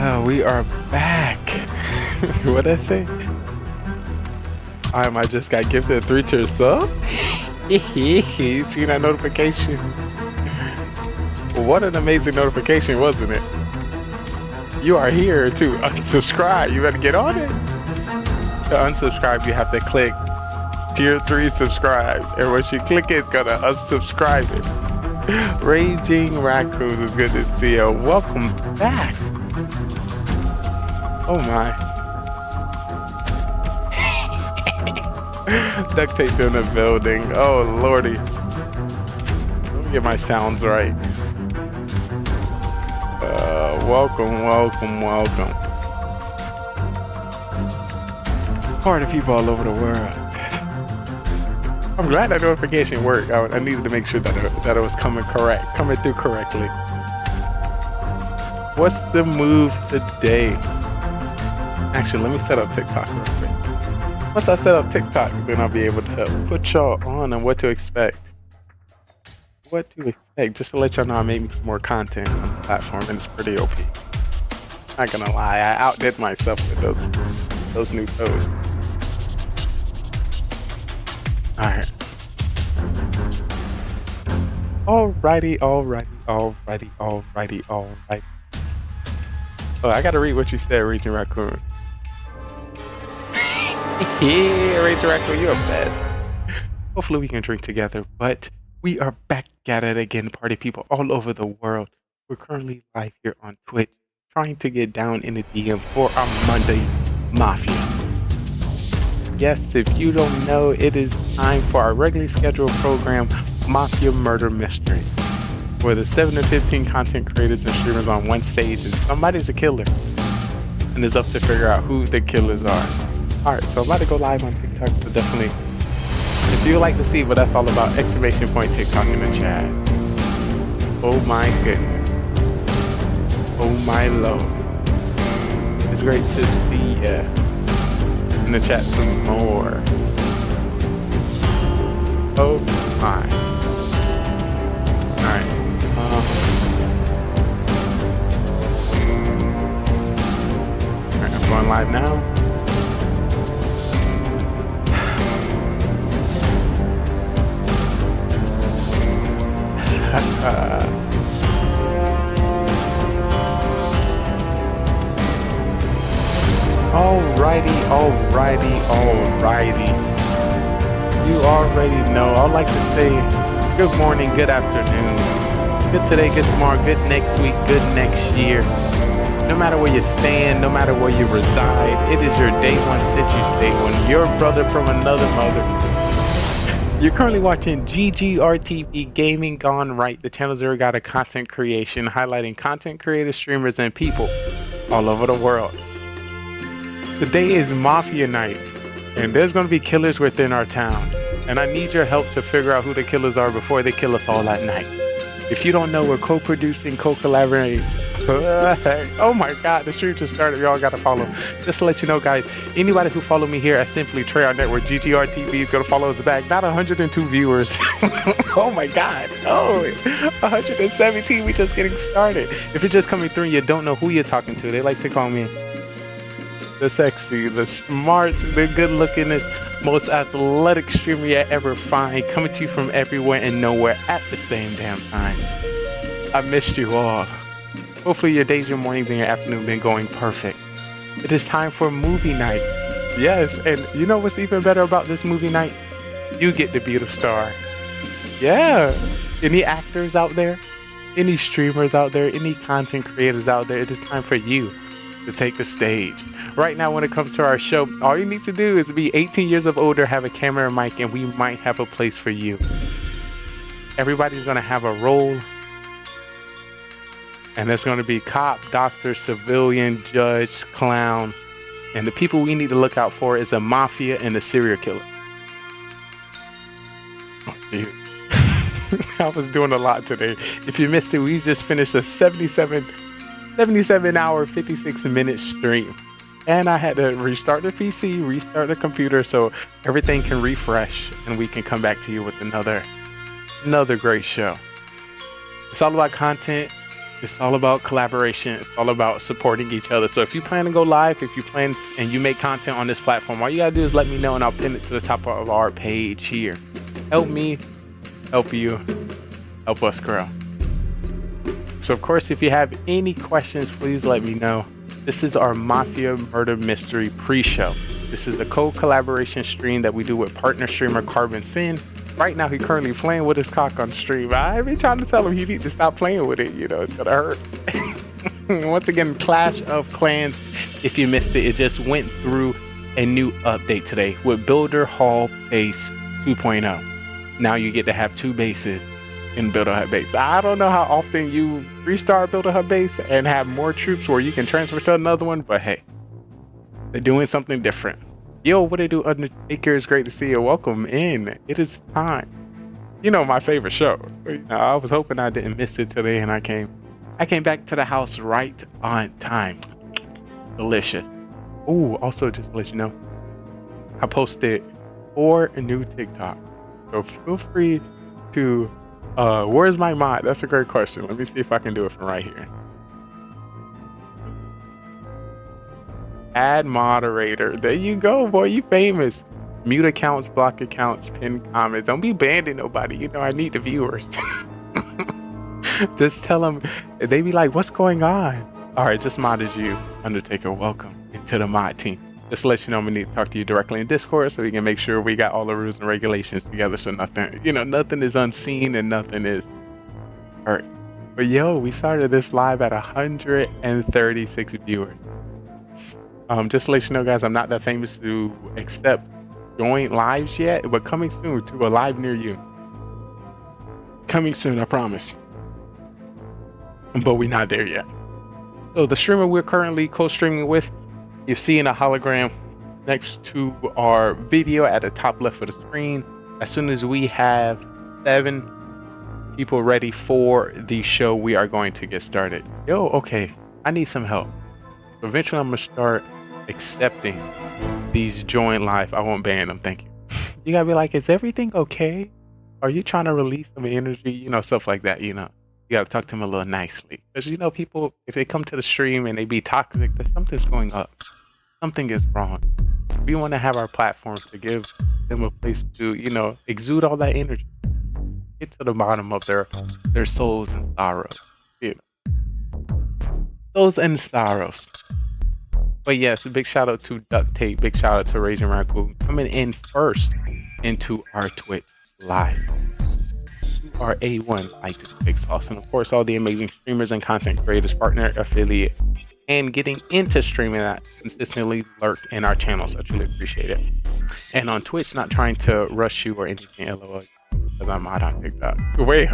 We are back. What'd I say? I just got gifted a 3-tier sub. You seen that notification? What an amazing notification, wasn't it? You are here to unsubscribe. You better get on it. To unsubscribe, you have to click tier 3 subscribe. And once you click it, it's gonna unsubscribe it. Raging Raccoons, it's good to see you. Welcome back. Oh my. Duct tape in the building. Oh lordy. Let me get my sounds right. Welcome. Party people all over the world. I'm glad that notification worked. I needed to make sure that it was coming through correctly. What's the move today? Actually, let me set up TikTok real quick. Once I set up TikTok, then I'll be able to put y'all on what to expect. What to expect, just to let y'all know I made more content on the platform, and it's pretty OP. Not gonna lie, I outdid myself with those new posts. Alright. Alrighty. Oh, I gotta read what you said, Raging Raccoon. Yeah, Raging Raccoon, you're a best. Hopefully we can drink together, but we are back at it again, party people all over the world. We're currently live here on Twitch, trying to get down in the DM for our Monday Mafia. Yes, if you don't know, it is time for our regularly scheduled program, Mafia Murder Mystery, where the 7 to 15 content creators and streamers on one stage, and somebody's a killer, and it's up to figure out who the killers are. Alright, so I'm about to go live on TikTok, so definitely, if you'd like to see what that's all about, exclamation point TikTok in the chat. Oh my goodness. Oh my lord. It's great to see ya. In the chat some more. Oh my. Alright. Alright, I'm going live now. Alrighty. You already know. I'd like to say good morning, good afternoon, good today, good tomorrow, good next week, good next year. No matter where you stand, no matter where you reside, it is your day one since you stay one. Your brother from another mother. You're currently watching GGRTV Gaming GoneRight, the channel zero guide of content creation, highlighting content creators, streamers, and people all over the world. Today is Mafia night, and there's going to be killers within our town, and I need your help to figure out who the killers are before they kill us all at night. If you don't know, we're co-producing, co-collaborating. Oh my god, the stream just started. Y'all gotta follow. Just to let you know, guys, anybody who follow me here at Simply Treyarch Network, GGRTV is gonna follow us back. Not 102 viewers. Oh my god. Oh, 117. We just getting started. If you're just coming through and you don't know who you're talking to, they like to call me the sexy, the smart, the good-lookingest, most athletic streamer you ever find, coming to you from everywhere and nowhere at the same damn time. I missed you all. Hopefully your days, your mornings, and your afternoon been going perfect. It is time for movie night. Yes, and you know what's even better about this movie night? You get to be the star. Yeah. Any actors out there? Any streamers out there? Any content creators out there? It is time for you to take the stage. Right now, when it comes to our show, all you need to do is be 18 years of older, have a camera and mic, and we might have a place for you. Everybody's going to have a role. And there's going to be cop, doctor, civilian, judge, clown. And the people we need to look out for is a mafia and a serial killer. Oh, dude. I was doing a lot today. If you missed it, we just finished a 77 hour, 56 minute stream. And I had to restart the PC, restart the computer so everything can refresh and we can come back to you with another great show. It's all about content. It's all about collaboration. It's all about supporting each other. So if you plan to go live, if you plan and you make content on this platform, all you gotta do is let me know and I'll pin it to the top of our page here. Help me, help you, help us grow. So of course, if you have any questions, please let me know. This is our Mafia Murder Mystery pre-show. This is a co-collaboration stream that we do with partner streamer Carbon Finn. Right now, he's currently playing with his cock on stream. I've been trying to tell him he needs to stop playing with it. You know, it's gonna hurt. Once again, Clash of Clans. If you missed it, it just went through a new update today with Builder Hall Base 2.0. Now you get to have 2 bases in Builder Hub Base. I don't know how often you restart Builder Hub Base and have more troops where you can transfer to another one, but hey, they're doing something different. Yo, what it do, Undertaker? It's great to see you. Welcome in. It is time. You know, my favorite show. I was hoping I didn't miss it today, and I came back to the house right on time. Delicious. Ooh, also just to let you know, I posted 4 new TikTok. So feel free to where's my mod? That's a great question. Let me see if I can do it from right here. Add moderator. There you go, boy. You famous. Mute accounts, block accounts, pin comments. Don't be banning nobody. You know, I need the viewers. Just tell them. They be like, what's going on? All right, just modded you. Undertaker, welcome into the mod team. Just to let you know, I'm gonna need to talk to you directly in Discord so we can make sure we got all the rules and regulations together, so nothing is unseen and nothing is hurt. But yo, we started this live at 136 viewers. Just to let you know, guys, I'm not that famous to accept joint lives yet, but coming soon to a live near you. Coming soon, I promise. But we're not there yet. So the streamer we're currently co-streaming with, you're seeing a hologram next to our video at the top left of the screen. As soon as we have 7 people ready for the show, we are going to get started. Yo, okay, I need some help. So eventually I'm gonna start accepting these join live. I won't ban them, thank you. You gotta be like, is everything okay? Are you trying to release some energy? You know, stuff like that, you know. You gotta talk to them a little nicely. Because you know, people, if they come to the stream and they be toxic, something's going up. Something is wrong. We want to have our platforms to give them a place to, you know, exude all that energy. Get to the bottom of their souls and sorrows. You know. Souls and sorrows. But yes, a big shout out to Duct Tape. Big shout out to Raging Raccoon coming in first into our Twitch live. You are A1 like this big sauce. And of course, all the amazing streamers and content creators, partner, affiliate, and getting into streaming that consistently lurk in our channels. I truly appreciate it. And on Twitch, not trying to rush you or anything, LOL, because I'm mod on TikTok. Wait,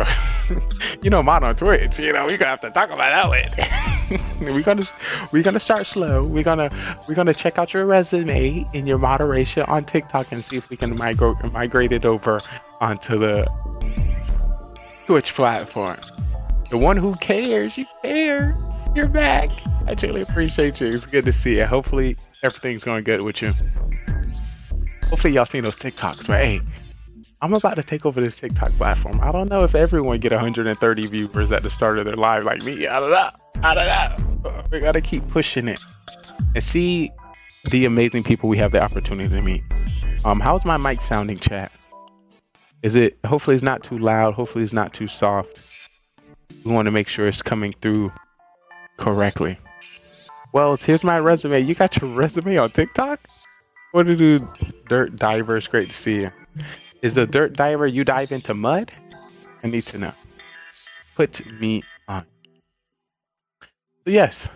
you know, mod on Twitch. You know, we're gonna have to talk about that one. we're gonna start slow. We're gonna check out your resume and your moderation on TikTok and see if we can migrate it over onto the Twitch platform. The one who cares, you care. You're back. I truly appreciate you. It's good to see you. Hopefully everything's going good with you. Hopefully y'all seen those TikToks, but hey, I'm about to take over this TikTok platform. I don't know if everyone get 130 viewers at the start of their live like me. I don't know. We gotta keep pushing it and see the amazing people we have the opportunity to meet. How's my mic sounding, chat? Hopefully it's not too loud. Hopefully it's not too soft. We want to make sure it's coming through correctly. Well, here's my resume. You got your resume on TikTok? What to do, Dirt Diver? It's great to see you. Is the Dirt Diver you dive into mud? I need to know. Put me on. So yes,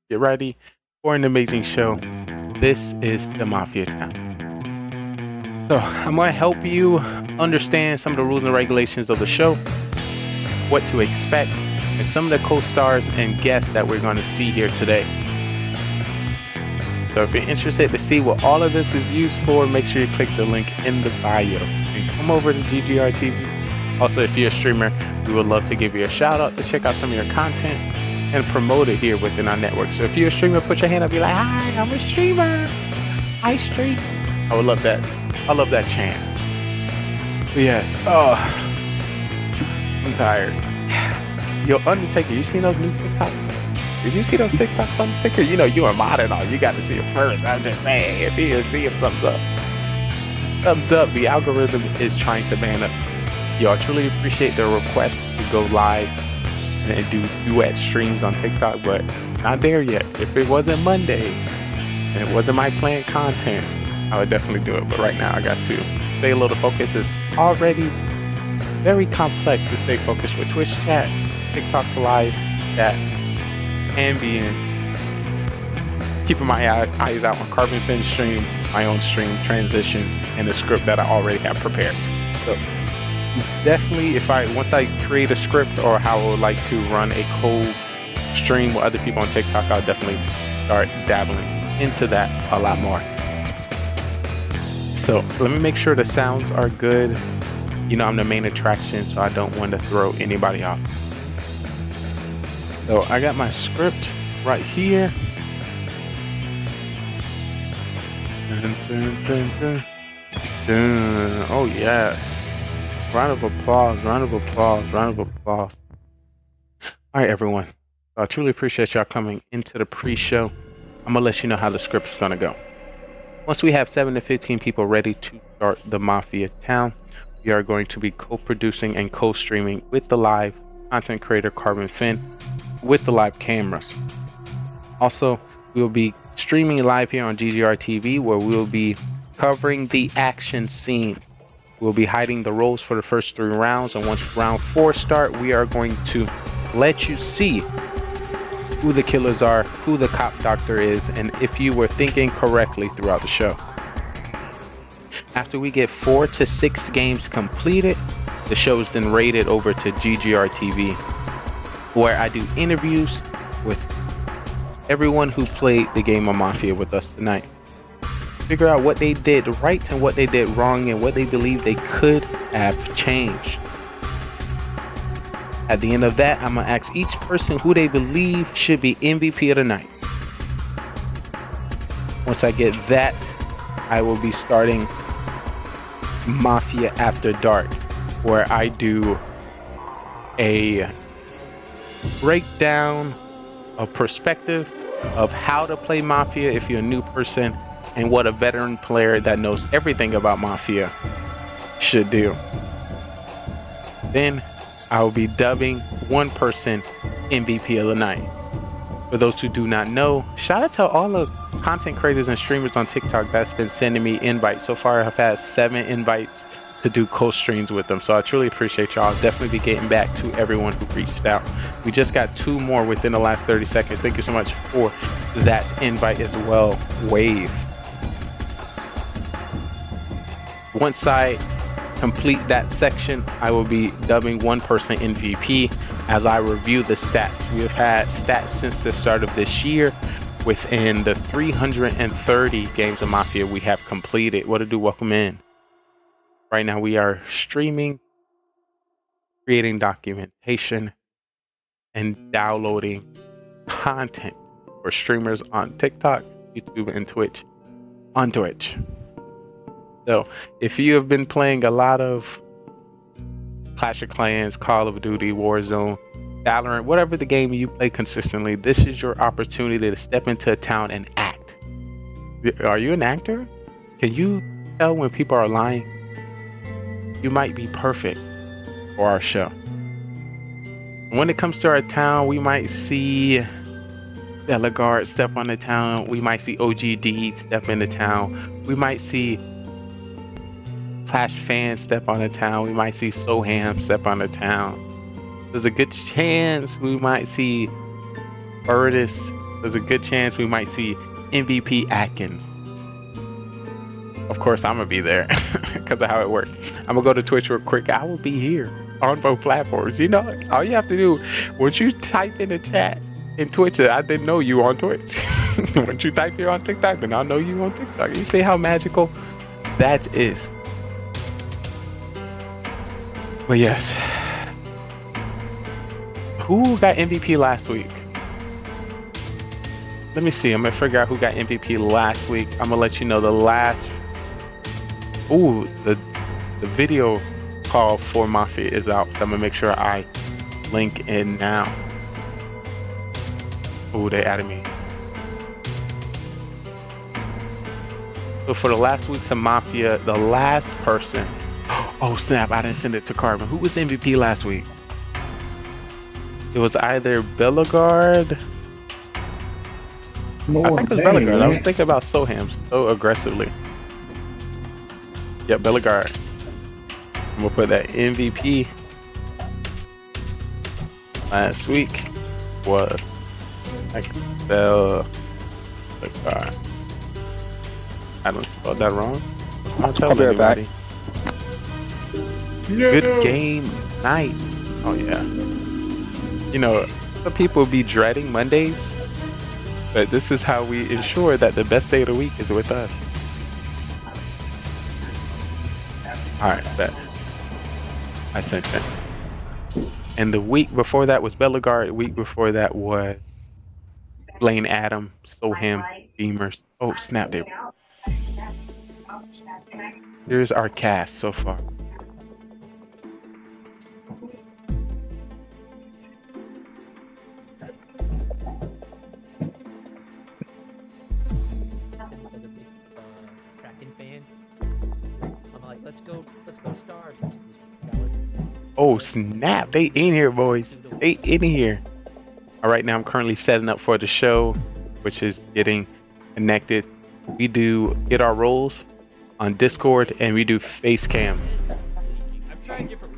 get ready for an amazing show. This is the Mafia Town. So I'm going to help you understand some of the rules and regulations of the show, what to expect, and some of the co-stars and guests that we're going to see here today. So if you're interested to see what all of this is used for, make sure you click the link in the bio and come over to GGR TV. Also, if you're a streamer, we would love to give you a shout out to check out some of your content and promote it here within our network. So if you're a streamer, put your hand up, be like, hi, I'm a streamer. I stream. I would love that. I love that chance. But yes. Oh, I'm tired. Yo, Undertaker, you seen those new TikToks? Did you see those TikToks on Undertaker? You know, you a mod and all. You got to see it first. I'm just saying, if you didn't see it, thumbs up. Thumbs up. The algorithm is trying to ban us. Yo, I truly appreciate the request to go live and do duet streams on TikTok, but not there yet. If it wasn't Monday and it wasn't my planned content, I would definitely do it. But right now, I got to stay a little focused. It's already very complex to stay focused with Twitch chat, TikTok live chat, and being keeping my eyes out on Carbon Fin stream, my own stream transition, and the script that I already have prepared. So definitely, once I create a script or how I would like to run a cold stream with other people on TikTok, I'll definitely start dabbling into that a lot more. So let me make sure the sounds are good. You know, I'm the main attraction, so I don't want to throw anybody off. So I got my script right here. Dun, dun, dun, dun. Dun. Oh yes. Round of applause, round of applause, round of applause. All right, everyone. I truly appreciate y'all coming into the pre-show. I'm going to let you know how the script is going to go. Once we have 7 to 15 people ready to start the Mafia town, we are going to be co-producing and co-streaming with the live content creator Carbon Fin with the live cameras. Also, we will be streaming live here on GGR TV, where we will be covering the action scenes. We'll be hiding the roles for the first 3 rounds, and once round 4 start, we are going to let you see who the killers are, who the cop doctor is, and if you were thinking correctly throughout the show. After we get 4 to 6 games completed, the show is then rated over to GGR TV, where I do interviews with everyone who played the game of Mafia with us tonight. Figure out what they did right and what they did wrong and what they believe they could have changed. At the end of that, I'm going to ask each person who they believe should be MVP of the night. Once I get that, I will be starting Mafia After Dark, where I do a breakdown, a perspective of how to play Mafia if you're a new person, and what a veteran player that knows everything about Mafia should do. Then I will be dubbing one person MVP of the night. For those who do not know, shout out to all the content creators and streamers on TikTok that's been sending me invites. So far, I've had 7 invites to do co-streams with them. So I truly appreciate y'all. I'll definitely be getting back to everyone who reached out. We just got 2 more within the last 30 seconds. Thank you so much for that invite as well, Wave. Once I complete that section, I will be dubbing one person MVP as I review the stats. We have had stats since the start of this year within the 330 games of Mafia we have completed. What to do? Welcome in. Right now we are streaming, creating documentation, and downloading content for streamers on TikTok, YouTube, and Twitch. On Twitch. So if you have been playing a lot of Clash of Clans, Call of Duty, Warzone, Valorant, whatever the game you play consistently, this is your opportunity to step into a town and act. Are you an actor? Can you tell when people are lying? You might be perfect for our show. When it comes to our town, we might see Bellegarde step on the town. We might see OGD step in the town. We might see Clash fans step on the town. We might see Soham step on the town. There's a good chance we might see Burtis. There's a good chance we might see MVP Atkin. Of course, I'm going to be there because of how it works. I'm going to go to Twitch real quick. I will be here on both platforms. You know, all you have to do, once you type in the chat in Twitch, I didn't know you on Twitch. Once you type here on TikTok, then I'll know you on TikTok. You see how magical that is. But yes, who got MVP last week? Let me see. I'm going to figure out who got MVP last week. I'm going to let you know the last... Ooh, the video call for Mafia is out. So I'm going to make sure I link in now. Oh, they added me. So for the last weeks of Mafia, the last person. Oh snap! I didn't send it to Carbon. Who was MVP last week? It was either Bellegarde. I think it was Bellegarde. I was thinking about Soham so aggressively. Yeah, Bellegarde. I'm gonna put that MVP last week was Bellegarde. I don't spell that wrong. I'll be right back. Good game night. Oh yeah. You know, some people be dreading Mondays, but this is how we ensure that the best day of the week is with us. Alright, bet. I sent it. And the week before that was Bellegarde. The week before that was Blaine Adam, Soham, Beamers. Oh snap, there. Here's our cast so far. Oh snap, they in here, boys. They in here. All right, now I'm currently setting up for the show, which is getting connected. We do get our roles on Discord, and we do face cam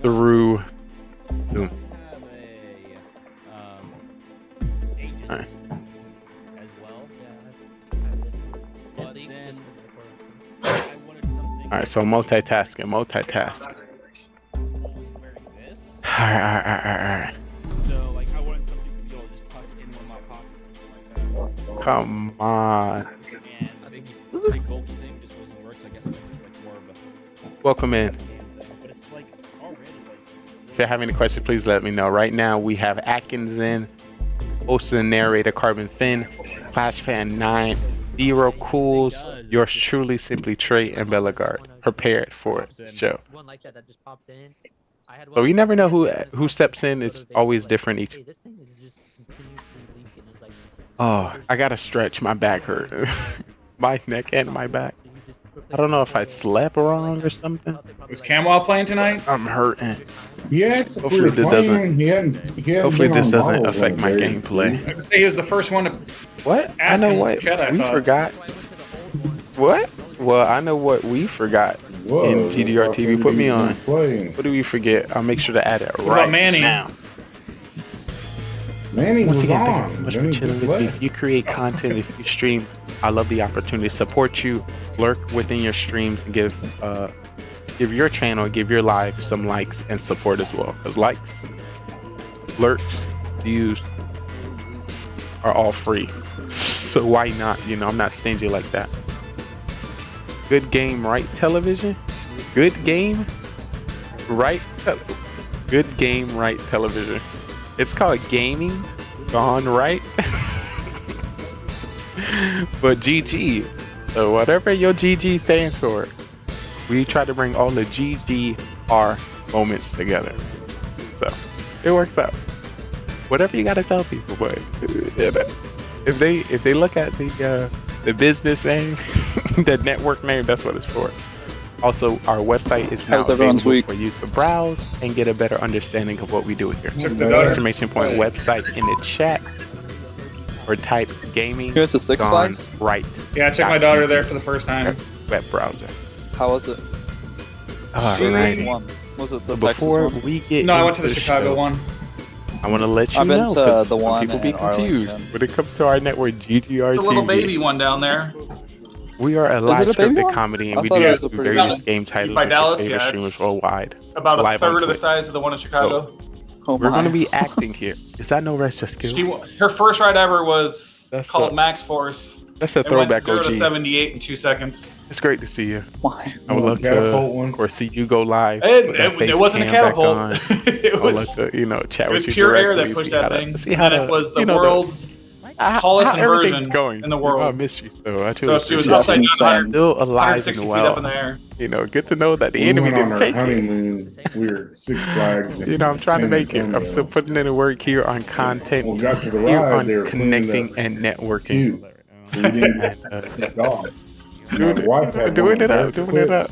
through Zoom. All right. All right, so multitasking. All right. So, like, I wanted something to be able to just tuck in one of my pockets. Come on. And I think the big bulky thing just wasn't working. I guess it's like more of a Welcome in. game thing. But it's like already like. If you have any questions, please let me know. Right now, we have Atkins in, host and narrator Carbon Finn, Clash Fan 9, Zero Cools, yours truly, Simply Trey, and Bellegarde. Prepared for the show. One like that just pops in. So we never know who steps in. It's always different each. Oh, I gotta stretch. My back hurt. My neck and my back. I don't know if I slept wrong or something. Was Camwell playing tonight? I'm hurting. Yeah, Hopefully this doesn't affect my gameplay. He was the first one to. What? I Ask know him in what the chat, I we thought. forgot. What? Well, I know what we forgot in GDR TV. Put me on. What do we forget? I'll make sure to add it What right about Manny? now. Manny Once was again, thank on. you so much Then for he chilling just with me. left. If you create content, if you stream, I love the opportunity to support you, lurk within your streams, and give your channel, give your live some likes and support as well. Because likes, lurks, views are all free. So why not? You know, I'm not stingy like that. Good Game Right Television. Good Game Right. Good Game Right Television. It's called Gaming GoneRight. But GG. So whatever your GG stands for, we try to bring all the GGR moments together. So it works out. Whatever you gotta tell people, but you know, if they look at the business name, the network name, that's what it's for. Also, our website is now How's everyone's available week? for you to browse and get a better understanding of what we do here. Check the daughter. Exclamation point website in the chat, or type Gaming You went to Six Flags? Right. Yeah, I checked my daughter there for the first time. Web browser. How was it? Alrighty. One. Was it the So Texas before one? we get No, I went to the into Chicago show, one. I want to let you I've been know, to 'cause the some one people be in confused Arlington. when it comes to our network, GGR It's a little TV. baby one down there. We are a Is live it a baby scripted one? comedy, I and we thought do it was a pretty various big game titles By with your Dallas, favorite yeah, streamers it's worldwide. About a Live on third of the Twitch. size of the one in Chicago. Oh We're my. going to be acting here. Is that no rest just skill? Her first ride ever was That's called a- Max Force. That's a It went throwback 0 to OG. 78 in 2 seconds. It's great to see you. Why? I would love to, Catapult one. of course, see you go live. It, put that it, face it wasn't a cam back catapult. on. it I would love was to, chat it was with you pure air directly, that pushed see how that to- thing. see how And to, it was the you know, world's tallest everything's inversion going in the I world. missed you, so I So truly she was appreciate That's upside down, insane. still alive 160 and feet up in well. the air. You know, good to know that the We enemy went on didn't our take it. honeymoon. We were at Six Flags. You know, I'm trying to San make it. I'm Antonio. still putting in the work here on content, When we got to the here ride, on they were connecting cleaning and up networking. queue. We didn't And, take off. doing My wife had doing one it of up, those doing it clips up.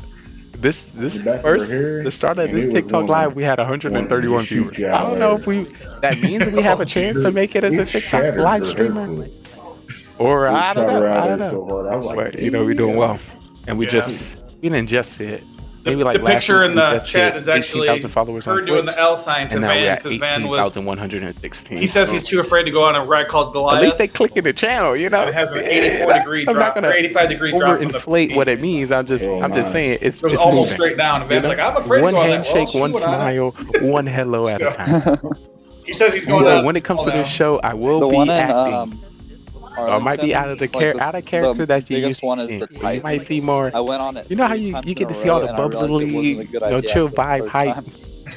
This in the back of her first, hair, the start of and this it was TikTok one live, we had wanted to 131 just shoot viewers. you I out don't know if there. that means we have a chance to make it as a It TikTok shattered live her streamer, hair clip. or It I don't shot her know. out I don't there know. so hard. I was like, But you know, we're doing "Damn." well, and we Yeah. just we didn't just hit. Maybe The, like the last picture week in we the just chat hit is actually 18,000 followers her on doing Twitch, the L sign to and now we're Van at because Van was. 18,116. He says he's too afraid to go on a ride called At Goliath. least they click in the channel, you know. It has an 84 degree I'm not drop, gonna or 85 degree drop from the overinflate what it means. I'm just nice. saying it's It was it's almost moving. straight down. And You Van's know? like, I'm afraid One to go on that. Well, handshake, she one went on it. smile, one hello at a time. He says he's going So on. when it comes to this show, I will The be one in acting. I might be Arlington, out of the like out of character that you biggest used to one is see. the So you Titan. might see more. I went on it. You know how 3 you times get in to a see all row, the and I realized it bubbly, wasn't a good you know, idea chill after the vibe, third hype, time.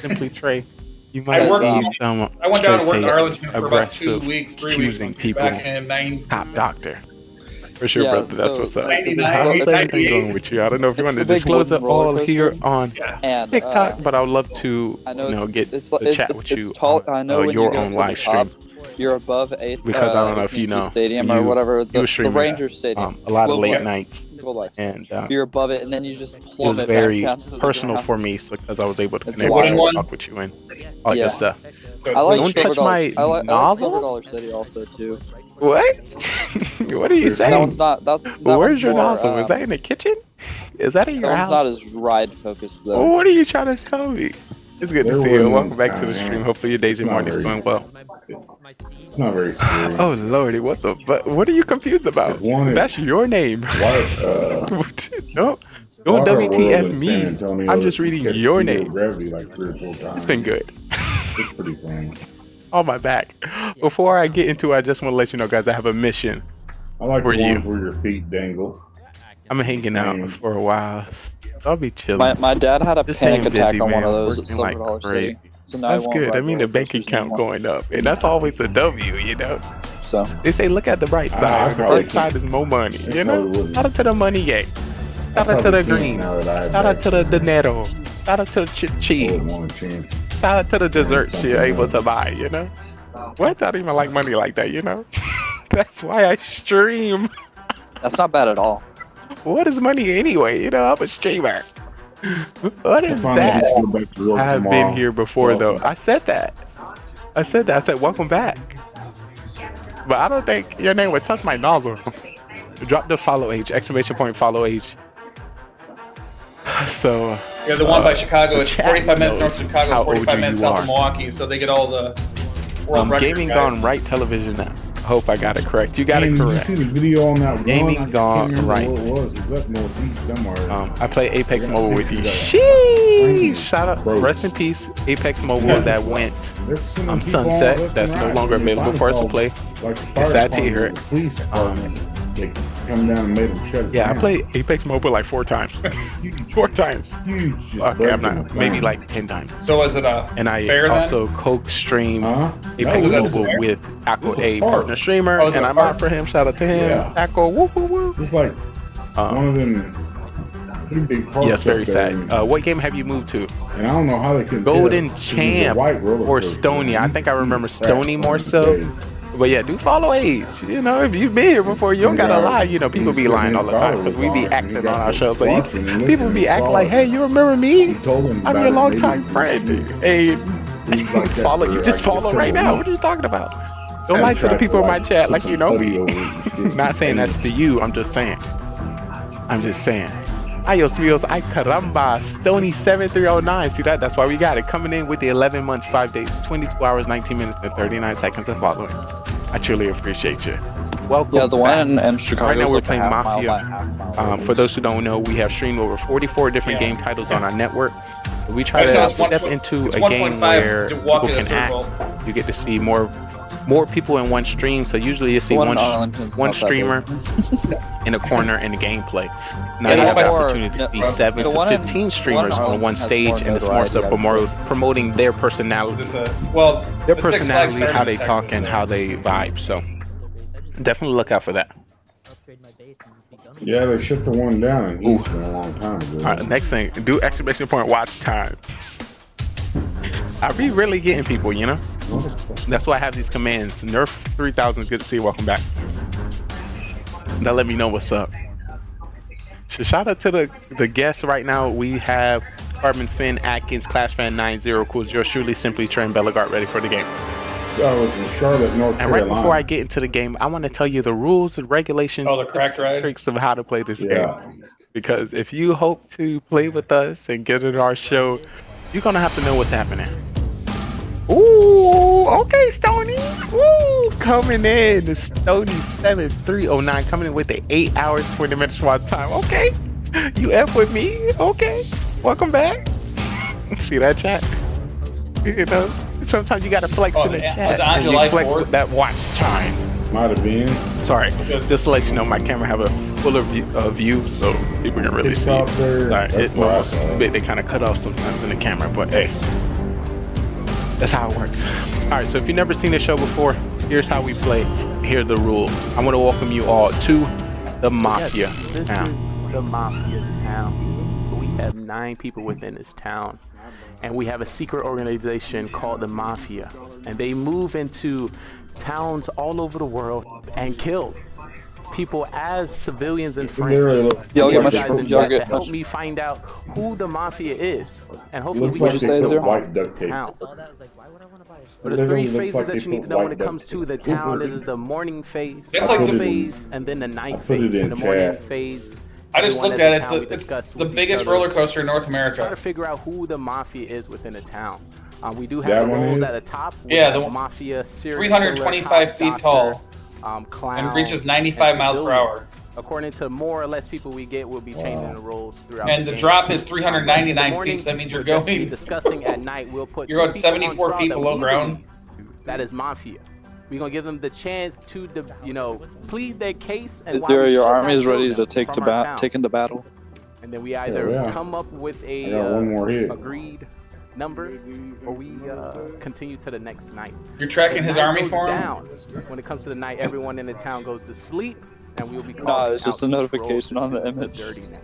simply Trey. You I might worked- see some I went down and worked in straight-faced, Arlington for about 2 aggressive, weeks, 3 weeks, accusing people, back in 9. top doctor. For sure, Yeah, brother. That's so, what's up. like, 'cause How's it's everything it's- going with you? I don't know if you it's want to the big disclose it wooden roller all coaster. here on Yeah. And TikTok, but I would love to, I know you know, it's get it's the chat with you it's tall. I know on when your you go own to the live top, stream. you're above Because I don't know if you AT&T know, Stadium you- or whatever, you the stream Ranger Stadium. A lot of Global late Life. nights, Global Life. and You're above it, and then you just it was plummet very back down to the personal ground. for me, so because I was able to It's connect a with you, one. talk with you, and all Yeah. good stuff. So I like Don't Silver touch Dollar. my I like novel? Silver Dollar City also too. What? What are you That saying? That one's not. That Where's one's your more, nozzle? Is that in the kitchen? Is that in that your one's house? not as ride focused though. What are you trying to tell me? It's good to There see you. wasn't Welcome back to the time. stream. Hopefully your days and It's not mornings very- going well. It's not very scary. Oh lordy, what the? But what are you confused about? There's one in- That's your name. Why, No, don't Water World WTF in San me. Antonio I'm just reading catch your zero name. Gravity like 3 or 4 times. It's been good. It's pretty fun. On my back. Before I get into it, I just want to let you know, guys, I have a mission. I like For the you. ones where your feet dangle. I'm hanging out for a while. I'll be chilling. My dad had a Just panic staying attack busy, on one man. of those at Working Silver like Dollar crazy. City. So now That's I won't good. ride I mean, the roller bank coasters account anymore. going up, and that's always a W, you know. So They say, look at the bright I side. The probably bright side is more money, I you know. probably wouldn't. Shout out to the money gang. I Shout out to probably the can't green. now that I have Shout out that. to the dinero. Shout out to the I cheese. wouldn't want a chance. Shout out to the desserts you're able to buy, you know. What? I don't even like money like that, you know. That's why I stream. that's not bad at all. What is money anyway? You know, I'm a streamer. What is Finally that? get to go back to work I have tomorrow. been here before, though. Awesome. I said that. I said, welcome back. But I don't think your name would touch my nozzle. Drop the follow age, exclamation point follow age. So, Yeah, the one by Chicago. It's chat 45 minutes knows north of Chicago, how 45 OG minutes you south are. of Milwaukee, so they get all the world record Gaming guys. GoneRight television. I hope I got it correct. You got Man, it did you correct. see the video on that Gaming one? I Gone can't remember Right. what it was. It was up northeast somewhere. I play Apex Yeah, Mobile with you. pictures of Sheesh! Shout out, Bro. rest in peace, Apex Mobile Yeah. that went They're sending people Sunset. all left That's and no right. longer And they available for us to finally play. called, like, the fire It's sad to department hear and it. the police department. They come down and made them shut it Yeah, I down. played Apex Mobile like 4 times. 4 times. Huge. Just Okay, I'm breaking not. the Maybe phone. like 10 times. So is it a And I fair then? also co-stream Huh? Apex No, it Mobile was- with Aqua, This was a hard. partner streamer, Oh, is it and I'm hard? out for him. Shout out to him. Yeah. Aqua, woo woo woo. It's like one Um, of them pretty big parks. yes, very up there, sad. What game have you moved to? and I don't know how they could Golden Champ or Stony? I think I remember Stony more so. But yeah, do follow age. You know, if you've been here before, you don't gotta lie. You know, people be lying all the time because we be acting on our show. So people be acting like, hey, you remember me? I'm your longtime friend. Hey, follow. You just follow right now. What are you talking about? Don't lie to the people in my chat like you know me. Not saying that's to you. I'm just saying. Ayos Rios, ay caramba, Stony 7309. See that? That's why we got it. Coming in with the 11 months, 5 days, 22 hours, 19 minutes, and 39 seconds of following. I truly appreciate you. Welcome. Yeah, the back. one in Chicago. Right now is we're like a playing half mile Mafia. by half mile. For those who don't know, we have streamed over 44 different Yeah. game titles on our network. We try It's to not step one- into it's a 1.5 game where to people walk in a can circle. act. You get to see more people in one stream. So usually you see The one one in Arlington's one not that streamer in a corner in the gameplay. Now It you has have the more- opportunity to see the 7 the to one in- 15 the streamers one in on one Arlington has stage, more and it's more so notoriety, I would say. promoting their personality, Is this a, well, their the Six Flags personality, started how in they Texas, talk, and so- how they vibe. So Definitely look out for that. Upgrade my base and be done. Yeah, they shut the one down in Houston a long time ago. All right, next thing, do exclamation point watch time. I be really getting people, you know? That's why I have these commands. Nerf 3000, good to see you, welcome back. That let me know what's up. So shout out to the guests right now. We have Carbon Finn, Atkins, Clash Fan 90, Cool, yours truly, Simply Trent, Bellegard, ready for the game. I was in Charlotte, North And Carolina. right before I get into the game, I want to tell you the rules and regulations, Oh, the cracked ride? tricks of how to play this game. Because if you hope to play with us and get in our show, you're going to have to know what's happening. Ooh, okay, Stony. Ooh, coming in. Stony 7309 coming in with the 8 hours, 20 minutes watch time. Okay, you F with me. Okay, welcome back. See that chat? You know, sometimes you got to flex in the chat. On And you July flex 4th? with that watch time. Might have been. Sorry, just to let you know, my camera have a fuller view, so people can really It's see. out there. Like, That's what I saw. they kind of cut off sometimes in the camera, but hey, that's how it works. All right, so if you've never seen the show before, here's how we play. Here are the rules. I want to welcome you all to the Mafia town. The Mafia town. We have 9 people within this town, and we have a secret organization called the Mafia, and they move into towns all over the world and kill people as civilians and friends. Y'all get You much guys from in y'all chat get to help much. me find out who the Mafia is, and hopefully Looks we like can you they say, put Zero? white duct tape. town. All that was like, why would I want to buy a But there's It 3 looks phases like that they you need put to know when white it comes duct to the tape. town. It is the morning phase, That's the like night the- phase, and then the night put it phase. in In the morning chat. phase, I just everyone looked as at a it. town, we It's discuss the with each biggest other, roller coaster in North try to America. figure out who the Mafia is within a town. We do That have the one roles is? at the top. We Yeah, have the Mafia, serial 325 killer, feet cop, tall clown, and reaches 95 and miles per civilian. hour. According to more or less people we get, we'll be changing the roles throughout And the the game. drop is In the 399 morning, feet, so that means you're we'll just be going. discussing at night. We'll put You're two going people on 74 trial feet that below we ground. believe that is Mafia. We're gonna give them the chance to, plead their case. And Zero, why we your should army not is kill ready them to take from our town. take into battle. And then we either Yeah. come up with I got one more a hit. agreed number, or we continue to the next night. You're tracking The his night army goes for him? down. When it comes to the night, everyone in the town goes to sleep, and we'll be No, calling it's just out a each notification roll on the to image. dirty net.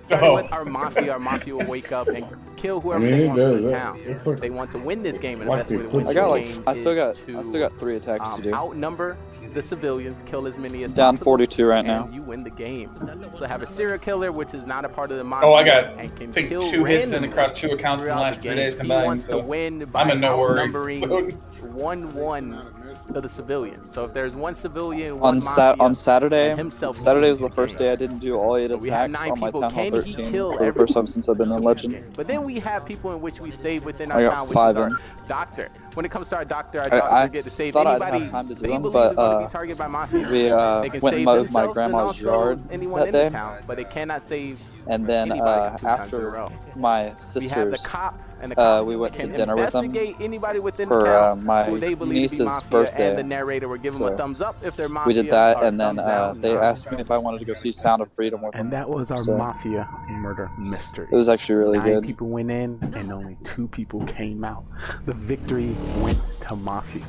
Starting Oh. with our Mafia will wake up and kill I whoever mean, they it want from does the that. town. It's like, They want to win this game, and the Like best way to they win put I this got like game I still got is 3 attacks to do. outnumber the civilians, kill as many as Down possible, 42 right and now. you win the game. So have a serial killer, which is not a part of the Mafia. Oh, I got, and I can think, kill 2 hits in randomly across 2 accounts in the throughout last 3 game. days He combined. wants to So win by I'm in no worries. outnumbering 1-1 to the civilians. So if there's one civilian, On one Mafia, on Saturday, and himself, Saturday was the wins first game. day I didn't do all 8 We have attacks 9 on my people. Town Hall Can he 13 kill for the everyone? first time since I've been in Legend. But then we have people in which we save within I our got town, which 5 is our in. doctor. When it comes to our doctor I get to save thought I'd anybody have time to do they them, believe but, is going to be targeted by Mafia. We They can went and save mowed themselves my and grandma's also yard anyone that in the day. town, but they cannot save And then anybody 2 times in a after row. my We have the sisters, cop, and the cop we went to can dinner with them investigate anybody within the for town my who they believe niece's to be Mafia, birthday. and the narrator will give them a So thumbs up if they're Mafia. we did that, or and then thumbs down. they asked me if I wanted to go see Sound of Freedom with them. And that was our So Mafia murder mystery. it was actually really 9 good. people went in and only 2 people came out. The victory went to Mafia.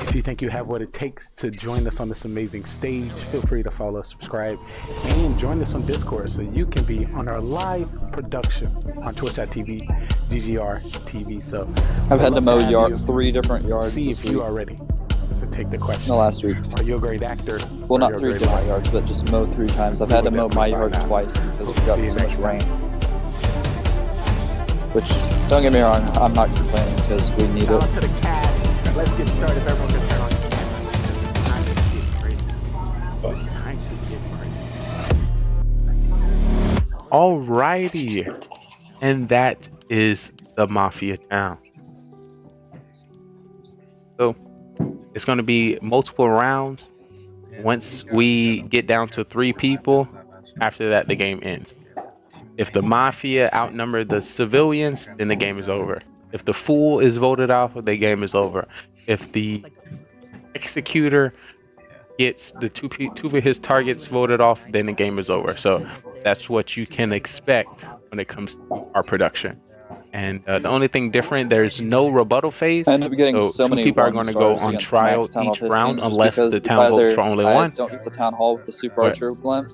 If you think you have what it takes to join us on this amazing stage, feel free to follow, subscribe, and join us on Discord so you can be on our live production on twitch.tv, GGR TV. So I've had to mow yard 3 different yards See this if week. you are ready to take the question. No, last week. Are you a great actor? Well, or not you're a 3 great different writer? yards, but just mow 3 times. I've We had to will mow my definitely yard find out. twice because We'll we got see you so much next rain. time. Which, don't get me wrong, I'm not complaining because we need Shout it. out to the cat. Let's get started. If everyone can turn on your camera. It's time to get crazy. It's time to get crazy. Alrighty. And that is the Mafia town. So it's going to be multiple rounds. Once we get down to 3 people, after that the game ends. If the Mafia outnumber the civilians, then the game is over. If the fool is voted off, the game is over. If the executor gets the two of his targets voted off, then the game is over. So that's what you can expect when it comes to our production. And the only thing different, there's no rebuttal phase. I end up getting so two many people are one going to go stars on against trial Max Town Hall each 15 round just unless because the it's town votes either for only I one. don't get the Town Hall with the Super But Archer blimp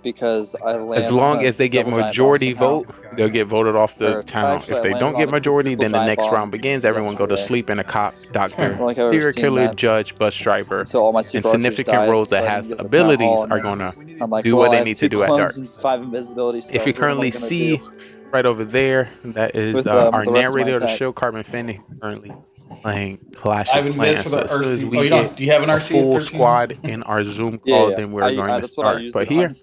because I land as long on a as they get double giant bomb majority somehow. vote, they'll get voted off the Or town. actually, If I they landed don't get on a majority, triple then the giant next bomb round begins. Everyone go to yesterday. sleep, and a cop, doctor, Like I've ever serial seen killer, that. judge, bus driver, So all my and Super Archers significant died, roles so that I has didn't get the Town abilities Hall, and are then gonna I'm like, do well, what I they have need 2 to do at dark. clones and 5 invisibility spells. If you What am I currently gonna see do right over there, that is with our the rest of my narrator of the attack? show, Carbon Fenny, currently playing Clash I've of invis Clans. for So the as soon as RC. Oh, we you get don't? Do you have an a RC at full 13? squad in our Zoom Yeah, call, yeah. then we're going to That's what I start. used But it here, on.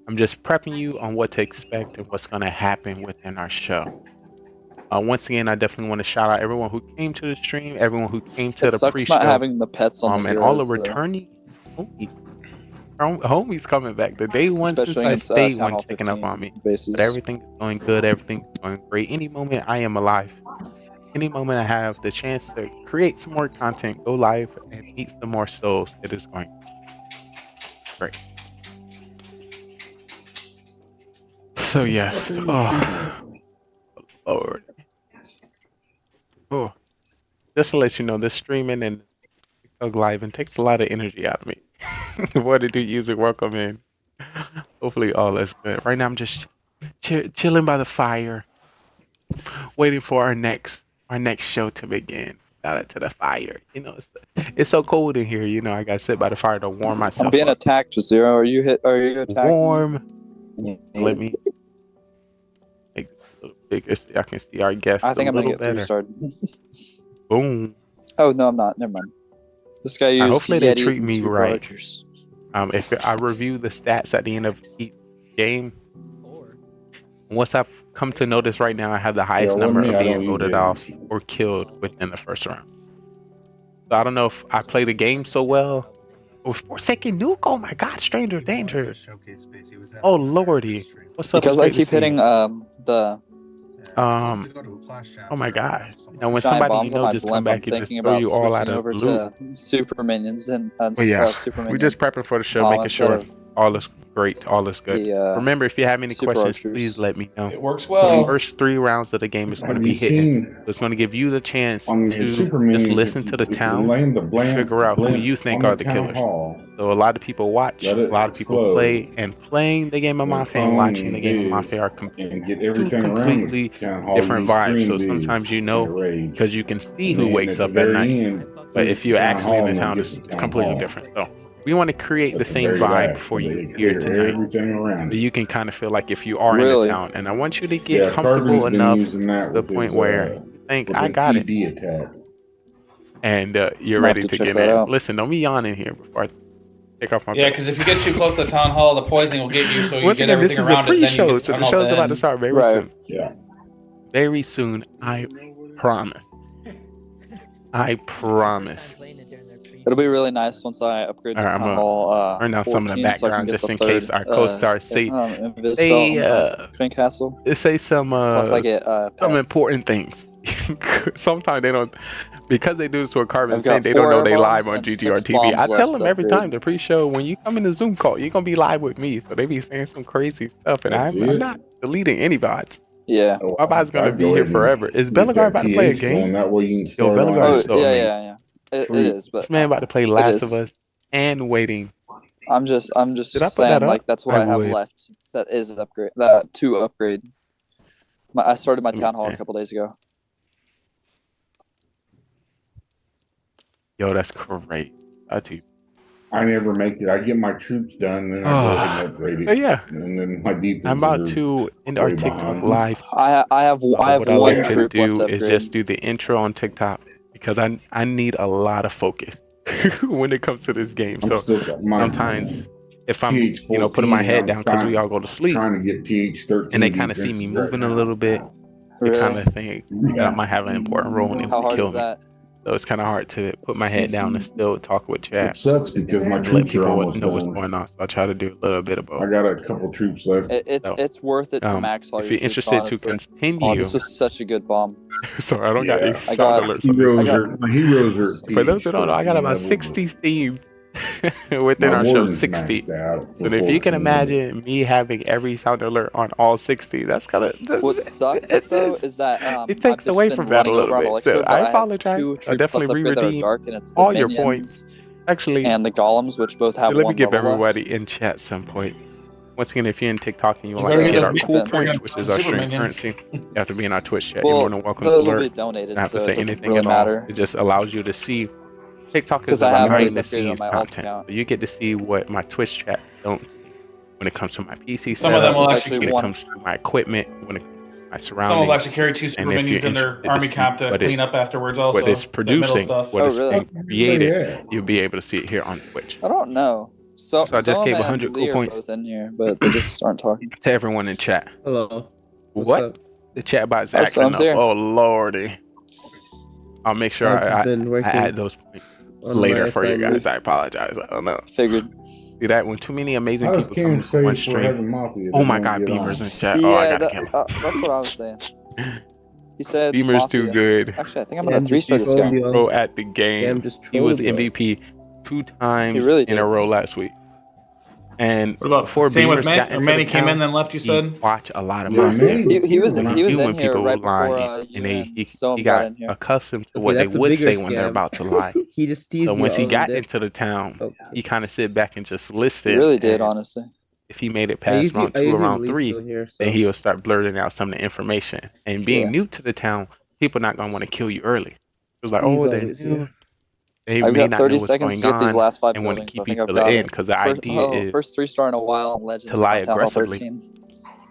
I'm just prepping you on what to expect and what's going to happen within our show. Once again, I definitely want to shout out everyone who came to the stream, everyone who came to It the sucks pre-show, not having the pets on the and all the heroes, though. returning homies coming back. The day one since Especially I against stayed Town one Hall checking up 15 on me. bases. But everything is going good. Everything is going great. Any moment I am alive. Any moment I have the chance to create some more content, go live, and meet some more souls, it is going great. So yes. Oh, Lord. Oh, just to let you know, this streaming and TikTok live and takes a lot of energy out of me. What did you music? Welcome in. Hopefully all is good. Right now I'm just chilling by the fire, waiting for our next show to begin. Shout out to the fire. You know, it's so cold in here. You know, I gotta sit by the fire to warm I'm myself being up. attacked, Zero. Are you attacking? Warm. Let me make this a little bigger so y'all can see our guests I think a I'm gonna little get 3 better. starred. Boom. Oh no, I'm not. Never mind. This guy used Hopefully they Yetis treat and me Super right. Archers. If I review the stats at the end of each game, once I've come to notice right now, I have the highest number of being voted off or killed within the first round. So I don't know if I play the game so well. Oh, Forsaken Nuke! Oh my God, Stranger Danger! Oh lordy! What's up? Because I keep hitting the oh my God! You know, when giant somebody bombs you on know my just come blimp, back I'm and just thinking throw about you all out switching of over loot. to Super Minions and But yeah, Super we're Minion. just prepping for the show, making instead sure of all is great, all is good. the Remember, if you have any Super questions, Archers. please let me know. It works The well. first 3 rounds of the game is going to Have be you hitting. seen It's going to give you the chance on your to Super just Minions, listen if to the you- if you town land the and blimp- figure out who blimp you think on are the the town killers. hall, So a lot of people watch, let a it lot of people explode. play, and playing the game of Then Mafia and clone watching the game of this Mafia are and get two everything around completely the town hall. different You vibes. So scream sometimes this you in a know rage. because you can see And who then wakes at the up at very night. end, But finish if you're the town actually in hall the and then town, get it's the town completely hall. different. So we want to create the At the same very vibe last, for and you they here clear tonight. everything around So it. you can kind of feel like if you are in the Really? town. And I want you to get Yeah, comfortable Carbon's been enough using that to the with point his where you think, with I the got it. PD attack. And you're I'll have ready to to check get that in. out. Listen, don't be yawning here before I take off my Yeah, belt. because if you get too close to the town hall, the poisoning will get you. So you Once get again, this everything is a around it. Then you pre-show, get so the show's about to start very Right. soon. Yeah. Very soon, I promise. I promise. It'll be really nice once I upgrade to All right, Town I'm Hall turn down some of the 14 so I can background get just the in third, case our co-stars say Invis they spell on Queen Castle. say some Plus I get some pets. important things. Sometimes they don't, because they do this to a Carbon I've got thing, they don't 4 know air they live bombs on and GGR 6 TV. bombs I tell left them to every upgrade. time the pre-show, when you come in the Zoom call, you're gonna be live with me. So they be saying some crazy stuff, and That's I'm it. not deleting any bots. Yeah. Oh, My bot's gonna I'd be go here ahead and forever. Is get Bellegar that about to play a TH going. game? That way you can Yo, start Bellegar on is Oh, so yeah, amazing. yeah. It Sweet. is, but This man about to play it Last is. of Us and waiting. I'm just Did I put that saying, up? like, that's what I I have would. left. That is an upgrade. That to upgrade. I started my Let me Town Hall see. a couple days ago. Yo, that's great. I too. I never make it. I get my troops done, then I go ahead and upgrade But it. yeah, And then my defenses I'm about are to end our way TikTok behind. live. I have What I one like to troop left do to is upgrade. just do the intro on TikTok because I need a lot of focus when it comes to this game. I'm So still got my sometimes if I'm TH14, putting my head I'm down because we all go to sleep trying to get TH13 and they kind of see me defenses right moving a now. little bit, they Really? kind of think that I might have an important role and they How want to hard kill is me. that? So it's kind of hard to put my head down and still talk with It chat sucks because my and let troops are people almost know what's done. going on. So I try to do a little bit of both. I got a couple troops left. So, It's worth it to max all if your you're troops, interested to honestly. continue, Oh, this was such a good bomb. sorry, I don't got any Yeah. sound got- alerts on this. My heroes are For those who don't know, I got about TH13 60 themes within My our show warden's 60. maxed out for But if you can 14 minutes. imagine me having every sound alert on all 60, that's kind of What sucks though is that it I've takes just away been from that a running little over on bit. So Elixir, I but I have apologize. 2 I'll troops left definitely upgrade that are re-redeem dark, and it's the all your minions points. Actually, and the golems, which both have let me 1 give level left. everybody in chat some point. Once again, if you're in TikTok and you would You like better to get get our those cool big- points, big which is our super stream minions. currency, you have to be in our Twitch chat. You're more Well, than welcome to those will be alert. donated, I have to so say it doesn't anything really at all. matter. It just allows you to see. TikTok is 'Cause a I have behind those the upgraded on scenes my alt content. account. So you get to see what my Twitch chat don't see when it comes to my PC Some of them setup, will It's actually. actually when it one. comes to my equipment, when it comes to my Some will surroundings, actually carry 2 super and if you're minions in their interested to army see camp to what clean up afterwards. Also, what it's the middle producing, stuff. what Oh, is really? being created, Yeah. you'll be able to see it here on Twitch. I don't know. So So I just Sam gave and 100 cool Lee are points both in here, but they just aren't talking. to everyone in chat. Hello. What's What? up? The chat bot's Oh, acting Sam's up. here. Oh lordy. I'll make sure I've just I been working add those points on later my for you assignment. guys. I apologize. I don't know. Figured. See that when too many amazing How does people come Ken to say one for stream. having Mafia? Oh they my won't god, get Beamer's on? in chat. Oh, I Yeah, gotta kill him. that's what I was saying. He said Beamer's too Mafia. good. Actually, I think I'm gonna Cam 3-star just this trolled guy. you. Pro at the Cam game. just He was trolled you. MVP 2 times really in a did. row last week. And What about before same with Beamers Manny? got Or into Manny the came in town, then left? You he said. watched a lot of Yeah, Mafia. Manny He was When he was human in here people right lie, before and you they, and he Soam got got in here. accustomed to Okay, what they that's a would bigger say when they're scam. about to lie. He just teased So you once he all got in into the town, Oh, he kind of sit back and just He listened. really did, and honestly. if he made it I past usually round 2 or leave round 3, still here, so then he would start blurting out some of the information. And being Yeah. new to the town, people not gonna want to kill you early. It was like, he's oh, they're always new. here. They I've may got not know 30 what's seconds to going get these on last 5 and want to buildings. keep I you think I've to the got end it. because the idea is First 3-star in a while on Legends to lie on Town Hall aggressively. 13.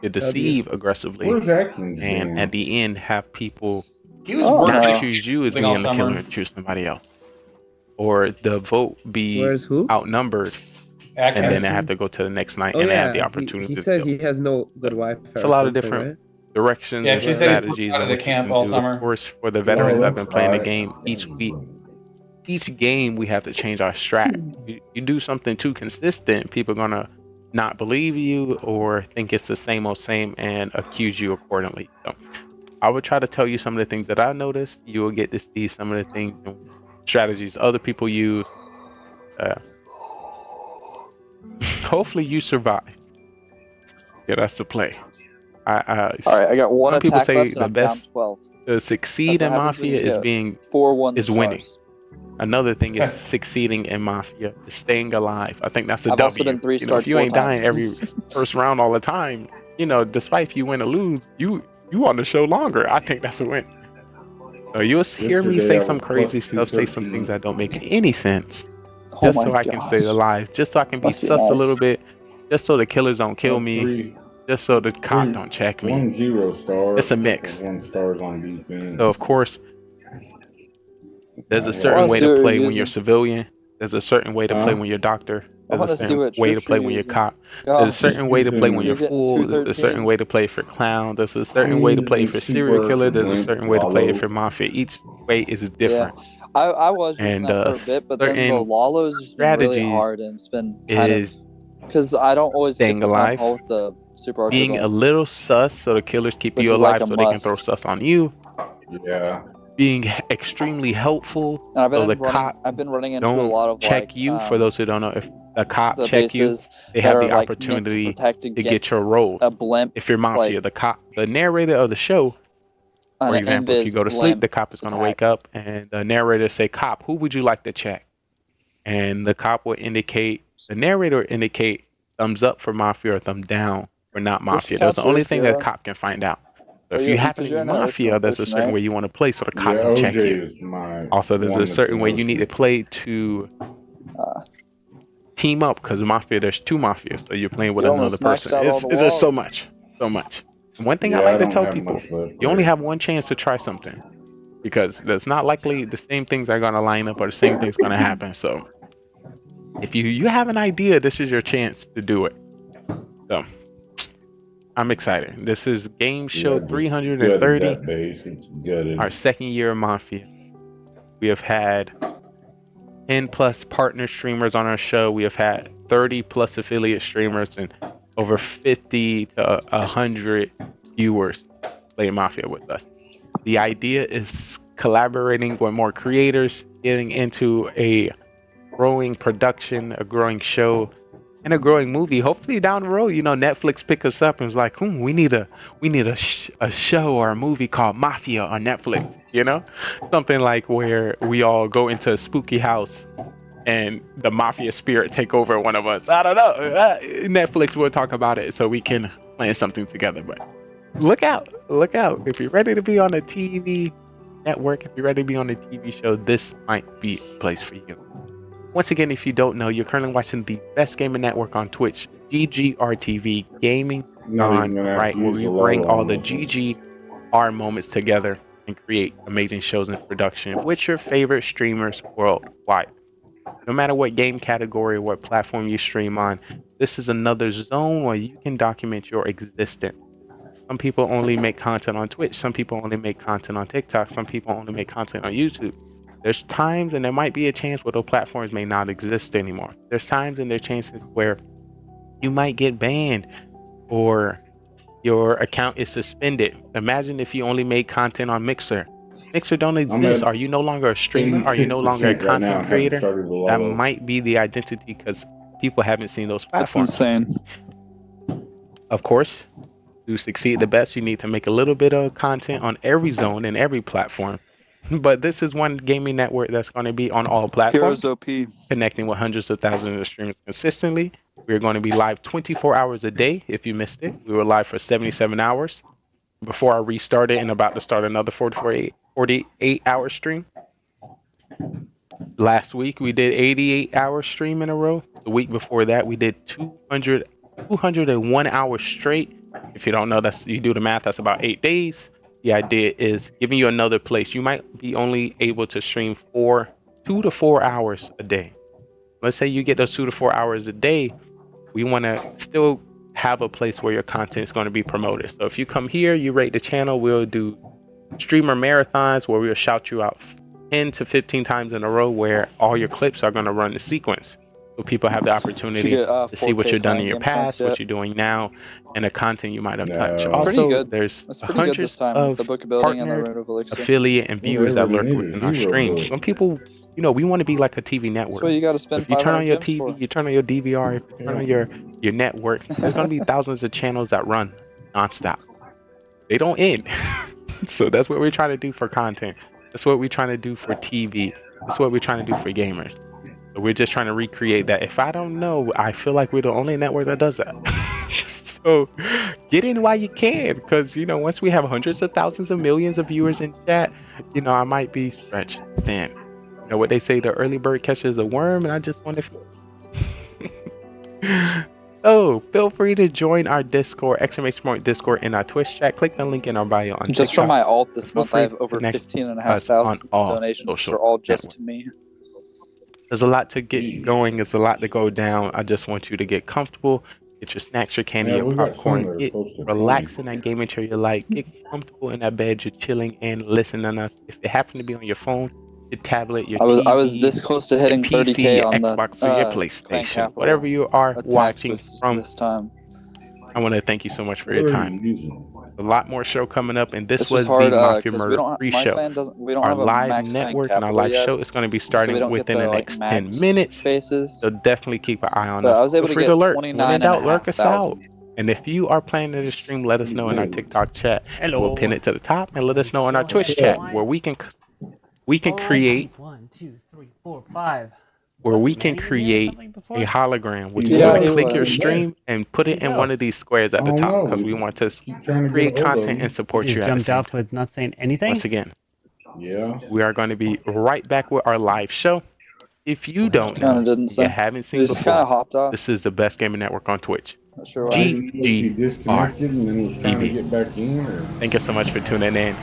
to deceive aggressively, Where's Atkins? and at the end have people He was Oh, not no. working. choose you as Something all being the killer summer. and choose somebody else, or the vote be Where's who? outnumbered, and then Atkins. they have to go to the next night Oh and they have yeah, the opportunity he to said kill. he has no good Wi-Fi. It's or a lot of something, different right? directions Yeah, and she said he strategies out in of the which you camp can all do. summer. Of course, for the veterans Oh, that have been playing the right. game each week, each game we have to change our strat. You do something too consistent, people are gonna not believe you or think it's the same old same and accuse you accordingly. So I would try to tell you some of the things that I noticed. You will get to see some of the things and strategies other people use. Hopefully you survive. Yeah, that's the play. All right, I got one Some people attack say left, the and I'm down best 12. to succeed That's in what happens when Mafia you is get being 4-1 is winning. stars. Another thing is succeeding in Mafia, is staying alive. I think that's a I've W. also been 3-starred If you 4 ain't dying times. every first round all the time, despite if you win or lose, you on the show longer. I think that's a win. So you'll hear me Yesterday, say I some was crazy plus stuff, say some 213. things that don't make any sense, Oh just my so I can stay gosh. alive, just so I can be Must be sus a nice. little bit, just so the killers don't kill Got me, just so the cop three- don't check me. 1 0 star. It's a mix. 1 stars on defense. So of course, there's a I certain wanna way see to what play you're when you're using. civilian. There's a certain way to play Huh? when you're doctor. I There's wanna a see certain what way to tricks play you're when you're using. cop. There's a Gosh. certain way to play when you're You're getting fool. There's a certain 213. way to play for clown. There's a certain way to play for serial killer. There's a certain way to play for mafia. Each way is different. I was using And, that for a bit, but then the certain Lalo's just been really strategies hard, and it's been kind Is of because I don't always get staying the town alive, hall with the super archer being a going. little sus so the killers keep Which you is like alive a so they can must. throw sus on you. Yeah. Being extremely helpful And I've so been the running. cop I've been running into a don't lot of check like, you. For those who don't know, if a cop the check you, bases they that have are the like meant to opportunity protect to get against your role. a blimp, If you're mafia, like, the narrator of the show, for an example, if you invis go to sleep, blimp the cop is going to attack. wake up and the narrator say, "Cop, who would you like to check?" And the cop will indicate, the narrator will indicate thumbs up for mafia or thumb down for not mafia. That's the counselor only thing that a zero? cop can find out. So Well, if you yeah, happen because to you're be an mafia, original there's a person, certain right? way you want to play so the cop Yeah, can check OJ you. is my. Also, there's one a that's certain the way most- you need to play to team up, because mafia, there's 2 mafias, so you're playing with You another almost maxed person. out all the It's just so walls. much, so much. One thing Yeah, I like to don't tell have people, much left you only there. have one chance to try something, because it's not likely the same things are going to line up or the same things going to happen. So if you have an idea, this is your chance to do it. So I'm excited. This is game show Yeah, just 330, gutted that base. It's gutted. our second year of Mafia. We have had 10 plus partner streamers on our show. We have had 30 plus affiliate streamers and over 50 to 100 viewers play Mafia with us. The idea is collaborating with more creators, getting into a growing production, a growing show, and a growing movie. Hopefully down the road, you know, Netflix pick us up and was like, we need a show or a movie called Mafia on Netflix. You know, something like where we all go into a spooky house and the mafia spirit take over one of us. I don't know. Netflix will talk about it so we can plan something together. But look out. If you're ready to be on a TV network, if you're ready to be on a TV show, this might be a place for you. Once again, if you don't know, you're currently watching the best gaming network on Twitch, GGRTV, Gaming GoneRight, where we bring all the GGR moments together and create amazing shows and production with your favorite streamers worldwide. No matter what game category, what platform you stream on, this is another zone where you can document your existence. Some people only make content on Twitch. Some people only make content on TikTok. Some people only make content on YouTube. There's times, and there might be a chance where those platforms may not exist anymore. There's times and there's chances where you might get banned or your account is suspended. Imagine if you only made content on Mixer. Mixer don't exist. Are you no longer a streamer? Are you no longer a content creator? That might be the identity because people haven't seen those platforms. That's insane. Of course, to succeed the best, you need to make a little bit of content on every zone and every platform. But this is one gaming network that's going to be on all platforms, Heroes OP. connecting with hundreds of thousands of streamers consistently. We're going to be live 24 hours a day. If you missed it, we were live for 77 hours before I restarted and about to start another 48-hour stream. Last week, we did 88-hour stream in a row. The week before that, we did 201 hours straight. If you don't know, you do the math, that's about 8 days. The idea is giving you another place. You might be only able to stream 2 to 4 hours a day. Let's say you get those 2 to 4 hours a day. We want to still have a place where your content is going to be promoted. So if you come here, you rate the channel, we'll do streamer marathons where we'll shout you out 10 to 15 times in a row where all your clips are going to run the sequence. So people have the opportunity to see what you've done in your past, what you're doing now, and the content you might have touched. That's pretty Also, good. there's That's pretty good this hundreds time. of The book of building and the partner, road of elixir. affiliate, and viewers that lurk Whatever it within is, our hero stream. building. Some people, you know, we want to be like a TV That's network. what you got to spend. If you turn on your 500 gems TV, for. you turn on your DVR, if you turn on your network, there's going to be thousands of channels that run nonstop. They don't end. So that's what we're trying to do for content. That's what we're trying to do for TV. That's what we're trying to do for gamers. So we're just trying to recreate that. If I don't know, I feel like we're the only network that does that. So get in while you can, because, you know, once we have hundreds of thousands of millions of viewers in chat, you know, I might be stretched thin. You know what they say, the early bird catches a worm, and I just want to... So feel free to join our Discord, !Discord in our Twitch chat. Click the link in our bio on Just TikTok. from my alt this Feel month, free I have to over connect 15,500 all donations, social which are all just to me. There's a lot to get going. There's a lot to go down. I just want you to get comfortable. Get your snacks, your candy, Yeah, your we got some popcorn. that are Get close to relax 20. in that gaming chair you like. Get comfortable in that bed. You're chilling and listening to us. If it happens to be on your phone, your tablet, your TV, I was this close to hitting your PC, 30K your on the Xbox, or your Clan PlayStation, Capital whatever you are attacks watching this from. time. I want to thank you so much for your time. There's a lot more show coming up, and this was hard the Mafia because Murder my pre-show. clan doesn't. We don't Our have a live max network and our live show is going to be starting within the next 10 minutes. Spaces. So definitely keep an eye on But us. I was able Feel to free get to lurk. When in doubt, lurk us out. 29,500. And if you are planning to stream, let us know in our TikTok chat. Hello. We'll pin it to the top and let us know in our Twitch chat where we can create 1, 2, 3, 4, 5. where we can create a hologram, which is going to click your stream and put it in one of these squares at the top because we want to create content and support You you. At the jumped same off with not saying anything. Once again, Yeah. we are going to be right back with our live show. If you don't Kinda know, didn't say. you haven't seen Just kind of before, hopped off. this is the best gaming network on Twitch. Not sure why. G- He disconnected and then was trying to TV. get back in. Or... Thank you so much for tuning in.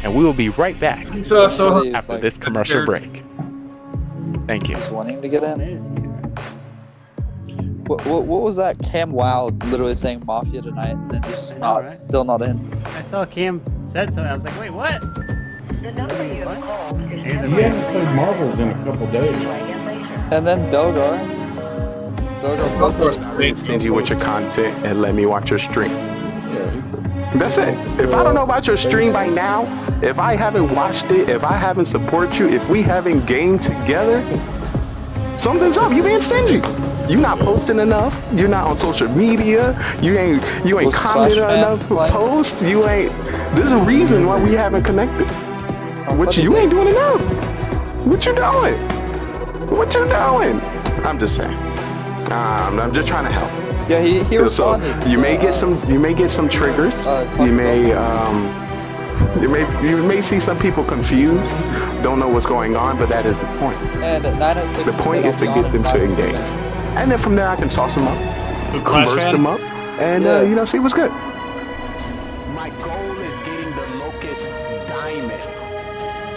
And we will be right back So Really, it's after like this commercial break. Thank you. just wanting to get It in. is here. What was that? Cam Wow literally saying Mafia tonight, and then he's just I know, not, right? still not in. I saw Cam said something. I was like, wait, what? The number you have called is He He hasn't played marbles in a couple days. And then Belgar. Send you with your content and let me watch your stream. Yeah, That's it. If I don't know about your stream by now, if I haven't watched it, if I haven't supported you, if we haven't gamed together, Something's up. You being stingy. You not posting enough. You're not on social media. You ain't Was commenting Flashman enough playing? posts. You ain't. There's a reason why we haven't connected. What funny you ain't thing. doing enough. What you doing? What you doing? I'm just saying. I'm just trying to help. Yeah, he So responded. you may get some triggers. You may see some people confused, don't know what's going on, but that is the point. And 906 The point is to get them to engage, and then from there I can toss them up, converse them up, and see what's good. My goal is getting the Locust Diamond.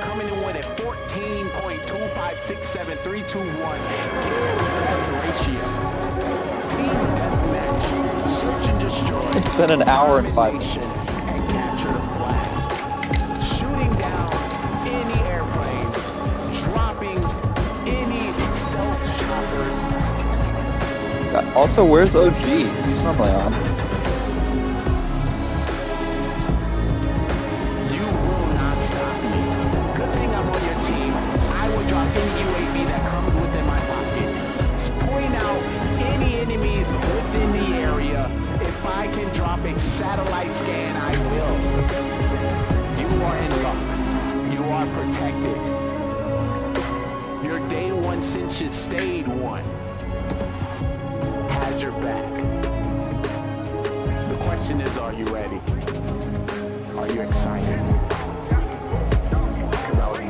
Coming in with a 14.2567321 ratio. Team deathmatch. Search and destroy. It's been an hour and 5 minutes. And capture the flag. Shooting down any airplane. Dropping any stealth choppers. Also, where's OG? He's normally on. You will not stop me. Good thing I'm on your team. I will drop any UAV that comes within my pocket. Point out any enemies within the area. If I can drop a satellite scan, I will. You are in luck. You are protected. Your day one since you stayed one has your back. The question is, are you ready? Are you excited? 'Cause I was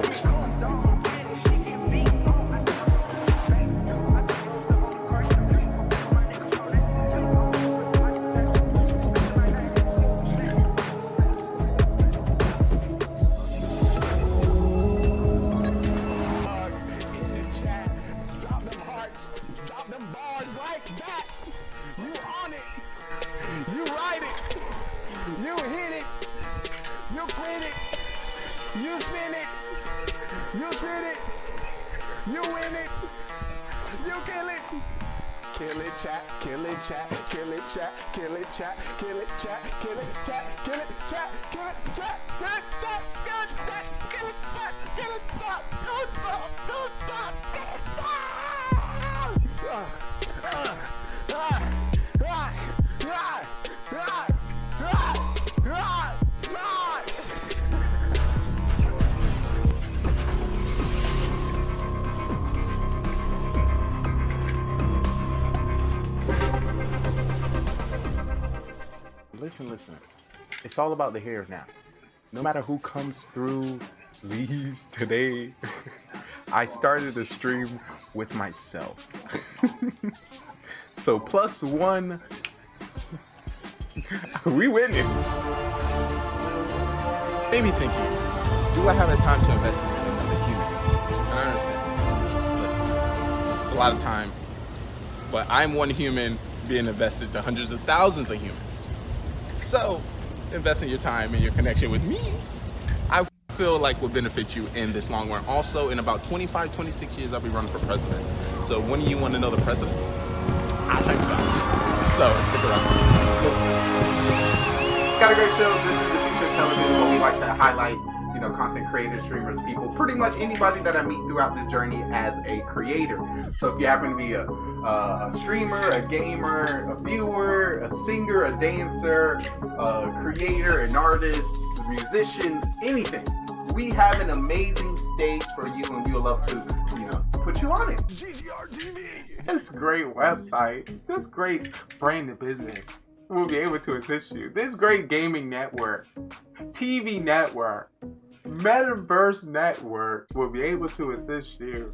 Kill it, chat, kill it, chat, kill it, chat, kill it, chat, kill it, chat, kill it, chat, kill it, chat, kill it, chat, kill it, chat, kill it, chat, kill it, chat, kill it, stop, don't stop, don't stop, kill it, Listen. It's all about the here now. No matter who comes through, leaves today. I started a stream with myself. So +1, we winning. Maybe thinking, do I have the time to invest into another human? And I understand. Listen, it's a lot of time, but I'm one human being invested to hundreds of thousands of humans. So, investing your time and your connection with me, I feel like will benefit you in this long run. Also, in about 25, 26 years, I'll be running for president. So, when do you want to know the president? I think so. So, stick around. Got a great show. This is the future of television where we like to highlight, content creators, streamers, people, pretty much anybody that I meet throughout the journey as a creator. So if you happen to be a streamer, a gamer, a viewer, a singer, a dancer, a creator, an artist, a musician, anything, we have an amazing stage for you, and we would love to, put you on it. GGRTV. This great website, this great branded business will be able to assist you. This great gaming network, TV network, Metaverse network will be able to assist you.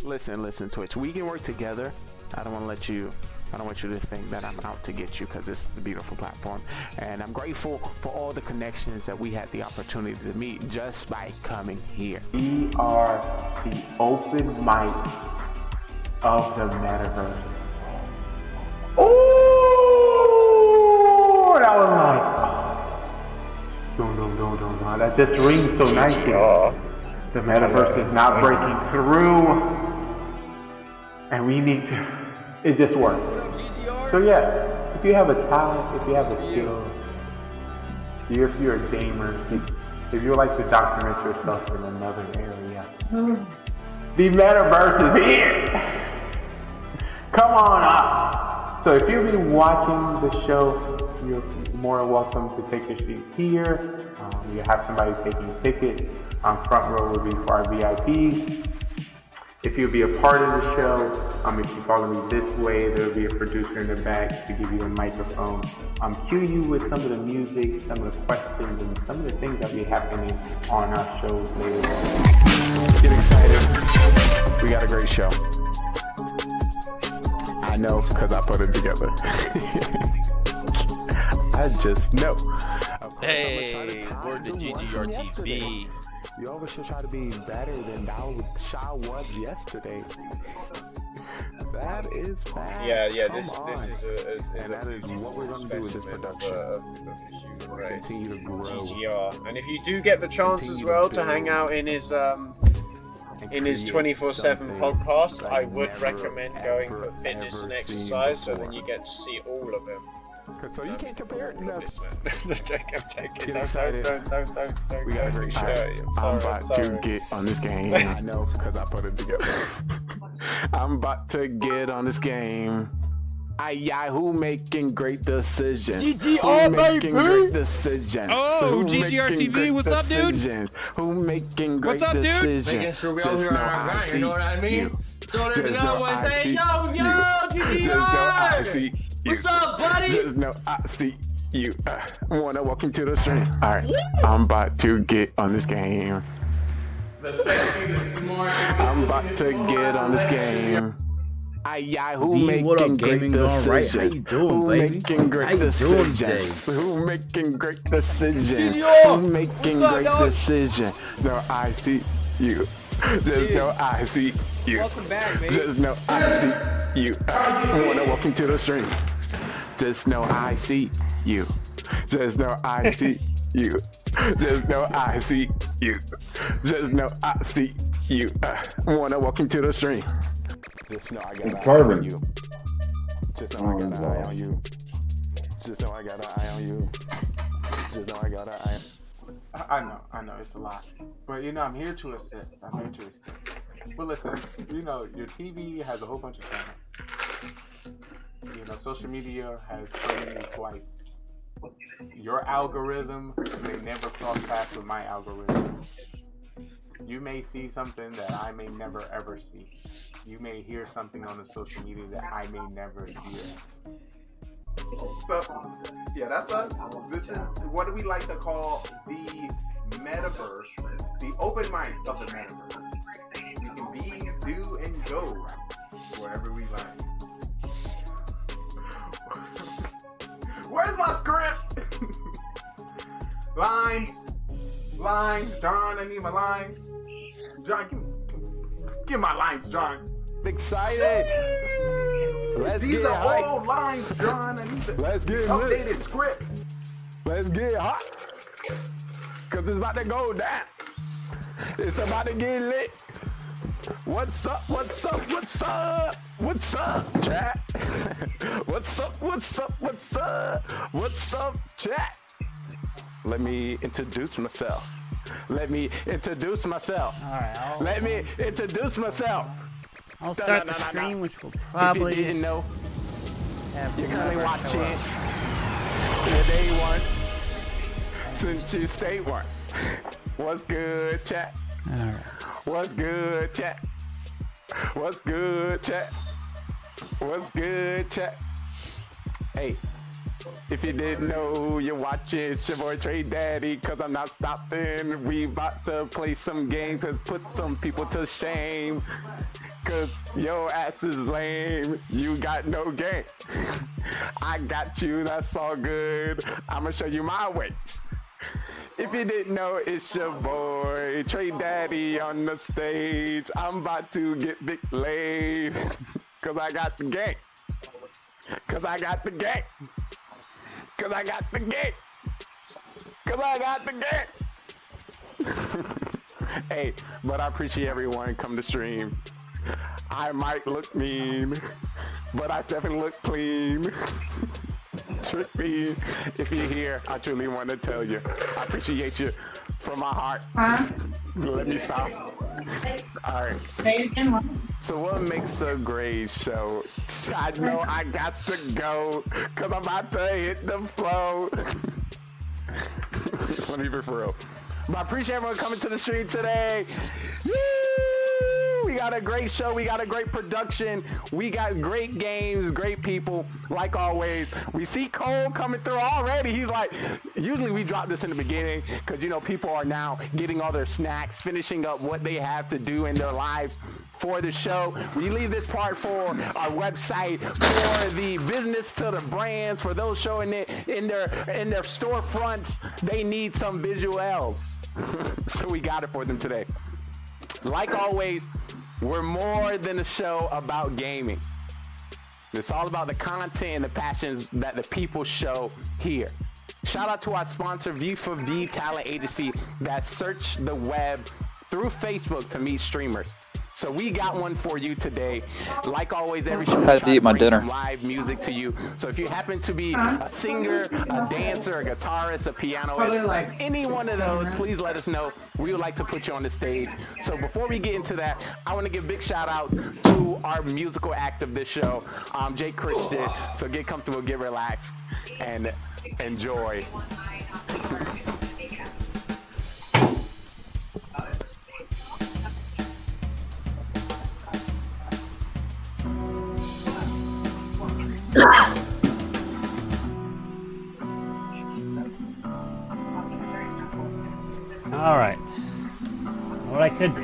Listen, Twitch. We can work together. I don't want you to think that I'm out to get you, because this is a beautiful platform. And I'm grateful for all the connections that we had the opportunity to meet just by coming here. We are the open mic of the Metaverse. Oh, that was like, don't. That just rings so nicely. The Metaverse is not breaking through, and we need to. It just works. So yeah, if you have a talent, if you have a skill, if you're a gamer, if you would like to document yourself in another area, The metaverse is here. Come on up. So if you've been watching the show, you're more than welcome to take your seats here. You have somebody taking tickets. Front row will be for our VIPs. If you'll be a part of the show, if you follow me this way, there'll be a producer in the back to give you a microphone. Cue you with some of the music, some of the questions, and some of the things that will be happening on our shows later on. Get excited. We got a great show. I know because I put it together. I just know. Hey, word to GGRTV. You always should try to be better than Shao was yesterday. That is bad. Yeah. Come This on. is and that is what we're going to do with this production. Continue to grow. GGR. And if you do get the chance as well to hang out in his 24/7 podcast, I would recommend going for fitness and exercise, so then you get to see all of him. So you can't compare it to I'm joking. Get excited. Don't. We got a great show. I'm about to get on this game. I know because I put it together. I'm about to get on this game. Who making great decisions? GGR, making baby! great decisions? Oh, Who GGR making TV, great what's up, dude? decisions? Who making great What's up, dude? decisions? Making sure we all Just hear know our I grind, see you know what I mean? you. So let me Just know know what I say, see yo, you. GGR! Just know I see you. What's up, buddy? Just know I see you. Wanna walk into the stream? Alright, I'm about to get on this game. The sexy, the smart. I'm about to get on this game. Who V, making what up, great Gaming GoneRight? decisions? How you doing, Who baby? making great How you doing decisions? Who making great decisions? GGR! Who making What's up, great dog? decisions? No, I see you. Just know I see you. Welcome back, baby. Just know I see you. Wanna walk into the stream? Just know I see you. Just know I see you. Just know I see you. Just know I see you. Wanna walk into the stream? Just know I got an eye on you. Just know I got an eye on you. Just know I got an eye on you. Just know I got an eye. I know, it's a lot. But I'm here to assist. But listen, your TV has a whole bunch of channels. Social media has so many swipes. Your algorithm may never cross paths with my algorithm. You may see something that I may never ever see. You may hear something on the social media that I may never hear. So, yeah, that's us. This is what do we like to call the metaverse, the open mind of the metaverse. We can be, do, and go wherever we like. Where's my script? Lines, John, I need my lines. John, give my lines, John. Excited! Let's These get are hype. all lines, John. I need the Let's get updated lit. script. Let's get hot. Cause it's about to go down. It's about to get lit. What's up? What's up? What's up? What's up, chat? What's up? What's up? What's up? What's up, chat? Let me introduce myself. Let me introduce myself. Alright, Let me introduce myself. I'll start the stream, which will probably If you didn't know, have you're currently whoever watching show up. the day one since you stay one. What's good, chat? Alright. What's good, chat? What's good, chat? What's good, chat? Hey, if you didn't know, you're watching, it's your boy Trey Daddy, cause I'm not stopping. We about to play some games and put some people to shame. Cause your ass is lame, you got no game. I got you, that's all good. I'ma show you my ways. If you didn't know, it's your boy Trey Daddy on the stage. I'm about to get big laid. Cause I got the game. Cause I got the game. Cause I got the game. Cause I got the game. Hey, but I appreciate everyone come to stream. I might look mean, but I definitely look clean. Trick me. If you're here, I truly want to tell you, I appreciate you from my heart. Let me stop. All right. So what makes a great show? I know I got to go because I'm about to hit the flow. Let me be for real. But I appreciate everyone coming to the stream today. Woo! We got a great show. We got a great production. We got great games, great people, like always. We see Cole coming through already. He's like, usually we drop this in the beginning because, you know, people are now getting all their snacks, finishing up what they have to do in their lives for the show. We leave this part for our website, for the business to the brands, for those showing it in their storefronts. They need some visuals. So we got it for them today. Like always, we're more than a show about gaming. It's all about the content and the passions that the people show here. Shout out to our sponsor, V4V Talent Agency, that search the web through Facebook to meet streamers. So we got one for you today. Like always, every show we Had to try eat my bring dinner. some live music to you. So if you happen to be a singer, a dancer, a guitarist, a pianist, any one of those, please let us know. We would like to put you on the stage. So before we get into that, I want to give big shout outs to our musical act of this show, Jake Christian. So get comfortable, get relaxed, and enjoy. Alright. What I could do,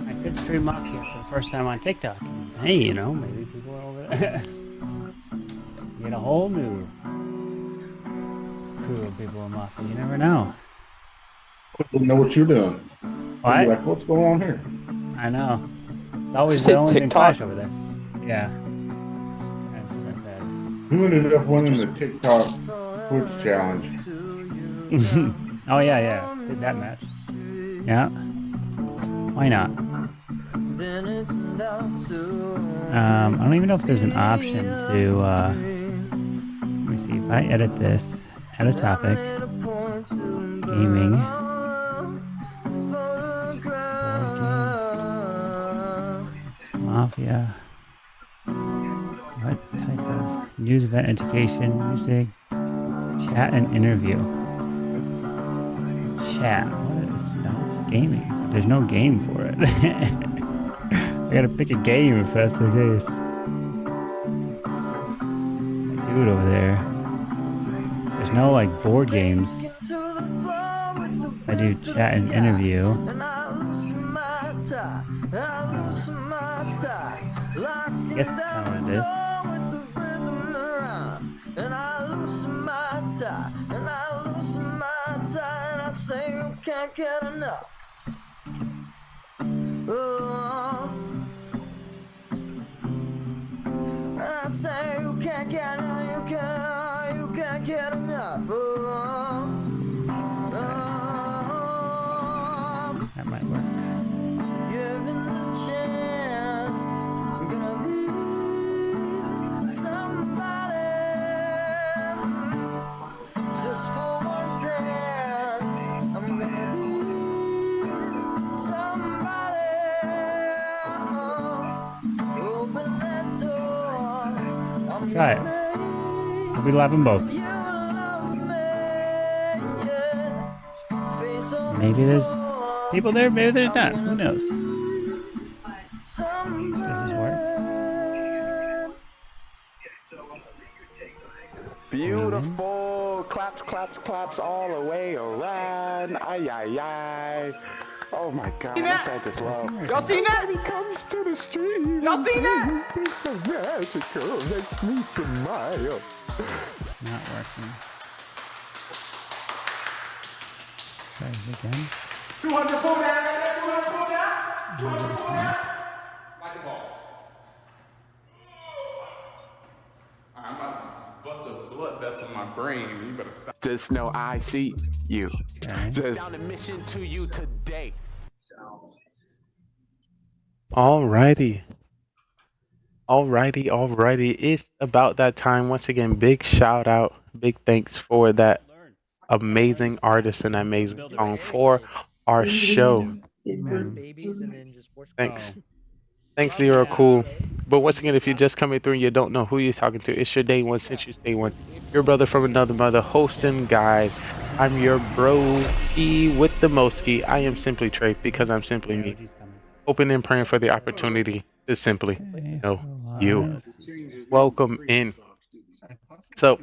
I could stream Mafia for the first time on TikTok. Hey, you know, maybe people are over there. Get a whole new crew of people in Mafia. You never know. People know what you're doing. What? You're like, what's going on here? I know. It's always Say the only thing TikTok? Clash over there. Yeah. That's what I said. Who ended up winning the TikTok Twitch challenge? Oh yeah. Did that match. Yeah. Why not? I don't even know if there's an option to let me see if I edit this. Add a topic. Gaming. Mafia. What type of news event, education, music, chat and interview? Chat. What is, no, it's gaming. There's no game for it. I gotta pick a game if that's the case. Dude over there. There's no like board games. I do chat and interview. I guess that's kind of what it is. That might work. Try it. We'll be live on both. Maybe there's people there, maybe there's not. Who knows? Does this work? Beautiful. Claps, claps, claps all the way around. Ay, ay, ay. Oh my god, that's I just love. Y'all seen that? When he comes to the stream. Y'all seen that? It's so magical. Makes me smile. Not working. Try this again. 200 pull down, 200 pull down, 200 pull down. Like the boss. I'm about to bust a blood vessel in my brain. You better stop. Just know I see you. Okay. Just down the mission to you today. Alrighty. Alrighty. It's about that time. Once again, big shout out, big thanks for that amazing artist and amazing song for our show. Babies and then just force Thanks. Oh. Thanks, Zero Cool. But once again, if you're just coming through and you don't know who you're talking to, it's your day one since you stay one. Your brother from another mother, host and guide. I'm your bro E with the Moski. I am simply Trey because I'm simply me. Hoping and praying for the opportunity to simply know you. Welcome in. So,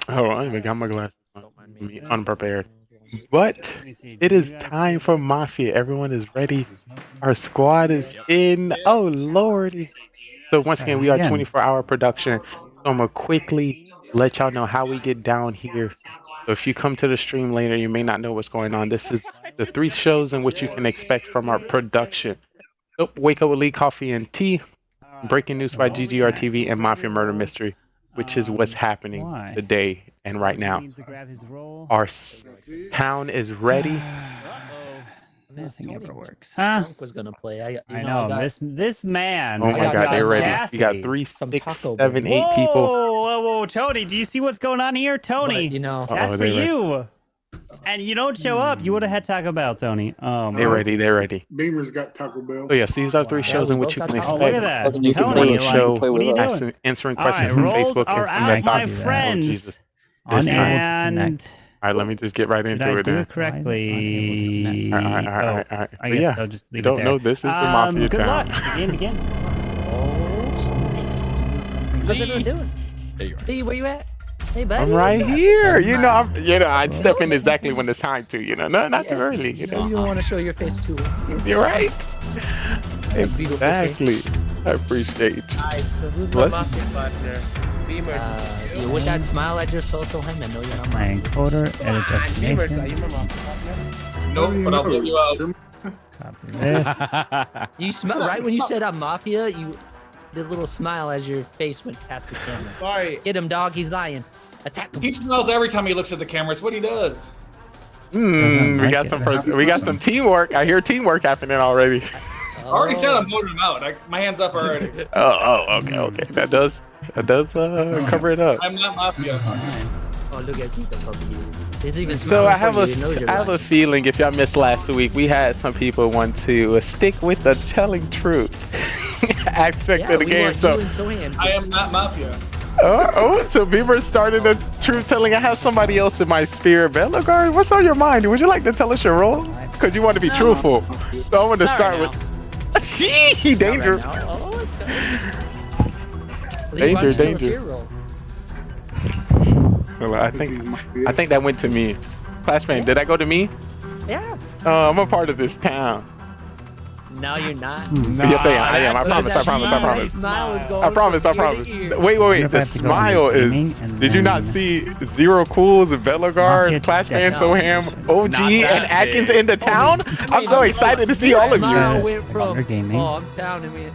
hold on, I even got my glasses on. Me unprepared. But it is time for Mafia. Everyone is ready. Our squad is in. Oh, Lordy. So once again, we are 24-hour production. So I'm going to quickly let y'all know how we get down here. So if you come to the stream later, you may not know what's going on. This is the 3 shows in which you can expect from our production. So Wake Up with Lee, Coffee and Tea, Breaking News by GGR TV, and Mafia Murder Mystery, which is what's happening today and right now. Our town is ready. Nothing ever works, huh? Was gonna play. I know this man. Oh my God, they're ready. We got 3, 6, 7, 8 people. Whoa, Tony! Do you see what's going on here, Tony? But, that's for you. And you don't show up. You would have had Taco Bell, Tony. They're ready. Beamer's got Taco Bell. So yes, these are 3 shows in which you can expect. Look at that. You can Tony, play, show play with us. answering questions from Facebook, are Instagram, out, my Instagram. friends. Oh, Jesus. This time. And All right, let me just get right into did I it do then. it correctly? All right. I But guess yeah, I'll just leave you it don't there. know this is the Mafia Good town. luck. Begin. How's everyone doing? Hey, where you at? Hey, buddy. I'm right here. I'd step in exactly when it's time to. Not too early. You don't want to show your face too. You're right. Exactly. I appreciate you. Alright, so who's my Mafia partner? Beamer. With that smile at your social, I know you're not My encoder, edit Beamer, are you destination. my Mafia partner? Nope, but I'll give you out. Copy this. You smell right when you said I'm Mafia. You did a little smile as your face went past the camera. Sorry. Get him, dog. He's lying. Attack him. He smiles every time he looks at the camera. It's what he does. We got some teamwork. I hear teamwork happening already. I already said I'm voting him out. My hand's up already. Okay. That does cover it up. I'm not Mafia. Oh, look at you. He's even So smiling I have for you. He knows you're I have a lying. feeling if y'all missed last week, we had some people want to stick with the telling truth aspect of the we game. want So you and Sohan. I am not Mafia. so Beaver started the truth telling. I have somebody else in my spirit. Belogard, what's on your mind? Would you like to tell us your role? Because you want to be truthful. So I want to start with danger. Oh, let's go. Danger. Well, I think that went to me. Flashbang, did that go to me? Yeah. I'm a part of this town. No, you're not. Yes, I am. I promise. I promise. Wait. The smile is. Did you not see Zero Cools, Velogard, Flashbang, Soham, OG, and Atkins in the town? I'm so excited to see all of Smile you. went from, Gaming. oh, I'm down and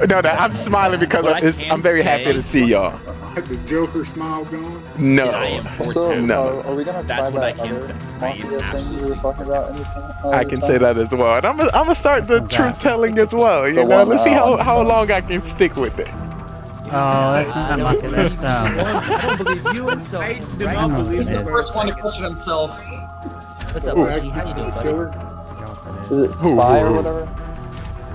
No, I'm smiling because I'm very happy to see y'all. The Joker smile going. No. So, No. are we gonna try that other Mafia thing you were talking about in this one? I can say that as well. And I'm gonna start the truth telling as well. You The know, one, let's see how long I can stick with it. Oh, that's not Mafia. That's I don't believe you and so. I do not believe He's the that. first one to question himself. What's up, Ooh. OG? How you doing, buddy? Killer. Is it Spy or whatever?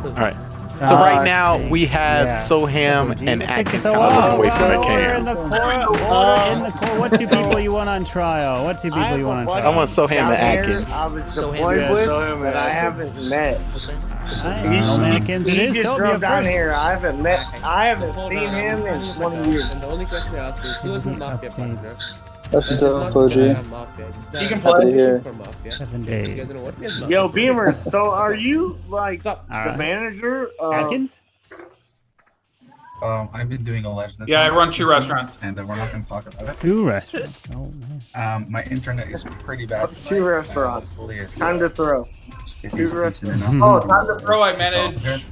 All right. So right now we have Soham and Atkins kind of looking away from the Order in cam. the court. What 2 people you want on trial? What 2 people you want on I trial? want Soham and Atkins. I was deployed with, but I haven't met. Atkins, it is He just Toby drove up down first. here. I haven't seen him in 20 years. And the only question I ask is, who is my Mafia partner? That's the It's dope, not OG. that I'm Mafia. It's not He can a play here. for Mafia. 7 You days. guys know what is Mafia? Yo, Beamer, so are you like the right. manager? Atkins? I've been doing a legend. Yeah, I run 2 restaurants. And we're not going to talk about it. 2 restaurants. Oh, man. My internet is pretty bad. 2 restaurants. Time to throw. 2 restaurants. Oh, time to throw. I manage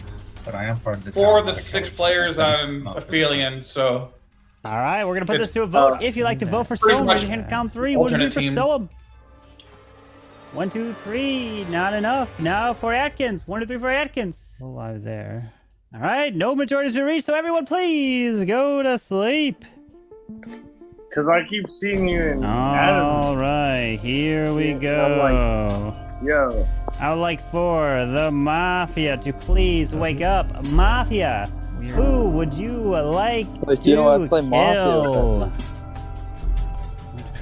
But I am part of the 4 of the 6 players I'm affiliating, so. All right, we're gonna put It's, this to a vote. If you'd like to vote for pretty Soam, much raise your hand. Count 3. 1, 2 alternate for team. Soam. 1, 2, 3. Not enough. Now for Atkins. 1, 2, 3 for Atkins. Still alive there. All right, no majority's been reached, so everyone please go to sleep. Because I keep seeing you in All right, here we go. Yo. I would like for the Mafia to please wake up. Mafia, who would you like Wait, to you know I play kill?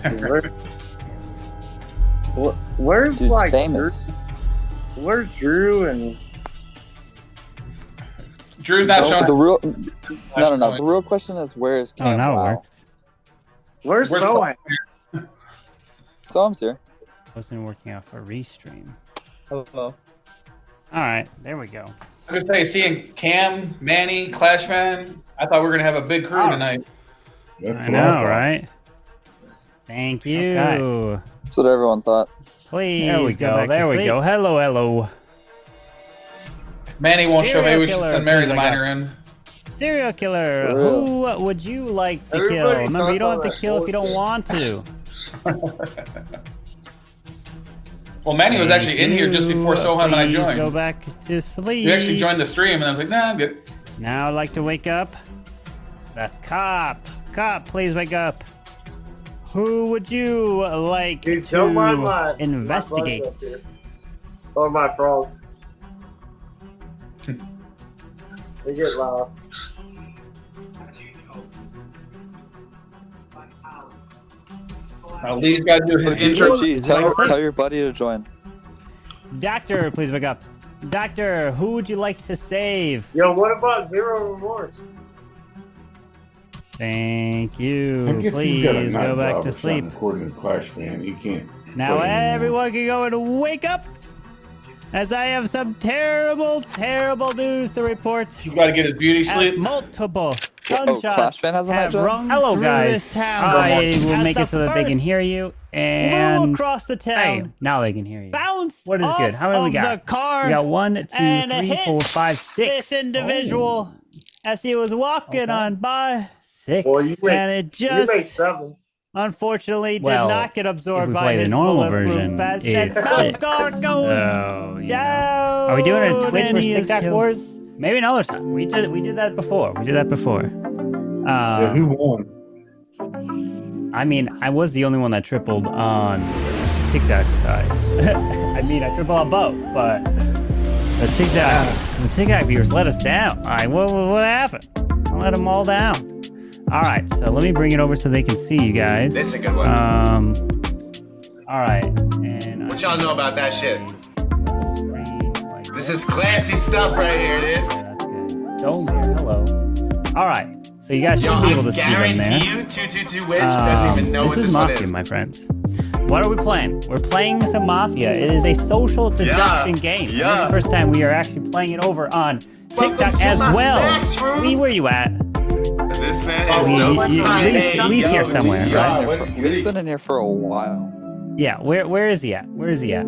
Mafia Where's Dude's like famous. Where's Drew and Drew's not showing. The real no. The real question is where is Cam? now it works. where's Sohan? Soham's here. Wasn't working out for restream. Hello. All right, there we go. I was say, seeing Cam, Manny, Clashman. I thought we were gonna have a big crew tonight. I know, right? Thank you. Okay. That's what everyone thought. Please, there we go. There we go. Hello, hello. Manny won't show. Maybe we should Serial send Mary killer, the please, Miner in. Serial killer, For who would you like to kill? Everybody Remember, you don't talks have to all kill that if you don't want to. Well, Manny was actually in here just before Sohan and I Please joined. Go back to sleep. He actually joined the stream, and I was like, nah, I'm good. Now I'd like to wake up. The cop. Cop, please wake up. Who would you like Dude, don't mind to my investigate? My buds up here. Or my frogs. They get loud. Lee's got to do his intro. Tell your buddy to join. Doctor, please wake up. Doctor, who would you like to save? Yo, what about Zero Remorse? Thank I you. guess he's got a Please nut go back job to or something, sleep. according to Clash Fan. He can't. Now play anymore. everyone can go and wake up, as I have some terrible, terrible news to report. He's got to get his beauty As sleep. multiple Clash gunshots Fan has a night have job? rung Hello, through guys. this town. I will will make it so that they can hear you. And flew across the town. Hey, now they can hear you. Bounced What is off good? How many we of got? the car We got 1, 2, and 3, hit 4, 5, 6. this individual as he was walking on by. 6. Well, you make, And it you just make 7. unfortunately did Well, not get if absorbed we by play the his normal bulletproof version, vest. it's And some 6. car goes So, you know. down. Are we doing a Twitch and versus he is TikTok killed. wars? Maybe another time. We did that before. Yeah, who won? I mean, I was the only one that tripled on TikTok side. I mean, I tripled on both, but the TikTok viewers let us down. All right, what happened? I let them all down. All right, so let me bring it over so they can see you guys. This is a good one. All right, and What y'all know about that shit? This is classy stuff right here, dude. So hello. All right, so you guys should Yo, be able to I see them there. guarantee you 222 Witch doesn't even know this what is this one Mafia, is. my friends. What are we playing? We're playing some Mafia. It is a social deduction game. This is the first time we are actually playing it over on TikTok to as my well. sex room. Lee, where you at? This man is so Lee's here somewhere, right? He's been in here for a while. Yeah, where is he at? Where is he at?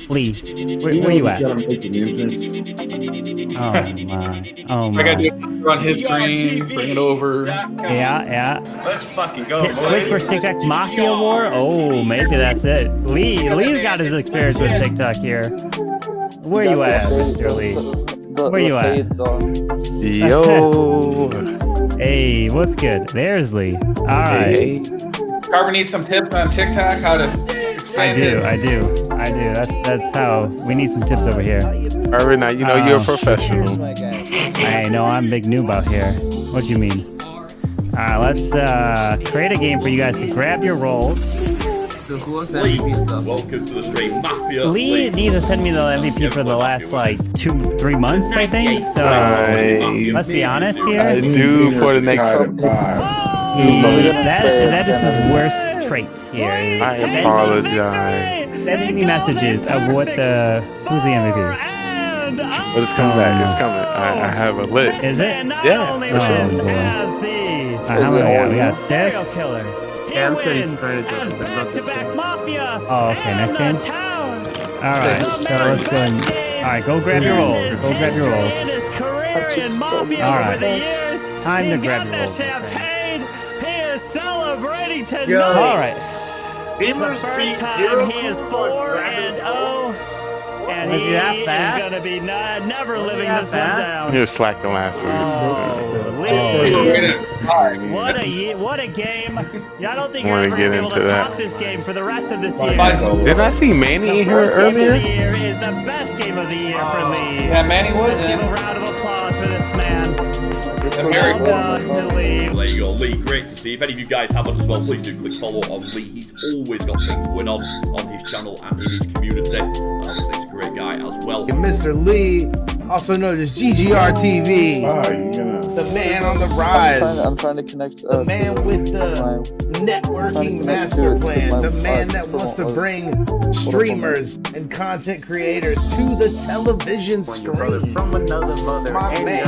Lee, where you at? Oh my. Oh I got to my. do it on his screen, bring it over. Yeah. Let's fucking go, Switch for boys. TikTok Mafia War? Oh, maybe that's it. Lee's got his experience with TikTok here. Where you at, Mr. Lee? Where you at? Yo. Hey, what's good? There's Lee. All right. Hey. Carver needs some tips on TikTok, how to expand his. I do. That's how we need some tips over here. Carver, now you know you're a professional. I know I'm big noob out here. What do you mean? All right, let's create a game for you guys to grab your roles. Welcome to the stream, Mafia. Lee needs to send me the MVP for the last like 2-3 months, I think. So let's be honest here. I do for the next. That is his worst trait here. I apologize. Sending me messages of who's the MVP. But it's coming back. It's coming. I have a list. Is it? Yeah. Oh, boy. How many we got? We got 6. Cam said he's trying to do Back-to-back Mafia. Oh, okay. Next game. All right. So let's go. All right. Go grab your rolls. Go grab your rolls. His career in Mafia All over right. the years. Time to He's grab got your that rolls. champagne. He is celebrating tonight. Yo. All right. The first time he is 4-0. and he is gonna be never living this one down. He was slacking last week. Oh, Lee. What a game. Yeah, I don't think you're Wanna ever get gonna be able into to that. top this game for the rest of this year. Didn't I see Manny in here Worst game of earlier? the year is the best game of the year for Lee. Yeah, Manny was Let's give in. a round of applause for this man. Very Well done to Lee. There you go, Lee. Great to see. If any of you guys haven't as well, please do click follow on Lee. He's always got things going on his channel and in his community. And obviously, he's a great guy as well. Mr. Lee, also known as GGR TV, the man on the rise. I'm trying to connect. The man with the networking master plan. The man that wants to bring streamers and content creators to the television screen. From another mother. My man.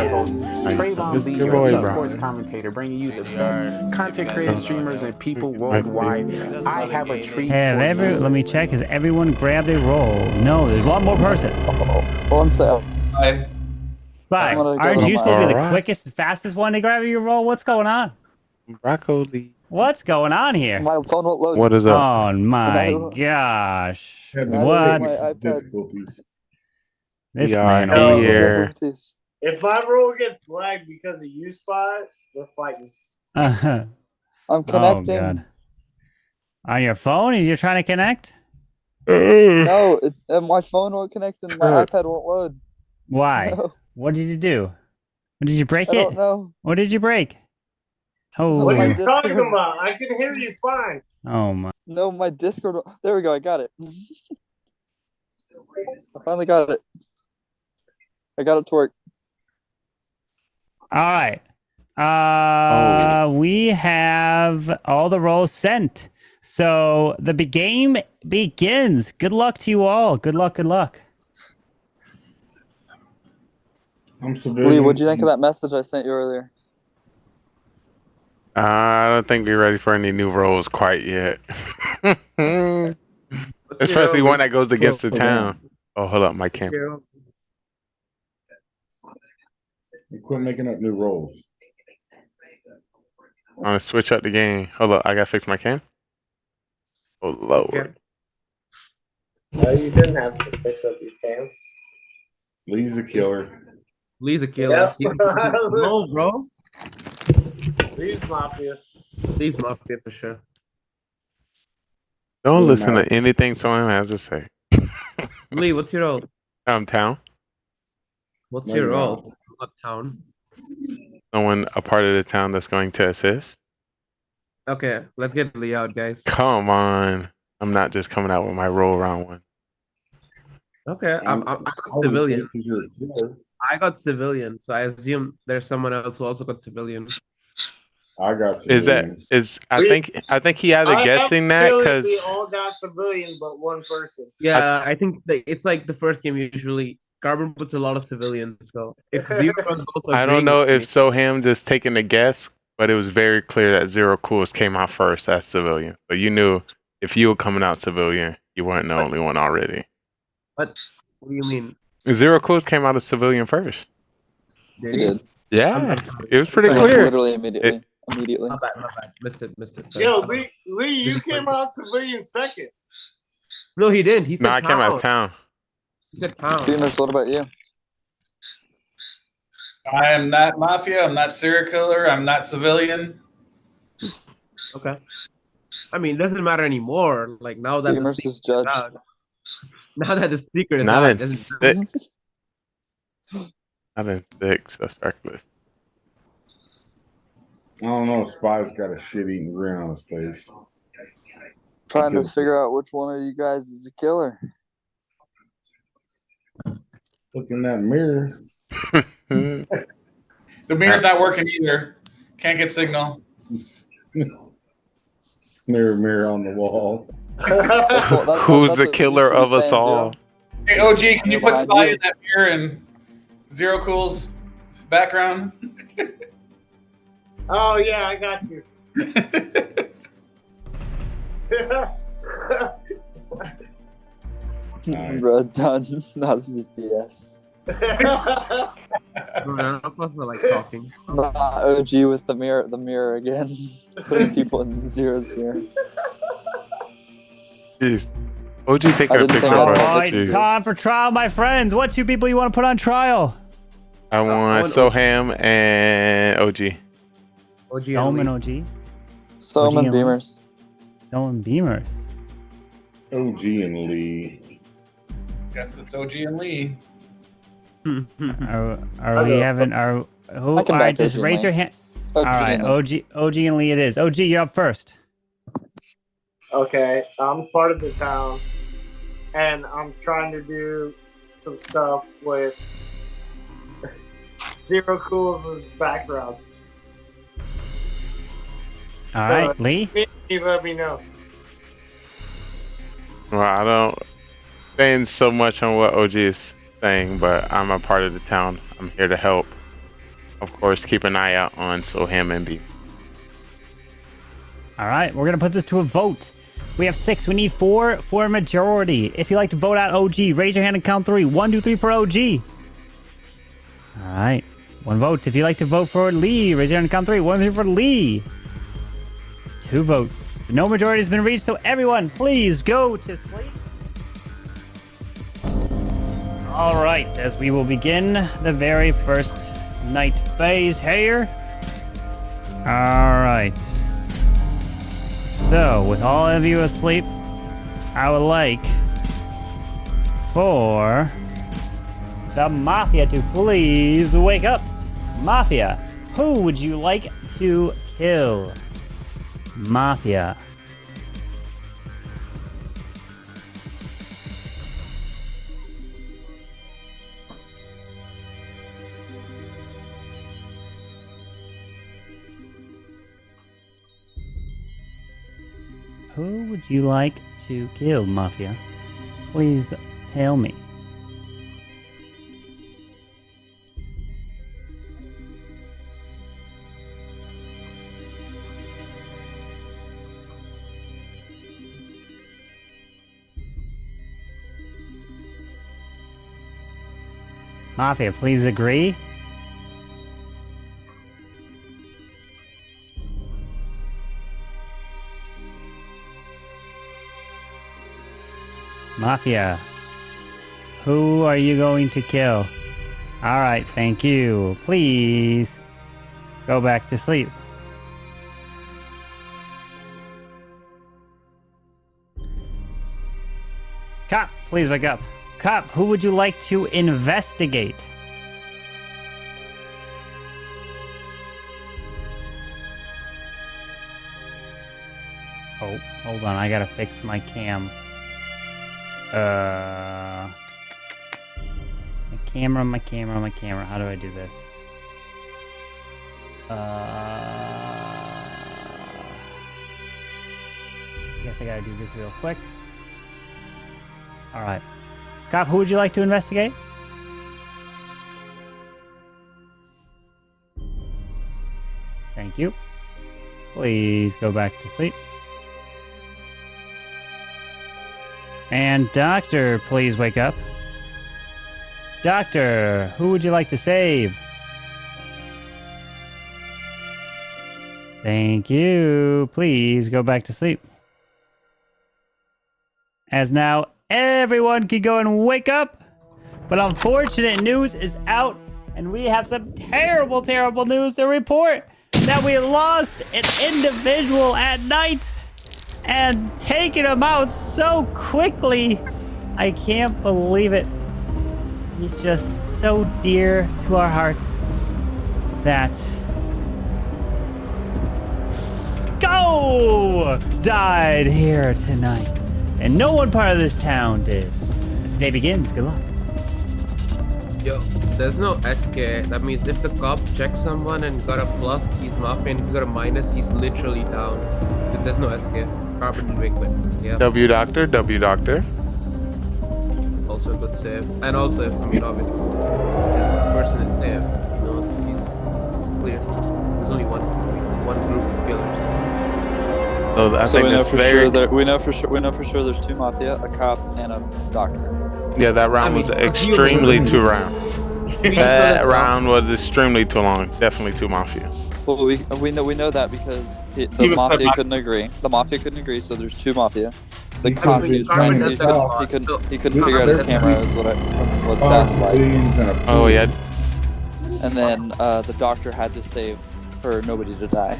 Trayvon Lee, Good your boy, bro. sports commentator, bringing you the best content creators, streamers, and people worldwide. I have a treat for you. Let me check. Has everyone grabbed a roll? No, there's one more person. One second. Bye. Bye. I'm gonna go Aren't to you my- supposed to be the Alright. quickest and fastest one to grab your roll? What's going on? Broccoli. What's going on here? My phone won't load. What is up? Oh my No. gosh. Had What? My iPad. difficulties. This We are man. No. here. Difficulties. If my roll gets lagged because of you, Spot, we're fighting. I'm Oh connecting. god. On your phone? You're trying to connect? No, my phone won't connect and my Good. iPad won't load. Why? No, What did you do? Did you break I it? don't know. What did you break? Oh, What my are you Discord- talking about? I can hear you fine. oh my. No, my Discord. There we go. I got it. I finally got it. I got it to work. All right. We have all the rolls sent. So the game begins. Good luck to you all. Good luck. Good luck. I'm civilian. Lee, what'd you think of that message I sent you earlier? I don't think we're ready for any new roles quite yet. Especially one that goes against the town. Oh, hold up, my camera. You quit making up new roles. I'm gonna switch up the game. Hold up, I gotta fix my cam. Oh Lord. No, you didn't have to fix up your cam. Lee's a killer. Lee's a killer. Yeah. No, bro. Lee's Mafia. Lee's Mafia for sure. Don't Doesn't listen matter. to anything someone has to say. Lee, what's your role? Town. What's No, your you're role? not. Uptown. Someone a part of the town that's going to assist. Okay, let's get Lee out, guys. Come on. I'm not just coming out with my roll round one. Okay, I got civilian. I got civilian, so I assume there's someone else who also got civilian. I got Is that I think he had a guessing that because we all got civilian, but one person. Yeah, I think it's like the first game usually. Carbon puts a lot of civilians, so if Zero and both I don't agreeing know with if me- Soham just taking a guess, but it was very clear that Zero Cools came out first as civilian. So you knew if you were coming out civilian, you weren't the only one already. What do you mean? Zero Cools came out as civilian first. Did He did. Yeah, it was pretty Like, clear. Literally immediately. It- Immediately. My bad. Missed it. Yo, Lee, you came out civilian second. No, he didn't. He said No, I came out as town. town. He said town. Beamers, what about you? I am not Mafia. I'm not serial killer. I'm not civilian. Okay. I mean, it doesn't matter anymore. Like now that the Beamers secret is judged. out. Now that the secret is Not out, it in doesn't six. Not in six. That's reckless. I don't know. Spy's got a shit-eating grin on his face. Trying to figure out which one of you guys is a killer. Look in that mirror. The mirror's not working either. Can't get signal. Mirror, mirror on the wall. Who's the killer of us all? Hey, OG, can you put Behind Spy you. in that mirror and Zero Cool's background? Oh yeah, I got you. Bro, done. No, this is BS. I'm not supposed to like talking. Not OG with the mirror again. Putting people in Zero's mirror. Jeez. OG, take I a didn't picture think of I us. was Alright, Jeez. time for trial, my friends. What two people you want to put on trial? I want Soham and OG. OG Soham and and OG. Soham and Beamers. Soham and Beamers. OG and Lee. Guess it's OG and Lee. Are we having our who? I can All right, back just OG and raise Lee. your hand. OG All right, and Lee. OG and Lee it is. OG, you're up first. Okay, I'm part of the town, and I'm trying to do some stuff with Zero Cool's background. All right, Lee. You let me know. Well, I don't saying so much on what OG is saying, but I'm a part of the town. I'm here to help. Of course, keep an eye out on Soham and B. All right, we're gonna put this to a vote. We have 6. We need 4 for a majority. If you'd like to vote out OG, raise your hand and count 3. 1, 2, 3 for OG. All right, 1 vote. If you'd like to vote for Lee, raise your hand and count 3. 1, 2, 3 for Lee. 2 votes. No majority has been reached, so everyone, please go to sleep. All right, as we will begin the very first night phase here. All right. So, with all of you asleep, I would like for the Mafia to please wake up. Mafia, who would you like to kill? Mafia. Who would you like to kill, Mafia? Please tell me. Mafia, please agree. Mafia, who are you going to kill? Alright, thank you. Please go back to sleep. Cop, please wake up. Cop, who would you like to investigate? Oh, hold on, I gotta fix my cam. My camera. How do I do this? I guess I gotta do this real quick. Alright. Cop, who would you like to investigate? Thank you. Please go back to sleep. And Doctor, please wake up. Doctor, who would you like to save? Thank you. Please go back to sleep. As now everyone can go and wake up. But unfortunate news is out, and we have some terrible, terrible news to report. That we lost an individual at night. And taking him out so quickly. I can't believe it. He's just so dear to our hearts that Sko died here tonight. And no one part of this town did. As the day begins, good luck. Yo, there's no SK. That means if the cop checks someone and got a plus, he's Mafia, and if you got a minus, he's literally down. Because there's no SK. Carbon didn't make it. Yeah. W Doctor. Also a good save. And also, I mean, obviously, if the person is safe, he knows he's clear. There's only one group of killers. So I So think we know it's for very. sure that we know for sure there's 2 Mafia, a cop, and a doctor. Yeah, that round was extremely too round. That round was extremely too long. Definitely too Mafia. Well, we know that because the Mafia couldn't agree. The Mafia couldn't agree, so there's 2 Mafia. The cop could've is been trying training to. the cop. He couldn't figure out his camera. Is what it sounded like. Oh yeah. And then the doctor had to save for nobody to die.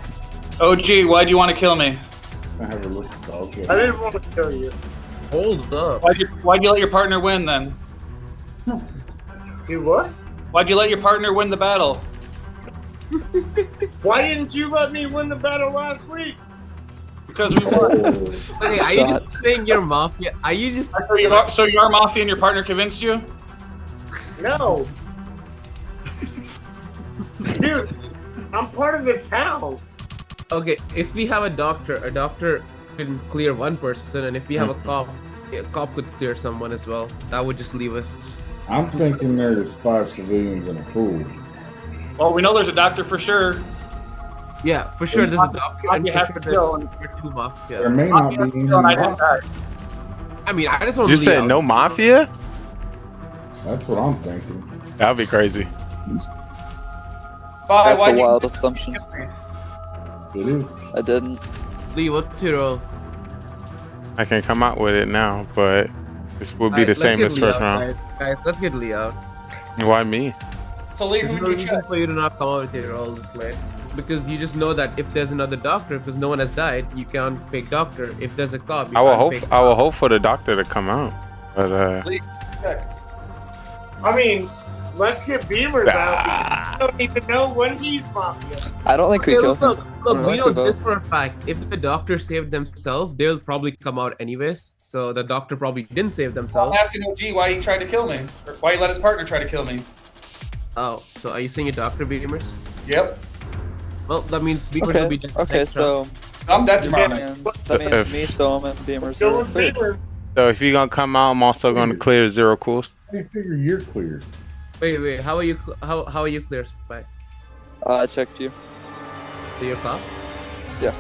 OG, why do you want to kill me? I have a look at the okay. I didn't want to kill you. Hold up. Why'd you let your partner win then? Do what? Why'd you let your partner win the battle? Why didn't you let me win the battle last week? Because we won. Okay, are you just saying you're Mafia? Are you just... So you're Mafia and your partner convinced you? No. Dude, I'm part of the town. Okay, if we have a doctor can clear one person, and if we have a cop could clear someone as well. That would just leave us. I'm thinking there's 5 civilians in a pool. Well, we know there's a doctor for sure. Yeah, for sure there's a doctor, and You for have sure to kill. there's 2 Mafia. There may not be any Mafia. I mean, I just want You to said no Mafia? That's what I'm thinking. That'd be crazy. That's a wild assumption. It is. I didn't. Lee, what's your role? I can come out with it now, but this would be the same as first round. Guys, let's get Lee out. Why me? So Lee, There's no reason for you to not come out with your role this late. Because you just know that if there's another doctor, because no one has died, you can't fake doctor. If there's a cop, you I will can't hope. fake I will hope for the doctor to come out, but Lee, check. I mean, let's get Beamers out. I don't even know when he's Mafia. I don't think we killed him. Look, we know this for a fact. If the doctor saved themselves, they'll probably come out anyways. So the doctor probably didn't save I'm themselves. asking OG why he tried to kill me. Or why he let his partner try to kill me. Oh, so are you saying a doctor Beamers? Yep. Well, that means Beamers will be dead. Okay, next so I'm dead tomorrow night. that means me, Soam, and Beamers are clear. so if you're gonna come out, I'm also gonna clear 0 cools. I figure you're clear. Wait, how are you? How are you clear, Spike? I checked you. So you're cop? Yeah.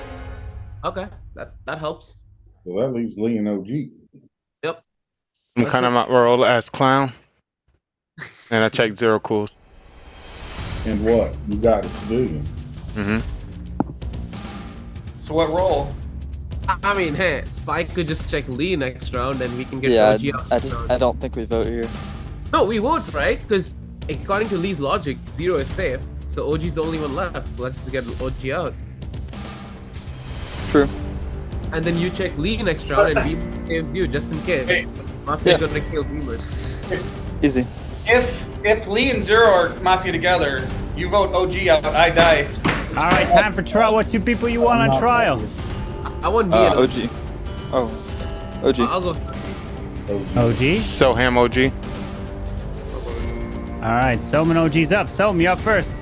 Okay, that helps. Well, that leaves Lee and OG. Yep. I'm kind of my role as clown, and I checked 0 cools. And what? You got a civilian. So what role? I mean, hey, Spike could just check Lee next round, and we can get Yeah, OG out. I don't think we vote here. No, we won't, right? Because according to Lee's logic, 0 is safe, so OG's the only one left. So let's just get OG out. True. And then you check Lee next round, and Beamer saves you just in case. Hey. Mafia's gonna kill Beamers. Easy. If Lee and Zero are Mafia together, you vote OG out, I die. All right, time for trial. What 2 people you want on trial? I want B and OG. Oh, OG. I'll go. OG. So ham OG. All right, Soam and OG's up. Soam, you're up first.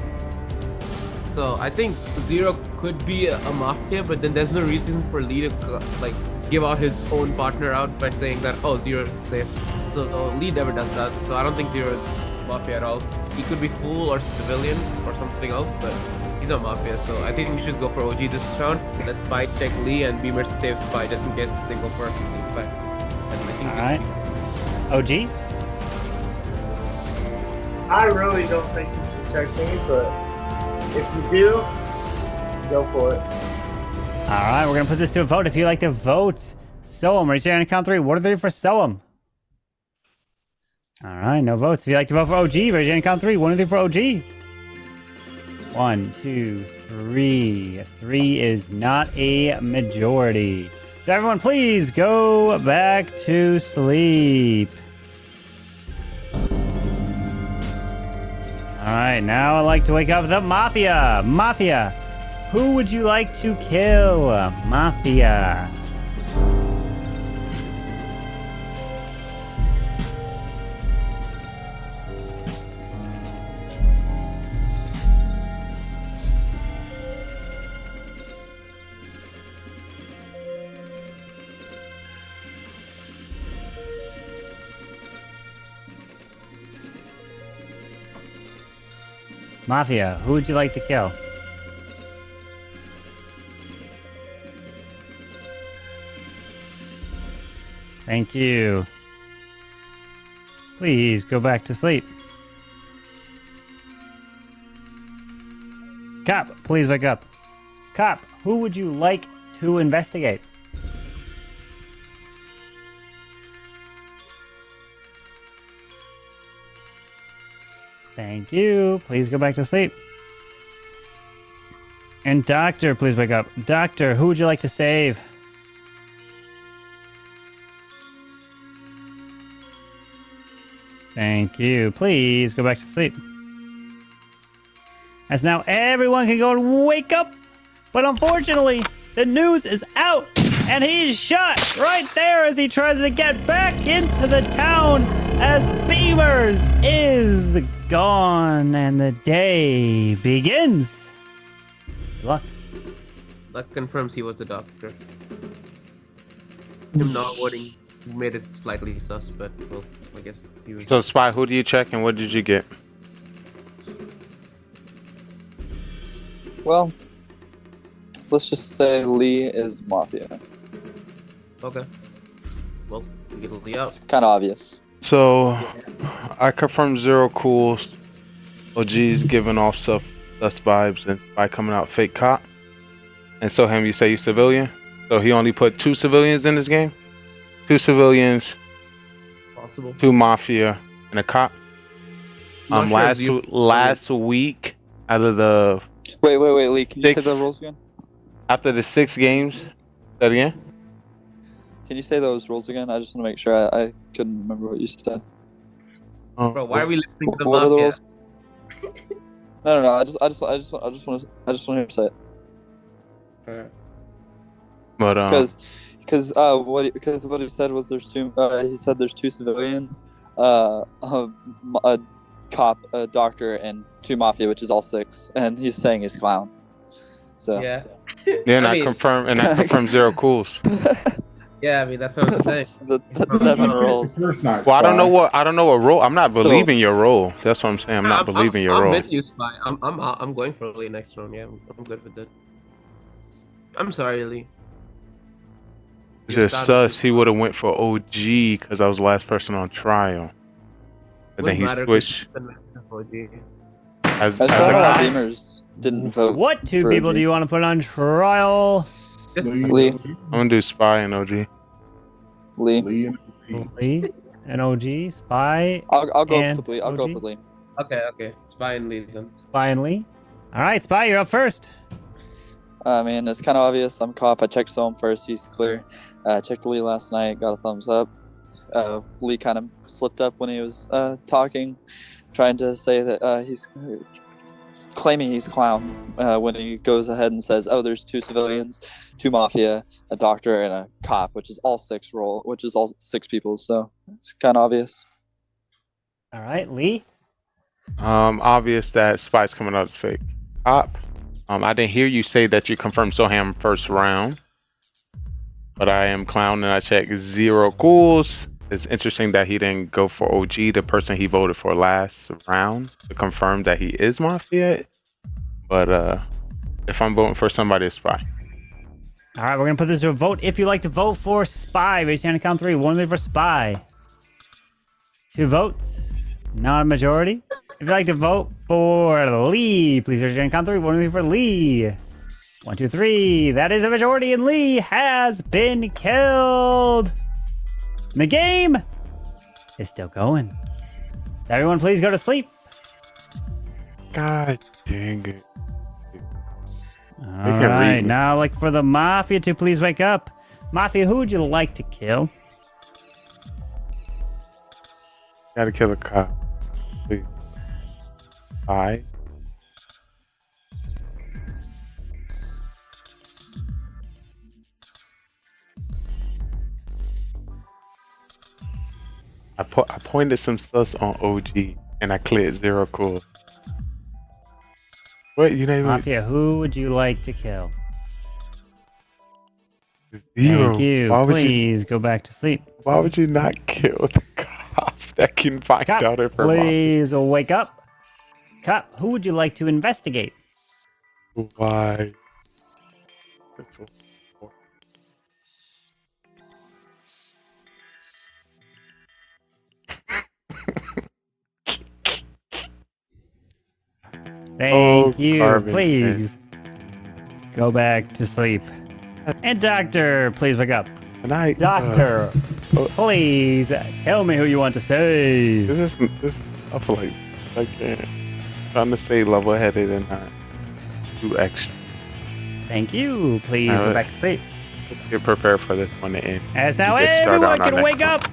So I think 0 could be a Mafia, but then there's no reason for Lee to like give out his own partner out by saying that 0 is safe. So Lee never does that. So I don't think 0 is Mafia at all. He could be fool or civilian or something else, but he's not Mafia. So I think we should go for OG this round. Let's Spy check Lee and Beamer save Spy just in case they go for Spy. All right. OG. I really don't think you should check me, but if you do, go for it. All right, we're gonna put this to a vote. If you'd like to vote, Soam, raise your hand on count 3. What are they for Soam? All right, no votes. If you'd like to vote for OG, raise your hand on count 3. 1 and 3 for OG. 1, 2, 3. 3 is not a majority. So everyone, please go back to sleep. All right, now I'd like to wake up the Mafia. Mafia, who would you like to kill? Mafia. Mafia, who would you like to kill? Thank you. Please go back to sleep. Cop, please wake up. Cop, who would you like to investigate? Thank you. Please go back to sleep. And Doctor, please wake up. Doctor, who would you like to save? Thank you. Please go back to sleep. As now everyone can go and wake up. But unfortunately, the news is out. And he's shot right there as he tries to get back into the town as Beamers is gone and the day begins. Good luck. That confirms he was the doctor. Him not voting made it slightly sus, but well, I guess he was. So, Spy, who do you check and what did you get? Well, let's just say Lee is Mafia. Okay. Well, we get Lee out. It's kind of obvious. So, I confirmed Zero Cools. OG's giving off sus vibes and Spy coming out fake cop. And so him, you say you civilian? So he only put 2 civilians in this game? 2 civilians, Possible. 2 Mafia, and a cop. I'm not sure Last week, out of the Wait, Lee, can you say the rules again? after the 6 games, say that again? Can you say those rules again? I just want to make sure I couldn't remember what you said. Bro, why are we listening to the What are the Mafia? rules? No. I just want to hear you say it. But Because what he said was there's 2. He said there's 2 civilians, a cop, a doctor, and 2 Mafia, which is all 6. And he's saying he's clown. So Yeah. and I confirmed Zero Cools. Yeah, I mean that's what I'm saying. That's 7 rolls. Well, I don't know what role. I'm not believing your role. That's what I'm saying. I'm not believing your I'm role. with you, Spy. I'm going for Lee next round. Yeah, I'm good with that. I'm sorry, Lee. It's just sus. He would have went for OG because I was the last person on trial. And then he switched. As I a saw cop. Beamers didn't vote. What 2 for people OG. do you want to put on trial? Lee. I'm gonna do Spy and OG. Lee. Lee and OG, Spy. I'll go and with Lee. I'll go with Lee. Okay. Spy and Lee then. Spy and Lee. All right, Spy, you're up first. I mean, it's kind of obvious. I'm cop. I checked Soam first. He's clear. Checked Lee last night. Got a thumbs up. Lee kind of slipped up when he was talking, trying to say that he's claiming he's clown when he goes ahead and says, "Oh, there's 2 civilians, 2 Mafia, a doctor, and a cop," which is all 6 people. So it's kind of obvious. All right, Lee. Obvious that Spy's coming out as fake cop. I didn't hear you say that you confirmed Soham first round, but I am clown and I checked Zero Cools. It's interesting that he didn't go for OG, the person he voted for last round, to confirm that he is Mafia. But if I'm voting for somebody, it's Spy. All right, we're going to put this to a vote. If you'd like to vote for Spy, raise your hand and count 3. 1 for Spy. 2 votes. Not a majority. If you'd like to vote for Lee, please raise your hand and count 3. 1 for Lee. 1, 2, 3. That is a majority, and Lee has been killed. And the game is still going. So everyone, please go to sleep. God dang it. All right, now like for the Mafia to please wake up. Mafia, who would you like to kill? Gotta kill a cop. Please. Spy. I pointed some sus on OG and I cleared Zero Cool. What you name Mafia, who would you like to kill? Zero. Thank you. Why would Please go back to sleep. Why would you not kill the cop that can find Cop, out if her please wake up. Cop, who would you like to investigate? Why? That's so Thank you. garbage, Please go back to sleep. And Doctor, please wake up. Good night. Doctor, please tell me who you want to save. This I feel like I can't. Trying to stay level-headed and not do extra. Thank you. Please go back to sleep. Just get prepared for this one to end. As now We get started everyone on our can next wake one. up,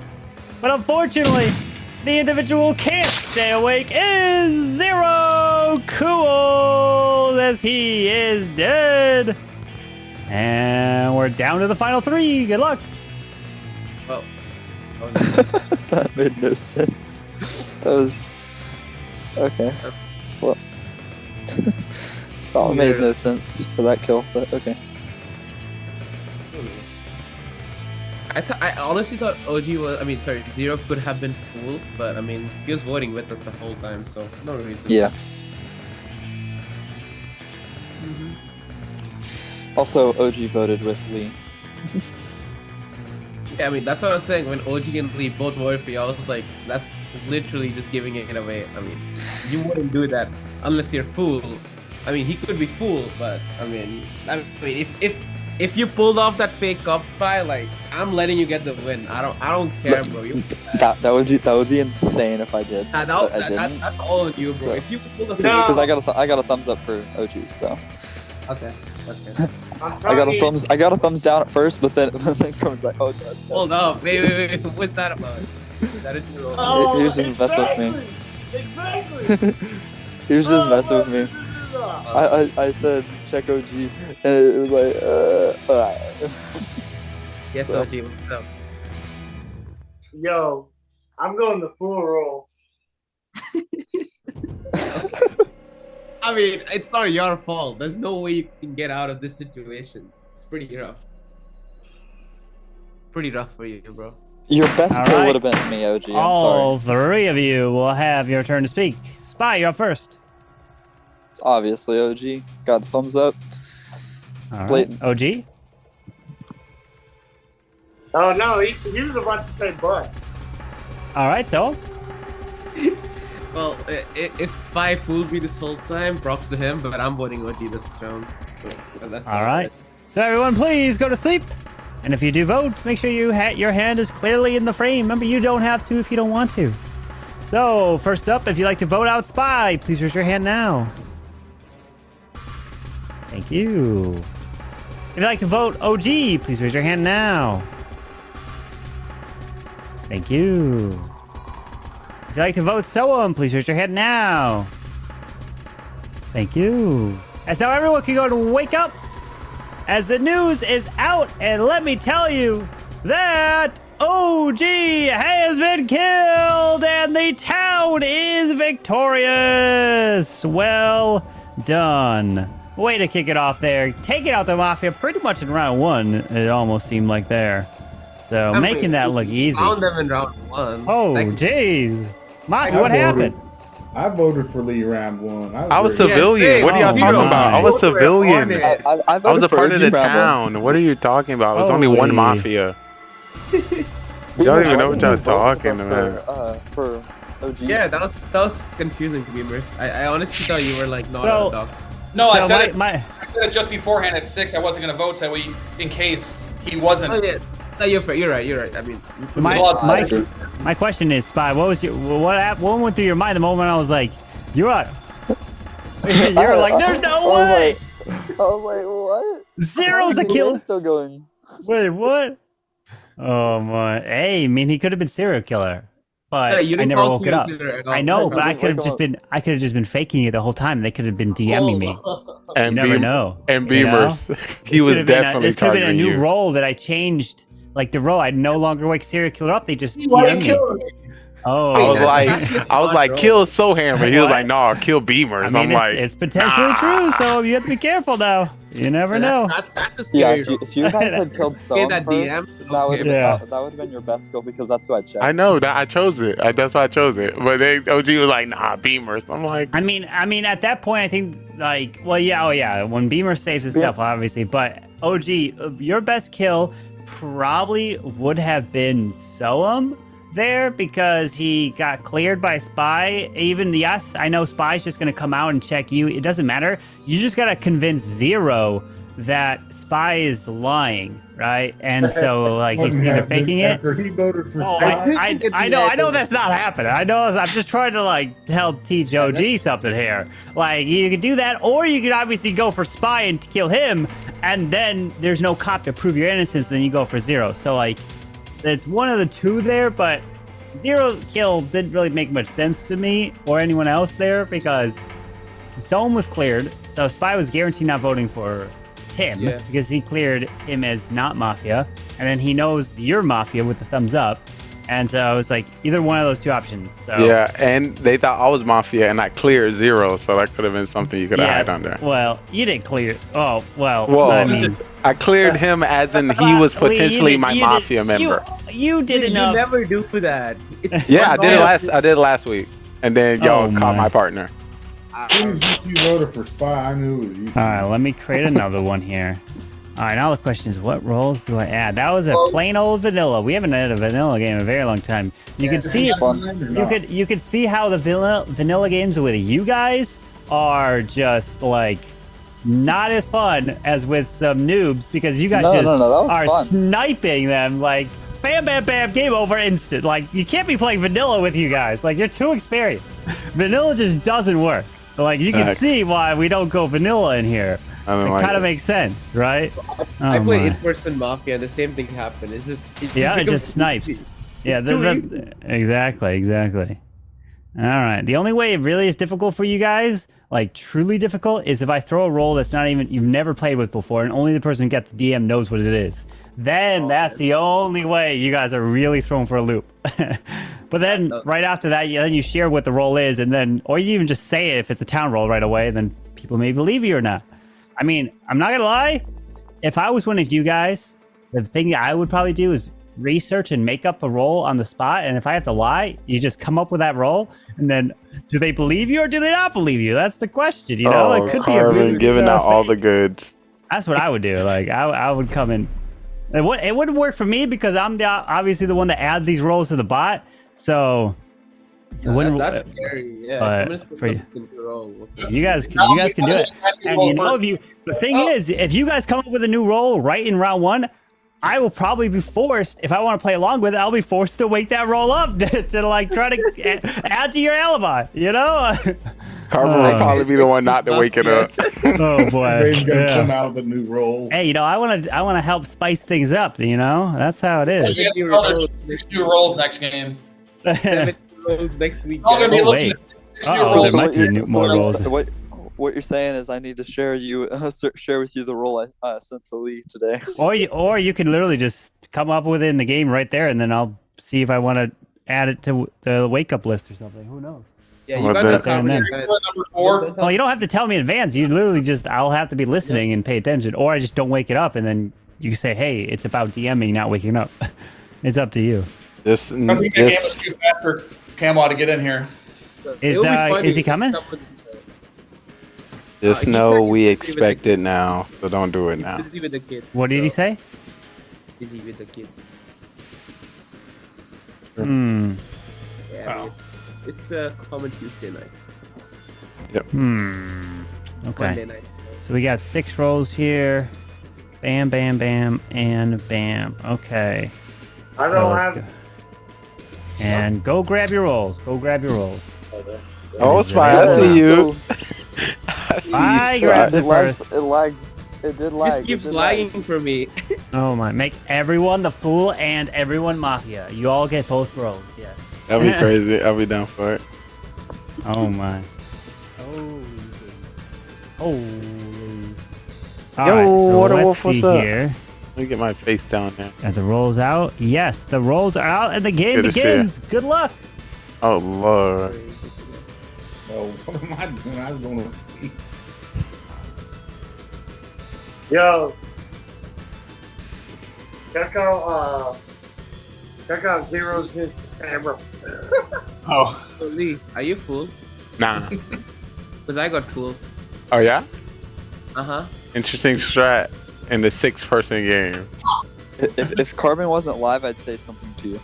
but unfortunately, the individual who can't stay awake is Zero Cool, as he is dead. And we're down to the final 3. Good luck. Well, That made no sense. That was okay. Well, that made no sense for that kill, but okay. I honestly thought OG was, Zero could have been fool, but I mean, he was voting with us the whole time, so no reason. Yeah. Also, OG voted with Lee. Yeah, I mean, that's what I was saying. When OG and Lee both voted for you, I was like, that's literally just giving it away. I mean, you wouldn't do that unless you're fool. I mean, he could be fool, but I mean, if you pulled off that fake cop spy, like, I'm letting you get the win. I don't care, bro. That would be insane if I did. But I didn't. That's all on you, bro. So- If you pulled off Because I got a thumbs up for OG, so Okay. I got a thumbs down at first, but then Cohen's like, oh god. Hold up, wait. What's that about? That is your He was just messing with me. Exactly. He was just messing with me. I said check OG, and it was like, Yes, So- OG, what's up? Yo, I'm going the full roll. I mean, it's not your fault. There's no way you can get out of this situation. It's pretty rough. Pretty rough for you, bro. Your best All kill right. would have been me, OG. I'm All sorry. 3 of you will have your turn to speak. Spy, you're up first. It's obviously OG. Got a thumbs up. All right. Blatant. OG? Oh no, he was about to say butt. All right, so Well, if Spy fooled me this whole time, props to him, but I'm voting OG this round. So that's all right. So everyone, please go to sleep. And if you do vote, make sure your hand is clearly in the frame. Remember, you don't have to if you don't want to. So first up, if you'd like to vote out Spy, please raise your hand now. Thank you. If you'd like to vote OG, please raise your hand now. Thank you. If you'd like to vote Soam, please raise your hand now. Thank you. As now everyone can go to wake up, as the news is out, and let me tell you that OG has been killed and the town is victorious. Well done. Way to kick it off there. Taking out the Mafia pretty much in round 1, it almost seemed like there. So I making mean, that look easy. Found them in round 1. Oh, Like, jeez. Mafia, I what voted- happened? I voted for Lee round 1. I was very- civilian. What are y'all Oh, talking my. about? I was civilian. I I was voted a for part of the OG round 1. town. What are you talking about? It was only one Holy. mafia. Y'all don't even know what y'all talking about. For OG. yeah, that was confusing to me, Merce. I honestly thought you were like not So- a dog. No, I So said my- I said it just beforehand at 6. I wasn't gonna vote, so in case he wasn't. Oh yeah, no, you're fair. You're right. I mean, My question is, Spy, what went through your mind the moment I was like, you're what? You were like, there's no way! I was like, what? Zero's a The kill. game's still going. Wait, what? Oh my! Hey, I mean, he could have been serial killer, but Yeah, you I didn't never call woke it up. serial killer at all. I know, but I didn't could have wake just up. been, faking it the whole time. They could have been DMing me. And You never know. And you know? Beamers. He was definitely This could have been a targeting new you. role that I changed. Like the role, I'd no longer wake serial killer up. They just Why DM you me. killing me? Oh, I was like, kill So Hammer. He was like, nah, kill Beamers. I I'm mean, like, it's potentially true, so you have to be careful now. You never know. That's a Yeah, scary. if you guys had killed Soam that first, DM, that would okay. Yeah. that would have been your best kill because that's who I checked. I know that I chose it. That's why I chose it. But OG was like, nah, Beamers. I'm like, I mean, at that point, I think like, well, yeah, oh yeah, when Beamer saves his stuff, obviously, but OG, your best kill probably would have been Soam there because he got cleared by Spy. Even yes, I know Spy's just gonna come out and check you. It doesn't matter. You just gotta convince Zero that Spy is lying, right? And so like he's either faking it. After he voted for Oh, Spy? I know that's not happening. I know. I'm just trying to like help teach OG something here. Like you could do that, or you could obviously go for Spy and kill him, and then there's no cop to prove your innocence. Then you go for Zero. So like, it's one of the two there, but Zero kill didn't really make much sense to me or anyone else there because Zone was cleared, so Spy was guaranteed not voting for him because he cleared him as not Mafia, and then he knows you're Mafia with the thumbs up, and so it was like either one of those two options. So yeah, and they thought I was Mafia, and I cleared Zero, so that could have been something you could have hide under. Well, you didn't clear. Oh, well, Well, I mean, I cleared him as in he was potentially my Mafia member. You did enough. You never do that. Yeah, I did it last week, and then y'all caught my partner. As soon as you voted for Spy, I knew it was you. All right, let me create another one here. All right, now the question is, what roles do I add? That was a plain old vanilla. We haven't had a vanilla game in a very long time. You can see, you could see how the vanilla games with you guys are just like not as fun as with some noobs because you guys are sniping them like bam, bam, bam, game over instant. Like you can't be playing vanilla with you guys. Like you're too experienced. Vanilla just doesn't work. Like you can see why we don't go vanilla in here. It kind of makes sense, right? I play in-person Mafia, and the same thing happened. It's just it just snipes. Easy. Yeah, exactly. All right. The only way it really is difficult for you guys, like truly difficult, is if I throw a role that's not even you've never played with before, and only the person who gets the DM knows what it is. Then that's the only way you guys are really thrown for a loop. But then right after that, then you share what the role is, and then or you even just say it if it's a town role right away, and then people may believe you or not. I mean, I'm not gonna lie. If I was one of you guys, the thing I would probably do is research and make up a role on the spot. And if I have to lie, you just come up with that role, and then do they believe you or do they not believe you? That's the question. You know, it could be a really giving out all the goods. That's what I would do. Like I would come in. It wouldn't work for me because I'm obviously the one that adds these roles to the bot. So it wouldn't. That's scary. Yeah. But for you guys can do it. And you know, the thing is, if you guys come up with a new role right in round one, I will probably be forced, if I want to play along with it, I'll be forced to wake that roll up to like try to add to your alibi, you know? Carver will probably be the one not to wake it up. Oh boy. He's gonna come out with a new role. Hey, you know, I wanna help spice things up, you know? That's how it is. 2 rolls next game. 7 rolls next week. Oh, wait. There might be more rolls. What you're saying is I need to share with you the role I sent to Lee today. Or you can literally just come up with it in the game right there, and then I'll see if I want to add it to the wake up list or something. Who knows? Yeah, you got that number 4. Well, you don't have to tell me in advance. You literally I'll have to be listening and pay attention, or I just don't wake it up, and then you say, "Hey, it's about DMing, not waking up." It's up to you. I think the game was too fast for Camwa to get in here. Is he coming? Just know we expect it now, so don't do it now. Busy with the kids. What did he say? Busy with the kids. Yeah, it's a common Tuesday night. Yep. Okay. Monday night. So we got 6 rolls here. Bam, bam, bam, and bam. Okay. I don't have. And go grab your rolls. Go grab your rolls. Oh, Spy, I see you. I grabbed it first. It lagged. It did lag. Just keeps lagging for me. Oh my! Make everyone the fool and everyone Mafia. You all get both rolls. Yeah. That'd be crazy. I'll be down for it. Oh my. Holy. Water Wolf, what's up? Here. Let me get my face down there. Are the rolls out? Yes, the rolls are out, and the game begins. Good luck. Oh Lord. Oh, what am I doing? I was going to sleep. Yo, check out Zero's new camera. Oh. So Lee, are you full? Nah. Because I got full. Oh yeah? Interesting strat in the 6-person game. If Carbon wasn't live, I'd say something to you.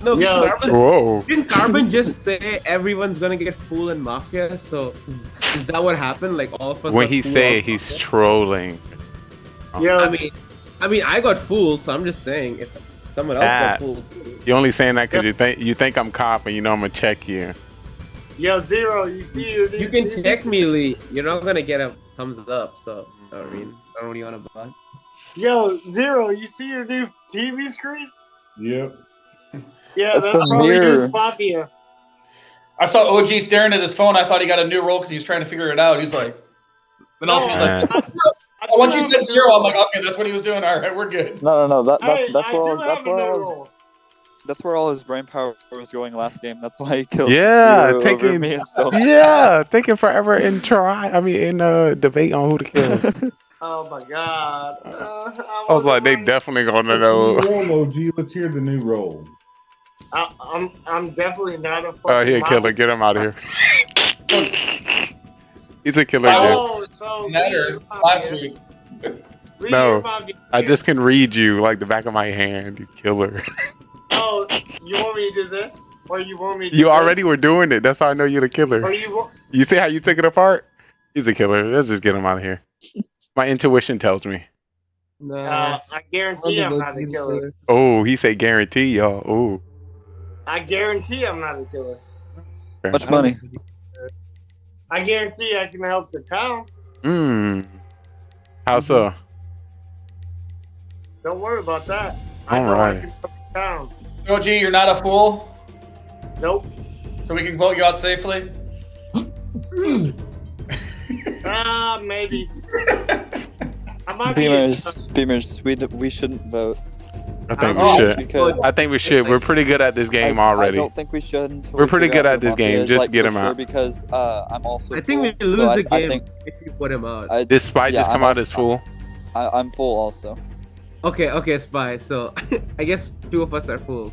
No, Whoa. Didn't Carbon just say everyone's gonna get full in Mafia? So is that what happened? Like all of us. When got he full say of he's Mafia? trolling. Yo, I mean, I got fooled, so I'm just saying if someone else got fooled. You're only saying that because you think I'm cop and you know I'm gonna check you. Yo, Zero, you see your You can check me, Lee. You're not gonna get a thumbs up, so I mean, I don't really wanna buy. Yo, Zero, you see your new TV screen? Yep. Yeah, It's that's a probably mirror. his Mafia. I saw OG staring at his phone. I thought he got a new role because he was trying to figure it out. He's like, then also he's like, once you said 0, I'm like, okay, that's what he was doing. All right, we're good. No. That's I where do I was. have a new role. That's where all his brain power was going last game. That's why he killed Yeah, Zero over taking me and so. taking forever in debate on who to kill. Oh my god. I was like, they definitely gonna know. Roll, OG. Let's hear the new roll. I'm definitely not a fucking Oh, he a killer. Mafia. Get him out of here. He's a killer. Oh, Dude. so Matter last week. No, I just can read you like the back of my hand. You killer. Oh, you want me to do this? Or you want me to do You already this? were doing it. That's how I know you're the killer. Or you want... You see how you took it apart? He's a killer. Let's just get him out of here. My intuition tells me. I guarantee I'm not a killer. Oh, he said guarantee, y'all. Oh. I guarantee I'm not a killer. Much money. I guarantee I can help the town. How so? Don't worry about that. I All know I right. can help the town. OG, you're not a fool. Nope. So we can vote you out safely. Maybe. I might be a Beamers, we shouldn't vote. I think we should. Because I think we should. We're pretty good at this game I already. don't think we should. Until We're we pretty figure good out at who this Mafia game. is, Just like, get for him sure, out. Because I'm also. I think we full, lose so the I game think, if you put him out. Did Spy just come out as full? I'm full also. Okay, Spy. So I guess 2 of us are fools.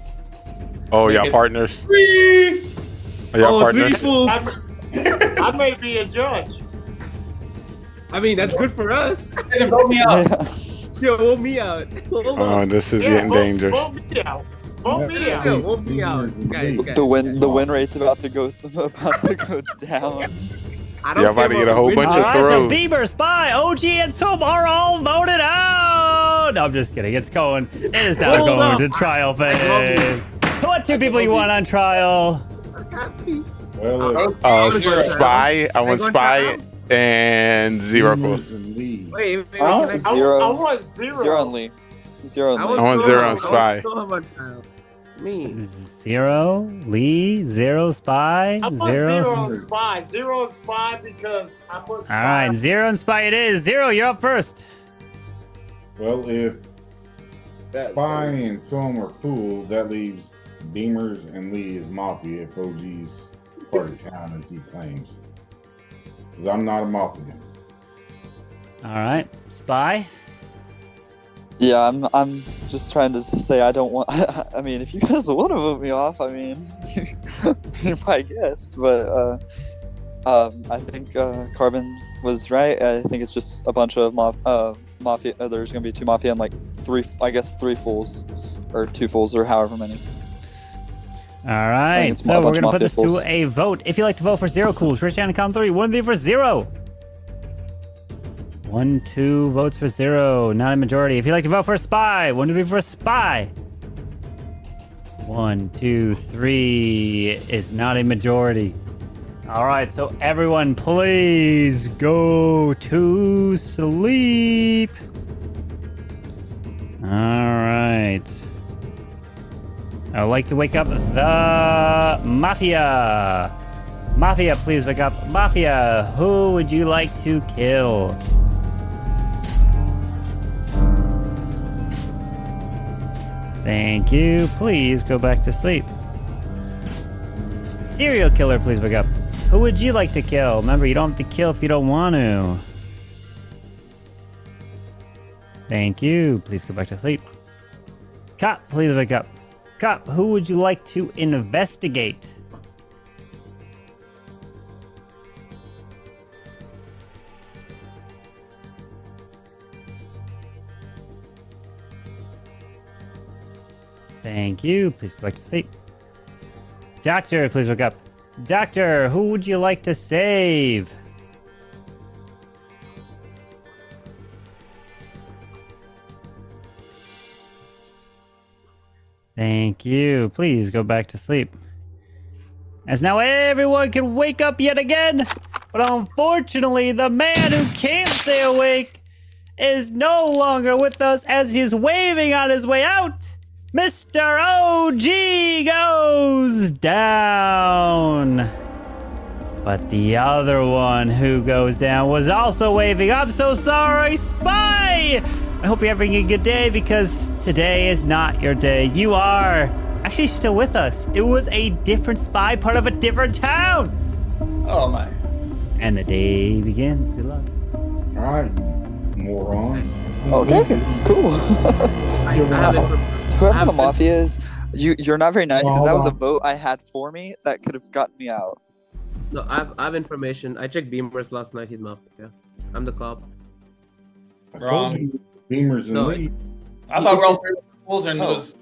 Oh, y'all partners? 3. Are y'all partners? 3 fools. I may be a judge. I mean, that's good for us. Then vote me out. Yo, vote me out. Hold on. Oh, this is getting dangerous. Vote me out. Vote me out. Yo, vote me out, guys. The win rate's about to go down. Y'all about to get a whole bunch of Alright, so throws. Bieber, Spy, OG, and Soap are all voted out! No, I'm just kidding. It's going. It is now Hold going up. to trial phase. What 2 people you want on trial? Well, Spy. I want Spy and Zero Course. Wait, Zero. I want Zero. Zero and Lee. Zero and Lee. I want Zero and Spy. Me. 0, Lee, 0, Spy, I want 0. Zero and Spy. Zero and Spy because I put Spy. Alright, 0 and Spy it is. 0, you're up first. Well, if Spy and Soam are fools, that leaves Beamers and Lee as Mafia if OG's part of town as he claims. Because I'm not a Mafia. Alright, Spy. Yeah, I'm just trying to say I don't want. I mean, if you guys want to vote me off, I mean, be my guest. But I think Carbon was right. I think it's just a bunch of Mafia. There's gonna be 2 Mafia and like 3 fools, or 2 fools, or however many. Alright, so we're gonna put this to a vote. If you'd like to vote for 0, cool. Raise your hand and count 3. 1, 3 for 0. 1, 2 votes for 0. Not a majority. If you'd like to vote for Spy, 1, 2, 3 for Spy. 1, 2, 3 is not a majority. Alright, so everyone please go to sleep. Alright. I would like to wake up the Mafia. Mafia, please wake up. Mafia, who would you like to kill? Thank you. Please go back to sleep. Serial killer, please wake up. Who would you like to kill? Remember, you don't have to kill if you don't want to. Thank you. Please go back to sleep. Cop, please wake up. Cop, who would you like to investigate? Thank you. Please go back to sleep. Doctor, please wake up. Doctor, who would you like to save? Thank you. Please go back to sleep. As now everyone can wake up yet again. But unfortunately, the man who can't stay awake is no longer with us as he's waving on his way out. Mr. OG goes down. But the other one who goes down was also waving. I'm so sorry, Spy! I hope you're having a good day because today is not your day. You are actually still with us. It was a different Spy, part of a different town. Oh my. And the day begins. Good luck. All right, morons. Okay, cool. I haven't- Whoever the Mafia is, you're not very nice because Hold that was a on. vote I had for me that could have gotten me out. No, I have information. I checked Beamers last night. He's Mafia. I'm the cop. I Wrong. told you, Beamers and No, Lee. I thought we're all three fools and it Oh. was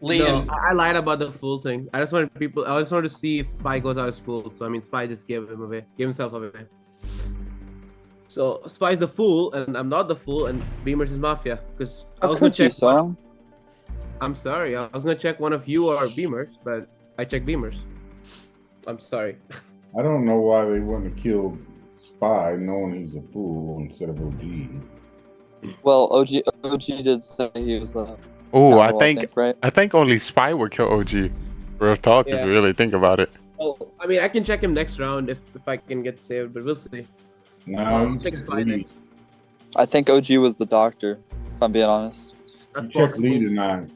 Lee No, and I lied about the fool thing. I just wanted to see if Spy goes out as fool. So I mean, Spy just gave himself away. So Spy's the fool, and I'm not the fool, and Beamers is Mafia. Because I How was gonna could you, check. son? I'm sorry. I was gonna check one of you or Beamers, but I checked Beamers. I'm sorry. I don't know why they wouldn't have killed Spy knowing he's a fool instead of OG. Well, OG did say he was Oh, town I hall, think right? I think only Spy would kill OG. Real talk, if Yeah. you really think about it. Oh, I mean, I can check him next round if I can get saved, but we'll see. No, you check check Spy Lee. next. I think OG was the doctor, if I'm being honest. You check Lee tonight.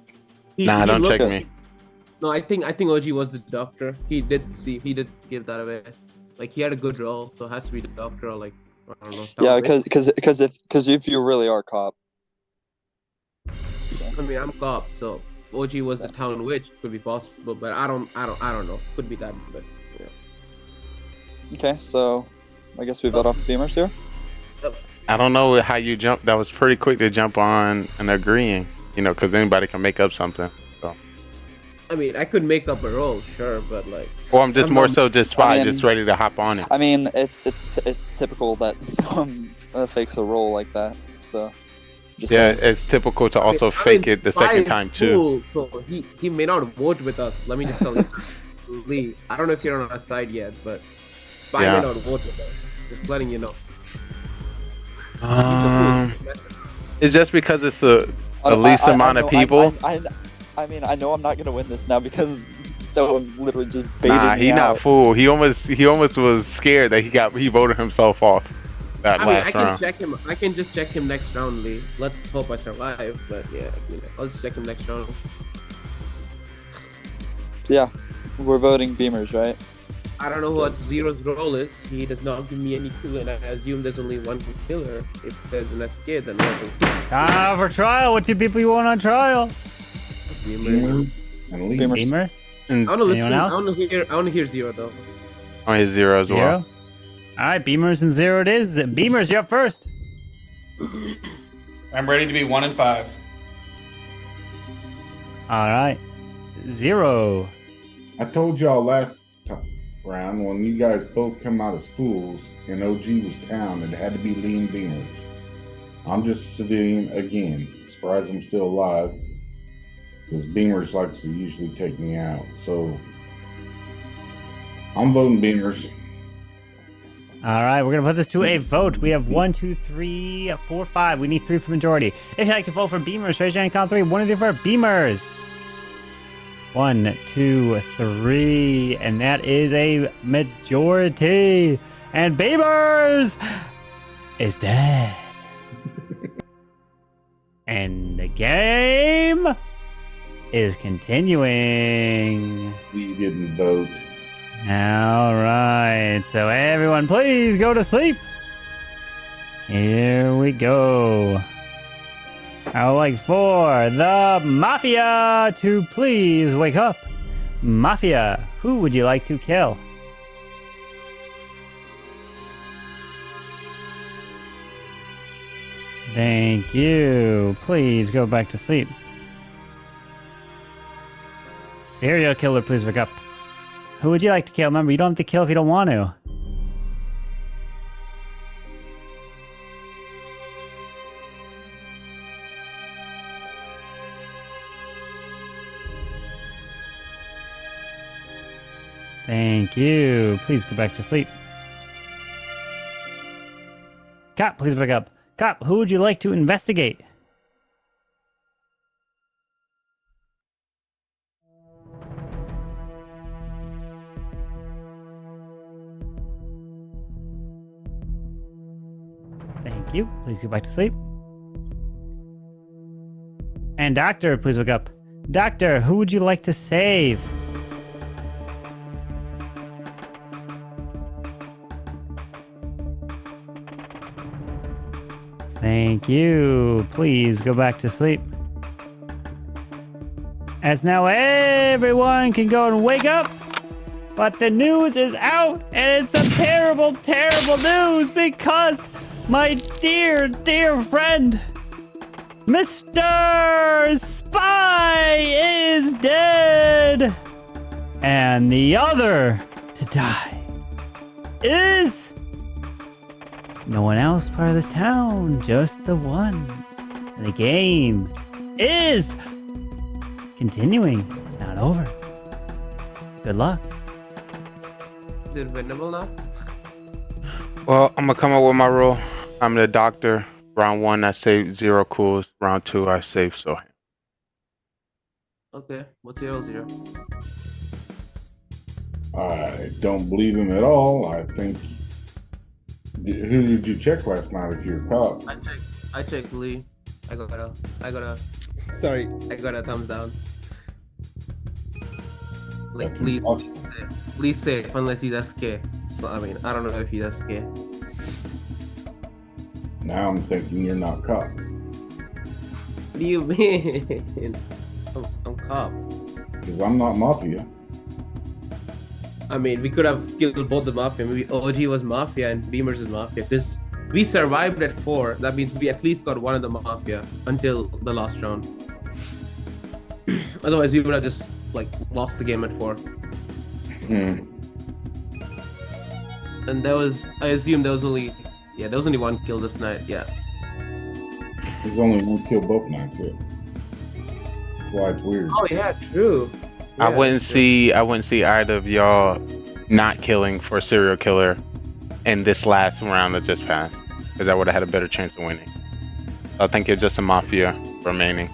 Nah, don't check looked- me. No, I think OG was the doctor. He did give that away. Like he had a good role, so it has to be the doctor or like I don't know. Yeah, town because if you really are a cop, witch. I mean, I'm cop, so if OG was the town witch, could be possible, but I don't know. Could be that, but yeah. okay, so I guess we vote off Beamers here. I don't know how you jumped. That was pretty quick to jump on and agreeing. You know, because anybody can make up something. So. I mean, I could make up a role, sure, but like. Or I'm just more so just Spy, I mean- just ready to hop on it. I mean, it's typical that someone fakes a role like that. So, just Yeah, saying. it's typical to also fake it the Spy second is time too. cool, so he may not vote with us. Let me just tell you, Lee. I don't know if you're on our side yet, but Spy Yeah. may not vote with us. Just letting you know. It's just because it's the I- least I- I amount know- of people. I mean, I know I'm not gonna win this now because so I'm literally just baiting Nah, me he out. not fool. He almost was scared that he voted himself off that I mean, last I can round. check him. I can just check him next round, Lee. Let's hope I survive. But yeah, I'll just check him next round. Yeah, we're voting Beamers, right? I don't know what Zero's role is. He does not give me any clue, and I assume there's only one killer. If there's an SK, then nothing. Time for trial. What two people you want on trial? Beamer. And Lee. Beamers. Beamer? And I want to listen. Anyone else? I want to hear Zero though. on his zero as well. Zero? All right, Beamers and Zero it is. Beamers, you're up first. I'm ready to be 1 and 5. All right. Zero. I told y'all last round when you guys both come out as fools and OG was town, it had to be Lee and Beamers. I'm just a civilian again. Surprised I'm still alive. Because Beamers likes to usually take me out. So I'm voting Beamers. All right, we're going to put this to a vote. We have 1, 2, 3, 4, 5. We need 3 for majority. If you'd like to vote for Beamers, raise your hand, count 3. 1, 2, 3 for Beamers. 1, 2, 3. And that is a majority. And Beamers is dead. And the game is continuing. We didn't vote. All right, so everyone, please go to sleep. Here we go. I would like for the Mafia to please wake up. Mafia, who would you like to kill? Thank you. Please go back to sleep. Serial killer, please wake up. Who would you like to kill? Remember, you don't have to kill if you don't want to. Thank you. Please go back to sleep. Cop, please wake up. Cop, who would you like to investigate? Thank you. Please go back to sleep. And Doctor, please wake up. Doctor, who would you like to save? Thank you. Please go back to sleep. As now everyone can go and wake up. But the news is out, and it's some terrible, terrible news because my dear, dear friend, Mr. Spy is dead. And the other to die is no one else part of this town, just the one. And the game is continuing. It's not over. Good luck. Is it winnable now? Well, I'm gonna come up with my rule. I'm the doctor. Round 1, I saved 0 cools. Round 2, I saved Sohan. Okay, what's your 0? I don't believe him at all. I think. Who did you check last night if you're a cop? I checked Lee. I got a thumbs down. Like Lee's safe unless he's SK. So I mean, I don't know if he's SK. Now I'm thinking you're not cop. What do you mean? I'm cop. Because I'm not Mafia. I mean, we could have killed both the Mafia. Maybe OG was Mafia and Beamers is Mafia. Because we survived at 4. That means we at least got one of the Mafia until the last round. Otherwise, we would have just like lost the game at 4. And there was, I assume there was only one kill this night. Yeah. There's only one kill both nights. Yeah. That's why it's weird. Oh yeah, true. I wouldn't see either of y'all not killing for a serial killer in this last round that just passed, because I would have had a better chance of winning. I think it's just a Mafia remaining.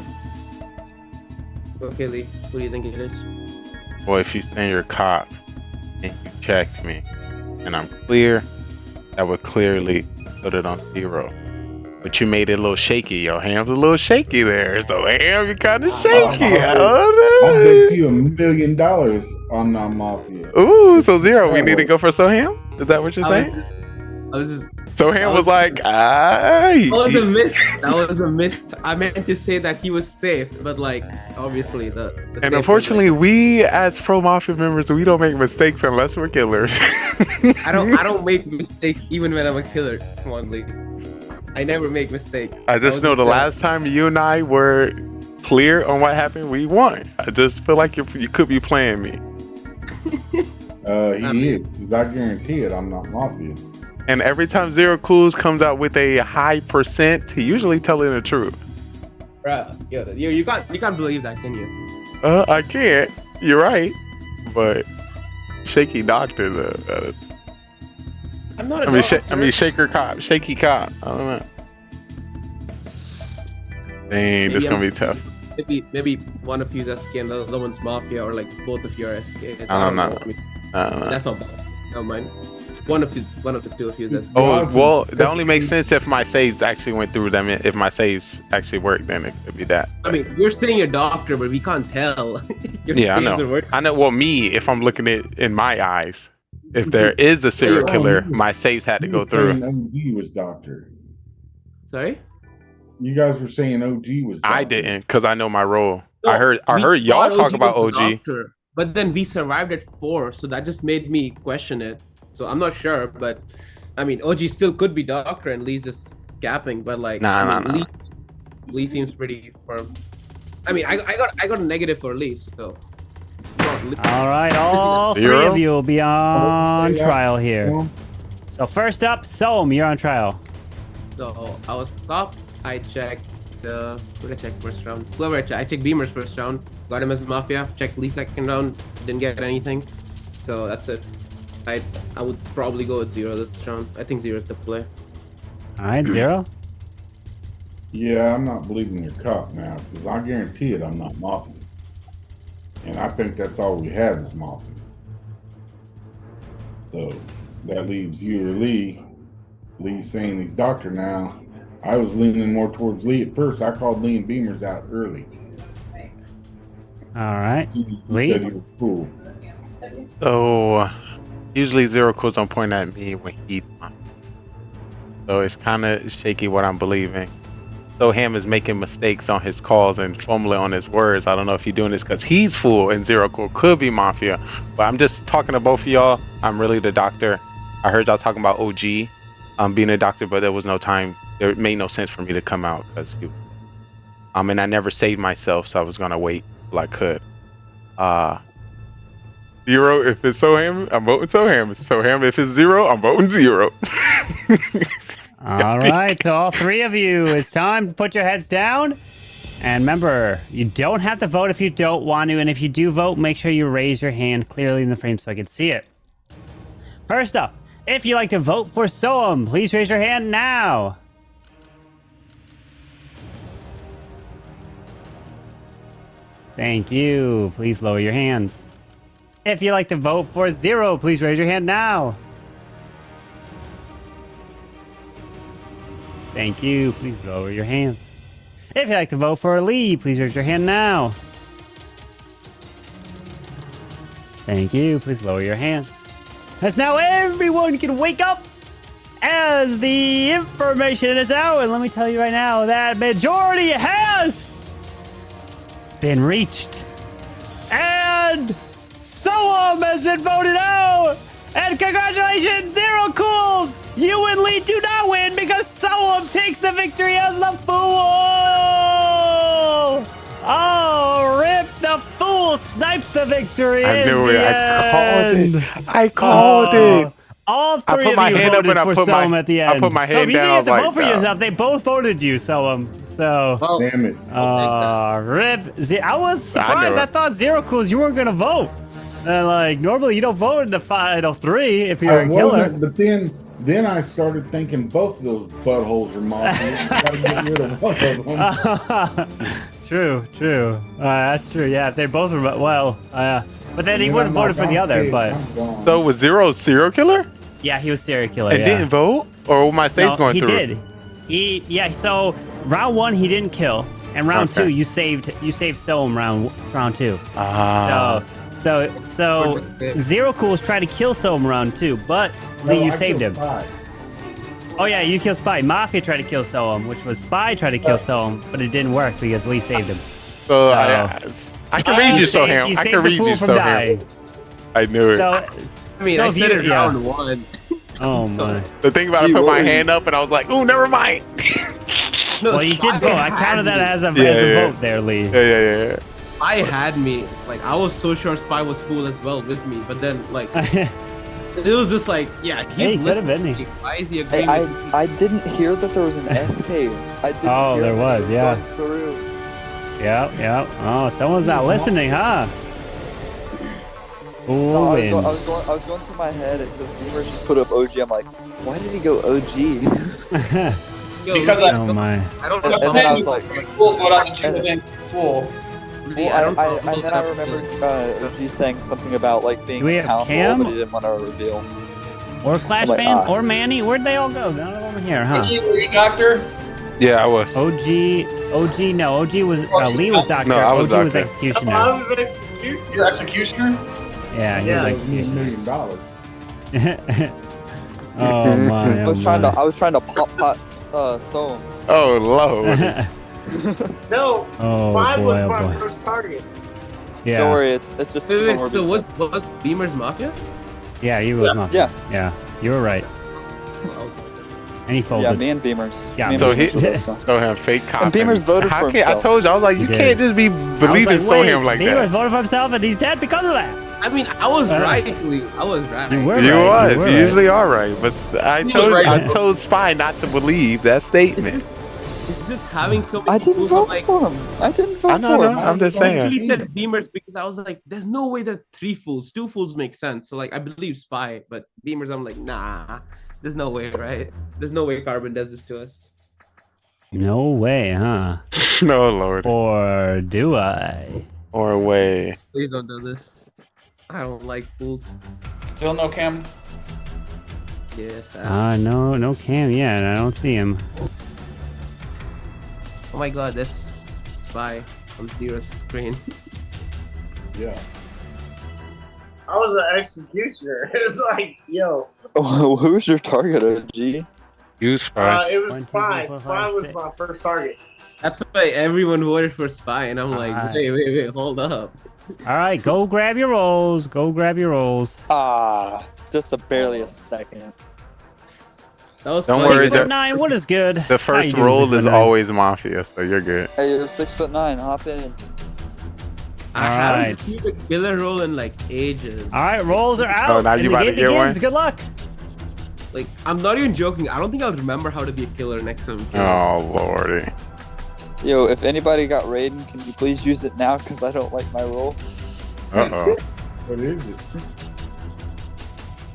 Okay, Lee, what do you think it is? Well, if you say you're a cop and you checked me and I'm clear, that would clearly put it on 0. But you made it a little shaky. Your hand's a little shaky there. So, Ham, you're kind of shaky. I don't know. I'll bet you $1 million on not Mafia. Ooh, so 0. We need to go for Soham? Is that what you're saying? Soham was like, That was a miss. That was a miss. I meant to say that he was safe, but like, obviously the and unfortunately, we as pro Mafia members, we don't make mistakes unless we're killers. I don't make mistakes even when I'm a killer. Come on, Lee. I never make mistakes. I just know the last time you and I were clear on what happened, we won. I just feel like you could be playing me. He is. Because I guarantee it, I'm not Mafia. And every time 0 Cools comes out with a high percent, he usually telling the truth. Bruh, you can't believe that, can you? I can't. You're right. But shaky doctor, though. I'm not a doctor. Shaky cop. I don't know. Dang, this gonna be tough. Maybe one of you is SK and the other one's Mafia, or like both of you are SK. I don't know. That's not bad. Never mind. One of the two of you is SK. Oh well, that only makes sense if my saves actually went through them. If my saves actually worked, then it could be that. I mean, you're saying you're a doctor, but we can't tell. Yeah, I know. I know. Well, me, if I'm looking at in my eyes. If there is a serial killer, my saves had to go through. OG was doctor. Sorry? You guys were saying OG was doctor. I didn't, because I know my role. No, I heard y'all talk about OG. Doctor, but then we survived at 4, so that just made me question it. So I'm not sure, but I mean, OG still could be doctor and Lee's just gapping, but like, Lee seems pretty firm. I mean, I got a negative for Lee, so. All right, all 3 of you will be on trial here. So first up, Soam, you're on trial. So I was top. I checked who did I check first round? Whoever I checked Beamer's first round. Got him as Mafia. Checked Lee second round. Didn't get anything. so that's it. I would probably go with 0 this round. I think 0 is the play. All right, 0. Yeah, I'm not believing your cop now because I guarantee it, I'm not Mafia. And I think that's all we have is Mafia. So that leaves you or Lee. Lee's saying he's doctor now. I was leaning more towards Lee at first. I called Lee and Beamers out early. All right, He Lee. said he was cool. So usually Zero Cool's on point at me when he's on. So it's kind of shaky what I'm believing. So Ham is making mistakes on his calls and fumbling on his words. I don't know if he's doing this because he's full and Zero Cool could be Mafia. But I'm just talking to both of y'all. I'm really the doctor. I heard y'all talking about OG being a doctor, but there was no time. It made no sense for me to come out because and I never saved myself, so I was gonna wait till I could. 0 if it's Soham, I'm voting Soham. Soham if it's 0, I'm voting 0. All right, so all 3 of you, it's time to put your heads down. And remember, you don't have to vote if you don't want to. And if you do vote, make sure you raise your hand clearly in the frame so I can see it. First up, if you'd like to vote for Soham, please raise your hand now. Thank you. Please lower your hands. If you'd like to vote for 0, please raise your hand now. Thank you. Please lower your hand. If you'd like to vote for Lee, please raise your hand now. Thank you. Please lower your hand. As now everyone can wake up as the information is out. And let me tell you right now that majority has been reached. And Soham has been voted out. And congratulations, 0 Cools! You and Lee do not win because Soham takes the victory as the fool! Oh, rip! The fool snipes the victory. I knew in it. the end. I called it. All 3 I put of my you hand up voted and I for put Soham my at the end. I put my So hand you down. didn't I have was to vote like, for yourself. They both voted you, Soham. So. Damn it. Rip. I was surprised. I thought 0 Cools, you weren't going to vote. Like, normally you don't vote in the final 3 if you're a killer. But then I started thinking both of those buttholes are Mafia. Gotta get rid of one of them. True. That's true. Yeah, if they both were, well, but then he wouldn't have voted for the other, but. So was 0 serial killer? Yeah, he was serial killer. And didn't vote? Or were my saves going through? He did. So round 1 he didn't kill, and round 2 you saved Soham round 2. So 0 Cools tried to kill Soham round 2, but Lee, you saved him. Oh yeah, you killed Spy. Mafia tried to kill Soham, which was Spy tried to kill Soham, but it didn't work because Lee saved him. So I can read you, Soham. I can read you, Soham. I knew it. I mean, I said it round 1. Oh my. The thing about it, I put my hand up and I was like, "Ooh, never mind." Well, you did vote. I counted that as a vote there, Lee. Yeah. I had me. Like, I was so sure Spy was fool as well with me, but then, like, it was just like, yeah, he's listening. Why is he agreeing with me? I didn't hear that there was an SK. I didn't hear there was, yeah. Through. Yeah. Oh, someone's not listening, huh? No, I was going through my head because Beamers just put up OG. I'm like, why did he go OG? Because I don't know. And then I was like, Fool's what I think fool. Well, and then I remembered OG saying something about like being a town hall, but he didn't want to reveal. Or Clash Band, or Manny. Where'd they all go? None of them are here, huh? OG, were you doctor? Yeah, I was. OG, no. OG was, Lee was doctor. No, I was OG was doctor. executioner. I was executioner. You're executioner? Yeah, he was executioner. $1 million. Oh my. I was trying to pop Soham. Oh Lord. No, Oh, Spy boy, was oh, my boy. first target. Yeah. Don't worry, it's just Wait, two more so what's Beamer's Mafia? Yeah, you was not. Yeah. Yeah, you were right. And he folded. Yeah, me and Beamers. Yeah. Me and So Beamers he, were both Soham fake cop. And Beamers voted for I himself. told you, I was like, you He can't did. just be believing Soham like Beamers that. voted for himself, and he's dead because of that. I mean, I was right, Lee. I was right. You were You right. was. You usually are right, but I He was told right. I told Spy not to believe that statement. just having so many I didn't fools, vote I'm like, for him. I didn't vote I know, for no, him. I'm just I saying. literally said Beamers because I was like, there's no way there are 3 fools. 2 fools make sense. So like, I believe Spy, but Beamers, I'm like, nah, there's no way, right? There's no way Carbon does this to us. No way, huh? No, Lord. Or do I? Or way. Please don't do this. I don't like fools. Still no Cam. Yes. No Cam yet. I don't see him. Oh my God, that's Spy on Zero's screen. Yeah. I was an executioner. It was like, yo. Oh, who was your target, OG? You Spy. It was Spy. Spy was my first target. That's why everyone voted for Spy, and I'm like, wait, hold up. All right, go grab your rolls. Go grab your rolls. Just barely a second. That was Don't funny. worry. 6'9", what is good? The How you first doing, roll is 6'9"? always Mafia, so you're good. Hey, you're 6'9". Hop in. I haven't Alright. received a killer roll in like ages. All right, rolls are out. Oh, now and you the about to game get begins. one? Good luck. Like, I'm not even joking. I don't think I'll remember how to be a killer next time. Oh, Lordy. Yo, if anybody got Raiden, can you please use it now? Because I don't like my roll. Uh-oh. What is it?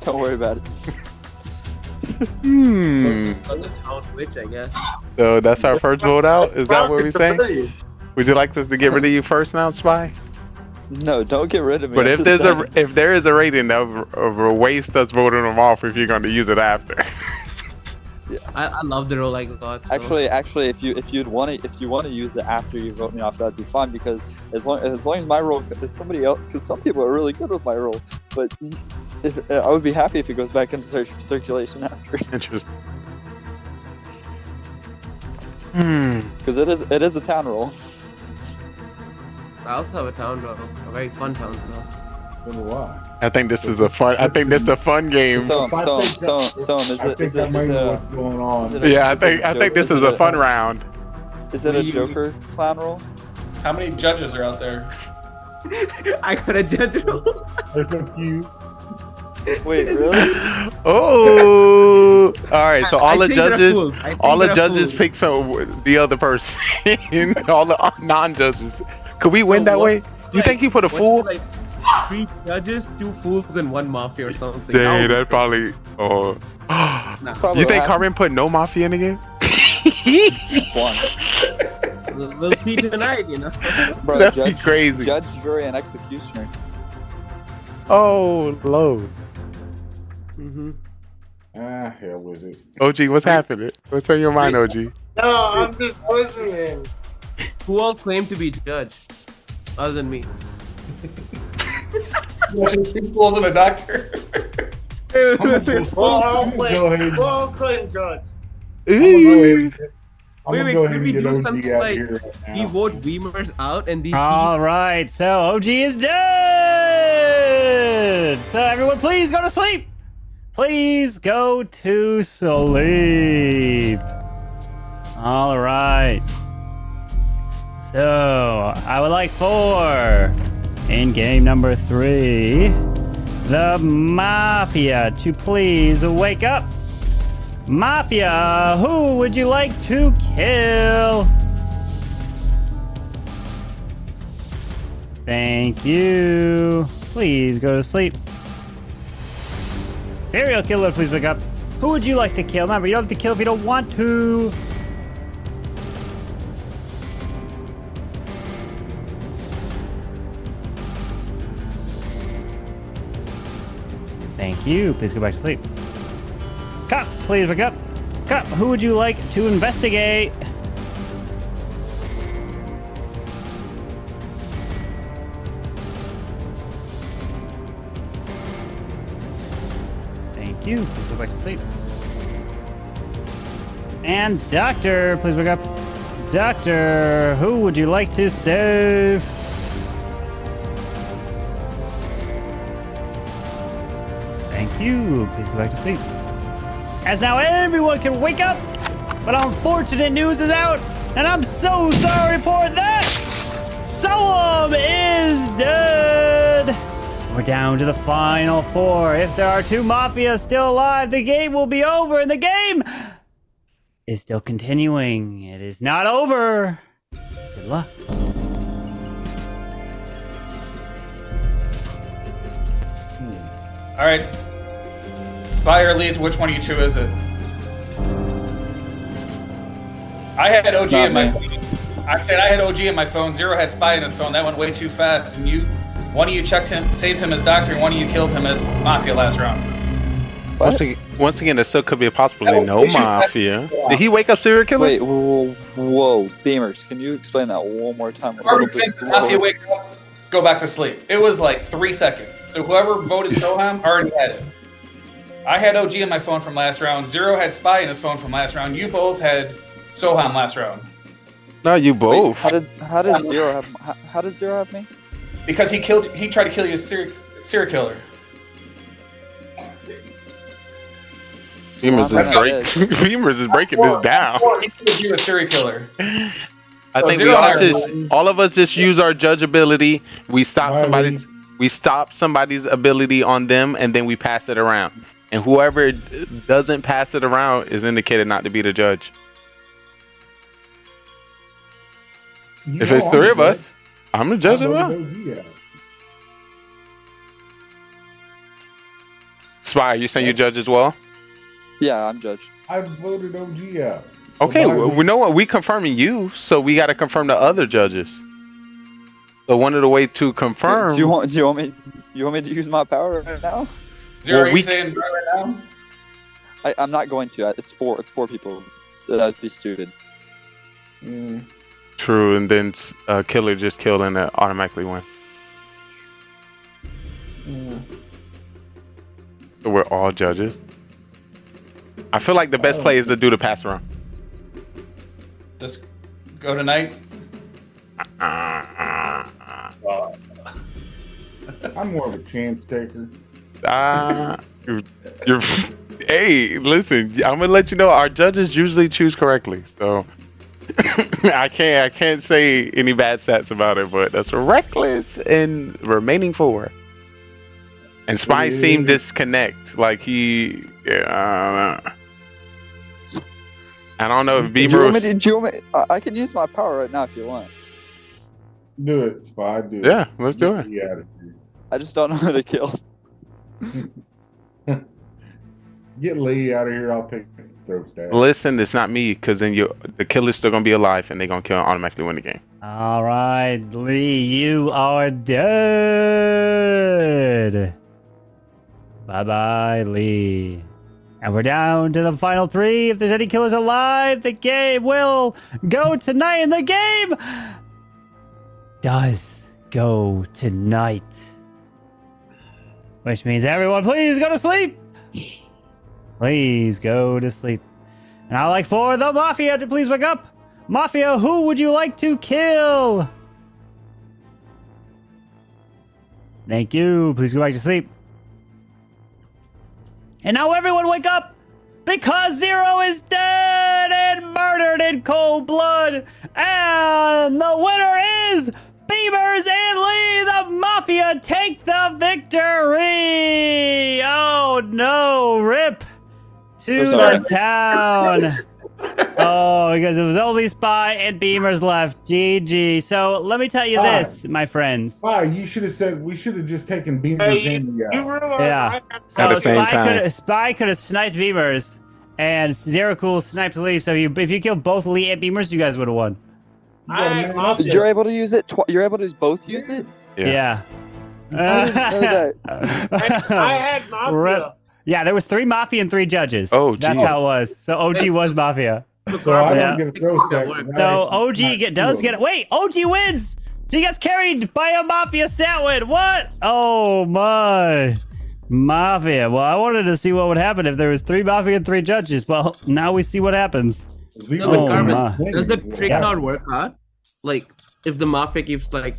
Don't worry about it. Which I guess. So that's our first vote out? Is that what we're saying? Would you like us to get rid of you first now, Spy? No, don't get rid of me. But I'm if just saying. if there is a rating of a waste us voting them off if you're going to use it after. Yeah. I love the roll I got. So. Actually, if you want to use it after you vote me off, that'd be fine because as long as my roll is somebody else, because some people are really good with my roll, but I would be happy if it goes back into circulation after. Interesting. Because it is a town roll. I also have a town roll, a very fun town roll. Why? I think this is a fun game. So, is it what's going on? Yeah, I think this is a fun round. Is it a Joker clown roll? How many judges are out there? I got a judge roll. There's a few. Wait, really? Oh, all right. So I all the think they're judges, fools. I think all the they're judges fools. pick the other person. All the non-judges. Could we win that way? You think he put a fool? Like 3 judges, 2 fools, and 1 mafia or something. Dang, that probably. Oh. probably You think what Carmen put no Mafia in the game? Just one. We'll see tonight, you know. Bro, That'd be crazy. Judge, jury, and executioner. Oh, low. Hell with it. OG, what's happening? What's on your mind, OG? No, I'm just listening. Who all claim to be judge, other than me? Watching 2 fools and a doctor. We'll all claim judge. Wait, go ahead could and we get do OG something out like here right now. we vote Beamers out and the All right, so OG is dead. So everyone, please go to sleep. Please go to sleep. All right. So I would like in game number 3, the Mafia to please wake up. Mafia, who would you like to kill? Thank you. Please go to sleep. Serial killer, please wake up. Who would you like to kill? Remember, you don't have to kill if you don't want to. Thank you. Please go back to sleep. Cop, please wake up. Cop, who would you like to investigate? Thank you. Please go back to sleep. And Doctor, please wake up. Doctor, who would you like to save? Thank you. Please go back to sleep. As now everyone can wake up, but unfortunate news is out, and I'm so sorry to report that Soam is dead. We're down to the final 4. If there are 2 Mafias still alive, the game will be over, and the game is still continuing. It is not over. Good luck. All right. Spy or lead, which one of you two is it? I had OG in my phone. I said I had OG in my phone. Zero had Spy in his phone. That went way too fast. And one of you checked him, saved him as Doctor, and one of you killed him as Mafia last round. Once again, there still could be a possibility no Mafia. Did he wake up serial killer? Wait, whoa, Beamers, can you explain that one more time? Whoever thinks Mafia wake up, go back to sleep. It was like 3 seconds. So whoever voted Soham already had it. I had OG in my phone from last round. Zero had Spy in his phone from last round. You both had Soham last round. No, you both. How did Zero have me? Because he tried to kill you as serial killer. Beamers is breaking this down. He killed you a serial killer. I think all of us just use our judge ability. We stop somebody's ability on them, and then we pass it around. And whoever doesn't pass it around is indicated not to be the judge. If it's three of us, I'm the judge as well. Spy, you saying you judge as well? Yeah, I'm judge. I voted OG out. Okay, we know what we confirming you, so we got to confirm the other judges. So one of the way to confirm. Do you want me to use my power right now? Zero, are you saying right now? I'm not going to. It's four people. That'd be stupid. True, and then killer just killed and automatically win. So we're all judges. I feel like the best play is to do the pass around. Just go tonight. I'm more of a chance taker. You're hey, listen, I'm gonna let you know our judges usually choose correctly, so I can't say any bad stats about it, but that's reckless and remaining 4. And Spy seemed disconnect, like he. I don't know if Beamer. I can use my power right now if you want. Do it, Spy. Do it. Yeah, let's do it. Yeah. I just don't know how to kill. Get Lee out of here. I'll take throw stab. Listen, it's not me, because then the killer's still gonna be alive, and they're gonna kill and automatically win the game. All right, Lee, you are dead. Bye-bye, Lee. And we're down to the final 3. If there's any killers alive, the game will go tonight, and the game does go tonight. Which means everyone, please go to sleep. Please go to sleep. And I'd like for the Mafia to please wake up. Mafia, who would you like to kill? Thank you. Please go back to sleep. And now everyone wake up, because Zero is dead and murdered in cold blood. And the winner is Beamers and Lee. The Mafia take the victory. Oh no, rip to the town. Oh, because it was only Spy and Beamers left. GG. So let me tell you this, my friends. Spy, you should have said we should have just taken Beamers in. Yeah. So at the same time, Spy could have sniped Beamers, and Zero Cool sniped Lee. So if you killed both Lee and Beamers, you guys would have won. You're able to use it. You're able to both use it. Yeah. I didn't know that. I had Mafia. Yeah, there was 3 Mafia and 3 judges. Oh, that's how it was. So OG was Mafia. So I don't get a throw stack. So OG does get it. Wait, OG wins. He gets carried by a Mafia stat win. What? Oh my. Mafia. Well, I wanted to see what would happen if there was 3 Mafia and 3 judges. Well, now we see what happens. No, but Carmen, does the trick not work out? Like, if the Mafia keeps the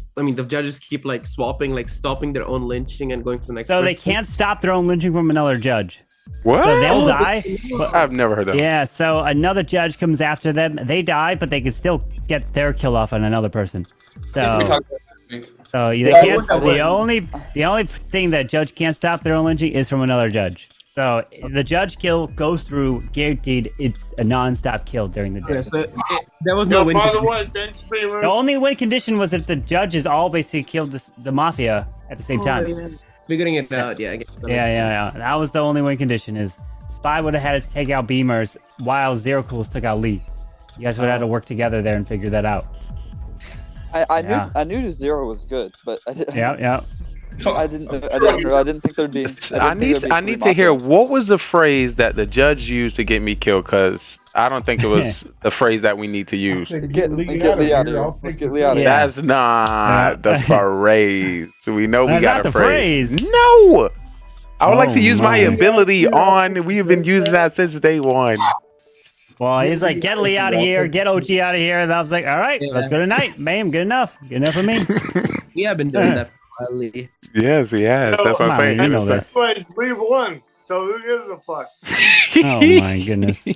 judges keep swapping, stopping their own lynching and going to the next person? They can't stop their own lynching from another judge. What? So they'll die. I've never heard that. Yeah, so another judge comes after them. They die, but they can still get their kill off on another person. So they can't. The only thing that judge can't stop their own lynching is from another judge. So the judge kill goes through, guaranteed. It's a non-stop kill during the day. Yeah, so there was no win. By the way, thanks, streamers. The only win condition was if the judges all basically killed the mafia at the same time. Yeah. Figuring it out, yeah. I guess. Yeah. That was the only win condition. Is Spy would have had to take out Beamers while Zero Cools took out Lee. You guys would have had to work together there and figure that out. I knew Zero was good, but I didn't. Yeah. I didn't think there'd be. I need to hear what was the phrase that the judge used to get me killed, because I don't think it was the phrase that we need to use. Get Lee out of here. Let's get Lee out of here. That's not the phrase. We know we That's got not a the phrase. phrase. No, I would like to Oh use my my. ability on. We have been using that since day one. Well, he's like, get Lee out of here, get OG out of here. And I was like, all right, let's go tonight. Ma'am, good enough. Good enough for me. We have been doing that for a while, Lee. Yes, he has. That's what I'm saying. You know this. Anyways, leave one. So who gives a fuck? Oh my goodness. I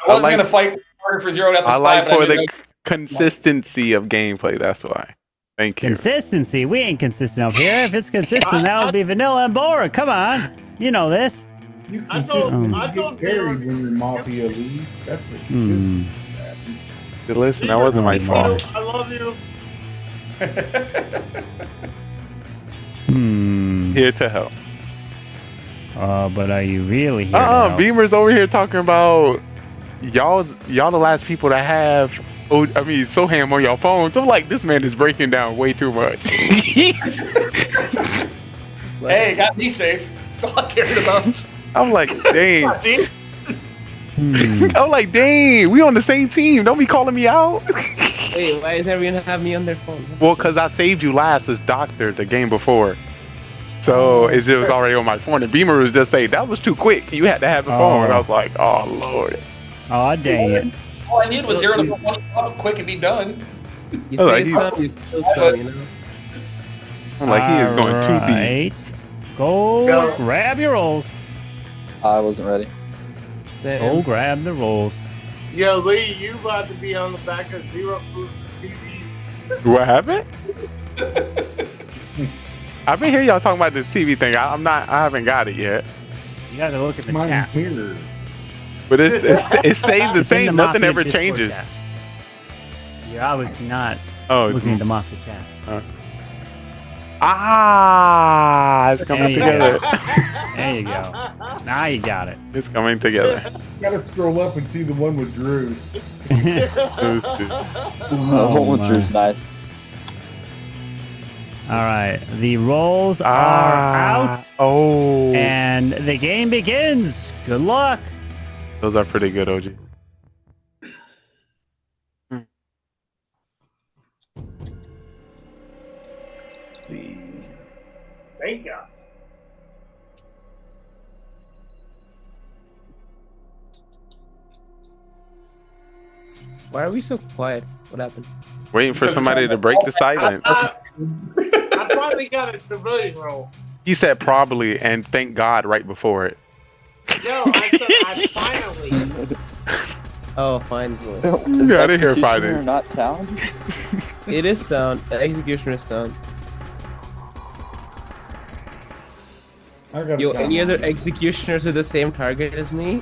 wasn't gonna fight harder for Zero after I Spy, like but for I the knew consistency of gameplay. That's why. Thank you. Consistency. We ain't consistent up here. If it's consistent, that would be vanilla and boring. Come on. You know this. I told carries when your Mafia leads. That's it. Listen, that wasn't my fault. I love you. Here to help. But are you really here? to help? Beamer's over here talking about y'all the last people to have Soham on your phones. I'm like, this man is breaking down way too much. Hey, got me safe. That's all I cared about. I'm like, dang. See? I'm like, dang, we on the same team. Don't be calling me out. Wait, why is everyone have me on their phone? Well, because I saved you last as Doctor the game before. So it was already on my phone. And Beamer was just saying, that was too quick. You had to have the phone. And I was like, oh, Lord. Oh, dang it. All I needed was 0 to 1 up quick and be done. You save some, you kill some, you know? I'm like, he is going too deep. Go grab your rolls. I wasn't ready. Go grab the rolls. Yo, Lee, you about to be on the back of Zero Cools' TV. What happened? I've been hearing y'all talking about this TV thing. I haven't got it yet. You got to look at the Mine chat. here. But it stays the It's in same. the Nothing Mafia ever Discord changes. chat. You're obviously not looking at the Mafia chat. It's coming There you together. go. There you go. Now you got it. It's coming together. You gotta scroll up and see the one with Drew. Oh, Drew's nice. All right, the rolls are out. Oh. And the game begins. Good luck. Those are pretty good, OG. Thank God. Why are we so quiet? What happened? Waiting for somebody to break the silence. I finally got a civilian role. He said probably and thank God right before it. No, I said I finally. Oh, finally. Is Yeah, I didn't hear Executioner finally. not town? It is down. The executioner is down. Yo, any other executioners with the same target as me?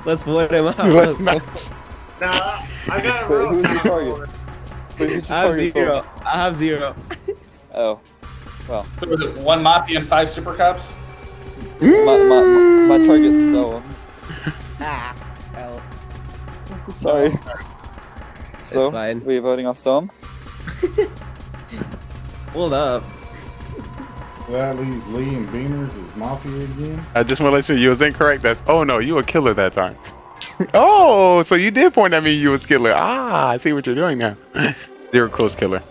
Let's vote him out. Let's not. Nah, I got a Wait, role. who's your target? Wait, who's your I have target? 0. I have 0. Oh, well. So was it 1 Mafia and 5 Super Cops? My target's so. Hell. Sorry. So, fine. we voting off Soam? Hold up. That leaves Lee and Beamers as Mafia again. I just want to let you know you was incorrect. Oh no, you were killer that time. Oh, so you did point at me. You was killer. I see what you're doing now. Zero Cools killer.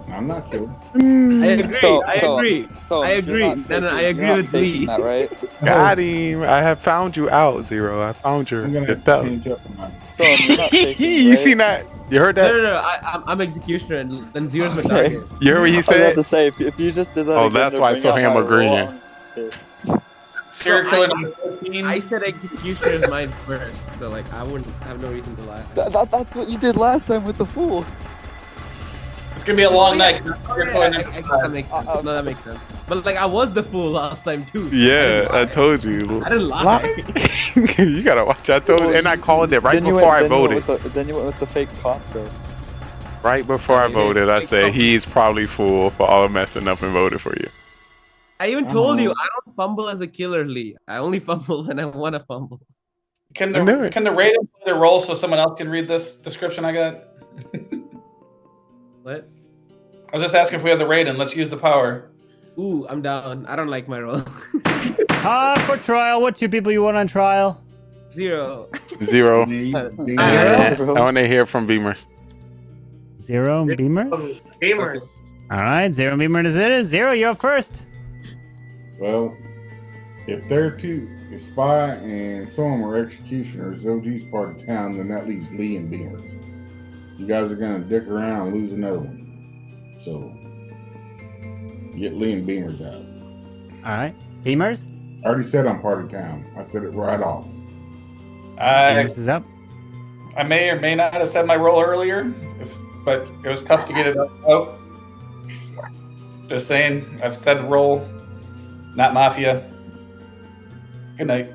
I'm not killed. I agree. So, I agree. So, I agree. you're not No, faking- I you're agree not with faking Lee. that, right? Got him. I have found you out, Zero. I found your. I'm gonna have your to change up on So, you're not faking, You right? seen that? You heard that? No. I'm executioner and then Zero's my target. You heard what he I was about said? to say, if you just did that Oh, again, that's to why bring out Soham my agreeing. roll, I'm pissed. Serial killer number 14. I said executioner is mine first, so like I wouldn't have no reason to lie. That's what you did last time with the fool. It's gonna be a long night. That makes sense. No, that makes sense. But like, I was the fool last time too. Yeah, I told you. I didn't lie. You gotta watch. I told you, and I called it right Then you before I went- then you went voted. with the- Then you went with the fake cop though. Right before I voted, I said he's probably fool for all messing up and voted for you. I even told you I don't fumble as a killer, Lee. I only fumble when I want to fumble. Can the Raiden play their role so someone else can read this description I got? What? I was just asking if we have the Raiden. Let's use the power. Ooh, I'm down. I don't like my role. For trial. What two people you want on trial? 0. 0. I want to hear from Beamer. 0 Beamer. Beamers. All right, 0 Beamer is it. 0, you're up first. Well, if they're two, if Spy and some of them are executioners, OG's part of town, then that leaves Lee and Beamers. You guys are gonna dick around and lose another one. So get Lee and Beamers out. All right, Beamers. I already said I'm part of town. I said it right off. Beamers is up. I may or may not have said my role earlier, but it was tough to get it out. Just saying, I've said role, not Mafia. Good night.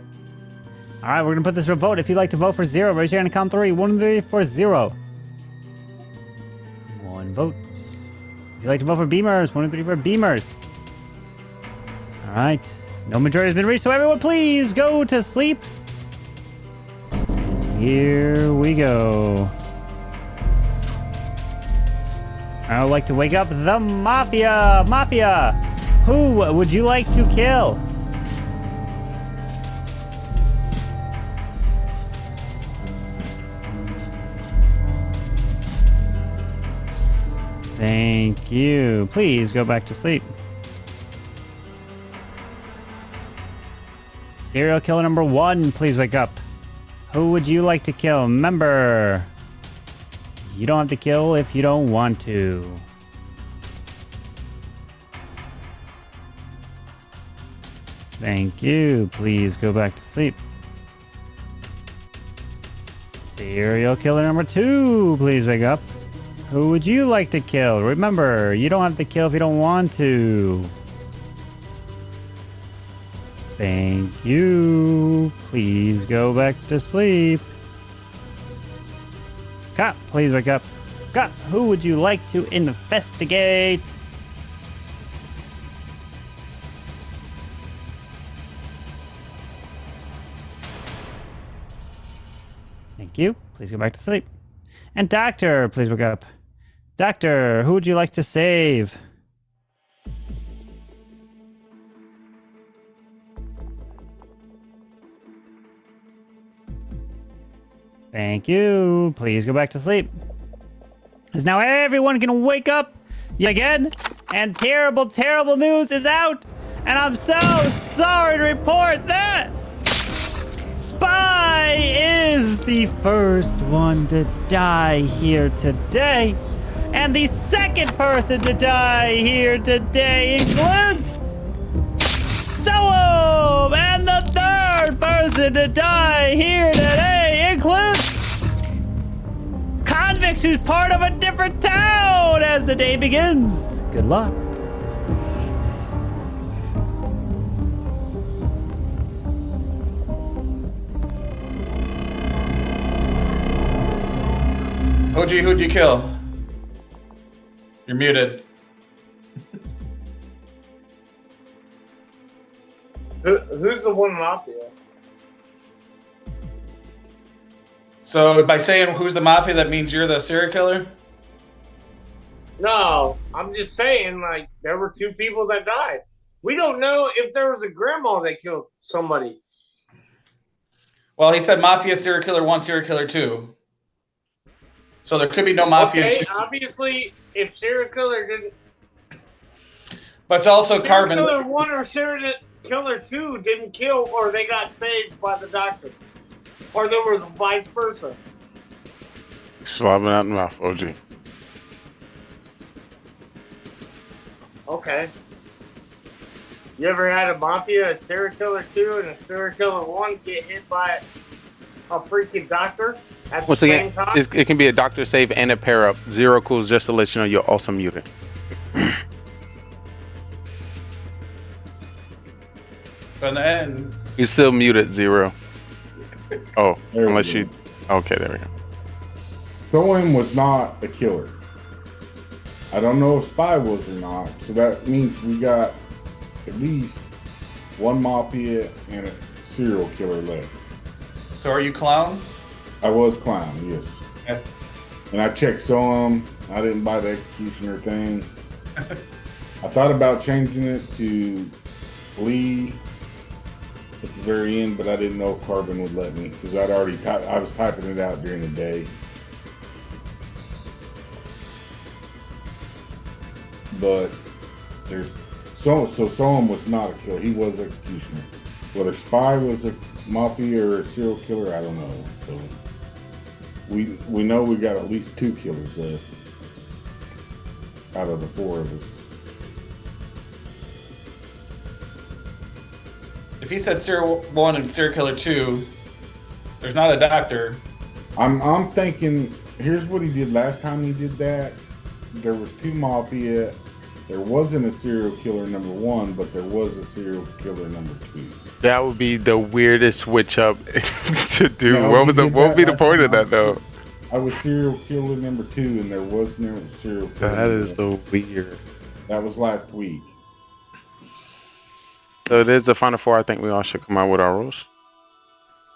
All right, we're gonna put this to a vote. If you'd like to vote for 0, raise your hand and count 3. 1, 2, 3 for 0. 1 vote. If you'd like to vote for Beamers, 1, 2, 3 for Beamers. All right. No majority has been reached, so everyone please go to sleep. Here we go. I would like to wake up the Mafia. Mafia, who would you like to kill? Thank you. Please go back to sleep. Serial killer number 1, please wake up. Who would you like to kill? Remember, you don't have to kill if you don't want to. Thank you. Please go back to sleep. Serial killer number 2, please wake up. Who would you like to kill? Remember, you don't have to kill if you don't want to. Thank you. Please go back to sleep. Cop, please wake up. Cop, who would you like to investigate? Thank you. Please go back to sleep. And Doctor, please wake up. Doctor, who would you like to save? Thank you. Please go back to sleep. Because now everyone can wake up yet again. And terrible, terrible news is out. And I'm so sorry to report that Spy is the first one to die here today. And the second person to die here today includes Soam. And the third person to die here today includes Convicts, who's part of a different town as the day begins. Good luck. OG, who'd you kill? You're muted. Who's the one Mafia? So by saying who's the Mafia, that means you're the serial killer? No, I'm just saying, like, there were 2 people that died. We don't know if there was a grandma that killed somebody. Well, he said Mafia, serial killer 1, serial killer 2. So there could be no Mafia. Okay, obviously, if serial killer didn't... But it's also Carbon. Serial killer 1 or serial killer 2 didn't kill, or they got saved by the doctor. Or there was vice versa. Slobbing out the mouth, OG. Okay. You ever had a Mafia, a serial killer 2, and a serial killer 1 get hit by a freaking doctor? At the Once again, same time? it can be a doctor save and a pair up. Zero cools just to let you know you're also muted. But in the end, You still muted, Zero. Oh, There we unless go. you. Okay, there we go. Soem was not a killer. I don't know if Spy was or not. So that means we got at least one Mafia and a serial killer left. so are you clown? I was Clown, yes. Yeah. And I checked Soem. I didn't buy the Executioner thing. I thought about changing it to Lee at the very end, but I didn't know if Carbon would let me because I was typing it out during the day. But there's so Soem was not a killer. He was Executioner. Whether Spy was a Mafia or a serial killer, I don't know. So we know we got at least 2 killers left out of the 4 of us. If he said serial 1 and serial killer 2, there's not a doctor. I'm thinking. Here's what he did last time he did that. There was 2 Mafia. There wasn't a serial killer number 1, but there was a serial killer number 2. That would be the weirdest switch up to do. No, what he did would be the last point of time. that though? I was serial killer number 2, and there was no serial killer. That is so weird. That was last week. So it is the final 4. I think we all should come out with our rules.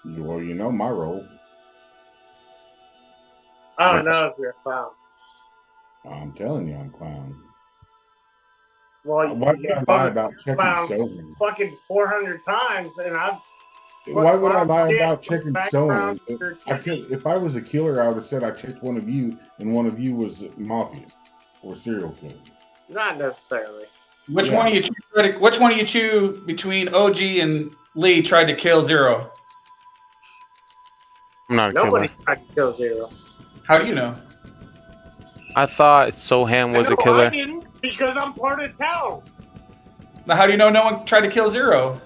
Well, you know my role. I don't know if you're a clown. I'm telling you, I'm Clown. Well, Why you would I told lie us about checking clown Soem? fucking 400 times, and I've. Why would I lie Shit, about checking background, Soem? your I could, if I was a killer, I would have said I checked one of you, and one of you was Mafia or serial killer. Not necessarily. Which one of you? Which one of you two between OG and Lee tried to kill Zero? I'm not a Nobody killer. tried to kill Zero. How do you know? I thought Soham was a No, killer. I didn't, because I'm part of town. Now, how do you know no one tried to kill Zero?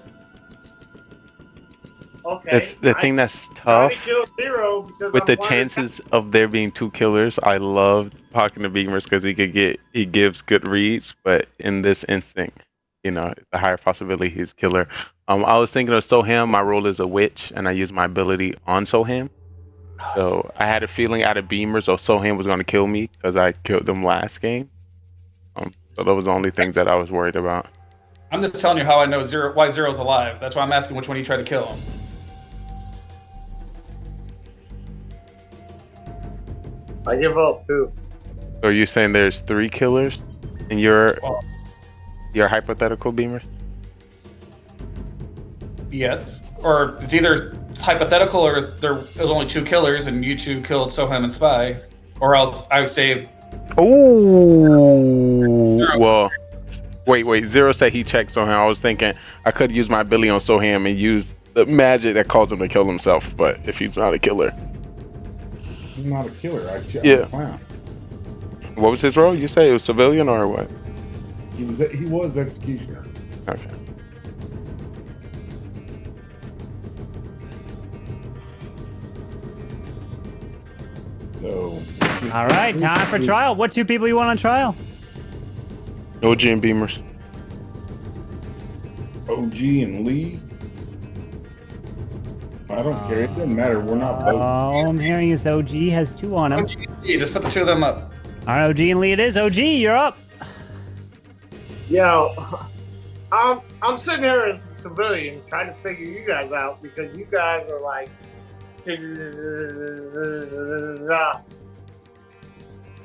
Okay. The thing that's Tried to tough kill Zero because with I'm the part of chances of there being 2 killers, I love talking to Beamers because he gives good reads. But in this instinct, it's a higher possibility he's killer. I was thinking of Soham. My role is a witch, and I use my ability on Soham. So I had a feeling out of Beamers or Soham was going to kill me because I killed them last game. So those were the only things that I was worried about. I'm just telling you how I know why Zero's alive. That's why I'm asking which one you tried to kill him. I give up too. So are you saying there's 3 killers in your hypothetical Beamers? Yes. Or it's either hypothetical or there's only 2 killers and you 2 killed Soham and Spy. Or else I would say. Oh. Well, wait. Zero said he checked Soham. I was thinking I could use my ability on Soham and use the magic that caused him to kill himself. But if he's not a killer. He's not a killer. I'm Yeah. a Clown. What was his role? You say it was civilian or what? He was Executioner. Okay. So. All right, time for trial. What 2 people you want on trial? OG and Beamers. OG and Lee. I don't care. It doesn't matter. We're not both. All I'm hearing is OG has 2 on him. OG and Lee, just put the 2 of them up. All right, OG and Lee it is. OG, you're up. Yo, I'm sitting here as a civilian trying to figure you guys out because you guys are like,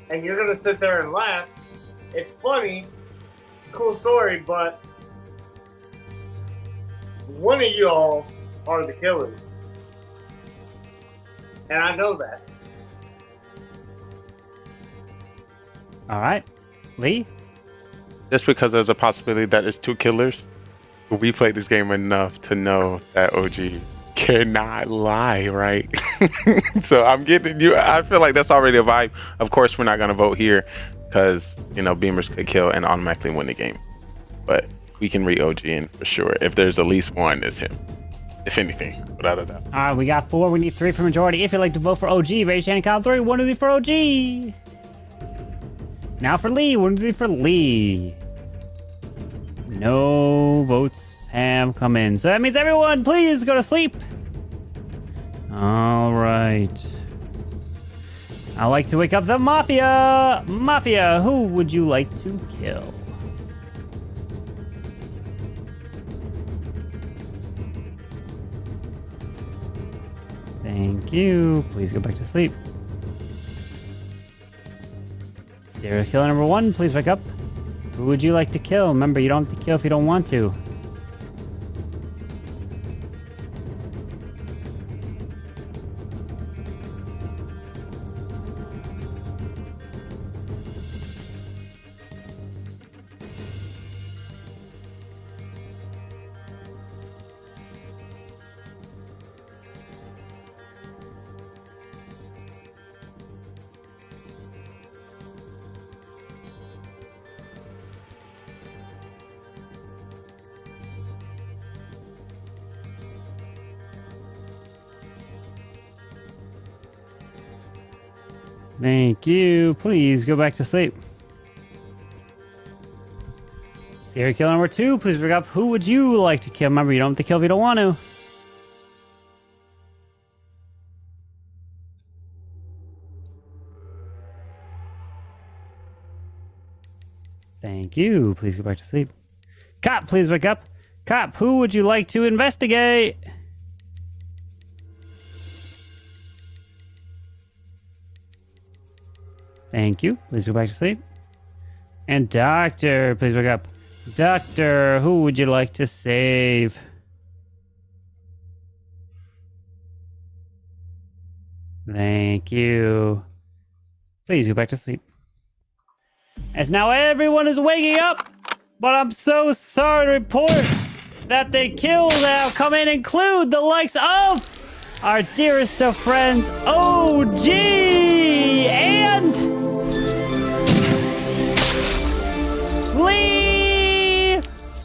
and you're gonna sit there and laugh. It's funny, cool story, but one of y'all are the killers, and I know that. All right, Lee. Just because there's a possibility that there's 2 killers, we played this game enough to know that OG cannot lie, right? So I'm getting you. I feel like that's already a vibe. Of course, we're not gonna vote here because Beamers could kill and automatically win the game. But we can read OG in for sure. If there's at least one, it's him. if anything, without a doubt. All right, we got 4. We need 3 for majority. If you'd like to vote for OG, raise your hand. Count 3. 1, 2, 3 for OG. Now for Lee. 1, 2, 3 for Lee. No votes have come in, so that means everyone, please go to sleep. All right. I like to wake up the Mafia. Mafia, who would you like to kill? Thank you. Please go back to sleep. Serial killer number 1, please wake up. Who would you like to kill? Remember, you don't have to kill if you don't want to. Thank you. Please go back to sleep. Serial killer number 2, please pick up. Who would you like to kill? Remember, you don't have to kill if you don't want to. Thank you. Please go back to sleep. Cop, please wake up. Cop, who would you like to investigate? Thank you. Please go back to sleep. And Doctor, please wake up. Doctor, who would you like to save? Thank you. Please go back to sleep. As now everyone is waking up, but I'm so sorry to report that the kills that have come in include the likes of our dearest of friends, OG, and Lee!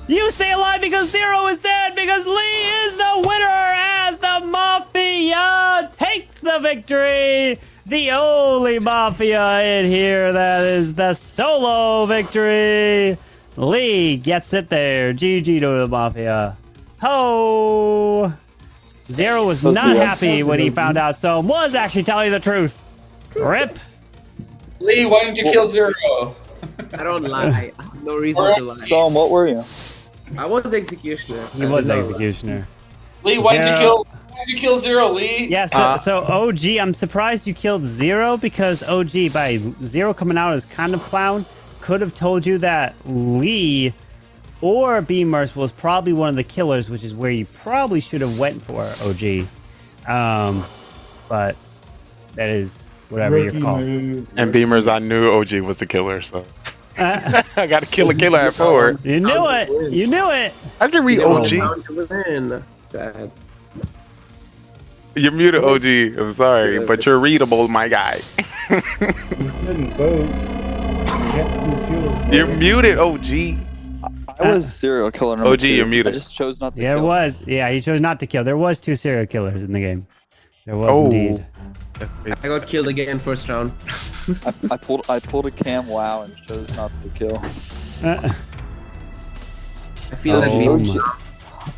You stay alive because Zero is dead, because Lee is the winner as the Mafia takes the victory! The only Mafia in here that is the solo victory! Lee gets it there. GG to the Mafia. Ho! Zero was not happy when he found out Soam was actually telling the truth. Rip! Lee, why didn't you kill Zero? I don't lie. I have no reason to lie. Soam, what were you? I was the executioner. He was the executioner. Lee, why did you kill Zero, Lee? Yeah, so OG, I'm surprised you killed Zero, because OG, by Zero coming out as kind of clown, could have told you that Lee or Beamers was probably one of the killers, which is where you probably should have went for, OG. But that is whatever you're called. And Beamers, I knew OG was the killer, so I got to kill a killer at 4. You knew it. You knew it. I can read OG. Sad. You're muted, OG. I'm sorry, but you're readable, my guy. You're muted, OG. I was serial killer number 2. You're muted. I just chose not to Yeah, kill. it was. Yeah, he chose not to kill. There was 2 serial killers in the game. There was indeed. I got killed again first round. I pulled a Cam Wow and chose not to kill. I feel that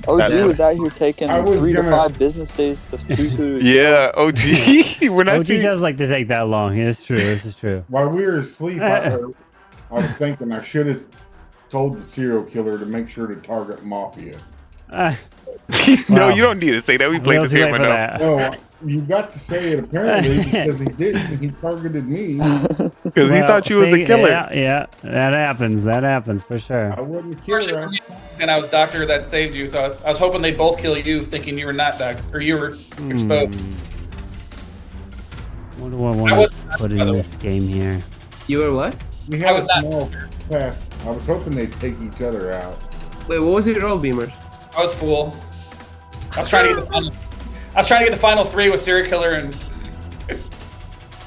OG was out here taking 3 to 5 business days to choose who to Yeah, OG. When I OG does like to take that long. It's true. This is true. While we were asleep, I was thinking I should have told the serial killer to make sure to target Mafia. No, you don't need to say that. We played this game enough. No, you got to say it apparently because he didn't. He targeted me. Because he thought you was the killer. Yeah, that happens. That happens for sure. I wasn't the killer. And I was Doctor that saved you, so I was hoping they both kill you, thinking you were not Doctor, or you were exposed. What do I want to put in this game here? You were what? We had a small path. I was hoping they'd take each other out. Wait, what was your role, Beamers? I was Fool. I was trying to get the final 3 with Serial Killer and.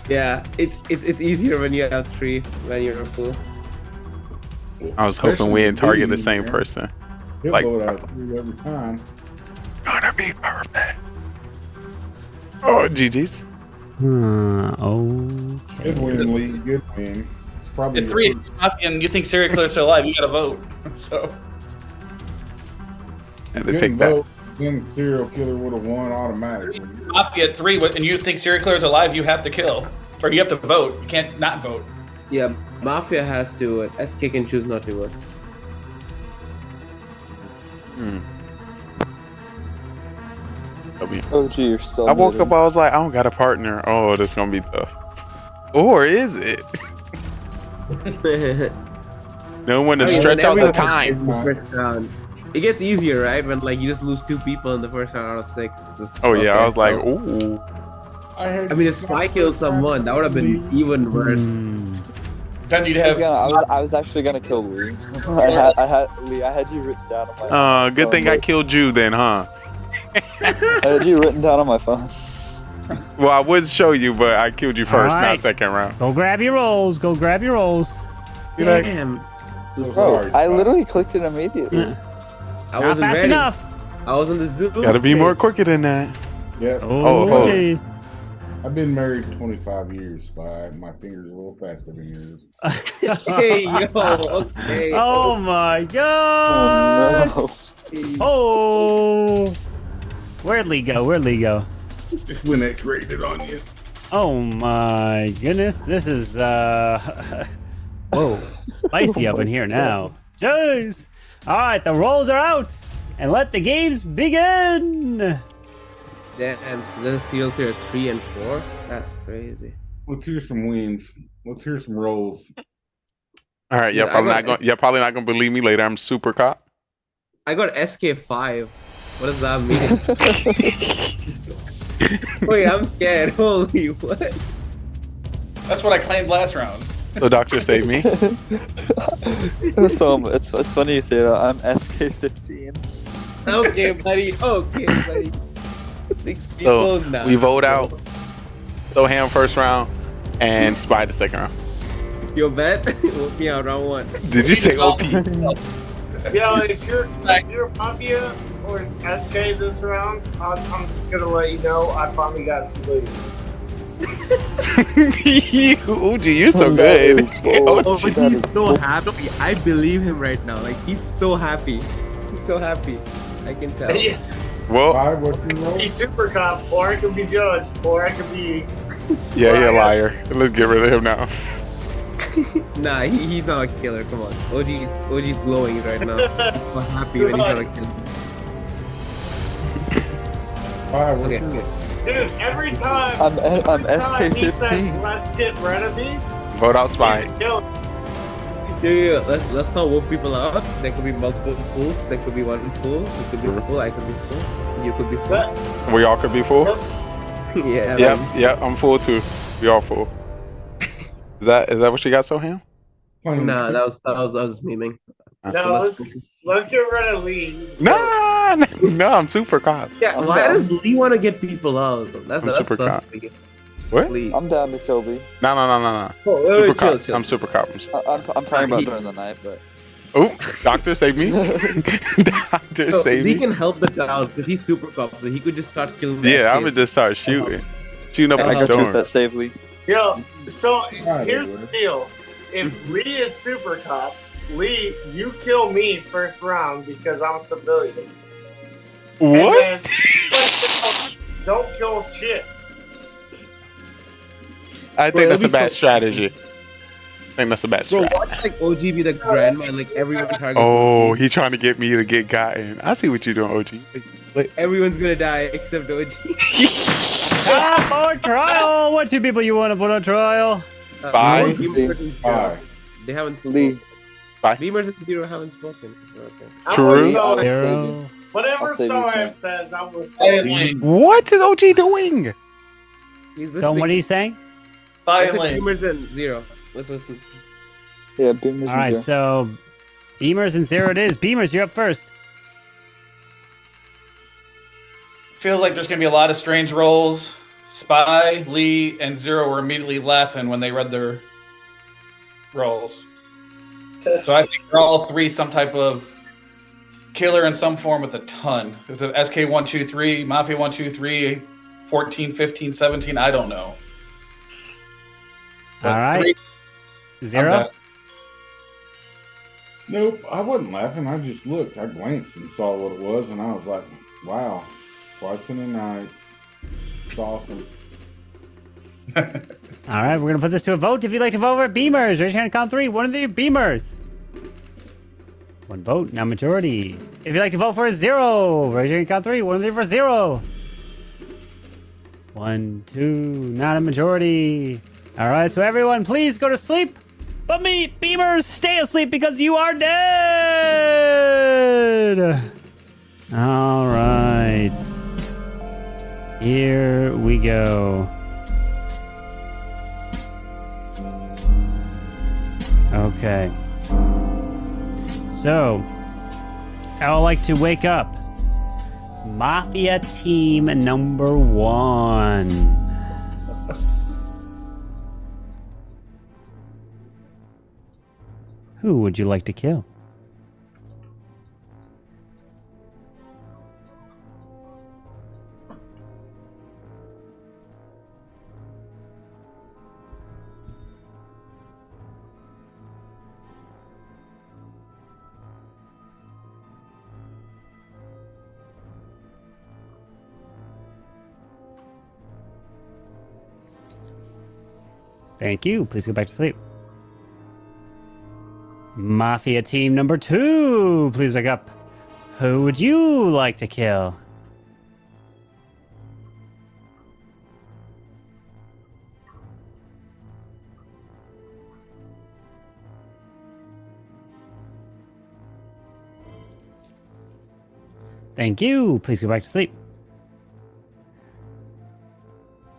Yeah, it's easier when you have 3 when you're a Fool. I was hoping we didn't target the same person. He'll Like, load out 3 every time. God, be perfect. Oh, GG's. Okay. Good win, Lee. Good win. It's probably At your 3, first- Mafia, and you think serial killer's still alive, you gotta vote. So. And to Good take that. vote. Then serial killer would have won automatically. Mafia at 3, and you think serial killer's alive, you have to kill. Or you have to vote. You can't not vote. Yeah, Mafia has to. SK can choose not to vote. Oh, gee, you're still. I woke up, I was like, I don't got a partner. Oh, this gonna be tough. Or is it? No one to stretch out the time. First round. It gets easier, right? When like you just lose 2 people in the first round out of 6. It's just, Oh yeah, okay, I was like, so- ooh. I mean, if Spy killed someone, that would have been even worse. Then you'd I was, have. I was actually gonna kill Lee. I had you written down on my. Good thing I killed you then, huh? I had you written down on my phone. Well, I would show you, but I killed you first, All not right. second round. Go grab your rolls. Go grab your rolls. Damn. Bro, I literally clicked it immediately. I Not wasn't fast ready. enough. I was in the Zoom. Gotta be state. more quicker than that. Yeah. Oh, jeez. I've been married 25 years, Spy. My fingers a little faster than yours. Hey, yo, okay. Oh my god. Oh. Where'd Lee go? Where'd Lee go? Just when that created on you. Oh my goodness. This is whoa. Spicy up in here now. Jeez. Alright, the rolls are out. And let the games begin. Damn, so this is serial killer 3 and 4? That's crazy. Let's hear some wins. Let's hear some rolls. All right, Yeah, you're probably not gonna believe me later. I'm super cop. I got SK5. What does that mean? Wait, I'm scared. Holy what? That's what I claimed last round. The doctor saved me. So it's funny you say that. I'm SK15. Okay, buddy. Okay, buddy. 6 people So now. we vote out Soham first round and Spy the second round. Your bet? We'll be out round 1. Did you say OP? You know, if you're Mafia or SK this round, I'm just gonna let you know I finally got some lead. OG, you're so good. Oh, OG. but he's so happy. I believe him right now. Like, he's so happy. He's so happy. I can tell. Well, He's super cop, or I could be judge, or I could be. yeah, you're a liar. Let's get rid of him now. Nah, he's not a killer. Come on. OG's glowing right now. He's so happy when he's not a killer. Okay. Dude, every time. I'm every time he says, SK15. let's get rid of me. Vote out Spy. He's a killer. Yeah. Let's not whoop people out. There could be multiple fools. There could be one fool. You could be full. I could be full. You could be full. We all could be full. Yeah. Yep, I'm full too. We all full. Is that what you got, Soham? Nah, that was memeing. No, let's get rid of Lee. No, I'm super cop. Yeah, why does Lee want to get people out? I'm super cop. suspect. What? Lee. I'm down to kill Lee. No. Oh, Super chill, cop. chill. I'm super cop. I'm talking about during the night, but. Oh, doctor save me. Doctor No, save Lee me. can help the town because he's super cop, so he could just start killing. Yeah, I'm SKs. gonna just start shooting up That's like the truth storm. that saved Lee. Yo, so here's the deal. If Lee is super cop, Lee, you kill me first round because I'm a civilian. What? And then, don't kill shit. I think Bro, that's a that'd be bad so- strategy. I think that's a bad Bro, strategy. watch like OG be the grandma and like everyone targets. Oh, he trying to get me to get gotten. I see what you're doing, OG. Everyone's gonna die except OG. For trial. What 2 people you want to put on trial? Bye. Bye. They haven't Lee. spoken. Bye. Beamers and Zero haven't spoken. Okay. I'm True. with Sohan. Zero. Whatever I'll save you, Sohan Chad. says, I'm with Silent Sohan. Lane. What is OG doing? He's So what are you saying? I said Silent Lane. Beamers and Zero. Let's listen. Yeah, Beamers All right, is so Beamers and Zero it is. Beamers, you're up first. Feels like there's gonna be a lot of strange rolls. Spy, Lee, and Zero were immediately laughing when they read their rolls. So I think they're all 3 some type of killer in some form with a ton. Is it SK123, Mafia 123, 14, 15, 17? I don't know. All right. Zero? Nope, I wasn't laughing. I just looked. I glanced and saw what it was, and I was like, wow, twice in a night. It's awesome. All right, we're going to put this to a vote. If you'd like to vote for Beamers, raise your hand, count 3. One of the Beamers. One vote, now majority. If you'd like to vote for a 0, raise your hand, count 3. One of the for 0. 1, 2, not a majority. All right, so everyone, please go to sleep. But me, Beamers, stay asleep because you are dead. All right. Here we go. Okay. So, I would like to wake up Mafia team number 1. Who would you like to kill? Thank you. Please go back to sleep. Mafia team number 2, please wake up. Who would you like to kill? Thank you. Please go back to sleep.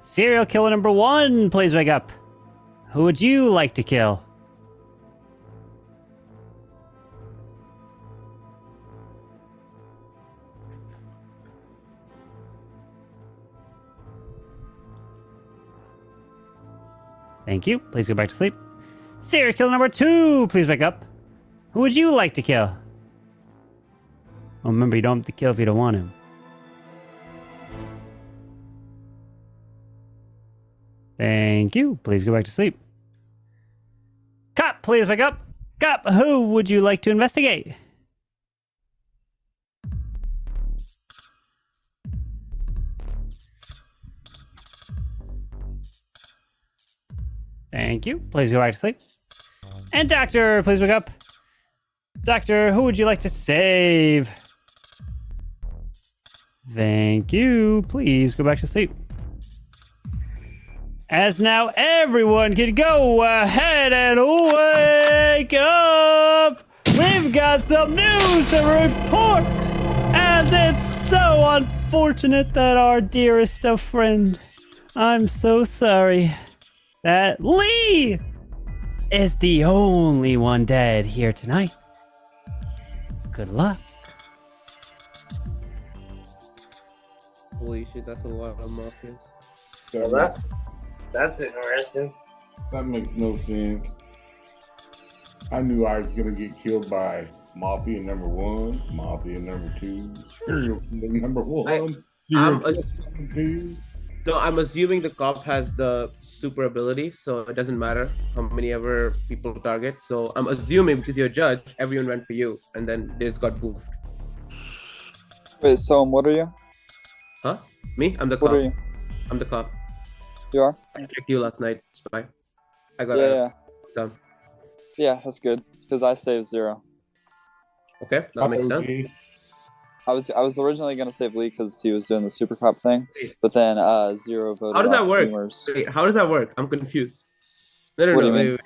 Serial killer number 1, please wake up. Who would you like to kill? Thank you. Please go back to sleep. Serial killer number 2, please wake up. Who would you like to kill? Oh, remember, you don't have to kill if you don't want him. Thank you. Please go back to sleep. Cop, please wake up. Cop, who would you like to investigate? Thank you. Please go back to sleep. And doctor, please wake up. Doctor, who would you like to save? Thank you. Please go back to sleep. As now everyone can go ahead and wake up. We've got some news to report. As it's so unfortunate that our dearest of friend, I'm so sorry, that Lee is the only one dead here tonight. Good luck. Holy shit, that's a lot of Mafias. Well, that's interesting. That makes no sense. I knew I was gonna get killed by Mafia number 1, Mafia number 2, serial killer number 1, serial killer number 2. No, I'm assuming the cop has the super ability, so it doesn't matter how many ever people target. So I'm assuming because you're a judge, everyone went for you, and then they just got boofed. Wait, so what are you? Huh? Me? I'm the What cop. are you? I'm the cop. You are? I checked you last night, spy. I got Yeah. done. Yeah, that's good because I saved 0. Okay, that makes sense. I was originally gonna save Lee because he was doing the super cop thing, but then 0 voted. How does that off work? Beamers. Wait, how does that work? I'm confused. No, What do you wait, mean? wait.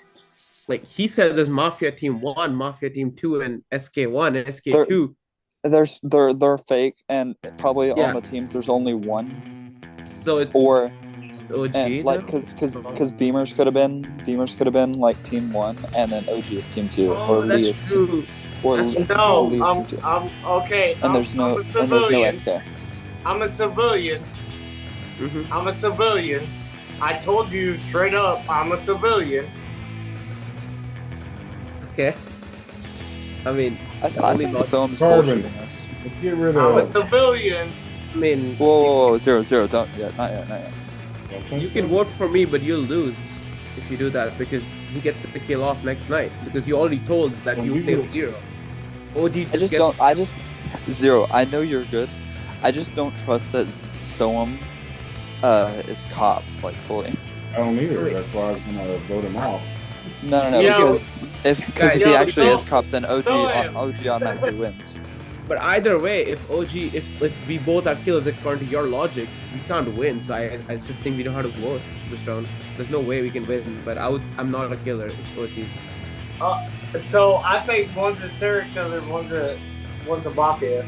Like he said, there's Mafia Team 1, Mafia Team 2, and SK1 and SK2. They're fake, and probably Yeah. on the teams there's only one. So it's Or OG, and like then? because Beamers could have been like team 1, and then OG is team 2, Oh, or Lee is that's true. or No, Lee is team 2. I'm okay. And there's no SK. I'm a civilian. Mm-hmm. I'm a civilian. I told you straight up, I'm a civilian. Okay. I mean, I think Soam's Carbon. bullshitting us. Let's get rid I'm a of. civilian. I mean, Whoa, 0-0. Don't yet. Not yet. you can vote for me, but you'll lose if you do that because he gets the kill off next night because you already told that When you we saved go- 0. OG I just 0. I know you're good. I just don't trust that Soam is cop like fully. I don't either. That's why I was gonna vote him off. No, Yo. because if Yo, he actually so- is cop, then OG Soam. automatically wins. But either way, if we both are killers according to your logic, we can't win. So I just think we know how to vote this round. There's no way we can win. But I'm not a killer. It's OG. So I think one's a serial killer, one's a mafia.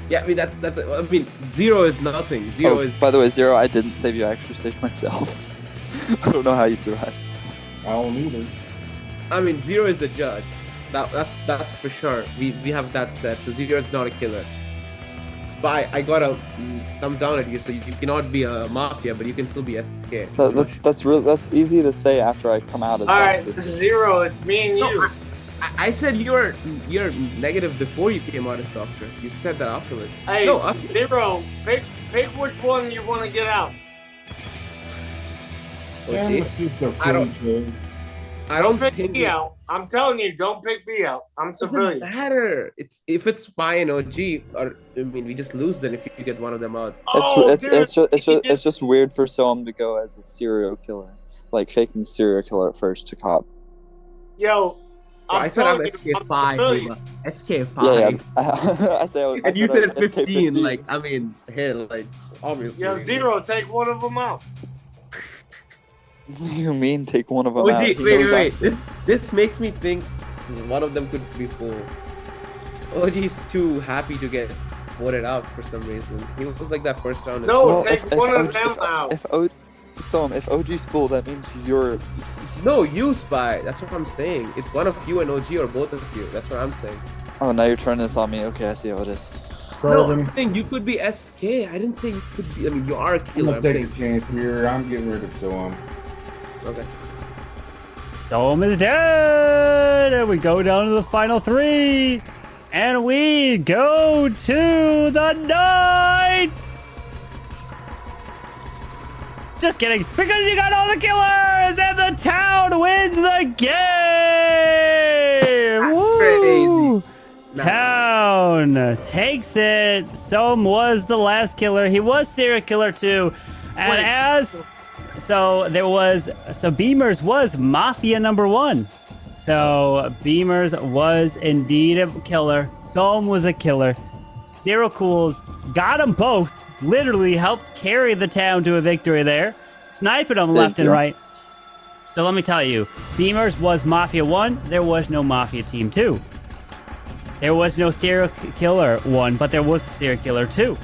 Yeah, I mean that's. I mean 0 is nothing. 0 is. By the way, 0. I didn't save you. I actually saved myself. I don't know how you survived. I don't either. I mean 0 is the judge. That's for sure. We have that set. So 0 is not a killer. Spy, I got a thumbs down at you. So you cannot be a mafia, but you can still be SK. That's easy to say after I come out as All right, doctor. 0. It's me and you. I said you're negative before you came out as doctor. You said that afterwards. Hey, No, 0. Pick which one you want to get out. Okay. I Don't don't pick think me out. I'm telling you, don't pick me out. I'm civilian. doesn't matter. If it's Spy and OG, or I mean, we just lose then if you get one of them out. It's just weird for Soam to go as a serial killer, like faking serial killer at first to cop. Yo, I said I'm SK5. SK5. Yeah. I say. And you said 15. SK15. Like, I mean, hell, like, obviously. Yo, 0. Take one of them out. You mean take one of them out? OG, wait. This makes me think one of them could be full. OG's too happy to get voted out for some reason. He was like that first round. No, take one of them out. If OG's full, that means you're. No, you Spy. That's what I'm saying. It's one of you and OG or both of you. That's what I'm saying. Oh, now you're turning this on me. Okay, I see how it is. No, I'm saying you could be SK. I didn't say you could be. I mean, you are a I'm killer. gonna take a chance here. I'm getting rid of Soam. Okay. Soam is dead! And we go down to the final 3. And we go to the night! Just kidding. Because you got all the killers! And the town wins the game! Woo! Town takes it. Soam was the last killer. He was serial killer too. And Beamers was Mafia number 1. So Beamers was indeed a killer. Soam was a killer. Zero Cools got them both. Literally helped carry the town to a victory there. Sniping them left and right. So let me tell you, Beamers was Mafia 1. There was no Mafia Team 2. There was no serial killer 1, but there was a serial killer 2.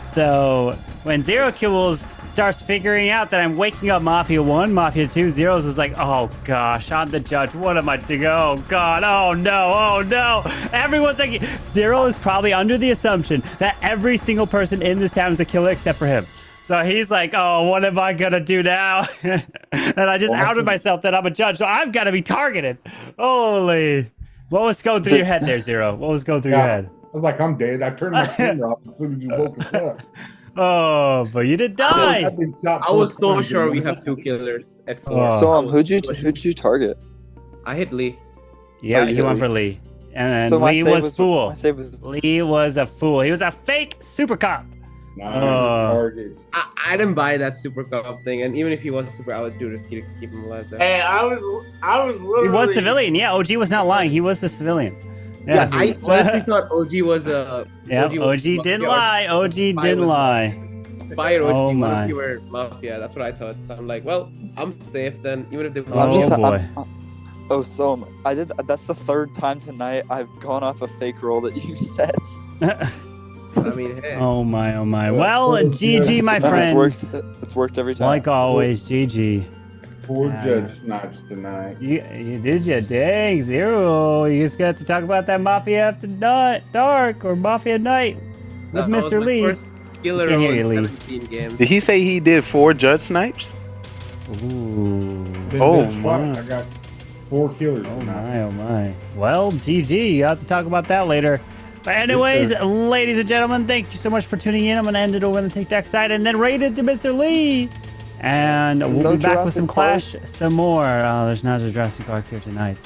So when Zero Cools starts figuring out that I'm waking up Mafia 1, Mafia 2, Zeros is like, oh gosh, I'm the judge. What am I doing? Oh god, oh no. Everyone's like, Zero is probably under the assumption that every single person in this town is a killer except for him. So he's like, oh, what am I gonna do now? And I just outed myself that I'm a judge, so I've got to be targeted. Holy. What was going through your head there, Zero? What was going through your head? I was like, I'm dead. I turned my camera off as soon as you woke us up. Oh, but you did die. I was so sure we have 2 killers at 4. So who'd you target? I hit Lee. Yeah, Oh, he you went hit for Lee. Lee. And then So my Lee save was was- fool. my save was- Lee was a fool. He was a fake super cop. I didn't buy that super cop thing, and even if he was super, I would do risky to keep him alive. There. Hey, I was literally. He was civilian. Yeah, OG was not lying. He was the civilian. Yeah, Yes. I honestly thought OG was a. Yeah, OG didn't lie. OG didn't lie. Fire OG, Oh one my. of you were Mafia. That's what I thought. So I'm like, well, I'm safe then, even if they. So I did. That's the 3rd time tonight I've gone off a fake roll that you said. I mean, hey. Oh my. Well, GG, my friend. It's worked every time. Like always, GG. 4 judge snipes tonight. You did ya? Dang, Zero. You just got to talk about that Mafia After Dark or Mafia Night with That was Mr. my Lee. first killer Can't hear roll you, in Lee. 17 games. Did he say he did 4 judge snipes? Ooh. Oh Good my. spot. I got 4 killers. Oh my, oh my. Well, GG. You have to talk about that later. But anyways, ladies and gentlemen, thank you so much for tuning in. I'm gonna end it over on the TikTok side and then raid it to Mr. Lee. And we'll be back with some Clash, some more. There's not a Jurassic Park here tonight.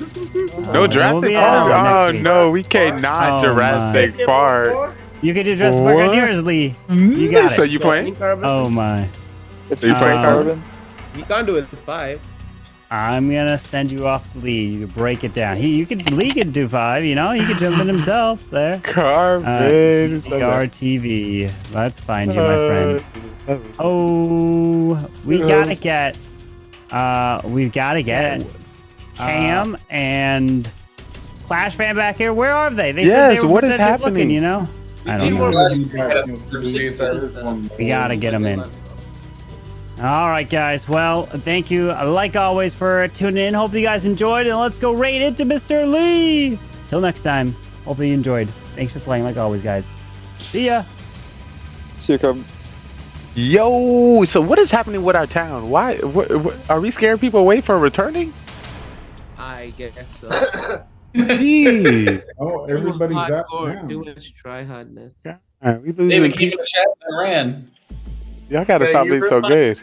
No Jurassic Park? Oh no, we cannot Jurassic Park. You can do Jurassic Park on yours, Lee. You got it. So you playing? Oh my. It's you playing Carbon? You can't do it in 5. I'm gonna send you off to Lee. You can break it down. Lee could do 5, you know? He could jump in himself there. Carbon. RTV. Let's find you, my friend. Oh, we've gotta get Cam and Clash fan back here. Where are they? They said they were what is happening? Looking, you know? I don't know. We gotta get them in. All right, guys. Well, thank you, like always, for tuning in. Hope you guys enjoyed, and let's go raid it to Mr. Lee. Till next time. Hopefully you enjoyed. Thanks for playing, like always, guys. See ya. See you, Carbon. Yo, so what is happening with our town? Why? What, are we scaring people away from returning? I guess so. Jeez. Oh, everybody's out hardcore, now. too much try-hardness. We David came in the chat and ran. Y'all gotta Yeah, stop you being so realize- good.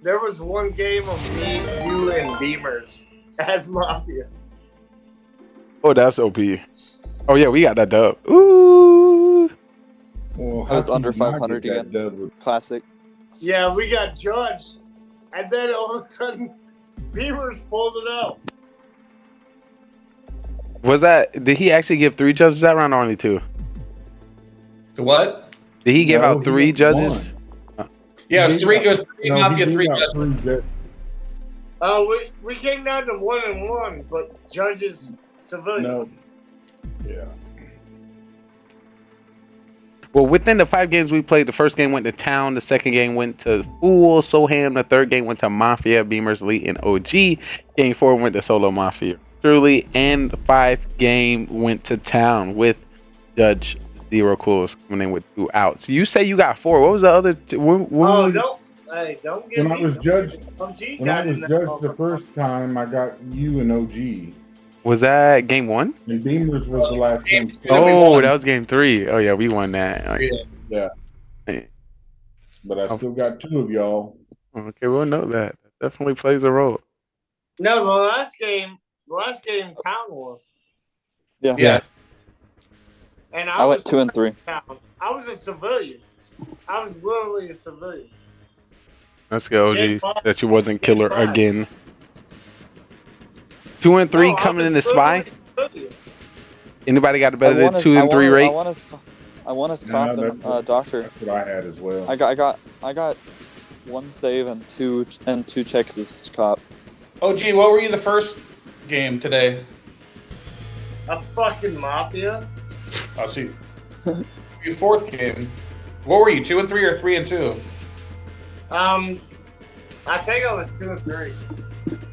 There was one game of me, you, and Beamers as Mafia. Oh, that's OP. Oh yeah, we got that dub. Ooh. Well, I was how under can you not 500 get that again. dub with- Classic. Yeah, we got judged, and then all of a sudden, Beamers pulls it out. Was that? Did he actually give 3 judges that round or only 2? The what? Did he give No, out he 3 gave judges? Yeah, it was He 3. got- It was 3 no, he Mafia, gave 3 out judges. 3 judges. We came down to 1-1, but judges civilian. No. Yeah. Well, within the 5 games we played, the first game went to Town, the second game went to Fool, Soham, the third game went to Mafia, Beamers, Elite, and OG. Game 4 went to Solo Mafia, Truly, and the 5th game went to Town with Judge Zero Cools coming in with 2 outs. You say you got 4. What was the other? When Oh, was don't! Hey, don't get When me. I was judged, OG when I got was in that judged the motherfucker. first time, I got you and OG. Was that game 1? And Beamers was the last game. Oh, that was game 3. Oh yeah, we won that. Yeah. But I still got 2 of y'all. Okay, we'll know that. That definitely plays a role. No, the last game, Town won. Yeah. And I went was 2 and 3. Town. I was a civilian. I was literally a civilian. Let's go, Game OG. 5. That you wasn't killer Game 5. again. 2 and 3 No, I coming was in the spy. literally a civilian. Anybody got a better than 2 and 3 rate? I won as No, cop that's- doctor. That's what I had as well. I got 1 save and two checks as cop. OG, what were you the first game today? A fucking Mafia. Oh, see. Your 4th game. What were you, 2 and 3 or 3 and 2? I think I was 2 and 3.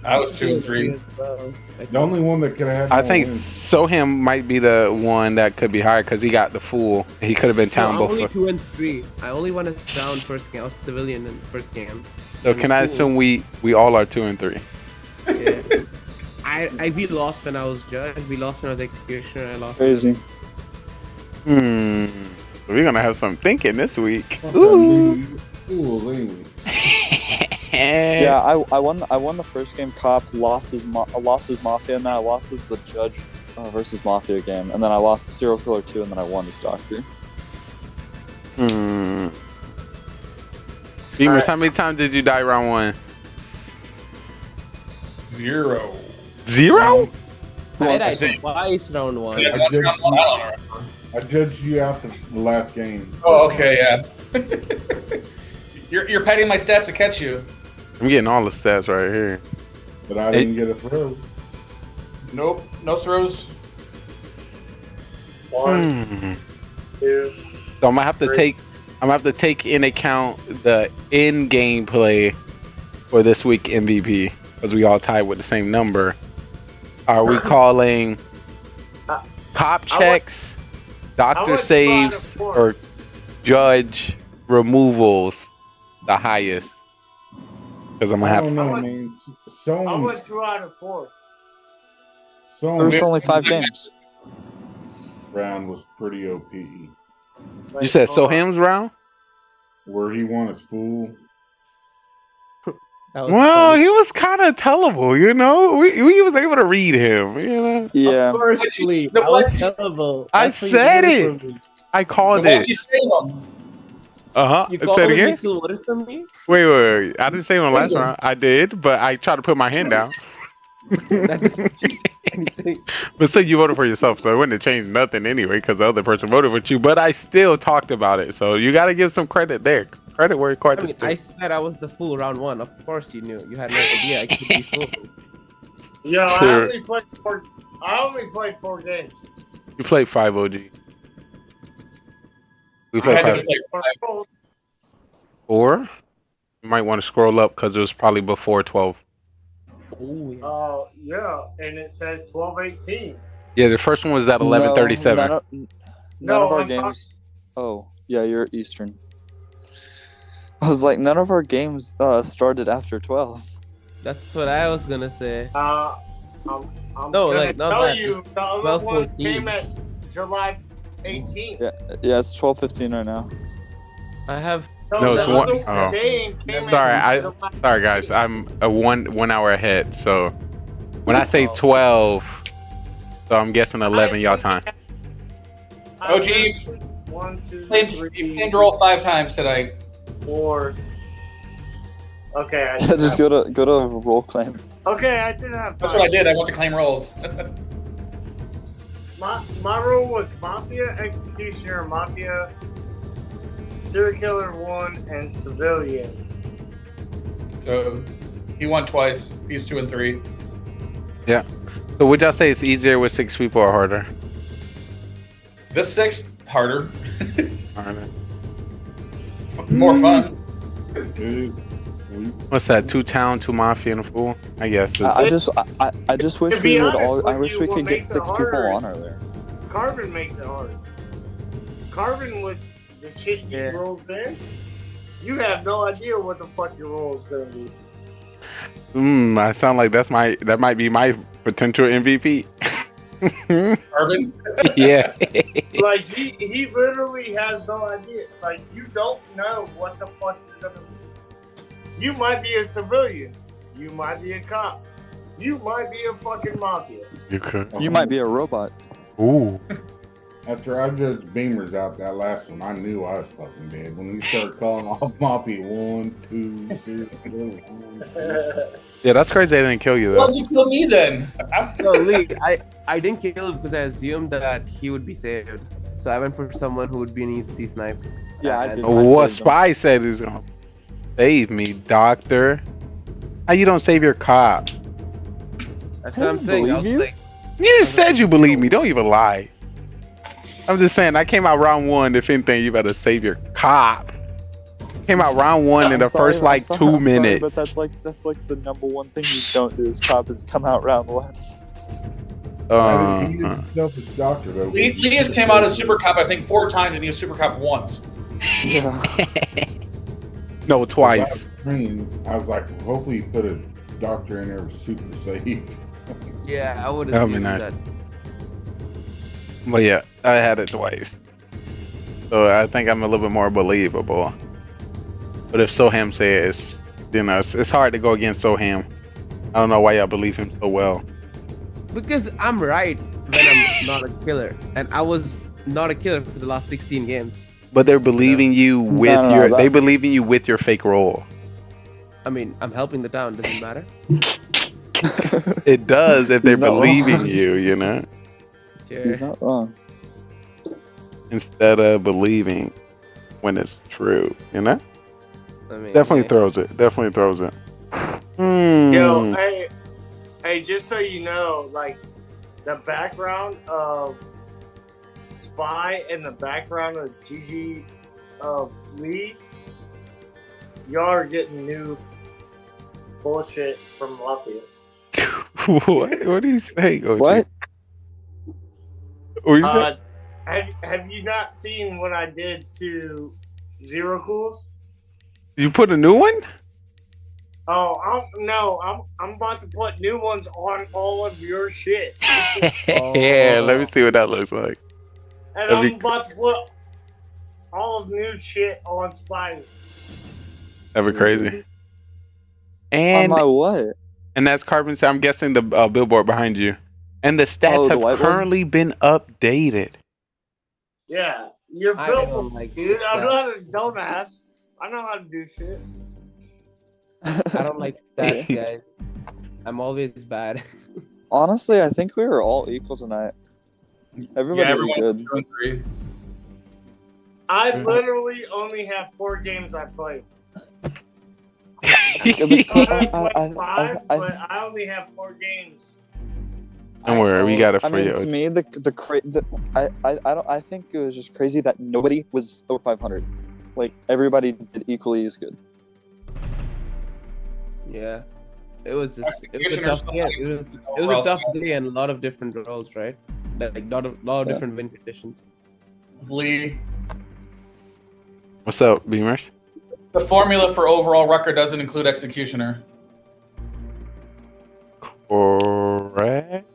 I was 2 and 3. The only one that could have had I more think wins. Soham might be the one that could be higher because he got the Fool. He could have been Town No, I'm only before. 2 and 3. I only won as Town first game. I was civilian in the first game. So can I assume we all are 2 and 3? Yeah. We lost when I was judge. We lost when I was executioner. I lost. Crazy. We're gonna have some thinking this week. Ooh. Yeah, I won the first game cop, lost his Mafia, and then I lost as the judge versus Mafia game, and then I lost Serial Killer 2, and then I won as doctor. Beamers, how many times did you die round 1? 0. 0? I died twice round 1. Yeah, once round 1, I don't remember. I judged you out the last game. Oh, okay, yeah. You're padding my stats to catch you. I'm getting all the stats right here. But I didn't get a throw. Nope, no throws. 1, 2. So I'm gonna have to take in account the in-game play for this week MVP because we all tied with the same number. Are we calling cop checks, doctor went saves, 2 out of 4. or judge removals the highest? Because I'm gonna I have don't know, man. I So went 2 out of 4. There's only 5 games. Round was pretty OP. You said Soham's round? Where he won his fool. Well, he was kind of tellable, you know. We was able to read him, you know. Yeah. Of course, Lee. I was tellable. I That's what you said voted it. for me. I called Why it. did you say them? You Say called it me again. still voted for me? Wait. I didn't say it on last round. I did, but I tried to put my hand down. But so you voted for yourself, so it wouldn't have changed nothing anyway because the other person voted with you. But I still talked about it, so you got to give some credit there. Credit where credit's due. I said I was the fool round 1. Of course you knew. You had no idea I could be fool. Yo, Sure. I only played 4 games. You played 5 OG. We played 5. 4. You might want to scroll up because it was probably before 12. Yeah, and it says 12:18. Yeah, the first one was at 11:37. None of our games. Oh, yeah, you're Eastern. I was like, none of our games started after 12. That's what I was gonna say. I'm No, gonna like, not tell that. you, the other 12, one 14. came at July 18th. Yeah, it's 12:15 right now. I have. No, it's the one. other Oh. game came Sorry, at sorry guys. I'm a one hour ahead. So when I say 12, so I'm guessing 11 y'all time. OG, you claimed to roll 5 times tonight. 4. Okay, I Just go to roll claim. Okay, I did have. That's what I did. I went to claim rolls. My role was Mafia, Executioner, Mafia, Serial Killer 1, and Civilian. So he won twice. He's 2 and 3. Yeah. So would y'all say it's easier with 6 people or harder? The 6th harder. Harder. More fun. What's that? 2 town, 2 mafia, and a fool. I guess. I just wish To be we would honest all. I with wish you, we what could get makes it 6 people harder on is- her there. Carbon makes it hard. Carbon with the shit he rolls in, you have no idea what the fuck your roll is gonna be. I sound like that might be my potential MVP. Carbon? Yeah. Like he literally has no idea. Like you don't know what the fuck you're gonna be. You might be a civilian. You might be a cop. You might be a fucking mafia. You could. You might be a robot. Ooh. After I judged Beamers out that last one, I knew I was fucking dead. When we started calling off Mafia 1, 2, 3, 4, Yeah, that's crazy. They didn't kill you though. Why did you kill me then? No, Lee, I didn't kill him because I assumed that he would be saved. So I went for someone who would be an easy snipe. Yeah, I did. What Spy said is gonna save me, doctor. How you don't save your cop? That's what I'm saying. I was like, You just said you believe me. Don't even lie. I'm just saying. I came out round 1. If anything, you better save your cop. Came out round 1 in the first like 2 minutes. But that's like the number one thing you don't do as cop is come out round 1. He is a selfish doctor though. Lee has came out as Super Cop, I think, 4 times, and he was Super Cop once. Yeah. No, twice. I was like, hopefully you put a doctor in there with super safe. yeah, I would That would have be nice. that. But yeah, I had it twice. So I think I'm a little bit more believable. But if Soham says, it's hard to go against Soham. I don't know why y'all believe him so well. Because I'm right when I'm not a killer, and I was not a killer for the last 16 games. But they're believing you with they believe in you with your fake role. I mean, I'm helping the town. Doesn't matter. It does if they're He's not believing wrong. you, you know, He's not wrong. instead of believing when it's true, you know. I mean, Definitely yeah. throws it. Definitely throws it. Yo, hey, just so you know, like the background of Spy and the background of GG Lee, y'all are getting new bullshit from Mafia. What do you say, OG? What? What do you say? Have you not seen what I did to Zero Cools? You put a new one? Oh, I'm about to put new ones on all of your shit. Yeah, let me see what that looks like. And That'd be I'm about to put all of new shit on Spice. That'd be crazy. On And my what? And that's Carbon. I'm guessing the billboard behind you. And the stats Oh, the have white one? currently been updated. Yeah, you're I built, don't like dude. I'm that. not a dumbass. I know how to do shit. I don't like that, guys. I'm always bad. Honestly, I think we were all equal tonight. Everybody did good. I literally only have 4 games I played. I I only have 4 games. Don't worry, we got it for I mean, you. to me, I think it was just crazy that nobody was over 500. Like everybody did equally as good. Yeah, it was a tough game. It was a tough day and a lot of different roles, right? Like a lot of different win conditions. Lee, What's up, Beamers? the formula for overall record doesn't include executioner. Correct.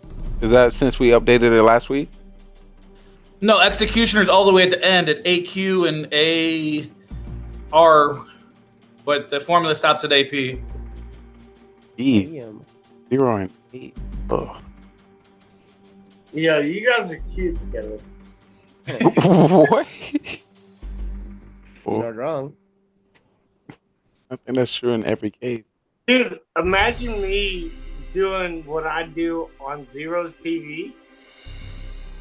Is that since we updated it last week? No, executioner's all the way at the end at AQ and AR, but the formula stops at AP. E. Damn. 0 and 8. Ugh. Yeah, you guys are cute together. What? You're not wrong. I think that's true in every case. Dude, imagine me doing what I do on Zero's TV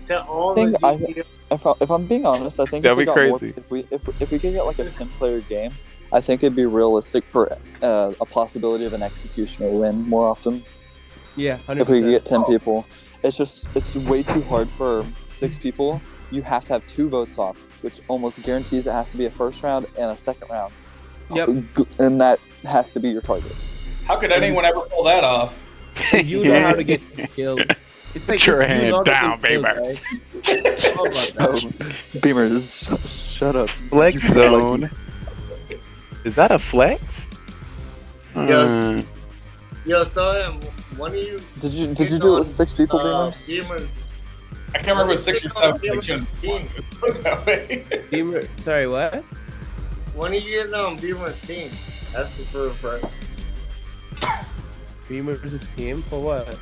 to all the If I'm being honest, I think That'd be if crazy. we could get like a 10-player game, I think it'd be realistic for a possibility of an executioner win more often. Yeah, 100%. If we could get 10 people, it's way too hard for 6 people. You have to have 2 votes off, which almost guarantees it has to be a first round and a second round. Yep. And that has to be your target. How could anyone ever pull that off? You know how to get killed. It's like Put your just you hand know how to down, get killed, Beamers. right? How about that? Beamers, shut up. Flex zone. Is that a flex? Yo, so one of you. Did you do it with 6 people, Beamers? Beamers. I can't remember if it was 6 or 7. They shouldn't put it that way. Beamer, sorry, what? When are you getting on Beamer's team? That's the first right. Beamer's team for what?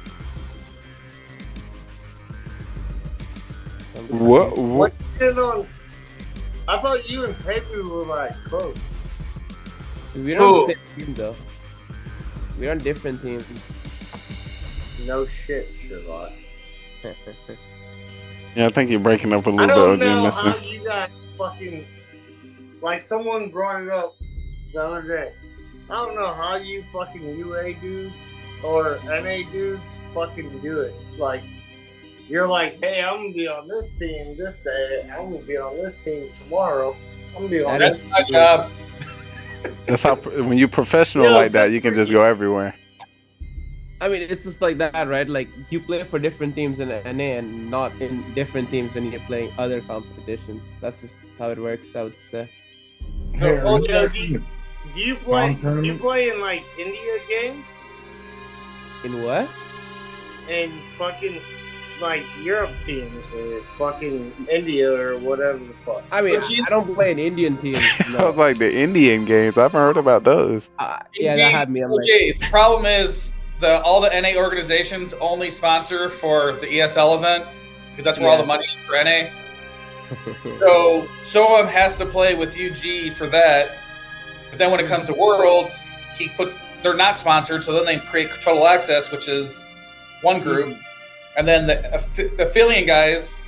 What? What you getting on? I thought you and Pepe were like close. We're on the same team though. We're on different teams. No shit, Sherlock. Yeah, I think you're breaking up a I little don't bit. know OG, how listen. you got fucking. Like someone brought it up the other day. I don't know how you fucking UA dudes or NA dudes fucking do it. Like, you're like, hey, I'm gonna be on this team this day. I'm gonna be on this team tomorrow. I'm gonna be on That's this my team. job. That's how when you're professional Yeah, like that, you can just go everywhere. I mean, it's just like that, right? Like, you play for different teams in NA and not in different teams when you're playing other competitions. That's just how it works, I would say. Hey, are you Joe, guys in the Do you play? Farm tournament? You play in like India games In what? and fucking like Europe teams or fucking India or whatever the fuck. I mean, I don't play in Indian teams. I was like the Indian games. I haven't heard about those. Yeah, that had me. I'm like, OJ, the problem is all the NA organizations only sponsor for the ESL event because that's where all the money is for NA. So Soam has to play with UG for that, but then when it comes to Worlds, they're not sponsored, so then they create Total Access, which is one group, and then the Aphelion guys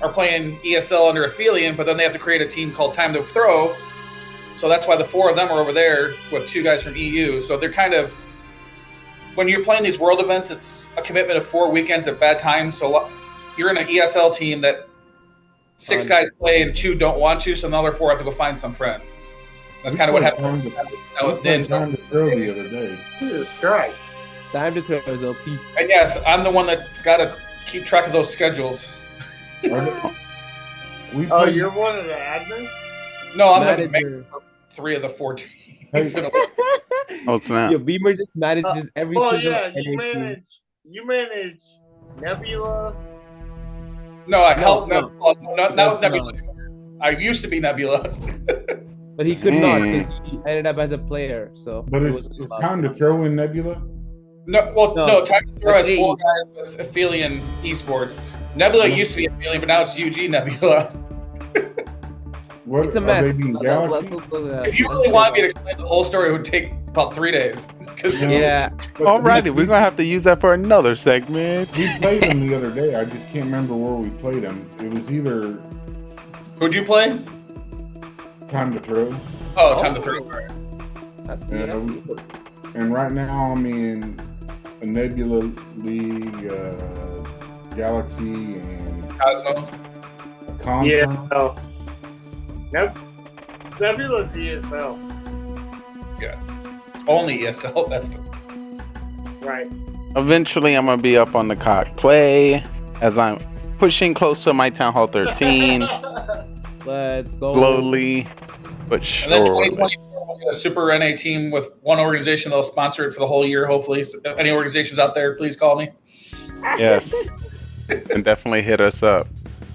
are playing ESL under Aphelion, but then they have to create a team called Time to Throw, so that's why the 4 of them are over there with 2 guys from EU. So they're kind of, when you're playing these World events, it's a commitment of 4 weekends at bad times, so you're in an ESL team that 6 guys play and 2 don't want to, so the other 4 have to go find some friends. That's kind of what happened with Ninja. Time to throw the other day. Jesus Christ. Time to throw is OP. And yes, I'm the one that's got to keep track of those schedules. Oh, you're one of the admins? No, I'm the Manager. manager for 3 of the 4 teams. weeks in a row. Oh, snap. Yo, Beamer just manages every Oh single yeah, NA team. you manage Nebula. No, I No, helped no. not That's Nebula. I used to be Nebula. But he could not because he ended up as a player. So But it it's wasn't allowed. time to throw in Nebula. No, time to throw That's has 4 AE. guys with Aphelion Esports. Nebula used to be Aphelion, but now it's UG Nebula. What It's a are mess. they being Galaxy? If you really want me to explain the whole story, it would take about 3 days. Yeah. Alrighty, we're gonna have to use that for another segment. We played them the other day. I just can't remember where we played them. It was either Who'd you play? Time to Throw. Oh, Time to Throw. That's And right now I'm in a Nebula League, Galaxy, and Cosmo. Con. Yeah, no. Nebula's ESL. Yeah. Only ESL. That's the... Right. Eventually, I'm gonna be up on the cock play as I'm pushing close to my Town Hall 13. Let's go. Slowly, but And then surely. 2024, we'll get a Super NA team with one organization that'll sponsor it for the whole year, hopefully. So if any organizations out there, please call me. Yes, and definitely hit us up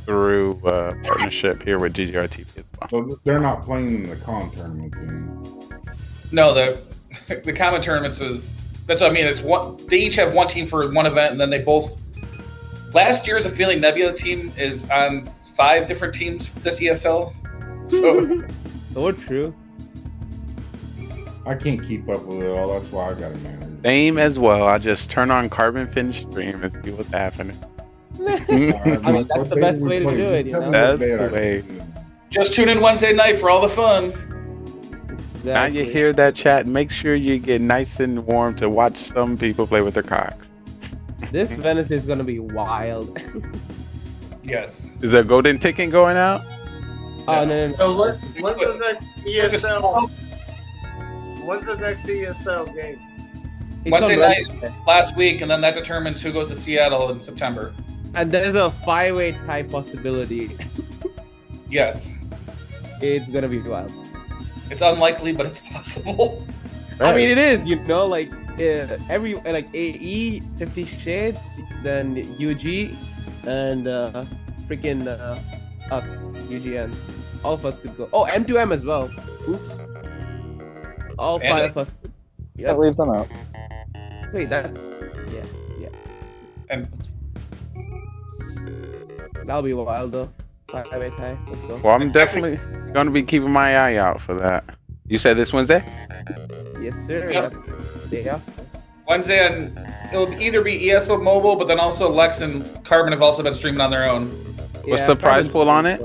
through partnership here with GGRT as well. So they're not playing in the con tournament then. No, the common tournaments is that's what I mean. It's one. They each have one team for one event, and then they both. Last year's Aphelion Nebula team is on 5 different teams for this ESL. So true. I can't keep up with it all. That's why I got to manage. Same as well. I just turn on Carbon Finish stream and see what's happening. I mean, that's the best way to do it, you know? That's the way. Just tune in Wednesday night for all the fun. Now you hear that, chat. Make sure you get nice and warm to watch some people play with their cocks. This Venice is gonna be wild. Yes. Is there a golden ticket going out? Oh no. So when's the next ESL? When's the next ESL game? Wednesday night last week, and then that determines who goes to Seattle in September. And there's a 5-way tie possibility. Yes. It's gonna be wild. It's unlikely, but it's possible. I mean, it is. You know, like every like AE, 50 Shades, then UG, and freaking us, UGN. All of us could go. Oh, M2M as well. Oops. All 5 of us. Yeah. That leaves them out. Wait, that's yeah. And that'll be wild though. 5-way tie. Let's go. Well, I'm definitely going to be keeping my eye out for that. You said this Wednesday? Yes, sir. Yep. Day off. Wednesday, and it'll either be ESL Mobile, but then also Lex and Carbon have also been streaming on their own. What's the prize pool on it?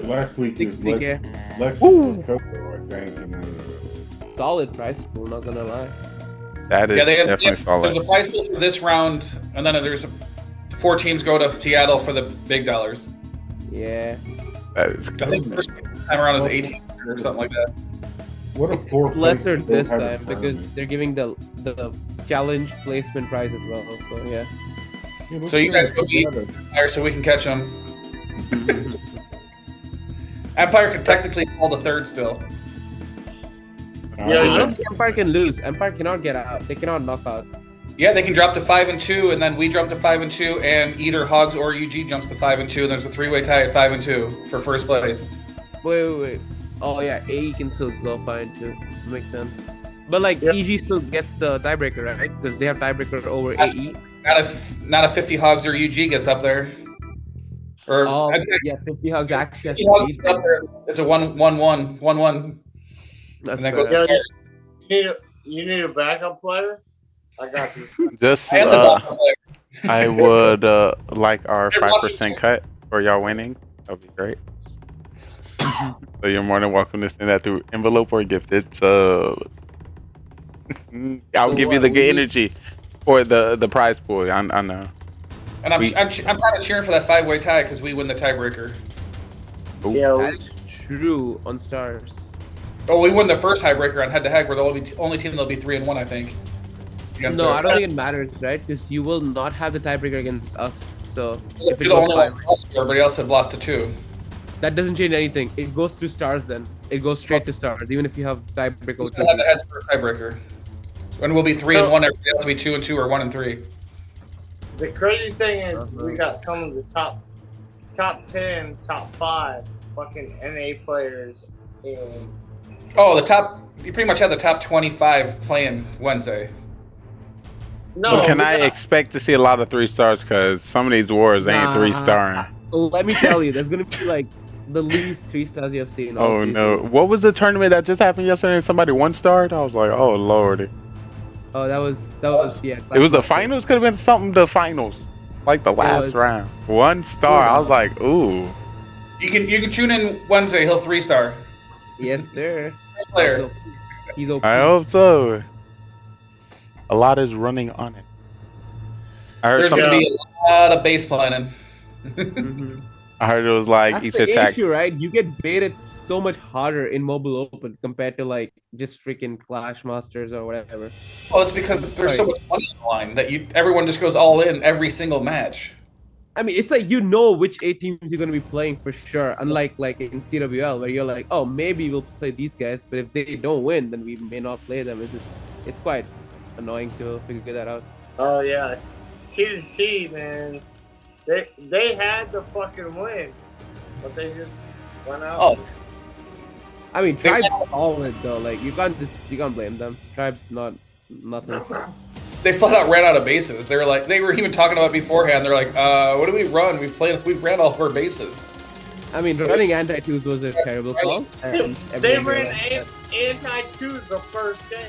Last week is 60K. Lex and Coco, I think. And then Solid price pool, not gonna lie. That is definitely solid. There's a prize pool for this round, and then there's 4 teams go to Seattle for the big dollars. Yeah. That is I think the first time around is 18 or something like that. What a poor Lesser place this to have a time because tournament. they're giving the challenge placement prize as well. So yeah. So you guys go eat Empire so we can catch them. Empire can technically hold a third still. Yeah, I don't think Empire can lose. Empire cannot get out. They cannot knock out. Yeah, they can drop to 5-2, and then we drop to 5-2, and either Hogs or UG jumps to 5-2, and there's a 3-way tie at 5-2 for first place. Wait. Oh yeah, AE can still go 5-2. Makes sense. But like EG still gets the tiebreaker, right? Because they have tiebreaker over AE. Not if 50 Hogs or UG gets up there. Or yeah, 50 Hogs actually has 50 to Hogs beat gets up there. It's a 1-1. That's And that goes fair. You need a backup player? I got you. Just, I am the backup player. I would like our 5% cut for y'all winning. That would be great. So you're more than welcome to send that through envelope or gifted sub. I'll give you the good energy for the prize pool. I know. And I'm kind of cheering for that 5-way tie because we win the tiebreaker. That is true on stars. Oh, we won the first tiebreaker on head-to-head. We're the only team that'll be 3-1, I think. No, I don't think it matters, right? Because you will not have the tiebreaker against us. So If you're the only one, everybody else have lost to 2. That doesn't change anything. It goes through stars then. it goes straight to stars, even if you have tiebreaker. We still have the heads for a tiebreaker. And we'll be 3 and 1. Everybody else will be 2 and 2 or 1 and 3. The crazy thing is, we got some of the top 10, top 5 fucking NA players in. Oh, the top. You pretty much have the top 25 playing Wednesday. No, Can I expect to see a lot of 3 stars? Because some of these wars ain't 3-starring. Let me tell you, there's gonna be like the least 3 stars you have seen. All Oh season. no! What was the tournament that just happened yesterday? And somebody 1-starred. I was like, oh lordy. Oh, that was yeah. It was the finals. Could have been something. The finals, like the last round. 1 star. I was like, ooh. You can tune in Wednesday. He'll 3-star. Yes, sir. Player. He's OP. I hope so. A lot is running on it. I heard There's gonna be a lot of base planning. I heard it was like That's each the attack. issue, right? You get baited so much harder in Mobile Open compared to like just freaking Clash Masters or whatever. Well, it's because there's so much money on the line that everyone just goes all in every single match. I mean, it's like you know which 8 teams you're going to be playing for sure. Unlike like in CWL, where you're like, oh, maybe we'll play these guys, but if they don't win, then we may not play them. It's quite annoying to figure that out. Oh yeah, T2T, man. They had the fucking win, but they just went out. Oh. I mean, Tribe's solid though. Like you can't blame them. Tribe's nothing. They flat out ran out of bases. They were even talking about it beforehand. They're like, what do we run? We've ran all of our bases. I mean, running anti-twos was a terrible call. They ran anti-twos the first game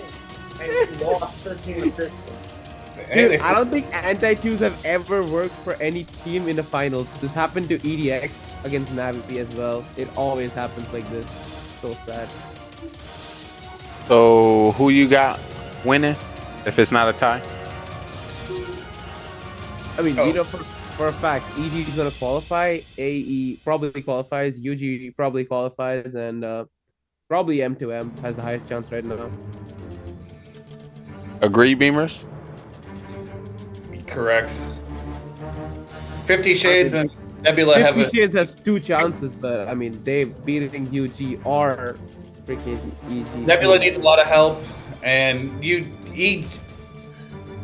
and lost 13-15. Dude, I don't think anti-twos have ever worked for any team in the finals. This happened to EDX against Navi as well. It always happens like this. So sad. So who you got winning? If it's not a tie. I mean, you know for a fact, EG is gonna qualify. AE probably qualifies. UG probably qualifies, and probably M2M has the highest chance right now. Agree, Beamers? Correct. 50 Shades and Nebula have 50 Shades has 2 chances, but I mean, they beating UG or freaking EG. Nebula needs a lot of help, and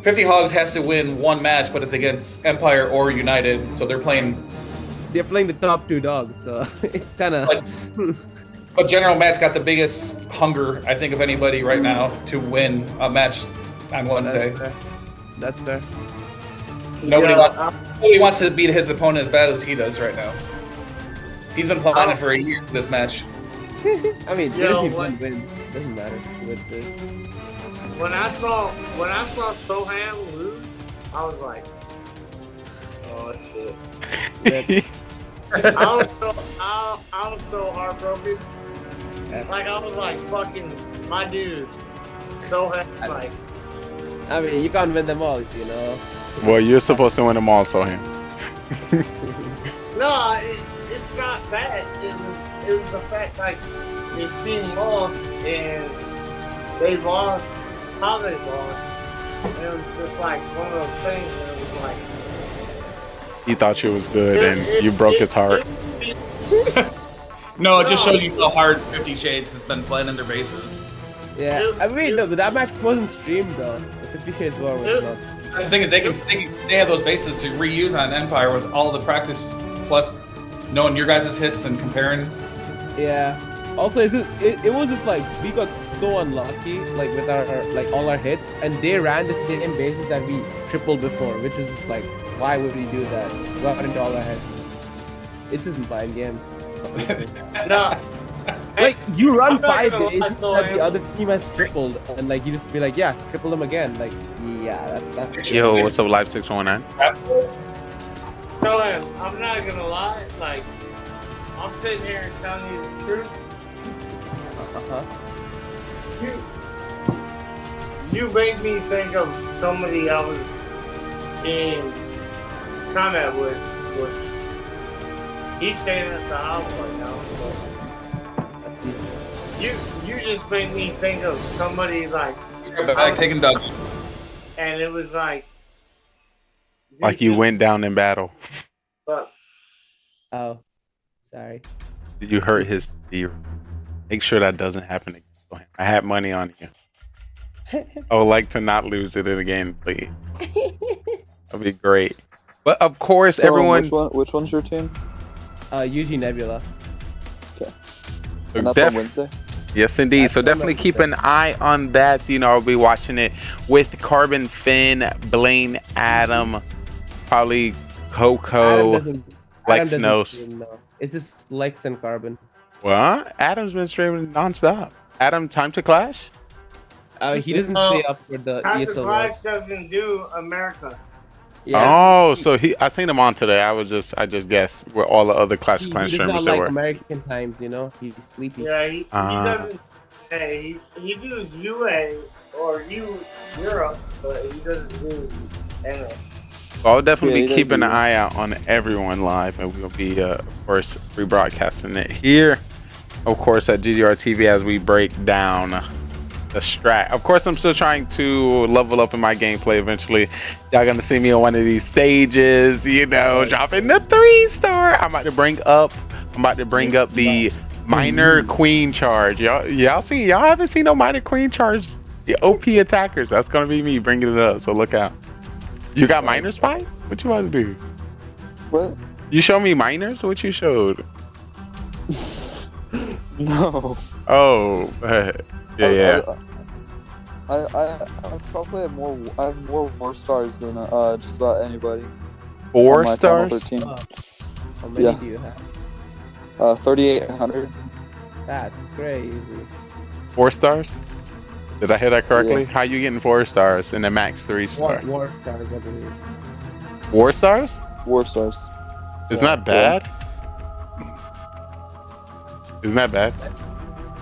50 Hogs has to win 1 match, but it's against Empire or United, so they're playing the top 2 dogs, so it's kind of. But General Matt's got the biggest hunger, I think, of anybody right now to win a match on Wednesday. That's fair. Nobody wants to beat his opponent as bad as he does right now. He's been planning for a year for this match. I mean, win. Doesn't matter. When I saw Soham lose, I was like, oh shit. I was so heartbroken. Like I was like, fucking my dude. Soham, like. I mean, you can't win them all, you know. Well, you're supposed to win them all, Soham. No, it's not bad. It was the fact like his team lost and they lost. How they lost? It was just like one of those things where it was like. He thought you was good, and you broke his heart. No, it just shows you how hard 50 Shades has been playing in their bases. Yeah, I mean, no, but that match wasn't streamed though. The 50 Shades War was not. That's the thing is they have those bases to reuse on Empire with all the practice plus knowing your guys' hits and comparing. Yeah. Also, it was just like we got so unlucky, like with our all our hits, and they ran the same bases that we tripled before, which was just like, why would we do that? Got into all our hits. It's just buying games. No. Like you run 5 bases that the other team has tripled, and like you just be like, yeah, triple them again. Like, yeah, that's. Yo, what's up, Live 619? So I'm not gonna lie, like I'm sitting here and telling you the truth. You made me think of somebody I was in combat with. He's staying at the house right now. You just made me think of somebody like. Taking Doug. And it was like. Like you went down in battle. But, oh, sorry. Did you hurt his theory? Make sure that doesn't happen again. I had money on you. I would like to not lose it again, please. That'd be great. But of course, So, everyone. Which one's your team? UG Nebula. Okay. And that's on Wednesday? Yes, indeed. That's So on definitely keep an eye on that. You know, I'll be watching it with Carbon, Finn, Blaine, Adam, probably Coco, Lex Nose. No. It's just Lex and Carbon. What? Adam's been streaming nonstop. Adam, time to clash? He doesn't stay up for the Time to ESL. Clash doesn't do America. Oh, so I seen him on today. I just guessed where all the other Clash of He Clans does not streamers like were. American times, you know? He's sleepy. Yeah, he doesn't. Hey, he does UA or Europe, but he doesn't do NA. I'll definitely be keeping an eye out on everyone live, and we'll be, of course, rebroadcasting it here, of course, at GDR TV as we break down the strat. Of course, I'm still trying to level up in my gameplay eventually. Y'all gonna see me on one of these stages, you know, dropping the 3-star. I'm about to bring up the minor queen charge. Y'all haven't seen no minor queen charge. The OP attackers. That's gonna be me bringing it up. So look out. You got minor spy? What you want to do? What? You show me minors? What you showed? No. Oh, yeah. I probably have more. I have more war stars than just about anybody. 4 on my stars? Channel 13. How many do you have? 3,800. That's crazy. 4 stars? Did I hear that correctly? How you getting 4 stars and the max 3-star? War stars, I believe. 4 stars? War stars. Isn't that bad? Isn't that bad?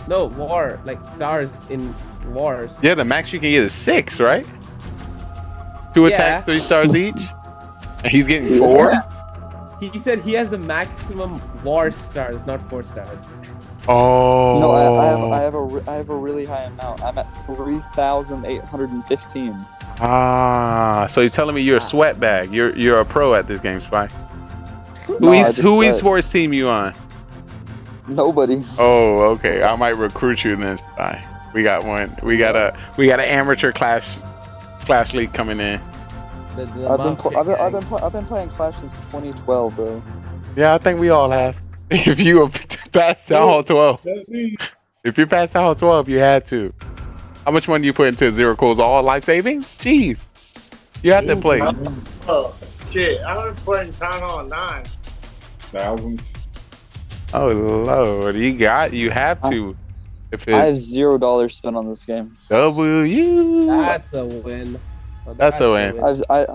No, war, like stars in wars. Yeah, the max you can get is 6, right? 2 attacks, 3 stars each? And he's getting 4? He said he has the maximum war stars, not 4 stars. Oh. No, I have a really high amount. I'm at 3,815. Ah, so you're telling me you're a sweat bag. You're a pro at this game, Spy. Who No, esports team you on? Nobody. Oh, okay. I might recruit you then, Spy. We got one. We got an amateur clash league coming in. I've been playing Clash since 2012, bro. Yeah, I think we all have. If you passed Town Hall 12, if you passed Town Hall 12, you had to. How much money you put into Zero Cool's all life savings? Jeez, you had to play. Oh shit! I was playing Town Hall 9. Thousands. Oh Lord, you have to. If I have $0 spent on this game. W. That's a win. Well, That's a win. I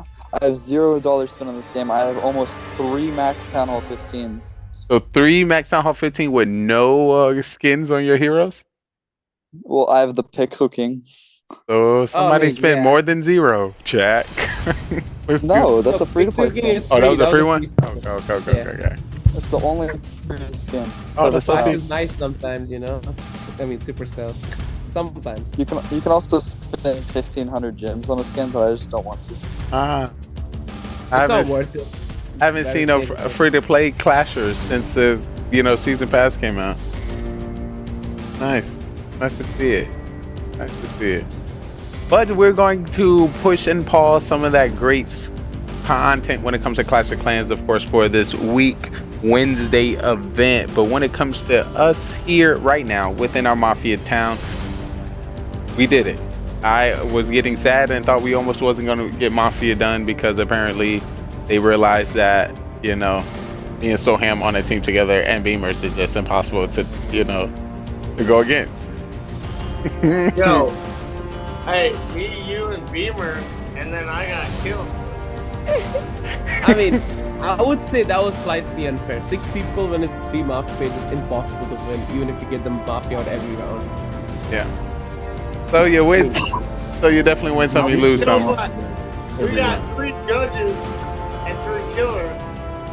have $0 spent on this game. I have almost 3 max Town Hall 15s. So 3 max Town Hall 15 with no skins on your heroes? Well, I have the Pixel King. So somebody spent more than 0, Jack. No, that's a free-to-play skin. Oh, that was a free one? Okay. That's the only free skin. Oh, that's Clash is nice sometimes, you know. I mean, Supercell. Sometimes. You can also spend 1,500 gems on a skin, but I just don't want to. It's not worth it. I haven't seen a free-to-play Clashers since the season pass came out. Nice to see it. But we're going to push and pause some of that great content when it comes to Clash of Clans, of course, for this week Wednesday event. But when it comes to us here right now within our Mafia town, we did it. I was getting sad and thought we almost wasn't going to get Mafia done because apparently they realized that, me and Soham on a team together and Beamers is just impossible to go against. Yo, hey, me, you, and Beamers, and then I got killed. I mean, I would say that was slightly unfair. 6 people when it's 3 Mafia, it's impossible to win, even if you get the Mafia out every round. Yeah. So you win. So you definitely win some, you lose some. We got 3 judges and 3 killers.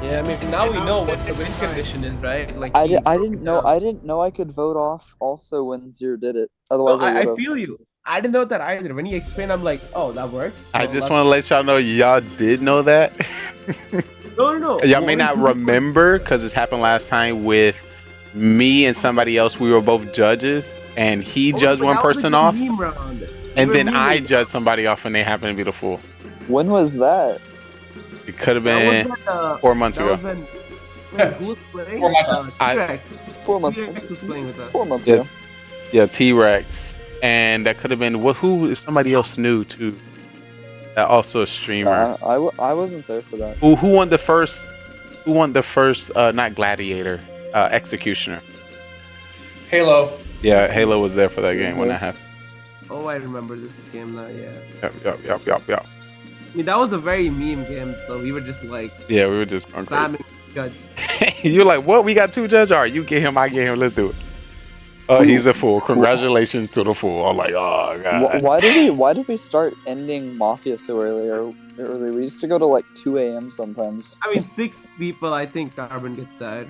Yeah, I mean now we know what the win condition is, right? Like I didn't know I could vote off also when Zero did it. Otherwise, I feel you. I didn't know that either. When you explain, I'm like, oh, that works. I just want to let y'all know y'all did know that. No. Y'all may not remember because this happened last time with me and somebody else, we were both judges, and he judged one person off, and then I judged somebody off, and they happened to be the fool. When was that? It could have been 4 months ago. Who was playing? 4 months. T-Rex. 4 months. T-Rex was playing with us. 4 months Yeah, ago. yeah, T-Rex, and that could have been who is somebody else new too. That also a streamer. I wasn't there for that. Who won the first? Who won the first? Not Gladiator, Executioner. Halo. Yeah, Halo was there for that game when that happened. Oh, I remember this game now. Yeah. Yep. I mean, that was a very meme game, so we were just like. Yeah, we were just going crazy. Spamming judge. You're like, what? We got 2 judges. All right, you get him, I get him. Let's do it. Oh, he's a fool. Congratulations to the fool. I'm like, oh god. Why did we start ending Mafia so early? We used to go to like 2 a.m. sometimes. I mean, 6 people. I think Carbon gets tired.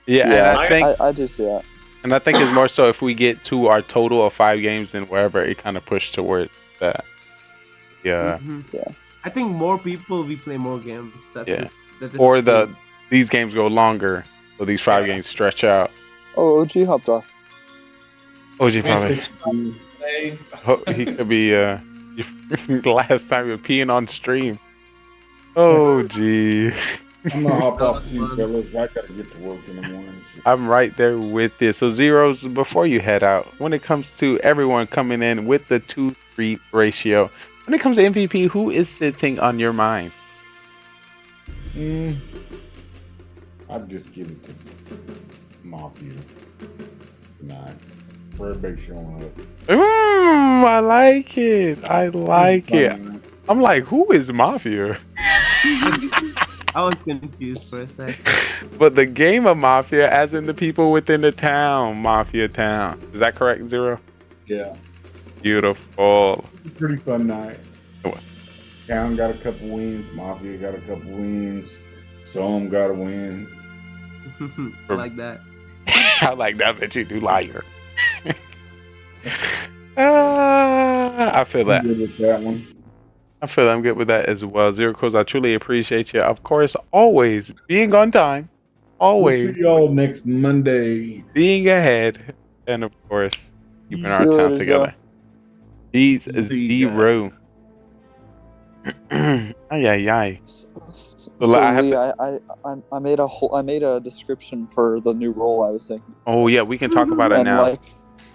Yeah, and I think I do see that. And I think it's more so if we get to our total of 5 games, then wherever it kind of pushed towards that. Yeah. Yeah. I think more people, we play more games. That's just or these games go longer, so these 5 games stretch out. Oh, OG hopped off. OG probably. He could be the last time you were peeing on stream. Oh, gee. I'm gonna hop off you fellas. I gotta get to work in the morning. I'm right there with you. So Zeros, before you head out, when it comes to everyone coming in with the 2-3 ratio, when it comes to MVP, who is sitting on your mind? I'd just give it to Mafia. Nah, for everybody showing up. I like it. I like it. I'm like, who is Mafia? I was confused for a sec. But the game of Mafia, as in the people within the town, Mafia Town. Is that correct, Zero? Yeah. Beautiful. Pretty fun night. It was. Town got a couple wins. Mafia got a couple wins. Soam got a win. I like that. I like that, but you do liar. I feel that. I'm good with that one. I feel I'm good with that as well. Zero Cruz, I truly appreciate you. Of course, always being on time. Always. We'll see y'all next Monday. Being ahead. And of course, keeping our time together. He's Zero. Ay. So Lee, I made a description for the new role I was thinking. Oh yeah, we can talk about it now.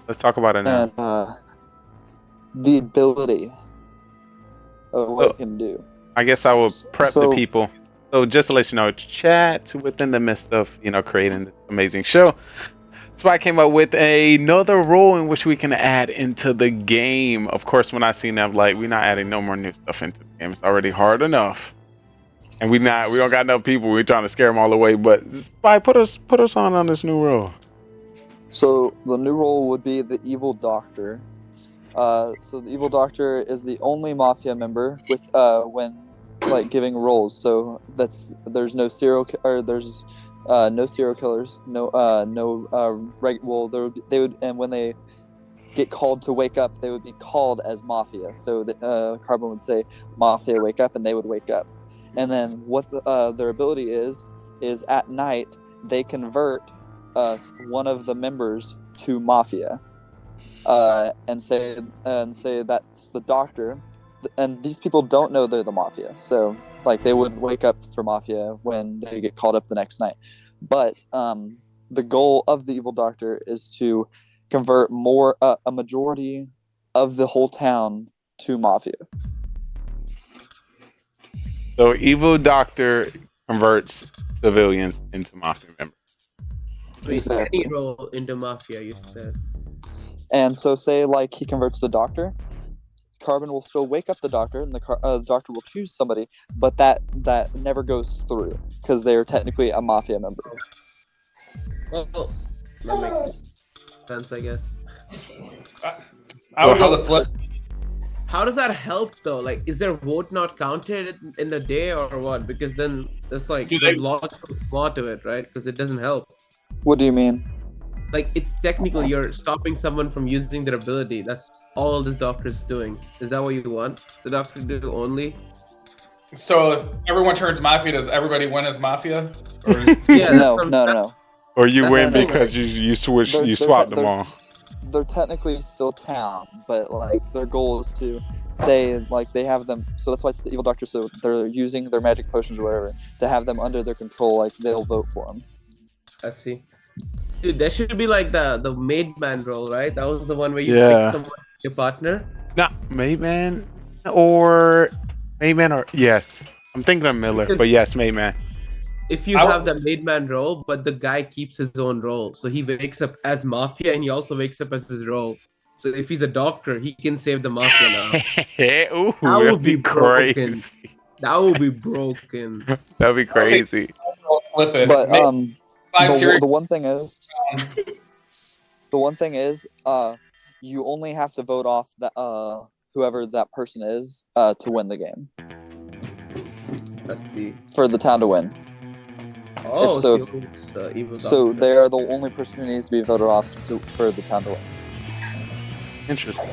Let's talk about it now. And the ability of what it can do. I guess I will prep the people. So just to let you know, chat within the midst of creating this amazing show. So I came up with another role in which we can add into the game. Of course, when I seen that, like, we're not adding no more new stuff into the game. It's already hard enough, and we don't got enough people. We're trying to scare them all away. But Spy, put us on this new role. So the new role would be the Evil Doctor. So the Evil Doctor is the only Mafia member with when giving roles. So there's no serial killers, they would, and when they get called to wake up, they would be called as Mafia. So Carbon would say, "Mafia, wake up," and they would wake up. And then what their ability is at night they convert one of the members to Mafia, and say that's the Doctor. And these people don't know they're the Mafia, so they would wake up for Mafia when they get called up the next night. But the goal of the Evil Doctor is to convert a majority of the whole town to Mafia. So Evil Doctor converts civilians into Mafia members. Exactly. Any role into Mafia, you said. And so say he converts the Doctor, Carbon will still wake up the Doctor, and the Doctor will choose somebody, but that never goes through because they are technically a Mafia member. Well, that makes sense, I guess. I would go the flip. How does that help though? Is their vote not counted in the day or what? Because then it's there's lots more to it, right? Because it doesn't help. What do you mean? It's technically you're stopping someone from using their ability. That's all this Doctor is doing. Is that what you want the Doctor to do only? So if everyone turns Mafia, does everybody win as Mafia? Or No. Or you That's win the thing, because right? you swapped them all. They're technically still town, but like their goal is to say like they have them. So that's why it's the evil doctor. So they're using their magic potions or whatever to have them under their control. Like they'll vote for them. I see. Dude, there should be like the maid man role, right? That was the one where you pick Yeah. someone your partner. No, Mayman or yes. I'm thinking of Miller, Because- but yes, Mayman. If you have that maid man role, but the guy keeps his own role, so he wakes up as Mafia and he also wakes up as his role. So if he's a doctor, he can save the Mafia now. Ooh, That would be crazy. broken. That would be broken. That'd be crazy. But the one thing is, you only have to vote off that whoever that person is to win the game. Let's see. For the town to win. Oh, So they are the only person who needs to be voted off for the town to win. Interesting.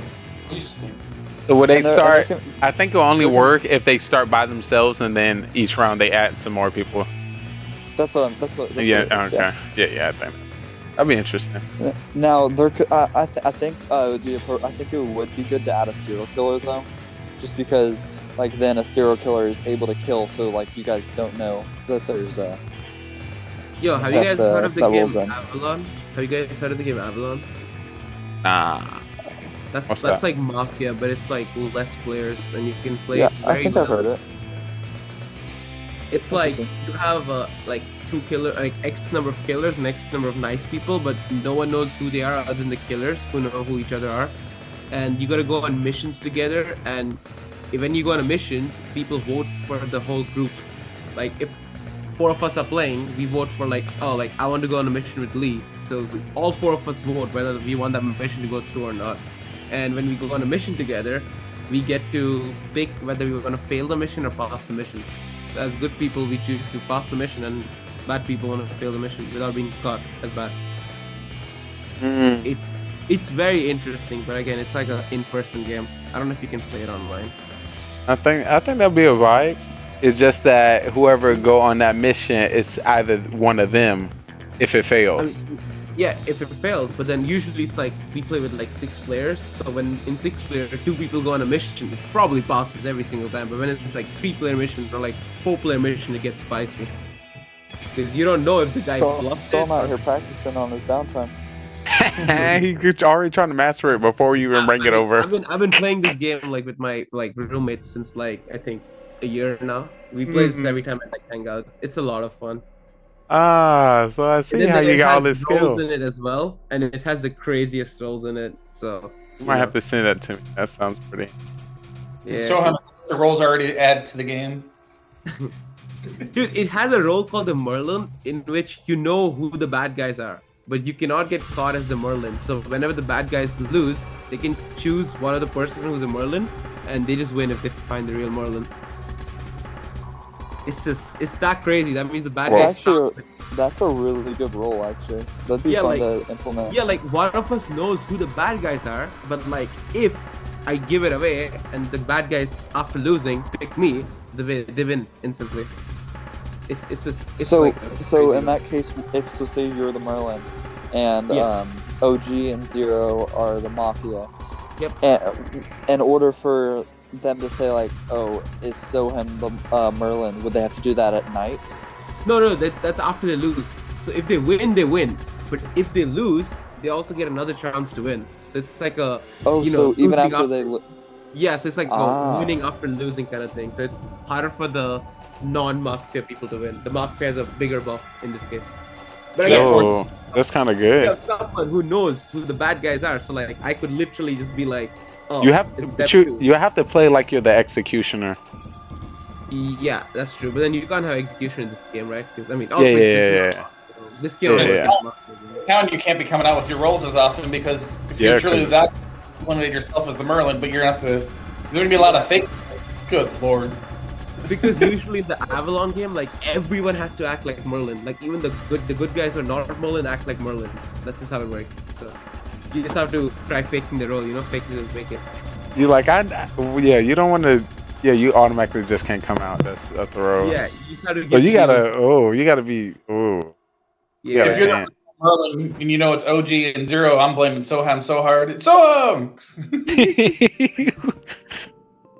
So would they start? I think it'll only work if they start by themselves, and then each round they add some more people. That's what. Yeah. What it is, Okay. Yeah. I think that'd be interesting. Now there could. I think it would be. I think it would be good to add a serial killer though, just because like then a serial killer is able to kill. So like you guys don't know that there's a. Yo, have you guys heard of the game rolls in. Avalon? Have you guys heard of the game Avalon? Nah. That's like Mafia, but it's like less players, and you can play. Yeah, it very I think well. I've heard it. It's like you have like X number of killers and X number of nice people, but no one knows who they are other than the killers who know who each other are. And you gotta go on missions together, and when you go on a mission, people vote for the whole group. Like if 4 of us are playing, we vote for like I want to go on a mission with Lee. So all 4 of us vote whether we want that mission to go through or not. And when we go on a mission together, we get to pick whether we want to fail the mission or pass the mission. As good people, we choose to pass the mission, and bad people want to fail the mission without being caught as bad. It's very interesting, but again, it's like an in-person game. I don't know if you can play it online. I think that'll be a vibe. It's just that whoever go on that mission is either one of them if it fails. Yeah, if it fails, but then usually it's like we play with like 6 players. So when in 6 players, 2 people go on a mission, it probably passes every single time. But when it's like 3-player mission or like 4-player mission, it gets spicy because you don't know if the guy bluffs So I'm out here practicing on his downtime. He's already trying to master it before you even bring it over. I've been playing this game like with my roommates since like I think a year now. We play this every time at like hangouts. It's a lot of fun. So I see how you got all this skill. In it as well, and it has the craziest rolls in it. So you might have to send that to me. That sounds pretty. Yeah. So how the rolls already add to the game? Dude, it has a role called the Merlin, in which you know who the bad guys are, but you cannot get caught as the Merlin. So whenever the bad guys lose, they can choose one of the person who's a Merlin, and they just win if they find the real Merlin. It's that crazy. That means the bad guys. That's a really good role, actually. That'd be fun to implement. Yeah, like one of us knows who the bad guys are, but like if I give it away and the bad guys after losing pick me, they win instantly. So in that case, say you're the Merlin, and OG and Zero are the Mafia. Yep. And in order for them to say like, oh, is Soham the Merlin? Would they have to do that at night? No, that's after they lose. So if they win, they win. But if they lose, they also get another chance to win. So it's like a even after they. Yeah, so it's like winning after losing kind of thing. So it's harder for the non-Mafia people to win. The Mafia has a bigger buff in this case. But again, that's kind of good. You have someone who knows who the bad guys are. So like, I could literally just be like, oh, you have to play like you're the executioner. Yeah, that's true. But then you can't have execution in this game, right? Because I mean, this game. Town, you can't be coming out with your rolls as often because if you're truly that eliminate yourself as the Merlin, but you're gonna have to. There's gonna be a lot of fake. Good lord. Because usually in the Avalon game, like everyone has to act like Merlin. Like even the good guys who are not Merlin act like Merlin. That's just how it works. So you just have to try faking the role. Fake it and fake it. You like you don't want to. Yeah, you automatically just can't come out. That's a throw. Yeah, you gotta. But you gotta be. Yeah, if you're not Merlin and you know it's OG and Zero, I'm blaming Soham so hard. Soham!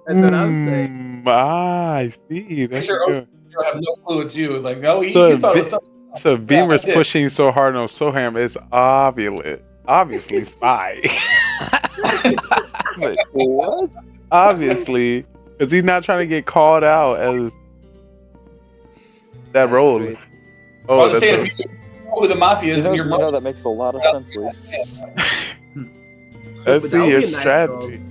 That's what I'm saying. I see. That's Sure, good. you have no clue it's you. Like, no, So you if thought it was something. So Yeah, Beamer's I did. pushing so hard on Soham is obviously spy. But what? obviously, because he's not trying to get called out as that role. I Oh, was just that's saying, if you know who the Mafia is, and you're that makes a lot of sense, Lee. Let's But that see would your be a nice strategy. role.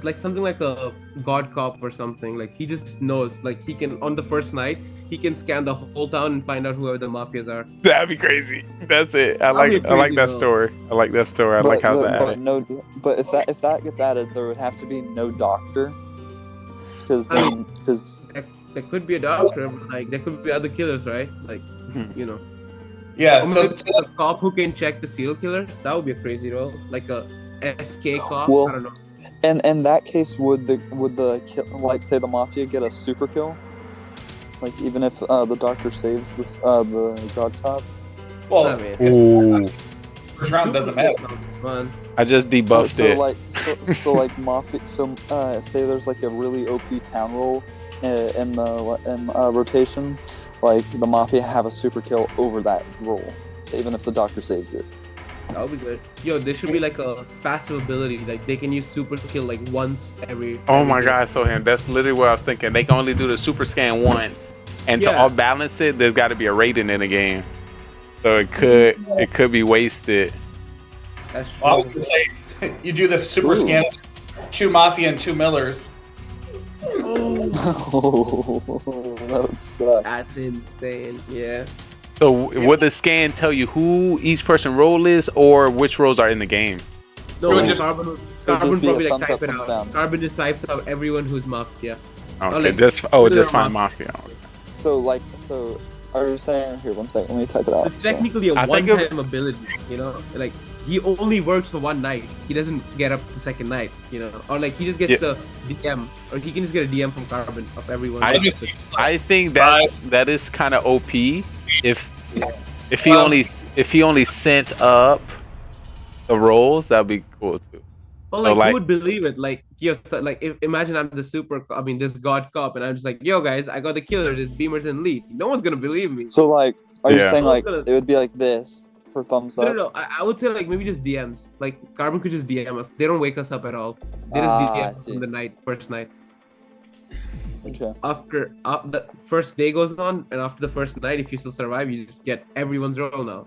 Like something like a god cop or something. Like he just knows. Like he can on the first night he can scan the whole town and find out whoever the mafias are. That'd be crazy. That's it. I That'd be like crazy, that though. story. I like that story. I like how that added. But if that gets added, there would have to be no doctor. Because There could be a doctor, but like there could be other killers, right? Like you know. Yeah, Or so- maybe a cop who can check the serial killers. That would be a crazy role. Like a SK cop. Well, I don't know. and in that case, would the like say the mafia get a super kill? Like even if the doctor saves the god cop. Well, I mean, Ooh. first round doesn't matter. Fun. I just debuffed so it. like so like mafia. So say there's like a really OP town roll in rotation. Like the mafia have a super kill over that roll, even if the doctor saves it. That would be good. Yo, there should be like a passive ability. Like they can use super kill like once every. Oh every my game. god, Soham, that's literally what I was thinking. They can only do the super scan once. And to Yeah. all balance it, there's gotta be a rating in the game. So it could be wasted. That's true. Well, I was gonna say, you do the super scan, 2 Mafia and 2 Millers. That would suck. That's insane. Yeah. So would the scan tell you who each person role is or which roles are in the game? No, It would like, just- Carbon just be a probably like thumbs type up, it thumbs out. down. Carbon just types out everyone who's Mafia. Okay, like, just whether find they're Mafia. So are you saying here? One second, let me type it out. It's technically a I think one-time ability, you know. Like he only works for one night. He doesn't get up the second night, you know. Or like he just gets the DM, or he can just get a DM from Carbon of everyone. I think that is kind of OP if he only sent up the roles, that'd be cool too. Well, So, like, who would believe it? Like, imagine I'm the this god cop, and I'm just like, yo, guys, I got the killer. This Beamer's in lead. No one's gonna believe me. So like, are you Yeah. saying like Gonna- it would be like this for thumbs up? No. I would say like maybe just DMs. Like Carbon could just DM us. They don't wake us up at all. They just I DM see. from the first night. Okay. After the first day goes on, and after the first night, if you still survive, you just get everyone's role now.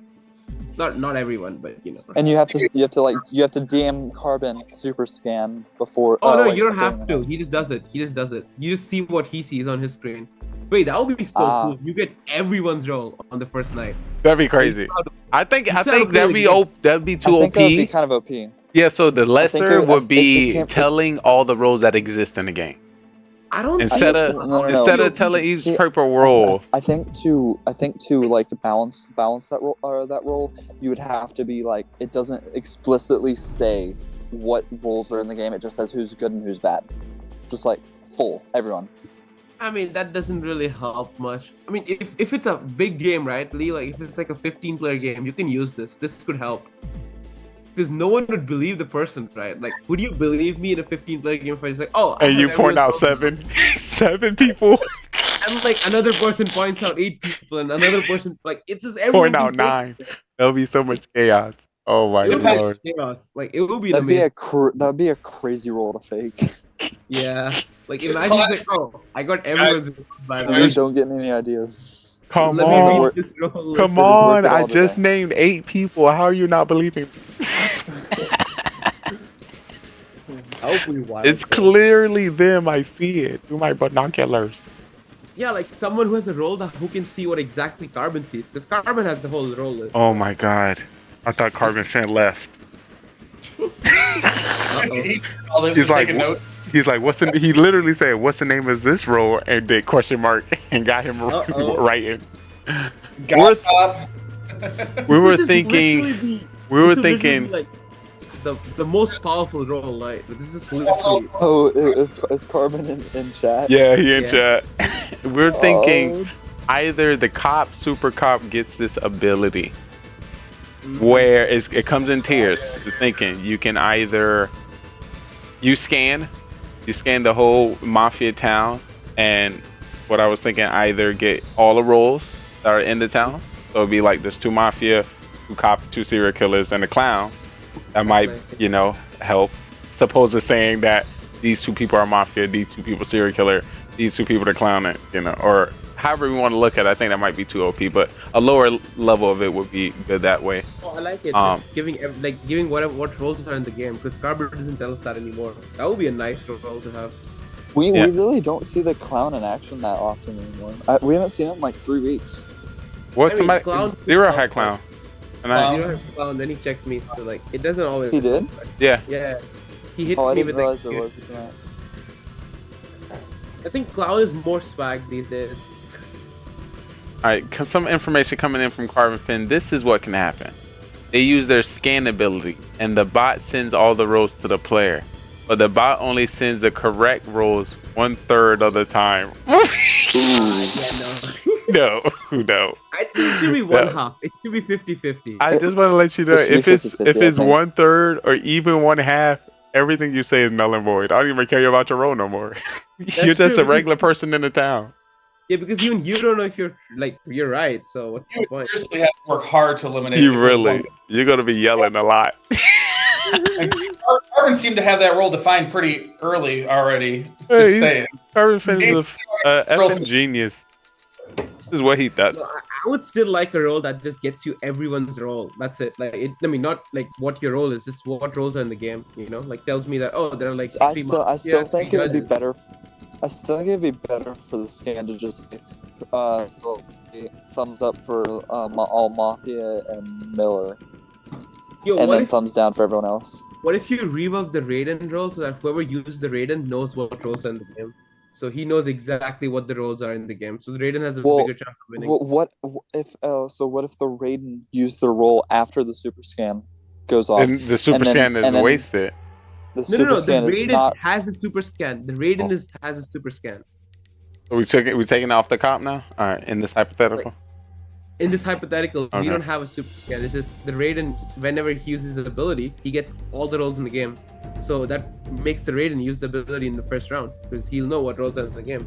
Not everyone, but you know. And you have to DM Carbon super scan before. Oh no, like, you don't during have the to. night. He just does it. You just see what he sees on his screen. Wait, that would be so cool. You get everyone's role on the first night. That'd be crazy. I think You sound that'd be really that'd be I too think OP. that would be kind of OP. Yeah, so the lesser it- would it be can't- telling all the roles that exist in the game. I don't Instead think of so. No. instead of telling each See, purple role. I think to like balance that role, you would have to be like, it doesn't explicitly say what roles are in the game. It just says who's good and who's bad. Just like full everyone. I mean, that doesn't really help much. I mean, if it's a big game, right, Lee? Like, if it's like a 15-player game, you can use this. This could help. Because no one would believe the person, right? Like, would you believe me in a 15-player game if I was like, oh, I And you have point out everyone's seven people. and like another person points out 8 people, and another person like it's just everyone Point out can 9. There'll be so much chaos. Oh my It would lord. be chaos. Like it would be That'd be amazing. that'd be a crazy role to fake. Yeah. Like imagine like, oh, I got everyone's by the way. You don't get any ideas. Come Let me on. read this role Come list. on. Look at I all the just things. named 8 people. How are you not believing me? That would be wild. It's clearly them. I see it through my binoculars. Yeah, like someone who has a role who can see what exactly Carbon sees, because Carbon has the whole role list. Oh my god. I thought Carbon Fan left. All this He's is like, taking notes. He's like, he literally said, what's the name of this role? And did question mark and got him writing. God cop. We were This is thinking, literally the- we were this is literally, thinking, like the most powerful role, like this is literally Oh, is Carbon in chat? yeah, he in Yeah. chat. We're thinking, either the cop, super cop, gets this ability where it comes in tiers. The thinking you can either you scan the whole Mafia town, and what I was thinking, either get all the roles that are in the town. So it'd be like there's 2 Mafia, 2 cops, 2 serial killers, and a clown. That might, you know, help. Supposed to saying that these 2 people are Mafia, these 2 people serial killer, these 2 people the clown, you know, or however we want to look at it. I think that might be too OP, but a lower level of it would be good that way. Oh, I like it. Just giving what roles are in the game, because Carver doesn't tell us that anymore. That would be a nice role to have. We really don't see the clown in action that often anymore. We haven't seen him in like 3 weeks. What's Zero had clown. And Zero had clown, then he checked me, so like it doesn't always. He did? Yeah. Yeah. He hit I me didn't with realize like, it was that. I think clown is more swag these days. Alright, some information coming in from Carvin Finn. This is what can happen. They use their scan ability, and the bot sends all the roles to the player. But the bot only sends the correct roles 1/3 of the time. No. I think it should be one half. It should be 50-50. I just want to let you know, if it's 1/3 or even 1/2, everything you say is null and void. I don't even care about your role no more. You're just a regular person in the town. Yeah, because even you don't know if you're right. So what's the point? Seriously, have to work hard to eliminate. You're gonna be yelling a lot. Carvin seemed to have that role defined pretty early already. Hey, Just saying. Carvin Finn is a effing genius. This is what he does. No, I would still like a role that just gets you everyone's role. That's it. Like, I mean, not like what your role is, just what roles are in the game. You know, like tells me that there are like. I still think it would be better. I still think it'd be better for the scan to just thumbs up for all Mafia and Miller, and then thumbs down for everyone else. What if you rework the Raiden role so that whoever uses the Raiden knows what roles are in the game? So he knows exactly what the roles are in the game. So the Raiden has a bigger chance of winning. What if the Raiden used the role after the super scan goes off? And the super scan is wasted. The Raiden has a super scan. The Raiden has a super scan. So we taking it off the cop now? All right, in this hypothetical. In this hypothetical, Okay. we don't have a super scan. It's just the Raiden, whenever he uses his ability, he gets all the roles in the game. So that makes the Raiden use the ability in the first round, because he'll know what roles are in the game.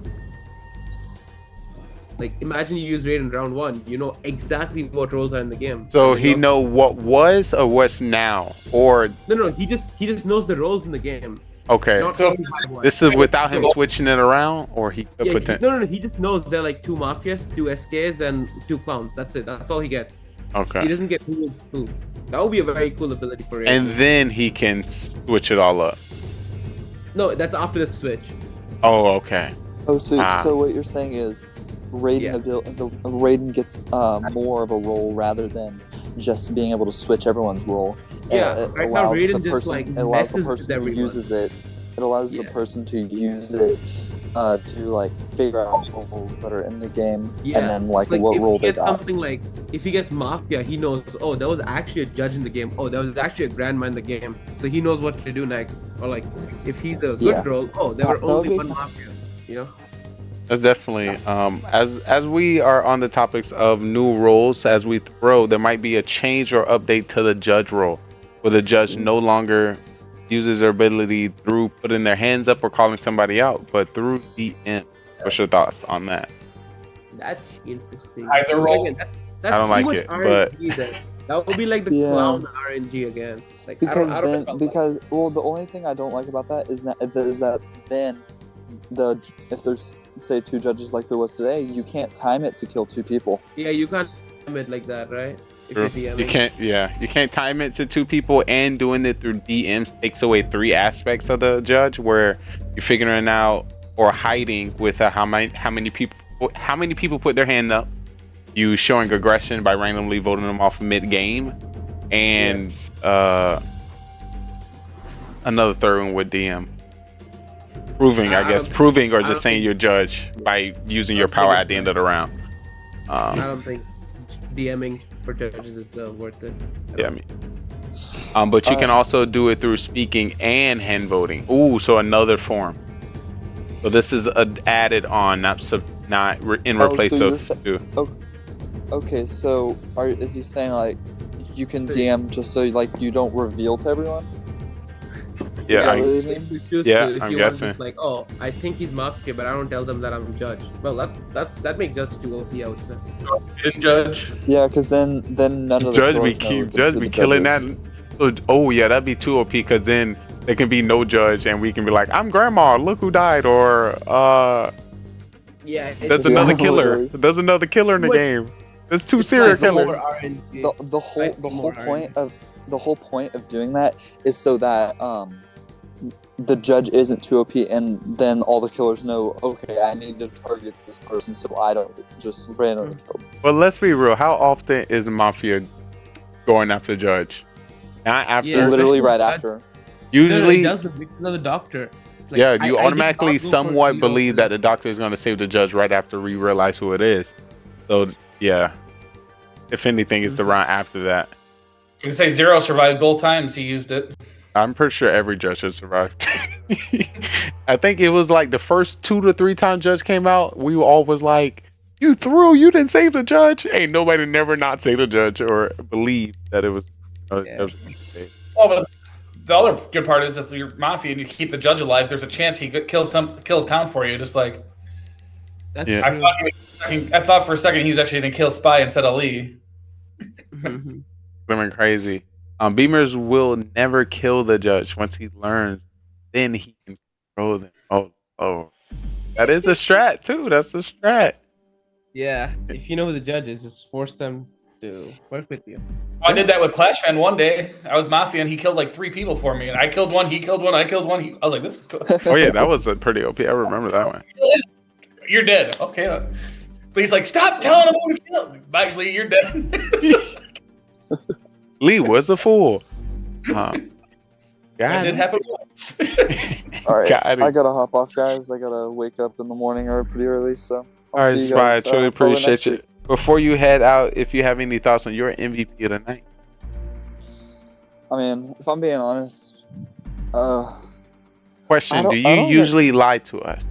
Like, imagine you use Raiden round 1, you know exactly what roles are in the game. So he know what was or what's now, or No, he just knows the roles in the game. okay. So This is without him switching it around, or he could he just knows they're like 2 Mafias, 2 SKs, and 2 clowns. That's it. That's all he gets. Okay. He doesn't get who is who. That would be a very cool ability for Raiden. And then he can switch it all up. No, that's after the switch. Oh, okay. Oh, so what you're saying is Raiden gets more of a role rather than just being able to switch everyone's role. Yeah, right now Raiden just like allows the messes person with who everyone. uses it. It allows the person to use it to like figure out roles that are in the game, and then like what role they got. Something like if he gets Mafia, he knows. Oh, there was actually a judge in the game. Oh, there was actually a grandma in the game. So he knows what to do next. Or like if he's a good role, oh, there were only 1 Mafia. You know. That's definitely as we are on the topics of new roles, as we throw, there might be a change or update to the judge role, where the judge no longer uses their ability through putting their hands up or calling somebody out, but through DM. What's your thoughts on that? That's interesting. Either role. That's I don't like it, but that would be like the clown RNG again. Like Because I don't know. the only thing I don't like about that is that then if there's say 2 judges like there was today, you can't time it to kill 2 people. Yeah, you can't time it like that, right? True. You can't time it to 2 people, and doing it through DMs takes away 3 aspects of the judge, where you're figuring out or hiding with how many people put their hand up, you showing aggression by randomly voting them off mid-game, and another third one with DM. Proving or just saying you're judge by using your power at the end of the round. I don't think DMing for judges is worth it. Yeah, I mean, but you can also do it through speaking and hand voting. Ooh, so another form. So this is added on, not not in Oh, replace so of you're two. Okay, so is he saying like you can DM just so like you don't reveal to everyone? Yeah, Is that I- what he If means? you choose Yeah, to, if I'm you want guessing. just like, oh, I think he's Mafia, but I don't tell them that I'm Judge. Well, that makes Judge too OP, I would say. Didn't Judge. Yeah, because then none of the Judge be killers know Judge who be the killing judge that. is. Oh yeah, that'd be too OP because then there can be no judge and we can be like, I'm grandma, look who died, or Yeah, there's another killer. literally. There's another killer in the But- game. There's two It's serial like killers. more RNG. The whole more point of doing that is so that the judge isn't too OP, and then all the killers know, okay, I need to target this person so I don't just randomly kill them. But let's be real. How often is Mafia going after Judge? Not after. Yeah, Literally especially right that- after. Usually, No, it doesn't because of the doctor. It's like, yeah, I you did automatically not go for somewhat zero believe that the doctor is going to save the judge right after we realize who it is. So yeah, if anything, it's around after that. You can say Zero survived both times he used it. I'm pretty sure every judge has survived. I think it was like the first 2 to 3 times Judge came out, we all was like, you didn't save the judge. Ain't nobody never not save the judge or believe that it was. Well, but the other good part is if you're Mafia and you keep the judge alive, there's a chance he kills town for you. Just like That's Yeah. I thought for a second he was actually going to kill Spy instead of Lee. Women crazy. Beamers will never kill the judge. Once he learns, then he can control them. Oh, that is a strat too. That's a strat. Yeah, if you know who the judge is, just force them to work with you. I did that with Clash Fan one day. I was Mafia and he killed like 3 people for me, and I killed one, he killed one, I killed one. I was like, this is cool. Oh yeah, that was a pretty OP. I remember that one. You're dead. Okay. Lee's like, stop telling him who to kill. Bye, Lee. You're dead. Lee was a fool. Got That did him. happen once. All right, Got it. I gotta hop off, guys. I gotta wake up in the morning or pretty early, so All right, see you Spy. I guys, truly probably appreciate next you. week. Before you head out, if you have any thoughts on your MVP of the night, I mean, if I'm being honest, question: I don't- do I you don't get- usually lie to us?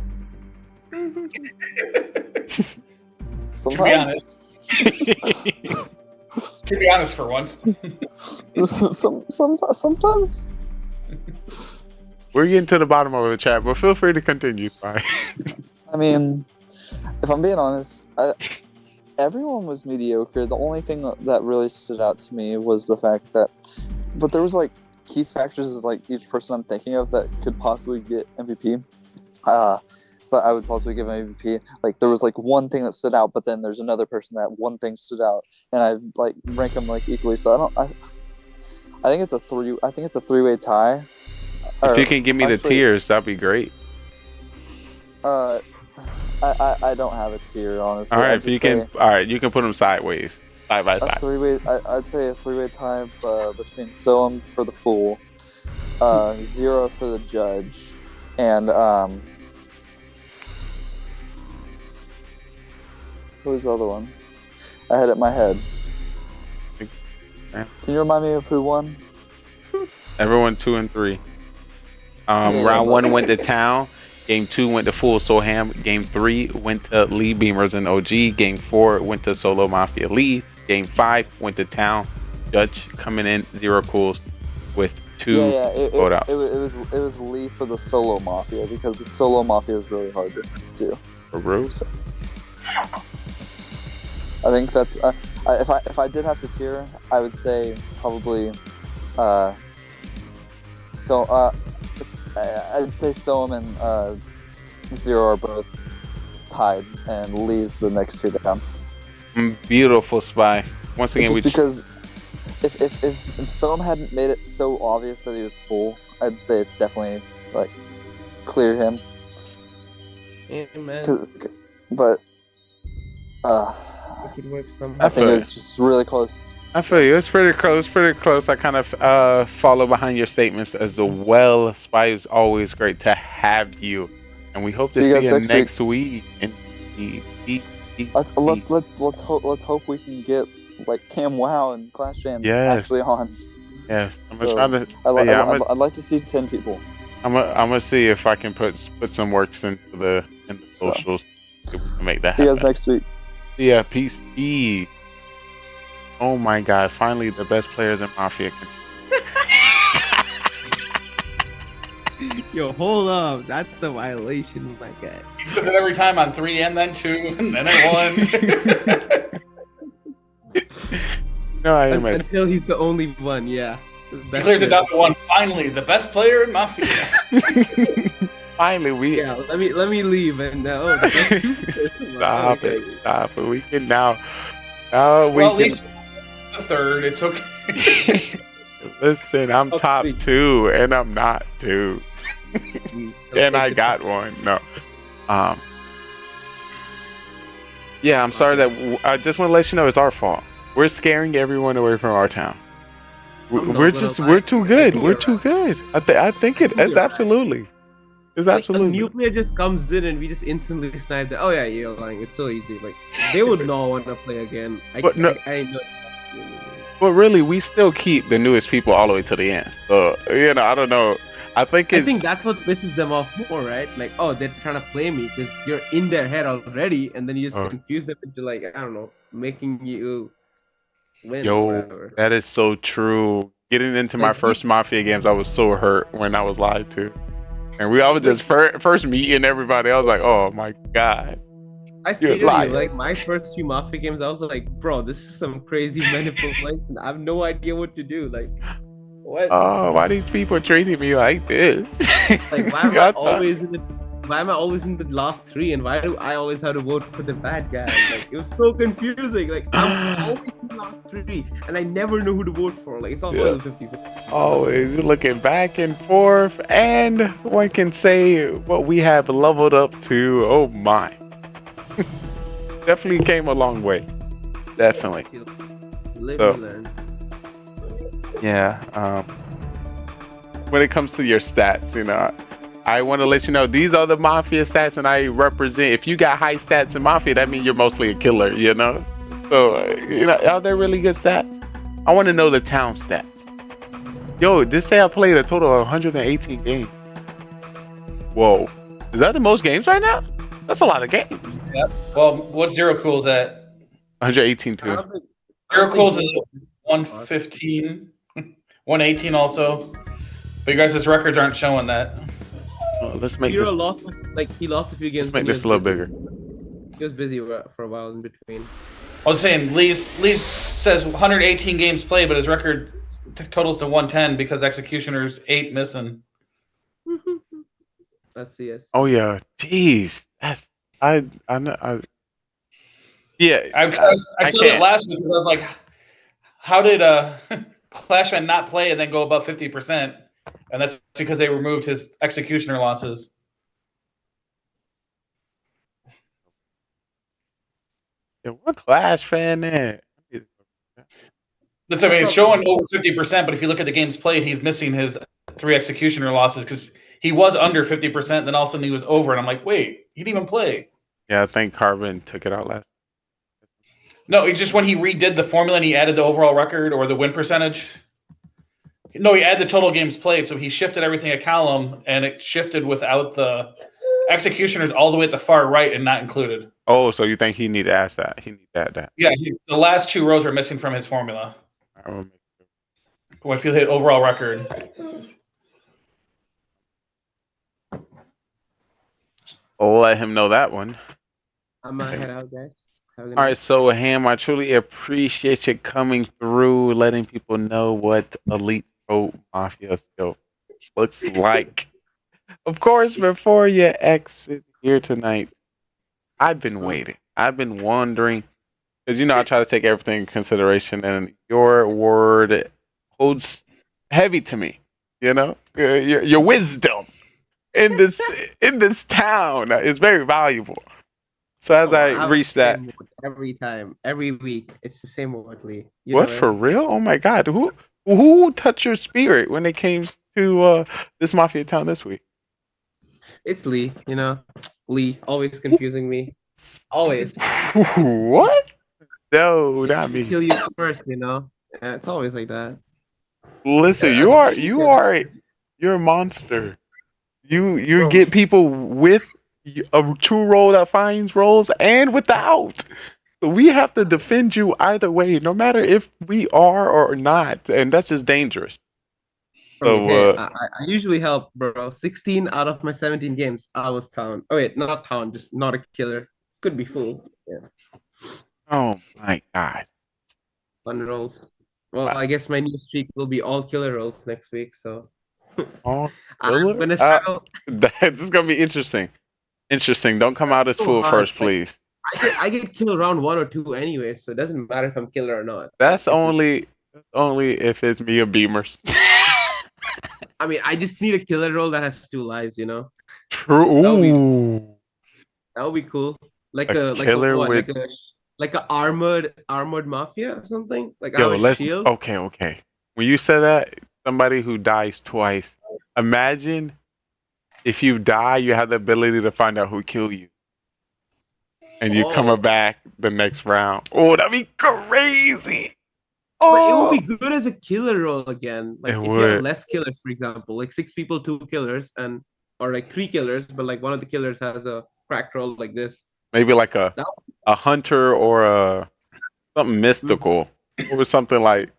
To be honest. To be honest for once. Sometimes. We're getting to the bottom of the chat, but feel free to continue, Spy. I mean, if I'm being honest, everyone was mediocre. The only thing that really stood out to me was the fact that, but there was like key factors of like each person I'm thinking of that could possibly get MVP. But I would possibly give an MVP. Like there was like one thing that stood out, but then there's another person that one thing stood out, and I like rank them like equally. So I think it's a 3-way tie. If you can give me the tiers, that'd be great. I don't have a tier, honestly. All I'd right, if just you can, say all right, you can put them sideways, side by a side. 3-way. I'd say a 3-way tie between Soam for the fool, Zero for the judge, and who was the other one? I had it in my head. Can you remind me of who won? Everyone 2 and 3. Yeah, Round but- 1 went to Town. Game 2 went to Full Soham. Game 3 went to Lee Beamers and OG. Game 4 went to Solo Mafia Lee. Game 5 went to Town. Judge coming in 0 cools with 2 vote out. It was Lee for the Solo Mafia because the Solo Mafia is really hard to do. For real? So, I think that's if I did have to tier, I would say probably I'd say Soam and Zero are both tied, and Lee's the next two down. Beautiful, Spy. Once again, It's just because if Soam hadn't made it so obvious that he was full, I'd say it's definitely like clear him. Amen. But It could work somehow. I think it was just really close. I feel you. It's pretty close. I kind of follow behind your statements as well. Spy is always great to have you, and we hope to see you next week. Let's hope we can get like Cam Wow and Clash Jam Yes. actually on. Yes, I'm So, gonna try to. I'd like to see 10 people. I'm gonna see if I can put some works into the socials. We can make that See you guys happen. next week. Yeah, peace. Oh my God! Finally, the best players in Mafia can. Yo, hold up. That's a violation, my guy. He says it every time on 3 and then 2 and then at 1. No, I am. Until he's the only one, yeah. He clears it down to 1. Finally, the best player in Mafia. Finally, we. Yeah, let me leave and Stop it! Stop it! We can now. Now we Well, can. at least the 3rd. It's okay. Listen, I'm top 2, and I'm not 2, and I got 1. No. Yeah, I'm sorry that I just want to let you know it's our fault. We're scaring everyone away from our town. We're too good. We're too good. I think it's absolutely. It's absolutely. A new player just comes in and we just instantly snipe that. Oh yeah, you're lying. It's so easy. Like they would not want to play again. I know. But really, we still keep the newest people all the way to the end. So I don't know. I think that's what pisses them off more, right? Like, oh, they're trying to play me because you're in their head already, and then you just confuse them into like, I don't know, making you win or whatever. That is so true. Getting into my first Mafia games, I was so hurt when I was lied to. And I was just first meeting everybody. I was like, oh my God. I feel you. Like my first few Mafia games, I was like, bro, this is some crazy manipulation. I have no idea what to do. Like, what? Oh, why these people treating me like this? Like, why am I always in the last 3, and why do I always have to vote for the bad guy? Like, it was so confusing. Like, I'm always in the last 3, and I never know who to vote for. Like, it's always 50-50. Always looking back and forth, and one can say what we have leveled up to. Oh my. Definitely came a long way. Definitely. Live and learn. Yeah. When it comes to your stats, I want to let you know these are the Mafia stats, and I represent. If you got high stats in Mafia, that means you're mostly a killer. So are there really good stats? I want to know the town stats. Yo, this say I played a total of 118 games. Whoa, is that the most games right now? That's a lot of games. Yep. Well, what's Zero Cool's at? 118 too. Zero Cool's is 115, 118 also. But you guys' records aren't showing that. Let's make this. He lost a few games. Let's make this a little bigger. He was busy for a while in between. I was saying, Lee says 118 games played, but his record totals to 110 because Executioner's 8 missing. That's CS. Oh yeah, jeez, that's I know. Yeah, I saw that last week because I was like, how did Clashman not play and then go above 50%? And that's because they removed his Executioner losses. Yeah, what Clash fan there? It's showing over 50%, but if you look at the games played, he's missing his 3 Executioner losses because he was under 50%, then all of a sudden he was over, and I'm like, wait, he didn't even play. Yeah, I think Carbon took it out last. No, it's just when he redid the formula and he added the overall record or the win percentage. No, he added the total games played, so he shifted everything a column, and it shifted without the Executioners all the way at the far right and not included. Oh, so you think he need to ask that? He need that. Yeah, the last 2 rows are missing from his formula. When if you hit overall record. I'll let him know that one. I'm gonna head out, guys. All right, so Ham, I truly appreciate you coming through, letting people know what Elite Pro Mafia skill looks like. Of course, before you exit here tonight, I've been waiting. I've been wondering, because I try to take everything in consideration, and your word holds heavy to me. Your wisdom in this town is very valuable. So as I reach that, every week, it's the same word, Lee. What, for real? Oh my God, who touched your spirit when it came to this Mafia town this week? It's Lee. Lee always confusing me. Always. What? No, not me. Kill you first. It's always like that. Listen, you're a monster. You get people with a true role that finds roles and without. So we have to defend you either way, no matter if we are or not, and that's just dangerous. I mean, So hey, I usually help, bro. 16 out of my 17 games, I was town. Oh wait, not town, just not a killer. Could be full. Yeah. oh my god. Fun rolls. Well, I guess my new streak will be all killer rolls next week, so Oh, I'm killer? gonna struggle. This is gonna be interesting. Interesting. Don't come out as So full hard. first, please. I get killed round 1 or 2 anyway, so it doesn't matter if I'm killer or not. That's only if it's me or Beamers. I mean, I just need a killer roll that has 2 lives, you know. True. Ooh. That would be cool. Like A a killer what? with- Like a armored mafia or something. Like I Yo, have a let's. shield. Okay. When you said that, somebody who dies twice. Imagine if you die, you have the ability to find out who killed you, and you coming back the next round. Oh, that'd be crazy. But it would be good as a killer roll again. Like It if you have would. less killers, for example, like 6 people, 2 killers, or like 3 killers, but like one of the killers has a crack roll like this. Maybe like a hunter or a something mystical, or something like.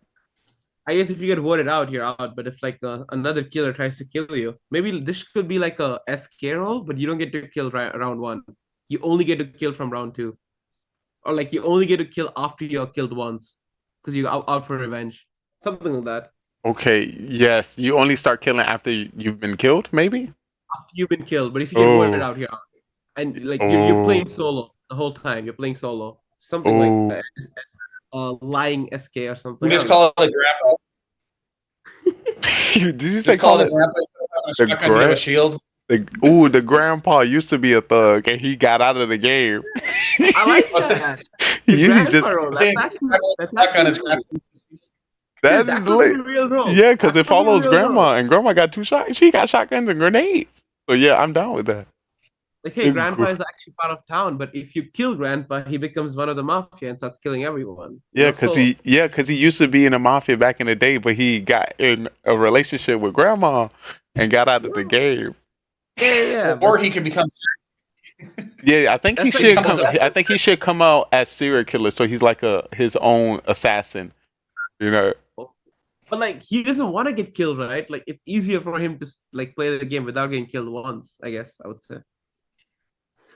I guess if you get voted out, you're out. But if like another killer tries to kill you, maybe this could be like a SK roll, but you don't get to kill round 1. You only get to kill from round 2, or like you only get to kill after you're killed once, because you're out for revenge, something like that. Okay, yes, you only start killing after you've been killed, maybe? After you've been killed, but if you get voted out here, and like you're playing solo the whole time, you're playing solo, something like that. Lying SK or something. We just call it like grandpa. Did you say Just call it a grandpa? the Shotgun, you have a shield. The grandpa used to be a thug and he got out of the game. I like that. He just that is lit. Real role. Yeah, because it follows real grandma, and grandma got 2 shots. She got shotguns and grenades. So yeah, I'm down with that. Like, hey, grandpa is actually part of town, but if you kill grandpa, he becomes one of the mafia and starts killing everyone. Yeah, because he used to be in the mafia back in the day, but he got in a relationship with grandma and got out of the game. Yeah. Or he could become. Yeah, I think he That's should like- come. I think he should come out as serial killer, so he's like his own assassin. You know. But like he doesn't want to get killed, right? Like it's easier for him to like play the game without getting killed once. I guess I would say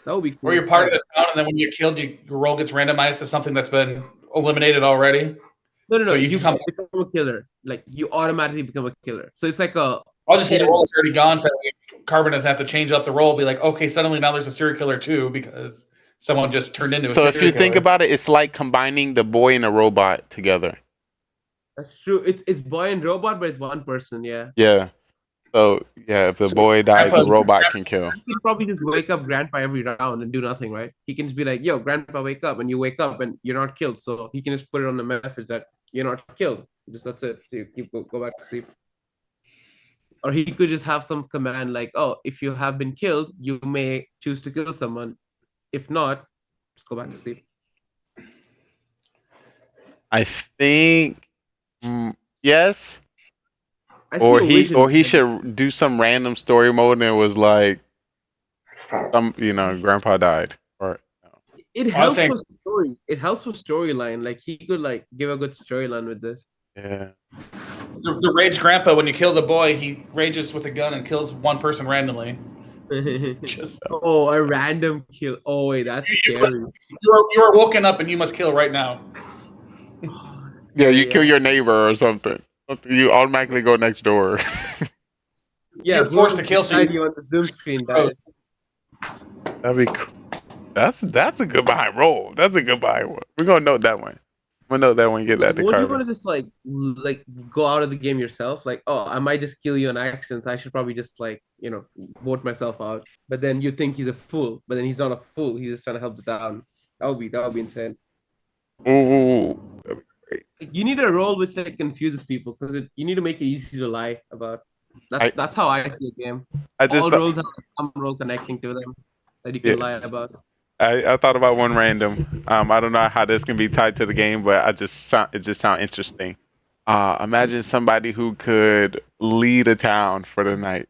that would be cool. Or you're part of the town, and then when you get killed, your roll gets randomized to something that's been eliminated already. No. So you become a killer. Like you automatically become a killer. So it's like a. I'll just say the roll is already gone, so Carbon doesn't have to change up the roll. Be like, okay, suddenly now there's a serial killer too because someone just turned into a So serial if you killer. think about it, it's like combining the boy and the robot together. That's true. It's boy and robot, but it's one person. Yeah. Yeah. So yeah, if the boy dies, the robot can kill. He could probably just wake up grandpa every round and do nothing, right? He can just be like, "Yo, grandpa, wake up!" And you wake up and you're not killed, so he can just put it on the message that you're not killed. Just that's it. So you go back to sleep. Or he could just have some command like, "Oh, if you have been killed, you may choose to kill someone. If not, just go back to sleep." I think yes. I Or feel he should do some random story mode and it was like grandpa died. Or It helps for story. It helps for storyline. Like he could like give a good storyline with this. Yeah. The rage grandpa, when you kill the boy, he rages with a gun and kills one person randomly. Oh, a random kill. Oh wait, that's scary. You are woken up and you must kill right now. Yeah, you kill your neighbor or something. You automatically go next door. Yeah, you're forced to kill you on the Zoom screen, guys. That'd be that's a good behind roll. That's a good behind one. We're gonna note that one. I'm gonna note that one. Get that to What do you Carver. want to just like go out of the game yourself? Like, oh, I might just kill you on accident. So I should probably just vote myself out. But then you think he's a fool, but then he's not a fool. He's just trying to help the town. That would be insane. Ooh. You need a role which like confuses people because you need to make it easy to lie about. That's how I see a game. All roles have some role connecting to them that you can lie about. I thought about one random. I don't know how this can be tied to the game, but it just sounds interesting. Imagine somebody who could lead a town for the night.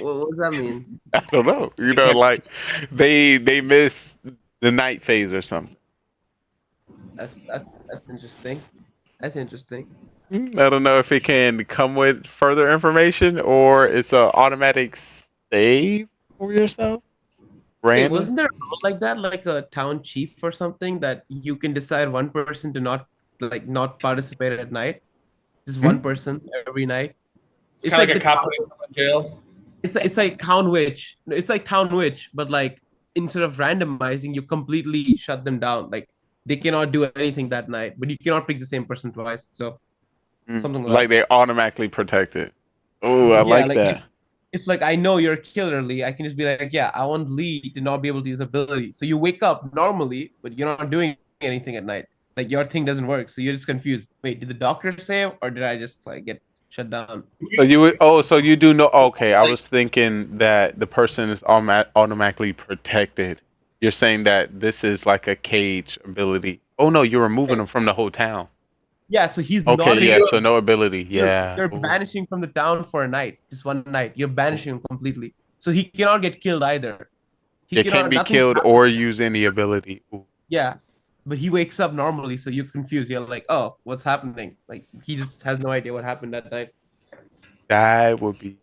What does that mean? I don't know. You know, like they miss the night phase or something. That's interesting. That's interesting. I don't know if it can come with further information or it's a automatic save for yourself. Wait, Random. wasn't there a rule like that, like a town chief or something, that you can decide one person to not participate at night? Just one person every night. It's kind of like a cop putting someone in jail. It's like town witch. It's like town witch, but like instead of randomizing, you completely shut them down. Like they cannot do anything that night, but you cannot pick the same person twice. So something Like like they automatically protect it. Oh, I like that. If like I know you're a killer, Lee, I can just be like, yeah, I want Lee to not be able to use ability. So you wake up normally, but you're not doing anything at night. Like your thing doesn't work, so you're just confused. Wait, did the doctor save, or did I just like get shut down? So you would, so you do know? Okay, I was thinking that the person is automatically protected. You're saying that this is like a cage ability. Oh no, you're removing them from the whole town. Yeah, so he's Okay, not. yeah, so no ability. Yeah. You're banishing from the town for a night, just one night. You're banishing him completely, so he cannot get killed either. It can't be killed or use any ability. Ooh. Yeah, but he wakes up normally, so you're confused. You're like, oh, what's happening? Like he just has no idea what happened that night. That would be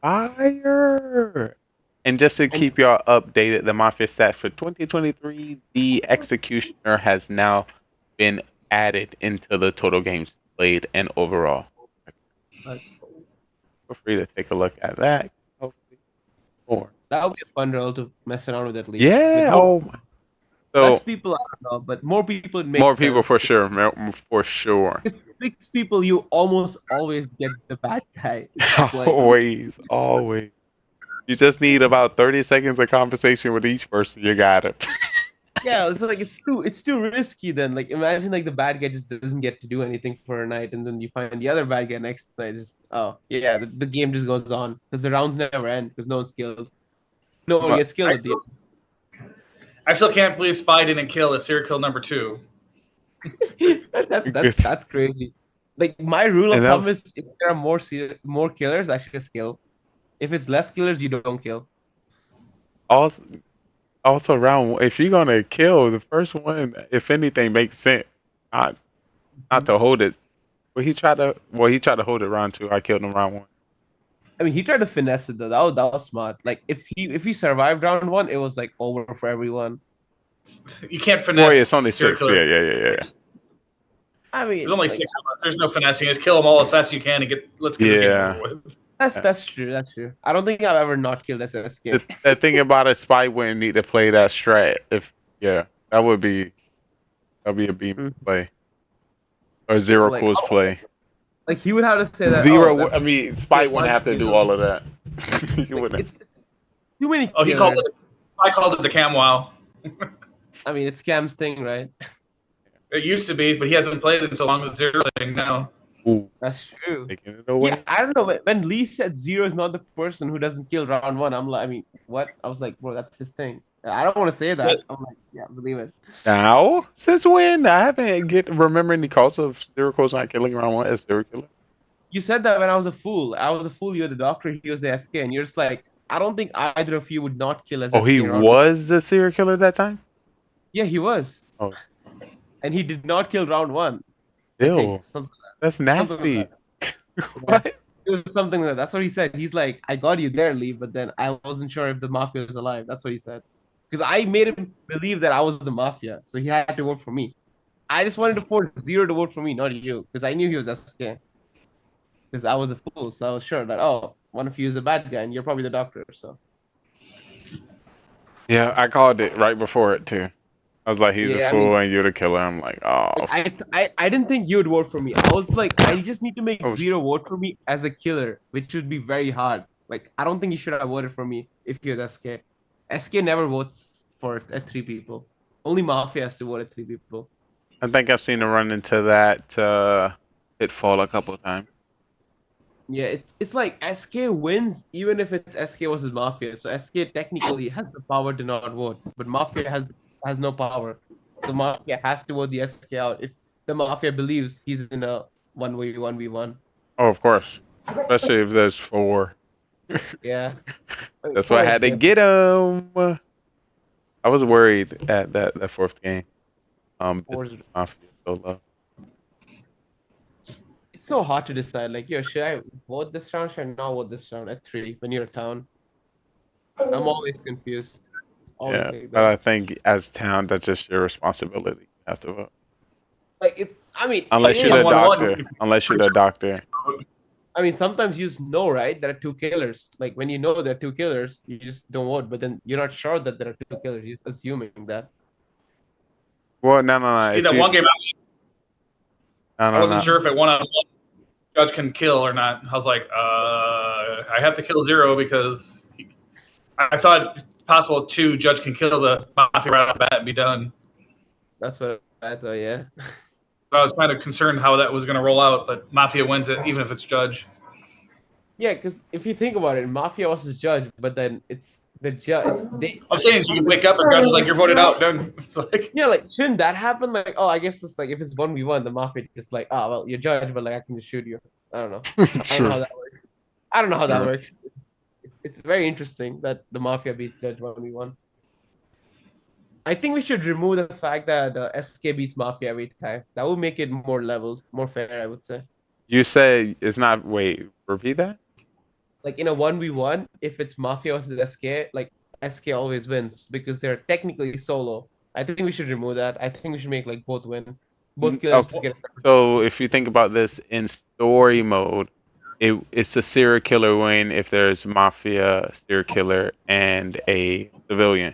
fire. And just to keep y'all updated, the Mafia stat for 2023, the Executioner has now been added into the total games played and overall. That's cool. Feel free to take a look at that. Hopefully, more. That would be a fun role to mess around with at least. Yeah. Less people, I don't know, but more people. It makes more people sense. for sure. For sure. 6 people, you almost always get the bad guy. Always. You just need about 30 seconds of conversation with each person. You got it. Yeah, it's like it's too risky then. Like imagine like the bad guy just doesn't get to do anything for a night, and then you find the other bad guy next night. Just the game just goes on because the rounds never end because no one's killed. No one gets killed at the end. I still can't believe Spy didn't kill a serial kill number 2. That's crazy. Like my rule of thumb is if there are more killers, I should just kill. If it's less killers, you don't kill. Also, round if you're gonna kill the first one, if anything makes sense, not to hold it. But he tried to hold it round 2. I killed him round 1. I mean, he tried to finesse it though. That was smart. Like if he survived round 1, it was like over for everyone. You can't finesse. It's only 6. Yeah. I mean, there's only 6 of us. There's no finessing. Just kill them all as fast as you can and let's get this game over with. That's true. That's true. I don't think I've ever not killed SSK. The thing about a Spy wouldn't need to play that strat. That would be a beam play or zero close play. Like he would have to say that. Zero. I mean, Spy wouldn't have to do all of that. He wouldn't. It's too many. Oh, I called it the cam wow. I mean, it's Cam's thing, right? It used to be, but he hasn't played it in so long with Zero thing now. Ooh. That's true. Taking it away. Yeah, I don't know. When Lee said Zero is not the person who doesn't kill round 1, I'm like, I mean, what? I was like, bro, that's his thing. I don't want to say that. I'm like, yeah, believe it. Now, since when? I haven't remembering the calls of Zero Co's not killing round 1 as Zero killer. You said that when I was a fool. I was a fool. You're the doctor. He was the SK, and you're just like, I don't think either of you would not kill as. Oh, he was the serial killer that time. Yeah, he was. Oh. And he did not kill round 1. Ew. That's nasty. What? It was something like that. That's what he said. He's like, I got you there, Lee, but then I wasn't sure if the Mafia was alive. That's what he said. Because I made him believe that I was the Mafia, so he had to vote for me. I just wanted to force Zero to vote for me, not you, because I knew he was SK. Because I was a fool, so I was sure that, one of you is a bad guy, and you're probably the doctor, so. Yeah, I called it right before it, too. I was like, he's a fool and you're the killer. I'm like, oh. I didn't think you would vote for me. I was like, I just need to make Zero vote for me as a killer, which would be very hard. Like, I don't think you should have voted for me if you're the SK. SK never votes for 3 people. Only Mafia has to vote at 3 people. I think I've seen him run into that pitfall a couple of times. Yeah, it's like SK wins even if SK was his Mafia. So SK technically has the power to not vote, but Mafia has no power. The Mafia has to vote the SK out if the Mafia believes he's in a 1v1v1. Oh, of course. Especially if there's 4. Yeah. That's why I had to get him. I was worried at that fourth game. This Mafia so low. It's so hard to decide. Like, yo, should I vote this round? Should I not vote this round at 3 when you're a town? I'm always confused. Always Yeah, like but that. I think as town, that's just your responsibility. You have to vote. Like, if I mean, Unless it you're is the 1-1. doctor. Unless you're the doctor. I mean, sometimes you just know, right? There are 2 killers. Like, when you know there are 2 killers, you just don't vote. But then you're not sure that there are 2 killers. You're assuming that. Well, no. See, that one game, I wasn't No. sure if it one-on-one judge can kill or not. I was like, I have to kill 0 because I thought possible 2 judge can kill the Mafia right off the bat and be done. That's what I thought, yeah. So I was kind of concerned how that was going to roll out, but Mafia wins it even if it's judge. Yeah, because if you think about it, Mafia versus Judge, but then it's the judge. I'm saying you can wake up and Judge is like, you're voted out, done. It's like, yeah, like shouldn't that happen? Like, oh, I guess it's like if it's 1v1, the Mafia just like, oh well, you're Judge, but like I can just shoot you. I don't know. I don't know how that works. I don't know how that works. It's very interesting that the Mafia beats Judge 1v1. I think we should remove the fact that SK beats Mafia every time. That would make it more leveled, more fair, I would say. You say it's not. Wait, repeat that. Like in a 1v1, if it's Mafia versus SK, like SK always wins because they're technically solo. I think we should remove that. I think we should make like both win. Both killers get a separate. So if you think about this in story mode, it's a serial killer win if there's Mafia, serial killer, and a civilian.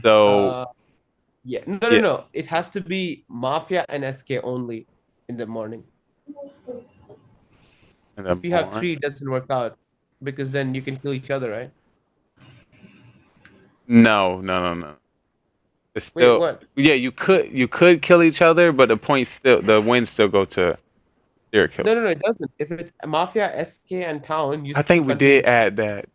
So yeah, no. It has to be Mafia and SK only in the morning. If you have 3, it doesn't work out because then you can kill each other, right? No. It's still, wait, what? Yeah, you could kill each other, but the wins still go to serial killer. No, it doesn't. If it's Mafia, SK, and Town, I think we did add that.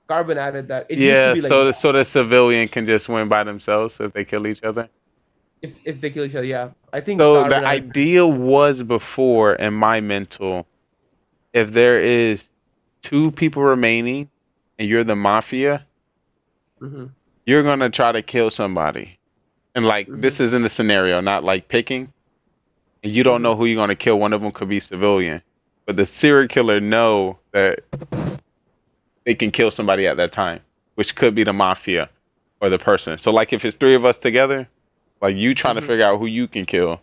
Carbon added that. It Yeah, used to be like so the civilian can just win by themselves if they kill each other. If they kill each other, yeah. I think so. Carbon The ideal was before in my mental, if there is 2 people remaining and you're the Mafia, you're gonna try to kill somebody, and like this is in the scenario, not like picking, and you don't know who you're gonna kill. One of them could be civilian, but the serial killer know that they can kill somebody at that time, which could be the Mafia or the person. So like if it's 3 of us together, like you trying to figure out who you can kill,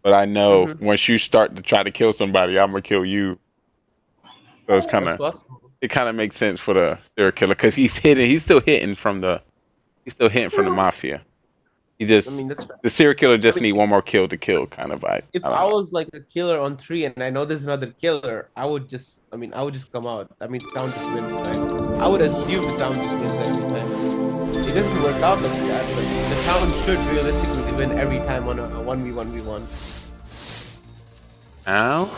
but I know once you start to try to kill somebody, I'm gonna kill you. So it's kind of, it kind of makes sense for the serial killer because he's still hitting from the Mafia. He just, the serial killer just need one more kill to kill kind of vibe. If I was like a killer on 3 and I know there's another killer, I would just come out. That means Town just wins, right? I would assume the Town just wins every time. It doesn't work out like that, but the Town should realistically win every time on a 1v1v1. Now?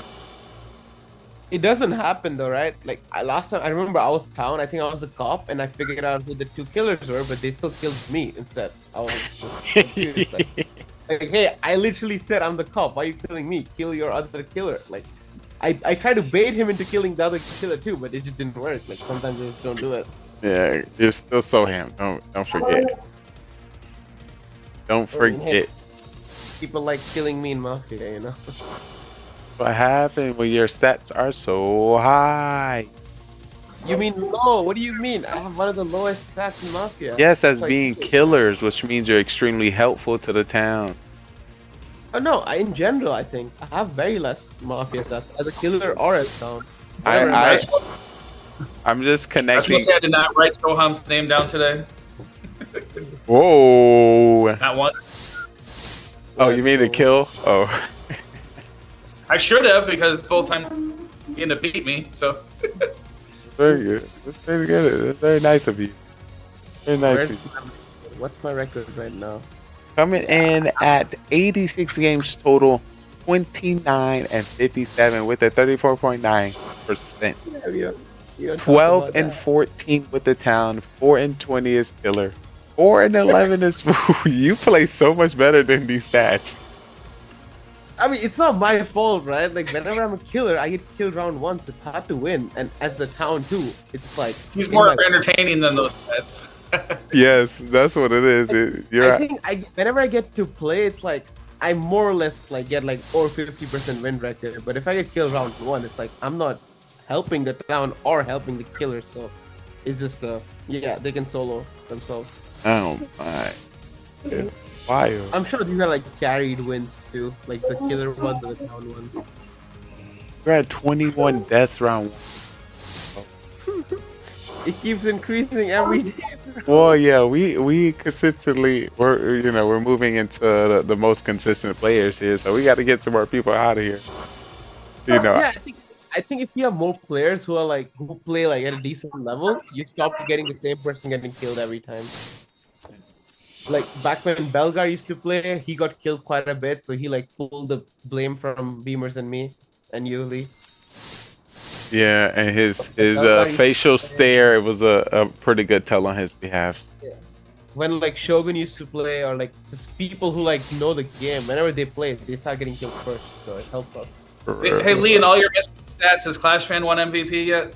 It doesn't happen though, right? Like last time, I remember I was Town. I think I was the cop, and I figured out who the 2 killers were, but they still killed me instead. I was just confused, like, hey, I literally said I'm the cop. Why are you killing me? Kill your other killer. Like, I tried to bait him into killing the other killer too, but it just didn't work. Like sometimes they just don't do it. Yeah, you're still so ham. Don't forget. Don't forget. People like killing me in Mafia, you know. What happened when your stats are so high? You mean low? What do you mean? I have one of the lowest stats in Mafia. Yes, as Like, being killers, which means you're extremely helpful to the town. Oh no, in general, I think I have very less Mafia stats as a killer or as Town. I'm just connecting. That's what's I did not write Soham's name down today. Whoa. Not one. Oh, you mean to kill? Oh. I should have because both times he ended up beating me. So. Very good. That's very good. That's very nice of you. Very nice of you. What's my record right now? Coming in at 86 games total, 29 and 57 with a 34.9%. 12 and 14 with the town. 4 and 20 is killer. 4 and 11 is you play so much better than these stats. I mean, it's not my fault, right? Like, whenever I'm a killer, I get killed round one, so it's hard to win. And as the town too, it's like He's more entertaining than those sets. Yes, that's what it is. I think whenever I get to play, it's like I more or less like get like over 50% win record. But if I get killed round one, it's like I'm not helping the town or helping the killer. So it's just they can solo themselves. Oh my. It's wild. I'm sure these are like carried wins too, like the killer ones and the town ones. We're at 21 deaths round one. It keeps increasing every day. Well, yeah, we consistently we're moving into the most consistent players here, so we got to get some more people out of here. You know. Yeah, I think if you have more players who play like at a decent level, you stop getting the same person getting killed every time. Like back when Belgar used to play, he got killed quite a bit, so he like pulled the blame from Beamers and me and Yuli. Yeah, and his facial stare, it was a pretty good tell on his behalf. Yeah. When like Shogun used to play, or like just people who like know the game, whenever they play, they start getting killed first, so it helps us. Hey Lee, and all your missing stats, has Clash Fan won MVP yet?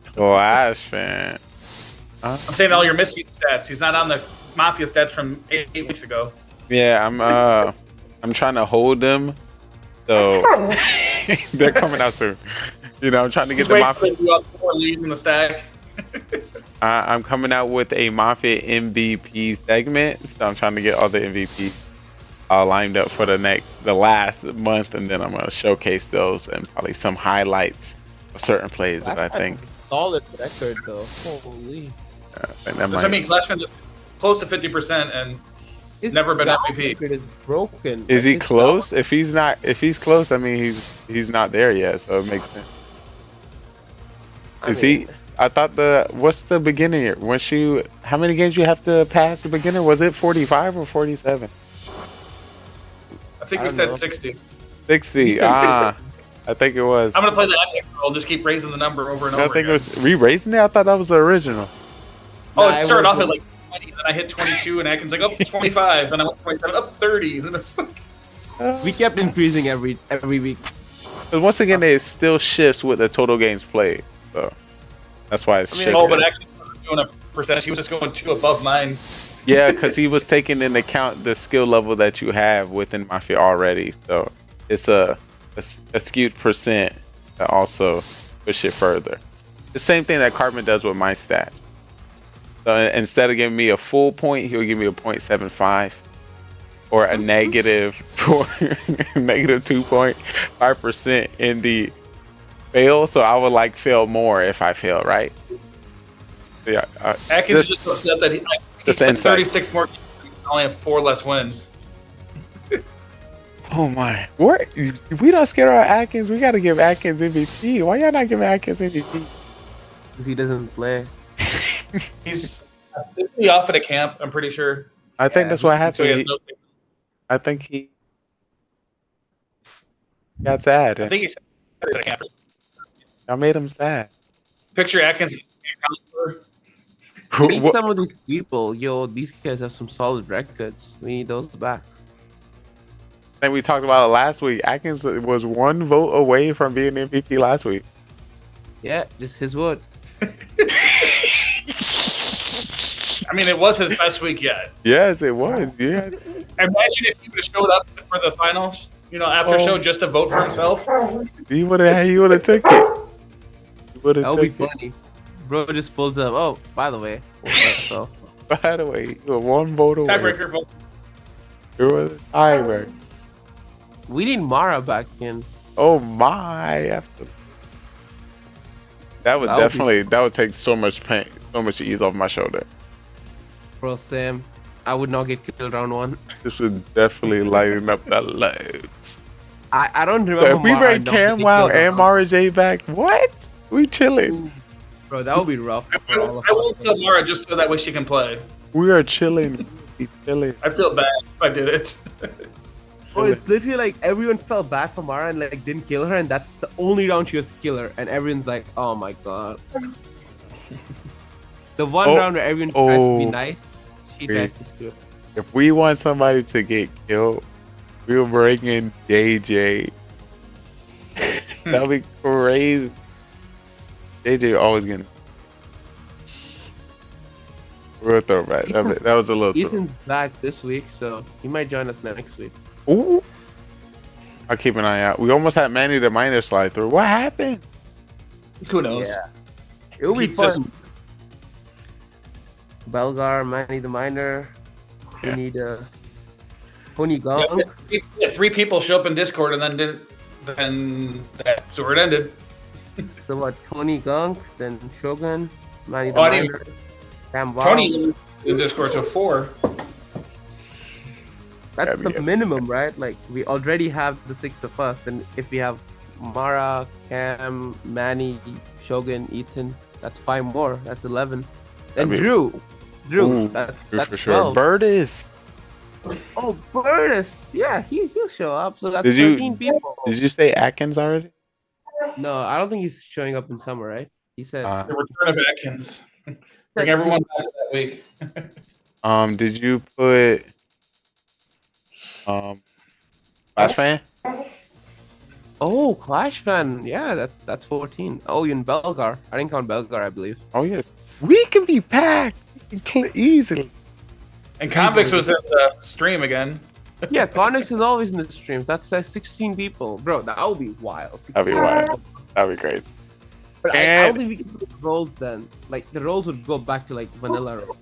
Clash Fan. I'm saying all your missing stats. He's not on the Mafia stats from 8 weeks ago. Yeah, I'm trying to hold them, so they're coming out soon. You know, I'm trying to get the Mafia. You have 4 leads in the stack. I'm coming out with a Mafia MVP segment, so I'm trying to get all the MVPs lined up for the last month, and then I'm gonna showcase those and probably some highlights of certain plays that I think. Solid record though. Holy. I mean, Clash Fan's close to 50% and never been MVP. Is broken. Is he close? If he's close, I mean he's not there yet, so it makes sense. I thought what's the beginning here? How many games you have to pass the beginner? Was it 45 or 47? I think we said 60. 60. I think it was. I'm gonna play the epic roll. Just keep raising the number over and over. I think it was re-raising it. I thought that was the original. Oh, it started off at like 20, then I hit 22, and Atkins like up 25, then I went 27, up 30. Then it's like... We kept increasing every week. Because once again, it still shifts with the total games played. So that's why it's shifting. Oh, but Atkins wasn't doing a percentage. He was just going 2 above mine. Yeah, because he was taking into account the skill level that you have within Mafia already. So it's a skewed percent to also push it further. The same thing that Cartman does with my stats. So instead of giving me a full point, he'll give me a 0.75 or a negative 2.5% in the fail. So I would like fail more if I fail, right? Yeah. Atkins is just upset that he just played 36 more games. He only have 4 less wins. Oh my! We don't scare our Atkins. We gotta give Atkins MVP. Why y'all not giving Atkins MVP? Because he doesn't play. He's off at a camp, I'm pretty sure. I think that's what happened. So he has no I think he got sad. I think he's at a camp. I made him sad. Picture Atkins. We need some of these people. These guys have some solid records. We need those back. I think we talked about it last week. Atkins was 1 vote away from being MVP last week. Yeah, just his word. I mean, it was his best week yet. Yes, it was. Yeah. Imagine if he would have showed up for the finals, after show just to vote for himself. He would have took it. That would be funny. Bro just pulls up. Oh, by the way. So. By the way, you were 1 vote away. Tiebreaker vote. You were the tiebreaker. We need Mara back in. Oh my! That would take so much pain, so much ease off my shoulder. Bro, Sam, I would not get killed round 1. This would definitely lighten up the loads. I don't remember. If we bring Cam Wow and Mara J back, what? We chilling. Bro, that would be rough. I won't kill Mara just so that way she can play. We are chilling. I feel bad if I did it. Oh, it's literally like everyone felt bad for Mara and like didn't kill her, and that's the only round she was killer, and everyone's like, "Oh my god." The one round where everyone tries to be nice, she tries to screw. If we want somebody to get killed, We'll bring in JJ. That'll be crazy. JJ always getting. Real throwback. That was a little throwback. Ethan's back this week, so he might join us next week. Ooh. I'll keep an eye out. We almost had Manny the Miner slide through. What happened? Who knows? Yeah. It will be He's fun. just- Belgar, Manny the Miner. We need Pony Gong. Yeah, 3 people show up in Discord and then that's where it ended. So what? Tony Gunk, then Shogun, Manny the Oh, I didn't- Miner, Cam Wow. Tony in Discord, so 4. That's the minimum, right? Like we already have the 6 of us, and if we have Mara, Cam, Manny, Shogun, Ethan, that's 5 more. That's 11. And Drew. Ooh, that's for sure. 12. Birdis. Oh, Burtis. Yeah, he'll show up. So that's Did 13 people. Did you say Atkins already? No, I don't think he's showing up in summer, right? He said The return of Atkins. Bring everyone back that week. Did you put Clash Fan? Oh, Clash Fan. Yeah, that's 14. Oh, you're in Belgar. I didn't count Belgar, I believe. Oh yes. We can be packed easily. And Convicts was in the stream again. Yeah, Convicts is always in the streams. That's 16 people. Bro, that would be wild. That'd be wild. That'd be crazy. But I don't think we can do roles then. Like, the roles would go back to, like, vanilla roles.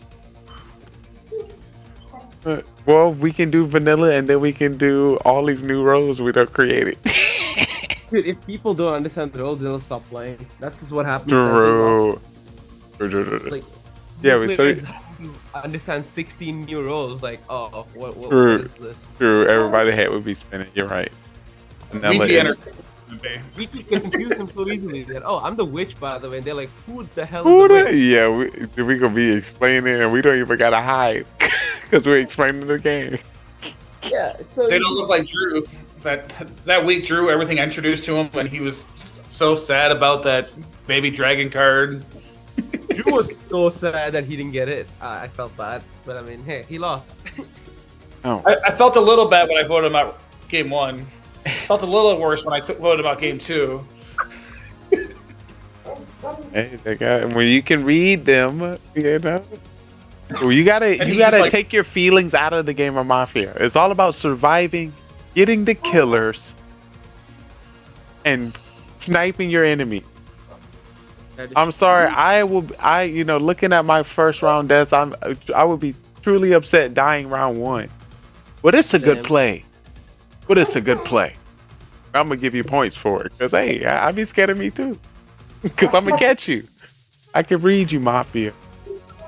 Well, we can do vanilla and then we can do all these new roles we done created. Dude, if people don't understand the roles, they'll stop playing. That's just what happens. True. Like, Yeah, we so players have to understand 16 new roles. Like, oh, what true. is this? True. Everybody's head would be spinning. You're right. Vanilla is- We can confuse them so easily that, oh, I'm the witch, by the way. And they're like, who the hell Who is the the- witch? Yeah, we gonna be explaining and we don't even gotta hide because we're explaining the game. Yeah, so They don't look like Drew. That week, Drew, everything I introduced to him, and he was so sad about that baby dragon card. Drew was so sad that he didn't get it. I felt bad, but I mean, hey, he lost. I felt a little bad when I voted him out game 1. Felt a little worse when I voted him out game 2. Hey, they got when you can read them, you know. Well, you gotta And you he's gotta like- take your feelings out of the game of Mafia. It's all about surviving, getting the killers, and sniping your enemy. I'm sorry, looking at my first round deaths, I would be truly upset dying round 1. But it's a good play. But it's a good play. I'm gonna give you points for it, cause hey, I'd be scared of me too. Cause I'm gonna catch you. I can read you, Mafia.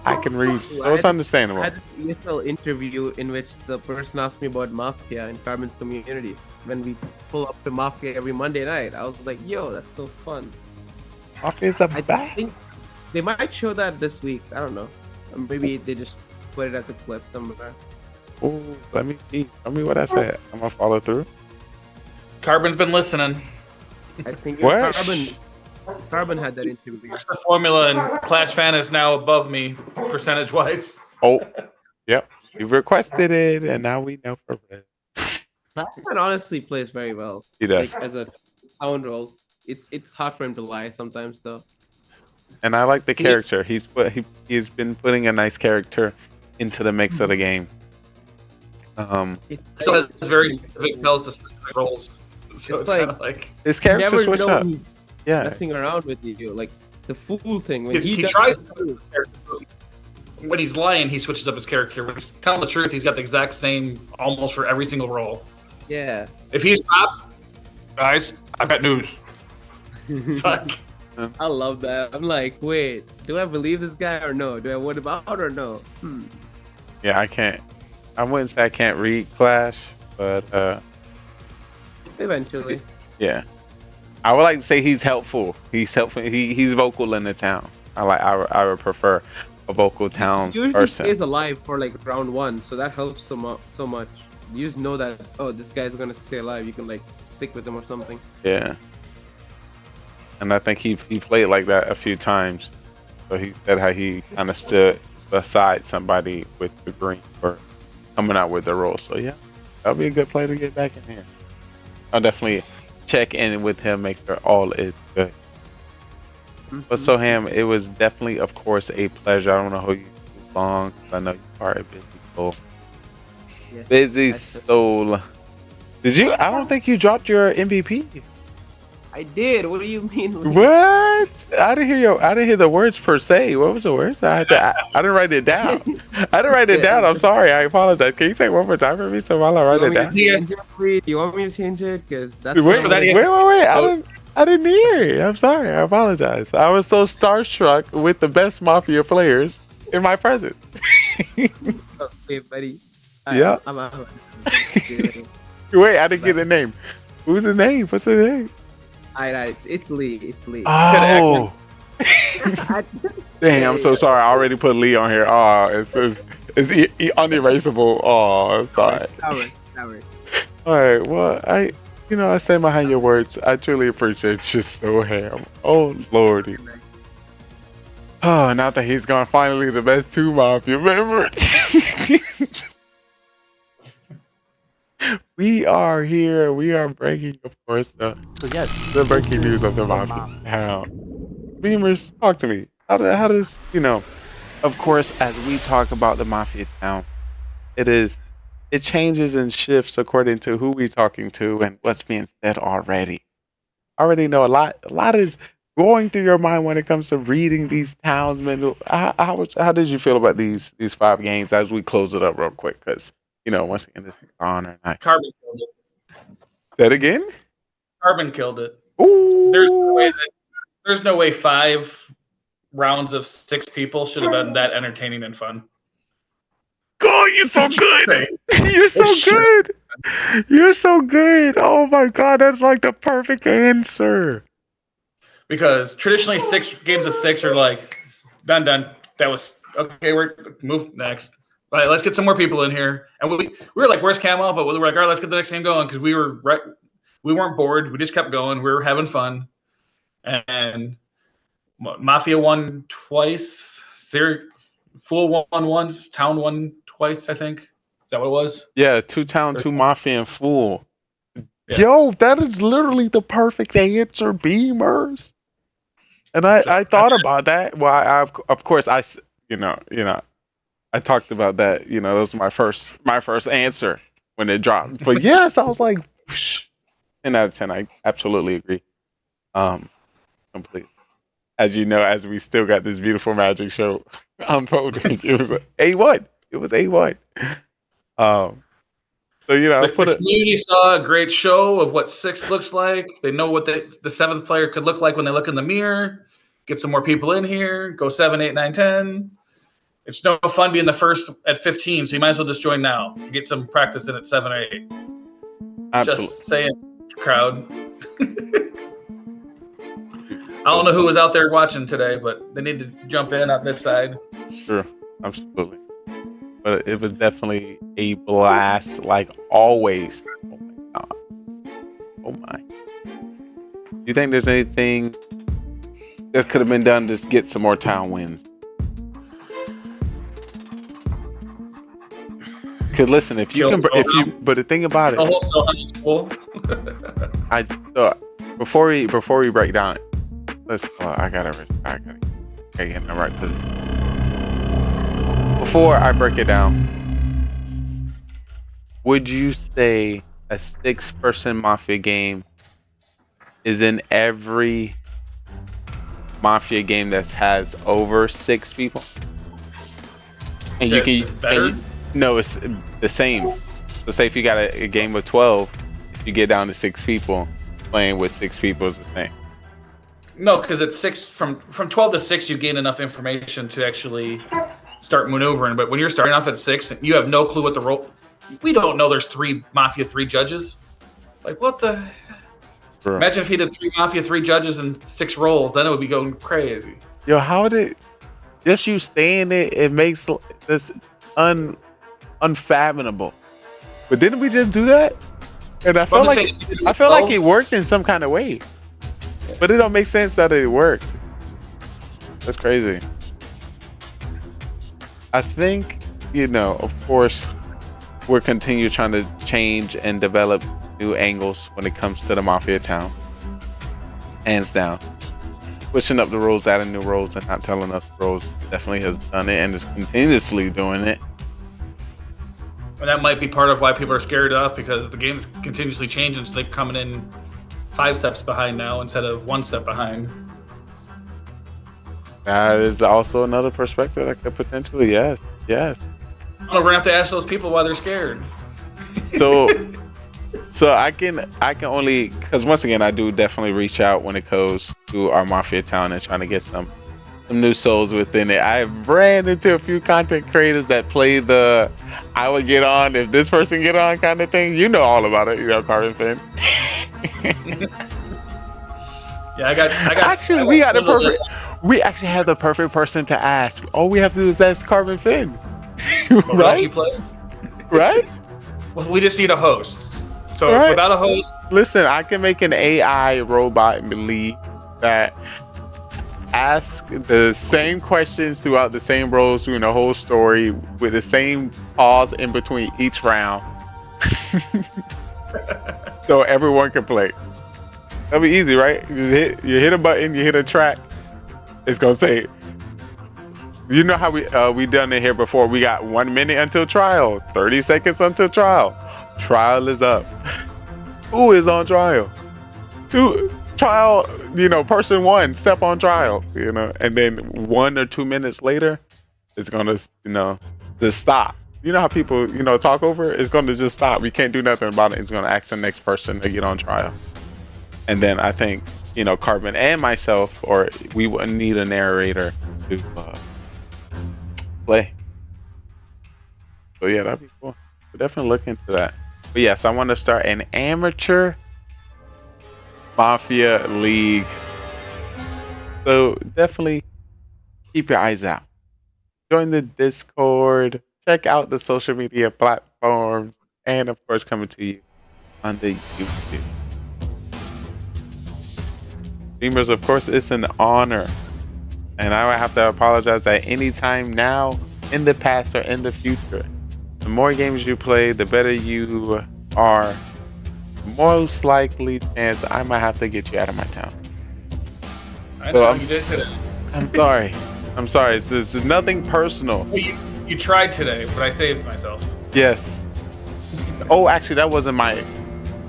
I can read you. So it's understandable. I had this ESL interview in which the person asked me about Mafia in Carbon's community. When we pull up to Mafia every Monday night, I was like, yo, that's so fun. Mafia's the I best. think they might show that this week. I don't know. Or maybe they just put it as a clip somewhere. Oh, let me see. Tell me what I said. I'm gonna follow through. Carbon's been listening. I think What? Carbon had that interview. That's the formula, and Clash Fan is now above me percentage-wise. Oh, yep. You requested it, and now we know for real. Carbon honestly plays very well. He does. Like, as a sound role, it's hard for him to lie sometimes though. And I like the character. He's been putting a nice character into the mix of the game. So it's very specific, tells the specific roles. So it's kind of like his character you never switch know up. he's Yeah. messing around with you, like the fool thing. When he does tries the to his character. When he's lying, he switches up his character. When he's telling the truth, he's got the exact same almost for every single role. Yeah. If he's top, guys, I've got news. It's like, I love that. I'm like, wait, do I believe this guy or no? Do I what about or no? Yeah, I can't. I wouldn't say I can't read Clash, but Eventually. yeah, I would like to say he's helpful. He's helpful. He's vocal in the town. I would prefer a vocal towns Usually person. stays alive for like round 1, so that helps so much. You just know that this guy's gonna stay alive. You can like stick with him or something. Yeah, and I think he played like that a few times. So he said how he kind of stood beside somebody with the green for coming out with the role. So yeah, That'll be a good play to get back in here. I'll definitely check in with him, make sure all is good. But Soham, it was definitely, of course, a pleasure. I don't know how you too long. I know you are a busy soul. Busy soul. Did you? I don't think you dropped your MVP. I did. What do you mean? What? I didn't hear the words per se. What was the words? I didn't write it down. I didn't write it down. I'm sorry. I apologize. Can you say it one more time for me so while I write it down? You want me to change it? Because that's Wait. I didn't hear it. I'm sorry. I apologize. I was so starstruck with the best Mafia players in my presence. Okay, buddy. Yeah. Wait, I didn't get the name. Who's the name? What's the name? It's Lee. It's Lee. Oh. Dang, I'm so sorry. I already put Lee on here. Oh, it's unerasable. Oh, I'm sorry. That works. All right. Well, I stand behind your words. I truly appreciate you, Soham. Oh, Lordy. Oh, now that he's gone, finally the best 2 Mafia members. We are here. We are breaking, of course, the breaking news of the Mafia town. Beamers, talk to me. How does, of course, as we talk about the Mafia town, it changes and shifts according to who we're talking to and what's being said already. I already know a lot is going through your mind when it comes to reading these townsmen. How did you feel about these 5 games as we close it up real quick? Because, once again, this is honor night. Carbon killed it. That again? Carbon killed it. Ooh. There's no way 5 rounds of 6 people should have been that entertaining and fun. Oh, you're so good. You're so good. You're so good. Oh my God, that's like the perfect answer. Because traditionally 6 games of 6 are like done. That was okay. We're move next. All right, let's get some more people in here. And we were like, where's Camo? But we were like, all right, let's get the next game going because we weren't bored. We just kept going. We were having fun. And Mafia won twice. Fool won once. Town won twice, I think. Is that what it was? Yeah, 2 Town, 2 Mafia, and Fool. Yeah. Yo, that is literally the perfect answer, Beamers. And I thought about that. Well, of course I talked about that. That was my first answer when it dropped. But yes, I was like, 10 out of 10. I absolutely agree. Completely. As you know, as we still got this beautiful magic show unfolding, it was A1. It was A1. So the community saw a great show of what 6 looks like. They know what the 7th player could look like when they look in the mirror. Get some more people in here. Go 7, 8, 9, 10. It's no fun being the first at 15, so you might as well just join now. Get some practice in at 7 or 8. Absolutely. Just saying, crowd. I don't know who was out there watching today, but they need to jump in on this side. Sure, absolutely. But it was definitely a blast, like always. Oh my God. Oh my. Do you think there's anything that could have been done to get some more town wins? Because listen, but the thing about it, I thought before we break down it, I gotta get in the right position. Before I break it down, would you say a 6-person Mafia game is in every Mafia game that has over 6 people? And you can better? No, it's the same. So say if you got a game with 12, if you get down to 6 people, playing with 6 people is the same. No, because it's 6 from 12 to 6, you gain enough information to actually start maneuvering. But when you're starting off at 6, you have no clue what the role. We don't know there's 3 Mafia 3 judges. Like what the? Sure. Imagine if he did 3 Mafia 3 judges and 6 roles, then it would be going crazy. Yo, how did just you saying it makes this unfathomable. But didn't we just do that? And I felt like it worked in some kind of way. But it don't make sense that it worked. That's crazy. I think, of course, we're continue trying to change and develop new angles when it comes to the Mafia town. Hands down. Switching up the roles, adding new roles, and not telling us the roles definitely has done it and is continuously doing it. And that might be part of why people are scared off, because the game's continuously changing, so they're coming in 5 steps behind now instead of 1 step behind. That is also another perspective that could potentially, yes. Oh, we're gonna have to ask those people why they're scared. So I can only, because once again I do definitely reach out when it goes to our Mafia town and trying to get some new souls within it. I've ran into a few content creators that play the I would get on if this person get on kind of thing. You know all about it, Carbon Finn. Yeah, I got. Actually, we actually have the perfect person to ask. All we have to do is ask Carbon Finn. Right? You play? Right? Well, we just need a host. So Right. without a host, Listen, I can make an AI robot and believe that ask the same questions throughout the same roles through the whole story with the same pause in between each round. So everyone can play. That'll be easy, right? You hit a button, you hit a track, it's gonna say, you know how we done it here before. We got 1 minute until trial, 30 seconds until trial. Trial is up. Who is on trial? Trial, person 1, step on trial, and then 1 or 2 minutes later, it's gonna, just stop. You know how people, talk over it? It's gonna just stop. We can't do nothing about it. It's gonna ask the next person to get on trial. And then I think, Carbon and myself, or we wouldn't need a narrator to play. So yeah, that'd be cool. We'll definitely look into that. But yes, I want to start an amateur Mafia League. So definitely keep your eyes out. Join the Discord. Check out the social media platforms. And of course, coming to you on the YouTube. Streamers, of course, it's an honor. And I would have to apologize at any time now, in the past, or in the future. The more games you play, the better you are. Most likely chance I might have to get you out of my town. I know you did today. I'm sorry. I'm sorry. It's nothing personal. Well, you tried today, but I saved myself. Yes. Oh, actually, that wasn't my...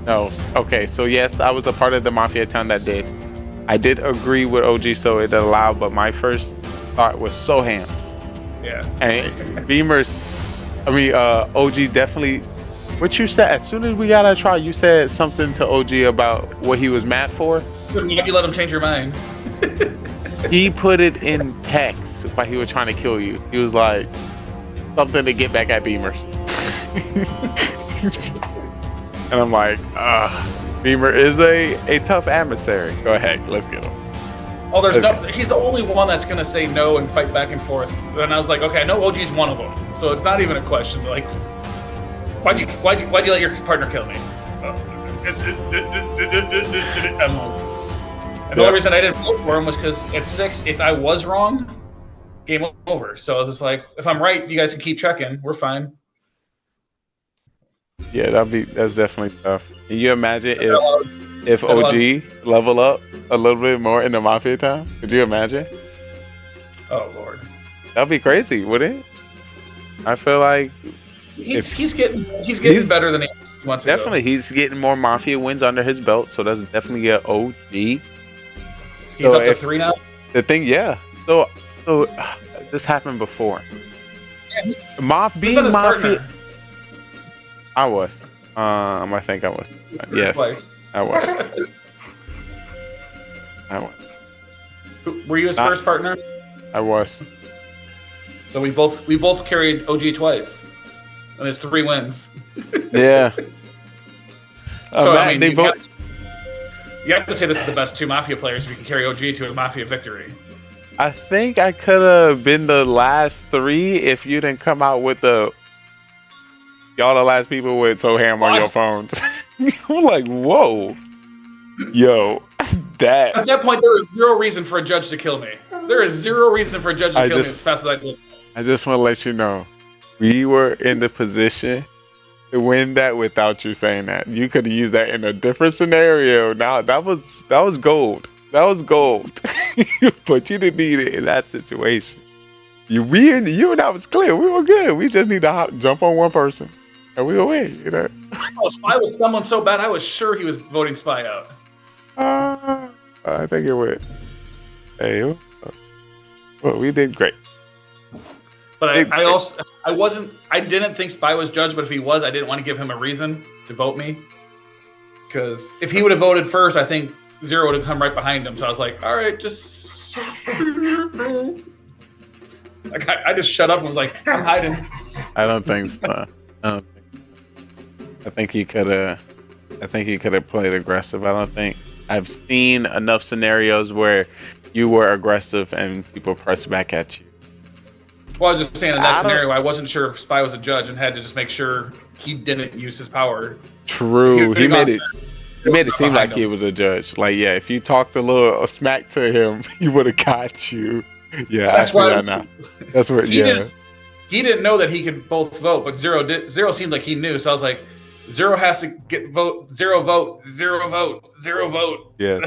No. Okay, so yes, I was a part of the Mafia town that did. I did agree with OG, so it allowed, but my first thought was Soham. Yeah. And Beamers... OG definitely... What you said, as soon as we got a trial, you said something to OG about what he was mad for. You let him change your mind. He put it in text while he was trying to kill you. He was like, something to get back at Beamers. And I'm like, Beamer is a tough adversary. Go ahead, let's get him. Oh, he's the only one that's gonna say no and fight back and forth. And I was like, okay, I know OG's one of them, so it's not even a question. Like, why'd you let your partner kill me? And the only reason I didn't vote for him was because at 6, if I was wrong, game over. So I was just like, if I'm right, you guys can keep checking. We're fine. Yeah, that's definitely tough. Can you imagine if OG level up a little bit more in the Mafia town? Could you imagine? Oh Lord, that'd be crazy, wouldn't it? I feel like he's getting better than he wants to. Definitely, he's getting more Mafia wins under his belt, so that's definitely an OG. He's up to 3 now. The thing, yeah. So this happened before. Yeah, being Mafia. I was. I think I was. Yes, I was. I was. Were you his first partner? I was. So we both carried OG twice, and it's 3 wins. Yeah. So man, you have to say this is the best 2 Mafia players if you can carry OG to a Mafia victory. I think I could have been the last 3 if you didn't come out with y'all the last people with Soham on your phones. I'm like, whoa. Yo, that. At that point, there is 0 reason for a judge to kill me. There is 0 reason for a judge to kill me as fast as I did. I just want to let you know, we were in the position win that without you saying that. You could have used that in a different scenario. Now that was gold. That was gold. But you didn't need it in that situation. You and I was clear. We were good. We just need to jump on one person, and we will win. You know. Oh, Spy was someone so bad. I was sure he was voting Spy out. I think it would. Hey, well, we did great. But I didn't think Spy was judged, but if he was, I didn't want to give him a reason to vote me. Because if he would have voted first, I think Zero would have come right behind him. So I was like, all right, just... Like, I just shut up and was like, I'm hiding. I don't think so. I think he could have played aggressive. I've seen enough scenarios where you were aggressive and people pressed back at you. Well, I was just saying in that scenario, I wasn't sure if Spy was a judge and had to just make sure he didn't use his power. True. He made it seem like he was a judge. Like, yeah, if you talked a little smack to him, he would have got you. Yeah, that's I see that now. That's what. He didn't know that he could both vote, but Zero did. Zero seemed like he knew, so I was like, Zero has to vote. Zero vote. Zero vote. Zero vote. Yeah,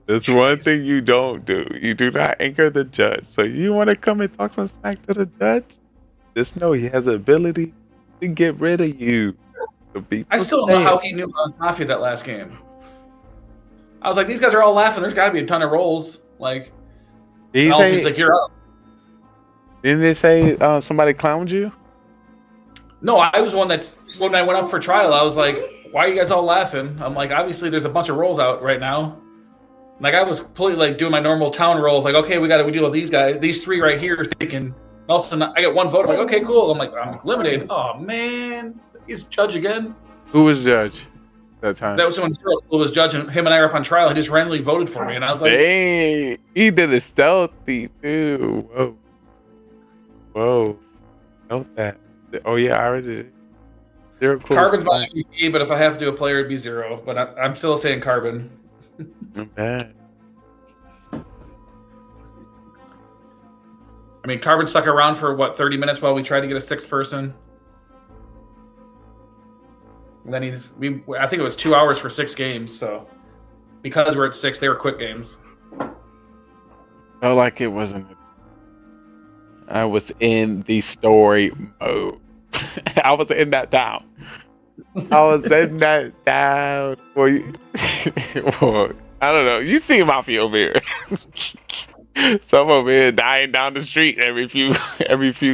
that's one thing you don't do. You do not anchor the judge. So you want to come and talk some smack to the judge? Just know he has the ability to get rid of you. I still don't know how he knew I was Mafia that last game. I was like, these guys are all laughing. There's got to be a ton of rolls. Like, he's like, you're up. Didn't they say somebody clowned you? No, I was one that's when I went up for trial. I was like, why are you guys all laughing? I'm like, obviously there's a bunch of rolls out right now. Like, I was completely like doing my normal town roll. Like, okay, we got to deal with these guys. These three right here thinking. All of a sudden, I get one vote. I'm like, okay, cool. I'm like, I'm eliminated. Oh man, he's judge again. Who was judge that time? That was when Zero was judging. Him and I were up on trial. He just randomly voted for me, and I was like, dang, he did it stealthy too. Whoa. Note that. Oh yeah, I was it. Zero cool. Carbon's my MVP, but if I have to do a player, it'd be Zero. But I'm still saying Carbon. Not bad. I mean, Carbon stuck around for what 30 minutes while we tried to get a sixth person. And then I think it was 2 hours for 6 games. So because we're at 6, they were quick games. Felt like it wasn't. I was in the story mode. I was in that town. Well, I don't know. You see Mafia over here. Some over here dying down the street every few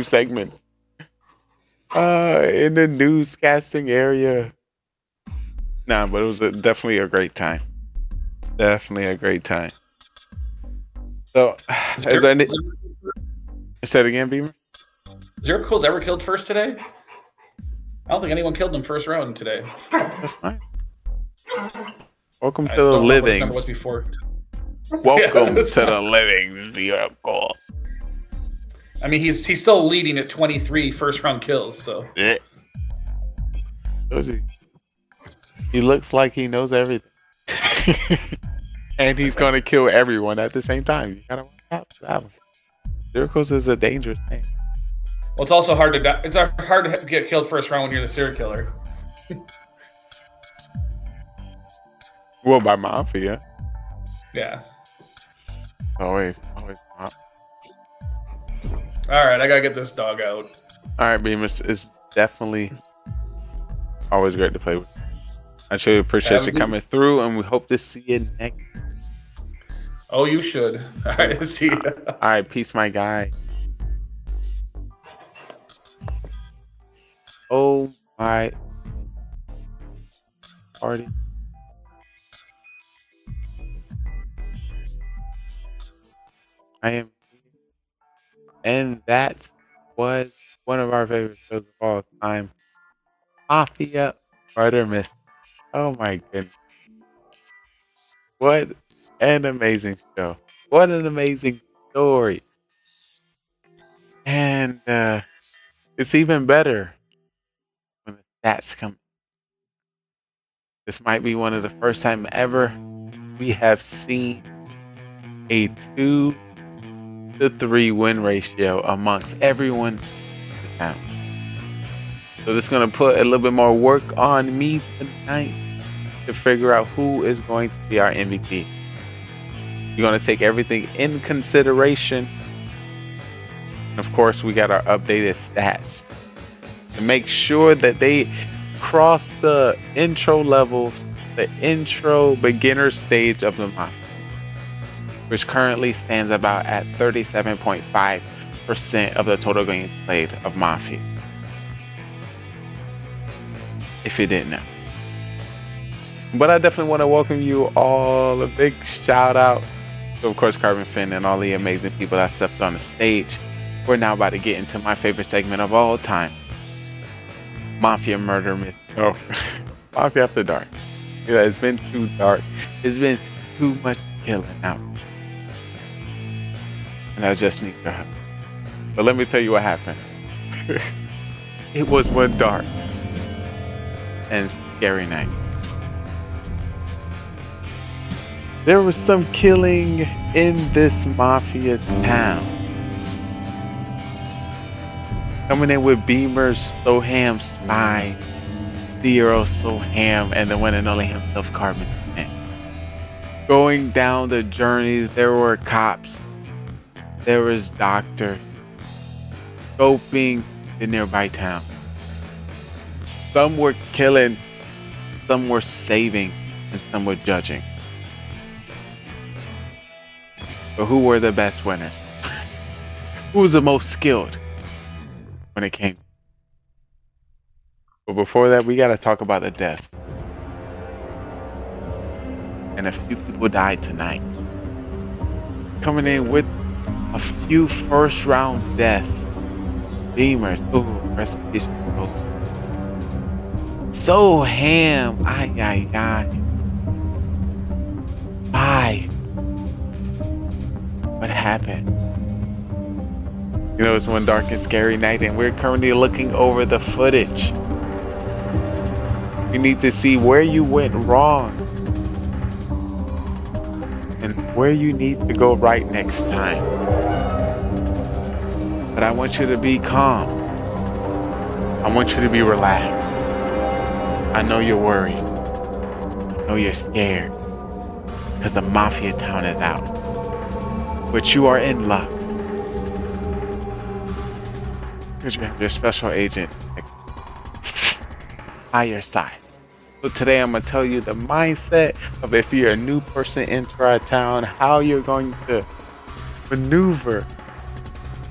segments. In the newscasting area. Nah, but it was definitely a great time. Definitely a great time. So, is there any? Say it again, Beamer. Zero Cool's ever killed first today? I don't think anyone killed him first round today. That's nice. Welcome to the living. Was before. Welcome to the living, Zero Cool. I mean, he's still leading at 23 first round kills. So yeah. He looks like he knows everything, and he's gonna kill everyone at the same time. You gotta watch out for that one. Zero Cool is a dangerous man. Well, it's also hard to die. It's hard to get killed first round when you're the serial killer. Well, by Mafia. Yeah. Always. All right, I gotta get this dog out. All right, Beamus, it's definitely always great to play with. I sure appreciate you coming through, and we hope to see you next. Oh, you should. All right, see you. All right, peace, my guy. Oh my party. I am, and that was one of our favorite shows of all time, Mafia Murder Mystery. Oh my goodness. What an amazing show. What an amazing story. And it's even better when the stats come. This might be one of the first time ever we have seen a 2-to-3 win ratio amongst everyone in the town. So this is going to put a little bit more work on me tonight to figure out who is going to be our MVP. You're going to take everything in consideration. And of course, we got our updated stats to make sure that they cross the intro levels, the intro beginner stage of the Mafia, which currently stands about at 37.5% of the total games played of Mafia. If you didn't know. But I definitely want to welcome you all. A big shout out to, of course, Carbon Finn and all the amazing people that stepped on the stage. We're now about to get into my favorite segment of all time. Mafia Murder Mystery. Oh, Mafia After Dark. Yeah, it's been too dark. It's been too much killing out. And I just need your help. But let me tell you what happened. It was one dark and scary night. There was some killing in this Mafia town. Coming in with Beamers, Soham, Spy, Zero, Soham, and the one and only himself, Carbon. Going down the journeys, there were cops. There was doctors scoping the nearby town. Some were killing, some were saving, and some were judging. But who were the best winners? Who was the most skilled when it came? But before that, we gotta talk about the deaths. And a few people died tonight. Coming in with a few first round deaths. Beamers, ooh, rest in peace. Soham, ay. Why? What happened? You know, it's one dark and scary night, and we're currently looking over the footage. We need to see where you went wrong and where you need to go right next time. But I want you to be calm. I want you to be relaxed. I know you're worried. I know you're scared because the Mafia town is out. But you are in luck. Because you have your special agent by your side. So today I'm going to tell you the mindset of if you're a new person into our town, how you're going to maneuver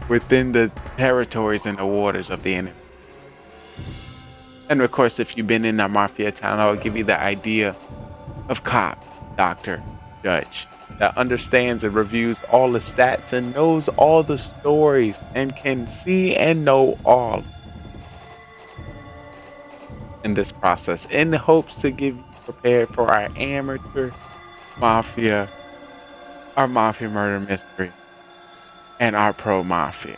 within the territories and the waters of the enemy. And of course, if you've been in our Mafia town, I'll give you the idea of cop, doctor, judge that understands and reviews all the stats and knows all the stories and can see and know all in this process in the hopes to give you prepared for our amateur Mafia, our Mafia Murder Mystery, and our pro Mafia.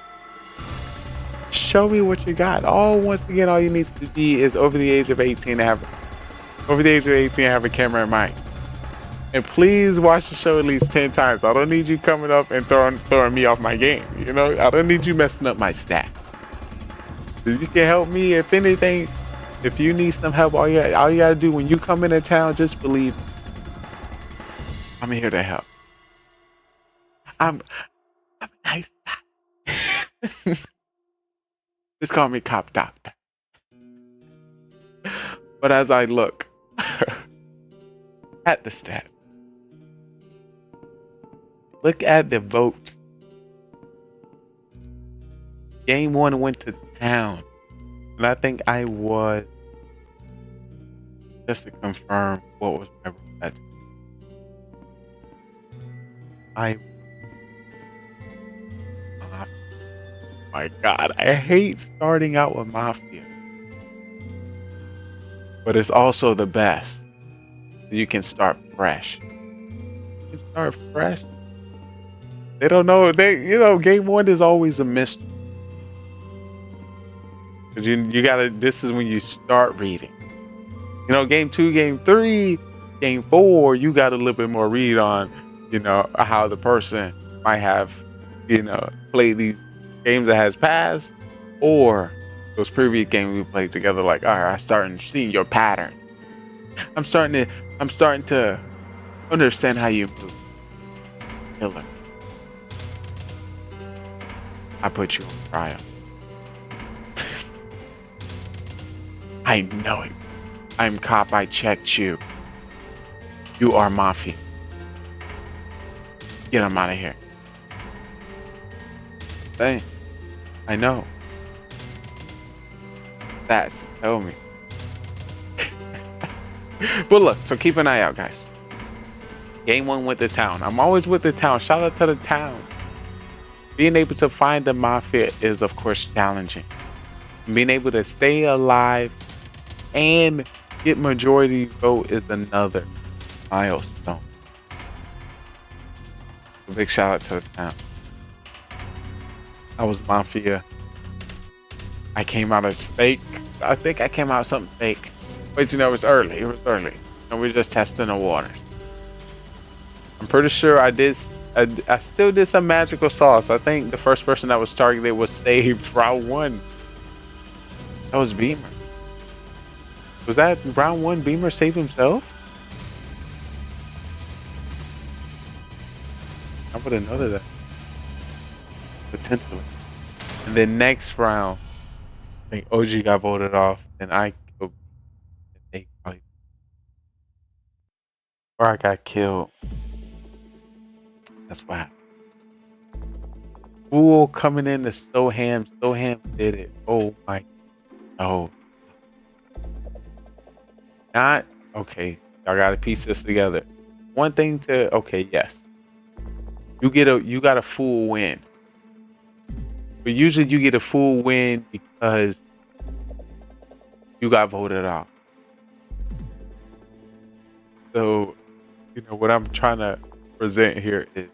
Show me what you got. Once again, all you need to be is over the age of 18 to have a camera and mic. And please watch the show at least 10 times. I don't need you coming up and throwing me off my game. You know, I don't need you messing up my stat. If you can help me, if anything, if you need some help, all you gotta do when you come into town, just believe I'm here to help. I'm a nice guy. Just call me Cop Doctor. But as I look at the stats, look at the votes. Game 1 went to town. And I think I was, just to confirm what was my vote. My God, I hate starting out with Mafia. But it's also the best. You can start fresh. They don't know. Game 1 is always a mystery. Cause you gotta. This is when you start reading. Game 2, game 3, game 4, you got a little bit more read on, how the person might have, played these games that has passed, or those previous games we played together, like, all right, I'm starting seeing your pattern. I'm starting to understand how you move. Killer. I put you on trial. I know it. I'm cop. I checked you. You are Mafia. Get him out of here. Hey, I know. That's tell me. But look, so keep an eye out, guys. Game 1 with the town. I'm always with the town. Shout out to the town. Being able to find the Mafia is, of course, challenging. Being able to stay alive and get majority vote is another milestone. A big shout out to the town. I was Mafia. I came out as fake. I think I came out something fake. But you know, it was early. It was early. And we were just testing the water. I'm pretty sure I still did some magical sauce. I think the first person that was targeted was saved round 1. That was Beamer. Was that round 1 Beamer saved himself? I would have noted that. Potentially. And then next round, I think OG got voted off, and I killed. Or I got killed. That's what happened. Fool coming in to Soham. Soham did it. Oh my. Oh. Not okay. Y'all gotta piece this together. One thing to okay, yes. You got a full win. But usually you get a full win because you got voted off. So, you know, what I'm trying to present here is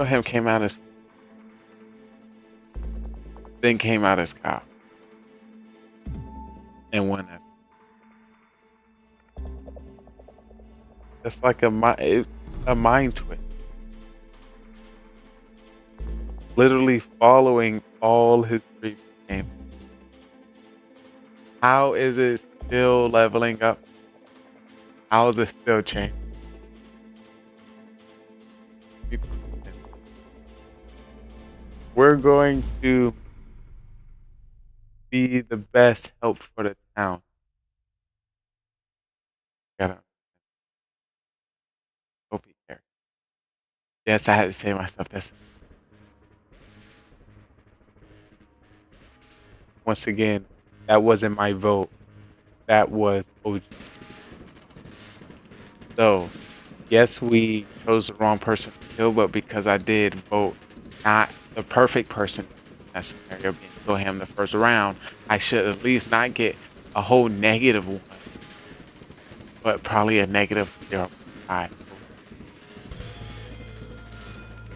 him came out as then came out as cop and won that. That's like a mind twist. Literally following all his previous games. How is it still leveling up? How is it still changing? We're going to be the best help for the town. Gotta hope he cares. Yes, I had to say myself this. Once again, that wasn't my vote. That was OG. So, yes, we chose the wrong person to kill, but because I did vote not the perfect person in that scenario, being kill him the first round, I should at least not get a whole -1, but probably a -0.5.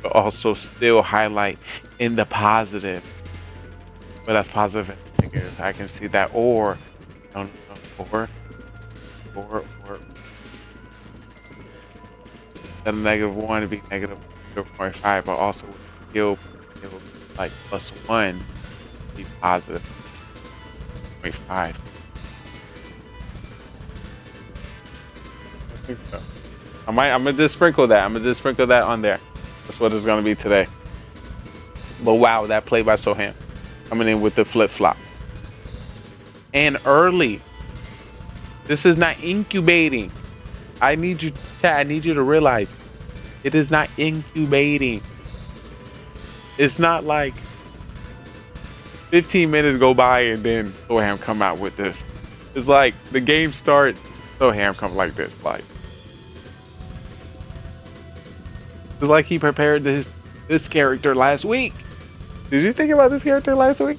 But also still highlight in the positive. But that's positive and negative. I can see that or instead of -1 to be -0.5, but also skill like +1 be positive 0.5. I think so. I'm gonna just sprinkle that. I'm gonna just sprinkle that on there. That's what it's gonna be today. But wow, that play by Soham. Coming in with the flip-flop. And early. This is not incubating. I need you to realize it is not incubating. It's not like 15 minutes go by and then Soham come out with this. It's like the game starts, Soham comes like this. Like it's like he prepared this character last week. Did you think about this character last week?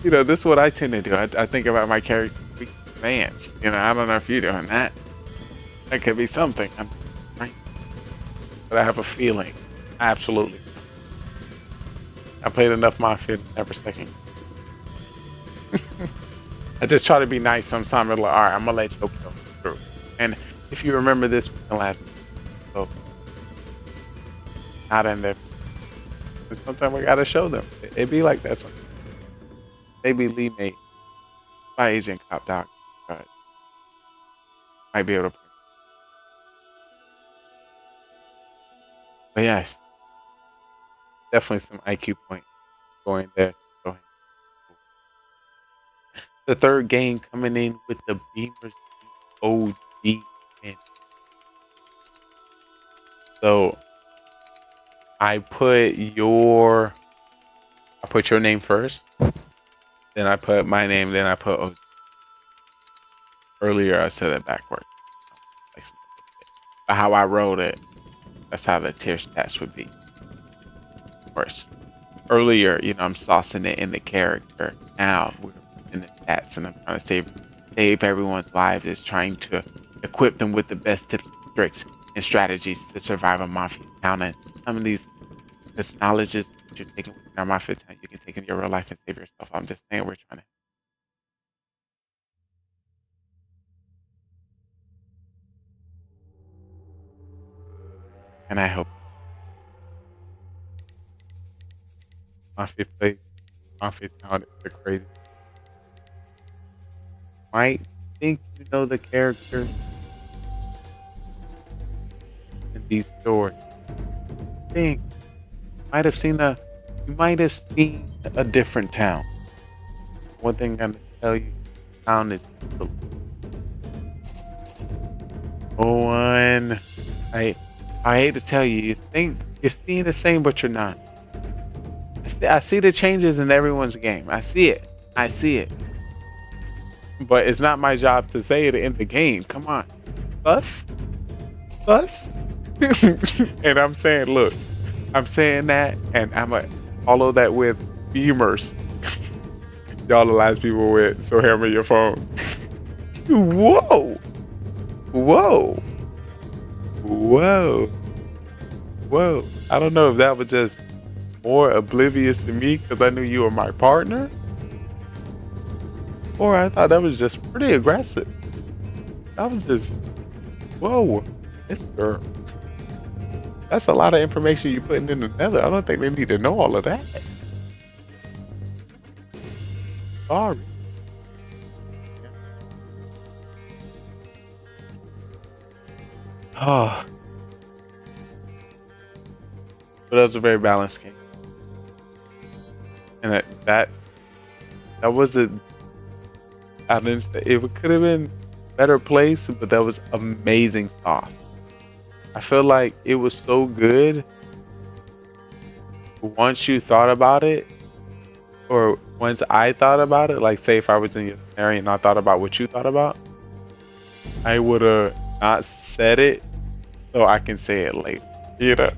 You know, this is what I tend to do. I think about my character in advance. You know, I don't know if you're doing that. That could be something. Right? But I have a feeling. Absolutely. I played enough Mafia to never second. I just try to be nice sometimes. Like, all right, I'm going to let you go through. And if you remember this last so not in there. But sometimes we gotta show them. It be like that sometimes. Maybe Lee made by Agent Cop Doc. Might be able to. But yes, definitely some IQ point going there. The third game coming in with the Beamers OG. So I put your name first, then I put my name, then I put OG. Earlier I said it backwards. But how I wrote it, that's how the tier stats would be. Of course. Earlier, I'm saucing it in the character. Now we're in the stats, and I'm trying to save everyone's lives. Is trying to equip them with the best tips, tricks, and strategies to survive a mafia town. And some of this knowledge that you're taking in our mafia town, you can take in your real life and save yourself. I'm just saying we're trying to. And I hope Mafia plays Mafia Town is the crazy. Might think you know the character in these stories. Think you might have seen a different town. One thing I'm gonna tell you, town is one. I hate to tell you, you think you're seeing the same, but you're not. I see the changes in everyone's game. I see it. But it's not my job to say it in the game. Come on. Us? And I'm saying, look, I'm saying that, and I'm going to follow that with Beamers. Y'all the last people with, so hand me your phone. Whoa. I don't know if that was just more oblivious to me because I knew you were my partner, or I thought that was just pretty aggressive. That was just, whoa, Mr. That's a lot of information you're putting in the nether. I don't think they need to know all of that. Sorry. Oh. But that was a very balanced game. And that was I didn't say it could have been better place, but that was amazing sauce. I feel like it was so good once you thought about it, or once I thought about it, like say if I was in your scenario and I thought about what you thought about, I would have not said it so I can say it later.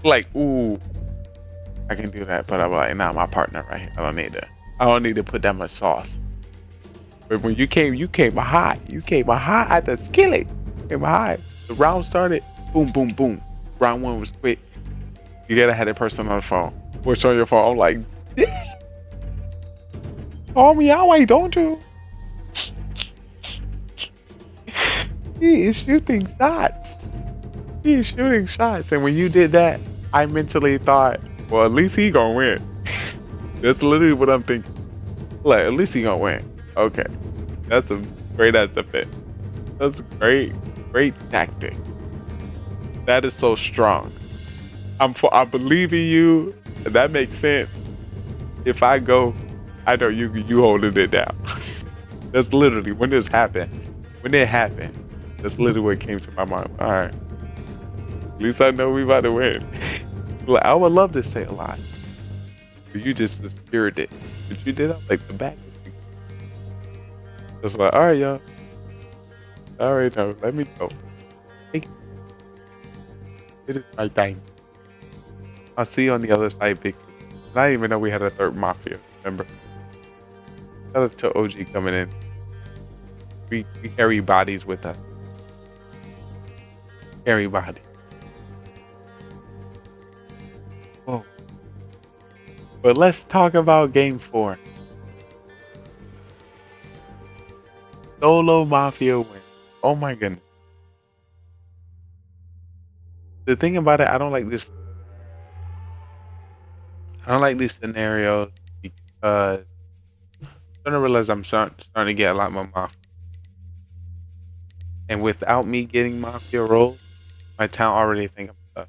Like, ooh, I can do that, but I'm like, nah, my partner right here. I don't need to put that much sauce. But when you came hot. You came hot at the skillet. Came hot. The round started. Boom, boom, boom. Round one was quick. You gotta have that person on the phone. Which on your phone, I'm like, damn. Call me out, why don't you? He is shooting shots. And when you did that, I mentally thought, well, at least he gonna win. That's literally what I'm thinking. Like, at least he gonna win. Okay. That's a great ass defense. That's a great tactic. That is so strong. I believe in you. That makes sense. If I go, I know you holding it down. That's literally when it happened. That's literally what came to my mind. All right. At least I know we about to win. Like, I would love to stay alive. But you just secured it. But you did it like the back. It's like, all right, y'all. All right, now let me go. It is my time. I'll see you on the other side, big. I didn't even know we had a third mafia. Remember? Shout out to OG coming in. We carry bodies with us. Carry bodies. Oh. But let's talk about game 4. Solo mafia win. Oh my goodness. the thing about it, I don't like this. I don't like these scenarios because I'm starting to realize I'm starting to get a lot more mafia. And without me getting mafia roles, my town already think I'm tough.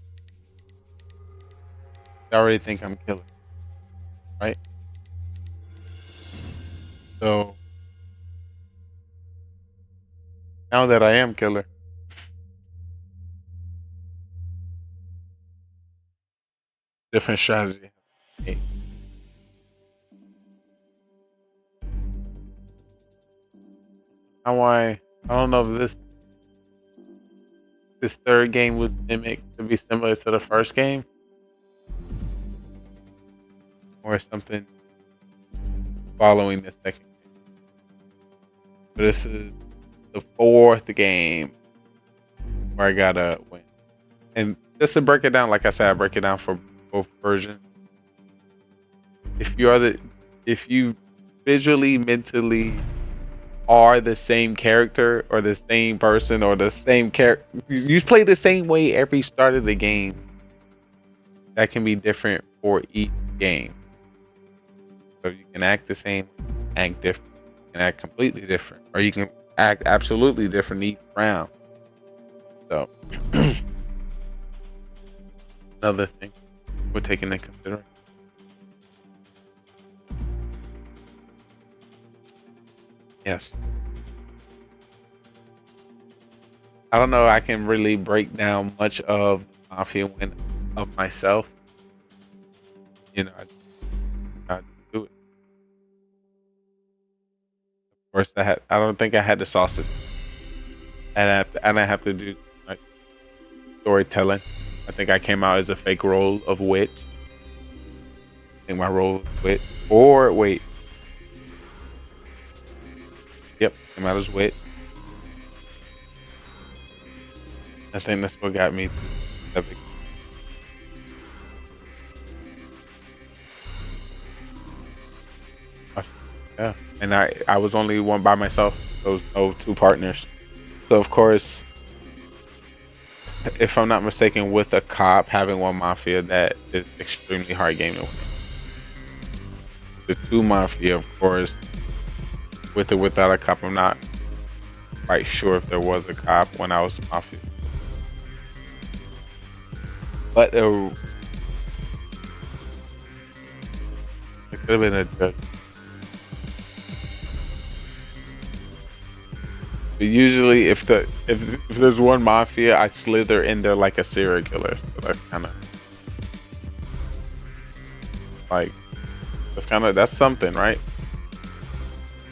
They already think I'm killer, right? So now that I am killer, different strategy. Hey. I don't know if this third game was mimicked to be similar to the first game, or something following the second game. But this is the fourth game where I gotta win. And just to break it down, like I said, I break it down for both versions. If you visually, mentally are the same character or the same person or the same character, you play the same way every start of the game. That can be different for each game. So you can act the same, act different, and act completely different, or you can act absolutely different each round. So another thing we're taking into consideration. Yes. I don't know. I can really break down much of the Mafia win of myself. You know, I do it. Of course, I don't think I had the sausage, and I have to do like storytelling. I think I came out as a fake role of witch. I think my role was witch. Or wait. Yep, came out as witch. I think that's what got me to that big. Yeah, and I was only one by myself. There was no two partners. So of course, if I'm not mistaken, with a cop having one mafia, that is extremely hard game to win. The two mafia, of course, with or without a cop, I'm not quite sure if there was a cop when I was mafia. But it could have been a judge. But usually, if there's one mafia, I slither in there like a serial killer. So that's kind of like that's something, right?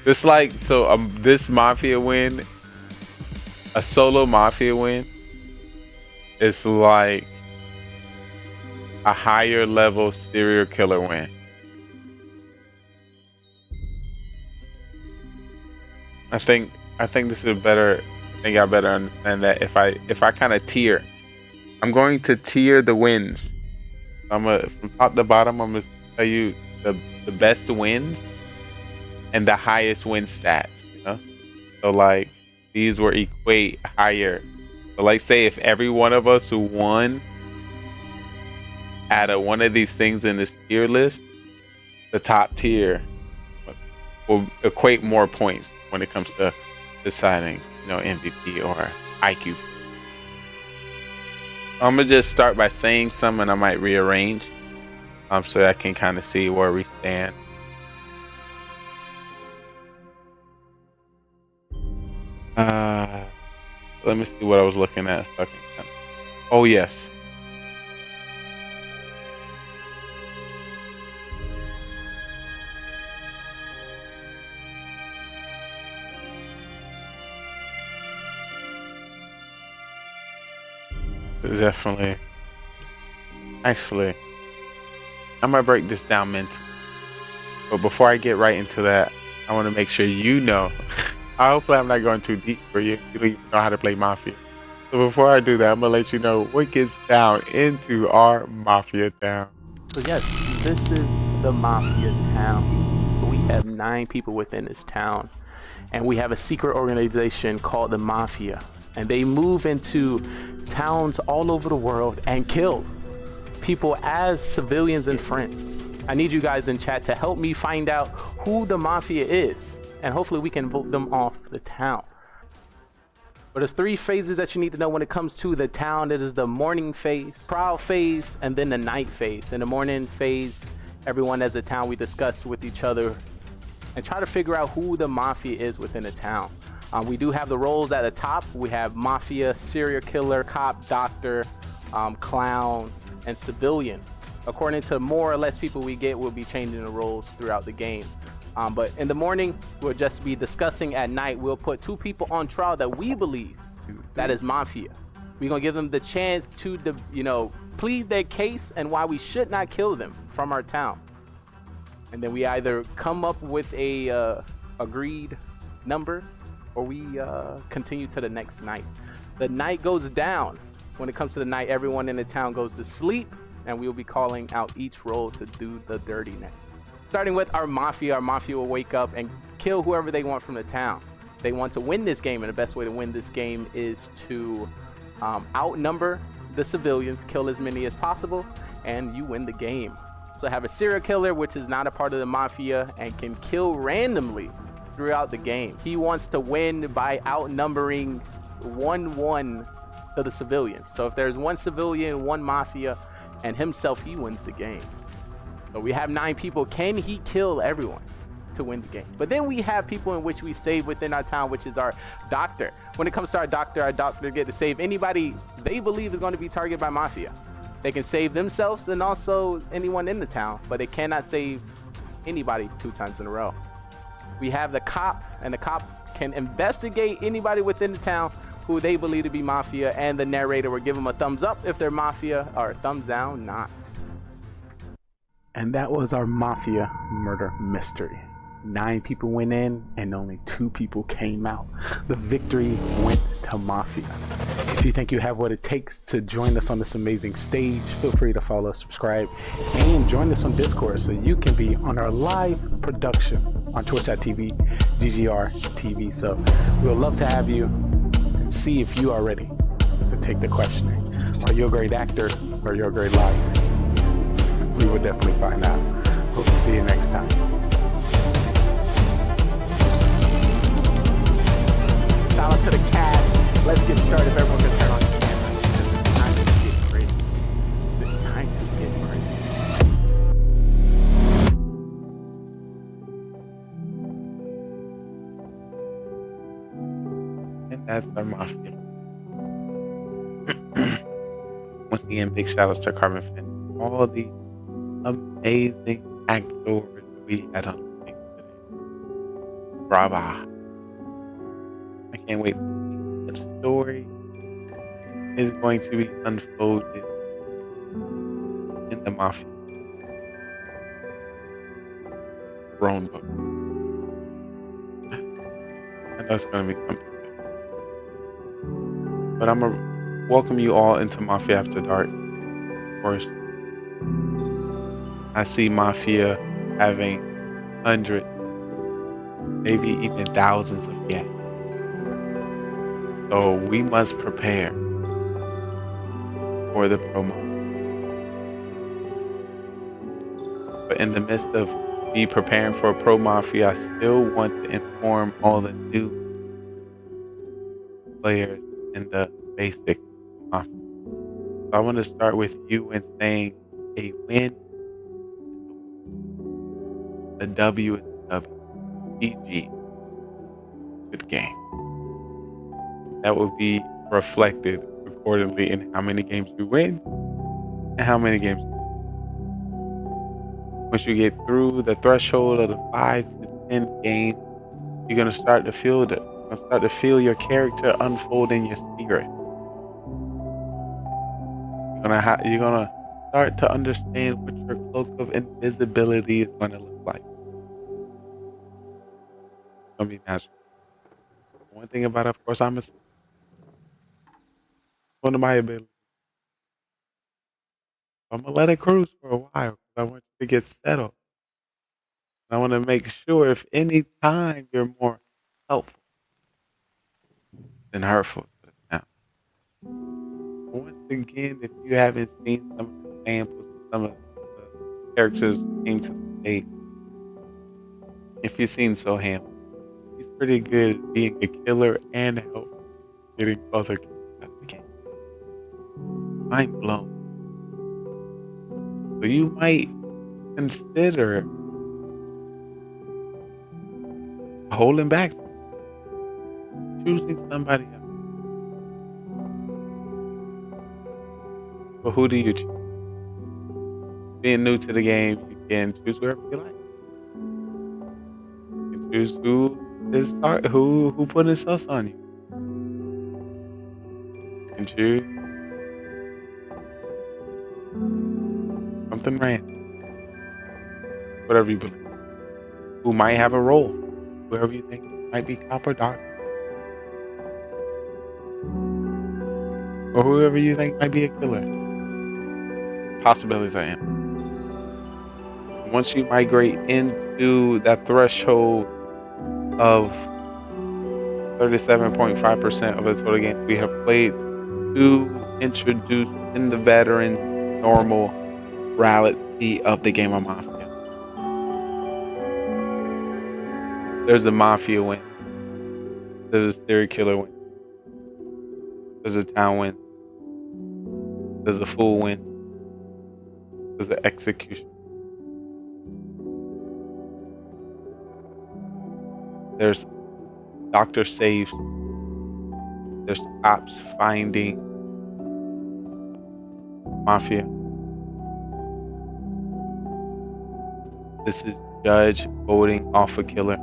This this mafia win, a solo mafia win, is like a higher level serial killer win. I think this is better. I think I better understand that if I kind of tier, I'm going to tier the wins. From top to bottom, I'm gonna tell you the best wins and the highest win stats. You know, so like these will equate higher. So like say if every one of us who won out of one of these things in this tier list, the top tier will equate more points when it comes to deciding, you know, MVP or IQ. I'm gonna just start by saying some, and I might rearrange, so I can kind of see where we stand. Let me see what I was looking at. Oh yes. Definitely. Actually, I might break this down mentally. But before I get right into that, I want to make sure you know. Hopefully I'm not going too deep for you. You don't even know how to play Mafia. So before I do that, I'm going to let you know what gets down into our Mafia town. So yes, this is the Mafia town. We have 9 people within this town. And we have a secret organization called the Mafia. and they move into towns all over the world and kill people as civilians and friends. I need you guys in chat to help me find out who the Mafia is, and hopefully we can vote them off the town. But there's 3 phases that you need to know when it comes to the town. It is the morning phase, trial phase, and then the night phase. In the morning phase, everyone as a town, we discuss with each other and try to figure out who the Mafia is within the town. We do have the roles at the top. We have Mafia, serial killer, cop, doctor, clown, and civilian. According to more or less people we get, we'll be changing the roles throughout the game. But in the morning, we'll just be discussing. At night, we'll put 2 people on trial that we believe that is Mafia. We're gonna give them the chance to, plead their case and why we should not kill them from our town. And then we either come up with a agreed number, or we continue to the next night. The night goes down. When it comes to the night, everyone in the town goes to sleep, and we'll be calling out each role to do the dirtiness. Starting with our Mafia will wake up and kill whoever they want from the town. They want to win this game, and the best way to win this game is to outnumber the civilians, kill as many as possible, and you win the game. So have a serial killer, which is not a part of the Mafia and can kill randomly throughout the game. He wants to win by outnumbering 1-1 to the civilians. So if there's 1 civilian, 1 Mafia, and himself, he wins the game. So we have 9 people. Can he kill everyone to win the game? But then we have people in which we save within our town, which is our doctor. When it comes to our doctor get to save anybody they believe is going to be targeted by Mafia. They can save themselves and also anyone in the town, but they cannot save anybody 2 times in a row. We have the cop, and the cop can investigate anybody within the town who they believe to be Mafia, and the narrator will give them a thumbs up if they're Mafia, or a thumbs down not. And that was our Mafia murder mystery. 9 people went in and only 2 people came out. The victory went to Mafia. If you think you have what it takes to join us on this amazing stage, feel free to follow, subscribe, and join us on Discord so you can be on our live production on twitch.tv, GGR TV. So we'll love to have you and see if you are ready to take the questioning. Are you a great actor or you're a great liar? We will definitely find out. Hope to see you next time. Shout out to the cast. Let's get started. If everyone can turn on the camera, because it's time to get crazy. It's time to get crazy. And that's our Mafia. Once again, big shout outs to Carbon Fin. All the amazing actors we had on the thing today. Brava. I can't wait to see what story is going to be unfolded in the Mafia Throne book. I know it's going to be something. But I'm going to welcome you all into Mafia After Dark. Of course, I see Mafia having hundreds, maybe even thousands of guests. So we must prepare for the promo. But in the midst of me preparing for a Pro Mafia, I still want to inform all the new players in the basic Mafia. So I want to start with you in saying a win, a W is a W. GG. Good game. That will be reflected accordingly in how many games you win and how many games you lose. Once you get through the threshold of the 5 to 10 games, you're gonna start to feel it. You're gonna start to feel your character unfold in your spirit. You're gonna start to understand what your cloak of invisibility is gonna look like. It's gonna be natural. One thing about it, of course, one of my abilities. I'm gonna let it cruise for a while because I want you to get settled. I want to make sure if any time you're more helpful than hurtful to the Once again, if you haven't seen some of the samples, some of the characters came to the stage. If you've seen Soham, he's pretty good at being a killer and help getting other kills out of the game. Mind blown. So you might consider holding back, choosing somebody else. But who do you choose? Being new to the game, you can choose whoever you like. You can choose who putting sus on you. You can choose something random. Whatever you believe. Who might have a role. Whoever you think might be cop or doc. Or whoever you think might be a killer. Possibilities are endless. Once you migrate into that threshold of 37.5% of the total games we have played to introduce in the veteran normal reality of the game of Mafia. There's a Mafia win. There's a serial killer win. There's a town win. There's a fool win. There's an execution. There's doctor saves. There's cops finding Mafia. This is judge voting off a killer.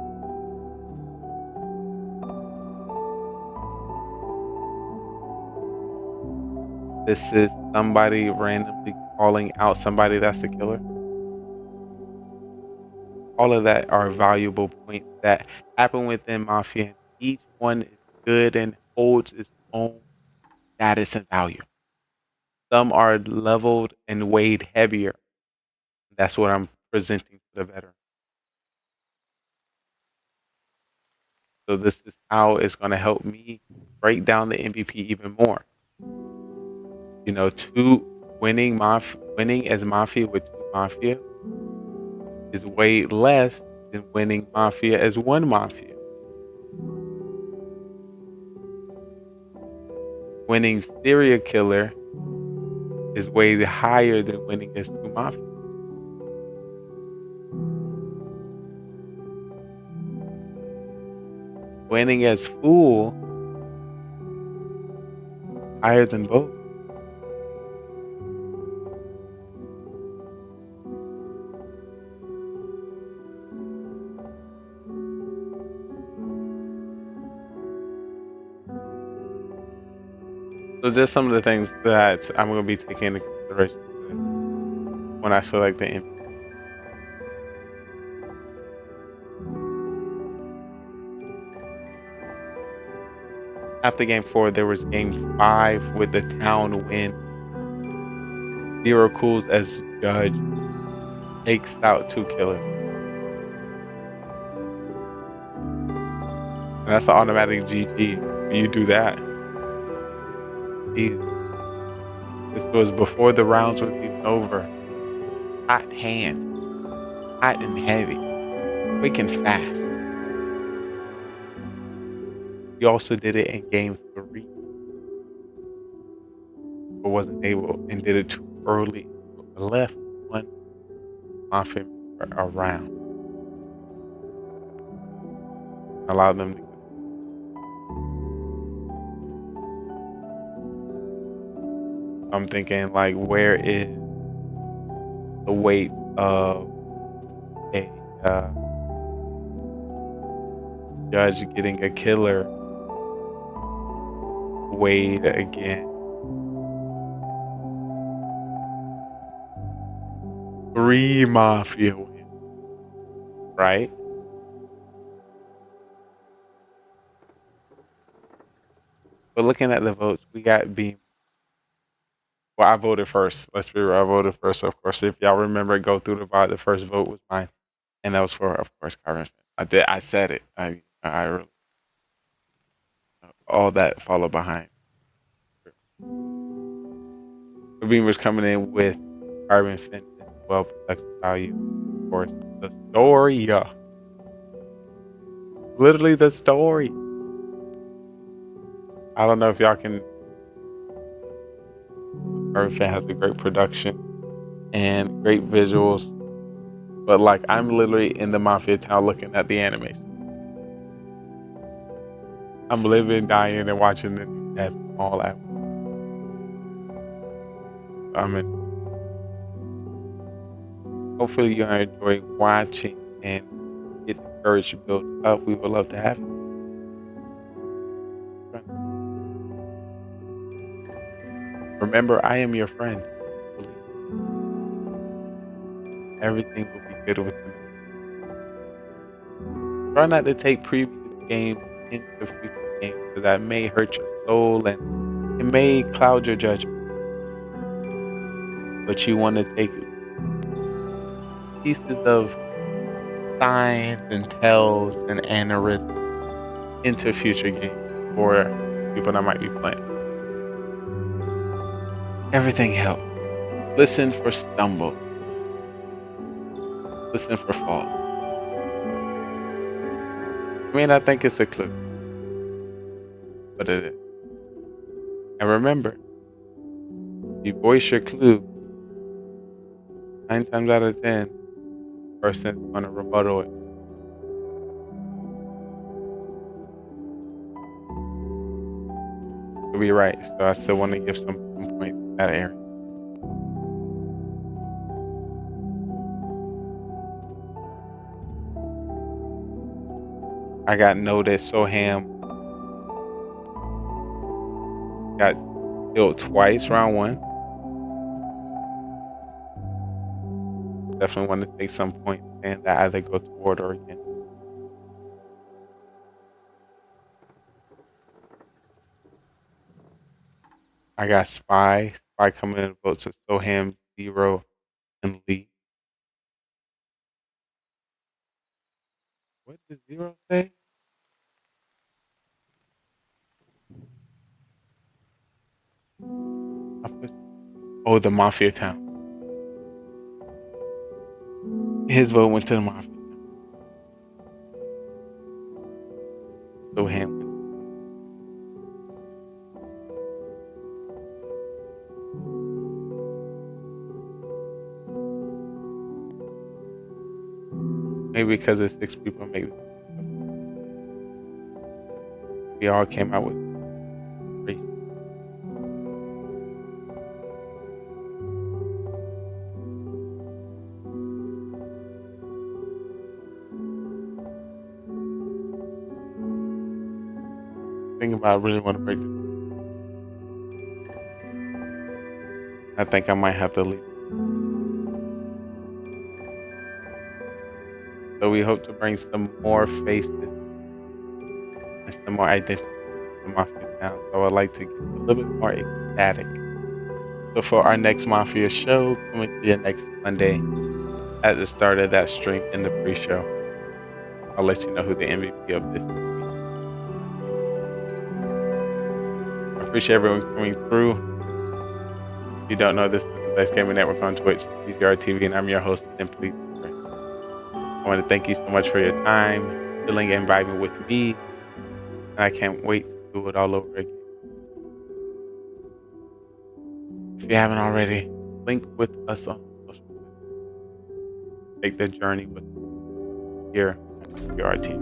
This is somebody randomly calling out somebody that's a killer. All of that are valuable points that happen within Mafia. Each one is good and holds its own status and value. Some are leveled and weighed heavier. That's what I'm presenting to the veteran. So this is how it's going to help me break down the MVP even more. You know, winning as Mafia with 2 Mafia is way less than winning Mafia as 1 Mafia. Winning serial killer is way higher than winning as 2 Mafia. Winning as fool higher than both. So just some of the things that I'm going to be taking into consideration today when I select the MVP. After game 4, there was game 5 with the town win. 0 Cools as judge takes out 2 killers. And that's an automatic GG. You do that. Easy. This was before the rounds was even over. Hot hands. Hot and heavy. Quick and fast. You also did it in game 3. But wasn't able and did it too early. Left 1 Mafia around. Allowed them to. I'm thinking, like, where is the weight of a judge getting a killer weighed again? 3 Mafia wins, right? But looking at the votes, we got Beam. Well, I voted first. Let's be real. I voted first, of course. If y'all remember, go through the vote. The first vote was mine, and that was for, of course, Carmen. I said it. I really, all that followed behind. The Beamer's coming in with carbon finish, well production value, of course. The story, literally the story. I don't know if y'all can. Carbon Fin has a great production and great visuals, but like I'm literally in the Mafia town looking at the animation. I'm living, dying, and watching it happen all at once. I'm in. Hopefully you enjoy watching and get the courage to build up. We would love to have you. Remember, I am your friend. Everything will be good with you. Try not to take previous games into future games, because that may hurt your soul and it may cloud your judgment. But you want to take pieces of signs and tells and aneurysms into future games for people that might be playing. Everything helps. Listen for stumble. Listen for fall. I mean, I think it's a clue, but it is. And remember, you voice your clue, 9 times out of 10, the person's going to rebuttal it. You'll be right, so I still want to give some points in that area. I got noticed, Soham got killed twice, round 1. Definitely want to take some points and that either go toward or against. I got Spy coming in votes of Soham, 0, and Lee. What did 0 say? Oh, the Mafia town. His vote went to the Mafia town. Soham. Maybe because it's 6 people make it. We all came out with 3. Think about I really want to break it. I think I might have to leave. So we hope to bring some more faces and some more identity to Mafia Town. So I'd like to get a little bit more ecstatic. So for our next Mafia show, coming to you next Monday at the start of that stream in the pre-show, I'll let you know who the MVP of this is. I appreciate everyone coming through. If you don't know, this is the Best Gaming Network on Twitch, BGR TV, and I'm your host, Simply. I want to thank you so much for your time, chilling and vibing with me, and I can't wait to do it all over again. If you haven't already, link with us on social media. Take the journey with us here at BGR TV.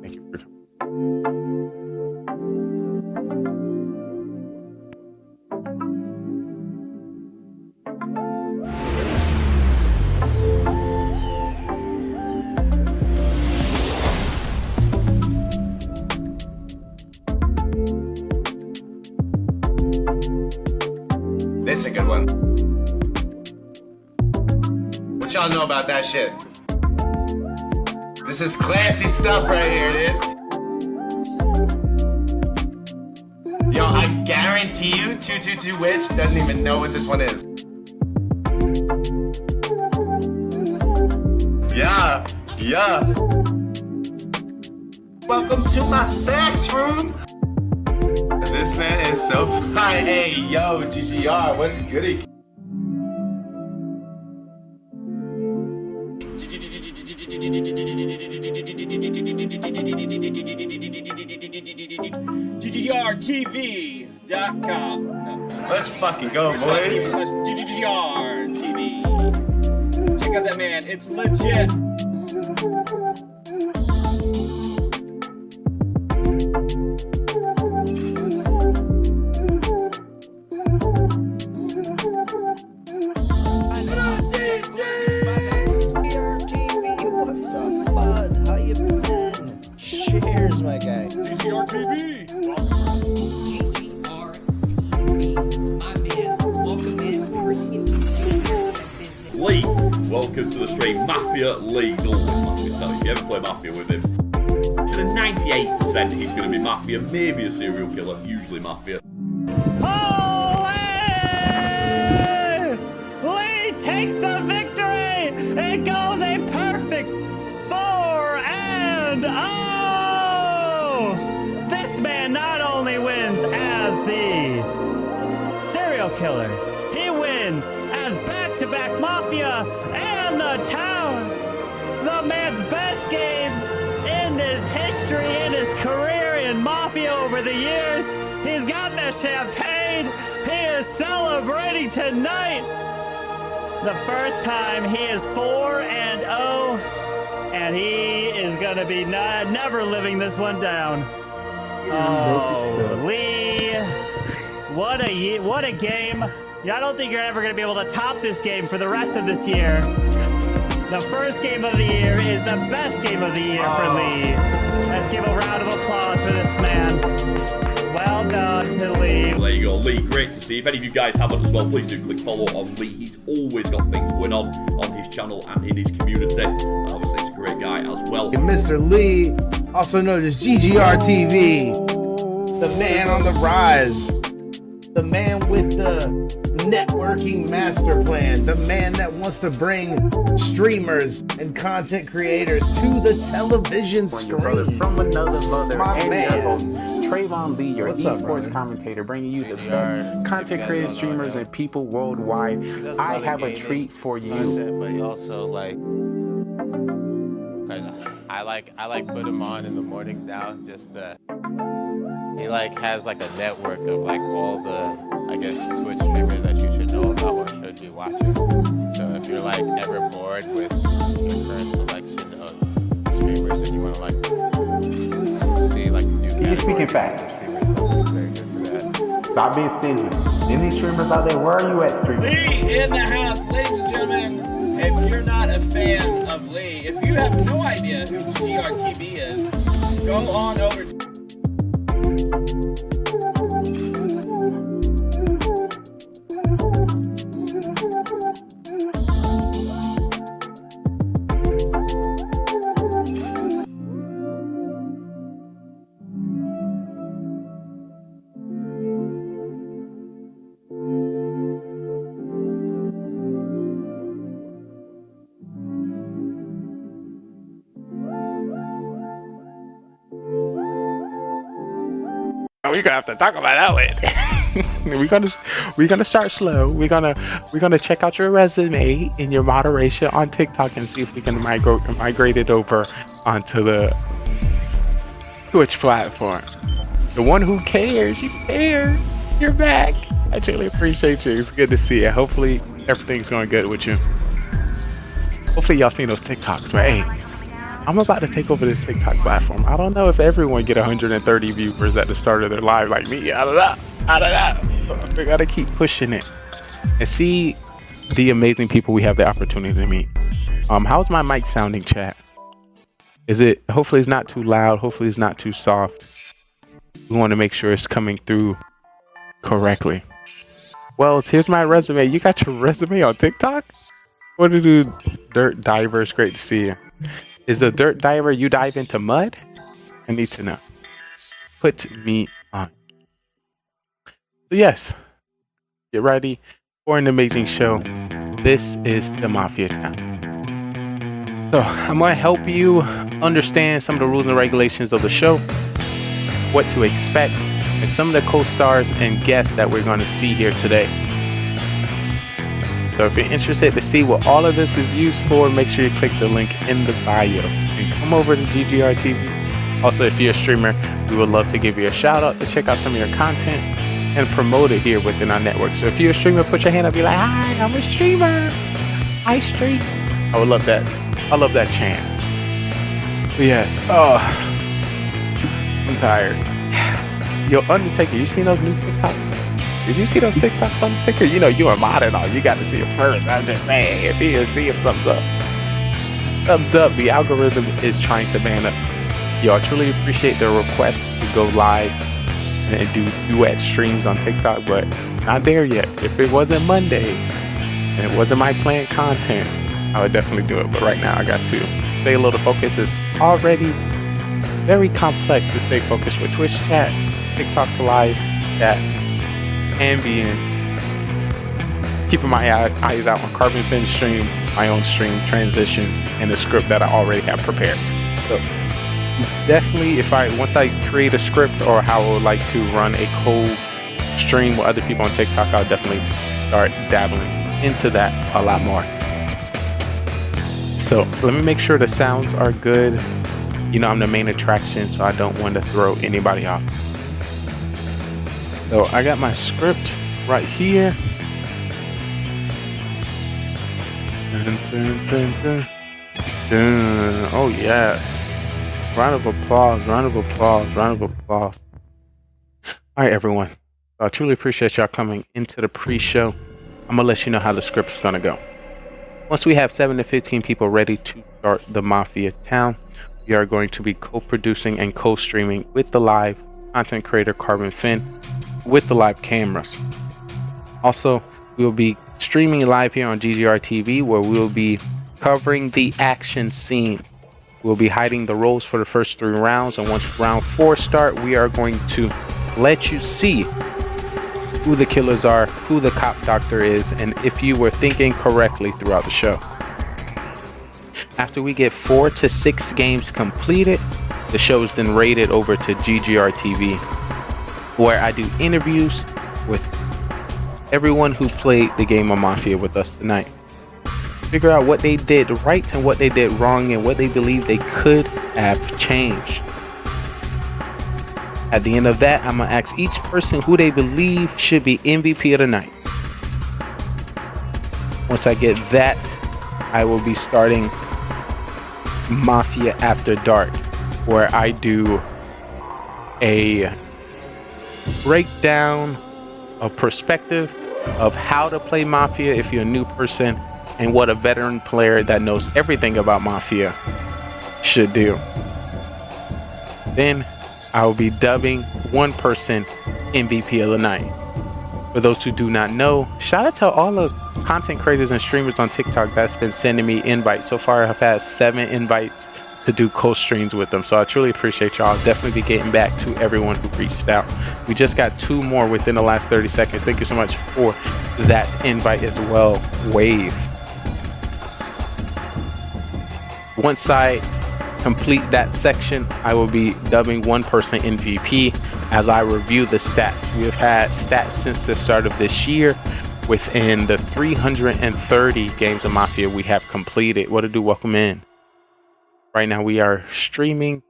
Thank you for coming. This is a good one. What y'all know about that shit? This is classy stuff right here, dude. Yo, I guarantee you 222 Witch doesn't even know what this one is. Yeah. welcome to my sex room. This man is so fine. Hey, yo, GGR, what's goody? GGRTV.com. No. Let's fucking go, boys. GGRTV. Check out that man. It's legit. What's up, bud? How you been? Cheers, my guy. GGRTV. Lee, welcome to the stream. Mafia Lee, always Mafia. So if you ever play Mafia with him, to the 98% he's going to be Mafia, maybe a serial killer, usually Mafia. Lee takes the victory! It goes a perfect 4-0! This man not only wins as the serial killer, he wins as back-to-back Mafia and the town! The man's best game in his history, in his career in Mafia over the years. He's got the champagne. He is celebrating tonight. The first time he is 4-0, and he is going to be never living this one down. Oh, Lee, what a game. I don't think you're ever going to be able to top this game for the rest of this year. The first game of the year is the best game of the year for Lee. Let's give a round of applause for this man. Well done to Lee. There you go, Lee, great to see. If any of you guys haven't as well, please do click follow on Lee. He's always got things going on his channel and in his community. And obviously, he's a great guy as well. And Mr. Lee, also known as GGRTV, the man on the rise, the man with the networking master plan, the man that wants to bring streamers and content creators to the television screen. From another mother, My and man. your host, Trayvon Lee, your What's up, esports brother? commentator, bringing you the best content creators, streamers, and people worldwide. I have a treat for you. But you also like, cause I like put him on in the mornings now. Just he like has like a network of like all the, I guess, Twitch streamers that you should know about or should be watching. So if you're like ever bored with your current selection of streamers and you want to like see like new He's speaking facts. Stop being stingy. Any streamers out there, where are you at, streamers? Lee in the house, ladies and gentlemen. If you're not a fan of Lee, if you have no idea who GRTV is, go on over to We're gonna have to talk about that one. we're gonna start slow. We're gonna check out your resume and your moderation on TikTok and see if we can migrate it over onto the Twitch platform. The one who cares, you care. You're back. I truly appreciate you. It's good to see you. Hopefully everything's going good with you. Hopefully y'all seen those TikToks, but hey, I'm about to take over this TikTok platform. I don't know if everyone get 130 viewers at the start of their live like me. I don't know. We gotta keep pushing it and see the amazing people we have the opportunity to meet. How's my mic sounding, chat? Is it? Hopefully it's not too loud. Hopefully it's not too soft. We want to make sure it's coming through correctly. Well, here's my resume. You got your resume on TikTok? What do you do, Dirt Diver? It's great to see you. Is the Dirt Diver you dive into mud? I need to know. Put me on. So yes, get ready for an amazing show. This is the Mafia Town. So I'm going to help you understand some of the rules and regulations of the show, what to expect, and some of the co-stars and guests that we're going to see here today. So if you're interested to see what all of this is used for, make sure you click the link in the bio and come over to GGR TV. Also, if you're a streamer, we would love to give you a shout out to check out some of your content and promote it here within our network. So if you're a streamer, put your hand up, be like, hi, I'm a streamer. I stream. I would love that. I love that chance. But yes. Oh, I'm tired. Yo, Undertaker, you seen those new TikToks? Did you see those TikToks on the picture? You know, you are mod and all. You got to see it first. I'm just saying, if you didn't see it, thumbs up. Thumbs up. The algorithm is trying to ban us. Yo, I truly appreciate the request to go live and do duet streams on TikTok, but not there yet. If it wasn't Monday and it wasn't my planned content, I would definitely do it. But right now, I got to stay a little focused. It's already very complex to stay focused with Twitch chat, TikTok live chat, ambient, keeping my eyes out on Carbon Fin stream, my own stream transition, and the script that I already have prepared. So definitely, once I create a script or how I would like to run a co-stream with other people on TikTok, I'll definitely start dabbling into that a lot more. So let me make sure the sounds are good. You know, I'm the main attraction, so I don't want to throw anybody off. So I got my script right here. Dun, dun, dun, dun. Dun. Oh yes. Round of applause, round of applause, round of applause. All right, everyone. I truly appreciate y'all coming into the pre-show. I'm gonna let you know how the script's gonna go. Once we have 7 to 15 people ready to start the Mafia town, we are going to be co-producing and co-streaming with the live content creator Carbon Fin with the live cameras. Also, we will be streaming live here on GGR TV, where we will be covering the action scene. We'll be hiding the roles for the first 3 rounds, and once round 4 start, we are going to let you see who the killers are, who the cop doctor is, and if you were thinking correctly throughout the show. After we get 4 to 6 games completed, the show is then rated over to GGR TV, where I do interviews with everyone who played the game of Mafia with us tonight. Figure out what they did right and what they did wrong and what they believe they could have changed. At the end of that, I'm going to ask each person who they believe should be MVP of the night. Once I get that, I will be starting Mafia After Dark, where I do a breakdown of perspective of how to play Mafia if you're a new person, and what a veteran player that knows everything about Mafia should do. Then I will be dubbing one person MVP of the night. For those who do not know, shout out to all the content creators and streamers on TikTok that's been sending me invites. So far, I've had 7 invites to do co-streams with them. So I truly appreciate y'all. I'll definitely be getting back to everyone who reached out. We just got 2 more within the last 30 seconds. Thank you so much for that invite as well, Wave. Once I complete that section, I will be dubbing one person MVP as I review the stats. We have had stats since the start of this year within the 330 games of Mafia we have completed. What to do? Welcome in. Right now we are streaming,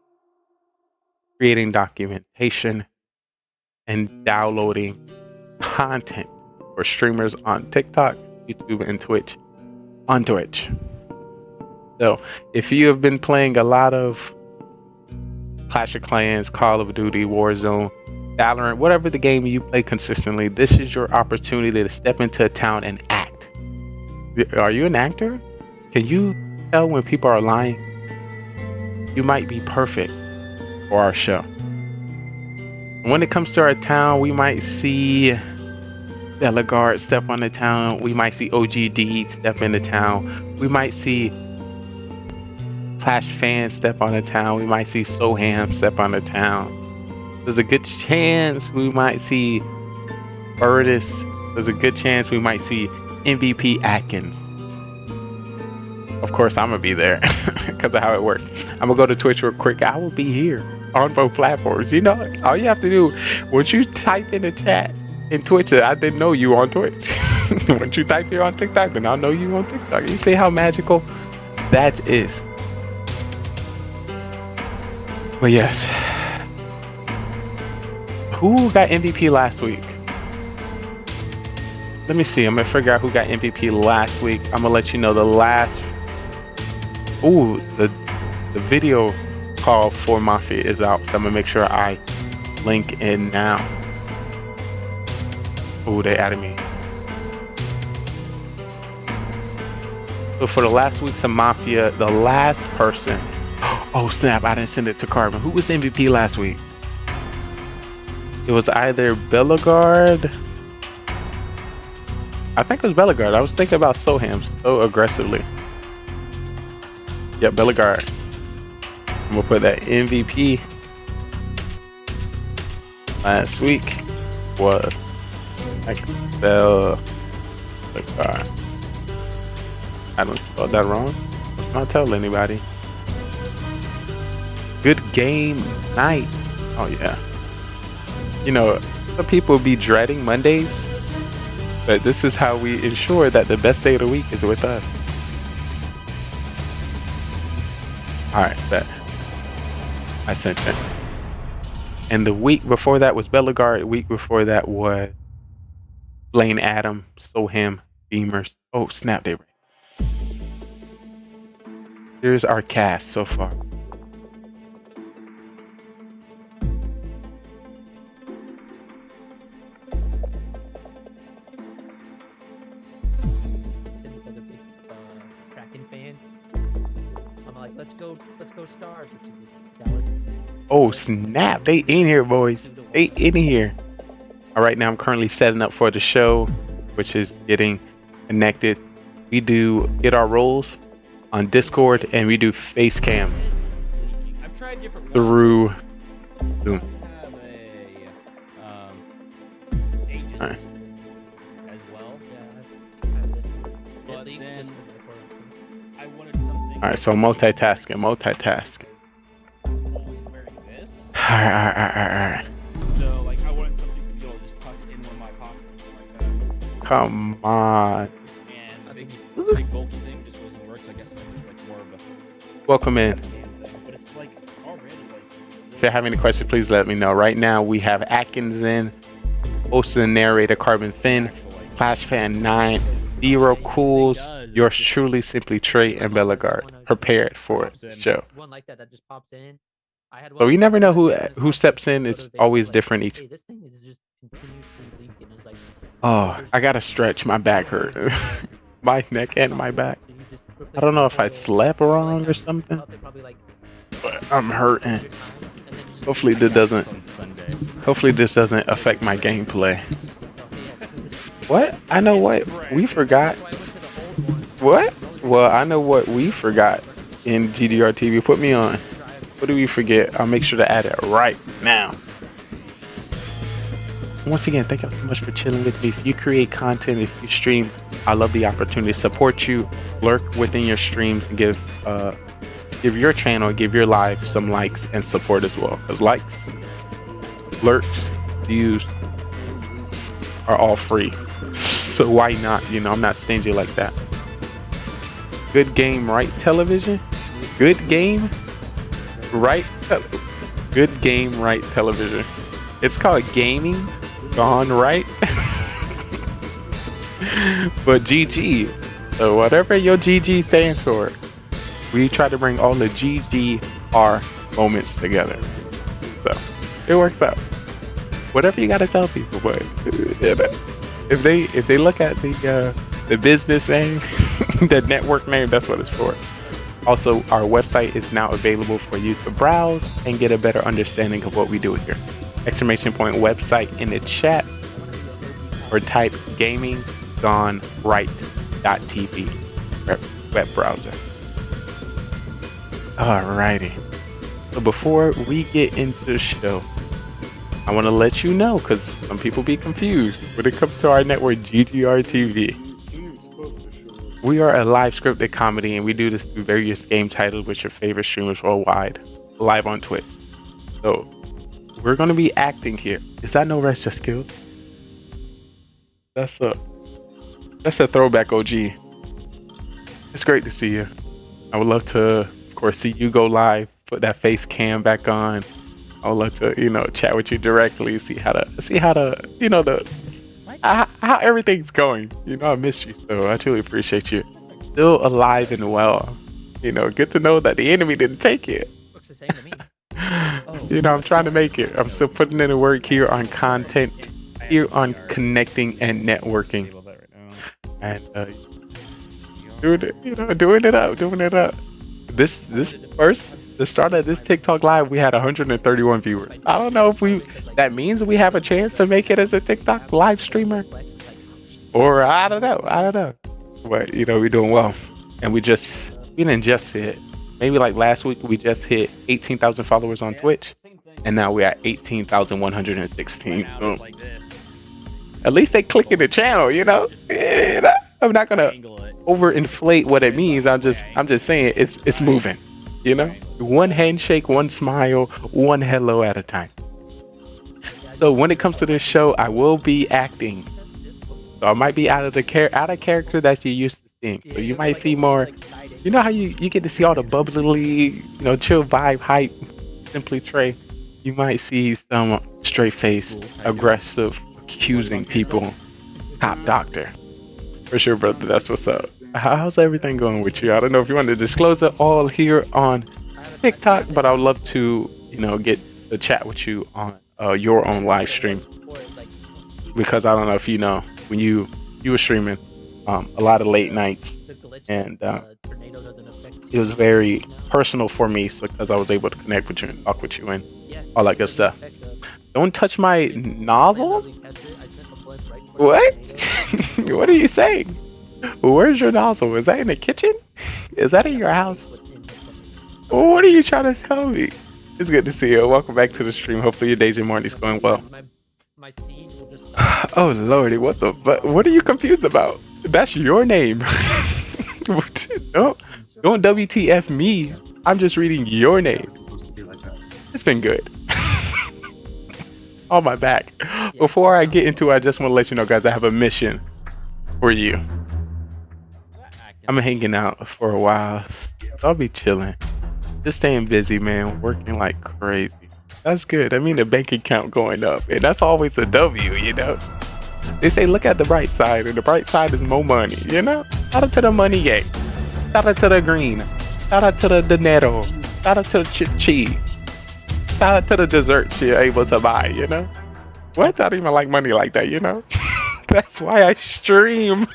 creating documentation, and downloading content for streamers on TikTok, YouTube, and Twitch on Twitch. So if you have been playing a lot of Clash of Clans, Call of Duty, Warzone, Valorant, whatever the game you play consistently, this is your opportunity to step into a town and act. Are you an actor? Can you tell when people are lying? You might be perfect for our show. When it comes to our town, we might see Bellegarde step on the town. We might see OGD step in the town. We might see Clash fans step on the town. We might see Soham step on the town. There's a good chance we might see Burtis. There's a good chance we might see MVP Atkin. Of course, I'm gonna be there because of how it works. I'm gonna go to Twitch real quick. I will be here on both platforms. You know, all you have to do once you type in the chat in Twitch, I didn't know you on Twitch. Once you type here on TikTok, then I'll know you on TikTok. You see how magical that is. But yes, who got MVP last week? Let me see. I'm gonna figure out who got MVP last week. I'm gonna let you know the last. Ooh, the video call for Mafia is out, so I'm gonna make sure I link in now. Ooh, they added me. So for the last weeks of Mafia, the last person. Oh snap! I didn't send it to Carbon. Who was MVP last week? It was either Bellegarde. I think it was Bellegarde. I was thinking about Soham so aggressively. Yeah, Bellegarde. I'm gonna put that MVP last week was Bellegarde. I don't spell that wrong. Let's not tell anybody. Good game night. Oh yeah. You know, some people be dreading Mondays, but this is how we ensure that the best day of the week is with us. Alright, bet. I sent it. And the week before that was Bellegarde. The week before that was Blaine Adam, Soham, Beamers. Oh snap, they were. Here's our cast so far. Let's go Stars, which is Dallas. Oh snap, they in here, boys. They in here. All right, now I'm currently setting up for the show, which is getting connected. We do get our roles on Discord, and we do face cam through Zoom. All right. As well. But then I wanted something. All right, so multitasking. All right. So like I wanted something to be able to just tuck in one of my pockets like that. Come on. And I think the big bulky thing just wasn't working. I guess it was like more of a Welcome in. but it's like already like If you have any questions, please let me know. Right now, we have Atkins in, host and narrator Carbon Finn, Clash Fan 9, Zero Cools, yours truly, Simply Trey, and Bellegarde. Prepared for the show. One like that just pops in. I had But we never know who steps in. It's always different each. This thing is just continuously leaking. It's like, Oh, I gotta stretch. My back hurt. My neck and my back. I don't know if I slept wrong or something, but I'm hurting. Hopefully this doesn't affect my gameplay. What? I know what we forgot. What? Well, I know what we forgot in GDR TV. Put me on. What do we forget? I'll make sure to add it right now. Once again, thank you so much for chilling with me. If you create content, if you stream, I love the opportunity to support you, lurk within your streams, and give your channel, give your live some likes and support as well. Because likes, lurks, views are all free. So why not? You know, I'm not stingy like that. Good Game Right Television? Good Game Right? Good Game Right Television. It's called Gaming GoneRight. But GG. So whatever your GG stands for, we try to bring all the GGR moments together. So it works out. Whatever you gotta tell people, but if they look at the business name, the network name, that's what it's for. Also, our website is now available for you to browse and get a better understanding of what we do here. Exclamation point website in the chat, or type GamingGoneRight.tv web browser. Alrighty. So before we get into the show, I want to let you know, because some people be confused when it comes to our network, GGR TV. we are a live scripted comedy, and we do this through various game titles with your favorite streamers worldwide, live on Twitch. So we're gonna be acting here. Is that no rest just killed? That's a throwback, OG. It's great to see you. I would love to, of course, see you go live, put that face cam back on. I would love to, chat with you directly, see how to, how everything's going. I miss you, so I truly appreciate you. Still alive and well. Good to know that the enemy didn't take it. Looks the same to me. I'm trying to make it. I'm still putting in the work here on content, here on connecting and networking, and doing it up. The start of this TikTok live, we had 131 viewers. I don't know if that means we have a chance to make it as a TikTok live streamer, or I don't know. But we're doing well, and we didn't just hit. Maybe like last week we just hit 18,000 followers on Twitch, and now we're at 18,116. So at least they clicking the channel, I'm not gonna overinflate what it means. I'm just saying it's moving. One handshake, one smile, one hello at a time. So when it comes to this show, I will be acting. So I might be out of character that you're used to seeing. So you might see more. You know how you get to see all the bubbly, chill vibe, hype, simply Trey. You might see some straight face, aggressive, accusing people, top doctor. For sure, brother. That's what's up. How's everything going with you? I don't know if you want to disclose it all here on TikTok, but I would love to, get to chat with you on your own live stream. Because I don't know if you know, when you were streaming a lot of late nights, and it was very personal for me, so because I was able to connect with you and talk with you and all that good stuff. Don't touch my nozzle? What? What are you saying? Where's your nozzle? Is that in the kitchen? Is that in your house? What are you trying to tell me? It's good to see you. Welcome back to the stream. Hopefully your days and mornings going well. Oh lordy, what are you confused about? That's your name. Don't WTF me. I'm just reading your name. It's been good. On my back. Before I get into it, I just want to let you know, guys, I have a mission for you. I'm hanging out for a while. I'll be chilling. Just staying busy, man. Working like crazy. That's good. I mean, the bank account going up. And that's always a W, They say look at the bright side, and the bright side is more money, Shout out to the money gang. Shout out to the green. Shout out to the dinero. Shout out to the cheese. Shout out to the desserts you're able to buy, What? I don't even like money like that, That's why I stream.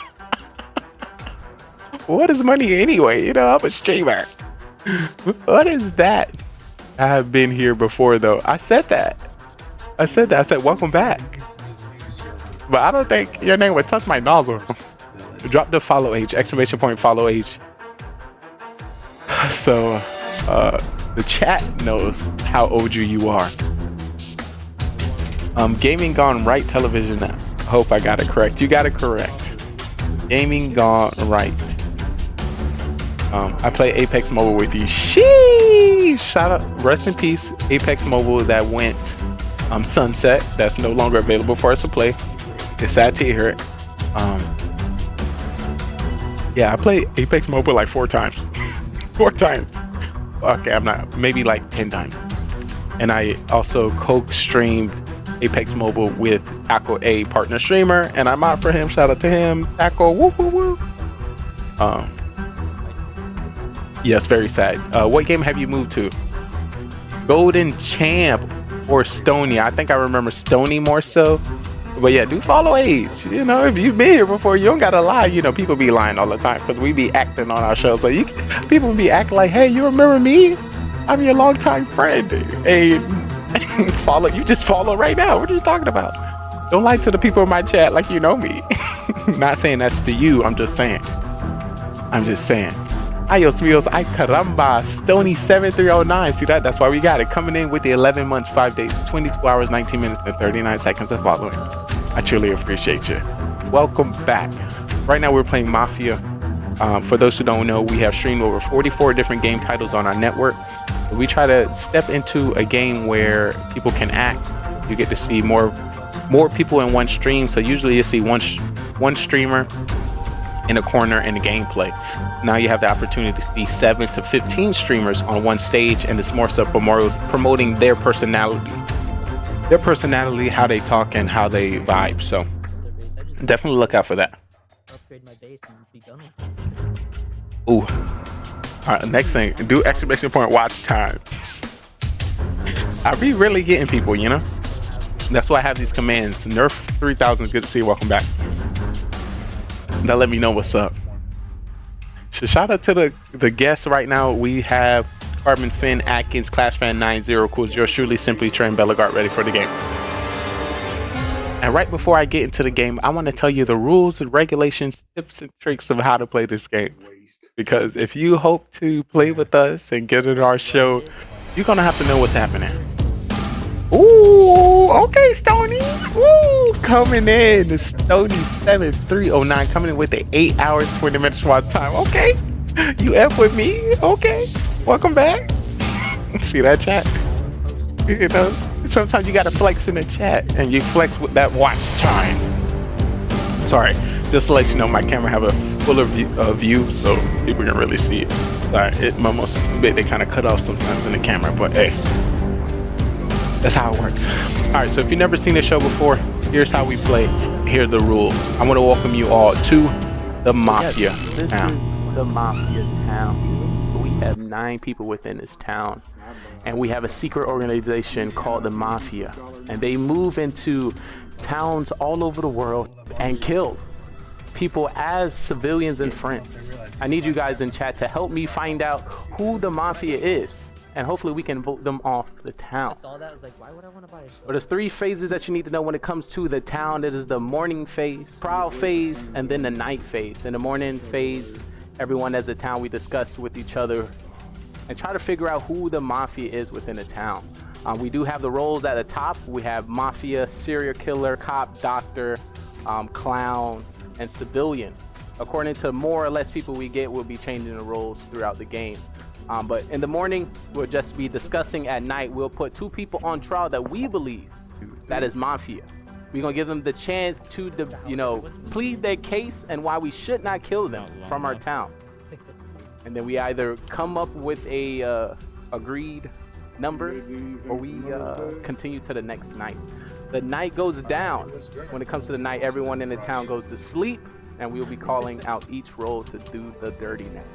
What is money anyway? I'm a streamer. What is that? I have been here before, though. I said that. I said welcome back. But I don't think your name would touch my nozzle. Drop the follow age, ! Follow age. So, the chat knows how OG you are. Gaming GoneRight television. I hope I got it correct. You got it correct. Gaming GoneRight. I play Apex Mobile with you. Sheesh! Shout out, rest in peace, Apex Mobile that went sunset. That's no longer available for us to play. It's sad to hear it. Yeah, I played Apex Mobile like 4 times. 4 times. Okay, I'm not, maybe like 10 times. And I also co-streamed Apex Mobile with Taco, a partner streamer, and I'm out for him. Shout out to him, Taco. Woo woo woo. Yes, very sad. What game have you moved to? Golden Champ or Stony? I think I remember Stony more so. But yeah, do follow age. If you've been here before, you don't gotta lie. People be lying all the time because we be acting on our show. So people be acting like, hey, you remember me? I'm your longtime friend. Hey, follow. You just follow right now. What are you talking about? Don't lie to the people in my chat like you know me. Not saying that's to you. I'm just saying. Ayos Mios, ay caramba, Stony 7309. See that? That's why we got it. Coming in with the 11 months, 5 days, 22 hours, 19 minutes, and 39 seconds of following. I truly appreciate you. Welcome back. Right now we're playing Mafia. For those who don't know, we have streamed over 44 different game titles on our network. We try to step into a game where people can act. You get to see more people in one stream. So usually you see one streamer in a corner in the gameplay. Now you have the opportunity to see 7 to 15 streamers on one stage, and it's more so promoting their personality, how they talk and how they vibe. So definitely look out for that. Upgrade my base and be done with it. Ooh. All right, next thing, do exclamation point watch time. I be really getting people, you know? That's why I have these commands. Nerf 3000, good to see you, welcome back. Now let me know what's up. So shout out to the guests right now. We have Carbon Finn, Atkins, Clash Fan 90, Cool, yours truly, Simply Train, Bellegard, ready for the game. And right before I get into the game, I want to tell you the rules and regulations, tips and tricks of how to play this game. Because if you hope to play with us and get in our show, you're going to have to know what's happening. Ooh, okay, Stony. Ooh, coming in. The Stony 7309 coming in with the 8 hours, 20 minutes watch time. Okay. You F with me. Okay. Welcome back. See that chat? You know, sometimes you got to flex in the chat, and you flex with that watch time. Sorry. Just to let you know, my camera have a fuller view, so people can really see it. Sorry, my most bit they kind of cut off sometimes in the camera, but hey, that's how it works. All right, so if you've never seen the show before, here's how we play. Here are the rules. I want to welcome you all to the Mafia town. Is the Mafia town. We have 9 people within this town, and we have a secret organization called the Mafia, and they move into towns all over the world and kill people as civilians and friends. I need you guys in chat to help me find out who the Mafia is, and hopefully we can vote them off the town. I saw that, I was like, why would I want to buy a show? But there's 3 phases that you need to know when it comes to the town. It is the morning phase, prowl phase, and then the night phase. In the morning phase, everyone as a town, we discuss with each other and try to figure out who the Mafia is within the town. We do have the roles at the top. We have Mafia, serial killer, cop, doctor, clown, and civilian. According to more or less people we get, we'll be changing the roles throughout the game. But in the morning, we'll just be discussing. At night, we'll put 2 people on trial that we believe that is Mafia. We're gonna give them the chance to, plead their case and why we should not kill them from our town. And then we either come up with a agreed number, or we continue to the next night. The night goes down. When it comes to the night, everyone in the town goes to sleep, and we'll be calling out each role to do the dirtiness.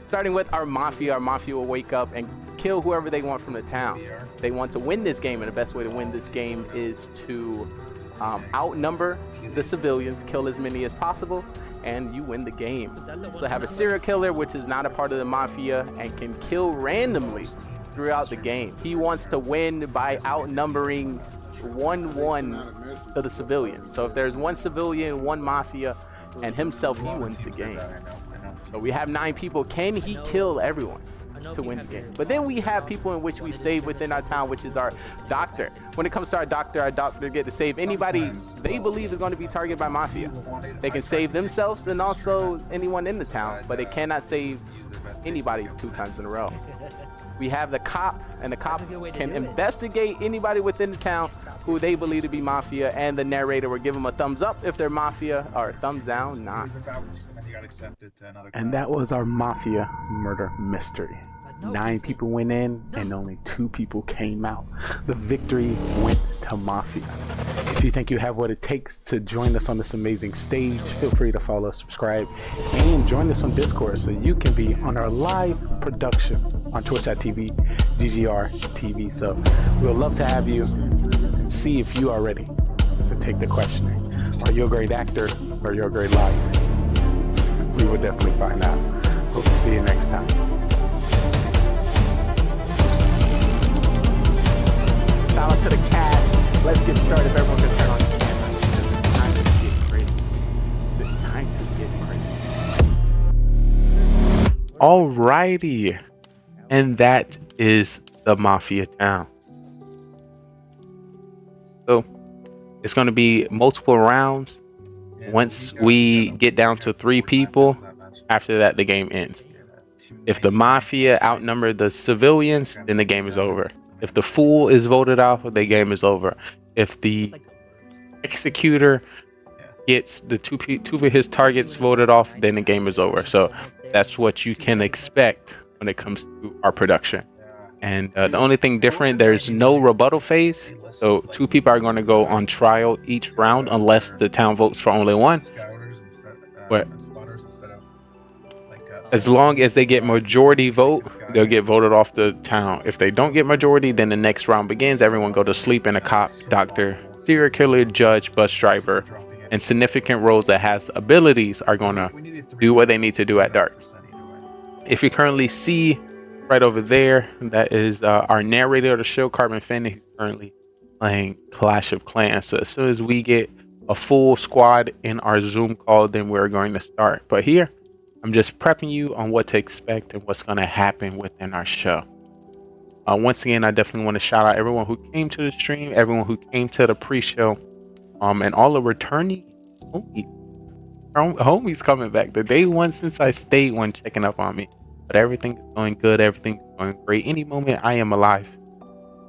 Starting with our Mafia will wake up and kill whoever they want from the town. They want to win this game, and the best way to win this game is to outnumber the civilians, kill as many as possible, and you win the game. So have a serial killer, which is not a part of the Mafia and can kill randomly throughout the game. He wants to win by outnumbering 1-1 to the civilians. So if there's 1 civilian, 1 Mafia, and himself, he wins the game. So we have 9 people. Can he kill everyone to win the game? But then we have people in which we save within our town, which is our doctor. When it comes to our doctor get to save anybody they believe is going to be targeted by Mafia. They can save themselves and also anyone in the town, but they cannot save anybody 2 times in a row. We have the cop, and the cop can investigate anybody within the town who they believe to be Mafia, and the narrator will give them a thumbs up if they're Mafia, or a thumbs down, not. And that was our Mafia murder mystery. 9 people went in, and only 2 people came out. The victory went to Mafia. If you think you have what it takes to join us on this amazing stage, feel free to follow, subscribe, and join us on Discord so you can be on our live production on twitch.tv, GGR TV. So we'll love to have you. See if you are ready to take the questioning. Are you a great actor, or are you a great liar? We will definitely find out. Hope to see you next time. Shout out to the cast. Let's get started. If everyone can turn on the camera. It's time to get crazy. It's time to get crazy. Alrighty. And that is the Mafia town. So it's going to be multiple rounds. Once we get down to 3 people, After that, the game ends. If the Mafia outnumber the civilians, then the game is over. If the Fool is voted off, the game is over. If the Executor gets the two of his targets voted off, then the game is over. So that's what you can expect when it comes to our production. And the only thing different, there's no rebuttal phase. So 2 people are going to go on trial each round unless the town votes for only one. But as long as they get majority vote, they'll get voted off the town. If they don't get majority, then the next round begins. Everyone go to sleep, and a cop, doctor, serial killer, judge, bus driver, and significant roles that has abilities are going to do what they need to do at dark. If you currently see right over there, that is our narrator of the show, Carbon Finn. He's currently playing Clash of Clans. So as soon as we get a full squad in our Zoom call, then we're going to start. But here, I'm just prepping you on what to expect and what's going to happen within our show. Once again, I definitely want to shout out everyone who came to the stream, everyone who came to the pre-show, and all the returning homies coming back. The day one since I stayed one checking up on me. But everything is going good. Everything's going great. Any moment I am alive.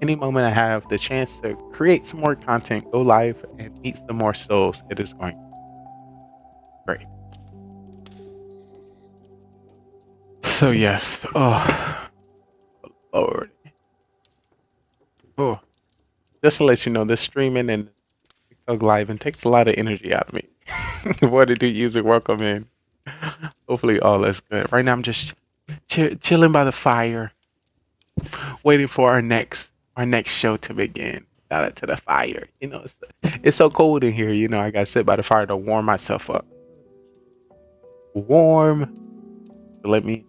Any moment I have the chance to create some more content, go live, and meet some more souls, it is going great. So yes. Oh, Lord. Oh, just to let you know, this streaming and TikTok live and takes a lot of energy out of me. What to do music, welcome in. Hopefully all is good. Right now I'm just chilling by the fire, waiting for our next show to begin. Shout out to the fire. You know, it's so cold in here. You know, I gotta sit by the fire to warm myself up. Warm. So let me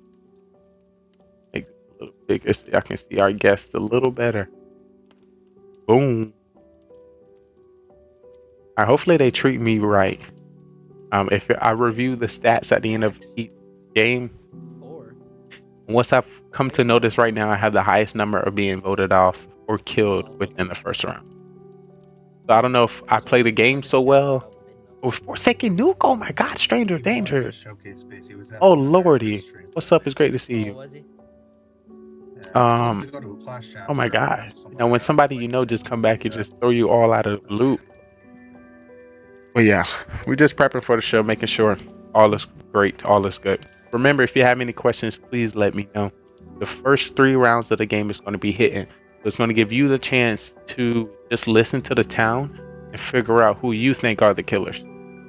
make it a little bigger so y'all can see our guests a little better. Boom. Hopefully they treat me right. If I review the stats at the end of each game, once I've come to notice right now, I have the highest number of being voted off or killed within the first round. So I don't know if I play the game so well. Oh, Forsaken Nuke! Oh my God, Stranger Danger! Oh Lordy, what's up? It's great to see you. Oh my God! You know, when somebody you know just come back and just throw you all out of the loop. But yeah, we're just prepping for the show, making sure all is great, all is good. Remember, if you have any questions, please let me know. The first 3 rounds of the game is going to be hitting. So it's going to give you the chance to just listen to the town and figure out who you think are the killers.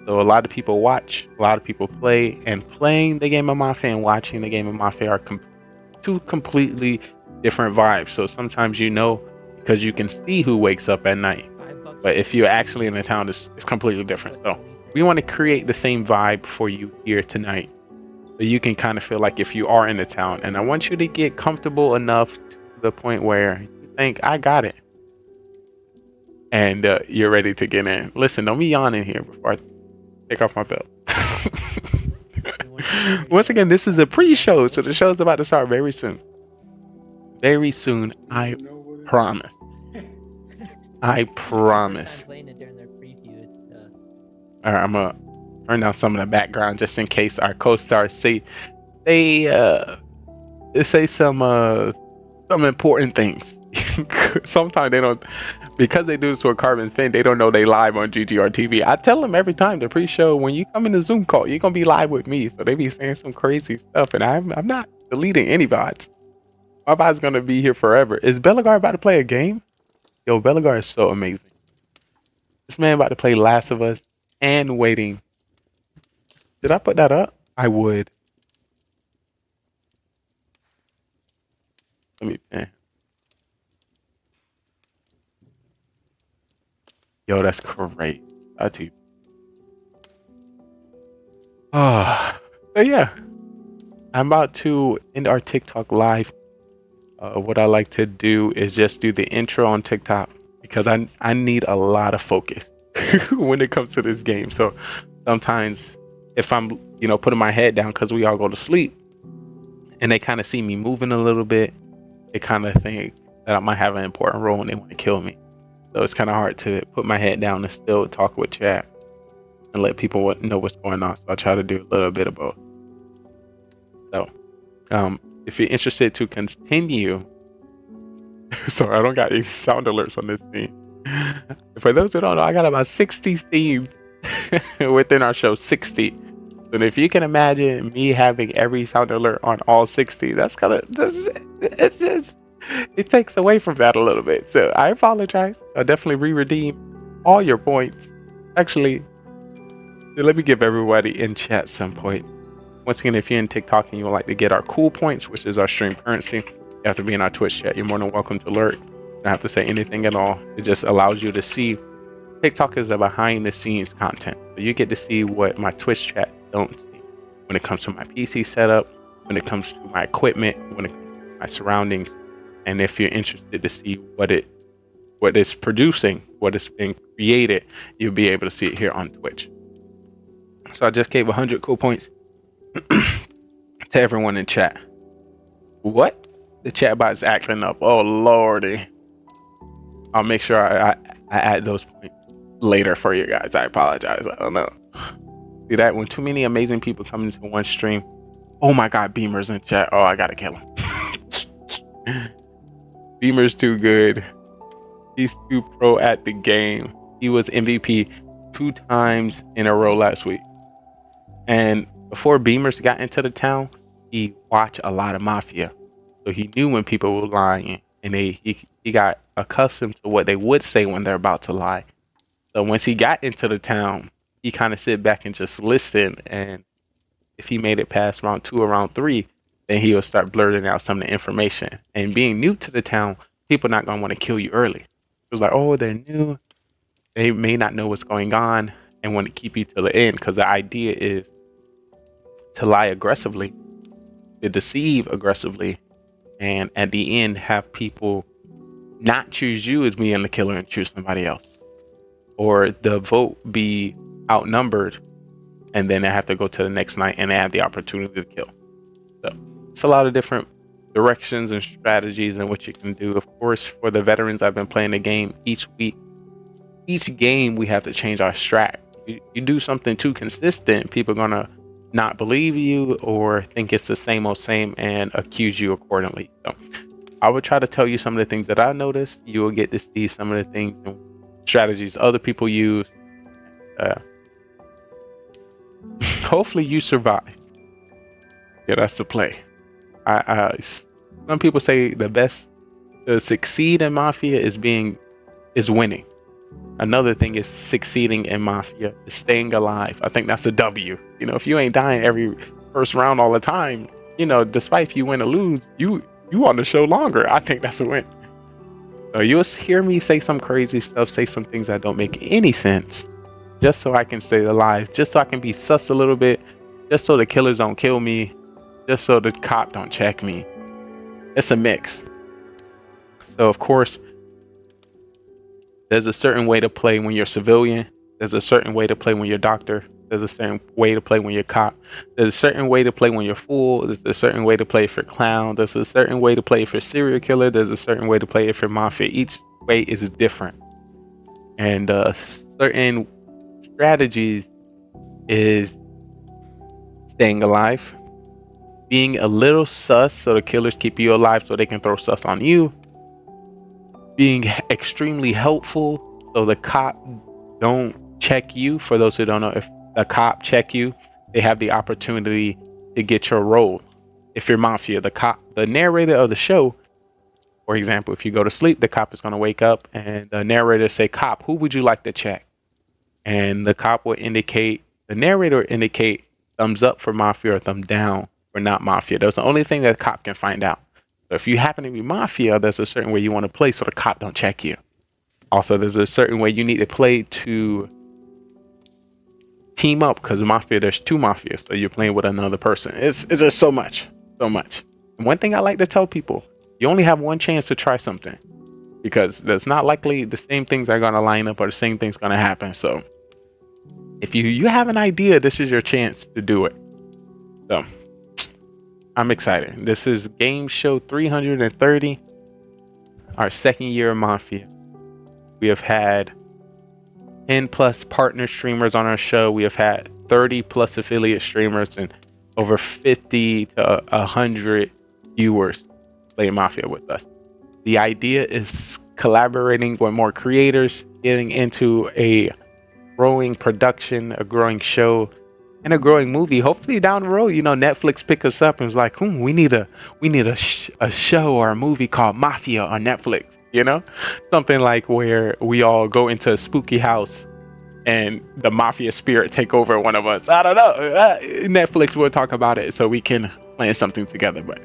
So a lot of people watch, a lot of people play, and playing the game of Mafia and watching the game of Mafia are 2 completely different vibes. So sometimes you know because you can see who wakes up at night. But if you're actually in the town, it's completely different. So we want to create the same vibe for you here tonight. So you can kind of feel like if you are in the town. And I want you to get comfortable enough to the point where you think, I got it. And you're ready to get in. Listen, don't be yawning here before I take off my belt. Once again, this is a pre-show. So the show's about to start very soon. Very soon, I promise. I promise. Alright, I'm gonna turn down some of the background just in case our co-stars say some important things. Sometimes they don't, because they do this with Carbon Finn, they don't know they live on GGR TV. I tell them every time the pre-show, when you come in the Zoom call, you're gonna be live with me. So they be saying some crazy stuff, and I'm not deleting any bots. My bot's gonna be here forever. Is Bellegar about to play a game? Yo, Bellegar is so amazing. This man about to play Last of Us and Waiting. Did I put that up? I would. Let me. Yo, that's great. I too. But yeah, I'm about to end our TikTok live. What I like to do is just do the intro on TikTok because I need a lot of focus when it comes to this game. So sometimes if I'm, putting my head down because we all go to sleep and they kind of see me moving a little bit, they kind of think that I might have an important role and they want to kill me. So it's kind of hard to put my head down and still talk with chat and let people know what's going on. So I try to do a little bit of both. If you're interested to continue, sorry, I don't got any sound alerts on this scene. For those who don't know, I got about 60 scenes within our show, 60. And if you can imagine me having every sound alert on all 60, it's just, it takes away from that a little bit. So I apologize. I'll definitely re-redeem all your points. Actually, let me give everybody in chat some points. Once again, if you're in TikTok and you would like to get our cool points, which is our stream currency, you have to be in our Twitch chat. You're more than welcome to alert. You don't have to say anything at all. It just allows you to see. TikTok is the behind the scenes content. So you get to see what my Twitch chat don't see when it comes to my PC setup, when it comes to my equipment, when it comes to my surroundings. And if you're interested to see what it's producing, what is being created, you'll be able to see it here on Twitch. So I just gave 100 cool points to everyone in chat. What? The chat bot is acting up. Oh lordy. I'll make sure I add those points later for you guys. I apologize. I don't know. See that when too many amazing people come into one stream. Oh my god, Beamer's in chat. Oh, I gotta kill him. Beamer's too good. He's too pro at the game. He was MVP 2 times in a row last week. And before Beamers got into the town, he watched a lot of Mafia. So he knew when people were lying. And he got accustomed to what they would say when they're about to lie. So once he got into the town, he kind of sit back and just listen. And if he made it past round 2 or round 3, then he would start blurting out some of the information. And being new to the town, people not going to want to kill you early. It was like, oh, they're new. They may not know what's going on and want to keep you till the end, because the idea is to lie aggressively, to deceive aggressively, and at the end have people not choose you as being the killer and choose somebody else. Or the vote be outnumbered and then they have to go to the next night and they have the opportunity to kill. So it's a lot of different directions and strategies and what you can do. Of course, for the veterans, I've been playing the game each week. Each game we have to change our strat. You do something too consistent, people are gonna not believe you or think it's the same old same and accuse you accordingly. So I would try to tell you some of the things that I noticed. You will get to see some of the things and strategies other people use. Hopefully you survive. Yeah, that's the play. Some people say the best to succeed in Mafia is winning. Another thing is succeeding in Mafia is staying alive. I think that's a W. You know, if you ain't dying every first round all the time, you know, despite if you win or lose, you want to show longer. I think that's a win. So you'll hear me say some crazy stuff, say some things that don't make any sense, just so I can stay alive, just so I can be sus a little bit, just so the killers don't kill me, just so the cop don't check me. It's a mix. So of course, there's a certain way to play when you're civilian. There's a certain way to play when you're doctor. There's a certain way to play when you're cop. There's a certain way to play when you're fool. There's a certain way to play for clown. There's a certain way to play for serial killer. There's a certain way to play it for mafia. Each way is different. And certain strategies is staying alive, being a little sus so the killers keep you alive so they can throw sus on you, being extremely helpful so the cop don't check you. For those who don't know, if a cop check you, they have the opportunity to get your role. If you're mafia, the narrator of the show, for example, if you go to sleep, the cop is going to wake up and the narrator say, cop, who would you like to check? And the cop will indicate, the narrator will indicate thumbs up for mafia or thumb down for not mafia. That's the only thing that the cop can find out. So if you happen to be mafia, there's a certain way you want to play so the cop don't check you. Also, there's a certain way you need to play to team up, because mafia, there's 2 mafias, so you're playing with another person. It's just so much. And one thing I like to tell people, you only have one chance to try something, because there's not likely the same things are going to line up or the same thing's going to happen. So if you have an idea, this is your chance to do it. So I'm excited. This is game show 330, our second year of Mafia. We have had 10 plus partner streamers on our show. We have had 30 plus affiliate streamers, and over 50 to 100 viewers play Mafia with us. The idea is collaborating with more creators, getting into a growing production, a growing show, and a growing movie. Hopefully down the road, Netflix pick us up and is like, we need a show or a movie called Mafia on Netflix. Something like where we all go into a spooky house and the mafia spirit take over one of us. I don't know. Netflix will talk about it so we can plan something together. But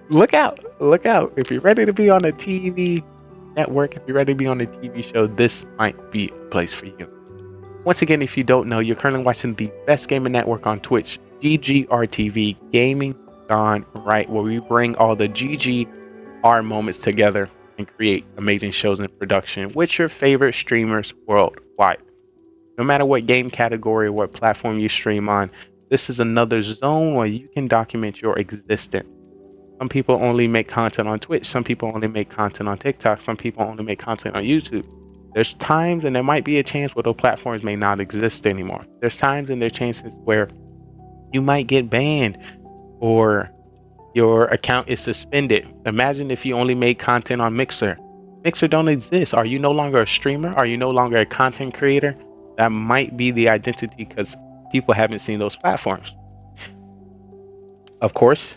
look out. If you're ready to be on a TV network, if you're ready to be on a TV show, this might be a place for you. Once again, if you don't know, you're currently watching the best gaming network on Twitch, GGRTV, Gaming GoneRight, where we bring all the GGR moments together and create amazing shows in production with your favorite streamers worldwide. No matter what game category or what platform you stream on, this is another zone where you can document your existence. Some people only make content on Twitch. Some people only make content on TikTok. Some people only make content on YouTube. There's times, and there might be a chance where those platforms may not exist anymore. There's times and there's chances where you might get banned or your account is suspended. Imagine if you only made content on Mixer. Mixer don't exist. Are you no longer a streamer? Are you no longer a content creator? That might be the identity because people haven't seen those platforms. Of course,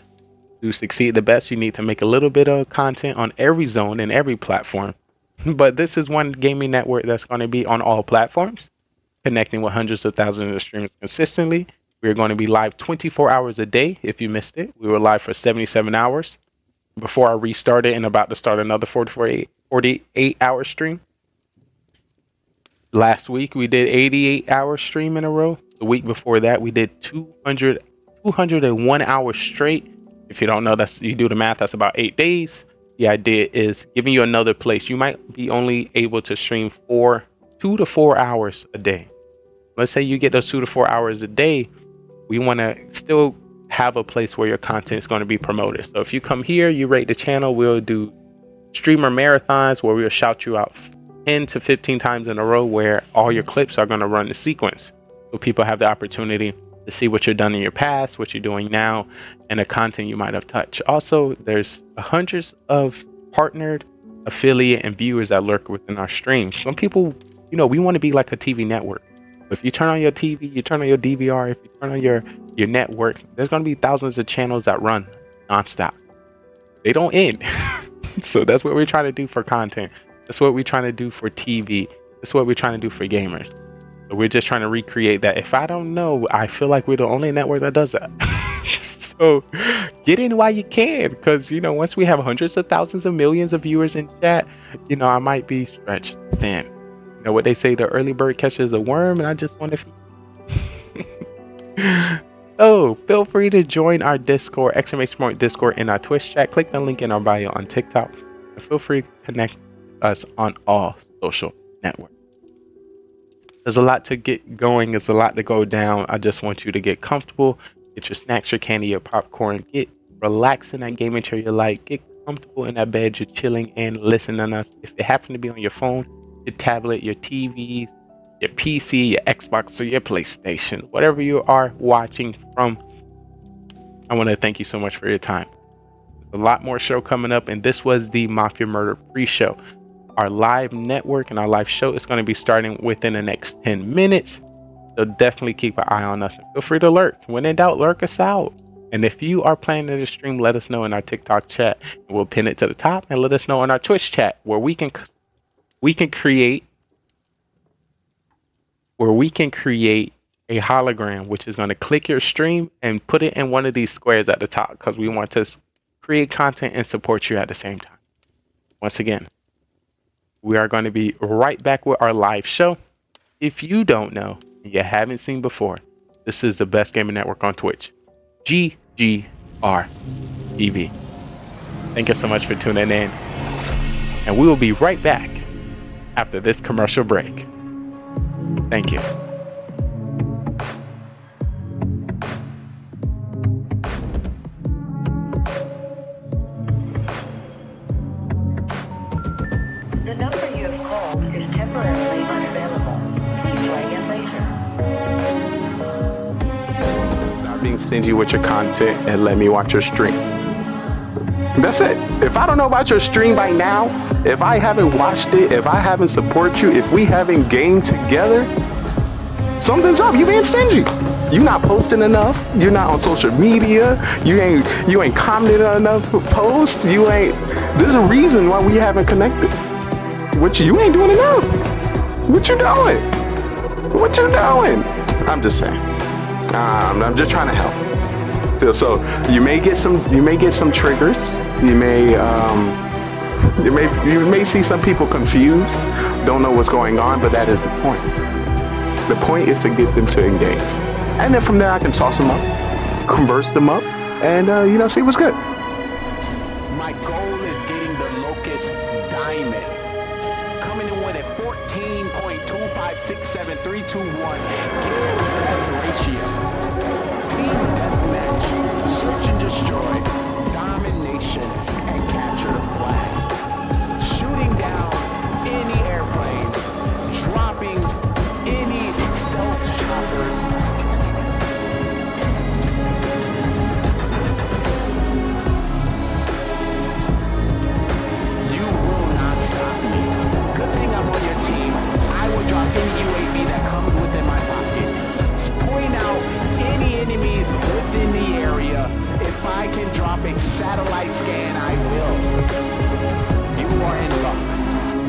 to succeed the best, you need to make a little bit of content on every zone and every platform. But this is one gaming network that's going to be on all platforms, connecting with hundreds of thousands of streamers consistently. We're going to be live 24 hours a day. If you missed it, we were live for 77 hours before I restarted and about to start another 48-hour stream. Last week, we did 88-hour stream in a row. The week before that, we did 201 hours straight. If you don't know, you do the math, that's about 8 days. The idea is giving you another place. You might be only able to stream 2 to 4 hours a day. Let's say you get those 2 to 4 hours a day. We want to still have a place where your content is going to be promoted. So if you come here, you rate the channel, we'll do streamer marathons where we'll shout you out 10 to 15 times in a row where all your clips are going to run the sequence. So people have the opportunity to see what you've done in your past, what you're doing now, and the content you might have touched. Also, there's hundreds of partnered affiliate and viewers that lurk within our stream. Some people, we want to be like a TV network. If you turn on your TV, you turn on your DVR, if you turn on your network, there's going to be thousands of channels that run nonstop. They don't end. So that's what we're trying to do for content. That's what we're trying to do for TV. That's what we're trying to do for gamers. So we're just trying to recreate that. If I don't know, I feel like we're the only network that does that. So get in while you can, because once we have hundreds of thousands of millions of viewers in chat, I might be stretched thin. What they say, the early bird catches a worm, and I just want to feed. So feel free to join our Discord, !Discord in our Twitch chat. Click the link in our bio on TikTok, and feel free to connect us on all social networks. There's a lot to get going. There's a lot to go down. I just want you to get comfortable, get your snacks, your candy, your popcorn, get relaxed in that gaming chair you like, get comfortable in that bed you're chilling and listening to us. If it happen to be on your phone, your tablet, your TV, your PC, your Xbox, or your PlayStation, whatever you are watching from, I want to thank you so much for your time. There's a lot more show coming up, and this was the Mafia Murder pre-show. Our live network and our live show is going to be starting within the next 10 minutes. So definitely keep an eye on us and feel free to lurk. When in doubt, lurk us out. And if you are planning to stream, let us know in our TikTok chat. We'll pin it to the top, and let us know in our Twitch chat where we can create a hologram, which is going to click your stream and put it in one of these squares at the top, because we want to create content and support you at the same time. Once again, we are going to be right back with our live show. If you don't know, and you haven't seen before, this is the best gaming network on Twitch, GGR TV. Thank you so much for tuning in, and we will be right back after this commercial break. Thank you. The number you have called is temporarily unavailable. Please try again later. being stingy with your content and let me watch your stream. That's it. If I don't know about your stream by now, if I haven't watched it, if I haven't supported you, if we haven't gamed together, something's up. You being stingy. You not posting enough. You're not on social media. You ain't commented on enough posts. You ain't. There's a reason why we haven't connected. What you ain't doing enough. What you doing? What you doing? I'm just saying. I'm just trying to help. So you may get some triggers. You may see some people confused, don't know what's going on, but that is the point. The point is to get them to engage, and then from there I can toss them up, converse them up, and see what's good. My goal is getting the Locust Diamond. Coming in with a 14.2567321 kill death ratio. Team deathmatch, search and destroy, domination, and capture the flag. Shooting down any airplanes, dropping any stealth choppers. You will not stop me. Good thing I'm on your team. I will drop any UAV that comes within my pocket. Point out any enemies within the area. If I can drop a satellite scan, I will. You are in luck.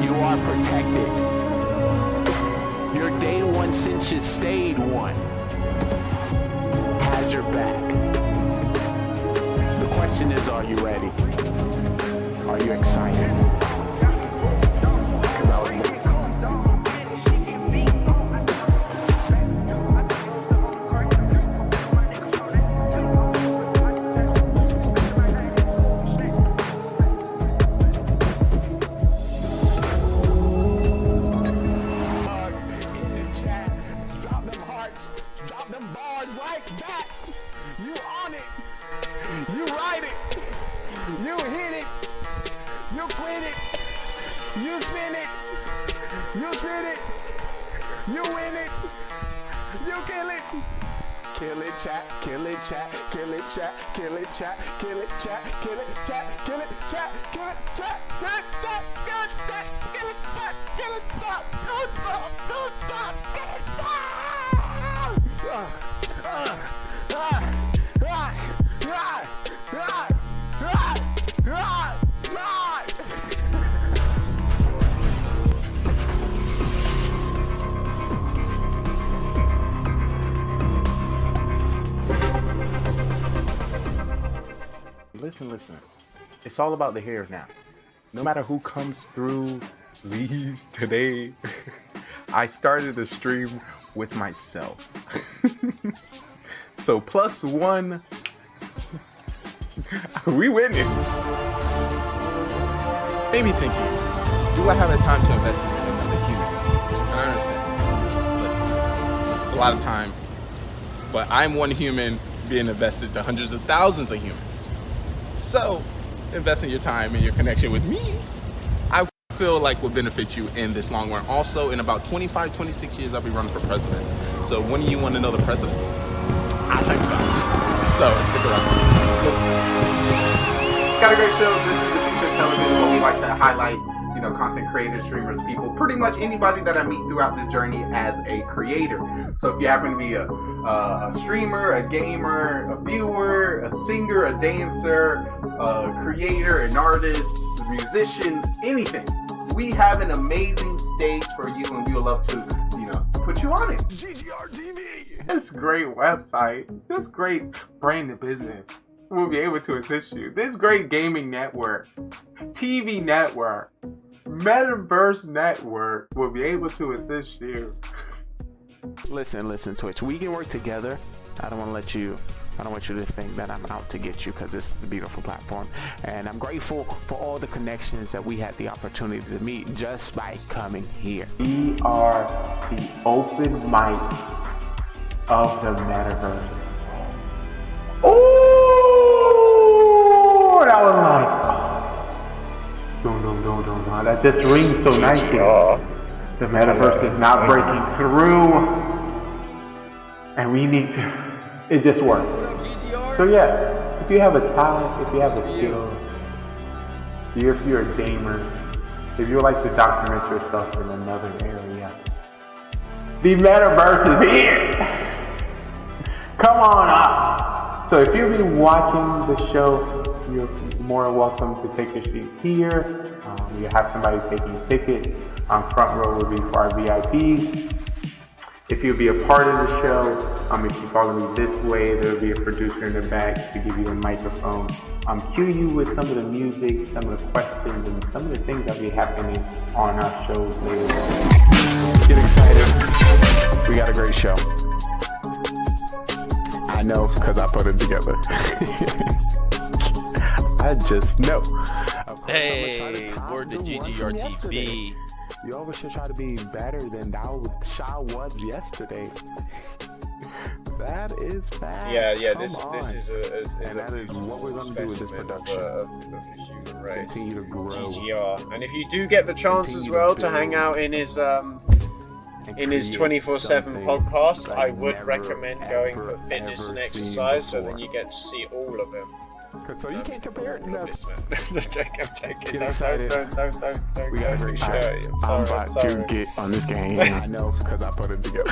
You are protected. Your day one since you stayed one has your back. The question is, are you ready? Are you excited? Listen. It's all about the hairs now. No matter who comes through, leaves today, I started the stream with myself. So +1, we winning. Maybe thinking, do I have the time to invest into another human? And I understand. Listen, it's a lot of time, but I'm one human being invested to hundreds of thousands of humans. So, investing your time and your connection with me, I feel like will benefit you in this long run. Also, in about 25, 26 years, I'll be running for president. So, when do you want to know the president? I think so. So, stick around. Got a great show. This is the future of television, where we like to highlight, content creators, streamers, people, pretty much anybody that I meet throughout the journey as a creator. So if you happen to be a streamer, a gamer, a viewer, a singer, a dancer, a creator, an artist, a musician, anything, we have an amazing stage for you, and we would love to, put you on it. GGR TV. This great website, this great branded business will be able to assist you. This great gaming network, TV network, Metaverse network will be able to assist you. Listen, Twitch. We can work together. I don't want you to think that I'm out to get you, because this is a beautiful platform. And I'm grateful for all the connections that we had the opportunity to meet just by coming here. We are the open mic of the Metaverse. Oh, that was nice. No. That just rings so nicely. The Metaverse is not breaking through. And we need to it just works. So yeah, if you have a talent, if you have a skill, if you're a gamer, if you like to document yourself in another area, the metaverse is here. Come on up. So if you've been watching the show, you're more welcome to take your seats here. You have somebody taking tickets. Front row will be for our VIPs. If you'll be a part of the show, if you follow me this way, there will be a producer in the back to give you a microphone. Cue you with some of the music, some of the questions, and some of the things that will be happening on our shows later on. Get excited. We got a great show. I know because I put it together. I just know. Hey, word to GGRTV. You always should try to be better than Shaw was yesterday. That is bad. Yeah. This is what we're gonna do with this production. Right. Continue to grow. GGR. And if you do get the chance as well to hang out in his 24/7 podcast, I would recommend going for fitness and exercise, so then you get to see all of him. So you can't compare it. No. I'm joking. Get excited. Don't We got a great show. I'm about to get on this game. I know because I put it together.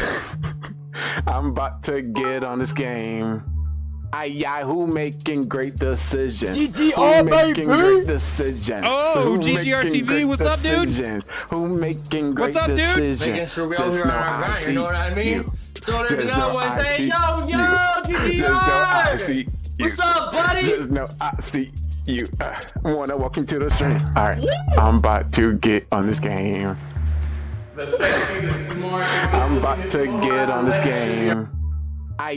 I'm about to get on this game. Who making great decisions? GGR, making baby! great decisions? Oh, Who GGR making TV, great what's up, dude? decisions? Who making great What's up, dude? decisions? Making sure we all Just hear know our I grind, see you know what I mean? you. So let me Just know know and I say, see yo, you. GGR! Just know I see you. What's up, buddy? Just know I see you. Wanna welcome to the stream. Alright, I'm about to get on this game. The sexy, the smart. I'm about to get on this game. Who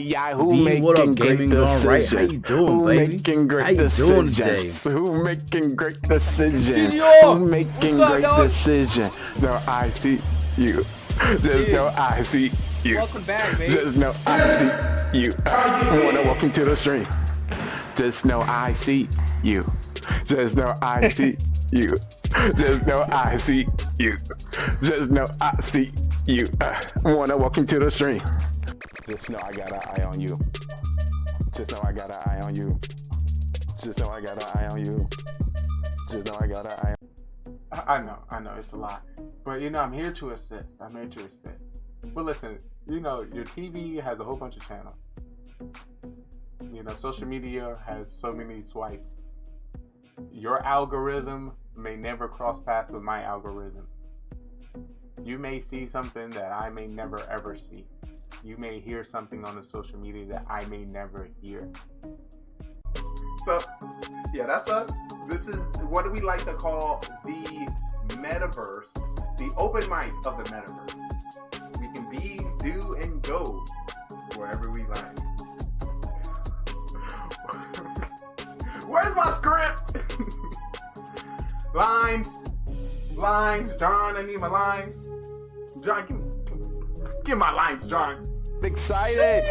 V, making what up, great Gaming GoneRight? How you decisions? doing, Who baby? making great How you doing today? decisions? Who making great decisions? GGR! Who making What's up, great dog? decisions? No, I see you. Just know I see you. Welcome back, baby. Just know I see you. Wanna welcome to the stream. Just know I see you. Just know I see you. Just know I see you. Just know I see you. Wanna welcome to the stream. Just know I got an eye on you. Just know I got an eye on you. Just know I got an eye on you. Just know I got an eye on you. I know, it's a lot. But I'm here to assist. But listen, your TV has a whole bunch of channels. Social media has so many swipes. Your algorithm may never cross paths with my algorithm. You may see something that I may never ever see. You may hear something on the social media that I may never hear. So, yeah, that's us. This is what do we like to call the metaverse, the open mic of the metaverse. We can be, do, and go wherever we like. Where's my script? Lines, John, I need my lines. John, give my lines, John. Excited.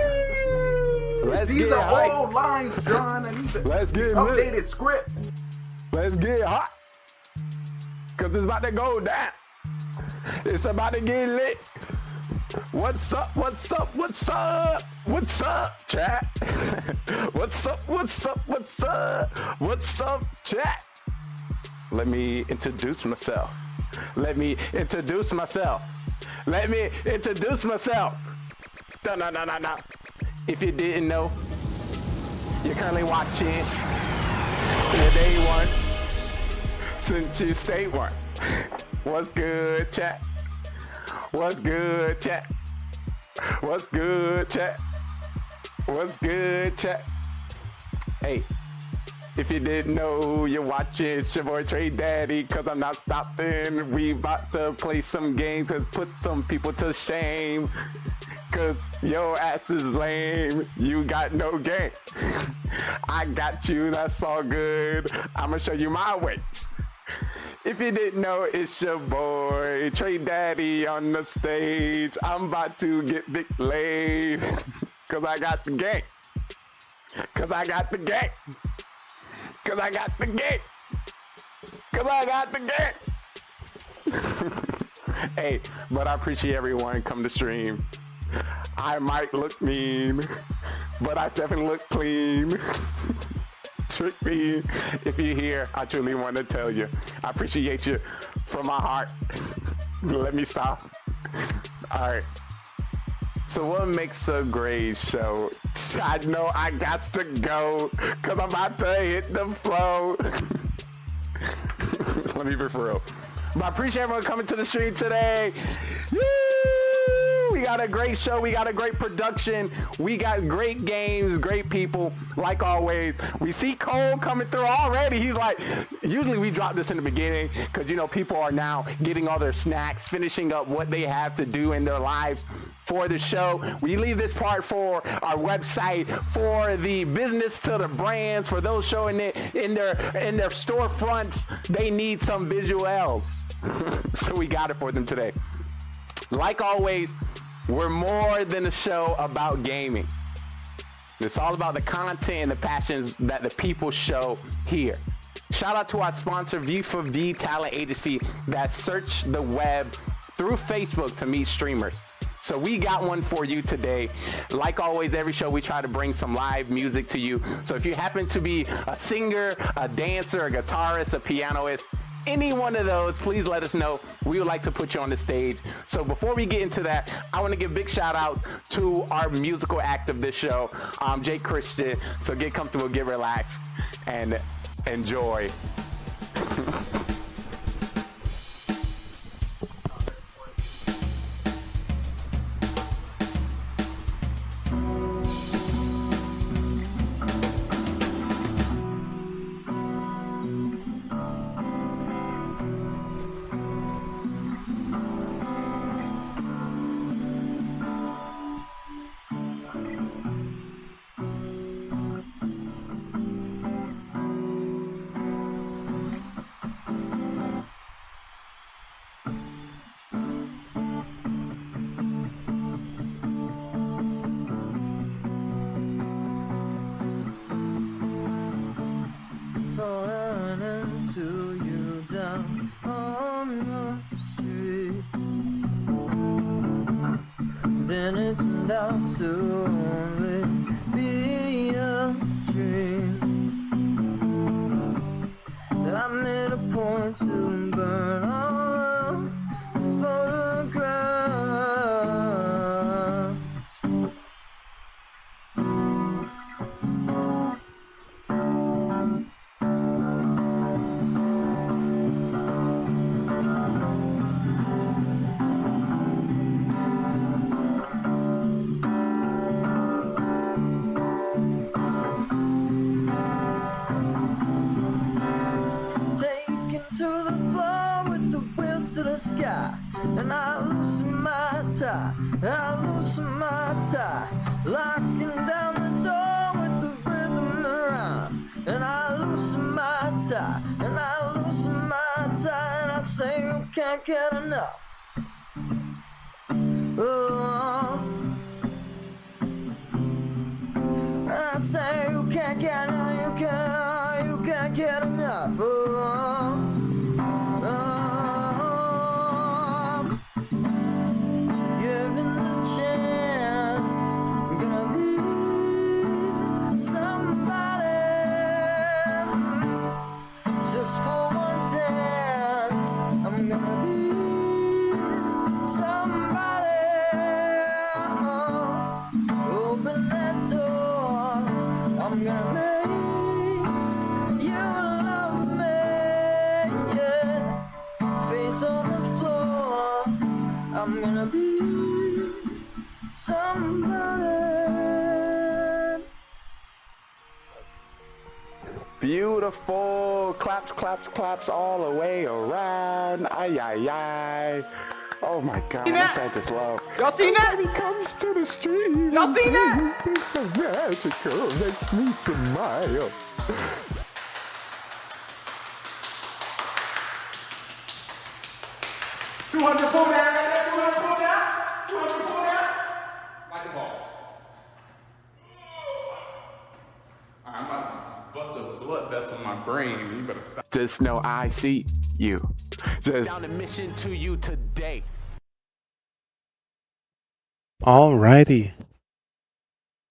These are old lines, John. I need the updated script. Let's get hot. Cause it's about to go down. It's about to get lit. What's up, chat? What's up, chat? Let me introduce myself. No. If you didn't know, you're currently watching the day one since you stay one. What's good, chat? What's good, chat? Hey, if you didn't know, you're watching, it's your boy Trey Daddy, cause I'm not stopping. We about to play some games and put some people to shame. Cause your ass is lame, you got no game. I got you, that's all good. I'ma show you my ways. If you didn't know, it's your boy Trey Daddy on the stage. I'm about to get big laid. Cause I got the game. Hey, but I appreciate everyone come to stream. I might look mean, but I definitely look clean. Trick me. If you're here, I truly want to tell you, I appreciate you from my heart. Let me stop. All right. So what makes a great show? I know I got to go because I'm about to hit the flow. Let me be for real. But I appreciate everyone coming to the stream today. Woo! We got a great show. We got a great production. We got great games, great people, like always. We see Cole coming through already. He's like, usually we drop this in the beginning because, you know, people are now getting all their snacks, finishing up what they have to do in their lives for the show. We leave this part for our website, for the business to the brands, for those showing it in their storefronts. They need some visuals. So we got it for them today. Like always, we're more than a show about gaming. It's all about the content and the passions that the people show here. Shout out to our sponsor, V4V Talent Agency, that search the web through Facebook to meet streamers. So we got one for you today. Like always, every show we try to bring some live music to you. So if you happen to be a singer, a dancer, a guitarist, a pianist, any one of those, please let us know. We would like to put you on the stage. So before we get into that, I want to give big shout outs to our musical act of this show, Jake Christian. So get comfortable, get relaxed, and enjoy. To only be a dream. I made a point to burn all of the photographs. Sky, and I loosen my tie, locking down the door with the rhythm around, and I loosen my tie, and I say you can't get enough. Oh, and I say you can't get enough, you can't get enough. Oh. I'm gonna be somebody. Beautiful. Claps, claps, claps all the way around. Ay, ay, ay. Oh my God, that's I just love. Y'all seen that? When he comes to the street. Y'all seen that? It's so magical. Makes me smile. $200 pull down. Like the boss. I'm about to bust a blood vessel in my brain. You better stop. Just know I see you. Just down a mission to you today. Alrighty.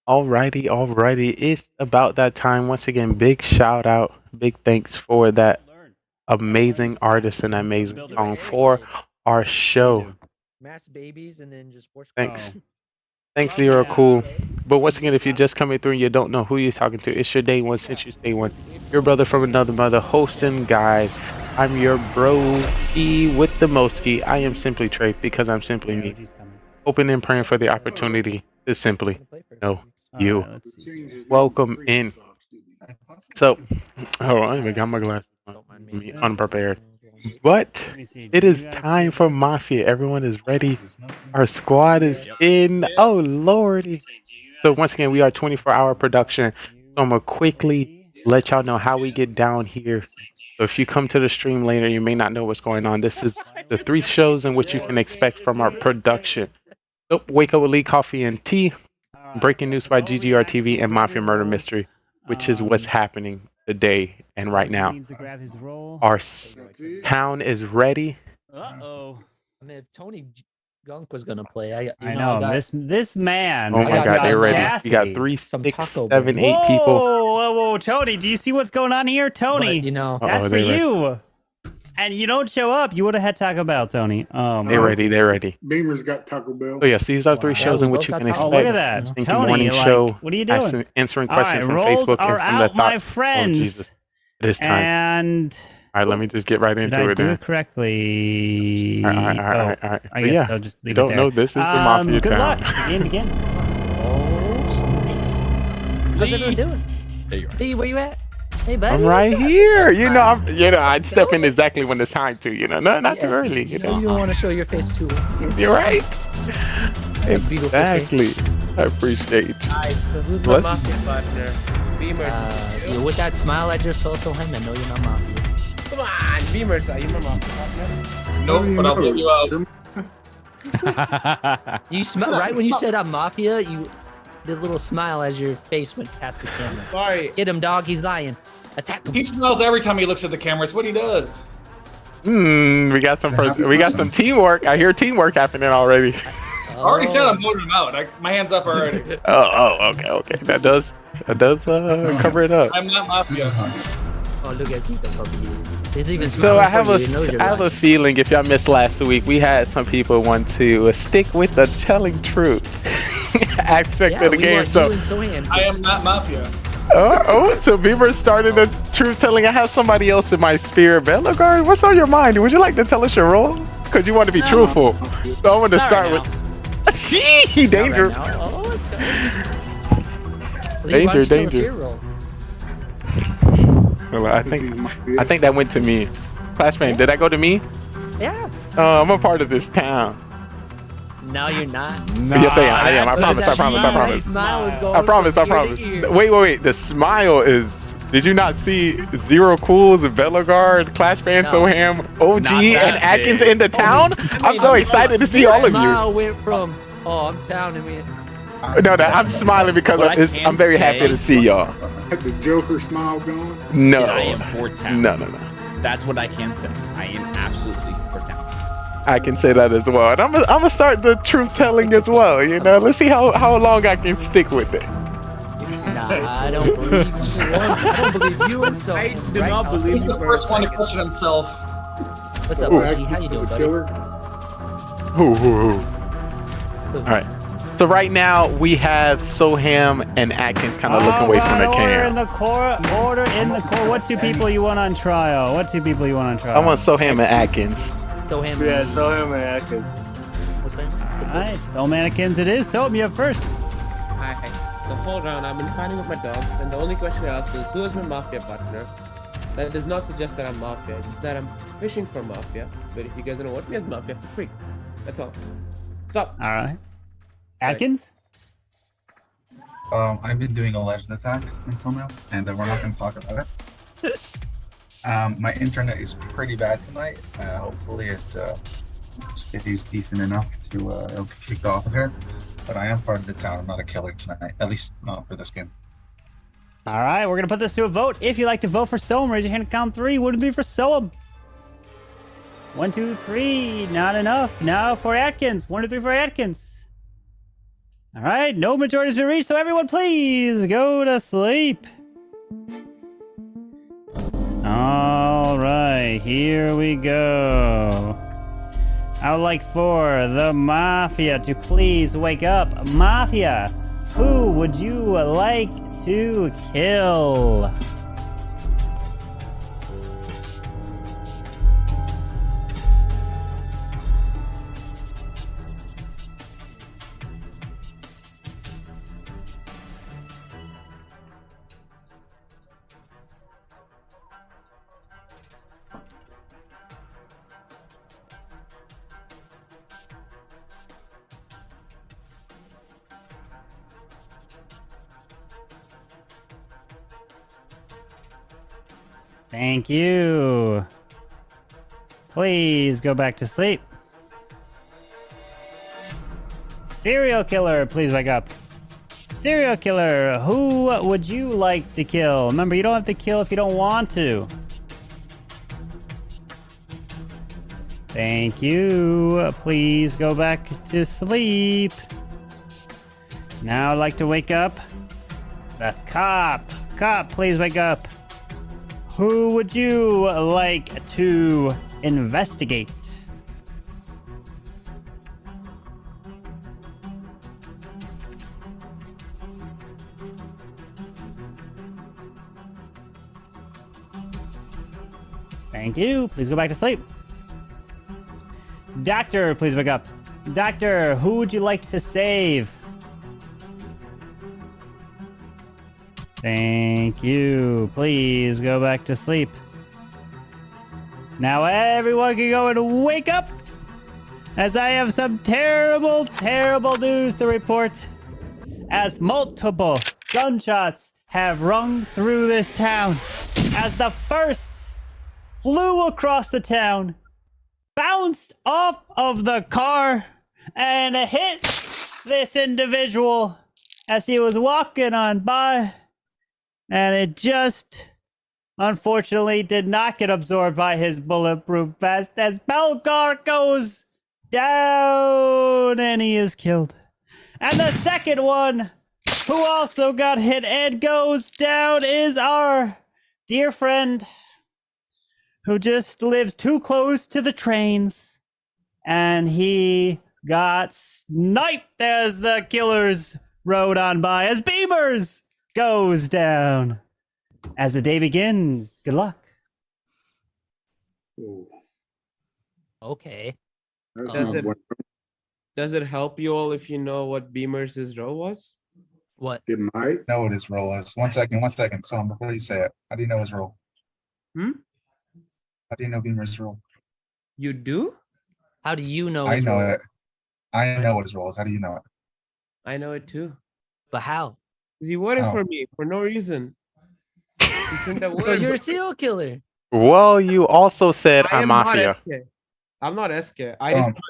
Alrighty. It's about that time. Once again, big shout out, big thanks for that amazing artist and amazing song for our show. Mass babies and then just force. Thanks. Thanks, Zero Cool. But once again, if you're just coming through and you don't know who you're talking to, it's your day one since you stay one. Your brother from another mother, host and guide. I'm your bro E with the Moski. I am simply Trey because I'm simply me. Hoping and praying for the opportunity to simply know you. Welcome in. So, hold on, I even got my glasses on. Me unprepared. But it is time for Mafia. Everyone is ready. Our squad is in. Oh, lordy. So once again, we are 24-hour production. So I'm going to quickly let y'all know how we get down here. So if you come to the stream later, you may not know what's going on. This is the 3 shows in which you can expect from our production. So Wake Up with Lee, Coffee, and Tea. Breaking News by GGR TV and Mafia Murder Mystery, which is what's happening today and right now. Our town is ready. I mean, if Tony Gunk was gonna play, I know this man. Oh my God, they're ready. You got 3, 6, 7, 8 people. Whoa, Tony! Do you see what's going on here, Tony? But, that's for you. And you don't show up. You would have had Taco Bell, Tony. They're ready. Beamer's got Taco Bell. So yes, these are 3 shows in which you can expect. Oh, look at that. Stinky Tony, Morning Show. What are you doing? Answering questions from rolls Facebook are and some of the out, my thoughts. friends. Oh, Jesus. It is time. And all right, let me just get right into did I it. do Then. it correctly? All right. I guess I'll just leave it don't there. know. This is the Mafia good town. luck. Begin. How's everyone doing? There you are. Hey, where you at? Hey, buddy. I'm right here. I'd step in exactly when it's time to. Not too early. You don't want to show your face too. You're right. Exactly. I appreciate you. Alright, so who's my Mafia partner? Beamer. With that smile at your social him, I know you're not Mafia. Come on, Beamer, are you my Mafia partner? Nope, but I'll give you out. You smell right when you said I'm Mafia. You did a little smile as your face went past the camera. Sorry. Get him, dog. He's lying. Attack him. He smiles every time he looks at the camera. It's what he does. We got some teamwork. I hear teamwork happening already. I already said I'm voting him out. My hand's up already. Okay. That does cover it up. I'm not Mafia. Oh, look at you. There's even So I have a feeling if y'all missed last week, we had some people want to stick with the telling truth aspect of the game. So I am not Mafia. So Beaver started the truth telling. I have somebody else in my spirit. Belogard, what's on your mind? Would you like to tell us your role? Because you want to be truthful. So I want to start with. Danger. Danger. Well, I think that went to me. Classmate, did that go to me? Yeah. I'm a part of this town. No, you're not. Yes, I am. I promise. I promise. Wait. The smile is. Did you not see Zero Cools, Velogard, Clash Band, Soham, OG, and Atkins in the town? I'm so excited to see all of you. Smile went from I'm down and me. No, I'm smiling because I'm very happy to see y'all. Had the Joker smile going? No. I am for town. No. That's what I can say. I am absolutely for town. I can say that as well. And I'm gonna start the truth telling as well. Let's see how long I can stick with it. Nah, I don't believe you. I don't believe you and so. I do not believe He's the first one to question himself. What's up, OG? How you doing, buddy? All right. So right now we have Soham and Atkins kind of looking away from the Order in cam. the core. What 2 people you want on trial? I want Soham and Atkins. Soham and Atkins. Alright, so mannequins it is. So you're first. Hi. The whole round I've been fighting with my dog, and the only question I asked is who is my Mafia partner? That does not suggest that I'm Mafia, it's just that I'm fishing for Mafia. But if you guys don't want me as Mafia, for free. That's all. Stop. Alright. Atkins? I've been doing a legend attack until now, and we're not going to talk about it. My internet is pretty bad tonight. Hopefully it stays decent enough to kick off of here. But I am part of the town. I'm not a killer tonight, at least not for this game. Alright, we're going to put this to a vote. If you'd like to vote for Soam, raise your hand and count 3. Would it be for Soam? 1, 2, 3. Not enough. Now for Atkins. 1, 2, 3 for Atkins. All right, no majority's been reached, so everyone please go to sleep. All right, here we go. I would like for the Mafia to please wake up. Mafia, who would you like to kill? Thank you. Please go back to sleep. Serial killer, please wake up. Serial killer, who would you like to kill? Remember, you don't have to kill if you don't want to. Thank you. Please go back to sleep. Now I'd like to wake up the cop. Cop, please wake up. Who would you like to investigate? Thank you. Please go back to sleep. Doctor, please wake up. Doctor, who would you like to save? Thank you. Please go back to sleep. Now everyone can go and wake up, as I have some terrible, terrible news to report. As multiple gunshots have rung through this town, as the first flew across the town, bounced off of the car, and hit this individual as he was walking on by. And it just, unfortunately, did not get absorbed by his bulletproof vest as Belgar goes down and he is killed. And the second one, who also got hit and goes down, is our dear friend who just lives too close to the trains. And he got sniped as the killers rode on by, as Beamers goes down. As the day begins, good luck. Okay. Does it help you all if you know what Beamer's role was? What? It might. Know what his role is. One second. So before you say it, how do you know his role? Hmm? How do you know Beamer's role? You do? How do you know? I his know role? it. I know what his role is. How do you know it? I know it too. But how? He voted Oh. for me for no reason. He shouldn't have So voted. you're a serial killer. Well, you also said I I'm am Mafia. not SK. I'm not SK.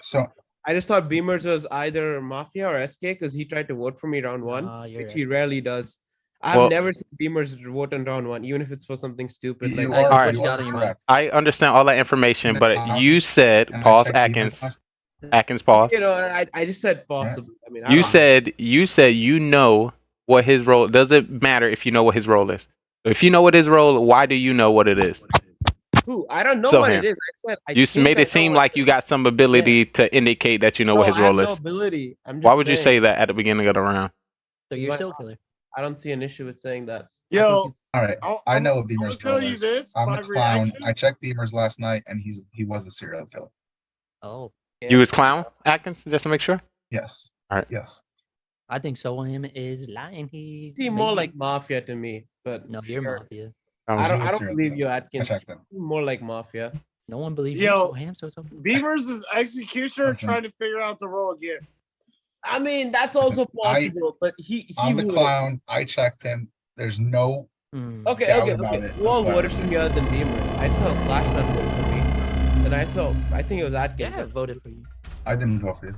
So I just thought Beamers was either Mafia or SK because he tried to vote for me round one, you're which he rarely does. I've Well- never seen Beamers vote in round one, even if it's for something stupid. You like are- All right. you are correct. I understand all that information, but you said, and I pause, checked Atkins. Beamer's Atkins, pause. You know, I just said possible. I mean, I You don't- said you know what his role. Does it matter if you know what his role is? If you know what his role, why do you know what it is? Who? I don't know So what him. it is. I said I You think made I it seem know like you got some ability to indicate that you know what his I have role is. no ability. I'm just Why would you say saying. that at the beginning of the round? So you're a serial killer. I don't see an issue with saying that. Yo, All right, I know what Beamer's tell role you is. this, I'm my a clown. I reactions- checked Beamer's last night, and he was a serial killer. Oh. You was clown, Atkins, just to make sure. Yes. All right. Yes. I think so. Him is lying. He Seem more maybe- like Mafia to me, but No, you're sure. Mafia. I don't serial believe killer. you, I Atkins. checked him. More like Mafia. No one believes Yo, you. So ham, so something. Beamer's is executioner Listen. trying to figure out the role again. I mean, that's also possible, but he I'm the would. clown. I checked him. There's no Okay, doubt okay, about okay. it. Who all That's why voted I'm for saying. me other than Beamers? I saw Flashman vote for me. And I think it was Atkins. Yeah, voted for you. I didn't vote for you.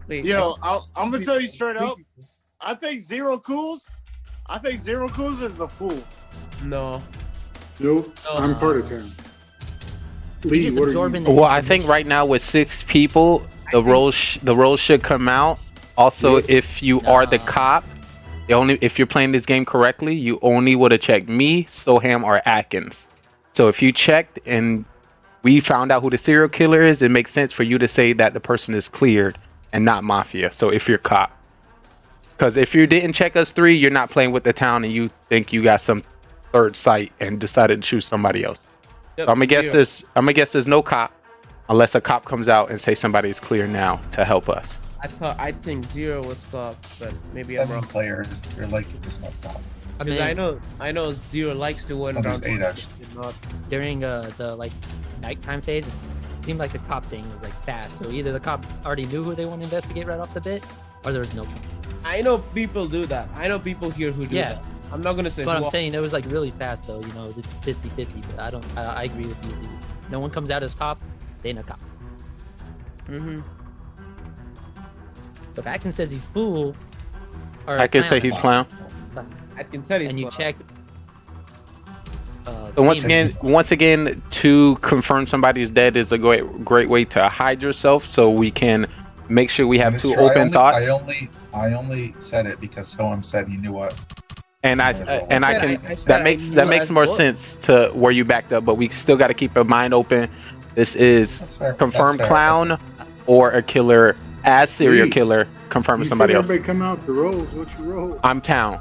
Wait, Yo, I'm gonna tell you straight up. I think Zero Cools is the fool. No. Nope. I'm part of town. Lee, what are you? Well, I think right now with 6 people, the roles should come out Also, if you are the cop, if you're playing this game correctly, you only would have checked me, Soham, or Atkins. So if you checked and we found out who the serial killer is, it makes sense for you to say that the person is cleared and not Mafia. So if you're cop, because if you didn't check us 3, you're not playing with the town and you think you got some third sight and decided to choose somebody else. Yep, so I'm gonna guess there's no cop unless a cop comes out and say somebody's clear now to help us. I think Zero was cop, but maybe I'm 7 wrong. players, they're likely to smoke top. Because I know Zero likes to win Oh, there's round 8 one. actually. During the like nighttime phase, it seemed like the cop thing was like fast. So either the cop already knew who they want to investigate right off the bit, or there was no cop. I know people do that. I know people here who do Yeah. that. I'm not gonna say. But who I'm saying it was like really fast, so you know it's 50-50. But I agree with you. Dude. No one comes out as cop, they ain't a cop. Mm-hmm. So if Atkins says he's fool, or I can say he's clown. Atkins said he's and you clown. check. So once again, to confirm somebody's dead is a great way to hide yourself, so we can make sure we have It's 2 true, open thoughts. I only said it because Soam said he knew what. And I that that makes more sense to where you backed up, but we still got to keep a mind open. This is confirmed clown or a killer as serial Lee, killer confirming somebody else. Everybody come out the rolls. What you roll? I'm town.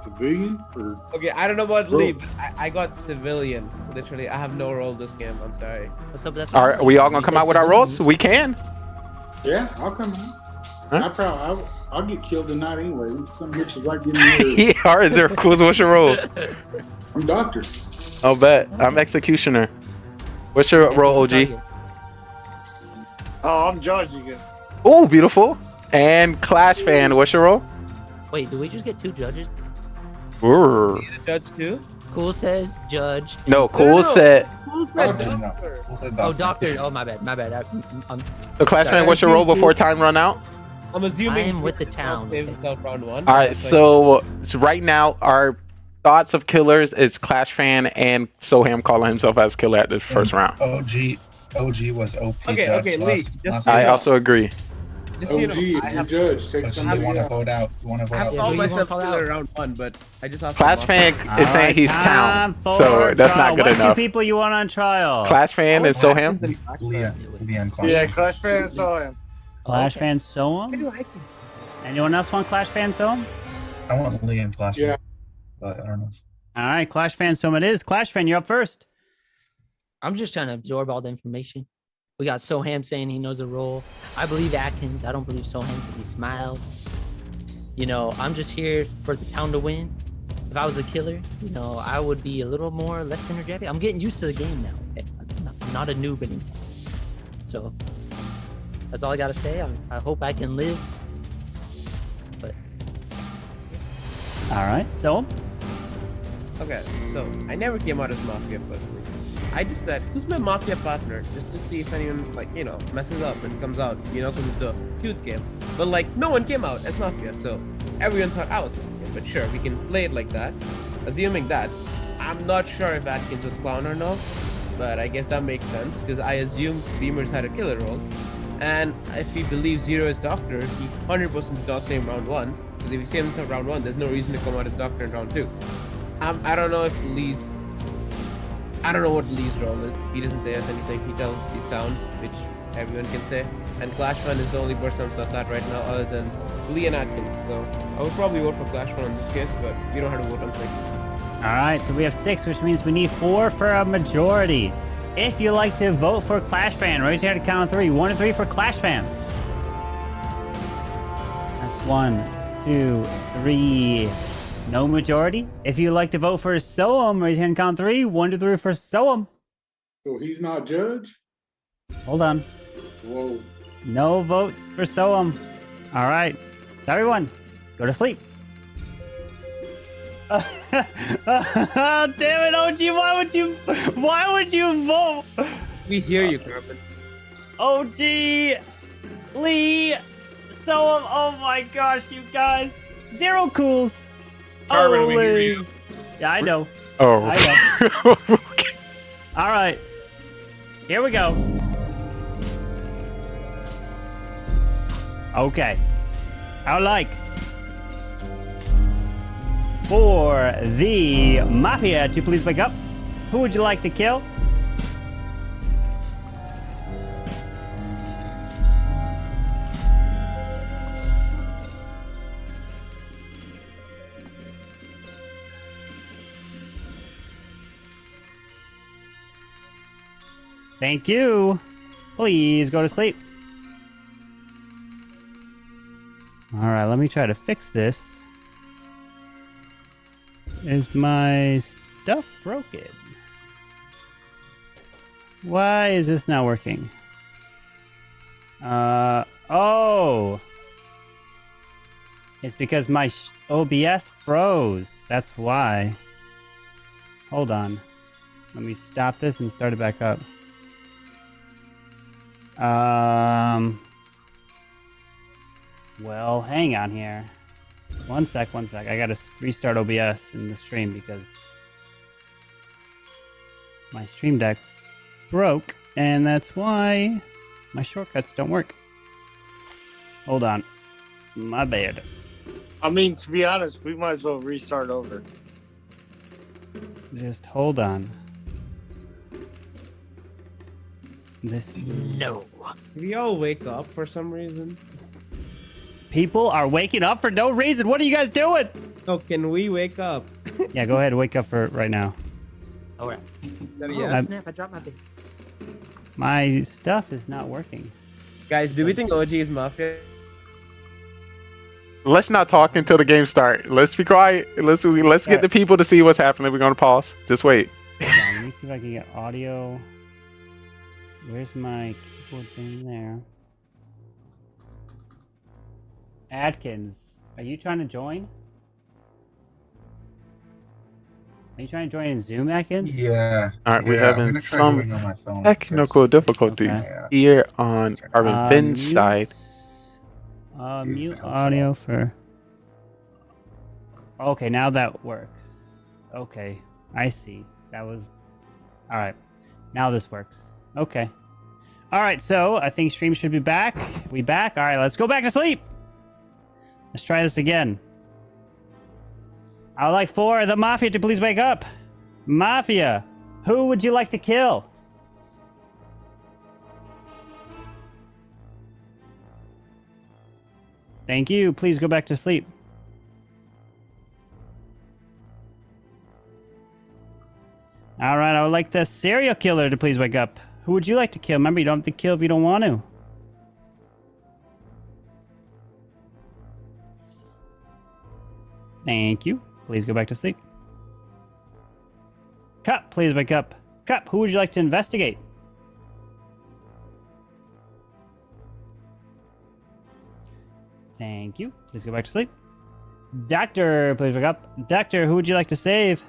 Civilian or Okay, I don't know about Lee, but I got civilian. Literally, I have no role this game. I'm sorry. What's up? That's Are we all gonna come out with our roles? We can. yeah, I'll come out. I'll get killed tonight anyway. Some bitches like getting married. Yeah, is there cool? What's your role? I'm doctor. I'll bet. I'm executioner. What's your role, OG? Oh, I'm judge again. Oh, beautiful. And Clash fan. What's your role? Wait, do we just get 2 judges? Ooh. Judge too? Cool says judge. No, Cool said. Cool said doctor. Oh, doctor. Oh, my bad. So Clash fan, what's your role before time run out? I'm assuming I am with the town. Save himself round 1. All right, so right now our thoughts of killers is Clash fan and Soham calling himself as killer at the first round. OG was OP. Okay, judge okay, Lee, last just I also agree. Just so you know, I have judge. Take you want to vote out. You want to vote I have out. called you wanna myself call killer out? round 1, but I just have Clash fan is saying he's town, so that's not good what enough. 2 people you want on trial? Clash fan and Soham. Leon Clash. Yeah, Clash fan saw him. Clash fan Soam? Anyone else want Clash fan Soam? I want Leon Clash. Yeah. But I don't know. All right, Clash fan Soam it is. Clash fan, you're up first. I'm just trying to absorb all the information. We got Soham saying he knows the role. I believe Atkins. I don't believe Soham because he smiled. You know, I'm just here for the town to win. If I was a killer, you know, I would be a little more less energetic. I'm getting used to the game now. Okay? I'm not a noob anymore. So that's all I gotta say. I hope I can live. But all right, Soam. Okay, so I never came out as Mafia personally. I just said, who's my Mafia partner? Just to see if anyone, like, you know, messes up and comes out, you know, because it's a tooth game. But, like, no one came out as Mafia, so everyone thought I was Mafia. But sure, we can play it like that. Assuming that, I'm not sure if Atkins was clown or not, but I guess that makes sense, because I assumed Beamers had a killer role. And if we believe Zero is Doctor, he 100% did not say in round 1, because if he saves himself round 1, there's no reason to come out as Doctor in round 2. I don't know if I don't know what Lee's role is. He doesn't say us anything. He tells us he's down, which everyone can say. And Clashman is the only person I'm sus at right now other than Lee and Atkins. So I would probably vote for Clashman in this case, but you don't have to vote on things. All right, so we have 6, which means we need 4 for a majority. If you like to vote for Clash Fan, raise your hand to count on 3. 1 and 3 for Clash Fan. That's 1, 2, 3. No majority. If you like to vote for Soam, raise your hand, count 3. 1, 2, 3 for Soam. So he's not judge? Hold on. Whoa. No votes for Soam. All right. So everyone, go to sleep. Damn it, OG! Why would you vote? We hear you, Carbon. OG, Lee, Soam. Oh my gosh, you guys! 0 cools. Carbon, we hear you. Yeah, I know. Oh. I know. All right. Here we go. Okay. I would like for the Mafia to please wake up. Who would you like to kill? Thank you. Please go to sleep. All right, let me try to fix this. Is my stuff broken? Why is this not working? Oh. It's because my OBS froze. That's why. Hold on. Let me stop this and start it back up. Well, hang on here. One sec. I gotta restart OBS in the stream because my stream deck broke, and that's why my shortcuts don't work. Hold on. My bad. I mean, to be honest, we might as well restart over. Just hold on. This no. We all wake up for some reason. People are waking up for no reason. What are you guys doing? Oh, can we wake up? Yeah, go ahead. Wake up for right now. All right. Oh, snap! I dropped my thing. My stuff is not working. Guys, do we think OG is Mafia? Let's not talk until the game starts. Let's be quiet. Let's get the people to see what's happening. We're gonna pause. Just wait. Hold on, let me see if I can get audio. Where's my keyboard thing there? Adkins, are you trying to join? Are you trying to join in Zoom, Atkins? Yeah. All right, we're I'm having gonna try doing it on some my phone technical difficulties here on our Vin's mute. side. Mute audio for... Okay, now that works. Okay, I see. That was... Alright, now this works. Okay. Alright, so I think stream should be back. We back? Alright, let's go back to sleep! Let's try this again. I would like for the Mafia to please wake up. Mafia, who would you like to kill? Thank you. Please go back to sleep. All right, I would like the serial killer to please wake up. Who would you like to kill? Remember, you don't have to kill if you don't want to. Thank you. Please go back to sleep. Cup, please wake up. Cup, who would you like to investigate? Thank you. Please go back to sleep. Doctor, please wake up. Doctor, who would you like to save?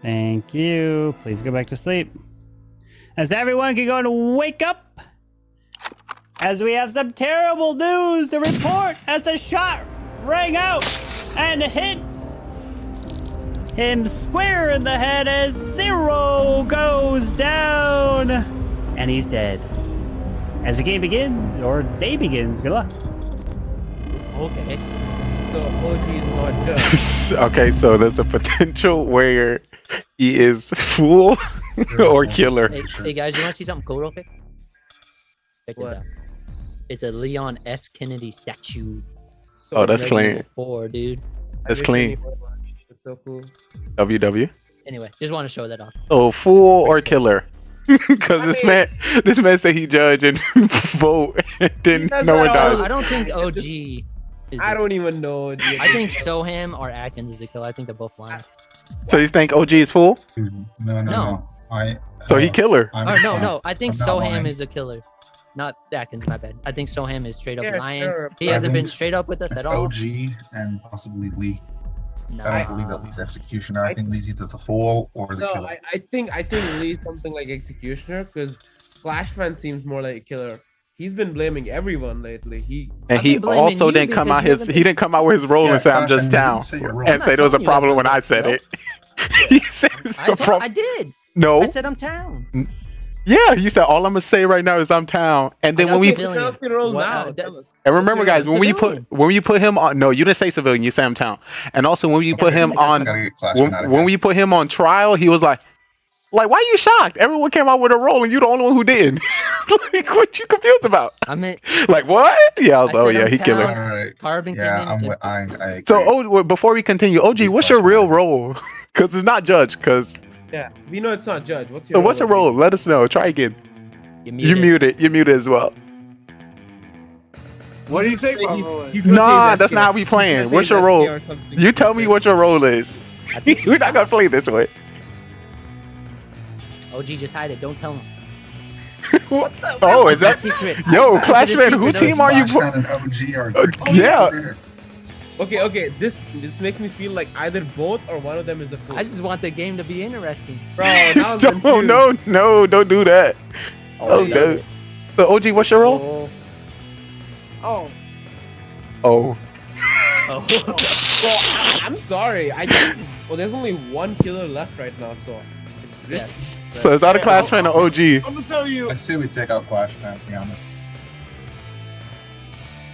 Thank you. Please go back to sleep. As everyone can go and wake up, as we have some terrible news to report as the shot rang out and hit him square in the head as Zero goes down and he's dead. As the game begins, or day begins, good luck. Okay. So OG is not just. Okay, so there's a potential where he is fool or killer. Hey guys, you want to see something cool real quick? Check this out. It's a Leon S. Kennedy statue. Oh, that's clean. 4, dude. That's clean. It's so cool. WW. Anyway, just want to show that off. Oh, fool or killer? Because this man said he judge and vote, and then no one does. I don't think OG. Is I don't even know. OG. I think Soham or Atkins is a killer. I think they're both lying. So you think OG is fool? No. So he killer. No. I think I'm not Soham lying. is a killer. Not Atkins, my bad. I think Soham is straight up Yeah, lying. sure. He hasn't been straight up with us It's at all. OG and possibly Lee. No. I don't believe that Lee's executioner. I think Lee's either the fool or the No, killer. I think Lee's something like executioner because Flash Fan seems more like a killer. He's been blaming everyone lately. And he also didn't come out he didn't come out with his role and say I'm just down and say there was a problem when I said it. You said from. I did. No. I said I'm town. Yeah, you said all I'm gonna say right now is I'm town. And then when we and remember, guys, when you put him on, no, you didn't say civilian. You say I'm town. And also when you put him on, when we put him on trial, he was like, why are you shocked? Everyone came out with a role, and you're the only one who didn't. Like, what you confused about? I meant like what? Yeah, I was, oh yeah, he killer. Alright. Carbon Yeah, I agree. So, before we continue, OG, what's your real role? Because it's not judge. Because Yeah, we know it's not judge. What's so your what's your role? Let us know. Try again. You muted. You muted as well. What do you think my role is? Nah, that's not how we playing. What's your role? You tell me what your role is. We're not gonna play this way. OG, just hide it. Don't tell him. Oh, is that secret? Yo, Clashman? Who team are you? Yeah. Okay. This makes me feel like either both or one of them is a fool. I just want the game to be interesting. Bro, now I'm confused. No, don't do that. Okay. So OG, what's your role? Oh. Oh. Well, I'm sorry. Well, there's only one killer left right now, so it's this. So is that a Clashman or OG? I'm gonna tell you. I say we take out Clashman, to be honest.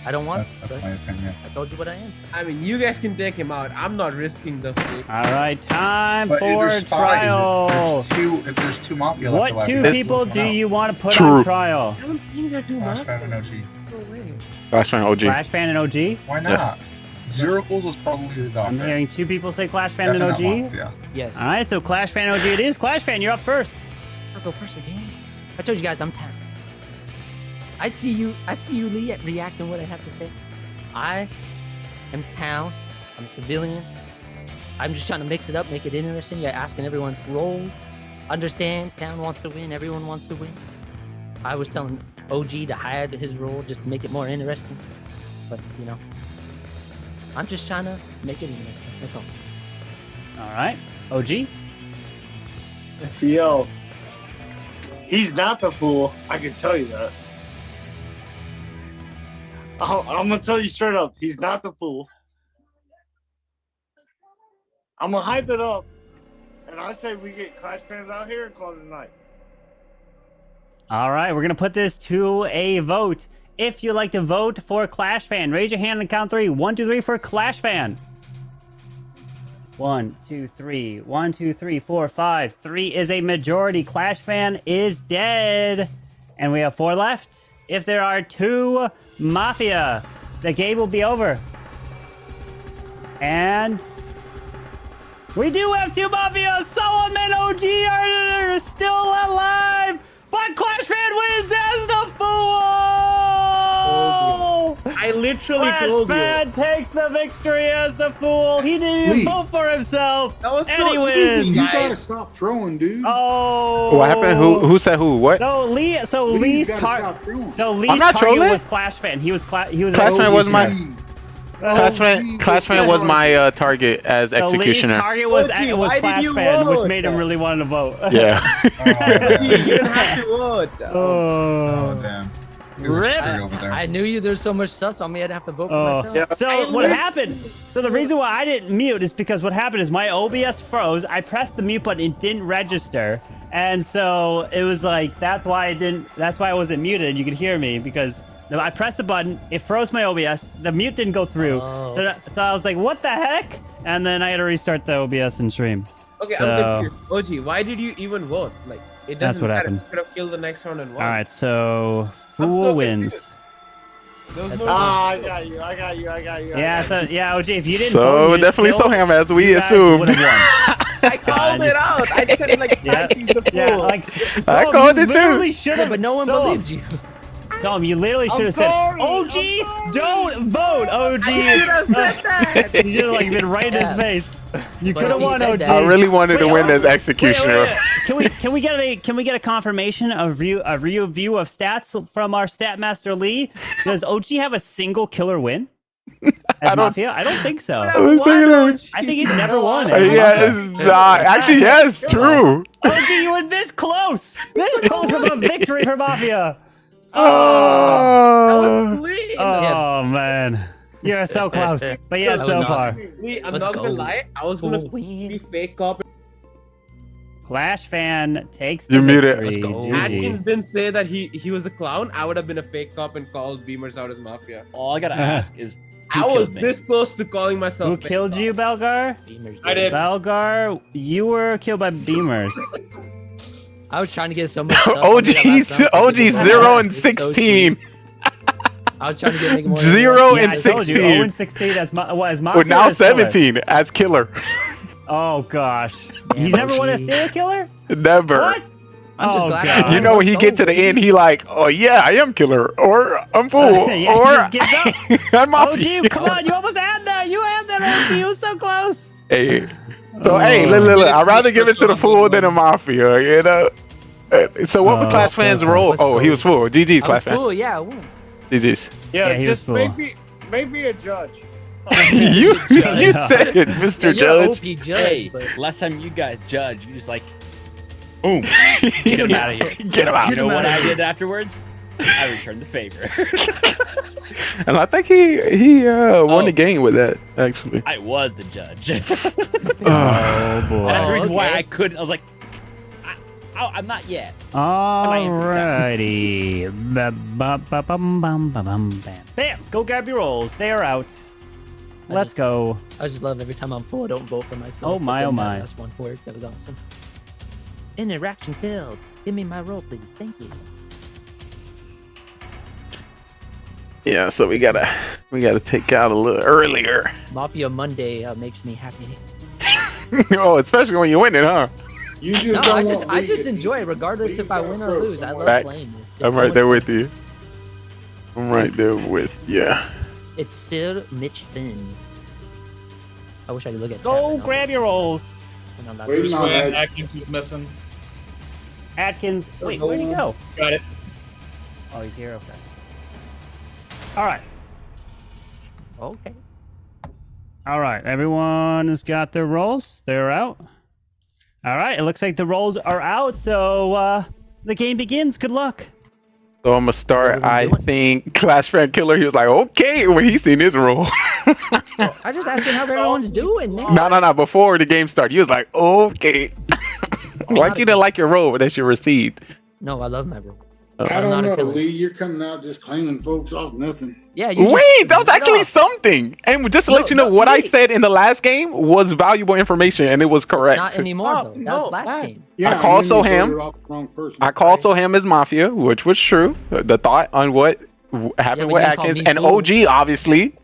I don't want. That's my opinion. I told you what I am. I mean, you guys can take him out. I'm not risking the food. All right, time But for there's trial. if there's two Mafia left, What two people do you want to put True. on trial? I don't think they're too much. Clashman and OG. No way. Clashman OG. Clashman and OG? Why not? Zero Fools was probably the doctor. I'm hearing two people say Clashman and Definitely OG. not Mafia. Yes. All right, so Clashman OG it is. Clashman, you're up first. I'll go first again. I told you guys I'm town. I see you, Lee, reacting what I have to say. I am town. I'm a civilian. I'm just trying to mix it up, make it interesting. You're asking everyone's role. Understand, town wants to win. Everyone wants to win. I was telling OG to hide his role just to make it more interesting. But, you know, I'm just trying to make it interesting. That's all. All right, OG. Yo, he's not the fool. I can tell you that. I'm gonna tell you straight up, he's not the fool. I'm gonna hype it up, and I say we get Clash fans out here and call it a night. All right, we're gonna put this to a vote. If you'd like to vote for Clash Fan, raise your hand and count 3. 1, 2, 3 for Clash Fan. 1, 2, 3. 1, 2, 3, 4, 5. 3 is a majority. Clash Fan is dead. And we have 4 left. If there are 2 Mafia, the game will be over. And we do have 2 Mafia. Solomon and OG are still alive. But Clash Fan wins as the fool. I literally Clash told you. Fan takes the victory as the fool. He didn't even vote for himself. That was and so he easy, wins. You gotta stop throwing, dude. Oh. What happened? Who said who? What? So Lee's Lee's target I'm not trolling. was Clash Fan. He was Clashman was my Clashman was my target as So Lee's executioner. target was OG, why did Clash you Fan, which vote? made him really want to vote. Yeah. You didn't have to vote. Oh, damn. We were Rip. screwed over there. I knew you. There's so much sus on me. I'd have to vote for Oh. myself. So what happened? So the reason why I didn't mute is because what happened is my OBS froze. I pressed the mute button, it didn't register, and so it was like that's why I didn't. That's why I wasn't muted. You could hear me because I pressed the button, it froze my OBS. The mute didn't go through. Oh. So I was like, what the heck? And then I had to restart the OBS and stream. Okay, So- I'm confused. OG, why did you even vote? Like, it doesn't That's what matter. happened. You could have killed the next round and won. All right, so I'm Fool so wins. confused. There was no I got you. Yeah, so yeah, OG, if you didn't So vote, you definitely still- Soham, as we you guys assumed. would have won. I called it out. I said like Yeah, he's the fool. yeah, like I Soham, called you it too. literally should have, But no one believed you. Tom, you literally should I'm have said, sorry, OG, don't vote, OG. I should have said that. You should have like been right in his face. You But could have he won, said OG. that. I really wanted to Wait, win wait, as wait, executioner. wait. Can we get a confirmation of view of stats from our stat master Lee? Does OG have a single killer win as Mafia? I don't think so. I think he's never won. Yeah, it's not. Actually, yes, true. OG, you were this close from a victory for Mafia. Oh, Lee, Oh man, you're so close. But yeah, That so was far. awesome. Lee, I'm Let's not gonna go. lie. I was gonna Win. be fake cop Clash fan takes the You muted. victory. Let's go. GG. Atkins didn't say that he was a clown. I would have been a fake cop and called Beamers out as Mafia. All I gotta ask is, who I was killed me? this close to calling myself. Who fake killed cop. you, Belgar? Beamers I did. Belgar, you were killed by Beamers. I was trying to get so much stuff. on OG, me that last round, so OG people- 0 and It's so 16. sweet. I was trying to get make more. 0 Yeah, and I told you, 16. 0 and 16 as Mafia. Well, now or as killer? 17 as killer. Oh gosh, he's never won a serial killer. Never. What? I'm just Oh, glad. God. You know, when he get to the end, he like, oh yeah, I am killer, or I'm fool, Yeah, he or just gives up. I'm Mafia. OG, come on, you almost had that. You had that, OG. You were so close. Hey, so hey, look, I'd rather give it to the fool than a Mafia, you know. So what would Clash fans roll? Oh, he was full. GG's I Clash was fan. cool. Yeah, I won. GG's. Yeah, he was just full. make me a judge. you said it, Mr. Yeah, you're an Judge. OP judge, Hey, but- last time you guys judged, you just like, boom, get him out of here. Get him out. You know what I did afterwards? I returned the favor. And I think he won the game with that, actually. I was the judge. Oh boy. That's the reason why okay. I couldn't. I was like, I'm not yet. Alrighty. Bam! Go grab your rolls. They are out. Let's go. I just love every time I'm full. I don't vote for myself. Oh my, but oh then my. that last one worked. That was awesome. Interaction failed. Give me my roll, please. Thank you. Yeah, so we gotta take out a little earlier. Mafia Monday makes me happy. Oh, especially when you win it, huh? You just No, don't I just enjoy it, regardless if I win or lose. I love Facts. playing this. It's I'm so right much there fun. with you. I'm right there with you. It's still Mitch Finn. I wish I could look at. Go grab your rolls. Bruce Wayne, Atkins who's missing. Atkins. Wait, where'd he go? Got it. Oh, he's here. Okay. All right. Okay. All right. Everyone has got their rolls. They're out. All right. It looks like the rolls are out. So the game begins. Good luck. So I'm gonna start. I think Clash Fan Killer. He was like, okay, when he seen his role. I just asking how everyone's doing, man. No. Before the game started, he was like, okay. Like you didn't like your role, but that's your receipt. No, I love my role. I I'm don't not a know, killer. Lee. You're coming out just claiming folks off nothing. Yeah, you Wait, that was actually something. And just to let you know, what I said in the last game was valuable information, and it was correct. Not anymore, though. That was last game. I called Soham. I called Soham as Mafia, which was true. The thought on what happened but with you called Atkins me and fool. OG, obviously.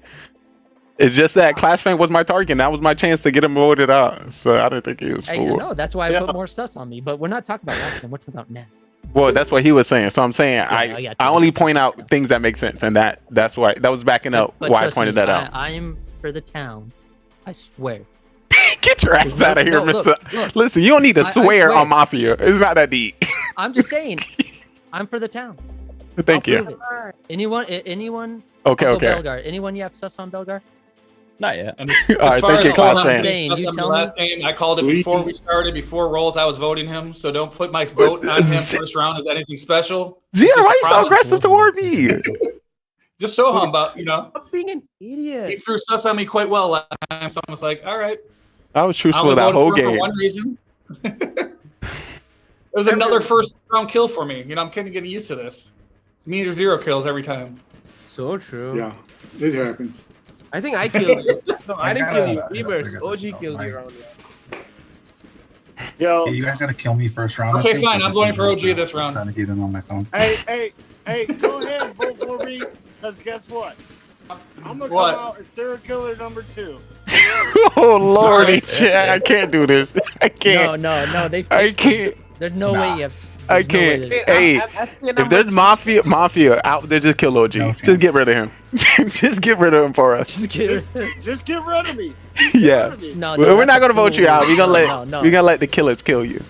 It's just that Clash Fan was my target. And that was my chance to get him voted out. So I didn't think he was Hey, fool. you know, that's why I put more sus on me. But we're not talking about last game. We're talking about now. Well, that's what he was saying. So I'm saying I I got you. only point out things that make sense, and that's why that was backing up But why I trust pointed me, that out. I am for the town. I swear. Get your ass out of here, No, Mister. look. Listen, you don't need to I swear swear. on Mafia. It's not that deep. I'm just saying. I'm for the town. Thank I'll you. prove it. Anyone? Okay, I'll go okay. Belgar. Anyone you have sus on Belgar? Not yet. All As right, far thank you, as Clash I'm Fan. saying, You the tell me. last game, I called it before we started. Before rolls, I was voting him. So don't put my vote on him first round as anything special. Zia, It's just why a you so promise. aggressive toward me? Just so humble, you know. I'm being an He idiot. threw sus on me quite well last time, so I was like, all right. I was I truthful only that voted whole for him for game. one reason. It was another first round kill for me. You know, I'm kind of getting used to this. It's me or zero kills every time. So true. Yeah, it happens. I think I killed you. No, I didn't kill you. I Beavers. got this OG stuff, killed right? you around Yo, Hey, you guys gotta kill me first round. Okay, this fine. week, I'm voting for because OG this round. I'm trying to get in on my phone. hey, go ahead and vote for me, because guess what? I'm going to What? come out as serial killer number 2. Oh lordy, Chad, I can't do this. I can't. No. They I fixed it. can't. There's no way you have. I there's no way can't. that- Hey, I'm asking if number there's Mafia out there, just kill OG. Just get rid of him. Just get rid of him for us. Just get rid of me. Yeah. No, We're not that's gonna a vote you fool. out. We're gonna let No. we're gonna let the killers kill you.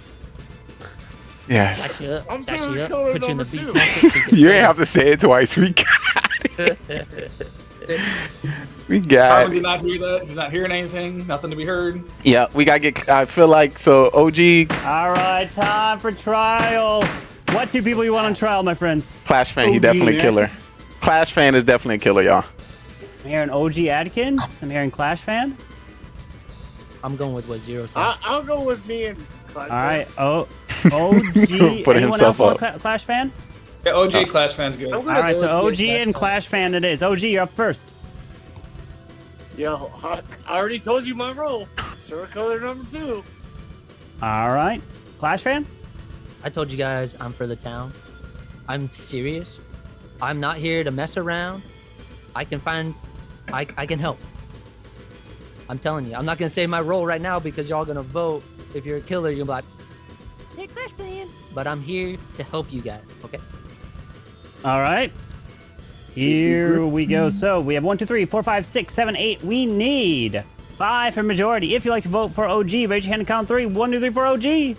Yeah. Slash you up. I'm Slash serial you up. killer Put you in the number beat. 2. You ain't have to say it twice. We got it. We got Carmen it. did not hear that. He's not hearing anything. Nothing to be heard. Yeah, we gotta get. I feel like so. OG All right, time for trial. What two people you want on trial, my friends? Clash Fan, he OG definitely Atkins. killer. Clash Fan is definitely a killer, y'all. I'm hearing OG Adkins. I'm hearing Clash Fan. I'm going with what Zero said. I'll go with me and Clash All right. fan. Oh, OG. Put Anyone himself else want up. Clash fan? Yeah, OG Clash fan's good. All right, so OG and Clash fan it is. OG, you're up first. Yo, I already told you my role. Serial killer number 2. All right. Clash fan? I told you guys I'm for the town. I'm serious. I'm not here to mess around. I can help. I'm telling you. I'm not going to say my role right now because y'all going to vote. If you're a killer, you're going to be like, hey, Clash fan. But I'm here to help you guys, okay? All right. Here we go. So we have 1, 2, 3, 4, 5, 6, 7, 8. We need 5 for majority. If you like to vote for OG, raise your hand and count 3. 1, 2, 3 for OG.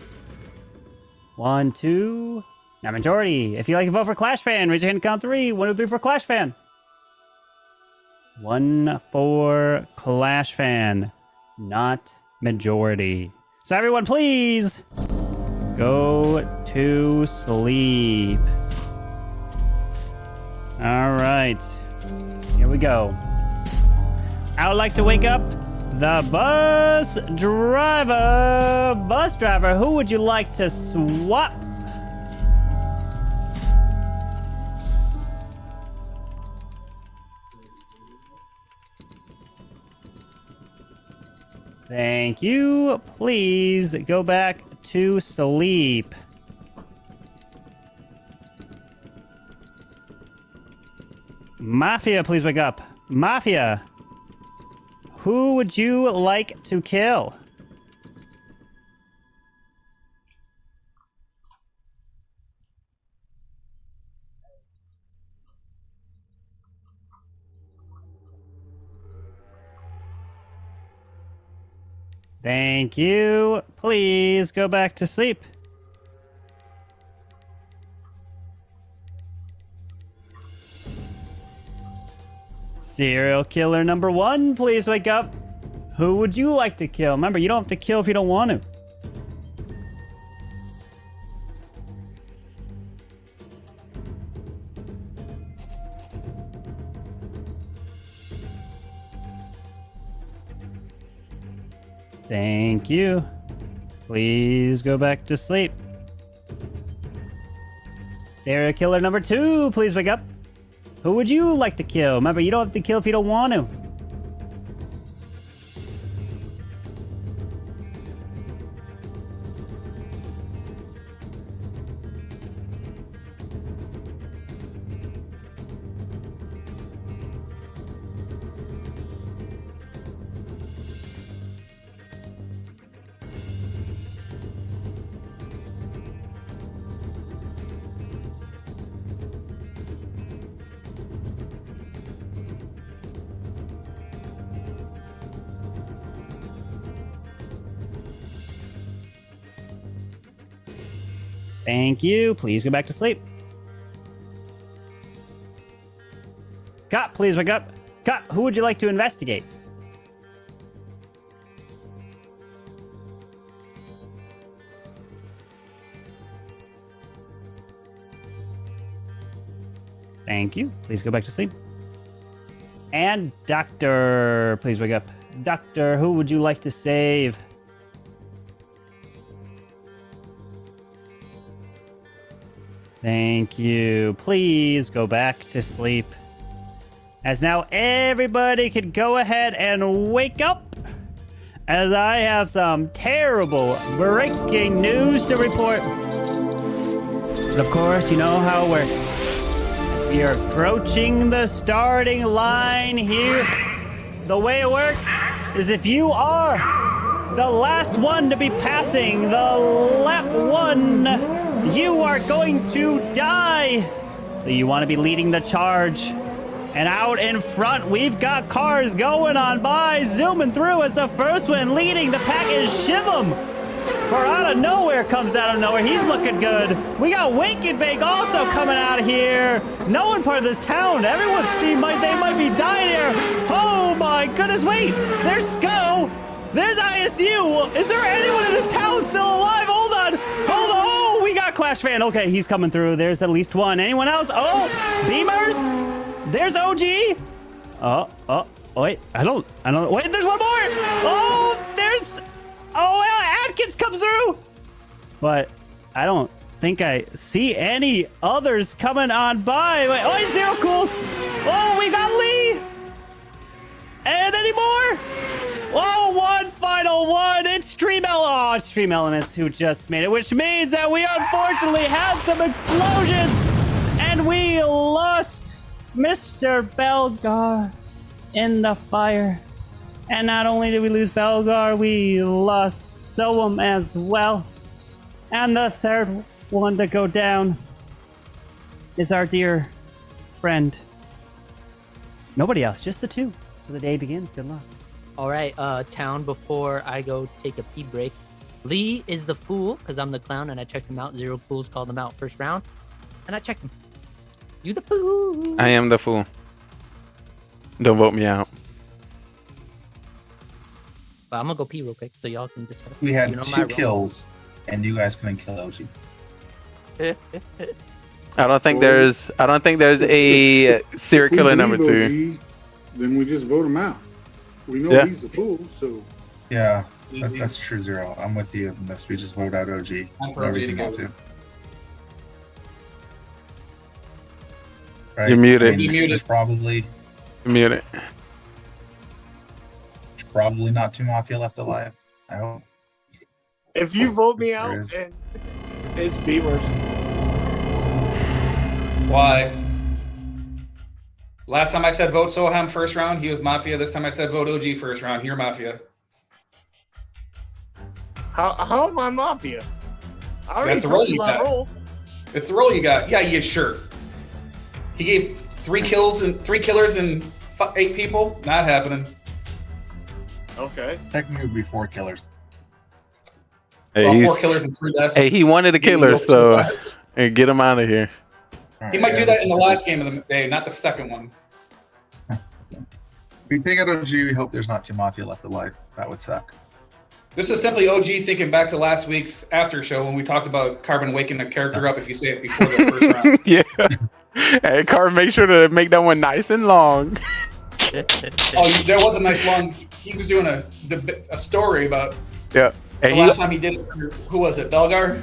1, 2. Now majority. If you like to vote for Clash fan, raise your hand and count 3. 1, 2, 3 for Clash fan. 1 for Clash fan. Not majority. So everyone, please go to sleep. All right, here we go. I would like to wake up the bus driver. Bus driver, who would you like to swap? Thank you. Please go back to sleep. Mafia, please wake up. Mafia, who would you like to kill? Thank you. Please go back to sleep. Serial killer number 1, please wake up. Who would you like to kill? Remember, you don't have to kill if you don't want to. Thank you. Please go back to sleep. Serial killer number 2, please wake up. Who would you like to kill? Remember, you don't have to kill if you don't want to. Thank you. Please go back to sleep. Cop, please wake up. Cop, who would you like to investigate? Thank you. Please go back to sleep. And Doctor, please wake up. Doctor, who would you like to save? Thank you. Please go back to sleep. As now everybody can go ahead and wake up, as I have some terrible breaking news to report. But of course, you know how it works. We are approaching the starting line here. The way it works is if you are the last one to be passing the lap 1, you are going to die. So you want to be leading the charge. And out in front, we've got cars going on by, zooming through as the first one leading the pack is Shivam. For out of nowhere comes out of nowhere. He's looking good. We got Wake and Bake also coming out of here. No one part of this town. Everyone they might be dying here. Oh my goodness, wait. There's Sco. There's ISU. Is there anyone in this town still alive? Hold on. Hold on. Oh, we got Clash fan. Okay, he's coming through. There's at least one. Anyone else? Oh, Beamers. There's OG. Oh, wait. I don't. Wait, there's one more. Oh, there's. Oh, Atkins comes through. but I don't think I see any others coming on by. Wait, oh, Zero Cools. Oh, we got Lee. And any more? Oh, one final one. It's Stream Elements who just made it, which means that we unfortunately had some explosions and we lost Mr. Belgar in the fire. And not only did we lose Belgar, we lost Soam as well. And the third one to go down is our dear friend. Nobody else, just the two. So the day begins. Good luck. All right, town, before I go take a pee break. Lee is the fool, because I'm the clown, and I checked him out. Zero Cools called him out first round, and I checked him. You the fool. I am the fool. Don't vote me out. But I'm gonna go pee real quick, so y'all can discuss. We had You know my two role. kills, and you guys couldn't kill OG. I don't think there's a serial If we killer number believe 2. OG, then we just vote him out. We know Yeah. he's the fool, so Yeah, that's true, Zero. I'm with you on this. We just vote out OG. I'm for No OG reason not together. to. Right? You're muted. You muted. There's probably Mute it. not two Mafia left alive. I hope. If you vote me There out, is. and it's Beavers. Why? Last time I said vote Soham first round, he was Mafia. This time I said vote OG first round, you're Mafia. How am I Mafia? I already That's the role told you you my got. role. It's the role you got. Yeah, yeah, sure. He gave 3 killers and 8 people. Not happening. Okay. Technically, it would be 4 killers. Hey, Well, he's- 4 killers and 3 deaths. hey, he wanted a Getting killer, votes so fast. hey, get him out of here. He might do that in the last game of the day, not the second one. If we take out OG, we hope there's not two Mafia left alive. That would suck. This is simply OG thinking back to last week's after show when we talked about Carbon waking a character up if you say it before the first round. Yeah. Hey, Carl, make sure to make that one nice and long. Oh, there was a nice long. He was doing a story about Yeah. the And last time he did it for, who was it, Belgar?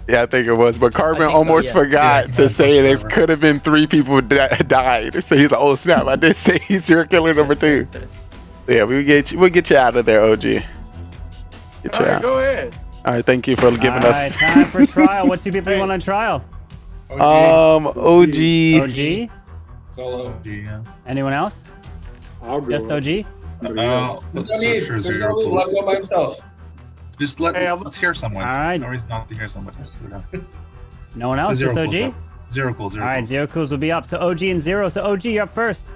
Yeah, I think it was. But Carbon I think so, almost yeah. forgot Yeah, to say there forever. could have been 3 people died. So he's like, oh snap! I did say he's serial killer number 2. Yeah, we'll get you out of there, OG. Get you All right, out. go ahead. All right, thank you for giving All right, us. time for trial. What 2 people you want on trial? OG. OG? Solo. Anyone else? I'll go. Just OG? There's no need. There's no need. Let him go by himself. Just let's hear someone. All right. No reason not to hear someone. No one else? Zero Just Cool's OG? up. Zero Cool, Zero All right, Cool. Zero Cools will be up. So OG and Zero. So OG, you're up first.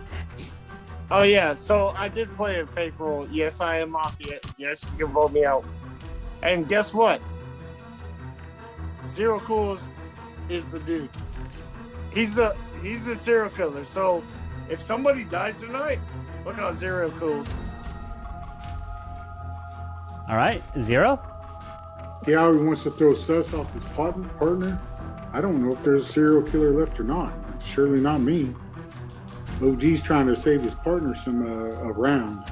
Oh yeah, so I did play a fake role. Yes, I am Mafia. Yes, you can vote me out. And guess what? Zero Cools is the dude. He's the serial killer. So if somebody dies tonight, look out Zero Cools. All right, Zero? he always wants to throw sus off his partner. I don't know if there's a serial killer left or not. It's surely not me. OG's trying to save his partner some a round.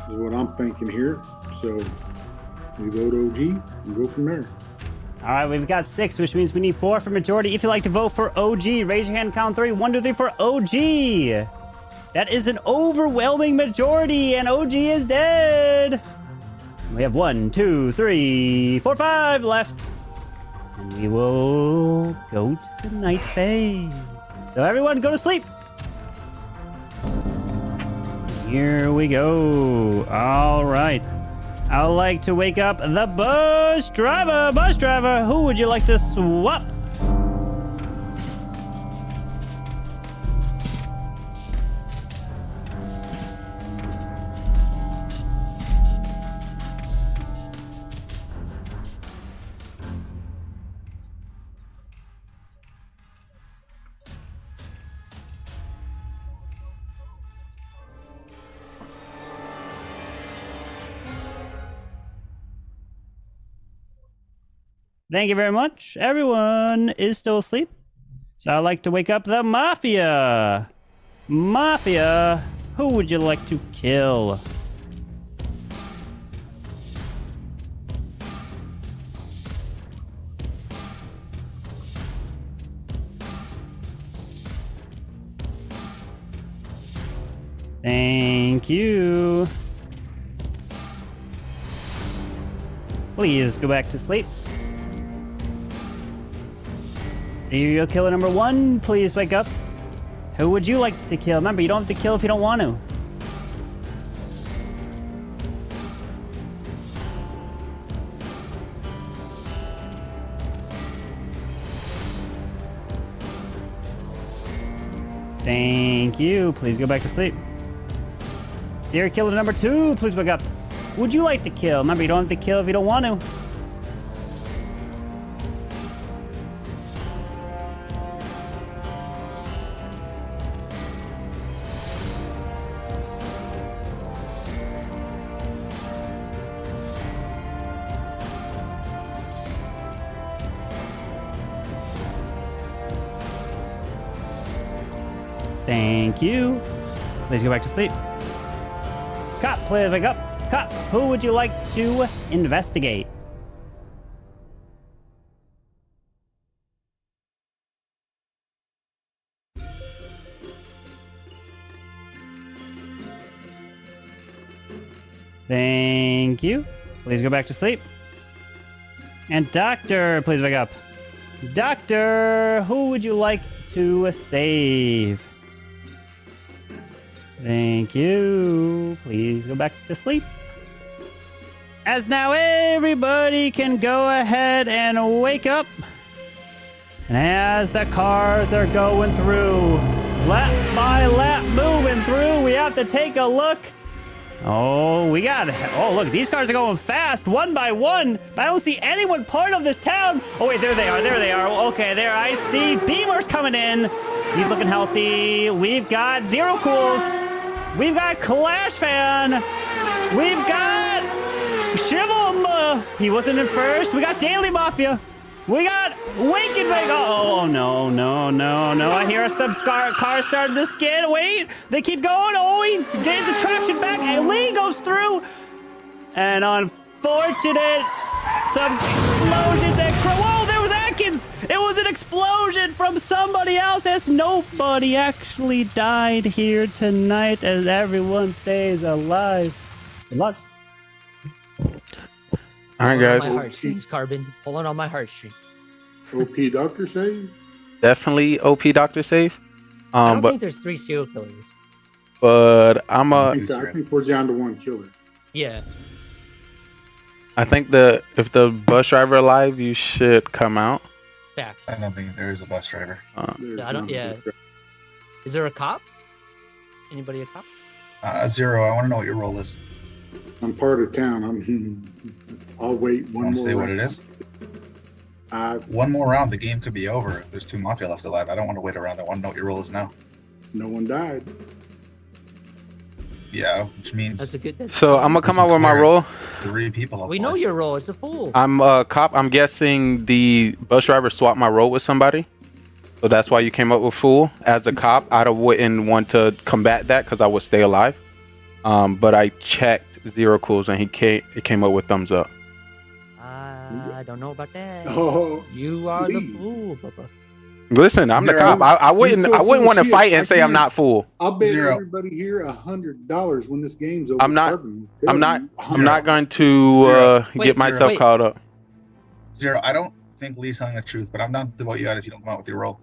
Is what I'm thinking here. So we vote OG and go from there. All right, we've got 6, which means we need 4 for majority. If you'd like to vote for OG, raise your hand, count 3. 1, 2, 3 for OG. That is an overwhelming majority, and OG is dead. We have 1, 2, 3, 4, 5 left. And we will go to the night phase. So everyone go to sleep. Here we go. All right. I would like to wake up the bus driver. Bus driver, who would you like to swap? Thank you very much. Everyone is still asleep. So I'd like to wake up the Mafia. Mafia, who would you like to kill? Thank you. Please go back to sleep. Serial killer number 1, please wake up. Who would you like to kill? Remember, you don't have to kill if you don't want to. Thank you. Please go back to sleep. Serial killer number 2, please wake up. Who would you like to kill? Remember, you don't have to kill if you don't want to. Thank you. Please go back to sleep. Cop, please wake up. Cop, who would you like to investigate? Thank you. Please go back to sleep. And doctor, please wake up. Doctor, who would you like to save? Thank you. Please go back to sleep. As now everybody can go ahead and wake up. And as the cars are going through, lap by lap moving through, we have to take a look. Oh, look, these cars are going fast, one by one. I don't see anyone part of this town. Oh, wait, there they are. Okay, there, I see Beamer's coming in. He's looking healthy. We've got Zero Cools. We've got Clash Fan. We've got Shivam. He wasn't in first. We got Daily Mafia. We got Wake and Bake. Oh, no. I hear some car starting to skid. Wait, they keep going. Oh, he gains the traction back. And Lee goes through. And unfortunate, some explosions that whoa, there was Atkins. It was an explosion from somebody else, as nobody actually died here tonight, as everyone stays alive. Good luck. All right, guys. My heartstrings, Carbon. Pulling on my heartstrings. OP Doctor Save? Definitely OP Doctor Save. I don't think there's 3 serial killers. But I think we're down to 1 killer. Yeah. I think if the bus driver alive, you should come out. Fact. I don't think there is a bus driver. Yeah. Is there a cop? Anybody a cop? Zero, I want to know what your role is. I'm part of town. I'll wait one more. Say what it is? One more round, the game could be over. If there's 2 Mafia left alive, I don't want to wait around. I want to know what your role is now. No one died. Yeah, which means... That's a good... So I'm going to come out with my role. 3 people. We know your role. It's a fool. I'm a cop. I'm guessing the bus driver swapped my role with somebody. So that's why you came up with fool. As a cop, I wouldn't want to combat that because I would stay alive. But I checked Zero Cools and it came up with thumbs up. I don't know about that. Oh, you are the fool, Bubba. Listen, I'm the cop. I wouldn't want to fight and say I'm not fool. I'll bet everybody here $100 when this game's over. I'm not going to get myself caught up. Zero, I don't think Lee's telling the truth, but I'm down to vote you out if you don't come out with your role.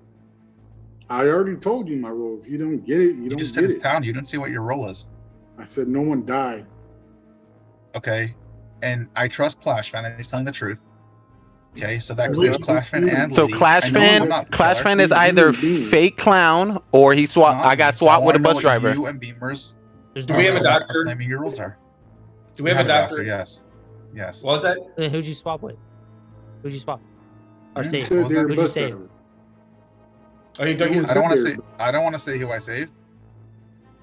I already told you my role. If you don't get it, you don't just get said it. it's town. You didn't say what your role is. I said no one died. Okay, and I trust Clash Fan, and he's telling the truth. Okay, so that clears Clash Fan and so Lee. Clash Fan is either fake clown or he swapped. I got swapped with a bus driver. You and Beamers. Do we have a doctor? Claiming your rules are. Do we have a doctor? Yes. Yes. What was that? Who'd you swap with? Who'd you swap? Or Hmm? save? Who'd Who'd you save? Oh, you I don't want to say. I don't want to say who I saved.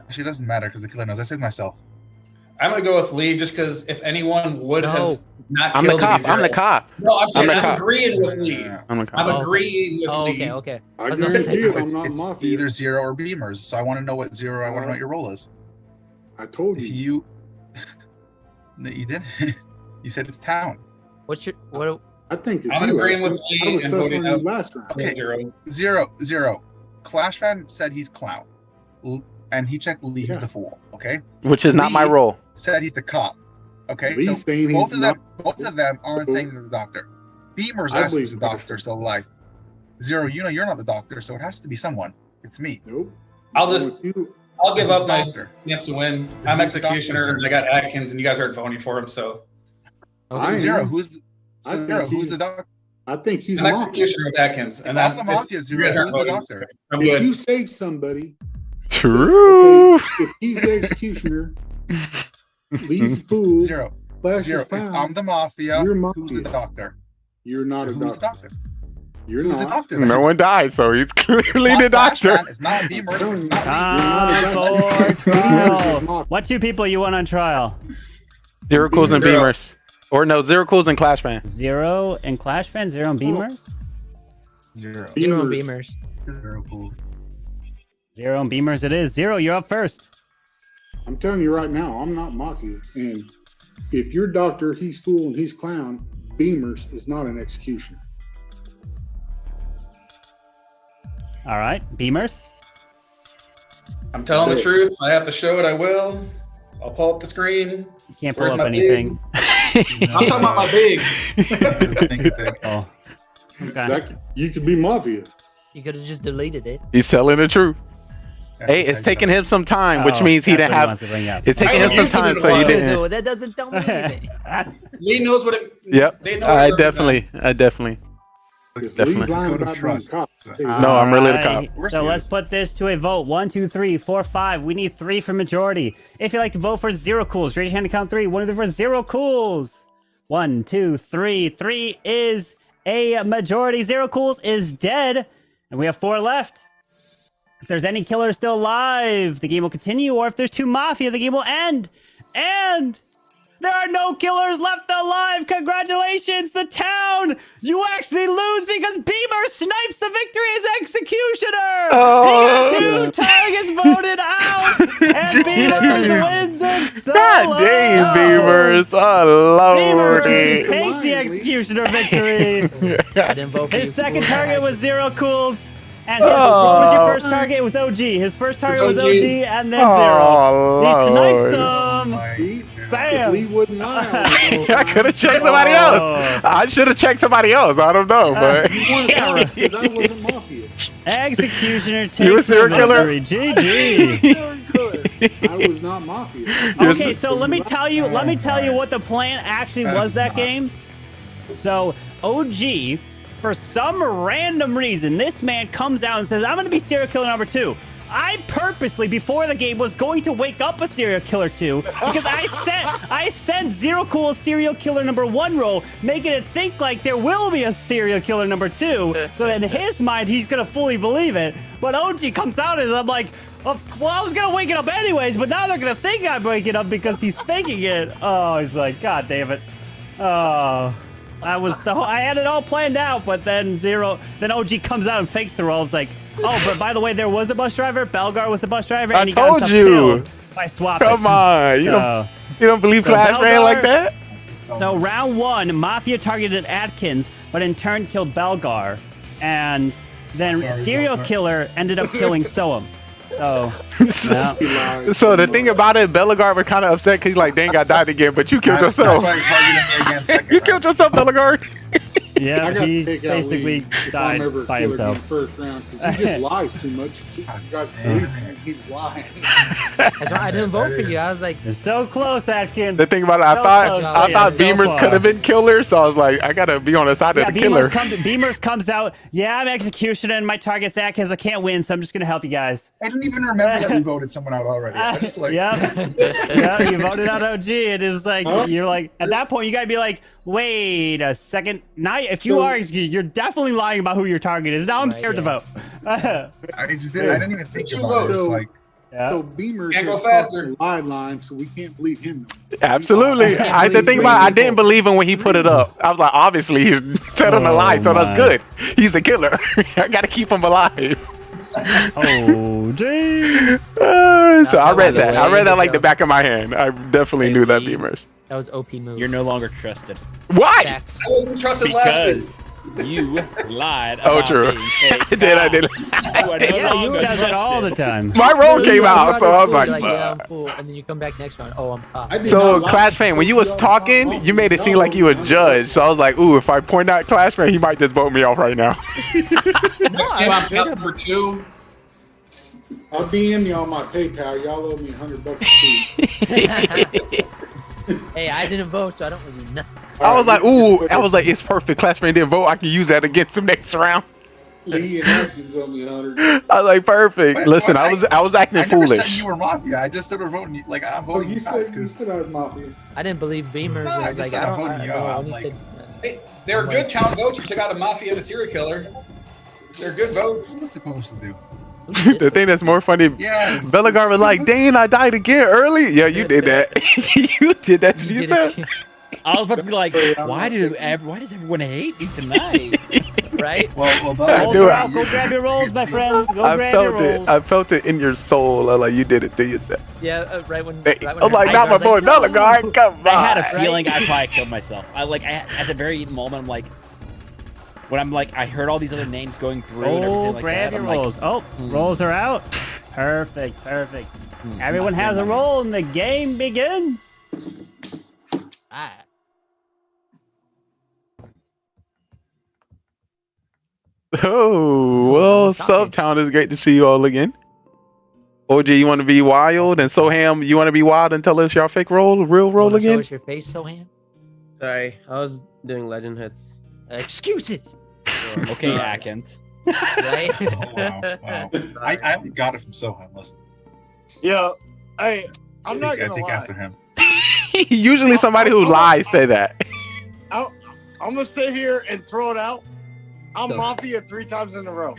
Actually, it doesn't matter because the killer knows. I saved myself. I'm gonna go with Lee just because if anyone would have not I'm the killed cop. Zero- I'm the cop. No, I'm saying I'm the I'm cop. agreeing with Lee. I'm the cop. I'm agreeing with Oh, Lee. okay. I guarantee you, I'm not It's Mafia. either Zero or Beamers. So I want to know what Zero. I want to know what your role is. I told If you. you. No, you did. You said it's town. What's your what? I think it's I'm you. agreeing with I Lee was and sus voting on you out last round. Okay. Zero. Zero. Clash Fan said he's clown. and he checked Lee, who's the fool. Okay. Which is not my Lee role. Said he's the cop. Okay. Lee's So saying both he's of them aren't saying they're the doctor. Beamer's I asking believe who's the doctor still alive. Zero, you know you're not the doctor, so it has to be someone. It's me. Nope. I'll give up my doctor. chance to win. I'm Who's the executioner, doctor, and I got Atkins, and you guys aren't voting for him, so. Zero, who's the doctor? I think he's I'm Mafia. executioner with Atkins, and I'm that the Mafia, you Zero. guys aren't Who's the voting, doctor? so I'm If good. you save somebody, True. if he's the executioner, Lee's fool. Zero. Clash Zero. is If found. I'm the Mafia, You're who's the Mafia. doctor? You're not a Who's the doctor. doctor? You're Who's the not. doctor? No one died, so he's clearly the doctor. It's not Beamer. It's not For trial. What two people you want on trial? Zero Cools and Beamers. Or no, Zero Cools and Clash Fan. Zero and Clash Fan, Zero and Beamers? Zero. Zero and Beamers. Zero Cools. Zero and Beamers it is. Zero, you're up first. I'm telling you right now, I'm not Mafia. And if you're doctor, he's fool and he's clown, Beamers is not an executioner. All right, Beamers. I'm telling the truth. I have to show it. I will. I'll pull up the screen. You can't pull Where's up my anything. big? I'm talking about my big. Oh. Okay. You could be Mafia. You could have just deleted it. He's telling the truth. Hey, it's taking him some time, which Oh, means he that's didn't what he have. wants to bring up. It's taking him some time, so he didn't. No, that doesn't tell me anything. Lee knows what it. Yep. They know what I it definitely. represents. Lee's Definitely. lying about being cop. No, I'm really the cop. Alright, So let's put this to a vote. 1, 2, 3, 4, 5. We need 3 for majority. If you'd like to vote for Zero Cools, raise your hand to count 3. 1, 2, 3 for Zero Cools. 1, 2, 3. 3 is a majority. Zero Cools is dead. And we have 4 left. If there's any killer still alive, the game will continue. Or if there's 2 Mafia, the game will end. And there are no killers left alive. Congratulations, the town. You actually lose because Beamer snipes the victory as executioner. He got 2 targets voted out, and Beamers wins it solo. God dang, Beamers. Oh, Beamers lordy. takes the executioner victory. I didn't vote for you. His second target was Zero Cools. And what was your first target? It was OG. His first target was OG, and then Zero. He snipes him. Bam! Lee wouldn't lie. I could have checked somebody else. I should have checked somebody else. I don't know, but You weren't lying because I wasn't Mafia. Executioner takes You a serial the killer? victory. GG. I was not Mafia. Okay, so let me tell you what the plan actually was that game. So OG, for some random reason, this man comes out and says, "I'm going to be serial killer number 2." I purposely, before the game, was going to wake up a serial killer 2 because I sent Zero Cool serial killer number 1 role, making it think like there will be a serial killer number 2. So in his mind, he's gonna fully believe it. But OG comes out and I'm like, well, I was gonna wake it up anyways, but now they're gonna think I'm waking up because he's faking it. Oh, he's like, God damn it. Oh. I had it all planned out, but then OG comes out and fakes the role. I was like, oh, but by the way, there was a bus driver. Belgar was the bus driver, and he got himself killed by swapping. Come on, you don't believe Clash Fan like that? So round 1, Mafia targeted Atkins, but in turn killed Belgar, and then serial killer ended up killing Soam. So, So the thing about it, Bellegarde was kind of upset because he's like, dang, I died again, but you killed yourself. That's why he targeted me again second You killed yourself, Bellegarde. Yeah, I gotta he take out basically Lee if died I'm ever by killer himself. in the first round because he just lies too much. You got to believe him. He was lying. That's why I didn't vote for you. I was like, You're so close, Atkins. The thing about it, I thought Beamers could have been killer, so I was like, I gotta be on the side of the killer. Beamers comes out. Yeah, I'm executioner and my target's Atkins. I can't win, so I'm just gonna help you guys. I didn't even remember that we voted someone out already. I just like, yeah, you voted out OG. It is like you're like at that point you gotta be like, wait a second. Now, if you are executed, you're definitely lying about who your target is. Now I'm scared to vote. I didn't even think about it. It's like, So Beamer Can't go has faster. crossed the line line, so we can't believe him. Absolutely. The thing about it, I didn't believe him when he put it up. I was like, obviously he's telling a lie, so that's good. He's a killer. I gotta keep him alive. Oh, jeez. So I read that. I read that like the back of my hand. I definitely knew that, Beamers. that was OP move. You're no longer trusted. Why? Facts. I wasn't trusted last week. You lied Oh, about true. me. Hey, I did. I did. You are no Yeah, you longer does that all the trusted. time. My roll Literally, came you're out, out so of I was school, like, you're yeah, I'm "Fuck." full, and then you come back next round. Oh, I'm pop. I did So, not lie. Clash Fan, when you was talking, you made it seem like you were judged. So I was like, ooh, if I point out Clash Fan, he might just vote me off right now. Next game, I'm count number 2. I'll DM you on my PayPal. Y'all owe me $100 too. Hey, I didn't vote, so I don't really know. I was like, ooh, I was like, it's perfect. Clash Fan didn't vote. I can use that against him next round. Lee and Atkins owe me 100. I was like, perfect. Wait, Listen, what? I was acting I never said foolish. you were Mafia. I just said we're voting you. Like, I'm Oh, voting you you out said you because said I was Mafia. I didn't believe Beamers. No, I I was just like, said I I'm don't voting you know. out. When he Like, said, Hey, they're good town votes. You took out a Mafia and a serial killer. They're good votes. what was I supposed to do? The thing that's more funny, Yes. Bellegar was like, Dane, I died again early. Yeah, you did that. You did that to you did yourself. it, I was about to be like, why does everyone hate me tonight? right? Well, I Rolls knew are it. out. Go grab your rolls, my friends. Go I grab your felt it. rolls. I felt it in your soul. I was like, you did it to yourself. Yeah, right when. Hey, Right when I'm like, I not my was boy like, no. Bellegar. Come on. I had a Right? feeling I probably killed myself. At the very moment, I'm like, when I'm like, I heard all these other names going through and Oh, everything like grab that. your I'm rolls. like, Oh, rolls are out. Perfect, perfect. Everyone has a roll and the game begins. Ah. Oh, well, Subtown is great to see you all again. OG, you want to be wild? And Soham, you want to be wild and tell us your fake roll, real roll Wanna show again? us your face, Soham? Sorry, I was doing legend hits. Excuses. Okay, Atkins. Right? Wow. I got it from Sohan. Listen. Yeah, hey, I'm not I gonna think lie. after him. Usually somebody who lies say that. I'm gonna sit here and throw it out. I'm Go. Mafia 3 times in a row.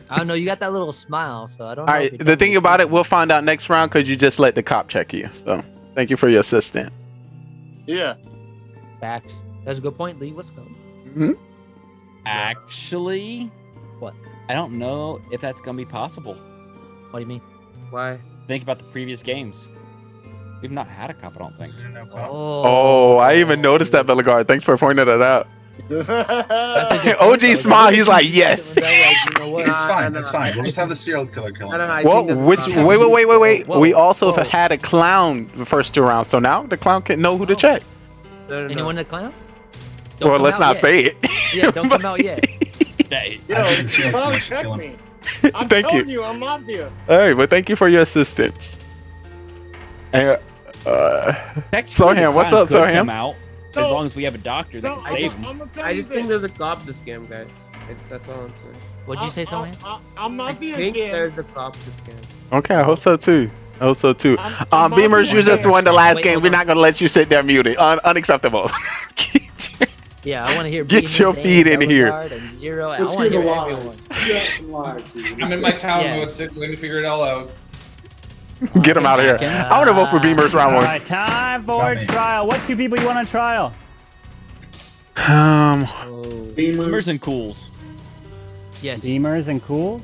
I don't know. You got that little smile, so I don't All know. right, if you're the telling thing the about truth. it, we'll find out next round because you just let the cop check you. So thank you for your assistance. Yeah. Facts. That's a good point, Lee. Let's go. Actually, what? I don't know if that's gonna be possible. What do you mean? Why? Think about the previous games. We've not had a cop, I don't think. Oh, I even noticed that, Bellegar. Thanks for pointing that out. OG smile. He's like, yes. It's fine. It's fine. We'll just have the serial killer kill him. Well, wait. We also have had a clown the first 2 rounds, so now the clown can know who to check. Anyone the clown? Well, let's not say it. Yeah, don't come out yet. Yo, clown check me. I Thank told you. you I'm Mafia. All right, but thank you for your assistance. And, Soham, what's up, Come Soham? out as long as we have a doctor that can save him. I just think there's a cop this game, guys. That's all I'm saying. What'd you say, Sohan? I'm I Mafia think again. there's a cop this game. Okay, I hope so too. I'm Beamers, you just won the last Wait, game. hold We're on. not gonna let you sit there muted. Unacceptable. Yeah, I want to hear. Get Beamers your and feet in here. Bellegar and Zero. I Let's want to hear the hear everyone. lies. You got some lies here. I'm in my town Yeah. mode, sitting waiting to figure it all out. Get him out of here. I want to vote for Beamers round All one. right, time for a trial. What 2 people you want on trial? Beamers and Cools. Yes. Beamers and Cool.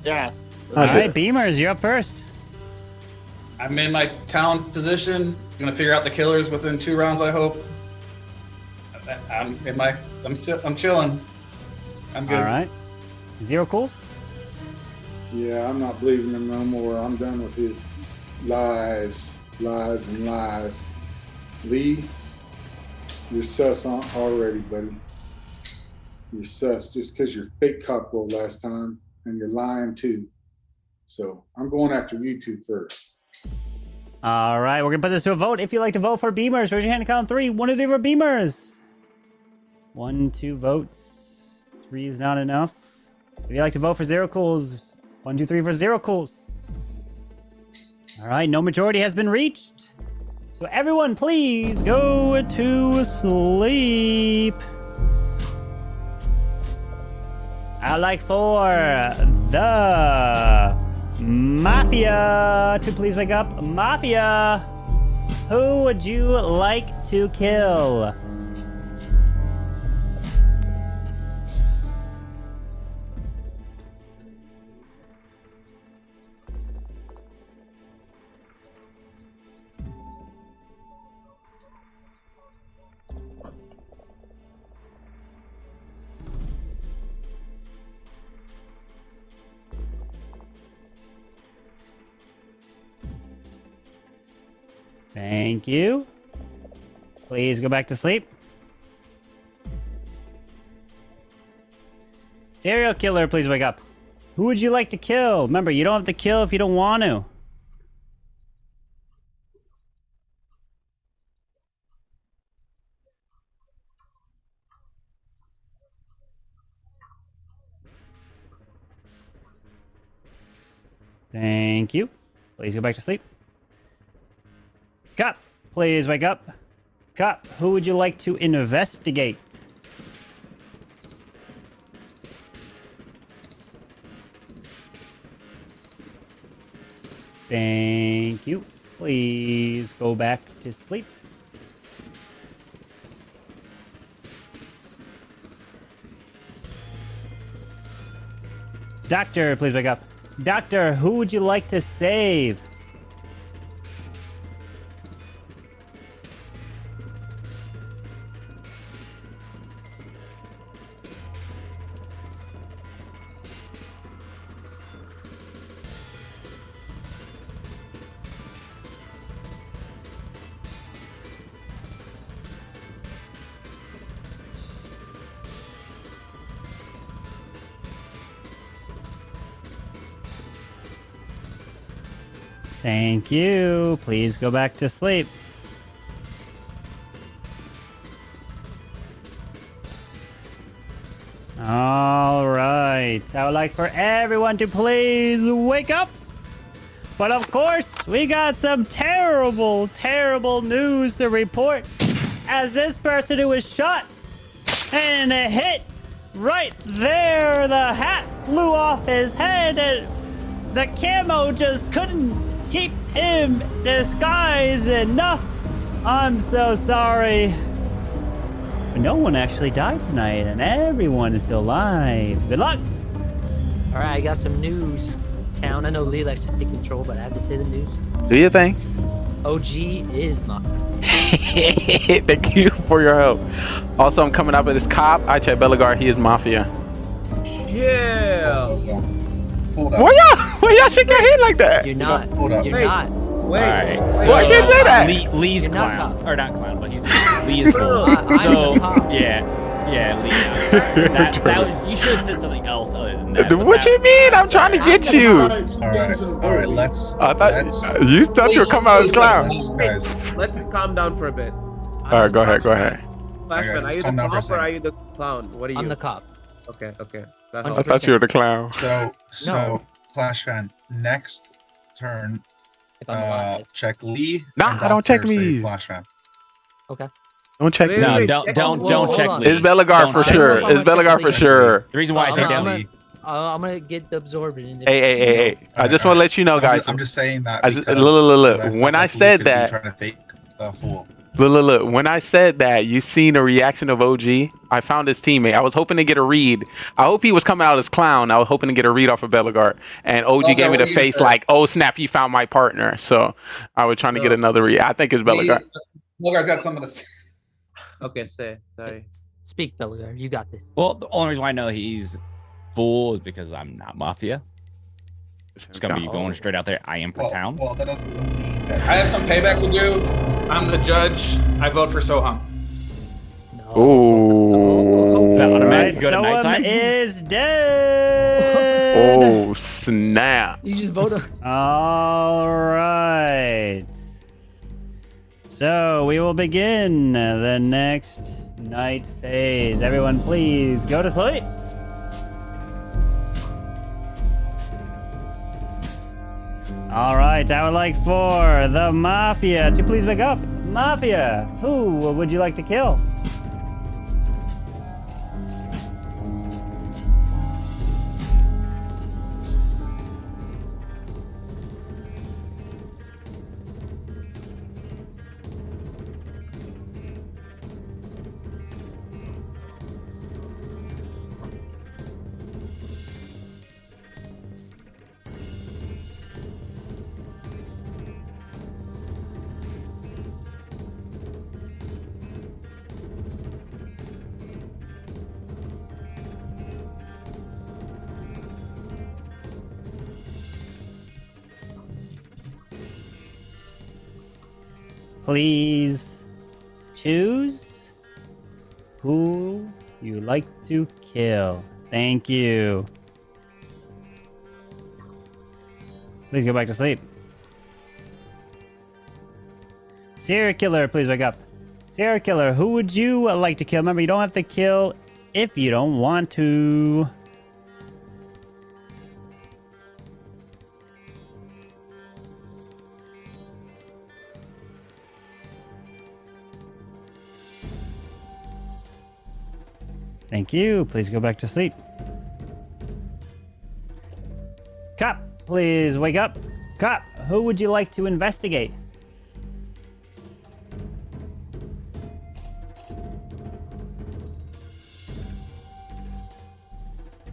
Yeah. All right, Beamers, you're up first. I'm in my town position. Gonna figure out the killers within 2 rounds. I hope. I'm chilling. I'm good. All right. Zero Cool. Yeah, I'm not believing him no more. I'm done with his lies. Lee, you're sus already, buddy. You're sus just because you're fake cop rolled last time and you're lying too. So I'm going after you 2 first. All right, we're gonna put this to a vote. If you'd like to vote for Beamers, raise your hand and count 3. 1, 2, 3 for Beamers. 1, 2 votes. 3 is not enough. If you'd like to vote for Zero Cools, 1, 2, 3 for Zero Cools. All right, no majority has been reached. So everyone, please go to sleep. I'd like for the Mafia to please wake up. Mafia, who would you like to kill? Thank you. Please go back to sleep. Serial killer, please wake up. Who would you like to kill? Remember, you don't have to kill if you don't want to. Thank you. Please go back to sleep. Cop, please wake up. Cop, who would you like to investigate? Thank you. Please go back to sleep. Doctor, please wake up. Doctor, who would you like to save? Thank you. Please go back to sleep. All right. I would like for everyone to please wake up. But of course, we got some terrible, terrible news to report. As this person who was shot and it hit right there, the hat flew off his head and the camo just couldn't keep him disguised enough. I'm so sorry. But no one actually died tonight, and everyone is still alive. Good luck. All right, I got some news. Town. I know Lee likes to take control, but I have to say the news. Do your thing. OG is Mafia. Thank you for your help. Also, I'm coming up with this cop. I check Bellegarde. He is Mafia. Yeah. Hold up. Why y'all shake your head like that? You're not. Hold up. You're not. Wait. Alright, So I can't say that. Lee's You're not clown. cop. Or not clown, but he's Lee is full. I'm So the cop. yeah, Lee. That was, you should have said something else other than that. but What that- you mean? I'm trying to get you. All right. Let's. I thought let's, you thought you were coming out as clown. guys. Let's calm down for a bit. All right, go ahead. Flashman, guys, are let's you the calm down for a cop or second. are you the clown? What are you? I'm the cop. Okay. I That helps. thought you were the clown. So Flash fan, next turn, If I'm alive. check Lee. Nah, and I don't check Doctor say Lee. Flash fan. Okay. Don't check Wait, me. No, wait, don't check- don't check on. Lee. It's Bellegarde Don't for check sure. Lee. It's Bellegarde for sure. The reason why I I'm said gonna- that. Lee. I'm gonna get the absorbent. And Hey. I just want to let you know, guys. I'm just saying that. I just- because look. I felt When I like Lee said could be that- trying to fake the fool. Look. When I said that, you seen a reaction of OG. I found his teammate. I was hoping to get a read. I hope he was coming out as clown. I was hoping to get a read off of Bellegarde. And OG Okay, gave me what the do you face say? like, oh snap, you found my partner. So I was trying to get another read. I think it's Bellegarde. Bellegarde's got something to say. Okay, sorry. Speak, Bellegarde. You got this. Well, the only reason why I know he's full is because I'm not Mafia. It's gonna be going straight out there. I am for town. Well, that doesn't mean that. I have some payback to do. I'm the judge. I vote for Soham. Oh. Is that automatic? Right, Good at Soham nighttime? is dead. Oh snap. You just vote. All right. So we will begin the next night phase. Everyone, please go to sleep. All right. I would like for the Mafia to please wake up. Mafia, who would you like to kill? please choose who you like to kill. Thank you. Please go back to sleep. Serial killer, please wake up. Serial killer, who would you like to kill? Remember, you don't have to kill if you don't want to. Thank you. Please go back to sleep. Cop, please wake up. Cop, who would you like to investigate?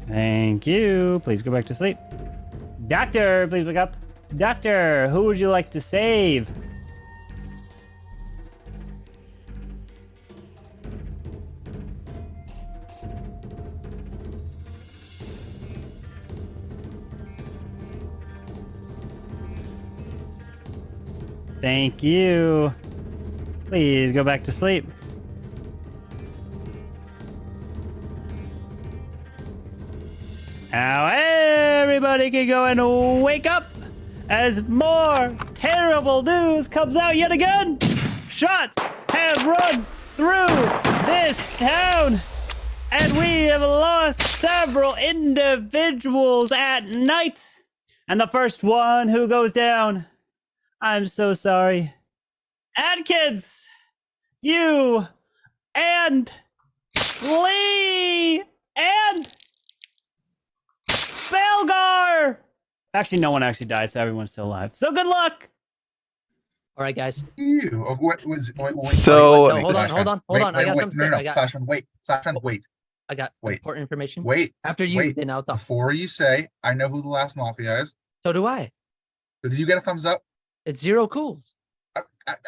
Thank you. Please go back to sleep. Doctor, please wake up. Doctor, who would you like to save? Thank you. Please go back to sleep. Now everybody can go and wake up as more terrible news comes out yet again. Shots have run through this town, and we have lost several individuals at night. And the first one who goes down, I'm so sorry, Adkins, you and Lee and Belgar. Actually, no one actually died, so everyone's still alive. So good luck. All right, guys. Ew. What was? Wait, So no, hold on. I got something to say. No, I got. Flashman, wait. Flashman, wait. I got important information. Wait. After you, wait. then I'll talk. Before you say, I know who the last Mafia is. So do I. So did you get a thumbs up? It's zero cools.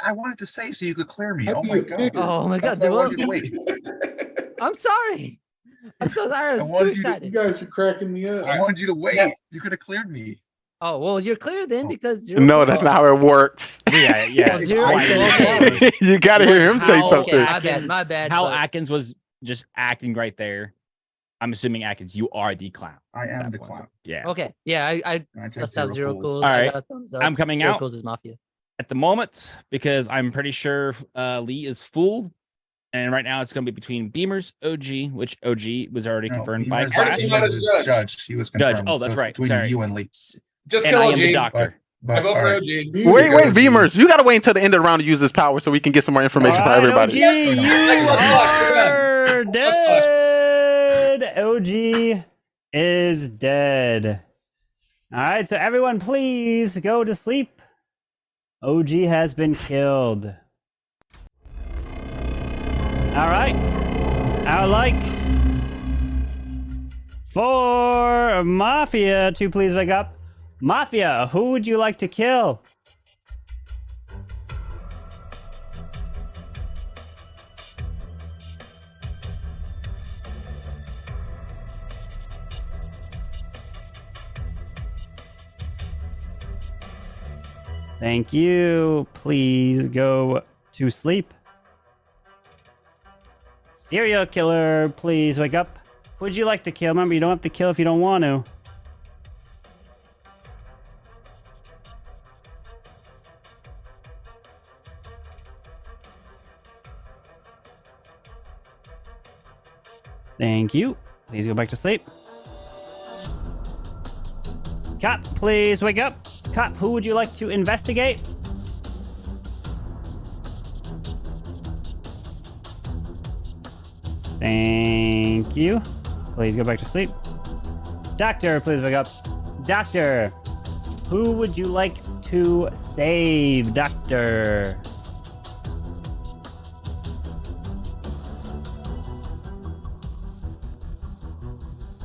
I wanted to say so you could clear me. Oh my god. Oh my god. That's why I wanted you to wait. I'm sorry. I'm so sorry. I was too excited. You guys are cracking me up. I wanted you to wait. Yeah. You could have cleared me. Oh well, you're clear then because zero. No, that's not how it works. Yeah. Well, zero. You gotta hear him say something. Okay, my bad. How but- Atkins was just acting right there. I'm assuming Atkins, you are the clown. I am the clown. Yeah. Okay. Yeah, I take have zero zero cools. All I right. got a thumbs up. I'm coming Zero out. Cools is Mafia. At the moment, because I'm pretty sure Lee is full. And right now it's going to be between Beamers, OG, which OG was already confirmed by Beamers Crash. was Judge. He was confirmed. Judge. Oh, that's So it's right. Between Sorry. you and Lee. Just And kill I OG. am the doctor. But, I vote for all right. OG. Wait, Beamers. You gotta wait until the end of the round to use this power so we can get some more information for everybody. OG, you are dead. OG is dead. All right, so everyone, please go to sleep. OG has been killed. All right. I would like for Mafia to please wake up. Mafia, who would you like to kill? Thank you. Please go to sleep. Serial killer, please wake up. Who would you like to kill? Remember, you don't have to kill if you don't want to. Thank you. Please go back to sleep. Cop, please wake up. Cop, who would you like to investigate? Thank you. Please go back to sleep. Doctor, please wake up. Doctor, who would you like to save? Doctor.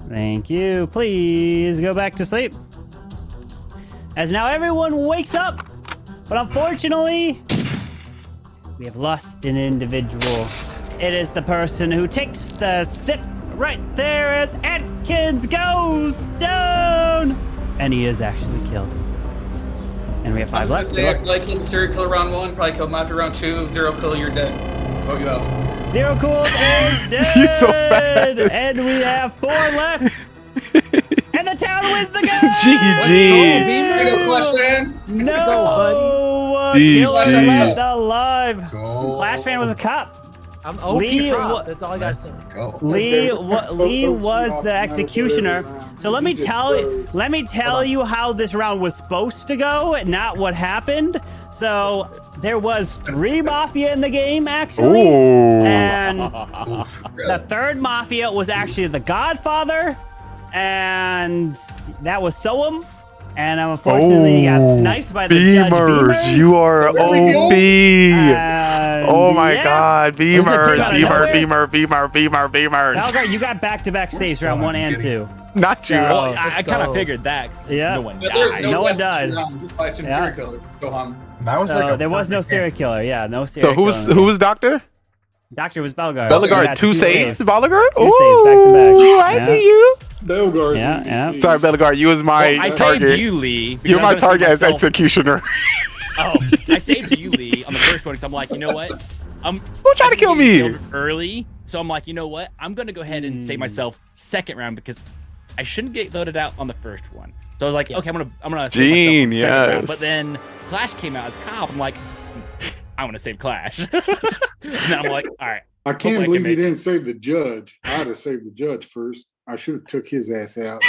Thank you. Please go back to sleep. As now everyone wakes up, but unfortunately, we have lost an individual. It is the person who takes the sip right there as Atkins goes down. And he is actually killed. And we have I 5 was gonna left. say, after I killed the serial killer round 1, probably killed Mafia round 2, Zero Killer, you're dead. Vote you out. Zero Cool is dead. You're so bad. And we have 4 left. And the town wins the game. GG. There you go, Clash fan. No GG. killer left alive. Flash fan was a cop. I'm OP cop. That's all I got to say. Lee was the executioner. So let me tell you how this round was supposed to go, not what happened. So there was 3 Mafia in the game, actually. Ooh. And the 3rd Mafia was actually the Godfather. And that was Soam. And unfortunately, he got sniped by the Judge Beamers. You are OP. Oh my yeah. God, Beamer. Beamers. Valgar, you got back-to-back saves round 1 and 2. Not you. So, I kind of figured that. 'Cause Yeah. No one But there's died. no No one best died. round. Just by some Yeah. serial killer. Go home. That was like there was no serial killer. Yeah, no serial So killer. who was Doctor? Doctor was Belgar. Bellegarde, Yeah, 2 saves. Bellegarde? Two saves back-to-back. Ooh, I Yeah. see you. Belgarde. Yeah. Sorry, Bellegarde, you was my Well, I target. saved you, Lee. because You're I my was gonna target save as myself. executioner. Oh, I saved you, Lee, on the first one because I'm like, you know what? Who tried to kill me? Early, so I'm like, you know what? I'm gonna go ahead and save myself second round because I shouldn't get voted out on the first one. So I was like, okay, I'm gonna save Gene, myself second round. yes. But then Clash came out as cop. I'm like, I want to save Clash. And then I'm like, all right. I hopefully can't can believe you make- didn't save the judge. I'd have saved the judge first. I should have took his ass out.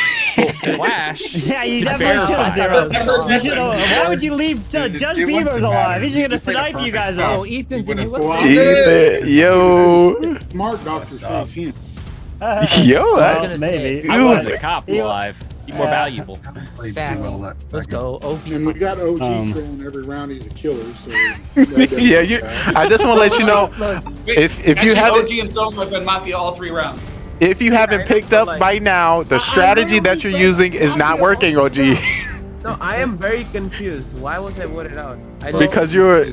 Flash. Yeah, you can definitely should have verify. zeroed. You should have. Why would you leave Judge Beamer's alive? He's gonna snipe you guys Oh, off. Ethan's in here. Ethan, yo. Smart doctor saved him. Yo, Well, maybe. I wanted the cop He- alive. Be more valuable. Let's go. OP. And we got OG throwing every round he's a killer. So Yeah, you. I just want to let you know if you Actually, haven't OG and Zone have been Mafia all 3 rounds. if you haven't picked up by now, the strategy that you're using is not working, OG. No, I am very confused. Why was I voted out? Because you were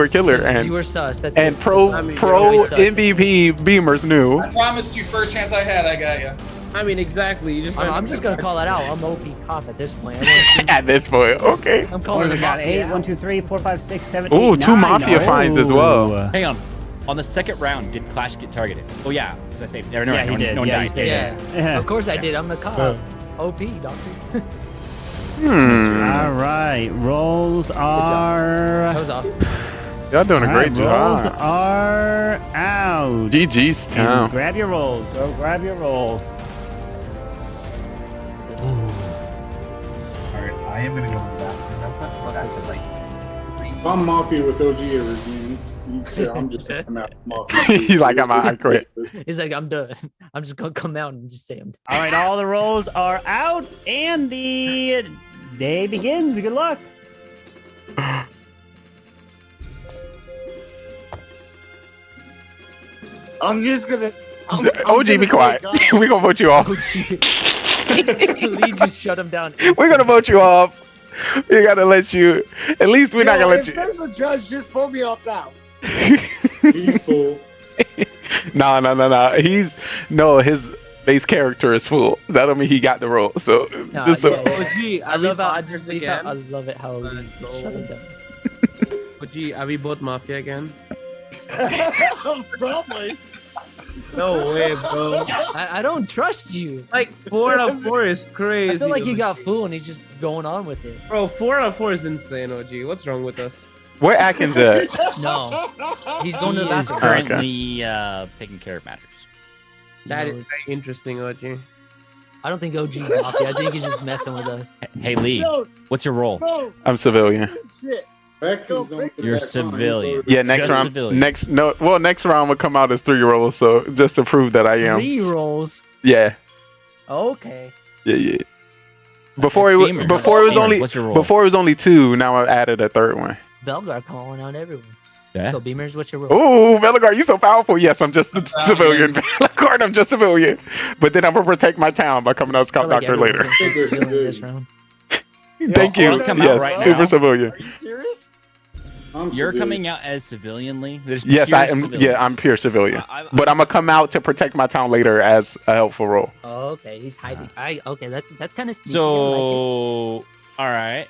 killer You were and sus. That's and it. pro always sus. MVP Beamers knew. I promised you first chance I had, I got you. I mean, exactly. You just I'm just gonna call it out. I'm OP cop at this point. At this point, okay. I'm calling We it got Mafia. 8, 1, 2, 3, 4, 5, 6, 7, Ooh, 8, 2 9. Mafia finds as well. Hang on. On the second round, did Clash get targeted? Oh yeah, because I saved. Never Yeah, mind. he did. No one Yeah, he died. saved. Yeah. Of course I did. I'm the cop. OP, doctor. All right, rolls are. That was awesome. Y'all doing a great Rolls job. are out. GG's And town. grab your rolls. Go grab your rolls. Alright, I am gonna go to the bathroom. That's like If I'm Mafia with OG every game, you'd say I'm just gonna come out Mafia. He's like, I'm out. I quit. He's like, I'm done. I'm just gonna come out and just say I'm done. All right, all the rolls are out, and the day begins. Good luck. I'm just gonna. OG, be quiet. We're gonna vote you off. Lee just shut him down. We're gonna vote you off. We gotta let you. At least we're not gonna let If you. there's a judge, just vote me off now. He's full. No. His base character is full. That don't mean he got the role. So Nah, just so. yeah. I love how I just leave out. I love it how Lee just shut him down. OG, are we both Mafia again? Probably. No way, bro. I don't trust you. Like 4 out of 4 is crazy. I feel like you got fooled and he's just going on with it. Bro, 4 out of 4 is insane, OG. What's wrong with us? Where Atkins at? No, he's going to the He is bathroom. currently taking care of matters. That is very interesting, OG. I don't think OG's Mafia. I think he's just messing with us. Hey Lee, what's your role? I'm civilian. Shit. You're civilian. Yeah, next Just round. civilian. Next round will come out as 3-year-old. So just to prove that I am. 3 rolls. Yeah. Okay. Yeah. Before it was Beamer. before it was Beamer, only what's your role? before it was only 2. Now I've added a 3rd one. Belgar calling out everyone. Yeah. So Beamers, what's your role? Oh, Bellegarde, you so powerful. Yes, I'm just a civilian. Bellegarde, I'm just civilian. But then I'm gonna protect my town by coming out as cop doctor later. This round. Thank you. Come out Yes, right super now. civilian. Are you serious? You're coming out as civilian, Lee. There's Yes, pure I am. civilian. Yeah, I'm pure civilian. But I'm gonna come out to protect my town later as a helpful role. Oh, okay, he's hiding. Okay, that's kind of sneaky. So, all right.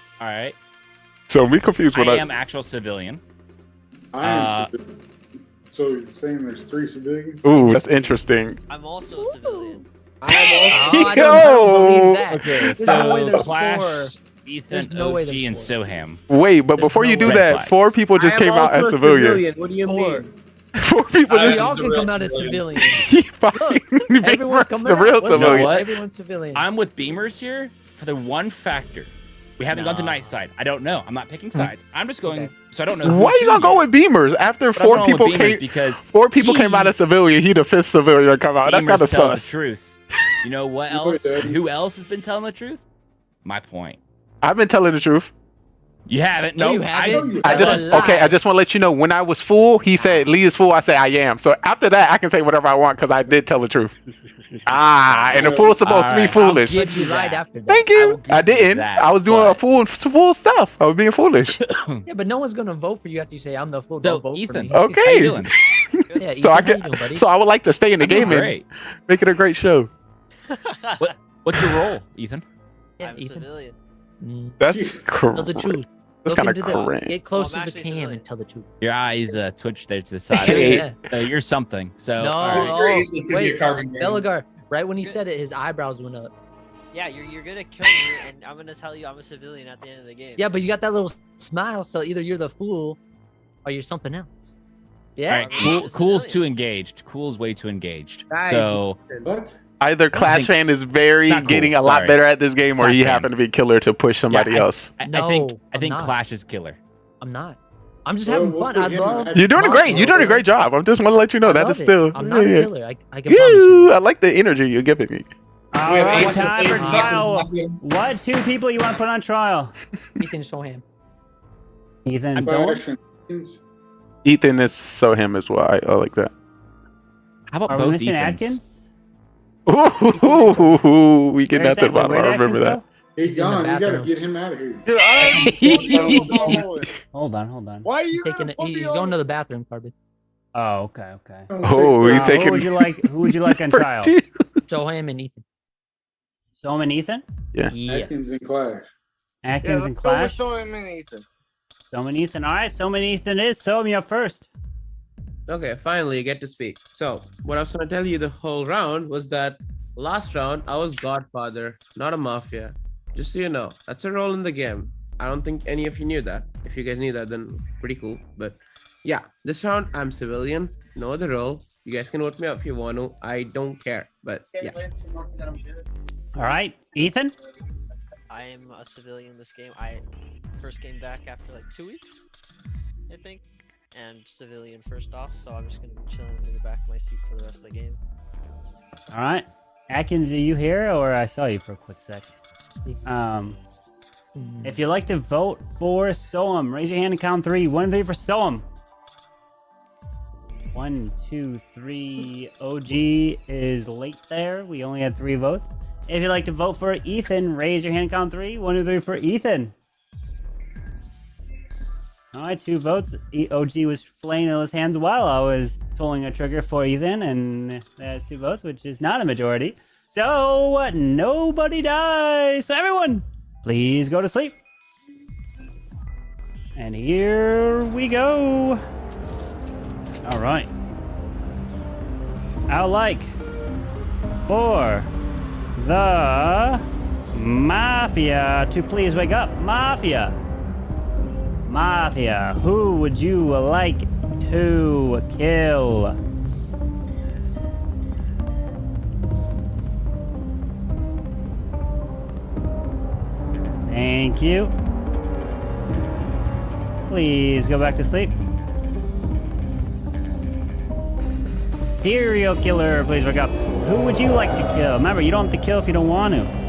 So we confused what I am actual civilian. I am civilian. So you're saying there's 3 civilians? Ooh, that's interesting. I'm also a civilian. I don't believe that. Okay, There's no way so there's Clash, 4. Ethan, There's no way OG, and Soham. Wait, but before you do that, 4 people just came out as civilian. What do you mean? 4 people We just. all can come out as civilians. Look, Everyone's coming the real out. You know what? Everyone's civilian. I'm with Beamers here for the one factor. We haven't gone to night side. I don't know. I'm not picking sides. I'm just going. So I don't know. Why you gonna go with Beamers after But I'm 4 going with people Beamers came? because 4 people came out as civilian. He the 5th civilian to come out. That's Beamers kind of tells sus. the truth. You know what You else? put it, Who else has been telling the truth? My point. I've been telling the truth. You haven't. No, No, you haven't. I just okay. I just want to let you know when I was full, he said Lee is full. I say I am. So after that, I can say whatever I want because I did tell the truth. And the fool's supposed to be foolish. Give you right after that. Thank you. I didn't. I was doing a full stuff. I was being foolish. Yeah, but no one's gonna vote for you after you say I'm the fool. So, Don't vote Ethan, for me. Okay. how you doing? Yeah, Ethan, So I how you get. doing, buddy? So I would like to stay in the I'm doing game and great. make it a great show. What's your role, Ethan? Yeah, I'm a Ethan. civilian. That's Tell the truth. That's Look kind of into the- cringe. Get close Well, I'm to the actually a cam civilian. and tell the truth. Your eyes twitch there to the side. Yeah. You're something. So No, all right. very easily could be wait, a carbon game. Belagar. Right when he said it, his eyebrows went up. Yeah, you're gonna kill me, and I'm gonna tell you I'm a civilian at the end of the game. Yeah, but you got that little smile, so either you're the fool or you're something else. Yeah. All right, Cool's too engaged. Cool's way too engaged. Guys, So What? Either Clash fan is very Not cool, getting a lot sorry. better at this game, or Clash you fan. happen to be killer to push somebody Yeah, else. I No, think I'm not. Clash is killer. I'm not. I'm just having fun. I love. You're doing great. You're doing a great job. I just want to let you know I that love is it. still. I'm not a yeah. killer. I can promise you. I like the energy you're giving me. All We have right, eight- time for eight trial. seconds. What 2 people you want to put on trial? Ethan Soham. Ethan and Clash Soham? and- Ethan is so him as well. I like that. How about Are we both missing Ethans? Atkins? Ooh, we get Where's that to the Atkins? bottom. I Where'd remember Atkins that. go? He's in the gone. You gotta bathroom. get him out of here. Dude, I Hold on. Why are you Taking gonna it, put me he's on going to the bathroom, Carbon. Oh, okay. Oh, he's taking. Who would you like on trial? Soham and Ethan. Soham and Ethan? Yeah. Yeah. Atkins and Clash. Atkins and Clash? Soham and Ethan. Soham and Ethan. All right, Soham and Ethan is. Soham, you up first. Okay, finally you get to speak. So, what I was gonna tell you the whole round was that last round I was Godfather, not a Mafia. Just so you know, that's a role in the game. I don't think any of you knew that. If you guys knew that, then pretty cool. But yeah, this round I'm civilian, no other role. You guys can vote me up if you want to. I don't care. But yeah. All right, Ethan? I am a civilian in this game. I first came back after like 2 weeks, I think, and civilian first off. So I'm just gonna be chilling in the back of my seat for the rest of the game. All right. Atkins, are you here or I saw you for a quick sec? If you'd like to vote for Soham, raise your hand and count 3. 1, 3 for Soham. 1, 2, 3. OG is late there. We only had 3 votes. If you'd like to vote for Ethan, raise your hand and count 3. 1, 2, 3 for Ethan. All right, 2 votes. OG was flailing his hands while I was pulling a trigger for Ethan, and that's 2 votes, which is not a majority. So nobody dies. So everyone, please go to sleep. And here we go. All right. I would like for the Mafia to please wake up. Mafia. Mafia, who would you like to kill? Thank you. Please go back to sleep. Serial killer, please wake up. Who would you like to kill? Remember, you don't have to kill if you don't want to.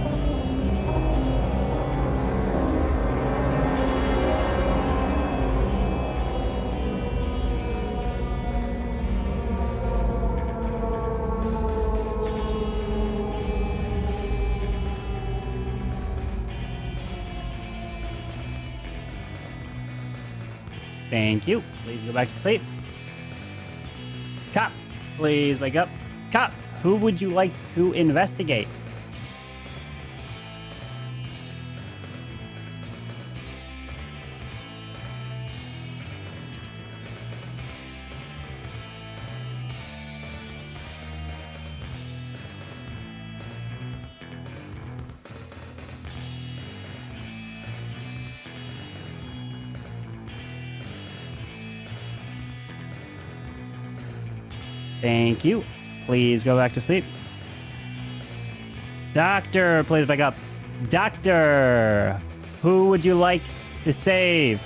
Thank you. Please go back to sleep. Cop, please wake up. Cop, who would you like to investigate? Thank you. Please go back to sleep. Doctor, please wake up. Doctor, who would you like to save?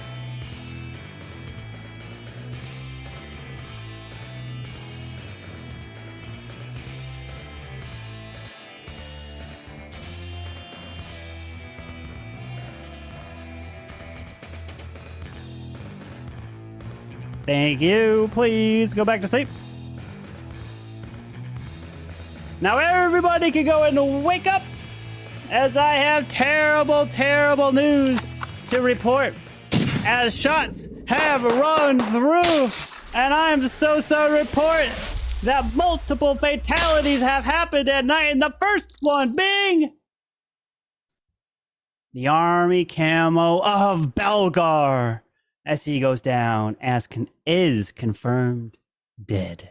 Thank you. Please go back to sleep. Now everybody can go and wake up, as I have terrible, terrible news to report. As shots have run through, and I'm so sorry to report that multiple fatalities have happened at night, and the first one being the army camo of Belgar, as he goes down, is confirmed dead.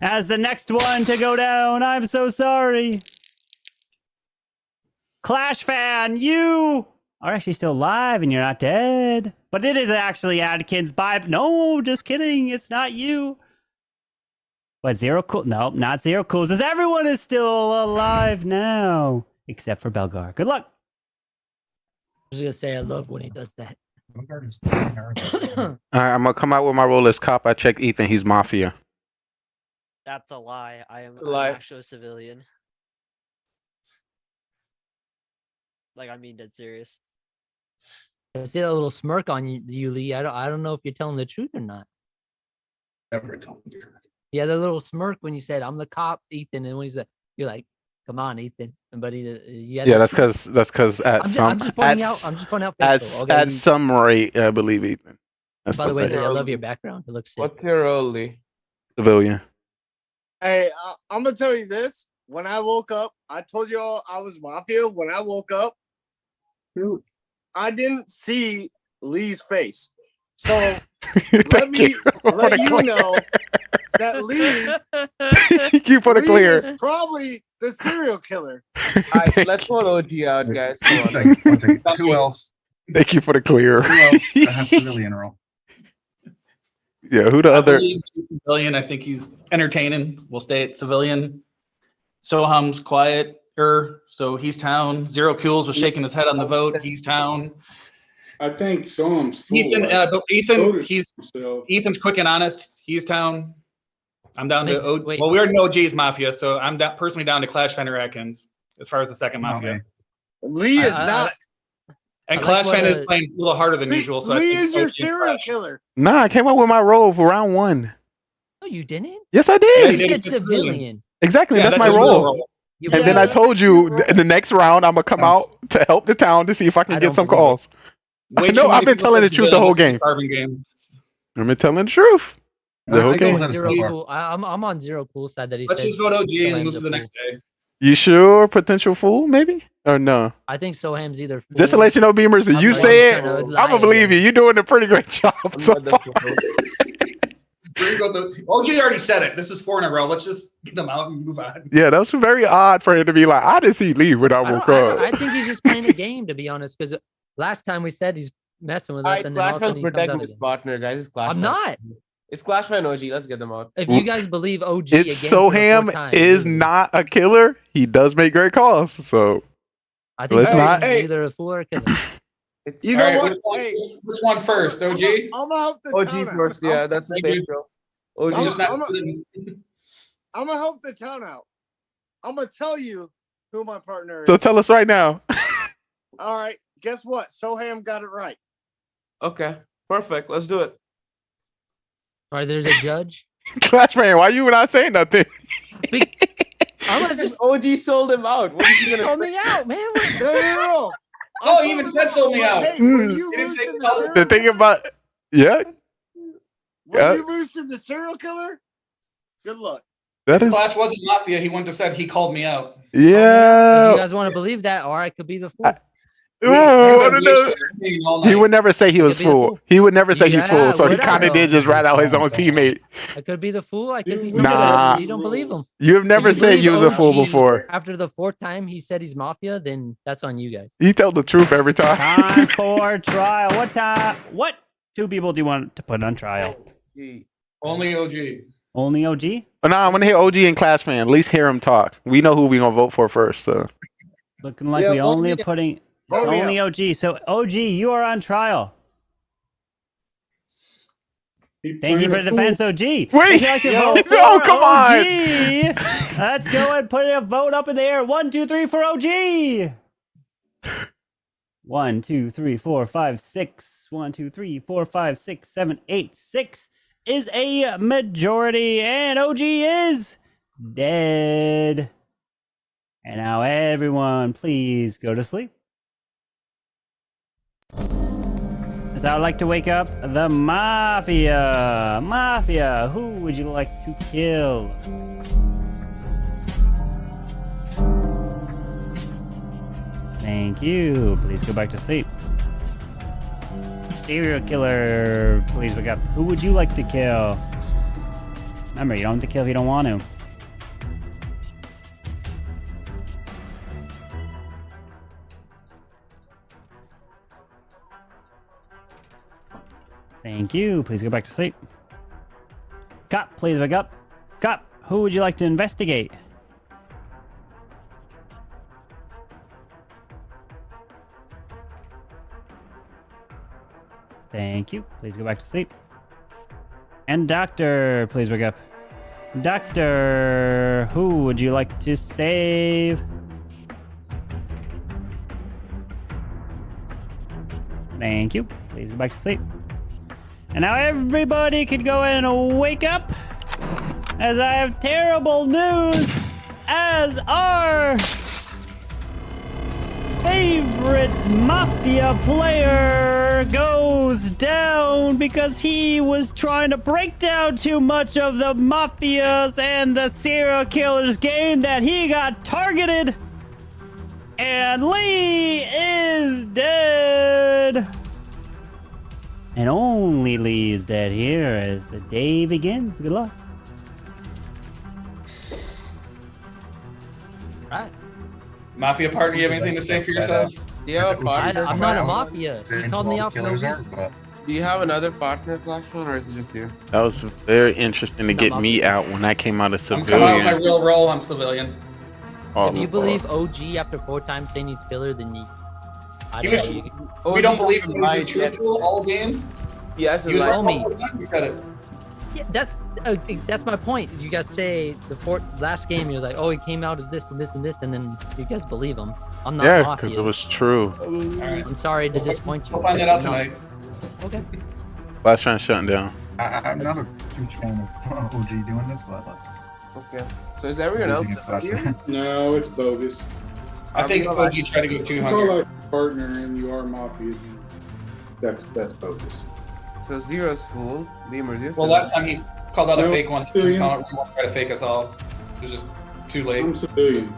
As the next one to go down, I'm so sorry, Clash fan, you are actually still alive and you're not dead. But it is actually Adkins by... No, just kidding. It's not you. What, Zero Cool? No, not Zero Cools. As everyone is still alive now. Except for Belgar. Good luck. I was going to say, I love when he does that. All right, I'm gonna come out with my role as cop. I checked Ethan. He's Mafia. That's a lie. I'm actually a civilian. Like, I mean, dead serious. I see that little smirk on you, Lee. I don't know if you're telling the truth or not. Never telling the truth. Yeah, the little smirk when you said, I'm the cop, Ethan. And when he said, you're like, come on, Ethan. But Yeah, that's because at I'm just pointing out facial. Okay, at some rate, I believe Ethan. That's by the way, Lee, I love your background. It looks sick. What's your role, Lee? Civilian. Hey, I'm gonna tell you this. When I woke up, I told you all I was Mafia. When I woke up, I didn't see Lee's face. So let me let you know that Lee you put it clear. is probably the serial killer. Alright, let's vote OG out, guys. Come on. One second. Who else? Thank you for the clear. Who else that has civilian role? Yeah, who the other? Civilian. I think he's entertaining. We'll stay at civilian. Soham's quieter, so he's town. Zero Cools was shaking his head on the vote. He's town. I think Soham's full. Ethan's quick and honest. He's town. I'm down to Wait. well, we already know OG's Mafia, so I'm personally down to Clash Fender Atkins as far as the second Mafia. Lee is not. And Clash Fan is playing a little harder than usual. So Lee I think is your OG's serial Clash. killer. Nah, I came up with my role for round 1. No, you didn't. Yes, I Yeah, did. you You did. said civilian. Exactly, Yeah, that's my his real role. You And then I told you in the next round I'm gonna come out to help the town to see if I can get some calls. Way No, too I've many been people telling the said truth the whole civilian game. Carbon game. I've been telling the truth. The whole game. Zero Cool. I'm on Zero Cool side that he Let's said. just vote OG and Soham's move a to the fool. next day. You sure? Potential fool, maybe? Or no? I think Soham's either fool. Just to let you know, Beamers, if I'm you like, say it, trying to I'm lie gonna believe you. You're doing a pretty great job so far. OG already said it. This is 4 in a row. Let's just get them out and move on. Yeah, that was very odd for him to be like, I didn't see Lee when I woke up. I think he's just playing a game, to be honest. Because last time we said he's messing with us, Alright, and then all Clash of a Fan's sudden he comes protecting out his again. partner, guys. It's Clash I'm Fan. not. It's Clash Fan OG. Let's get them out. If you guys believe OG It's again for the Soham fourth time, is not a killer. He does make great calls. So I think let's not. Soham's either a fool or a killer. You know Alright, what? Which one first? OG? I'm gonna help the OG town out. first, yeah, that's the Thank same, you. bro. OG He's just not I'm gonna help the town out. I'm gonna tell you who my partner is. So tell us right now. All right. Guess what? Soham got it right. Okay, perfect. Let's do it. All right, there's a judge. Clash fan, why you not saying nothing? I'm gonna just OG sold him out. What is he gonna sold me out, man. No. Oh, he even said sold me out. Hey, when you lose to The thing about yeah, when you lose to the serial killer, good luck. that is Clash wasn't Mafia. He wouldn't have said he called me out. If yeah. you guys want to believe that, or I could be the fool. Oh, I don't know. He would never say he was could be a full. fool. He would never say he's Yeah, full. So he whatever. kind of did just rat out his own teammate. I could be the fool. I could be something Nah. else. You don't believe him. You have never If you said believe you was a fool OG before. After the fourth time he said he's Mafia, then that's on you guys. He told the truth every time. Time for trial. What time? What 2 people do you want to put on trial? Only OG. Only OG? But nah, I want to hear OG and Clashman. At least hear them talk. We know who we gonna vote for first. So Looking like Yeah, we vote only me are putting Vote me only OG. So OG, you are on trial. Thank you for the defense, OG. Wait, If you like to vote for no, come OG, let's go and put a vote up in the air. 1, 2, 3 for OG. 1, 2, 3, 4, 5, 6. 1, 2, 3, 4, 5, 6, 7, 8. 6 is a majority, and OG is dead. And now everyone, please go to sleep. As I would like to wake up the Mafia. Mafia, who would you like to kill? Thank you. Please go back to sleep. Serial killer, please wake up. Who would you like to kill? Remember, you don't have to kill if you don't want to. Thank you. Please go back to sleep. Cop, please wake up. Cop, who would you like to investigate? Thank you. Please go back to sleep. And doctor, please wake up. Doctor, who would you like to save? Thank you. Please go back to sleep. And now everybody can go and wake up, as I have terrible news, as our favorite Mafia player goes down because he was trying to break down too much of the Mafias and the serial killers game that he got targeted. And Lee is dead. And only Lee is dead here as the day begins. Good luck. Right. Mafia partner, you have anything to say for yourself? Do you have a partner? I'm not a Mafia. You called me out for no reason. Do you have another partner, Clashman, or is it just you? that was very interesting to get me out when I came out as I'm coming out with my civilian. real role. I'm civilian. Oh, If you believe OG after 4 times saying he's filler, then you. He was, we don't believe him. He was truthful all game. Yes, He was Tell wrong me. all the time. He said it. Yeah, that's my point. You guys say the last game you're like, oh, he came out as this and this and this, and then you guys believe him. I'm not Yeah, Mafia. because it was true. I'm sorry to disappoint you. We'll find that out I'm not. tonight. Okay. Last trying shutting down. I'm not a huge fan of OG doing this, but Okay. So is everyone else? No, it's bogus. I think OG tried to go You 200. call like a partner and you are Mafia. That's bogus. So Zero's fool. Beamer, you Well, last time he called out a No, fake one. He was calling everyone to try to fake us all. It was just too late. I'm civilian.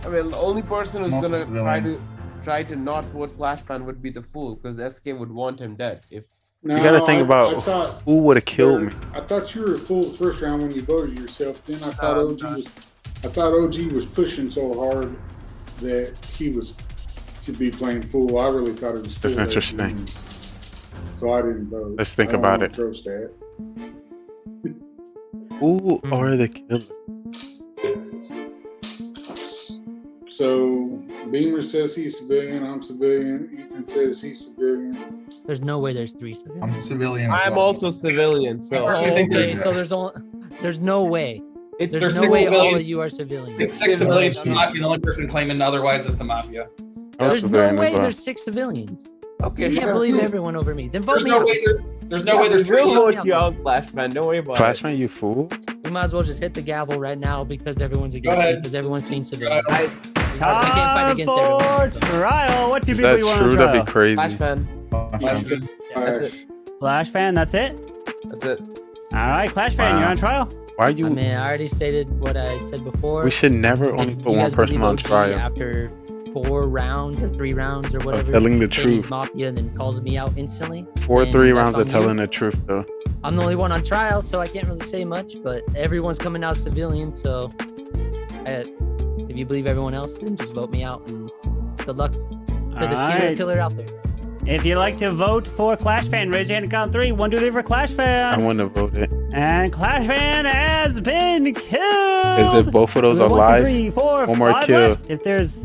I mean, the only person who's I'm also gonna civilian. try to not vote Flashman would be the fool, because SK would want him dead. If No, You gotta think I about thought who would have killed me. I thought you were full the first round when you voted yourself. Then I thought OG was pushing so hard that he could be playing fool. I really thought it was fool. That's interesting. So I didn't vote. Let's think I don't about wanna it. Roast that. Who are the killers? So Beamer says he's civilian. I'm civilian. Ethan says he's civilian. There's no way there's 3 civilians. I'm civilian. as I'm well. also civilian, so Okay, so there's no way. It's There's no six way all civilians. of you are civilians. It's 6 civilians. The Mafia. The only person claiming otherwise is the Mafia. There's no way there's 6 civilians. Okay, You can't believe everyone over me. Then vote There's me no out. way there's no way there's 3 We'll of vote you out, Flashman. Don't worry about it. Flashman, you fool. We might as well just hit the gavel right now because everyone's against Go me, ahead. because everyone's saying civilians. Go I can't fight Time against for everyone. so. trial. What two Is people that you want on true? trial? That'd be crazy. Flashman. Flashman. That's it. Flash fan, that's it? That's it. All right, Clash fan, you're on trial. Why are you? I mean, I already stated what I said before. We should never only And put you one guys person believe on OG trial. After 4 rounds or 3 rounds or whatever, telling the saying he's truth. Mafia and then calls me out instantly. 4 then 3 that's rounds on of you. telling the truth, though. I'm the only one on trial, so I can't really say much. But everyone's coming out civilian, so if you believe everyone else, then just vote me out. And good luck to the serial Alright. killer out there. If you'd like to vote for Clash Fan, raise your hand and count 3. 1, 2, 3 for Clash Fan. I want to vote it. And Clash Fan has been killed. Is it both of those are 1, 2, live? 3, 4, One more 5 kill. left. If there's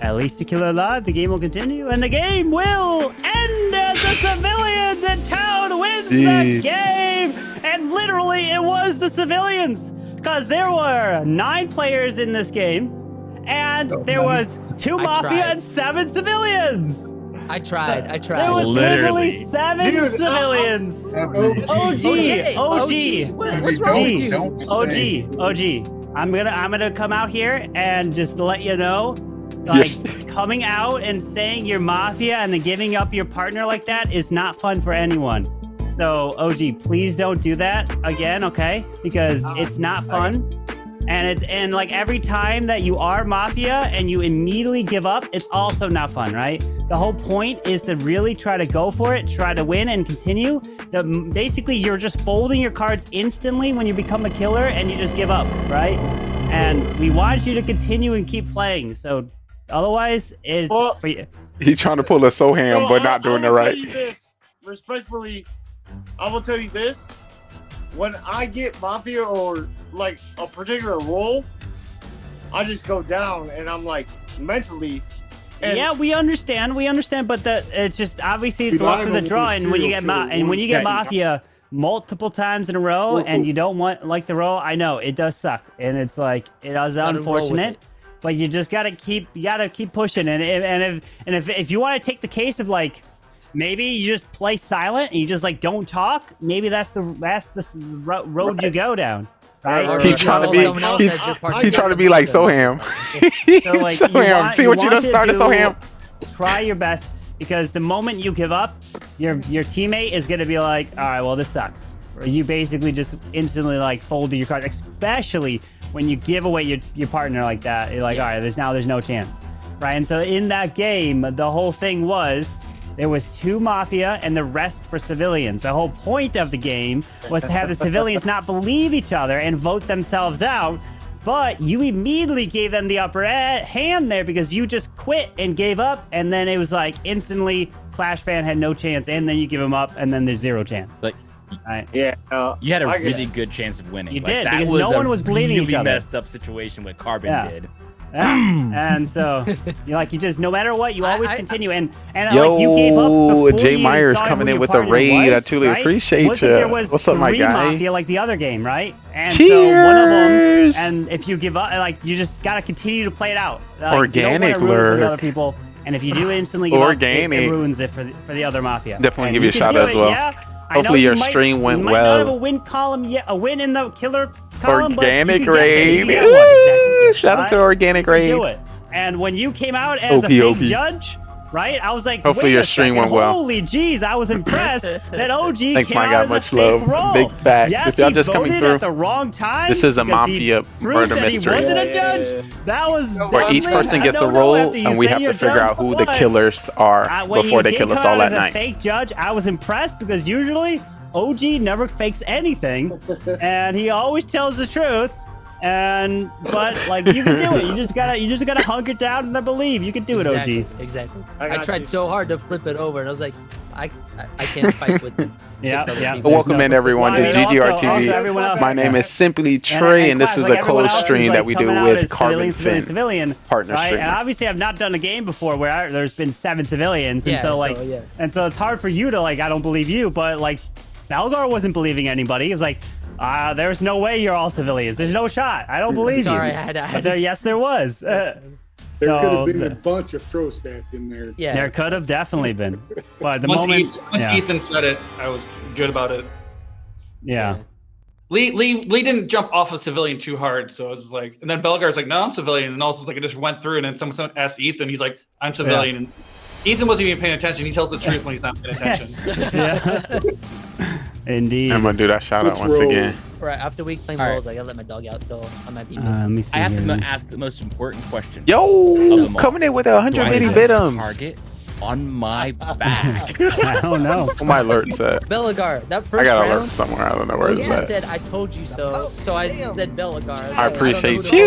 at least a killer alive, the game will continue, and the game will end as the civilians in town wins the game. And literally, it was the civilians, because there were 9 players in this game, and there was 2 Mafia and 7 civilians. I tried. There was literally 7 civilians. OG. What's wrong with you? OG. I'm gonna come out here and just let you know, like, coming out and saying you're Mafia and then giving up your partner like that is not fun for anyone. So OG, please don't do that again, okay? Because it's not fun. And like every time that you are Mafia and you immediately give up, it's also not fun, right? The whole point is to really try to go for it, try to win and continue. Basically, you're just folding your cards instantly when you become a killer and you just give up, right? And we want you to continue and keep playing. So otherwise, it's for you. He's trying to pull a Soham, but not doing it right. I will tell you this, respectfully, I will tell you this. When I get Mafia or like a particular role, I just go down and I'm like mentally. And yeah, we understand, but it's just obviously it's luck of the draw. And when you get Mafia multiple times in a row and you don't want like the role, I know it does suck, and it's like it is unfortunate. But you just gotta keep pushing. And if you want to take the case of like, maybe you just play silent and you just like don't talk. Maybe that's the road you go down. Right? He's trying to be like Soham. So, like, Soham, see what you done started, Soham. Try your best, because the moment you give up, your teammate is gonna be like, all right, well, this sucks. Or you basically just instantly like fold to your card, especially when you give away your partner like that. You're like, all right, there's no chance, right? And so in that game, the whole thing was, there was 2 Mafia and the rest for civilians. The whole point of the game was to have the civilians not believe each other and vote themselves out. But you immediately gave them the upper hand there because you just quit and gave up. And then it was like instantly Clash Fan had no chance. And then you give them up and then there's 0 chance. Like, right. Yeah. You had a really good chance of winning. You like, did, that because was no one was bleeding really each other. messed up situation what Carbon did. Yeah. And so you just no matter what, you always continue and like you gave up before Jay you Myers saw coming who in your with a partner raid. was, I truly right? appreciate Wasn't you. there was What's up, my 3 guy? Mafia like the other game, right? And Cheers. so one of them, and if you give up, like you just gotta continue to play it out. Like, Organic you don't wanna ruin it for the lurk. other people. And if you do instantly give up, it Organic. ruins it for the other Mafia. Definitely And give you a can shout do as it, well. Yeah. I know Hopefully you your might- stream went you might not have a well. win column yet, a win in the killer column, Organic but you can get it. You raid. can get one, exactly. Shout out to Right? Organic You can do raid. it. And when you came out as a OP. fake judge, right? I was like, Hopefully wait your a stream second, went well. Holy jeez, I was impressed that OG Thanks, came my out guy. as Much a fake love. role. Big facts. Yes, If y'all he just coming voted through, at the wrong time. this is a because he Mafia proved murder that mystery. He wasn't a judge. That was Where each definitely person gets a no-no role, after you and we say have you're to figure judge, out who the but killers are when before you they did kill us come all out that as a night. fake judge, I was impressed because usually OG never fakes anything, and he always tells the truth. But like you can do it. You just gotta hunker down and I believe you can do it, Exactly, OG. Exactly. I I got tried you. so hard to flip it over, and I was like, I can't fight with Yeah, 6 other yeah. people. Welcome in everyone to Well, I mean, GGR also TV. everyone else- My name is Simply Trey, and this is a co-stream that we do with Carbon Fin civilian, partner right? streamer. And obviously, I've not done a game before where there's been 7 civilians, and Yeah, so so, like, yeah. and so it's hard for you to like, I don't believe you, but like, Balgar wasn't believing anybody. He was like, there's no way you're all civilians. There's no shot. I don't believe Sorry, you. I had But there, yes, there was. There could have been a bunch of throw stats in there. Yeah. There could have definitely been. But at the Once moment, once yeah. Ethan said it, I was good about it. Yeah. Lee didn't jump off a civilian too hard, so I was like, and then Belgar's like, no, I'm civilian, and also like it just went through, and then someone asked Ethan, he's like, I'm civilian, and Ethan wasn't even paying attention. He tells the truth when he's not paying attention. Yeah. Indeed. I'm gonna do that shout out once again. Right after week playing All right. roles, I gotta let my dog out though. I might be let missing. me see I have here. to ask the most important question. Yo, of them all. coming in with Do I 180 have a bidums. target on my back. I don't know. What my alerts at? Belagar, that I first got an round. alert somewhere. I don't know where it's I at. said I told you so, so I said Belagar. I appreciate That's all he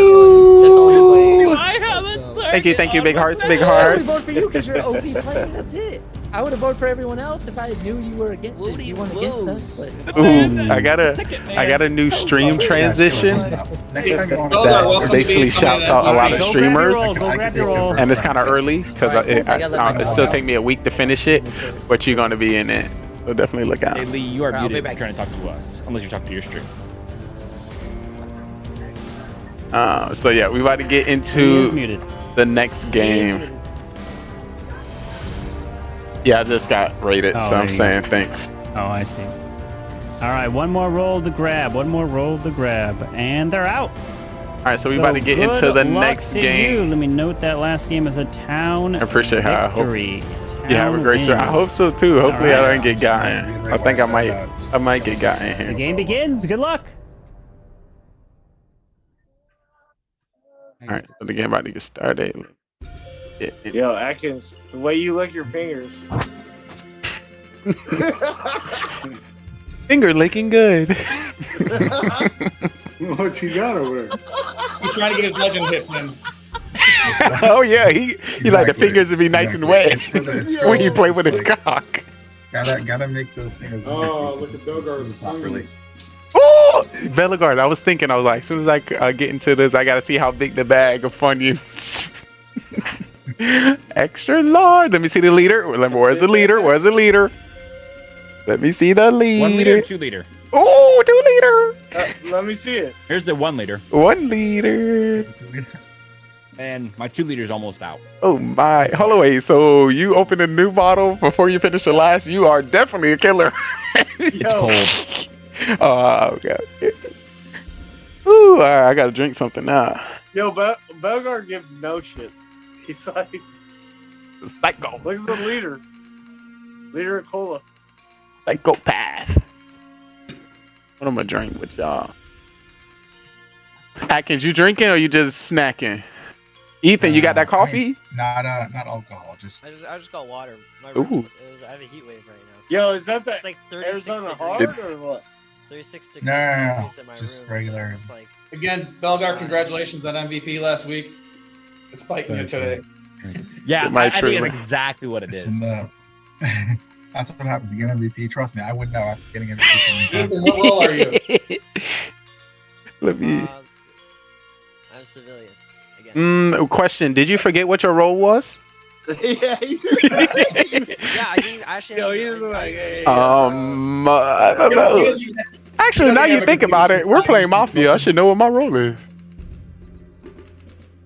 you. was. I have a Thank you. Big hearts, big I hearts. would vote for you because you're an OP player. That's it. I would have voted for everyone else if I knew you were against you weren't against us. But Ooh, I got a new stream transition that basically shouts out a lot of streamers, and it's kind of early because it still take me a week to finish it, but you're gonna be in it, so definitely look out. Hey Lee, you are muted. Trying to talk to us, unless you're talking to your stream. So yeah, we about to get into the next game. Yeah, I just got rated, so I'm saying thanks. Oh, I see. All right, one more roll to grab. And they're out. All right, so we about to get into the next game. Let me note that last game is a town. I appreciate how I hope victory. you have a great show. I hope so too. Hopefully, I don't get gotten. I think I might get gotten here. The game begins. Good luck. All right, so the game about to get started. Yo, Atkins, the way you lick your fingers. Finger licking good. What you got over there? He's trying to get his legend hits in. Oh yeah, he like the fingers to be nice and wet when you play with his cock. Gotta make those fingers. Oh, look at Belgar's properly. Oh, Belagard. I was like, as soon as I get into this, I gotta see how big the bag of Funyuns. Extra large. Let me see the leader. Where's the leader? Let me see the leader. 1 liter, 2 liter. Oh, 2 liter. Let me see it. Here's the 1 liter. 1 liter. And my 2 liters almost out. Oh my. Holloway, so you open a new bottle before you finish the last? You are definitely a killer. It's cold. Oh, okay. Ooh, all right, I gotta drink something now. Yo, Belgar gives no shits. He's like, psycho. Look at the leader. Leader of cola. Psychopath. What am I drink with y'all? Atkins, you drinking or you just snacking? Ethan, you got that coffee? Not alcohol. Just I just got water. Ooh. I have a heat wave right now. Yo, is that the It's like 36 Arizona degrees. hard or what? 36 degrees. No. In my Just room. regular. Just like, Again, Belgar, congratulations on MVP last week. It's biting you today. Yeah, My I think true. it's exactly what it is. That's what happens. You get MVP. Trust me, I wouldn't know after getting MVP. Ethan, what role are you? Let me. I'm civilian. Again. Question. Did you forget what your role was? Yeah, Yeah, I didn't actually. Yo, he's like, hey, I don't know. Actually, now you think about it, we're playing Mafia. I should know what my role is.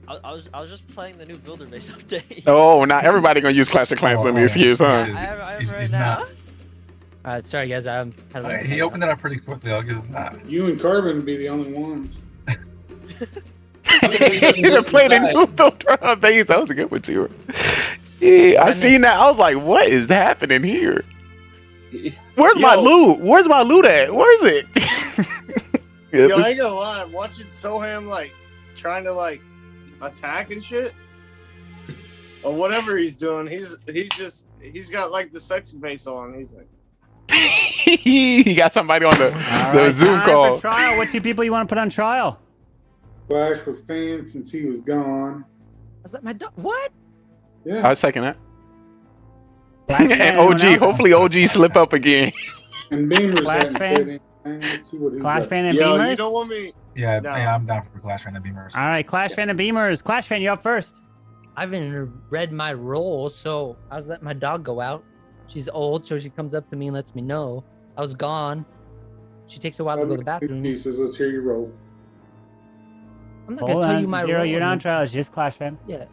I was just playing the new builder base update. Oh, not everybody gonna use Clash of Clans on the excuse, huh? I have right now. Sorry guys, I'm kind of. He opened it up pretty quickly. I'll give him that. You and Carbon would be the only ones. You played a new builder base. That was a good one too. Yeah, I seen that. I was like, what is happening here? Where's my loot? Where's my loot at? Where is it? Yo, I ain't gonna lie. Watching Soham like trying to like attack and shit, or whatever he's doing, he's got like the sexy face on. He's like, he got somebody on the Zoom time call. for trial. What 2 people you want to put on trial? Flash was fan since he was gone. Was that my dog? What? Yeah. I second that. And OG, hopefully OG slip up again. And Beamers Flash hadn't fan? said anything. Let's see what he's Clash got. fan and yo, Beamers. you don't want me? Yeah, No. yeah, I'm down for Clash Fan and Beamers. All right, Clash fan and Beamers. Clash fan, you up first. I haven't read my role, so I was letting my dog go out. She's old, so she comes up to me and lets me know. I was gone. She takes a while to go to the bathroom. Pieces. Let's hear your roll. I'm not Hold gonna tell on, you my Zero, role. you're not on trial. It's just Clash fan. Yeah.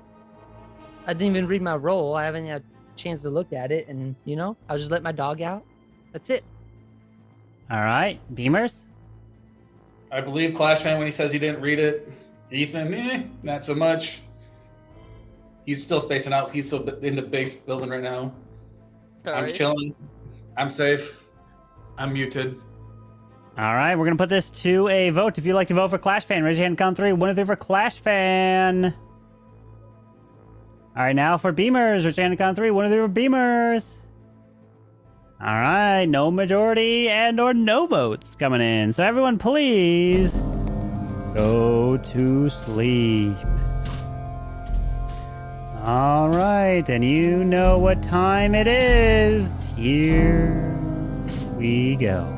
I didn't even read my role. I haven't had a chance to look at it, and I'll just let my dog out. That's it. All right, Beamers. I believe Clash Fan when he says he didn't read it. Ethan, not so much. He's still spacing out. He's still in the base building right now. I'm chilling. I'm safe. I'm muted. All right, we're gonna put this to a vote. If you'd like to vote for Clash fan, raise your hand. Count 3. 1 2 3 for Clash fan. All right, now for Beamers, raise your hand. Count 3. 1 2 3 for Beamers. All right, no majority and or no votes coming in. So everyone, please go to sleep. All right, and you know what time it is. Here we go.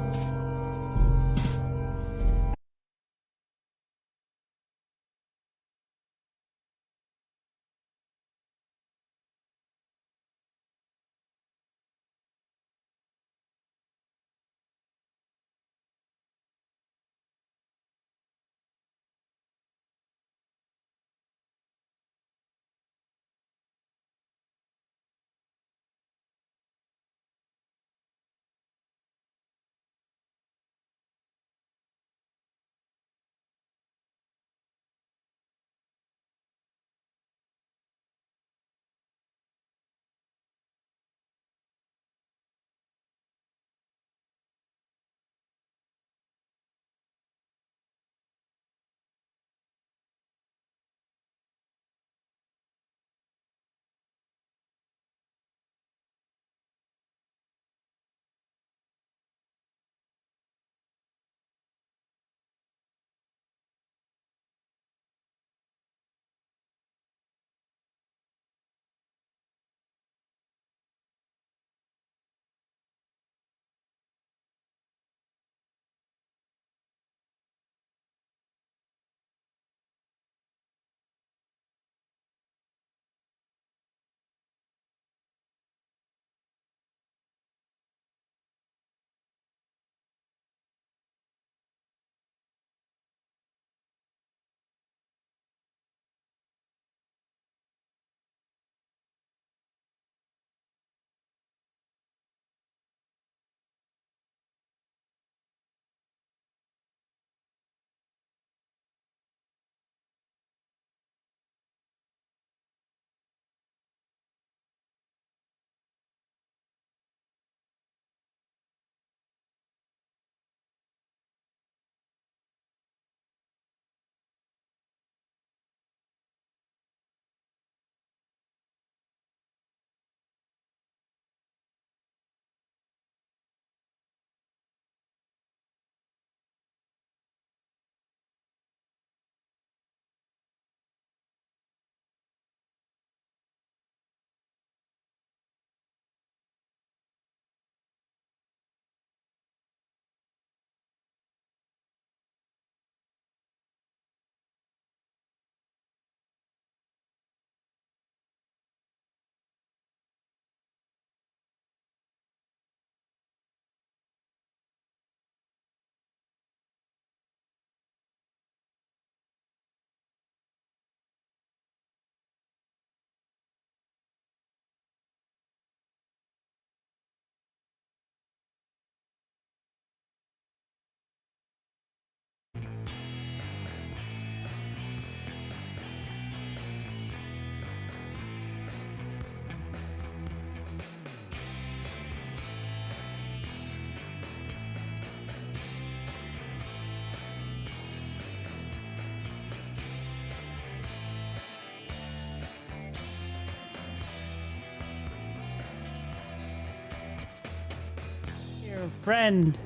Your friend,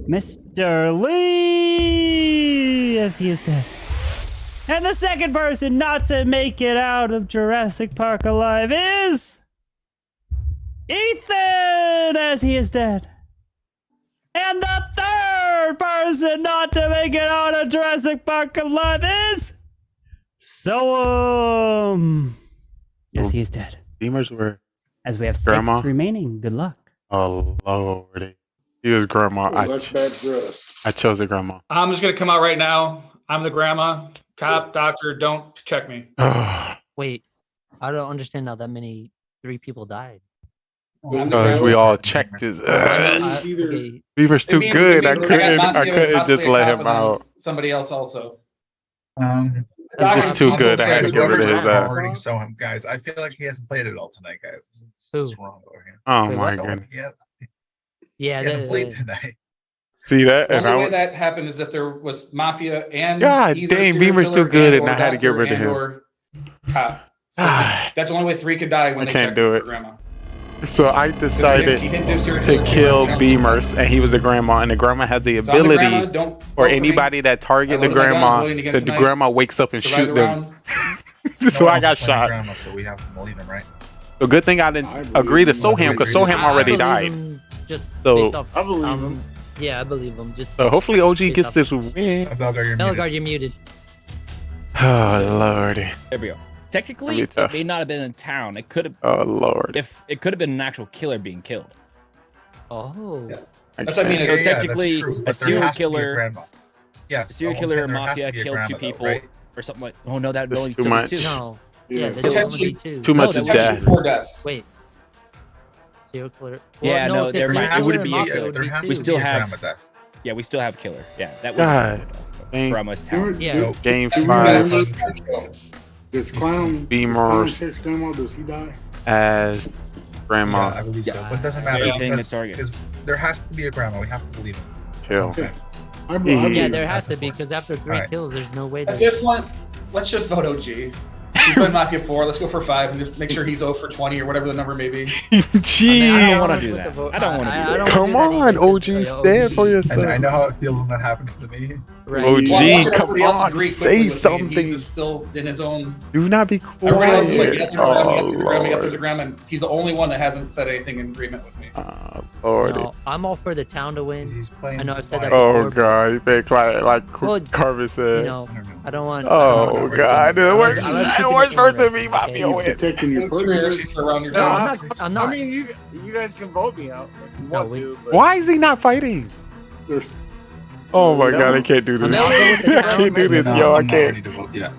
Mr. Lee, yes, he is dead. And the second person not to make it out of Jurassic Park alive is Ethan, as he is dead. And the third person not to make it out of Jurassic Park alive is Soam. Yes, he is dead. Beamers were. As we have 6 Grandma. remaining. Good luck. Oh lordy, he was grandma. Oh, that's bad for us. I chose a grandma. I'm just gonna come out right now. I'm the grandma. Cop, doctor, don't check me. Wait, I don't understand how that many 3 people died. Because we all checked his ass. Okay. Beaver's too good. I Mafia couldn't and just possibly a let cop him and then out. Somebody else also. He's just too good. I had to get rid of his ass. Already saw him, guys. I feel like he hasn't played it all tonight, guys. What's wrong over here? Oh Wait, my what? goodness. Yeah, He hasn't that- played tonight. See that? The And only way I that happened is if there was Mafia and God either dang, serial Beamer's killer too good and and or I had to get doctor rid of and him. or cop. So that's the only way 3 could die when I they can't check do for it. grandma. So I decided he didn't do serial to killer kill shit. Beamers, and he was a grandma, and the grandma has the So I'm the ability, grandma, don't or vote for me. anybody that target I the loaded my gun, I'm grandma, voting against that the tonight. grandma wakes up and Survive shoot the them. round. So one I else got is playing shot. Grandma, so we have to believe him, right? A good thing I didn't agree to Soham because Soham already died. Just So- based off, I believe him. Yeah, I believe him. Just So hopefully OG based gets off- this win. Bellegarde, you're muted. Oh lordy. There we go. Technically, That'd be it tough. may not have been in town. It could have. Oh lord. If it could have been an actual killer being killed. Oh. That's what I mean. So Yeah, technically, that's true, a but there serial has to be a killer, grandma. Yes, a serial I'm killer saying or there has mafia to be a killed grandma, two though, people, right? or something like. Oh no, that would That's only too still be much. two. No. Yeah. Yeah, there's only two. Too much No, is that death. Four deaths. Wait. Serial killer. Yeah, no, if the there serial it wouldn't killer be and a mafia killer. would There be has two. We to still be a have. grandma death. Yeah, we still have killer. Yeah, that was God. Dang. from a town. Yeah. Game Do we 5 know Does Clown Beamer Sex Grandma, does he die? as grandma. Yeah, I believe so, but it doesn't matter Everything because, that's target. because there has to be a grandma. We have to believe him. Kill. Yeah, Yeah, there has to be because after 3 Alright. kills, there's no way At that. this point, let's just vote OG. He's playing Mafia 4. Let's go for 5 and just make sure he's 0 for 20 or whatever the number may be. Gee. I don't want to do that. I don't want to do that. Come on, OG, stand for And yourself. I know how it feels when that happens to me. Right. OG, Well, I'm watching come everybody else on, agree say quickly with me, and something. He's just still in his own. Do not be Everybody else is like, quiet. yep, there's a grandma, Oh yep, there's a grandma, yep, there's a lord. grandma. And he's the only one that hasn't said anything in agreement with me. Lordy. No, I'm all for the town to win. He's playing. I know I've said that Oh before. but, god, you think like Well, Carver said. You know, I don't want. Oh god, the worst, I like the keeping worst it person be interesting, Mafia okay? win. Protecting your Conspiracy for around your No, town. I'm not. I mean, you guys can vote me out if you want to. But Why is he not fighting? There's Oh my No. god, I can't do this. I'll go with the I town, can't do maybe. this, yo. I I'm not ready can't. to vote yet.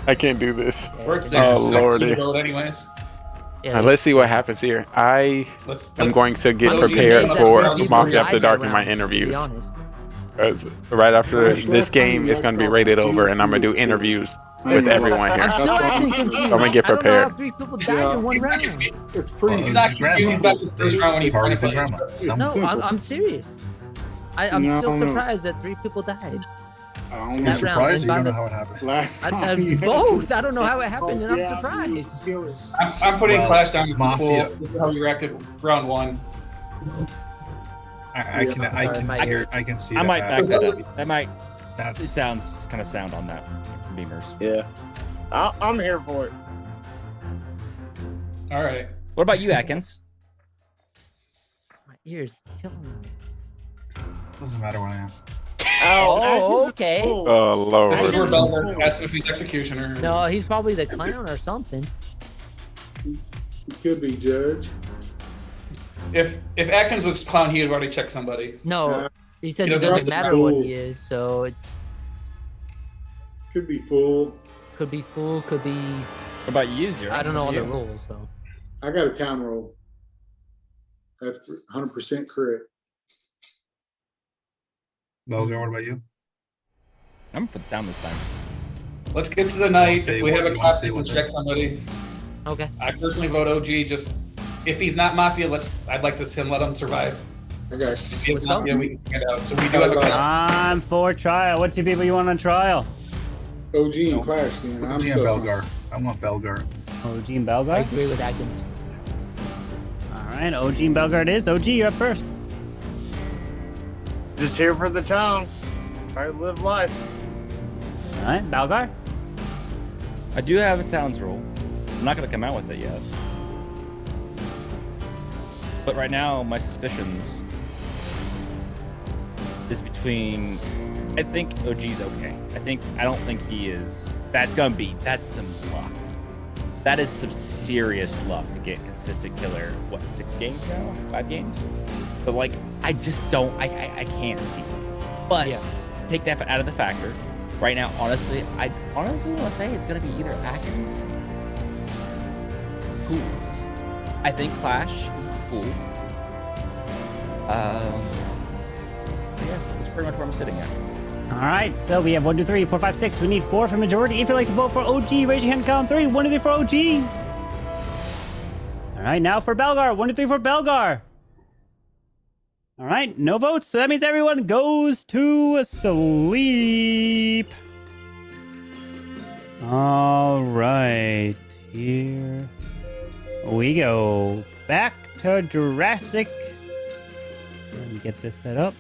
I can't do this. We're at 6 Oh, so lordy. vote anyways. Yeah, Let's see what happens here. I Let's. am going to get let's- prepared let's- for let's- Mafia After died Dark that in my round, to be interviews. honest. 'Cause right after Gosh, this last game, time it's you going to be got rated confused over, and I'm going to do with interviews I with know. everyone here. I'm still acting confused. I'm gonna get I don't know prepared. how 3 people died in one round. It's pretty. He's not confused. He's back to the first round when he's trying to play. It's No, simple. I'm serious. I'm No, still no. surprised that 3 people died. I don't You're know. That round, surprised and or you by don't know the- how it happened? Last time. you had Both. to- I don't know how it happened, and I'm Yeah, surprised. I'm putting Well, Clash down as the Mafia. full. This is how you reacted round 1. I can see. I might that. back that up. That might. That's It sounds kind of sound on that. Beamers. yeah, I'm here for it. All right. What about you, Atkins? My ears killing me. doesn't matter what I am. Oh, okay. Oh lord. This is where Belmer asks if he's executioner. No, he's probably the clown or something. It could be Judge. If Atkins was clown, he would already check somebody. No, he says He it doesn't doesn't have matter to what know. he is, so it's Could be Fool. could be fool, could be. What about you, Zero? I don't know all You? the rules, so. I got a town roll. That's 100% correct. Logan, what about you? I'm gonna put it down this time. Let's get to the night. Say If we what have a you class, say we can what check it- somebody. Okay. I personally vote OG. Just if he's not Mafia, I'd like to see him let him survive. I got If he is Let's go. Mafia, we can figure it out. So we do have a class. I'm for trial. What 2 people you want on trial? OG and Clash. Then I'm OG and so- Belgar. I want Belgar. OG and I Belgar? agree with Atkins. Alright, OG and Belgar it is. OG, you're up first. Just here for the town. Try to live life. Alright, Belgar? I do have a Towns rule. I'm not gonna come out with it yet. But right now, my suspicions is between. I think OG's okay. I don't think he is. That's some luck. That is some serious luck to get consistent killer. What, 6 games now? 5 games? But like, I just don't. I can't see it. But Yeah. take that out of the factor. Right now, honestly, I want to say it's gonna be either Atkins. Fools. I think Clash is a fool. Yeah, that's pretty much where I'm sitting at. Alright, so we have 1, 2, 3, 4, 5, 6. We need 4 for majority. If you'd like to vote for OG, raise your hand count 3. 1, 2, 3 for OG. Alright, now for Belgar. 1, 2, 3 for Belgar. Alright, no votes. So that means everyone goes to sleep. Alright, here we go. Back to Jurassic. Let me get this set up.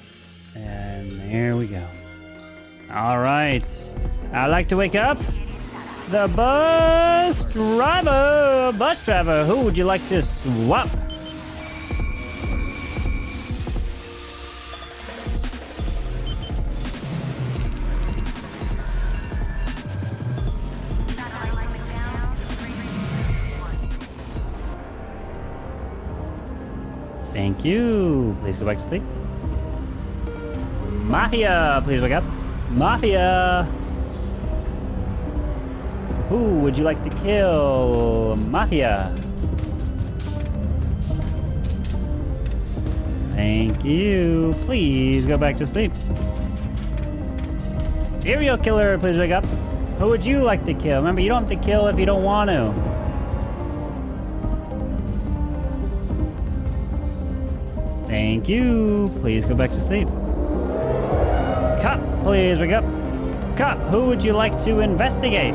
And there we go. All right. I like to wake up. the bus driver. Bus driver, who would you like to swap? Thank you. Please go back to sleep. Mafia, please wake up. Mafia. Who would you like to kill? Mafia. Thank you. Please go back to sleep. Serial killer, please wake up. Who would you like to kill? Remember, you don't have to kill if you don't want to. Thank you. Please go back to sleep. Cop, please wake up. Cop, who would you like to investigate?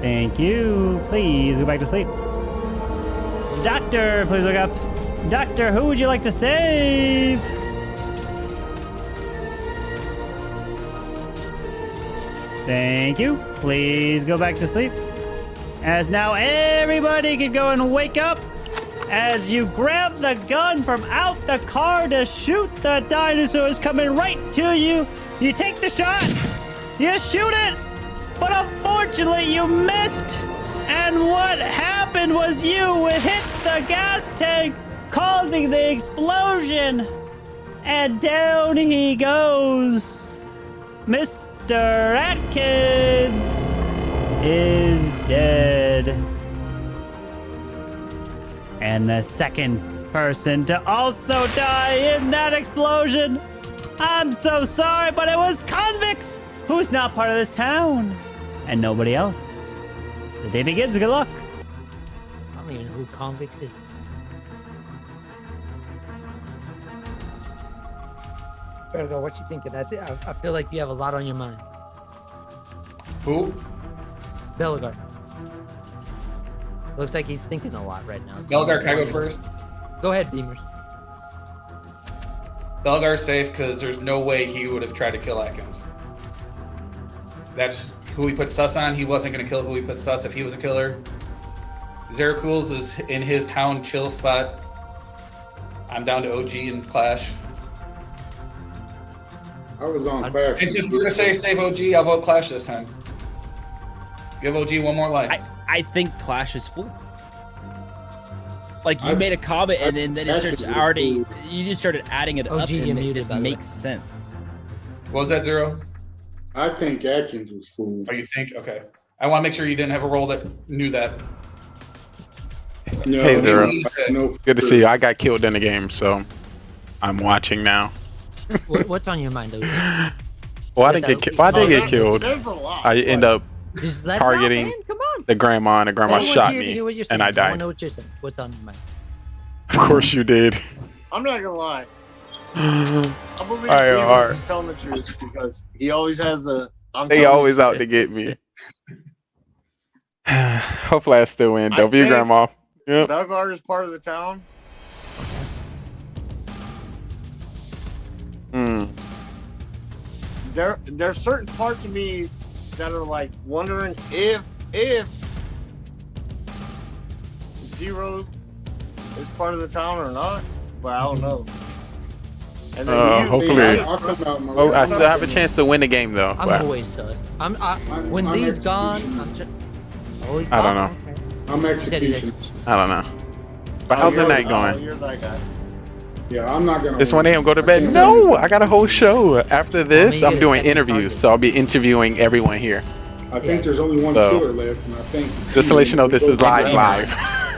Thank you. Please go back to sleep. Doctor, please wake up. Doctor, who would you like to save? Thank you. Please go back to sleep. As now everybody can go and wake up. As you grab the gun from out the car to shoot the dinosaurs coming right to you. You take the shot. You shoot it. But unfortunately you missed. And what happened was you hit the gas tank, causing the explosion. And down he goes. Mr. Atkins is dead. And the second person to also die in that explosion. I'm so sorry, but it was convicts who's not part of this town. And nobody else. The day begins. Good luck. I don't even know who convicts is. Virgo, what you thinking? I feel like you have a lot on your mind. Who? Belgar. Looks like he's thinking a lot right now. Belgar, can I go first? Go ahead, Beamers. Belgar's safe because there's no way he would have tried to kill Atkins. That's who he put sus on. He wasn't going to kill who he put sus if he was a killer. Zeracools is in his town chill spot. I'm down to OG and Clash. I was on Clash. And if we're going to say save OG, I'll vote Clash this time. Give OG one more life. I think Clash is full. Like, you made a comment and then it starts already. You just started adding it up, and it just makes sense. What was that, Zero? I think Atkins was fooled. Oh, you think? Okay. I want to make sure you didn't have a role that knew that. No, Hey Zero, no, good to see you. I got killed in the game, so I'm watching now. What's on your mind, OG? Well, I didn't get killed. There's a lot. I end up Just let targeting it out, man. Come on. the grandma, and the grandma Everyone's shot here to me, hear what you're and saying. I I want to died. know what you're saying. What's on your mind? Of course you did. I'm not gonna lie. I I believe are. Beaver is telling the truth because he always has a. They always out to get me. Hopefully I still win. Don't be a grandma. Yep. Belgar is part of the town. There's certain parts of me that are like wondering if Zero is part of the town or not, but I don't know. And then Hopefully. I still have a chance to win the game though. I'm but always sus. When these gone, I'm just. I don't know. I'm execution. I don't know. But how's the night going? You're that guy. Yeah, I'm not gonna. It's 1 a.m. Go to bed. No, I got a whole show. After this, I'm doing interviews, so I'll be interviewing everyone here. I think there's only one killer left, and I think. Just to let you know, this is live.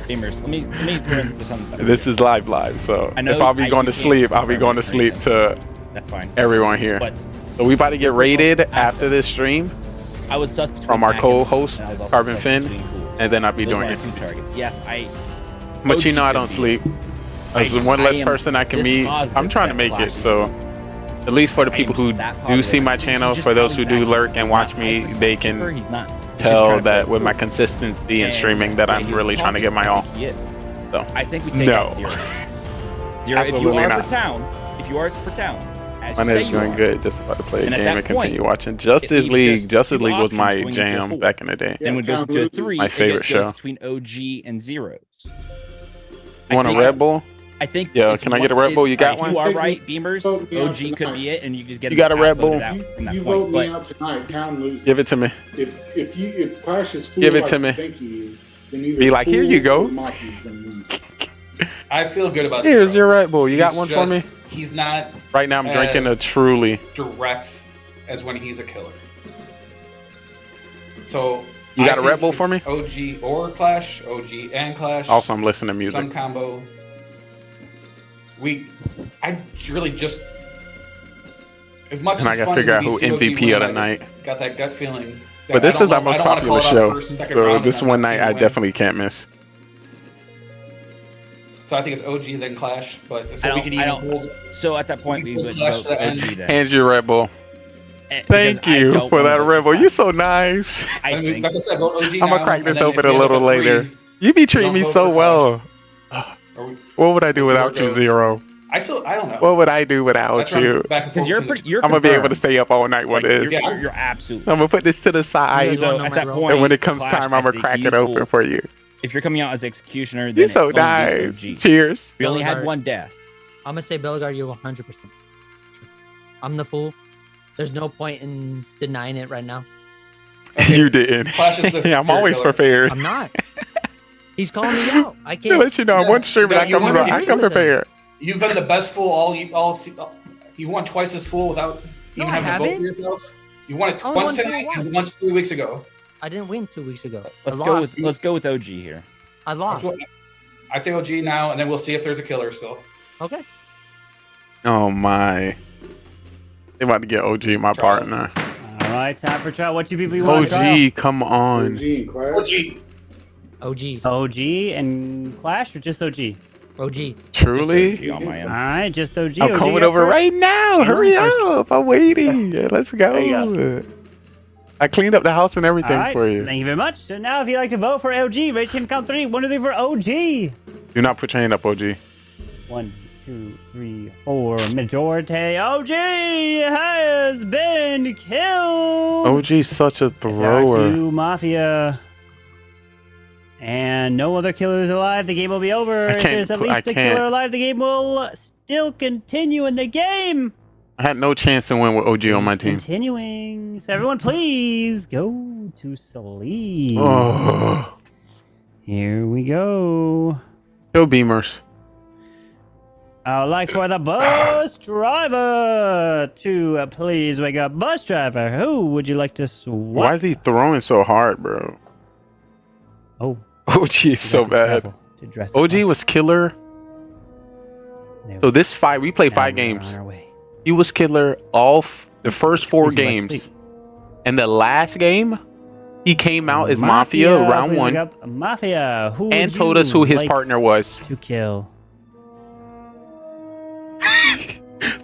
Gamers, let me throw in something. This is live. So I know if I'll be going to sleep, I'll be going to sleep to That's fine. everyone here. But So we about to get raided after this stream I was sus from our Atkins, co-host and I was also Carbon sus Finn, between Cool. and then I'll be Those doing were it. our 2 targets. Yes, But you know I OG don't could be- sleep. As one less person I can meet, I'm trying to make it. So at least for the people who do see my channel, for those who do lurk and watch me, they can tell that with my consistency in streaming that I'm really trying to get my all. So I think we take no. out Zero. Zero, if you Absolutely are not. for town, as My you say night's you going are. good. Just about to play a And at game that and continue point, watching it Justice leaves League. just Justice two League was options my going into a jam four. back in the day. Then when it goes into a 3, My favorite goes show. between OG and Zeros. You want a Red Bull? I think. Yeah, if can you I get a want- Red Bull? You got if one? You are right, Beamers. OG could be it, and you just get. You got a Red outvoted Bull? out from that You point. vote me out tonight. Town loses. Give it to me. If Clash is full Give it like to you me. think he is, then either Be like, here Fool you go. or Mafia's gonna win. I feel good about Here's Zero. your Red Bull. You got He's one for me? just- He's not. Right now, I'm drinking a as Truly. direct as when he's a killer. So You got I a Red think Bull for me? it's OG or Clash, OG and Clash. Also, I'm listening to music. Some combo. I really just as much. And I as gotta fun figure as out who we see OG MVP win, of the I night. just got that gut feeling. that But this I don't is our want- I most don't wanna call popular it out show, first, second so round, this and one then night see I who wins. definitely can't miss. So I think it's OG then Clash, but I so we don't- could I even don't- hold. So at that point, we hold would Clash vote to the end. OG then. Hands you Red Bull. Because Thank I you don't for wanna that vote Red Bull. You're so nice. I I mean, think. like I said, vote OG I'm gonna now, crack and this then open if a we little end up at later. 3, You be treating don't me vote so for well. Or we- What would I do we'll see where without it you, goes. Zero? I don't know. What would I do without That's where I'm you? back and Because forth you're I'm gonna be able to confirmed. stay up all night with Like, this. you're absolutely. I'm gonna put this to the side, So at that point, and when it comes Clash, time, I I'm gonna think crack he's it open cool. for you. If you're coming out as Executioner, then You're so it only nice. leaves OG. Cheers. We only had Bellegarde. one death. I'm gonna say Bellegarde, you're 100%. I'm the fool. There's no point in denying it right now. You didn't. Clash is the I'm serial always killer. prepared. I'm not. He's calling me out. I To can't. let you know, I'm one streamer. Yeah, I you come, wouldn't I agree come with him. prepared. You've been the best fool you've won twice as full without No, even I having to vote haven't. for yourself. You've won it I only once won tonight 4-1. and once 3 weeks ago. I didn't win 2 weeks ago. Let's I go lost. with OG here. I lost. I say OG now, and then we'll see if there's a killer still. Okay. Oh my! They about to get OG, my partner. All right, time for trial. What you people you want? OG, come on. OG and Clash. OG. OG and Clash, or just OG? OG. Truly? On my All end. right, just OG. I'm OG coming up over first. right now. Anyone Hurry first? up! I'm waiting. Let's go. I cleaned up the house and everything All right, for you. thank you very much. So now, if you'd like to vote for LG, raise your hand count 3. 1, 2, 3 for OG. Do not put your hand up, OG. 1, 2, 3, 4. Majority. OG has been killed. OG's such a Back thrower. to Mafia. And no other killers alive. The game will be over. I If can't there's at put- I least a can't. killer alive, the game will still continue in the game. I had no chance to win with OG on my team. Continuing. So everyone, please go to sleep. Oh. Here we go. Kill Beamers. I would like for the bus driver to please wake up. Bus driver, who would you like to swap? Why is he throwing so hard, bro? Oh. OG is so bad. To dress OG was killer. So this fight, we played 5 we're games. on our way. He was killer all the first 4 Please go back to games. sleep. And the last game, he came out as Mafia round please 1 wake up. Mafia, who and would told you us who his like partner was. to kill?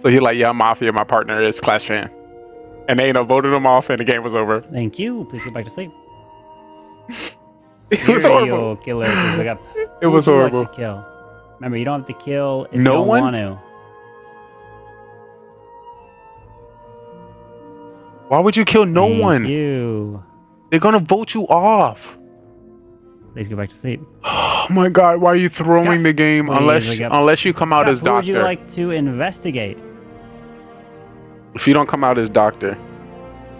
So he like, yeah, I'm Mafia, my partner is Clash fan. And they voted him off and the game was over. Thank you. Please go back to sleep. It was Serial horrible. killer, please wake up. It Who was would you like horrible. to kill? Remember, you don't have to kill if No you don't one? want to. Why would you kill no Thank one? you. They're gonna vote you off. Please go back to sleep. Oh my god, why are you throwing the game Please wake up. unless you come out Cap, as who would you doctor? like to investigate? If you don't come out as doctor,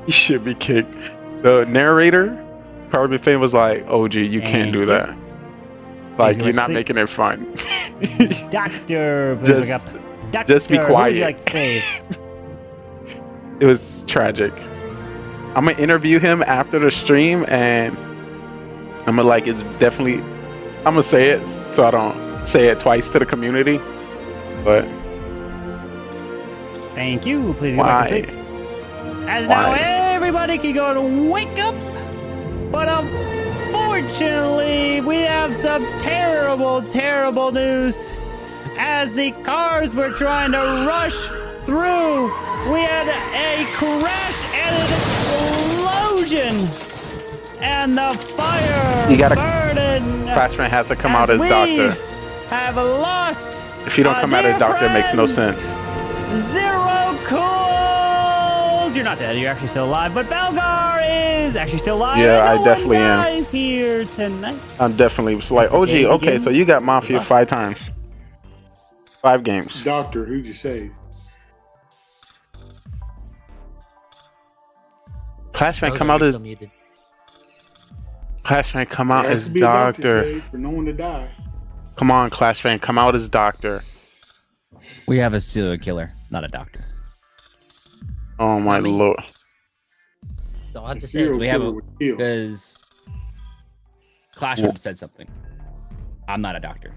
you should be kicked. The narrator, Carbon Fame, was like, OG, you can't Thank do you. that. Like, go you're back to not sleep. making it fun. Doctor, please Just- wake up. Doctor, just be Who would quiet. you like to save? It was tragic. I'm gonna interview him after the stream, and I'm gonna like, it's definitely, I'm gonna say it so I don't say it twice to the community. But Thank you. Please go back to why? sleep. As now Why? everybody can go and wake up. But unfortunately, we have some terrible, terrible news. As the cars were trying to rush through, we had a crash and an explosion. And the fire You gotta- burning. Classman has to come out as we doctor. have lost If you don't our come out as dear doctor, it makes no friend, sense. Zero Cool! You're not dead. You're actually still alive. But Belgar is actually still alive. Yeah, I No definitely one am. dies here tonight. I'm definitely like OG. Okay, Okay, begin. so you got Mafia 5 times, 5 games. Doctor, who'd you say? Clashman come Belgar, out you're as still muted. Clashman come out There has as to be a doctor Doctor. saved for no one to die. Come on, Clashman, come out as Doctor. We have a serial killer, not a doctor. Oh my lord. So I have to say, serial We have killer a would kill. because Clashman said something. I'm not a doctor.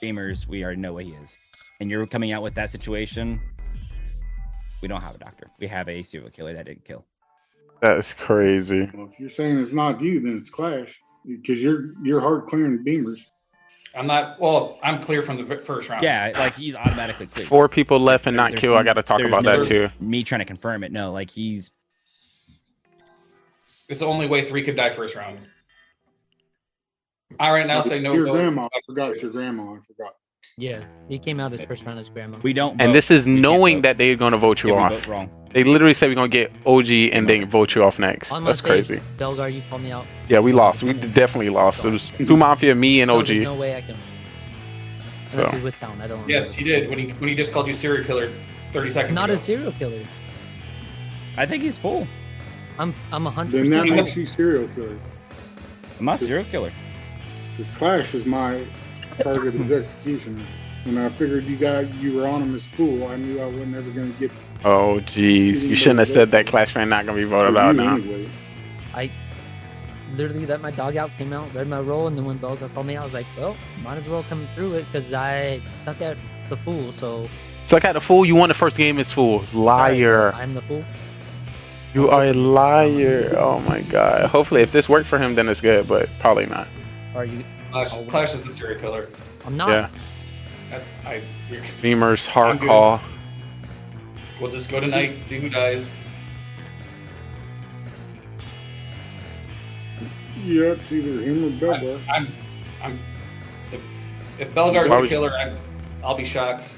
Gamers, we already know what he is. And you're coming out with that situation. We don't have a doctor. We have a serial killer that didn't kill. That's crazy. Well, if you're saying it's not you, then it's Clash because you're hard clearing beamers. I'm not. Well, I'm clear from the first round. Yeah, like he's automatically clear. 4 people left and not There's kill. I got to talk there's about no that too. Me trying to confirm it. No, like he's. It's the only way 3 could die first round. I right now say no. Your go. grandma. I forgot your grandma. I forgot. yeah, he came out his first round as grandma. We don't. And vote. this is We can't knowing vote. that they're going to vote you If we off. vote wrong. They literally said we're going to get OG and then vote you off next. All I'm That's gonna say crazy. is, Belgar, you called me out. Yeah, we lost. We definitely lost. It was 2 Mafia, me, and No, OG. there's no way I can. Unless So. he's with town, I don't. Yes, he did when he just called you serial killer 30 seconds Not ago. a serial killer. I think he's full. I'm 100%. Then that makes you serial killer. I'm not a serial killer. This Clash is my target as executioner. When I figured you were on him as fool, I knew I wasn't ever going to get Oh, jeez. You shouldn't have said that Clashman not going to be voted out now. anyway. I literally let my dog out, came out, read my role, and then when Belgar called me out, I was like, well, might as well come through it because I suck at the fool. So Suck at the fool. You won the first game as fool. Liar. I'm the fool. You are a liar. Oh my god. Hopefully, if this worked for him, then it's good, but probably not. Are you? Clash is the serial killer. I'm not. Yeah. That's Beamer's I'm hard good. call. We'll just go tonight, see who dies. Yeah, it's either him or Belgar. I'm if Belgar's Why the would you- killer, I'll be shocked.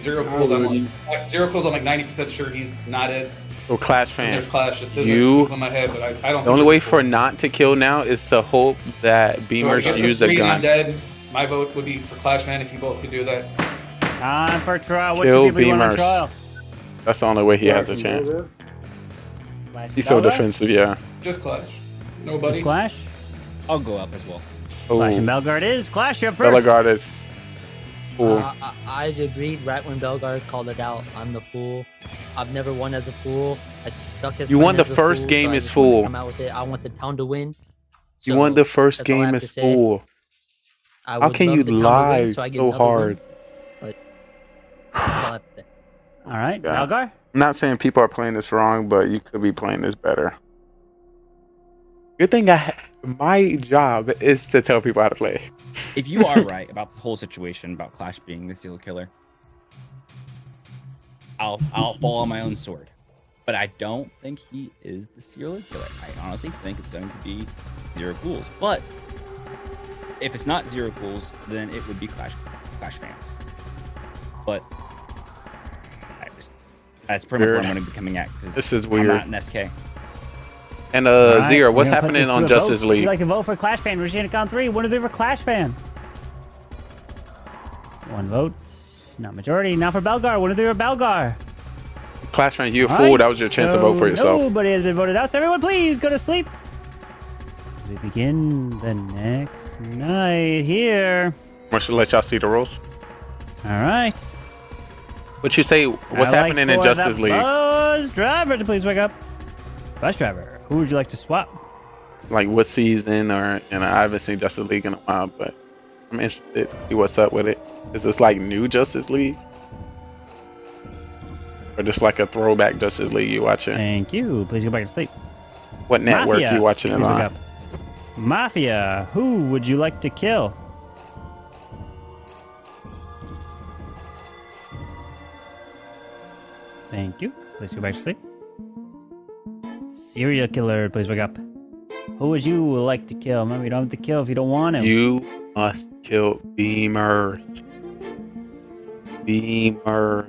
Zero I Cooled, wouldn't. Zero Cooled, I'm like 90% sure he's not it. So, Clash And fan, there's Clash just sitting you. there in my head, but I don't. The only way for not to kill now is to hope that Beamers use a gun. Undead, my vote would be for Clash Man if you both could do that. Time for trial. What Kill should people want on Beamers. trial? That's the only way he has a Clash and chance. Belgar? He's so Belgar? defensive, yeah. Just Clash. Nobody. Just Clash? I'll go up as well. Oh, Clash and Belgar it is. Clash, you're up first. Belagard is fool. I agreed right when Belgar called it out. I'm the fool. I've never won as a fool. I suck as You friend won the as a first fool, game so I as just wanted to fool. Come out with it. I want the town to win. You So, won the first that's all I game have to as say. fool. I How would can love you the town to lie win, so I get so another win, hard? but that's all I have to say. All right, Yeah. Belgar? I'm not saying people are playing this wrong, but you could be playing this better. Good thing my job is to tell people how to play. If you are right about the whole situation about Clash being the serial killer, I'll fall on my own sword. But I don't think he is the serial killer. I honestly think it's going to be Zero Ghouls. But if it's not Zero Ghouls, then it would be Clash fans. But that's pretty much Weird. what I'm going to be coming at. 'Cause This is I'm weird. not an SK. And All right, Zero, we're what's gonna put happening this on to a Justice vote. If League? you'd like to vote for Clash fan, we're going to count 3. One of for Clash fan. 1 vote. Not majority. Now for Belgar. One of for Belgar. Clash fan, you a All fool. right, That was your chance to so vote for yourself. Nobody has been voted out, so everyone please go to sleep. We begin the next night here. I should let y'all see the rules. All right. What you say? What's I'd happening like in for Justice the League? Bus driver to please wake up. Bus driver, who would you like to swap? Like what season or I haven't seen Justice League in a while, but I'm interested to see what's up with it. Is this like new Justice League? Or just like a throwback Justice League you watching? Thank you. Please go back to sleep. What network Mafia, you watching it please wake on? up. Mafia, who would you like to kill? Thank you. Please go back to sleep. Serial killer, please wake up. Who would you like to kill? Remember, you don't have to kill if you don't want him. You must kill Beamers. Beamer.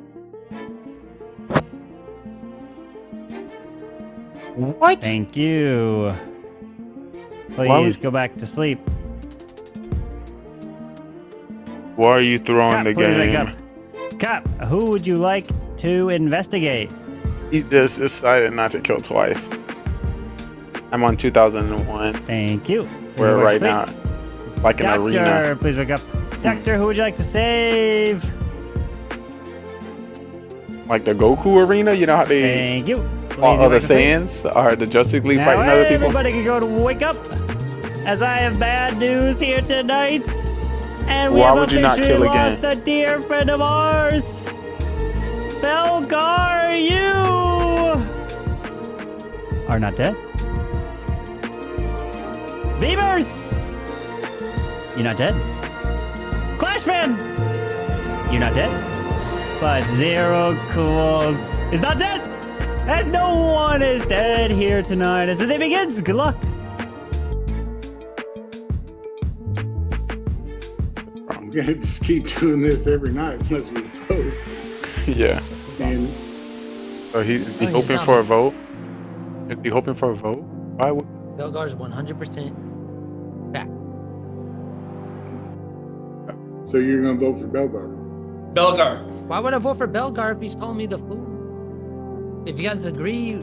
What? Thank you. Why Please would- go back to sleep. Why are you throwing the Please wake game? up. Cop, who would you like to investigate? He just decided not to kill twice. I'm on 2001. Thank you. We're Please right sleep. now, like an Doctor, arena. please wake up. Doctor, who would you like to save? Like the Goku arena, you know how they Thank you. all Please other wake up. Saiyans are the Justice League Now fighting other people. everybody can go to wake up, as I have bad news here tonight. And we Why have would you not officially kill lost again? a dear friend of ours. Belgar, you are not dead. Beavers, you're not dead. Clashman, you're not dead. But Zero Cools is not dead. As no one is dead here tonight. As the day begins, good luck. I'm gonna just keep doing this every night unless we vote. Yeah. And So is he he's hoping not. for a vote? Is he hoping for a vote? Why would? Belgar's 100% fact. so you're gonna vote for Belgar? Belgar. Why would I vote for Belgar if he's calling me the fool? If you guys agree,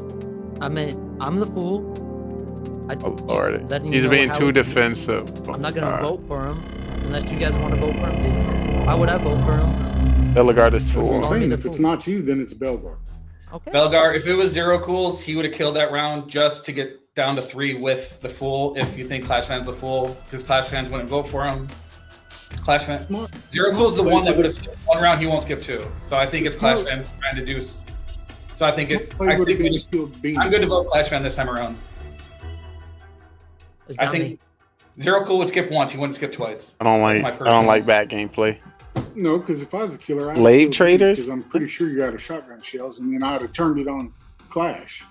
I'm the fool. Oh Lord, letting you he's know being how too it is. defensive. I'm not gonna vote for him unless you guys want to vote for him. Dude. Why would I vote for him? Belgar is That's what I'm fool. saying. If it's not you, then it's Belgar. Okay. Belgar, if it was Zero Cools, he would have killed that round just to get down to 3 with the fool. If you think Clash Fan's the fool, because Clash Fans wouldn't vote for him. Clash Fan. Zero Cools is the one that would have skipped 1 round. He won't skip 2. So I think it's Clash Fan trying to do. So I think it's. I think we just, I'm good to vote Clash Fan this time around. I think Zero Cool would skip once. He wouldn't skip twice. I don't like bad gameplay. No, because if I was a killer, I'd Slave have killed you, traders? Because I'm pretty sure you got a shotgun shells, and then I'd have turned it on Clash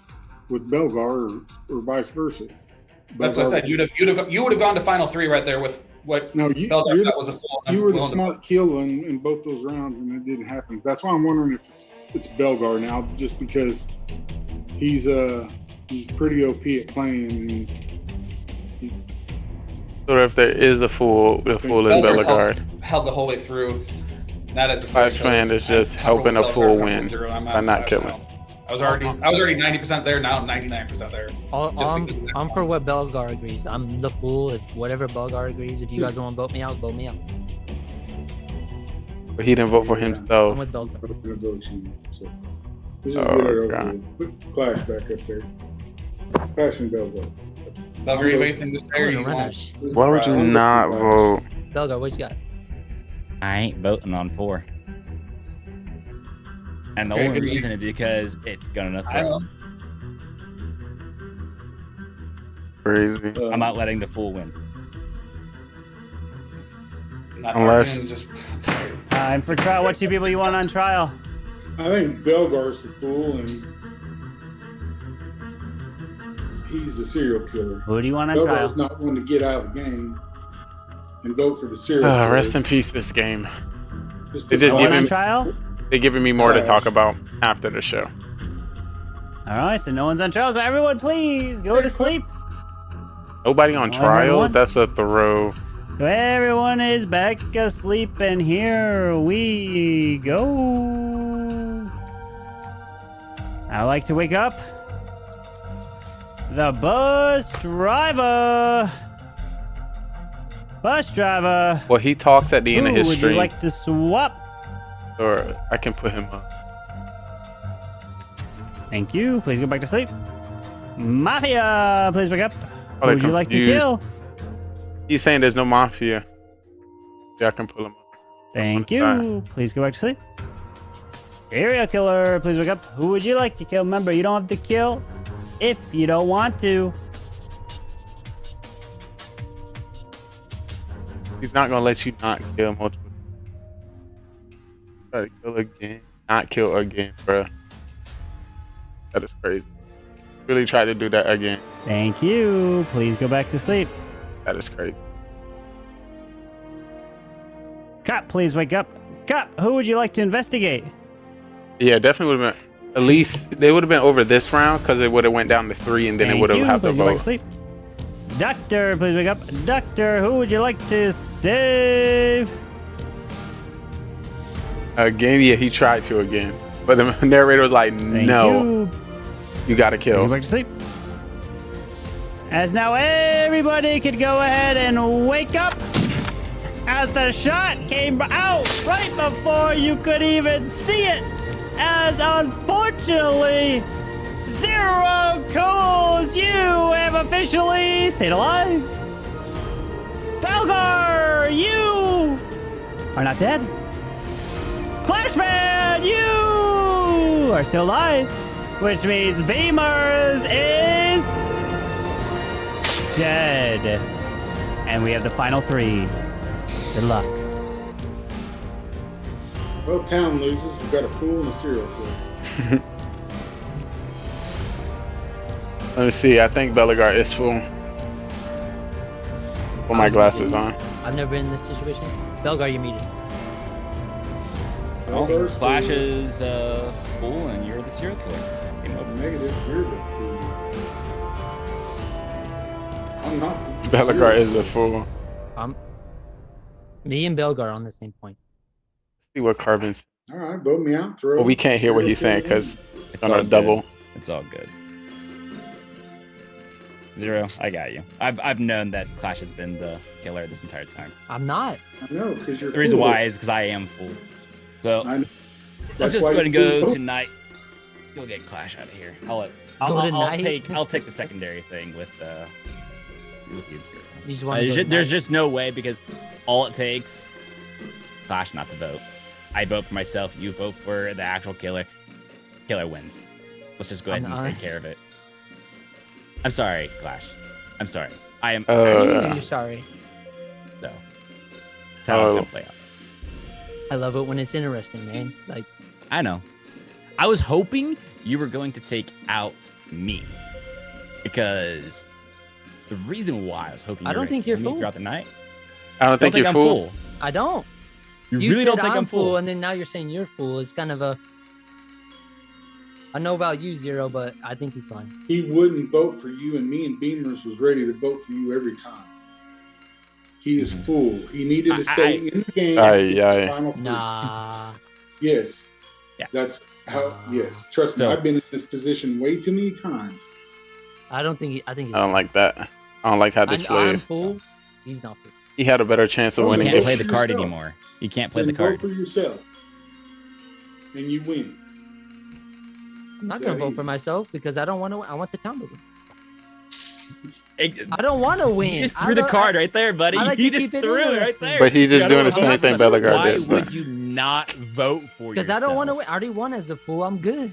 with Belgar or vice versa. That's what I said. You would have gone to final 3 right there with what Belgar thought was a fool. You were the smart kill in both those rounds, and it didn't happen. That's why I'm wondering if it's Belgar now, just because he's pretty OP at playing. So if there is a fool, the fool is Belgar's Belgar. held the whole way through. Not as a Clash Fan is just helping a fool win by not killing. I was already 90% there. Now I'm 99% there. I'm for what Belgar agrees. I'm the fool. If whatever Belgar agrees, if you guys want to vote me out, vote me out. But he didn't vote for himself. I'm with Belgar. This is Oh, good. God. Put Clash back up there. Clash and Belgar. Belgar, you have anything to say or you want? Why would you not vote? Belgar, what you got? I ain't voting on 4. And the Okay, only good reason is because it's gonna I throw. know. Crazy. I'm not letting the fool win. Not Unless- arguing, just And for trial, what 2 people you want on trial? I think Belgar's the fool, and he's the serial killer. Who do you want on trial? Belgar's not one to get out of the game and vote for the serial killer. Rest in peace, this game. Just on trial? They're giving me more to talk about after the show. All right, so no one's on trial. So everyone, please go to sleep. Nobody on No, trial? everyone. That's a throw. So everyone is back asleep, and here we go. I like to wake up the bus driver. Bus driver. Well, he talks at the end of Who his would stream. you like to swap? Or I can put him up. Thank you. Please go back to sleep. Mafia, please wake up. Oh, Who would you like to confused. kill? He's saying there's no mafia. Yeah, I can pull him up. Thank you. Please go back to sleep. Serial killer, please wake up. Who would you like to kill? Remember, you don't have to kill if you don't want to. He's not gonna let you not kill multiple. Try to kill again, not kill again, bro. That is crazy. Really try to do that again. Thank you. Please go back to sleep. That is crazy. Cop, please wake up. Cop, who would you like to investigate? Yeah, definitely would have been. At least they would have been over this round because it would have went down to 3 and then it would have had to vote. Sleep. Doctor, please wake up. Doctor, who would you like to save? Again, yeah, he tried to again. But the narrator was like, no. You gotta kill. Please go back to sleep. As now everybody could go ahead and wake up. As the shot came out right before you could even see it. As unfortunately, Zero Cools, you have officially stayed alive. Belgar, you are not dead. Clashman, you are still alive. Which means Beamers is dead. And we have the final 3. Good luck. Well, town loses. We've got a fool and a serial killer. Let me see. I think Bellegar is full. Put my glasses on. I've never been in this situation. Belgar, you muted. Well, Flash is full and you're the serial killer. Negative. You're the fool. I'm not. Bellegar is a fool. Me and Belgar are on the same point. See what Carbon's. All right, vote me out. Throw Well, we can't hear what he's saying because it's gonna double. It's all good. Zero, I got you. I've known that Clash has been the killer this entire time. I'm not. I know, because you're. The reason why is because I am full. So let's just go ahead and go tonight. Let's go get Clash out of here. I'll take the secondary thing with there's just no way because all it takes Clash not to vote. I vote for myself. You vote for the actual killer. Killer wins. Let's just go ahead and take care of it. I'm sorry, Clash. I'm sorry. I am. You're sorry. So, that's how it's gonna play out. I love it when it's interesting, man. Like, I know. I was hoping you were going to take out me because the reason why I was hoping I don't think you're full full throughout the night. I don't think you're I'm full. I don't. You You really said don't think I'm full? and then now you're saying you're full. It's kind of a. I know about you, Zero, but I think he's fine. He wouldn't vote for you, and me and Beamers was ready to vote for you every time. He is full. He needed to stay in the game. Final 3. Nah. Yes. Yeah. That's how. Yes. Trust me. I've been in this position way too many times. I don't think. I think. I don't like that. I don't like how this I'm played. full. He's not full. He had a better chance of winning. You can't play the card anymore. You can't play the card. Vote for yourself, and you win. I'm not gonna vote for myself because I don't want to. I want the town to win. I don't want to win. You just threw the card right there, buddy. I like You to just keep it threw it right interesting. there. But he's just doing the same thing Bellegar Why did. would you not vote for yourself? Because I don't want to win. I already won as a fool. I'm good.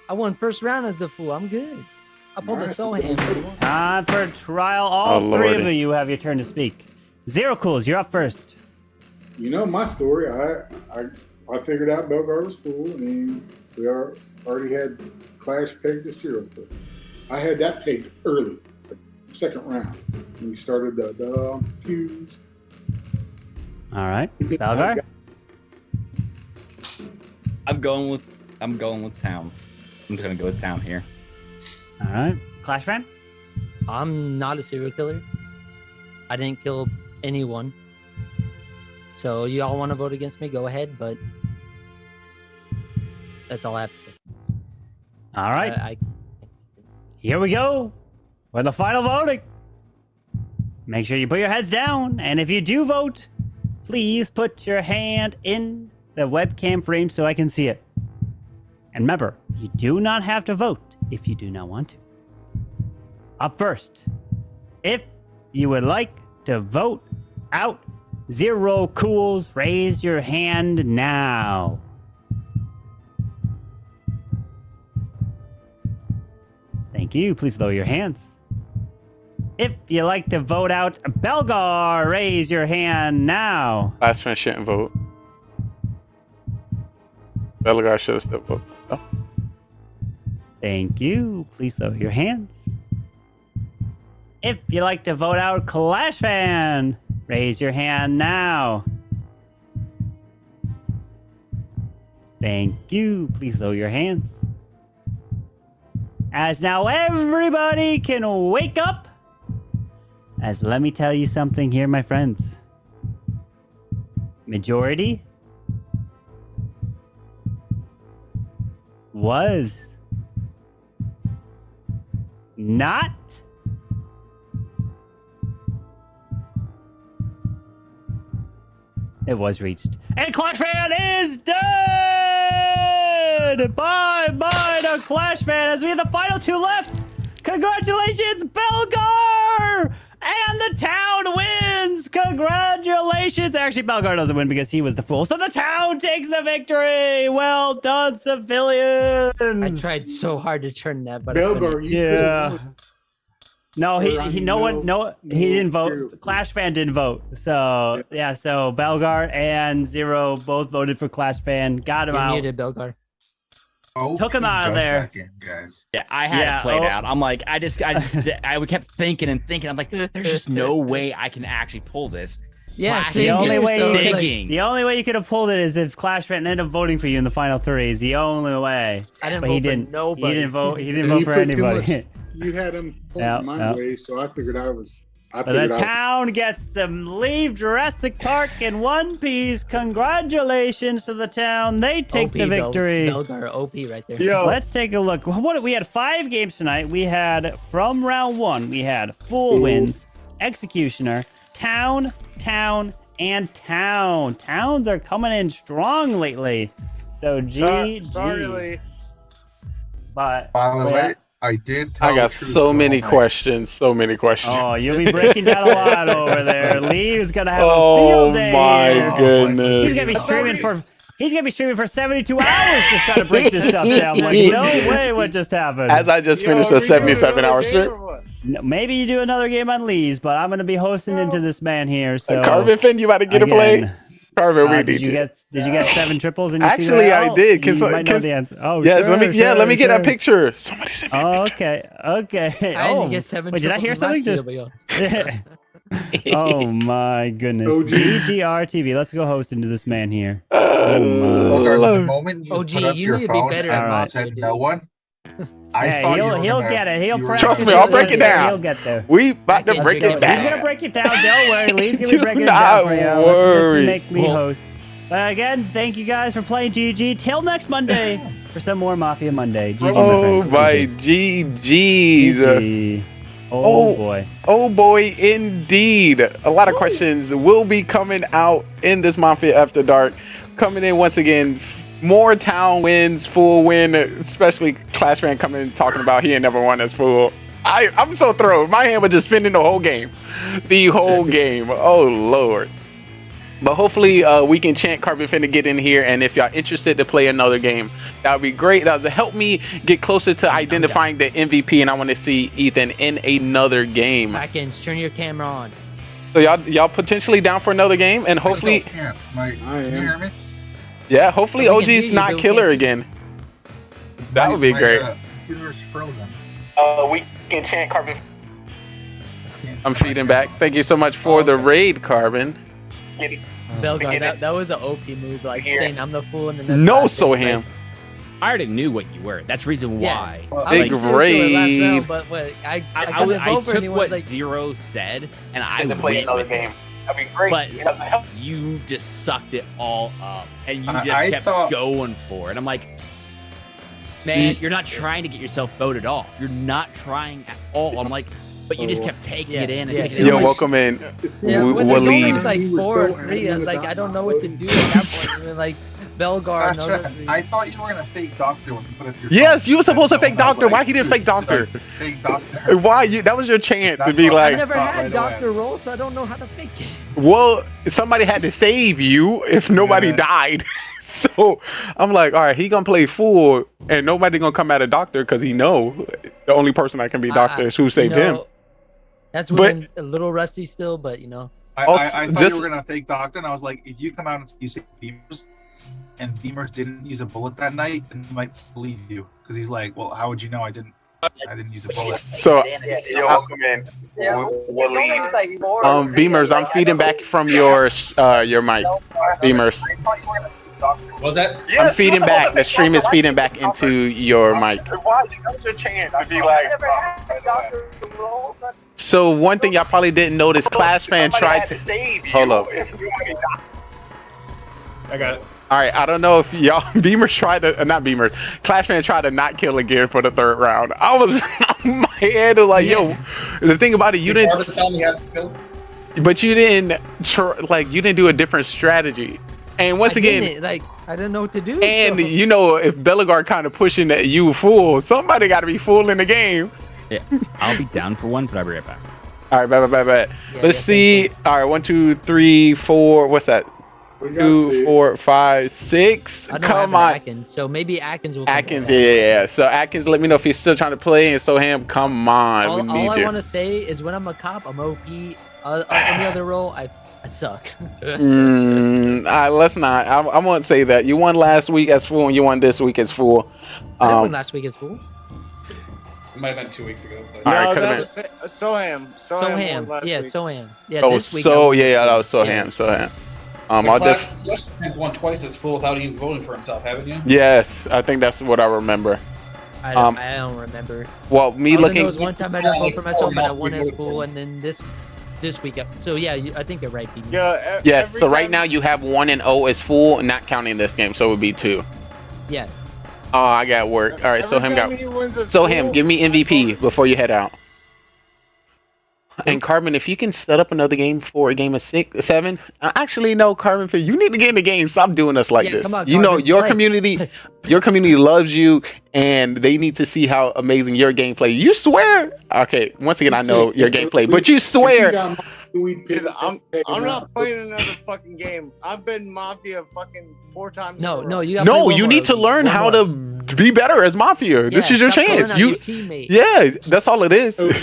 I won first round as a fool. I'm good. I pulled a soul hand. Time for trial. All Oh, 3 Lordy. of you have your turn to speak. Zero Cools, you're up first. You know my story. I figured out Belgar was full, and we already had Clash pegged to serial killer. I had that pegged early, second round, when we started the fuse. All right, Belgar. I'm going with town. I'm just gonna go with town here. All right, Clash fan. I'm not a serial killer. I didn't kill anyone. So you all want to vote against me? Go ahead, but that's all I have to say. All right. Here we go for the final voting. Make sure you put your heads down, and if you do vote, please put your hand in the webcam frame so I can see it. And remember, you do not have to vote if you do not want to. Up first, if you would like to vote out Zero Cools, raise your hand now. Thank you. Please lower your hands. If you like to vote out Belgar, raise your hand now. Last one shouldn't vote. Bellegar should have still voted. Oh. Thank you. Please lower your hands. If you like to vote out Clash Fan, raise your hand now. Thank you. Please lower your hands. As now everybody can wake up. As let me tell you something here, my friends. Majority was not it was reached. And Clash Fan is dead! Bye-bye to Clash Fan as we have the final two left! Congratulations, Belgar! And the town wins! Congratulations! Actually, Belgar doesn't win because he was the fool. So the town takes the victory! Well done, civilians! I tried so hard to turn that, but Belgar, you Yeah. No, he Or, I mean, no one he didn't vote. true. Clash Fan didn't vote. So yeah, so Belgar and Zero both voted for Clash Fan. Got him You're out. muted, Belgar. Took him out of there. Guys. Yeah, I had it played out. I'm like, I kept thinking and thinking. I'm like, there's just no way I can actually pull this. Yeah, Clash The is only just way digging. the only way you could have pulled it is if Clash Fan ended up voting for you in the final three. Is the only way. I didn't but vote he for didn't. nobody. He didn't vote. He didn't And vote you for put too anybody. much- You had him pointing Yeah, my yeah. way, so I figured I was. I But the figured I. town gets to leave Jurassic Park in one piece. Congratulations to the town. They take OP, the victory. Belgar, OP right there. Yo. Let's take a look. What we had 5 games tonight. We had from round 1, we had full wins, Executioner, Town, and Town. Towns are coming in strong lately. So GG. Sorry, Lee. But By the yeah. way, I did tell I got the truth so the many whole night. questions. So many questions. Oh, you'll be breaking down a lot over there. Lee is gonna have a Oh field day. my here. goodness. He's gonna be streaming for. He's gonna be streaming for 72 hours to try to break this stuff down. Like, no way, what just happened? As I just finished a 77-hour strip. No, maybe you do another game on Lee's, but I'm gonna be hosting into this man here. So, Carbon Fin, you about to get a play? again, Carbon, we did need you get 7 triples? And you Actually, I did. Can you so- might know can- the answer. Oh, yes, sure, let me get a sure. picture. Somebody sent me a Oh, okay. I didn't get 7 wait, did I hear triples something? from last year, Oh my goodness. OG. GGR TV. Let's go host into this man here. Belgar, the moment you OG, put up you your need to be phone better and at Mafia, said dude. no one, I Hey, thought you were he'll gonna, get it. He'll you were practice. Trust me, He'll I'll break get it down. He'll get there. We about to can break drink it it. He's gonna down. break it down. Don't worry. Lee's gonna Do be breaking it not down for you. Let's worry. make Lee Well- host. But again, thank you guys for playing GG. Till next Monday for some more Mafia Monday. GG, Oh my friend. GGs. GG. Oh boy. Oh boy, indeed. A lot of questions will be coming out in this Mafia After Dark. Coming in once again, more town wins, full win, especially Clash Fan coming in talking about he ain't never won as full. I'm so thrilled. My hand was just spinning the whole game. The whole game. Oh Lord. But hopefully we can chant Carbon Fin to get in here, and if y'all interested to play another game, that would be great. That would help me get closer to identifying the MVP, and I want to see Ethan in another game. Backends, turn your camera on. So y'all potentially down for another game, and hopefully, Can you hear me? yeah, hopefully We can hear OG's you, not but we killer can't see you. again. That would be My, great. computer's frozen. We can chant Carbon. I'm feeding back. Thank you so much for the raid, Carbon. Belgar, that was an OP move, like saying I'm the fool and then that's No, bad so thing, him. like, I already knew what you were. That's the reason Yeah. why. I was Big a serial killer last raid. round, but what, I couldn't vote for took anyone, what like, Zero said, and I To play went another with game. it. That'd be great. But you just sucked it all up, and you I- just I kept thought- going for it. I'm like, man, you're not trying to get yourself voted off. You're not trying at all. I'm like, but you just kept taking it in and taking it Yo, in. welcome in. yeah, when there's only Waleed. like You were 4 so or 3, I was adamant like, I about don't know what to do at that point. And then, like, Belgar, Gosh, another I thought you were gonna fake doctor when you put up your Yes, phone. you were supposed to And fake I was doctor. like, Why he didn't fake doctor? Fake doctor. Why you? That was your chance to That's be what I I've like, never thought had right doctor away. role, so I don't know how to fake it. well, somebody had to save you if nobody Yeah. died. So I'm like, all right, he gonna play fool, and nobody gonna come at a doctor because he know the only person that can be doctor is who saved him. That's But- when a little rusty still, but you know. I thought just- you were gonna fake doctor, and I was like, if you come out and you say Beamers, and Beamers didn't use a bullet that night, then he might believe you, because he's like, well, how would you know I didn't use a bullet? So, Beamers, I'm feeding back from your mic. Beamers. What was that? I'm feeding back. The stream is feeding back into your mic. Why? That was your chance to be like. So one thing y'all probably didn't notice, Clash Fan tried to hold up. I got it. All right, I don't know if y'all Beamers tried to not Beamers. Clash Fan tried to not kill again for the third round. I was my head was like, yo. The thing about it, you didn't. But you didn't you didn't do a different strategy. And once again, I didn't know what to do. and so. you know, if Bellegarde kind of pushing that you fool, somebody got to be fool in the game. Yeah, I'll be down for one, but I'll be right back. All right, bye. Let's see. All right, 1, 2, 3, 4. What's that? 2, 4, 5, 6. I don't Come have on. Atkins, so maybe Atkins will. Atkins, yeah. So Atkins, let me know if he's still trying to play. And Soham, come on, we All need I you. want to say is when I'm a cop, I'm OP. Any other role, I suck. Let's not. I won't say that. You won last week as fool, and you won this week as fool. I didn't win last week as fool. It might have been 2 weeks ago. But... All right, No, could've that been. was Soham. Soham. Last Yeah, week. Soham. Yeah, Oh, this week so I yeah, won. that was Soham. Soham. I'll Clash Fans won twice as full without even voting for himself, haven't you? Yes, I think that's what I remember. I don't remember. Well, me All I know looking. is one time I didn't vote for myself, and I won as full, and then this week. So yeah, I think you're right, Pete. Yeah. Yes. So right now you have 1 and 0 as full, not counting this game, so it would be 2. Yeah. Oh, I got work. All right, so him got. he wins at So school, him, give me MVP before you head out. And Carbon, if you can set up another game for a game of 6, 7. Actually, no, Carbon, you need to get in the game. Stop doing us like this. come on, you know, Carbon, your play. community loves you, and they need to see how amazing your gameplay. You swear? Okay, once again, I know your gameplay, but you swear. Dude, I'm not playing another fucking game. I've been Mafia fucking 4 times. No, you got. No, you need to learn how to be better as Mafia. This is your chance. Yeah, that's all it is. OG.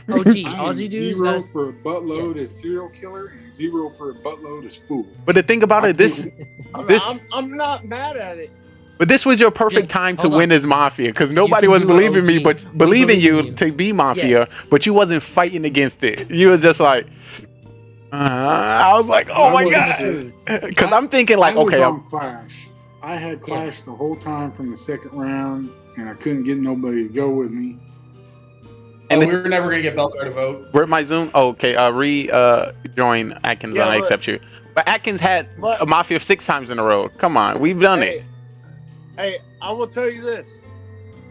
All you do is 0 for a buttload as serial killer and 0 for a buttload as fool. But the thing about it, I'm not mad at it. But this was your perfect time to win as Mafia, because nobody was believing me, but believing you to be Mafia, but you wasn't fighting against it. You was just like, I was like, oh my god, because I'm thinking like, okay, I'm Clash. I had Clash the whole time from the second round, and I couldn't get nobody to go with me. And we were never gonna get Bellegarde to vote. Where'd my Zoom? Oh, okay, join Atkins, and I accept you. But Atkins had a Mafia 6 times in a row. Come on, we've done it. Hey, I will tell you this.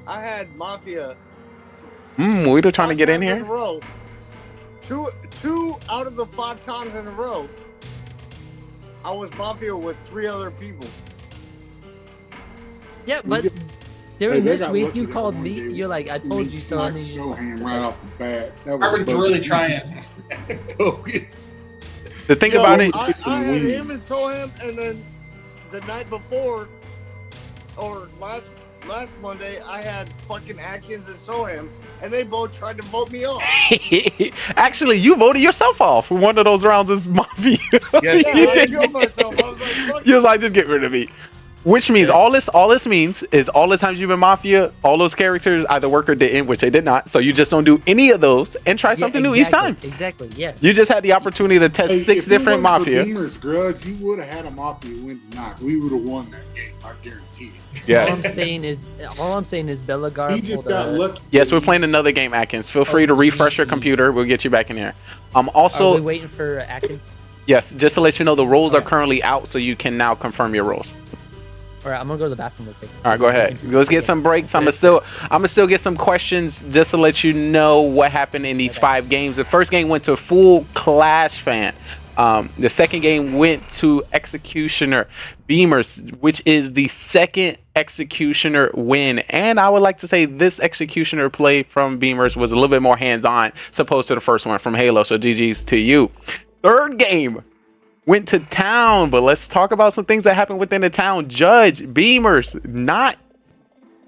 I had Mafia. We were trying to get in here. In a row. Two out of the 5 times in a row, I was Mafia with 3 other people. Yeah, but during this week, you called me. You're like, I told you so. And you right off the bat. Carbon's really trying. Focus. The thing about it, I had him and Soham, and then the night before, or last Monday, I had fucking Atkins and Soham, and they both tried to vote me off. Actually, you voted yourself off for one of those rounds as Mafia. Yes, I killed myself. I was like, fuck you was like, just get rid of me. Which means all this means is all the times you've been Mafia, all those characters either work or didn't, which they did not. So you just don't do any of those and try something new each time. Exactly. Yeah. You just had the opportunity to test 6 different Mafia. If you Beamer's grudge, you would have had a Mafia win tonight. We would have won that game. I guarantee it. Yes. All I'm saying is Bellegarde. He just got lucky. Yes, we're playing another game, Atkins. Feel free to refresh your computer. We'll get you back in here. Also, are we waiting for Atkins? Yes, just to let you know, the roles are currently out, so you can now confirm your roles. All right, I'm gonna go to the bathroom real quick. All right, go ahead. Let's get some breaks. I'm gonna still get some questions just to let you know what happened in these 5 games. The first game went to full Clash Fan. The second game went to Executioner Beamers, which is the second Executioner win. And I would like to say this Executioner play from Beamers was a little bit more hands-on, opposed to the first one from Halo. So GG's to you. Third game went to town, but let's talk about some things that happened within the town. Judge Beamers not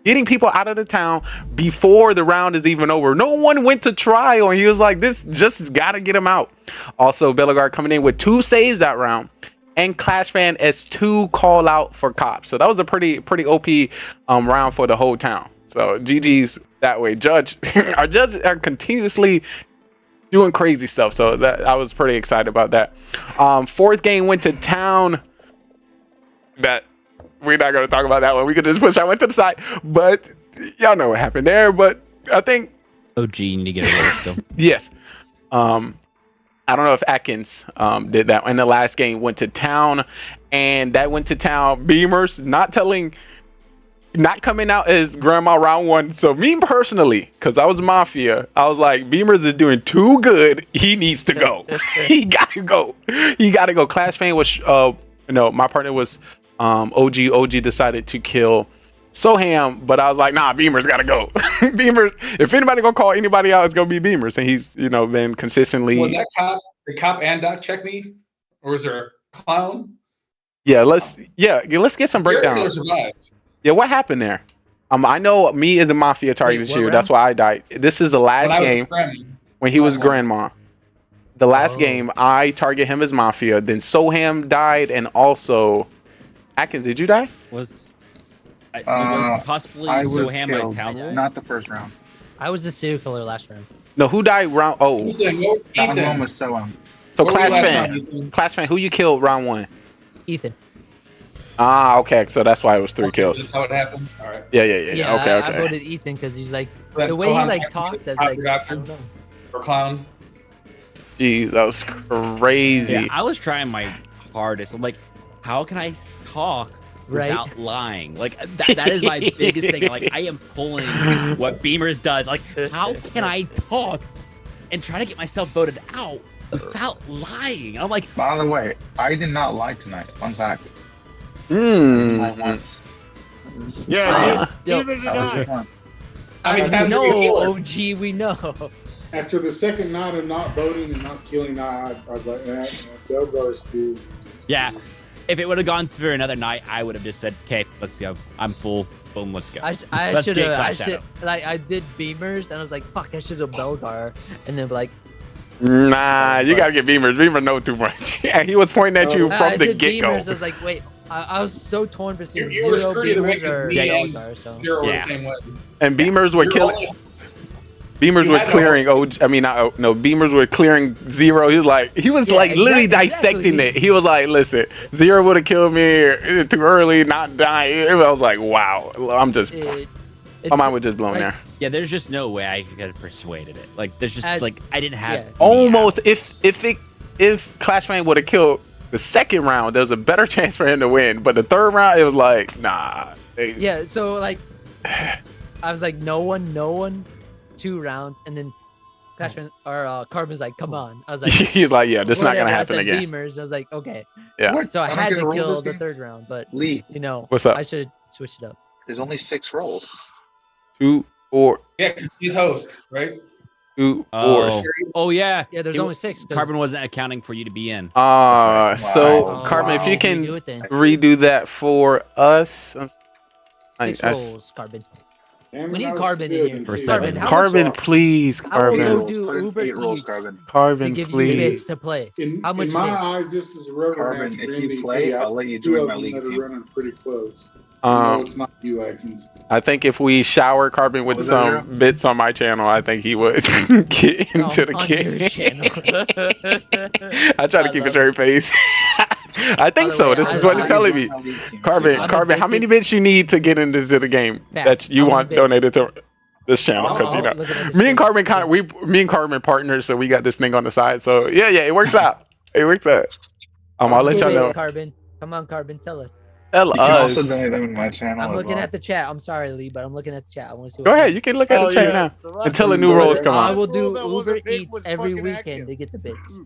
getting people out of the town before the round is even over. No one went to trial, and he was like, this just gotta get him out. Also, Bellegarde coming in with 2 saves that round, and Clash Fan as 2 call out for cops. So that was a pretty OP round for the whole town. So GG's that way. Our judges are continuously doing crazy stuff, so that I was pretty excited about that. Fourth game went to town. That we're not gonna talk about that one. We could just push that one to the side. But y'all know what happened there. But I think OG, you need to get a roll still. yes. I don't know if Atkins did that in the last game. Went to town, and that went to town. Beamers not coming out as Grandma round one. So me personally, because I was Mafia, I was like, Beamers is doing too good. He needs to go. He gotta go. He gotta go. Clash Fang was my partner was OG. OG decided to kill Soham, but I was like, nah, Beamers gotta go. Beamers, if anybody gonna call anybody out, it's gonna be Beamers, and he's been consistently. Was that the cop and Doc check me, or was there a clown? Yeah, let's get some breakdown. Yeah, what happened there? I know me as a Mafia targeted you. That's why I died. This is the last game when he was Grandma. The last game I target him as Mafia. Then Soham died, and also Atkins. Did you die? Was possibly Soham by town hall? Not the first round. I was the serial killer last round. No, who died round? Oh, Round one was Soham. So Clash Fan, who you killed round one? Ethan. Ah, okay. So that's why it was 3 kills. That's how it happened. All right. Yeah. Okay. Okay. I voted Ethan because he's like Then the way he Sohan like checked talked. me, That's like I don't know. Or clown. Jeez, that was crazy. Yeah, I was trying my hardest. I'm like, how can I talk Right. without lying? Like that is my biggest thing. Like I am pulling what Beamers does. Like how can I talk and try to get myself voted out without lying? I'm like, By the way, I did not lie tonight. Fun fact. Hmm. Once. Yeah, Yo, neither did I. I mean, we know, OG, we know. After the second night of not voting and not killing, I was like, Belgar's cool. yeah. If it would have gone through another night, I would have just said, "Okay, let's go. I'm full. Boom, let's go." I should have. I did Beamers, and I was like, "Fuck, I should have Belgar," and then like, Nah, you gotta get Beamers. Beamer know too much. Yeah, he was pointing at you from the get go. I was like, wait, I was so torn between You were Zero, screwed either way Beamers, or because me and Belgar. So Zero were the same way. And Beamers were You're killing. only- Beamers You were had to clearing. Beamers were clearing Zero. He was literally dissecting it. He was like, listen, Zero would have killed me too early, not dying. I was like, wow. I'm just. My mind was just blown there. Yeah, there's just no way I could have persuaded it. Like, there's just like I didn't have Almost. If Clash Fan would have killed the second round, there's a better chance for him to win. But the third round, it was like, nah. yeah, so like, I was like, no one. 2 rounds, and then Carbon's like, come on. I was like, he's like, yeah, this is not gonna happen I said again. Beamers. I was like, okay. Yeah. So I Am I had gonna to roll kill this the game? third round, but Lee. What's up? I should switch it up. There's only 6 rolls. 2, 4. Yeah, because he's host, right? 2, 4. Oh yeah. Yeah, there's only 6. Carbon wasn't accounting for you to be in. So Carbon, if you can redo that for us. 6 rolls, Carbon. We need Carbon in here. For 7. Carbon, please, I will go Carbon. do Uber Eats Carbon, to give you please. bits to play. How much In my bits? eyes, this is a rubber Carbon, match. if for you MVP. play, I'll let you join my league That are team. running pretty close. No, it's not you, Atkins. I think if we shower Carbon with Was that some bits on my channel, I think he would get into the on game. your channel. I try to keep a straight face. I think so. This is what he's telling me. Carbon, how many bits you need to get into the game that you want donated to this channel? Because me and Carbon partners, so we got this thing on the side. So yeah, it works out. It works out. I'll let y'all know. Carbon, come on, Carbon, tell us. Tell You can us. also donate them in my channel. I'm as looking well. at the chat. I'm sorry, Lee, but I'm looking at the chat. I want to see. Go ahead. You can look at the chat now until the new rolls come I out. will do Uber Eats every weekend to get the bits.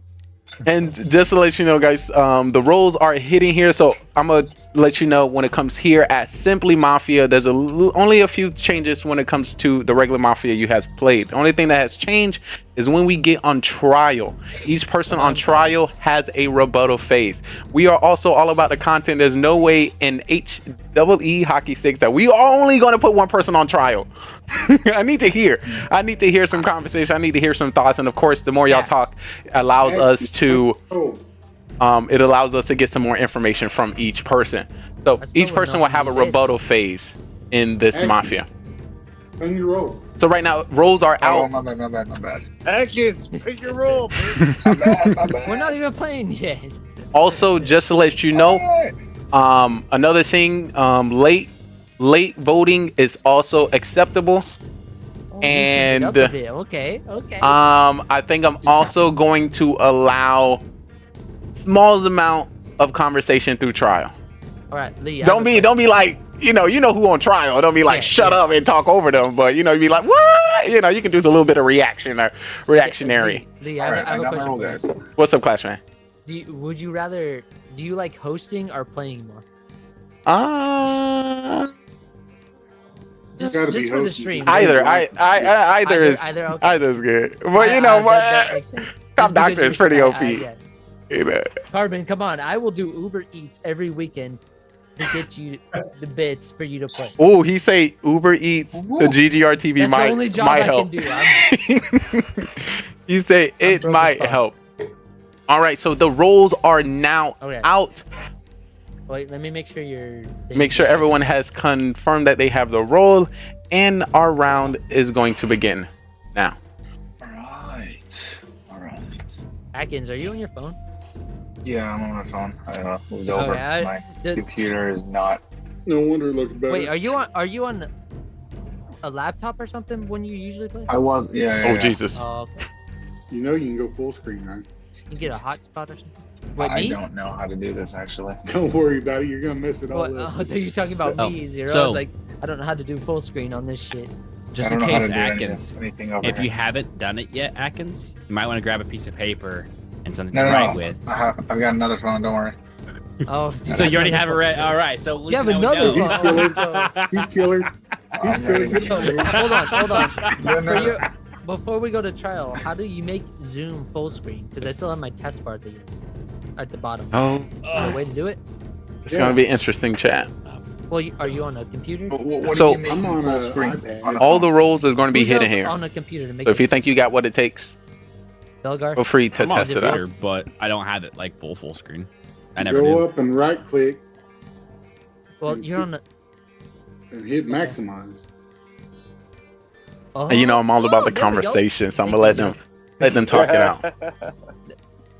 And just to let you know, guys, the rolls are hitting here. So I'm going to let you know when it comes here at Simply Mafia, there's only a few changes when it comes to the regular Mafia you have played. The only thing that has changed is when we get on trial. Each person on trial has a rebuttal phase. We are also all about the content. There's no way in HEE Hockey 6 that we are only going to put one person on trial. I need to hear some conversation. I need to hear some thoughts. And of course, the more y'all talk allows us to it allows us to get some more information from each person. So each person will have a rebuttal phase in this Mafia. When you roll. So right now, rolls are out. Oh, my bad. Atkins, pick your roll, We're not even playing yet. Also, just to let you know, Another thing, late voting is acceptable. acceptable. And okay. I think I'm also going to allow small amount of conversation through trial. All right, Lee. Don't be like, you know who on trial. Don't be like, shut up and talk over them. But you be like, what? You can do a little bit of reactionary. Lee, I have a question for you. What's up, Clash man? Would you rather? Do you like hosting or playing more? Just for the stream. Either is good. But Top Doctor is pretty OP. Carbon, come on! I will do Uber Eats every weekend to get you the bits for you to play. Oh, he say Uber Eats the GGR TV That's the only job might I help. can do. He say it might help. All right, so the roles are now out. Wait, let me make sure you're. Make sure everyone has confirmed that they have the role, and our round is going to begin now. All right. Atkins, are you on your phone? Yeah, I'm on my phone. I moved over. My computer is not. No wonder it looks better. Wait, are you on a laptop or something when you usually play? I was. Yeah. Jesus. Oh, okay. You can go full screen, right? You can get a hotspot or something. Wait, I don't know how to do this actually. Don't worry about it. You're gonna miss it all. I thought you were talking about me, Zero. I was like, I don't know how to do full screen on this shit. Just in case, Atkins, if here. you haven't done it yet, Atkins, you might want to grab a piece of paper and something No, to no, write no. with. I've got another phone. Don't worry. Oh, So you already have it ready. All right. So at least yeah, but now we another know. phone. He's killer. He's killer. Hold on. Before we go to trial, how do you make Zoom full screen? Because I still have my test bar at the bottom. Oh. Is there a way to do it? It's gonna be interesting, chat. Well, are you on a computer? So I'm on a iPad. all the roles is going to be Who's hidden else here. on a computer to make So if it- you think you got what it takes, Belgar? feel free to I'm on test it out. computer, but I don't have it like full screen. I never Go do. up and right click Well, and you're on the. and hit maximize. Oh, And I'm all about the there we go. conversation, so I'm gonna let them talk it out.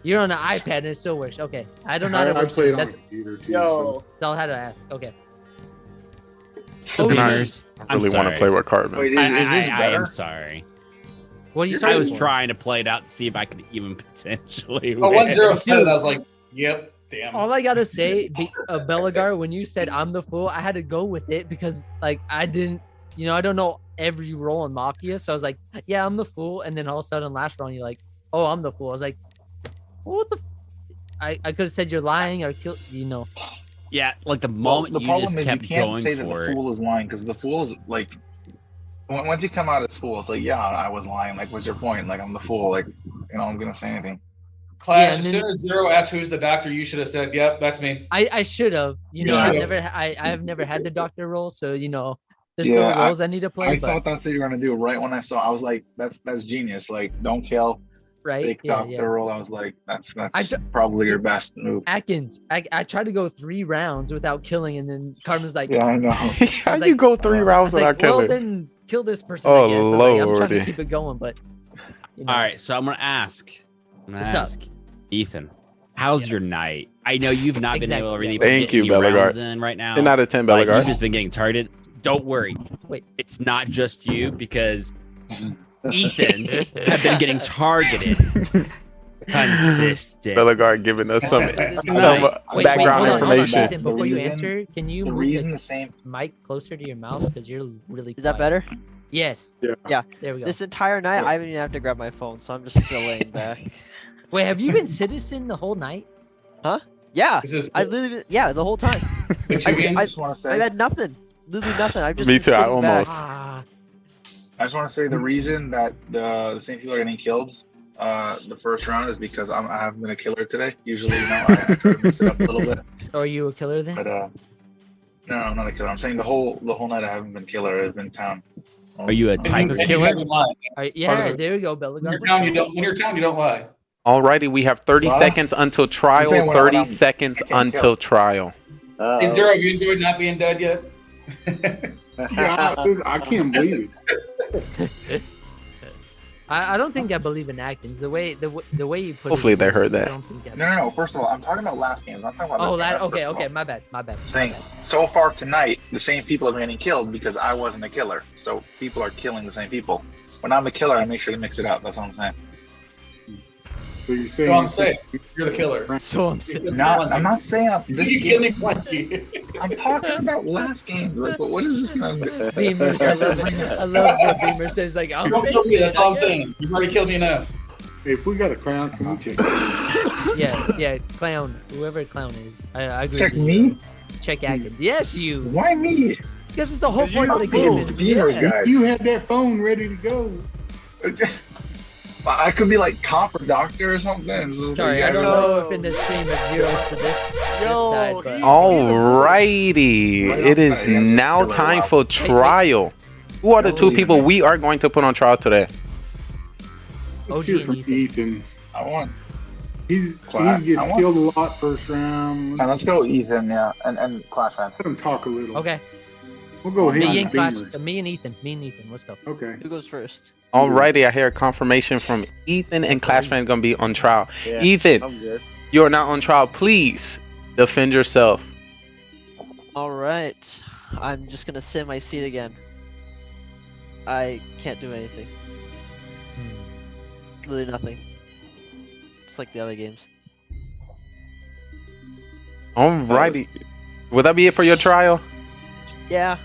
You're on an iPad and it still works. Okay, I don't know how to I work. play it on That's a computer too. Yo, that's all I had to ask. Okay. I really want to play with Carbon. Wait, is this I better? am sorry. What are you I saying? was trying to play it out to see if I could even potentially. But win. when Zero said it, I was like, yep, damn. All I gotta say, Belagar, when you said I'm the fool, I had to go with it because like I didn't, I don't know every role in Mafia, so I was like, yeah, I'm the fool, and then all of a sudden last round you're like, oh, I'm the fool. I was like, what the? I could have said you're lying or kill, Yeah, like the moment the you problem just is kept you can't going say that for the it. fool is lying because the fool is like once you come out as fool, it's like yeah, I was lying. Like, what's your point? Like, I'm the fool. Like, I'm gonna say anything. Clash, Yeah, as soon as Zero asked who's the doctor, you should have said, yep, that's me. I should have, You I should've. have never had the doctor role, so there's Yeah, still roles I need to play. I but, thought that's what you were gonna do. Right when I saw, I was like, that's genius. Like, don't kill. Right? Take Yeah, doctor yeah. role. I was like, that's I ju- probably your best move. Atkins, I tried to go 3 rounds without killing, and then Carmen's like, Yeah, I know. How you go 3 rounds I was without like, well, killing? then kill this person. Oh, I guess. Like, I'm trying to Lordy. keep it going, but All right, so I'm gonna ask. What's up? Ethan, how's your night? I know you've not been able to really Thank get you, any Bellegarde. rounds in right now. 10 out of 10, Like, Bellegarde. you've just been getting targeted. Don't worry. Wait, it's not just you because Ethan's have been getting targeted. Consistent. Bellegarde giving us some background hold on, information. Ethan, before you answer, can you the move reason the the same mic closer to your mouth because you're really. Is that better? Yes. Yeah. There we go. This entire night, I haven't even have to grab my phone, so I'm just still laying back. Wait, have you been citizen the whole night? Huh? Yeah. Is this- I literally, yeah, the whole time. I've had nothing. Literally nothing. I've just Me been too, I sitting back. almost. I just want to say the reason that the same people are getting killed the first round is because I haven't been a killer today. Usually, I try to mix it up a little bit. Are you a killer then? But no, I'm not a killer. I'm saying the whole night I haven't been killer. I've been town. Are you a type of And you killer? haven't lied. Yeah, there we go, In your Bellegarde. town, you don't. In your town, you don't lie. Alrighty, we have 30 What? seconds until trial. saying when 30 I'm- seconds I can't until kill. trial. Hey, Zero, have you enjoyed not being dead yet? Yeah, I can't believe it. I don't think I believe in Atkins. The way you put Hopefully it. they heard that. I don't think I No. First of all, I'm talking about last games. I'm talking about Oh, this game. That's okay, first of all. okay. My bad. I'm saying so far tonight, the same people are getting killed because I wasn't a killer. So people are killing the same people. When I'm a killer, I make sure to mix it up. That's what I'm saying. So you're saying? So I'm safe. You're the killer. So I'm saying. I'm not saying this You game. kill me plenty. I'm talking about last game. Like, what is this gonna do? Beamer says, I love what Beamer says. Like, I'm Don't kill me. That's all I'm saying. You've already killed me enough. Hey, if we got a clown, can we check? Yeah, clown. Whoever clown is. I agree. Check with me? you. Check Atkins. Yes, you. Why me? Because it's the whole point of the game. If you had that phone ready to go. I could be like Copper Doctor or something. So Sorry, I don't know if in the stream of zeros to this side, but Alrighty, it is now time for trial. Who are the two people we are going to put on trial today? Let's hear from Ethan. I want. He Clash. gets I want- killed a lot first round. Let's go Ethan, yeah, and Clash Fan. Let him talk a little. Okay. We'll go ahead Me and and Clash, Beamer. me and Ethan. Let's go. Okay. Who goes first? Alrighty, I hear a confirmation from Ethan and Clash Fan gonna be on trial. Yeah, Ethan, I'm good. you are not on trial. Please defend yourself. All right. I'm just gonna sit in my seat again. I can't do anything. Really nothing. Just like the other games. Alrighty, would that be it for your trial? Yeah.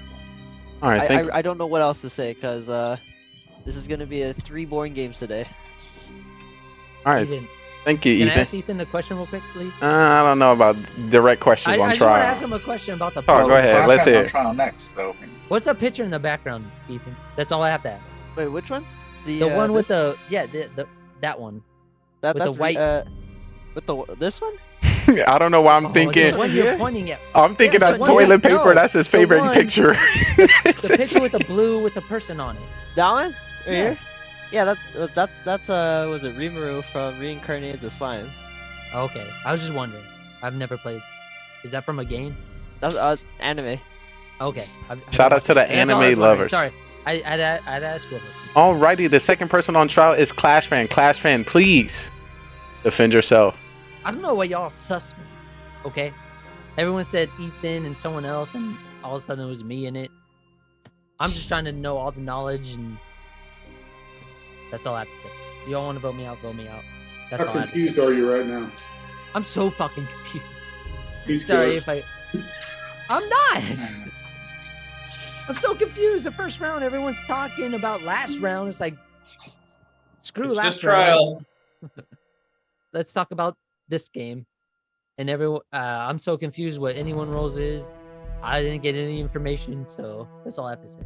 All right, thank I don't know what else to say because this is gonna be 3 boring games today. All right, Ethan. thank you, Can I Ethan. ask Ethan a question real quick, please? I don't know about direct questions I on just want to trial. ask him a question about the. Oh, go ahead. Let's hear. Trial next. So What's the picture in the background, Ethan? That's all I have to ask. Wait, which one? The one with the that one. That, with that's the white. with this one? I don't know why I'm The thinking. one you're pointing at. I'm thinking Yeah, that's the one toilet that- paper. no, That's his the favorite one- picture. The picture with the blue with the person on it. That one? Right Yes. here? Yeah, that's was it Rimuru from Reincarnated the Slime? Okay, I was just wondering. I've never played. Is that from a game? That's anime. Okay. Shout out to the That's all I was anime wondering. lovers. Sorry, I'd ask you a question. Alrighty, the second person on trial is Clash Fan. Clash Fan, please defend yourself. I don't know why y'all sus me. Okay, everyone said Ethan and someone else, and all of a sudden it was me in it. I'm just trying to know all the knowledge, and that's all I have to say. You all want to vote me out? Vote me out. That's How all I have to confused say. are you right now? I'm so fucking confused. He's Sorry good. if I'm not. I'm so confused. The first round, everyone's talking about last round. It's like, screw It's last just trial. round. Let's talk about this game. And everyone, I'm so confused what anyone rolls is. I didn't get any information, so that's all I have to say.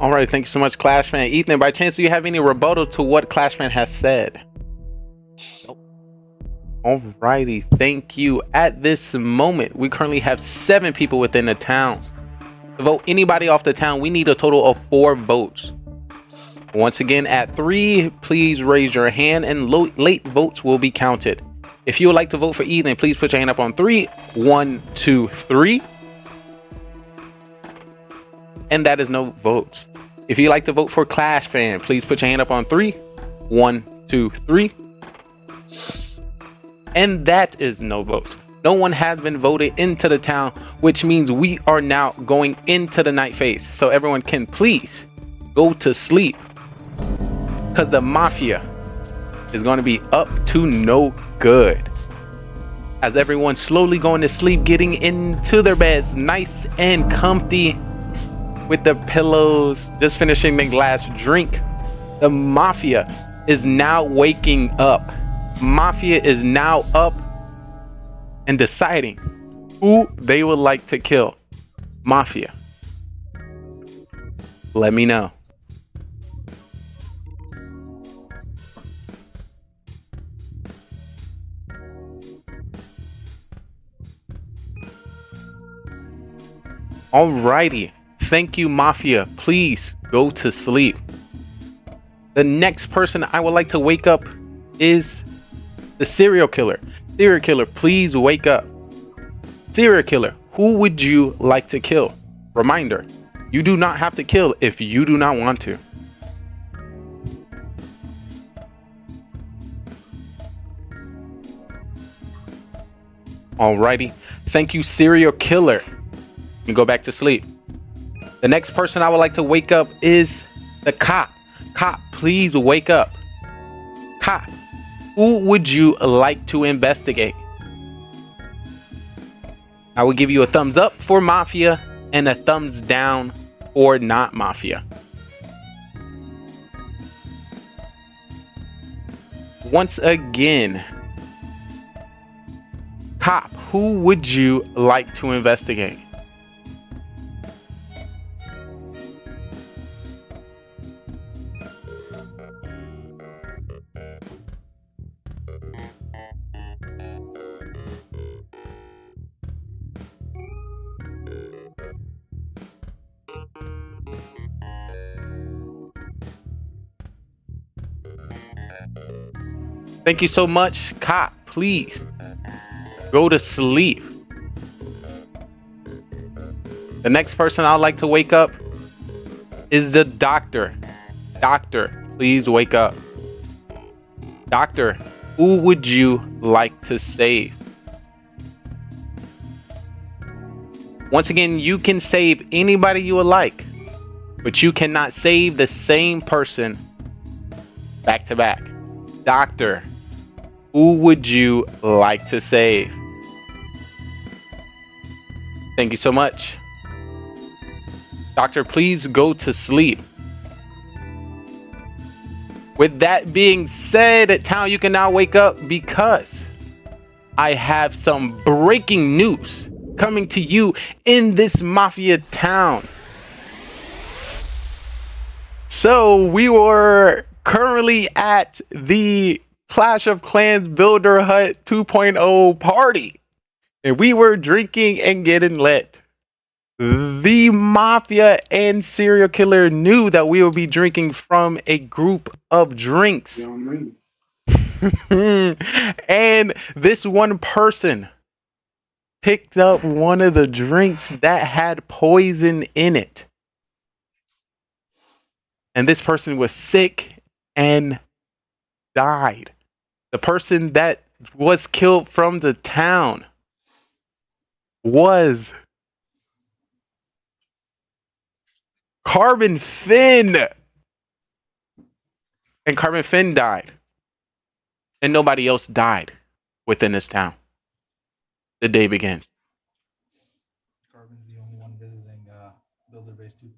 Alright, thank you so much, Clash Fan. Ethan, by chance, do you have any rebuttal to what Clash Fan has said? Nope. Alrighty, thank you. At this moment, we currently have 7 people within the town. To vote anybody off the town, we need a total of 4 votes. Once again, at 3, please raise your hand and late votes will be counted. If you would like to vote for Ethan, please put your hand up on 3. 1, 2, 3. And that is no votes. If you'd like to vote for Clash Fan, please put your hand up on 3. 1, 2, 3. And that is no votes. No one has been voted into the town, which means we are now going into the night phase. So everyone can please go to sleep, because the Mafia is going to be up to no good. As everyone's slowly going to sleep, getting into their beds nice and comfy with the pillows, just finishing the last drink. The Mafia is now waking up. Mafia is now up and deciding who they would like to kill. Mafia, let me know. Alrighty, thank you, Mafia. Please go to sleep. The next person I would like to wake up is the serial killer. Serial killer, please wake up. Serial killer, who would you like to kill? Reminder, you do not have to kill if you do not want to. Alrighty. Thank you, serial killer. You go back to sleep. The next person I would like to wake up is the cop. Cop, please wake up. Cop, who would you like to investigate? I will give you a thumbs up for Mafia and a thumbs down for not Mafia. Once again, cop, who would you like to investigate? Thank you so much, cop. Please go to sleep. The next person I'd like to wake up is the doctor. Doctor, please wake up. Doctor, who would you like to save? Once again, you can save anybody you would like, but you cannot save the same person back to back. Doctor, who would you like to save? Thank you so much. Doctor, please go to sleep. With that being said, town, you can now wake up because I have some breaking news coming to you in this Mafia town. So we were currently at the Clash of Clans Builder Hut 2.0 party, and we were drinking and getting lit. The Mafia and serial killer knew that we would be drinking from a group of drinks. And this one person picked up one of the drinks that had poison in it. And this person was sick and died. The person that was killed from the town was Carbon Finn. And Carbon Finn died. And nobody else died within this town. The day begins. Carbon's the only one visiting Builder Base 2.0.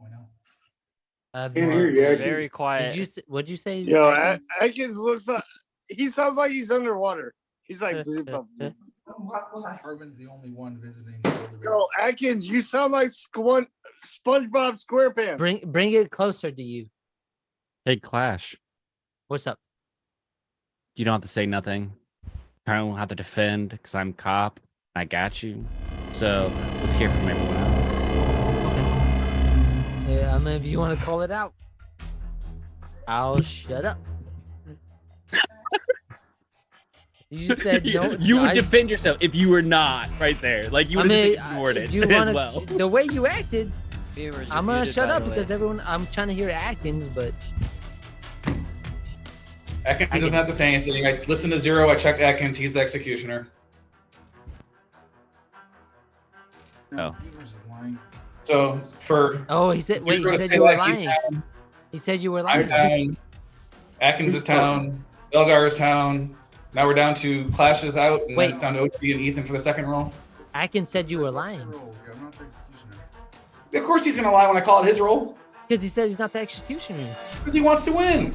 Can't hear you, Atkins. Very quiet. What'd you say? Yo, Atkins? Atkins looks like he sounds like he's underwater. He's like, Carbon's the only one visiting Builder Base. yo, Atkins, you sound like SpongeBob SquarePants. Bring it closer to you. Hey, Clash. What's up? You don't have to say nothing. I don't have to defend because I'm cop. I got you. So let's hear from everyone else. Yeah, I mean, if you want to call it out, I'll shut up. You said no. You would defend yourself if you were not right there. Like you would have ignored it as well. The way you acted, Beavers, I'm gonna shut up because everyone. I'm trying to hear Atkins, but Atkins doesn't have to say anything. I listen to Zero. I check Atkins. He's the executioner. Oh. So for he said. Wait, Zero he to said say you were that, he's lying. down. He said you were I'm lying. down. Atkins is town. Belgar is town. Now we're down to Clash is out, and then it's down to OT and Ethan for the second roll. Atkins said you were lying. Of course he's gonna lie when I call it his role. Because he said he's not the executioner. Because he wants to win.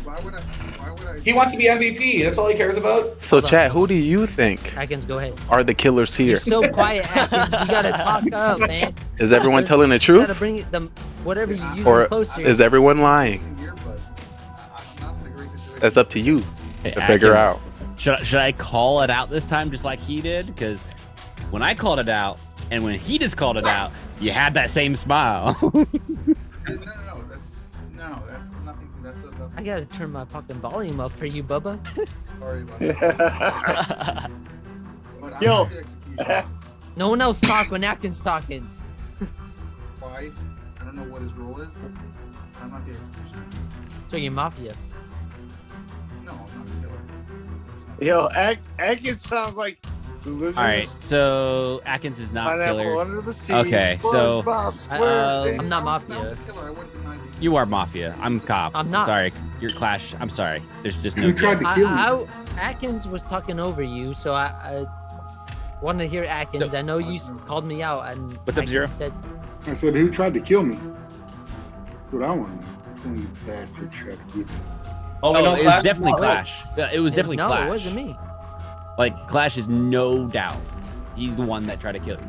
He wants to be MVP. That's all he cares about. So, chat, who do you think Atkins, go ahead. are the killers here? You're so quiet, Atkins. You gotta talk up, man. Is everyone telling the You truth? gotta bring it, whatever you use Or closer. is everyone lying? That's up to you to figure out. Should I call it out this time just like he did? Because when I called it out and when he just called it out, you had that same smile. That's nothing. That's I gotta turn my fucking volume up for you, Bubba. Sorry about that. But I'm Yo. not the executioner. No one else talk when Atkins talking. Why? I don't know what his role is. I'm not the executioner. So you're Mafia. No, I'm not the killer. Yo, Atkins sounds like Who lives All in right, so Atkins is not Pineapple killer. under the sea, Okay, so SpongeBob SquarePants. I'm not Mafia. you are Mafia. I'm cop. I'm not. Sorry, you're Clash. I'm sorry. There's just no. Who tried to kill me? Atkins was talking over you, so I wanted to hear Atkins. I know you called me out, and What's up, Atkins Zero? said, I said, who tried to kill me? That's what I want to know. Which one of you bastards tried to get me? Oh, no, no, it Clash was definitely is not Clash. It was definitely no, Clash. it wasn't me. Like Clash is no doubt. He's the one that tried to kill you.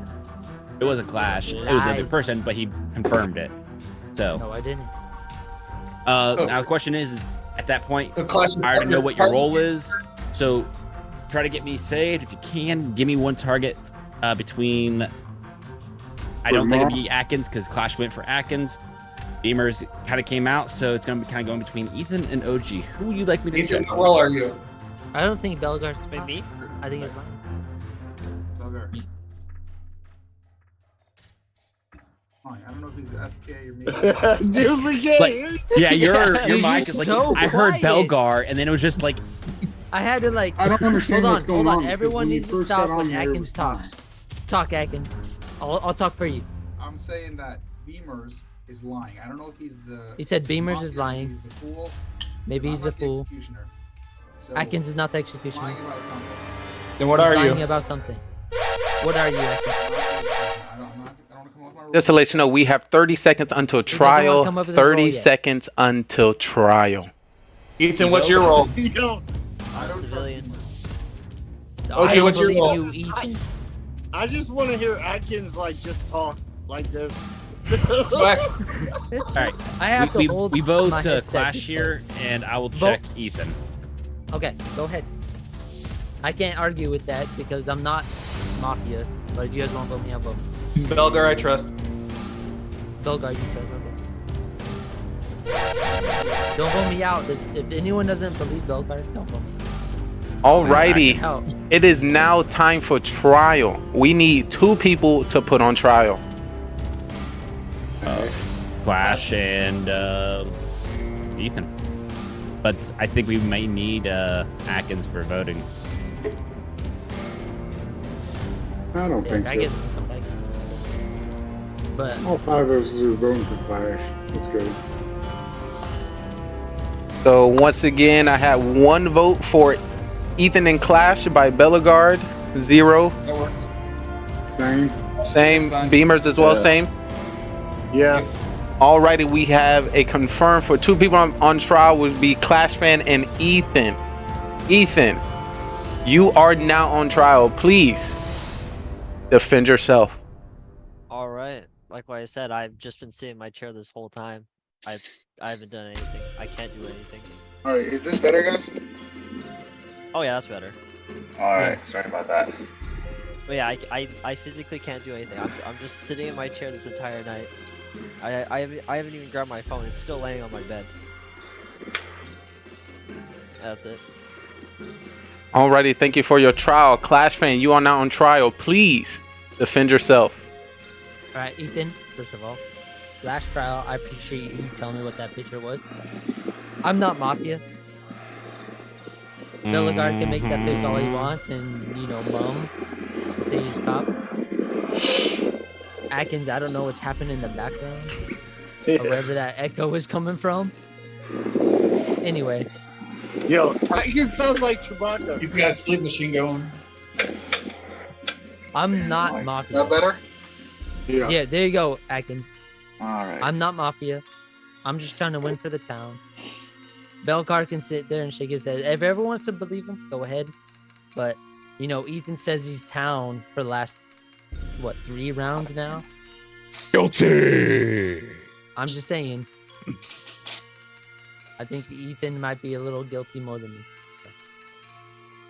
It wasn't Clash. It was another Lies. person, but he confirmed it. So. No, I didn't. Now the question is at that point, So Clash is I already know what your partner. role is. So try to get me saved if you can. Give me one target between. I don't think it'd be Atkins because Clash went for Atkins. Beamers kind of came out, so it's gonna be kind of going between Ethan and OG. Who would you like me to Ethan, check? what role are you? I don't think Belgar's me. I think it's mine. I don't know if he's SK or me. Duplicate. Like, yeah, your You're mic is like so I heard quiet. Belgar, and then it was just like I had to like. I don't understand hold what's on, going hold on. on, because Everyone when you needs to first stop got when on there, it Atkins was talks. Talk, Atkins. I'll talk for you. I'm saying that Beamers is lying. I don't know if he's the. He said if he's Beamers Mafia, is lying. He's the fool. Maybe I'm he's the not fool. executioner. So, Atkins is not the executioner. lying about something. Then what He's are lying you? about something. What are you, Atkins? I don't want to come up with my Just to let you know, we have 30 seconds until doesn't wanna trial. come up with his role 30 yet. seconds until trial. Ethan, what's your role? Yo, I don't Civilian. OG, I don't what's your believe role? you, Ethan. I just want to hear Atkins like just talk like this. all right. I have we, to hold we both my headset Clash this here, and I will Vote. check Ethan. Okay, go ahead. I can't argue with that because I'm not Mafia. But if you guys want to vote me, I'll vote. Belgar, I trust. Belgar, you said don't vote me out. If anyone doesn't believe Belgar, don't vote me. Alrighty. Out. It is now time for trial. We need 2 people to put on trial. Clash and Ethan. But I think we may need Atkins for voting. I don't think I so. get somebody. But All 5 of us are voting for Clash. Let's go. So once again, I have 1 vote for Ethan and Clash by Bellegarde. 0. That works. Same. Same. That's fine. Beamers as well. Yeah. Same. Yeah. Alrighty, we have a confirmed for 2 people on trial would be Clash Fan and Ethan. Ethan, you are now on trial. Please defend yourself. All right. Like what I said, I've just been sitting in my chair this whole time. I haven't done anything. I can't do anything. Alright, is this better, guys? Oh yeah, that's better. Alright, sorry about that. But yeah, I physically can't do anything. I'm just sitting in my chair this entire night. I haven't even grabbed my phone. It's still laying on my bed. That's it. Alrighty, thank you for your trial. Clash Fan, you are now on trial. Please defend yourself. alright, Ethan, first of all. Last trial, I appreciate you telling me what that picture was. I'm not Mafia. Bellegarde can make that face all he wants and, you know, mum. Say he's cop. Atkins, I don't know what's happening in the background. Or wherever that echo is coming from. Anyway. Yo, Atkins sounds like Chewbacca. He's got a sleep machine going. I'm not Mafia. That better? Yeah, there you go, Atkins. Alright. I'm not Mafia. I'm just trying to win for the town. Belgar can sit there and shake his head. If everyone wants to believe him, go ahead. But, you know, Ethan says he's town for the last, what, 3 rounds now? Guilty. I'm just saying. I think Ethan might be a little guilty more than me.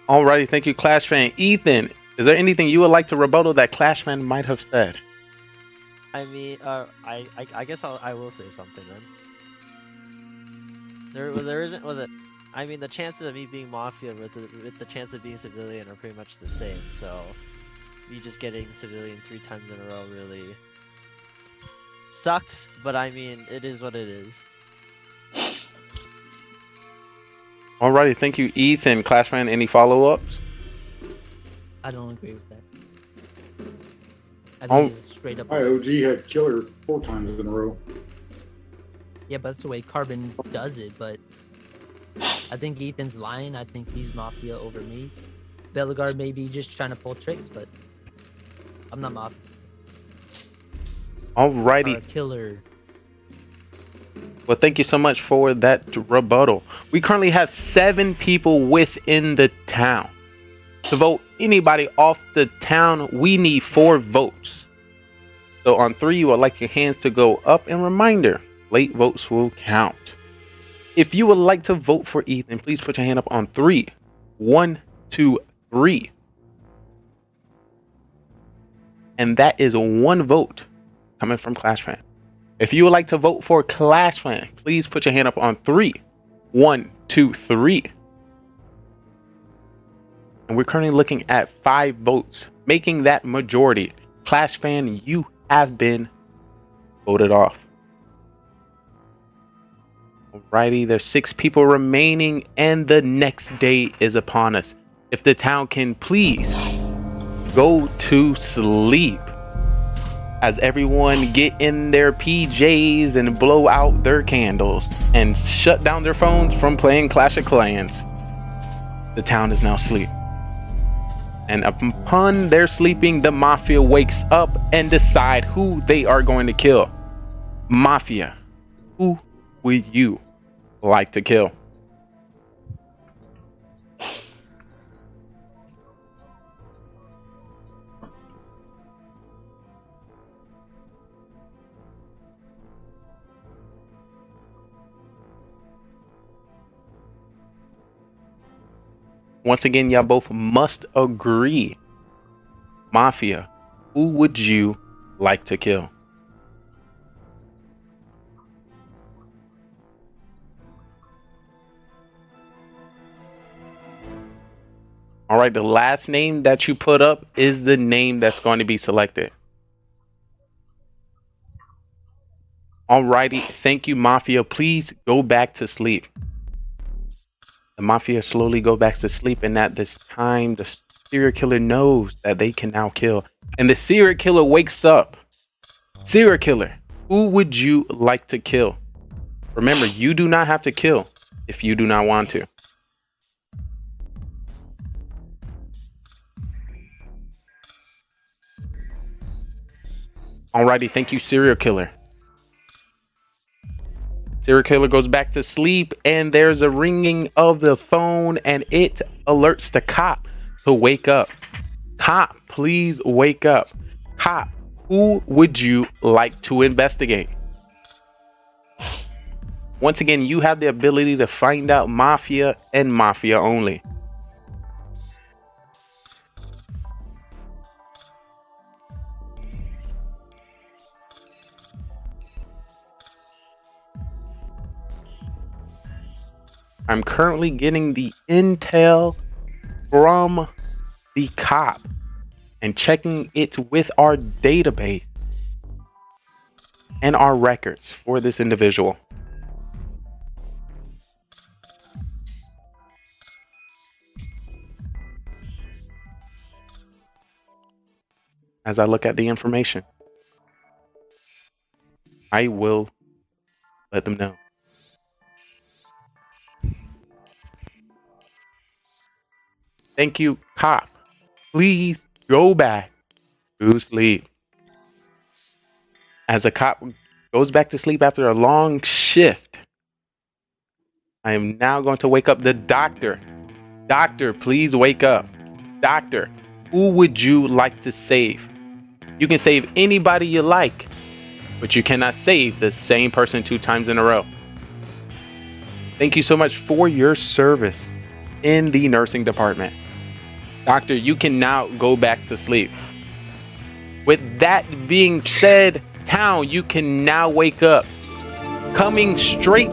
Alrighty, thank you, Clash Fan. Ethan, is there anything you would like to rebuttal that Clash Fan might have said? I mean, I guess I will say something then. There isn't, was it? I mean, the chances of me being Mafia with the chance of being Civilian are pretty much the same, so me just getting Civilian 3 times in a row really sucks, but I mean, it is what it is. Alrighty, thank you, Ethan. Clash Fan, any follow-ups? I don't agree with that. I Oh, think it's straight up. my OG had killer 4 times in a row. Yeah, but that's the way Carbon does it. But I think Ethan's lying. I think he's Mafia over me. Bellegarde may be just trying to pull tricks, but I'm not Mafia. Alrighty. Or a killer. Well, thank you so much for that rebuttal. We currently have 7 people within the town. To vote anybody off the town, we need 4 votes. So on 3, you would like your hands to go up. And reminder, late votes will count. If you would like to vote for Ethan, please put your hand up on 3. 1, 2, 3. And that is 1 vote coming from Clash Fan. If you would like to vote for Clash Fan, please put your hand up on 3. 1, 2, 3. And we're currently looking at 5 votes, making that majority. Clash Fan, you have been voted off. Alrighty, there's 6 people remaining, and the next day is upon us. If the town can please go to sleep, as everyone get in their PJs and blow out their candles and shut down their phones from playing Clash of Clans. The town is now asleep. And upon their sleeping, the Mafia wakes up and decide who they are going to kill. Mafia, who would you like to kill? Once again, y'all both must agree. Mafia, who would you like to kill? All right, the last name that you put up is the name that's going to be selected. All righty, thank you, Mafia. Please go back to sleep. The Mafia slowly go back to sleep, and at this time, the serial killer knows that they can now kill. And the serial killer wakes up. Serial killer, who would you like to kill? Remember, you do not have to kill if you do not want to. Alrighty, thank you, serial killer. Serial killer goes back to sleep, and there's a ringing of the phone, and it alerts the cop to wake up. Cop, please wake up. Cop, who would you like to investigate? Once again, you have the ability to find out Mafia and Mafia only. I'm currently getting the intel from the cop and checking it with our database and our records for this individual. As I look at the information, I will let them know. Thank you, cop. Please go back to sleep. As a cop goes back to sleep after a long shift, I am now going to wake up the doctor. Doctor, please wake up. Doctor, who would you like to save? You can save anybody you like, but you cannot save the same person 2 times in a row. Thank you so much for your service in the nursing department. Doctor, you can now go back to sleep. With that being said, town, you can now wake up. Coming straight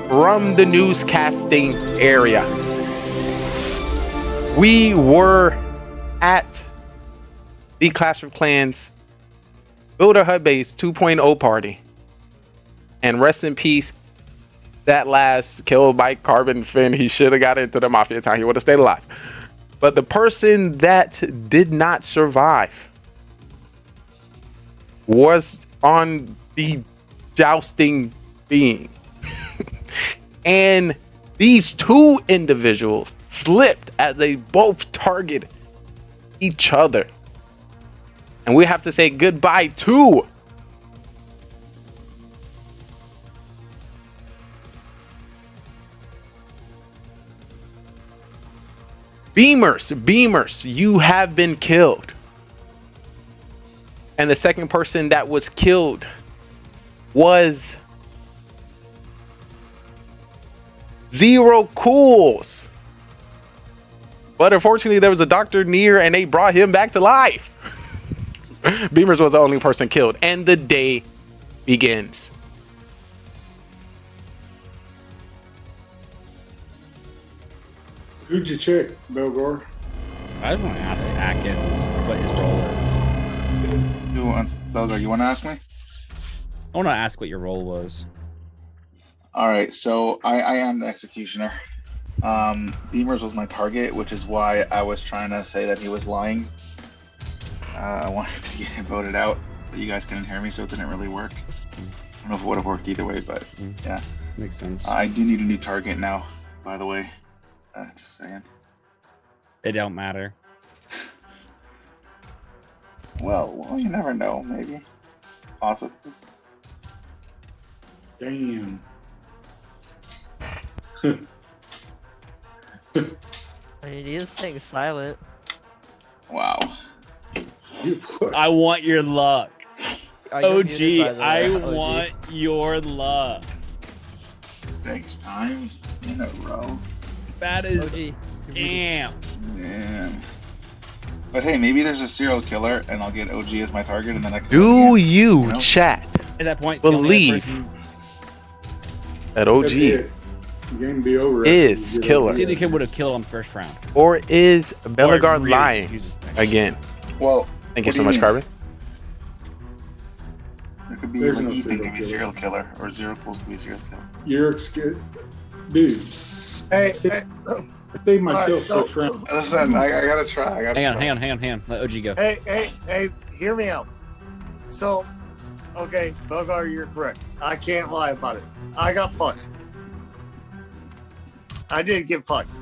from the newscasting area, we were at the Clash of Clans Builder Hut Base 2.0 party. And rest in peace, that last kill by Carbon Finn. He should have got into the Mafia town. He would have stayed alive. But the person that did not survive was on the jousting being. And these two individuals slipped as they both targeted each other. And we have to say goodbye to Beamers, you have been killed. And the second person that was killed was Zero Cools. But unfortunately, there was a doctor near and they brought him back to life. Beamers was the only person killed. And the day begins. Who'd you check, Belgar? I just want to ask Atkins what his role is. Who wants, Belgar, you want to ask me? I want to ask what your role was. All right, so I am the executioner. Beamers was my target, which is why I was trying to say that he was lying. I wanted to get him voted out, but you guys couldn't hear me, so it didn't really work. I don't know if it would have worked either way, but yeah. Makes sense. I do need a new target now, by the way. Just saying. It don't matter. Well, you never know, maybe. Awesome. Damn. I mean, he is staying silent. Wow. I want your luck. You're OG, muted, by the way. I OG. want your luck. 6 times in a row. That is OG. damn. Damn. But hey, maybe there's a serial killer, and I'll get OG as my target, and then I can. Do you, chat, At that point, believe that OG That's it. The game be over. is killer? See, the kid would have killed him first round. Or is Belgar really lying Jesus Christ. again? Well, Thank you what so do much, mean? Carbon. There could be There's like no Ethan serial could be killer. serial killer, or Zero Pulse could be serial killer. You're scared, dude. Hey, I saved myself so- first round. Listen, I gotta try. Hang on. Let OG go. hey, hear me out. So, okay, Belgar, you're correct. I can't lie about it. I got fucked. I did get fucked.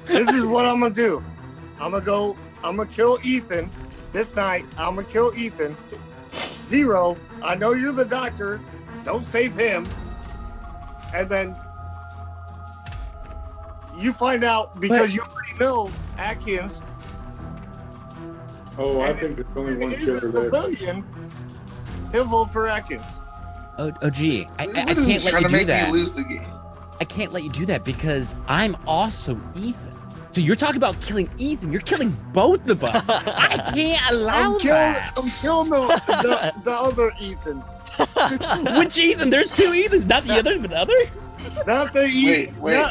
This is what I'm gonna do. I'm gonna kill Ethan this night. I'm gonna kill Ethan. Zero, I know you're the doctor. Don't save him. And then you find out because you already know Atkins. Oh, I think there's only one Is a killer left. civilian. He'll vote for Atkins. OG, I What is can't this, let trying you to do make that. me lose the game. I can't let you do that because I'm also Ethan. So you're talking about killing Ethan. You're killing both of us. I can't allow that. I'm killing the other Ethan. Which Ethan? There's two Ethans, not the other, but the other. Not the Ethan. Wait.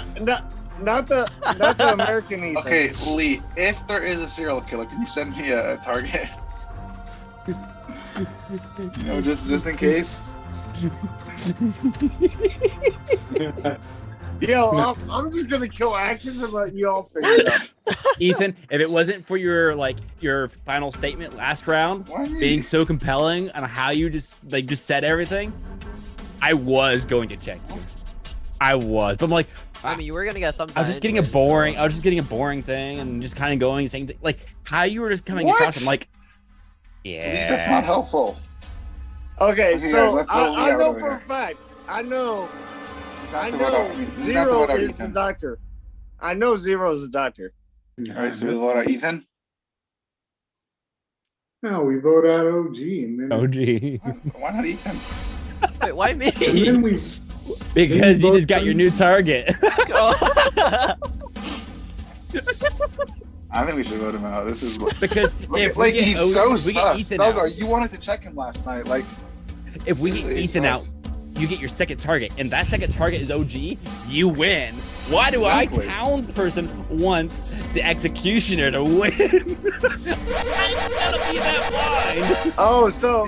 Not the American Ethan. Okay, Lee, if there is a serial killer, can you send me a target? You know, just in case. Yo, I'm just gonna kill Atkins and let you all figure it out. Ethan, if it wasn't for your final statement last round being so compelling on how you just said everything, I was going to check you. I was, but I'm like, I mean, you were gonna get thumbs. I was just getting a boring. I was just getting a boring thing and just kind of going saying like how you were just coming What? across. I'm like, yeah, That's not helpful. Okay, so let's I go know over for a here. fact. I know Not the vote out. Not the Zero vote out, is the Ethan. doctor. I know Zero is the doctor. All right, so we vote out Ethan. No, we vote out OG and then OG. Why not Ethan? Wait, why me? and then we Because you just got your new target. I think we should vote him out. This is Because if we like get he's O- so if we get sus. Ethan Belgar, out, you wanted to check him last night. Like, if we get really Ethan sus. out, you get your second target, and that second target is OG. You win. Why do Exactly. I, townsperson, want the executioner to win? I gotta be that blind. Oh, so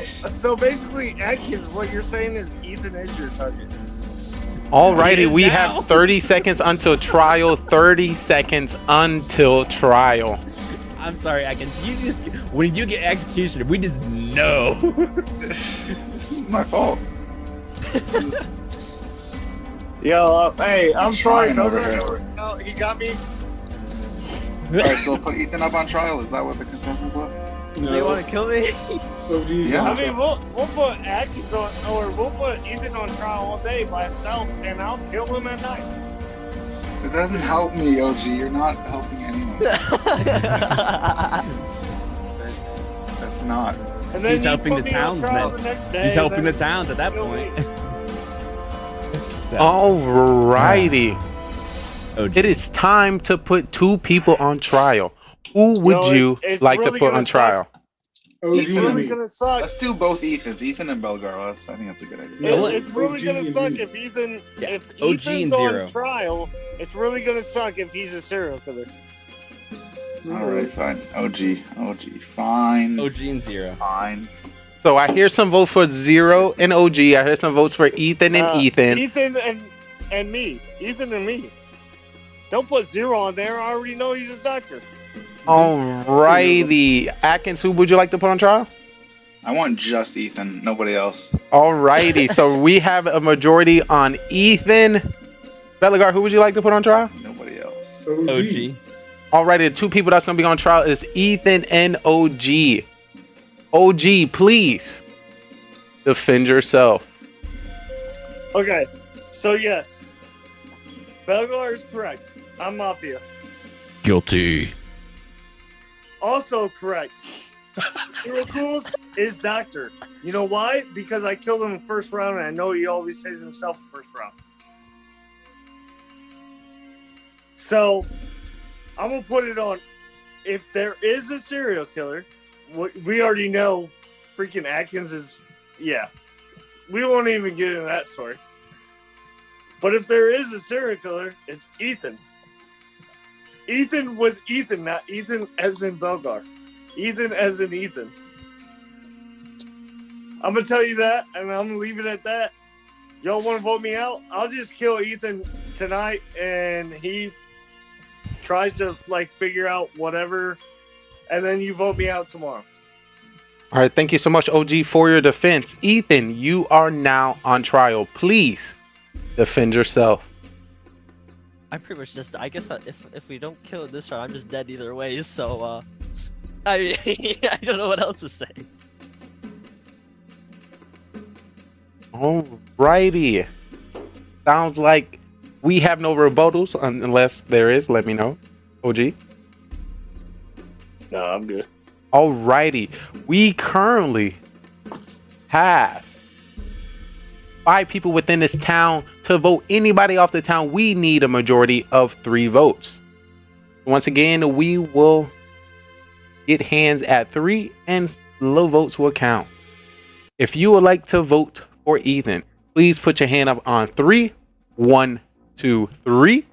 basically, Atkins, what you're saying is Ethan is your target. Alrighty, we have 30 seconds until trial. 30 seconds until trial. I'm sorry, I can. You just when you get executioner, we just know. It's my fault. Yo, hey, I'm sorry, Trying over here. no, he got me. Alright, so put Ethan up on trial. Is that what the consensus was? Do you want to kill me? Yeah. I mean, we'll put Atkins on, or we'll put Ethan on trial all day by himself, and I'll kill him at night. It doesn't help me, OG. You're not helping anyone. That's not. And then He's you helping put the me on towns, trial man. the next day, He's helping then the towns at that kill point. me. Alrighty. It is time to put 2 people on trial. Who would you it's like really to put gonna on trial? It's really gonna suck. Let's do both Ethans, Ethan and Belgar. I think that's a good idea. It's really gonna suck if Ethan, if OG Ethan's and Zero. on trial. It's really gonna suck if he's a serial killer. All right, fine. OG, fine. OG and Zero. Fine. So I hear some votes for Zero and OG. I hear some votes for Ethan and Ethan. Ethan and me. Ethan and me. Don't put Zero on there. I already know he's a doctor. Alrighty. Atkins, who would you like to put on trial? I want just Ethan, nobody else. Alrighty. So we have a majority on Ethan. Belagar, who would you like to put on trial? Nobody else. OG. Alrighty, the 2 people that's going to be on trial is Ethan and OG. OG, please defend yourself. Okay, so yes, Belgar is correct. I'm Mafia. Guilty. Also correct. Syracuse is doctor. You know why? Because I killed him in the first round, and I know he always saves himself in the first round. So I'm gonna put it on. If there is a serial killer, we already know freaking Atkins is. Yeah, we won't even get into that story. But if there is a serial killer, it's Ethan. Ethan with Ethan, not Ethan as in Belgar. Ethan as in Ethan. I'm going to tell you that, and I'm going to leave it at that. Y'all want to vote me out? I'll just kill Ethan tonight, and he tries to, figure out whatever, and then you vote me out tomorrow. All right, thank you so much, OG, for your defense. Ethan, you are now on trial. Please defend yourself. I pretty much just, I guess that if we don't kill it this round, I'm just dead either way, so, I mean, I don't know what else to say. Alrighty. Sounds like we have no rebuttals unless there is. Let me know. OG? No, I'm good. Alrighty. We currently have 5 people within this town. To vote anybody off the town, we need a majority of 3 votes. Once again, we will get hands at 3 and low votes will count. If you would like to vote for Ethan, please put your hand up on 3. 1, 2, 3.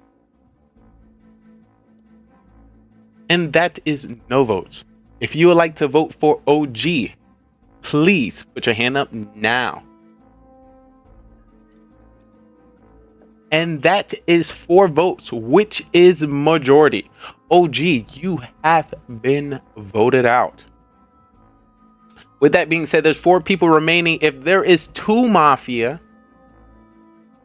And that is no votes. If you would like to vote for OG, please put your hand up now. And that is 4 votes, which is majority. OG, you have been voted out. With that being said, there's 4 people remaining. If there is 2 Mafia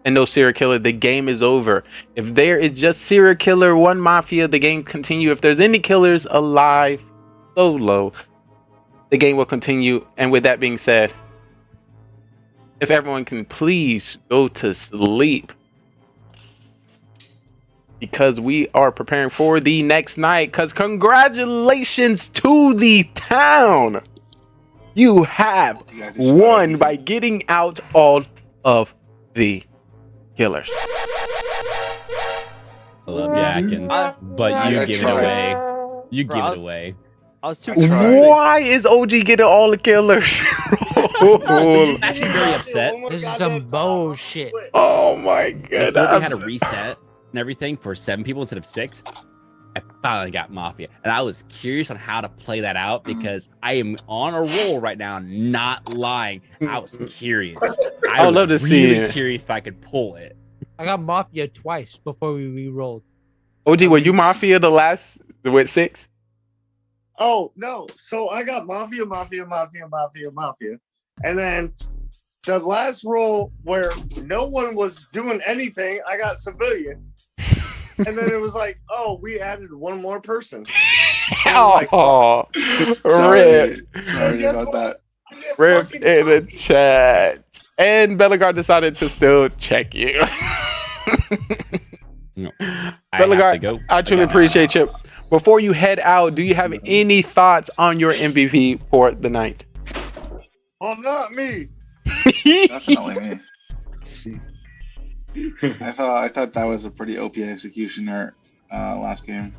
and no serial killer, the game is over. If there is just serial killer, 1 Mafia, the game continue. If there's any killers alive, solo, the game will continue. And with that being said, if everyone can please go to sleep, because we are preparing for the next night. Because congratulations to the town. You have won by getting out all of the killers. I love you, Atkins, but you give it away. You give it away. I was too Why is OG getting all the killers? I'm actually very upset. This is some bullshit. Oh my Before god. we had a reset and everything for 7 people instead of 6, I finally got Mafia. And I was curious on how to play that out because I am on a roll right now, not lying. I was curious. I would love to see really it. curious if I could pull it. I got Mafia twice before we re-rolled. OG, were you Mafia the last with 6? Oh no! So I got Mafia, and then the last roll where no one was doing anything, I got civilian, and then it was like, oh, we added one more person. Oh, rip. Sorry about that. Rip in the chat. And Bellegarde decided to still check you. Bellegarde, I truly appreciate you. Before you head out, do you have any thoughts on your MVP for the night? Well, not me. Definitely me. I thought that was a pretty OP executioner last game.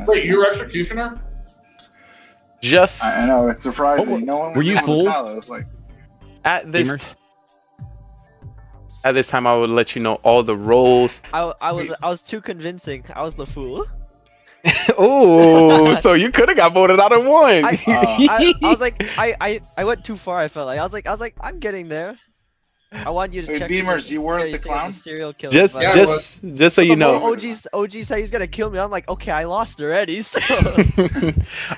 Wait, you were executioner? Just I know it's surprising. No one were you full? Like at this time, I would let you know all the roles. I was too convincing. I was the fool. Oh, so you could have got voted out of one. I was like, I went too far. I felt like I was like, I'm getting there. I want you to check. Beamers, you weren't the clown. Serial killer. Just so you know. OG said he's gonna kill me. I'm like, okay, I lost already. So.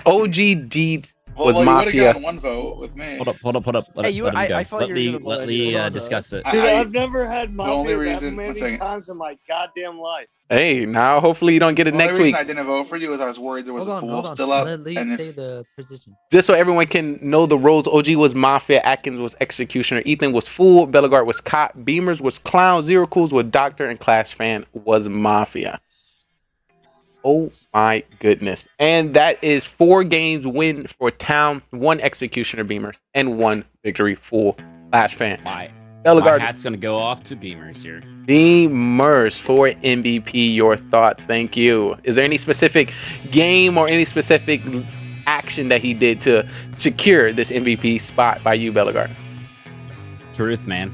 OG Deed was Mafia. You gotten one vote with me. Hold up. Hey, Let Lee discuss it. Dude, I've never had only Mafia that reason- many times in my goddamn life. Hey, now hopefully you don't get it The next only week. reason I didn't vote for you was I was worried there was a Hold fool on. still up. Let Lee and say the position. Just so everyone can know the roles, OG was Mafia, Atkins was Executioner, Ethan was Fool, Bellegarde was Cop, Beamers was Clown, Zero Cools was Doctor, and Clash Fan was Mafia. Oh my goodness. And that is 4 games win for Town, 1 Executioner Beamers, and 1 victory for Clash Fan. My Bellegarde, hat's gonna go off to Beamers here. Beamers for MVP. Your thoughts? Thank you. Is there any specific game or any specific action that he did to secure this MVP spot by you, Bellegarde? Truth, man.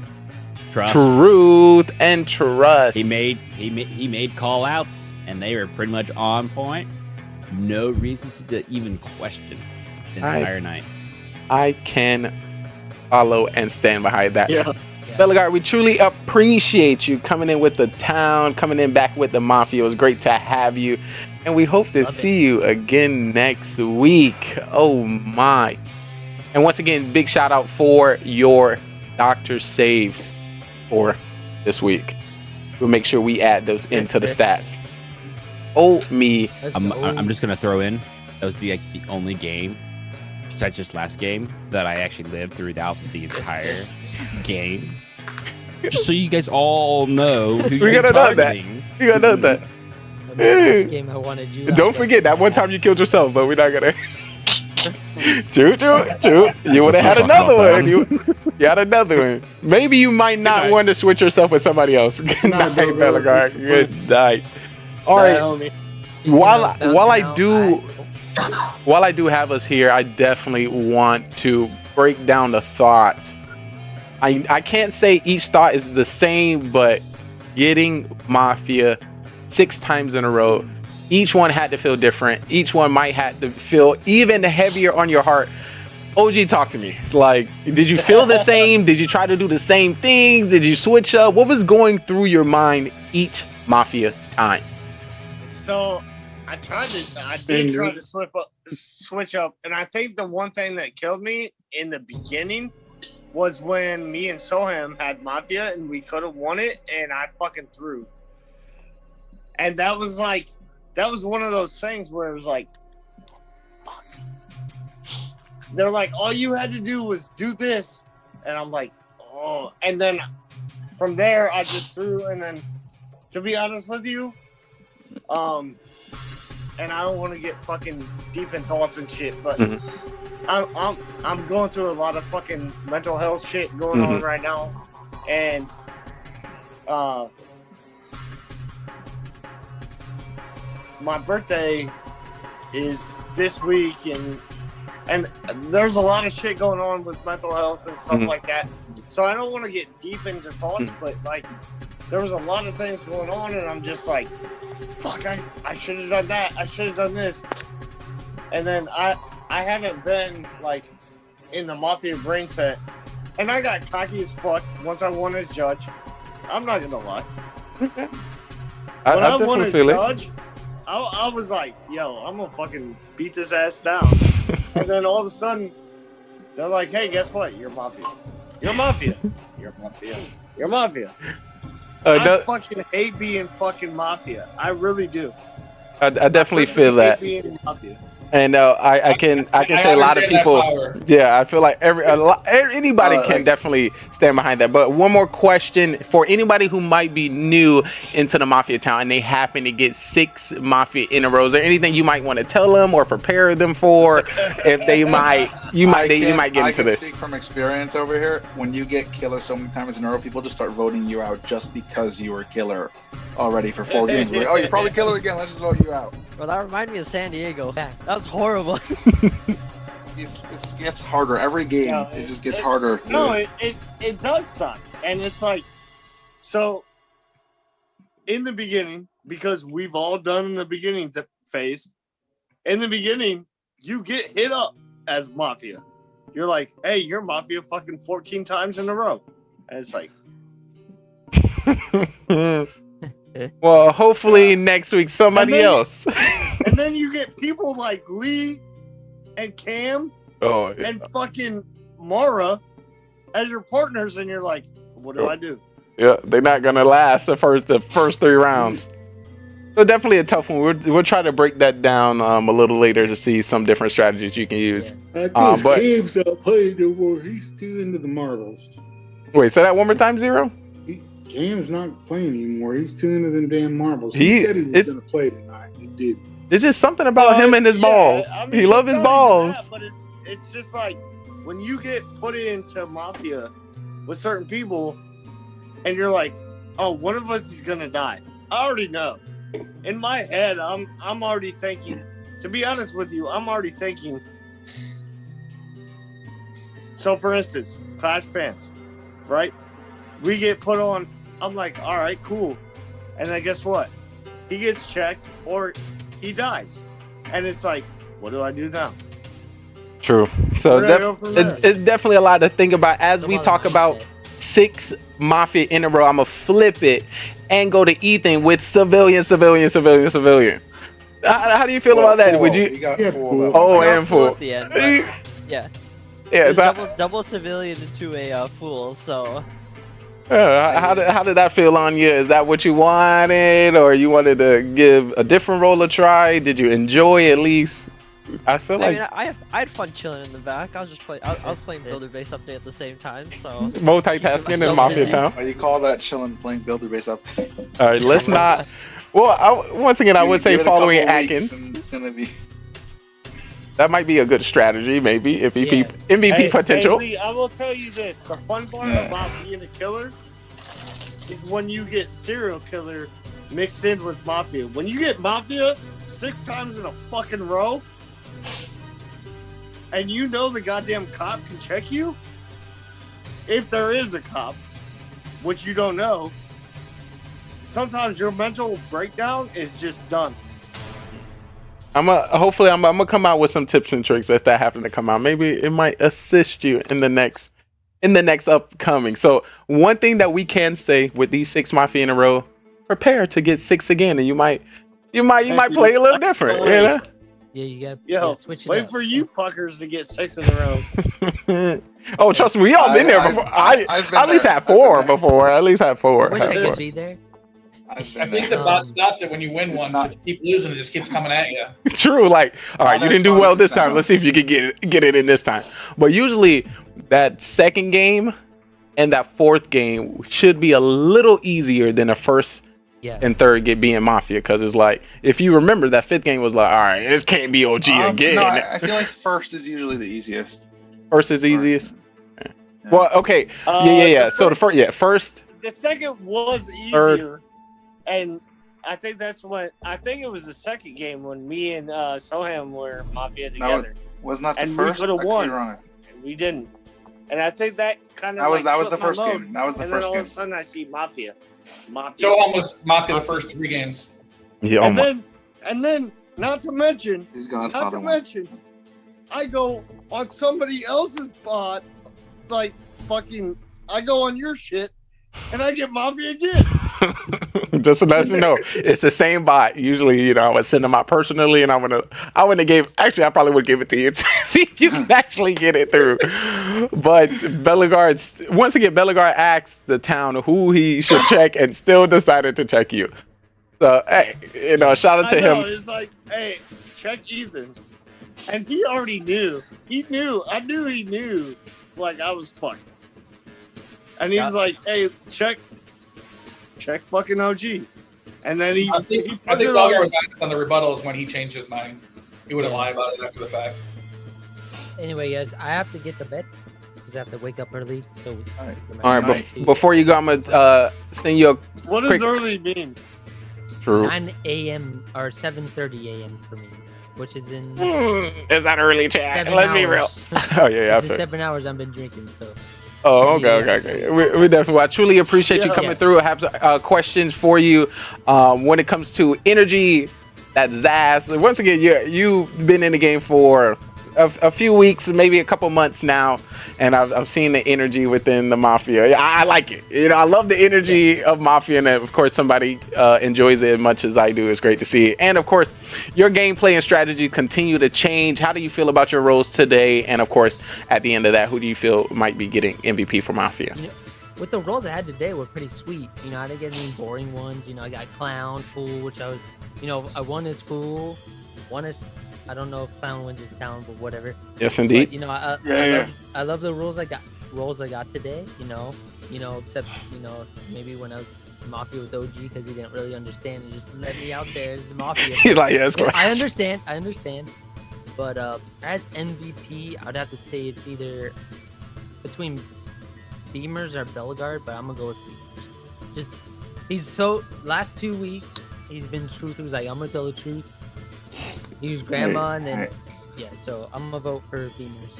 Trust. Truth and trust. He made call outs and they were pretty much on point. No reason to even question the entire night. I can follow and stand behind that. Yeah. Bellegarde, we truly appreciate you coming in with the town, coming in back with the Mafia. It was great to have you. And we hope to see you again next week. Oh my. And once again, big shout out for your doctor saves for this week. We'll make sure we add those into the stats. Oh me. I'm just gonna throw in that was the only game besides just last game that I actually lived throughout the entire game. Just so you guys all know who we you're gotta know that. targeting. We gotta know that. This game I wanted you. Don't forget that one time you killed yourself, but we're not gonna. True. You would have had another one. You had another one. Maybe you might not want to switch yourself with somebody else. Good night, Bellegarde. Good night. All right. While I do have us here, I definitely want to break down the thought. I can't say each thought is the same, but getting Mafia 6 times in a row, each one had to feel different. Each one might have to feel even heavier on your heart. OG, talk to me. Like, did you feel the same? Did you try to do the same things? Did you switch up? What was going through your mind each Mafia time? So I did try to switch up, and I think the one thing that killed me in the beginning was when me and Soham had Mafia and we could have won it, and I fucking threw. And that was one of those things where it was like, fuck. They're like, all you had to do was do this, and I'm like, oh. And then from there, I just threw, and then, to be honest with you, and I don't want to get fucking deep in thoughts and shit, but I'm going through a lot of fucking mental health shit going on right now, and my birthday is this week, and there's a lot of shit going on with mental health and stuff like that. So I don't want to get deep into thoughts, but like there was a lot of things going on, and I'm just like, fuck, I should have done that. I should have done this. And then I haven't been like in the Mafia brain set, and I got cocky as fuck once I won as judge. I'm not gonna lie. I When I won definitely as feel it. judge, I was like, yo, I'm gonna fucking beat this ass down. And then all of a sudden, they're like, hey, guess what? You're Mafia. You're Mafia. You're Mafia. You're Mafia. I fucking hate being fucking Mafia. I really do. I definitely feel hate that. being Mafia. And I can say a lot of understand that people. power. Yeah, I feel like anybody can definitely stand behind that. But one more question for anybody who might be new into the Mafia town and they happen to get 6 Mafia in a row. Is there anything you might want to tell them or prepare them for? If they might, you might get into this. I can speak from experience over here. When you get killer so many times in a row, people just start voting you out just because you were killer already for 4 games. Like, oh, you're probably killer again. Let's just vote you out. Well, that reminded me of San Diego. That was horrible. It gets harder every game. No, it just gets harder. No, it does suck, and it's like, so in the beginning, because we've all done in the beginning phase. In the beginning, you get hit up as Mafia. You're like, hey, you're Mafia fucking 14 times in a row, and it's like. Well, hopefully next week somebody else. And then you get people like Lee and Cam and fucking Mara as your partners, and you're like, what do I do? Yeah, they're not gonna last the first 3 rounds. So definitely a tough one. We'll try to break that down a little later to see some different strategies you can use. I think Cam's not playing no more. He's too into the marbles. Wait, say that one more time, Zero. Cam's not playing anymore. He's too into them damn marbles. He said he was going to play tonight. He did. It's just something about him and his balls. I mean, He loves his it's not balls. even that, but it's just like when you get put into Mafia with certain people, and you're like, oh, one of us is gonna die. I already know. In my head, I'm already thinking. To be honest with you, I'm already thinking. So, for instance, Clash fans, right? We get put on. I'm like, all right, cool. And then guess what? He gets checked or he dies. And it's like, what do I do now? True. So Where do I go from there? it's definitely a lot to think about as we talk about 6 Mafia in a row. I'm gonna flip it and go to Ethan with civilian. How do you feel about that? Would you? Oh, and full. At the end, but, yeah. Yeah, It was double civilian into a fool. So. How did that feel on you? Is that what you wanted, or you wanted to give a different role a try? Did you enjoy at least? I feel like I had fun chilling in the back. I was just playing. I was playing Builder Base Update at the same time. So multitasking in Mafia Town. Why do you call that chilling playing Builder Base up? All right, let's not. Well, once again, I would say following Atkins. It's gonna be. That might be a good strategy, maybe MVP potential. Hey, Lee, I will tell you this: the fun part about being a killer is when you get serial killer mixed in with Mafia. When you get Mafia 6 times in a fucking row, and you know the goddamn cop can check you, if there is a cop, which you don't know, sometimes your mental breakdown is just done. Hopefully I'm gonna come out with some tips and tricks as that happen to come out. Maybe it might assist you in the next upcoming. So one thing that we can say with these 6 Mafia in a row, prepare to get 6 again, and you might play a little different, you know? Yeah, you Yo, gotta switch it wait up. for you fuckers to get 6 in a row. Oh, trust me, we all been there before. I at least had 4 before. At least had 4. I wish I could be there. I think the bot stops it when you win one. So if you keep losing, it just keeps coming at you. True, like, all right, you didn't do well this time. Let's see if you can get it in this time. But usually, that second game and that fourth game should be a little easier than the first and third being Mafia, because it's like, if you remember, that 5th game was like, all right, this can't be OG again. No, I feel like first is usually the easiest. First is easiest. Yeah. Well, okay, yeah. So first. The second was easier. Third. And I think it was the second game when me and Soham were Mafia together. Wasn't that the and first? we could have won, and we didn't. And I think that kind of that was the first game. That was the and first then all game. of a sudden I see Mafia. So almost Mafia the first 3 games. Yeah. And then not to mention, I go on somebody else's bot, like fucking. I go on your shit, and I get Mafia again. Just to let you know, it's the same bot. Usually, you know, I would send them out personally, and I wouldn't have gave. Actually, I probably would give it to you to see if you can actually get it through. But Bellegarde, once again, Bellegarde asked the town who he should check, and still decided to check you. So, hey, you know, shout out to him. It's like, hey, check Ethan, and he already knew. He knew. I knew he knew. Like I was fucked, and he was like, hey, check fucking OG. And then I think Bellegarde was honest on the rebuttals when he changed his mind. He wouldn't lie about it after the fact. Anyway, guys, I have to get to bed because I have to wake up early. So All right, before you go, I'm gonna send you a. What does early mean? True. 9 a.m. or 7:30 a.m. for me, which is in. Is that early, chat? 7 Let's be real. hours. Oh yeah, It's in 7 hours I've been drinking, so. Oh, okay. We definitely. I truly appreciate you coming through. I have questions for you when it comes to energy. That Zaz. Once again, you've been in the game for a few weeks, maybe a couple months now, and I've seen the energy within the Mafia. I like it. You know, I love the energy of Mafia, and of course, somebody enjoys it as much as I do. It's great to see. And of course, your gameplay and strategy continue to change. How do you feel about your roles today? And of course, at the end of that, who do you feel might be getting MVP for Mafia? You know, with the roles I had today were pretty sweet. You know, I didn't get any boring ones. You know, I got Clown, Fool, which I was, you know, one is Fool, one is, I don't know if Clown wins his town, but whatever. Yes, indeed. But, you know, I love the roles I got today. You know, except maybe when I was Mafia with OG because he didn't really understand and just let me out there as Mafia. He's like, yeah, that's correct. I understand. But as MVP, I'd have to say it's either between Beamers or Bellegarde, but I'm gonna go with Beamers. Just last 2 weeks he's been true to his like, I'm gonna tell the truth. He was grandma and then so I'm gonna vote for Beamers.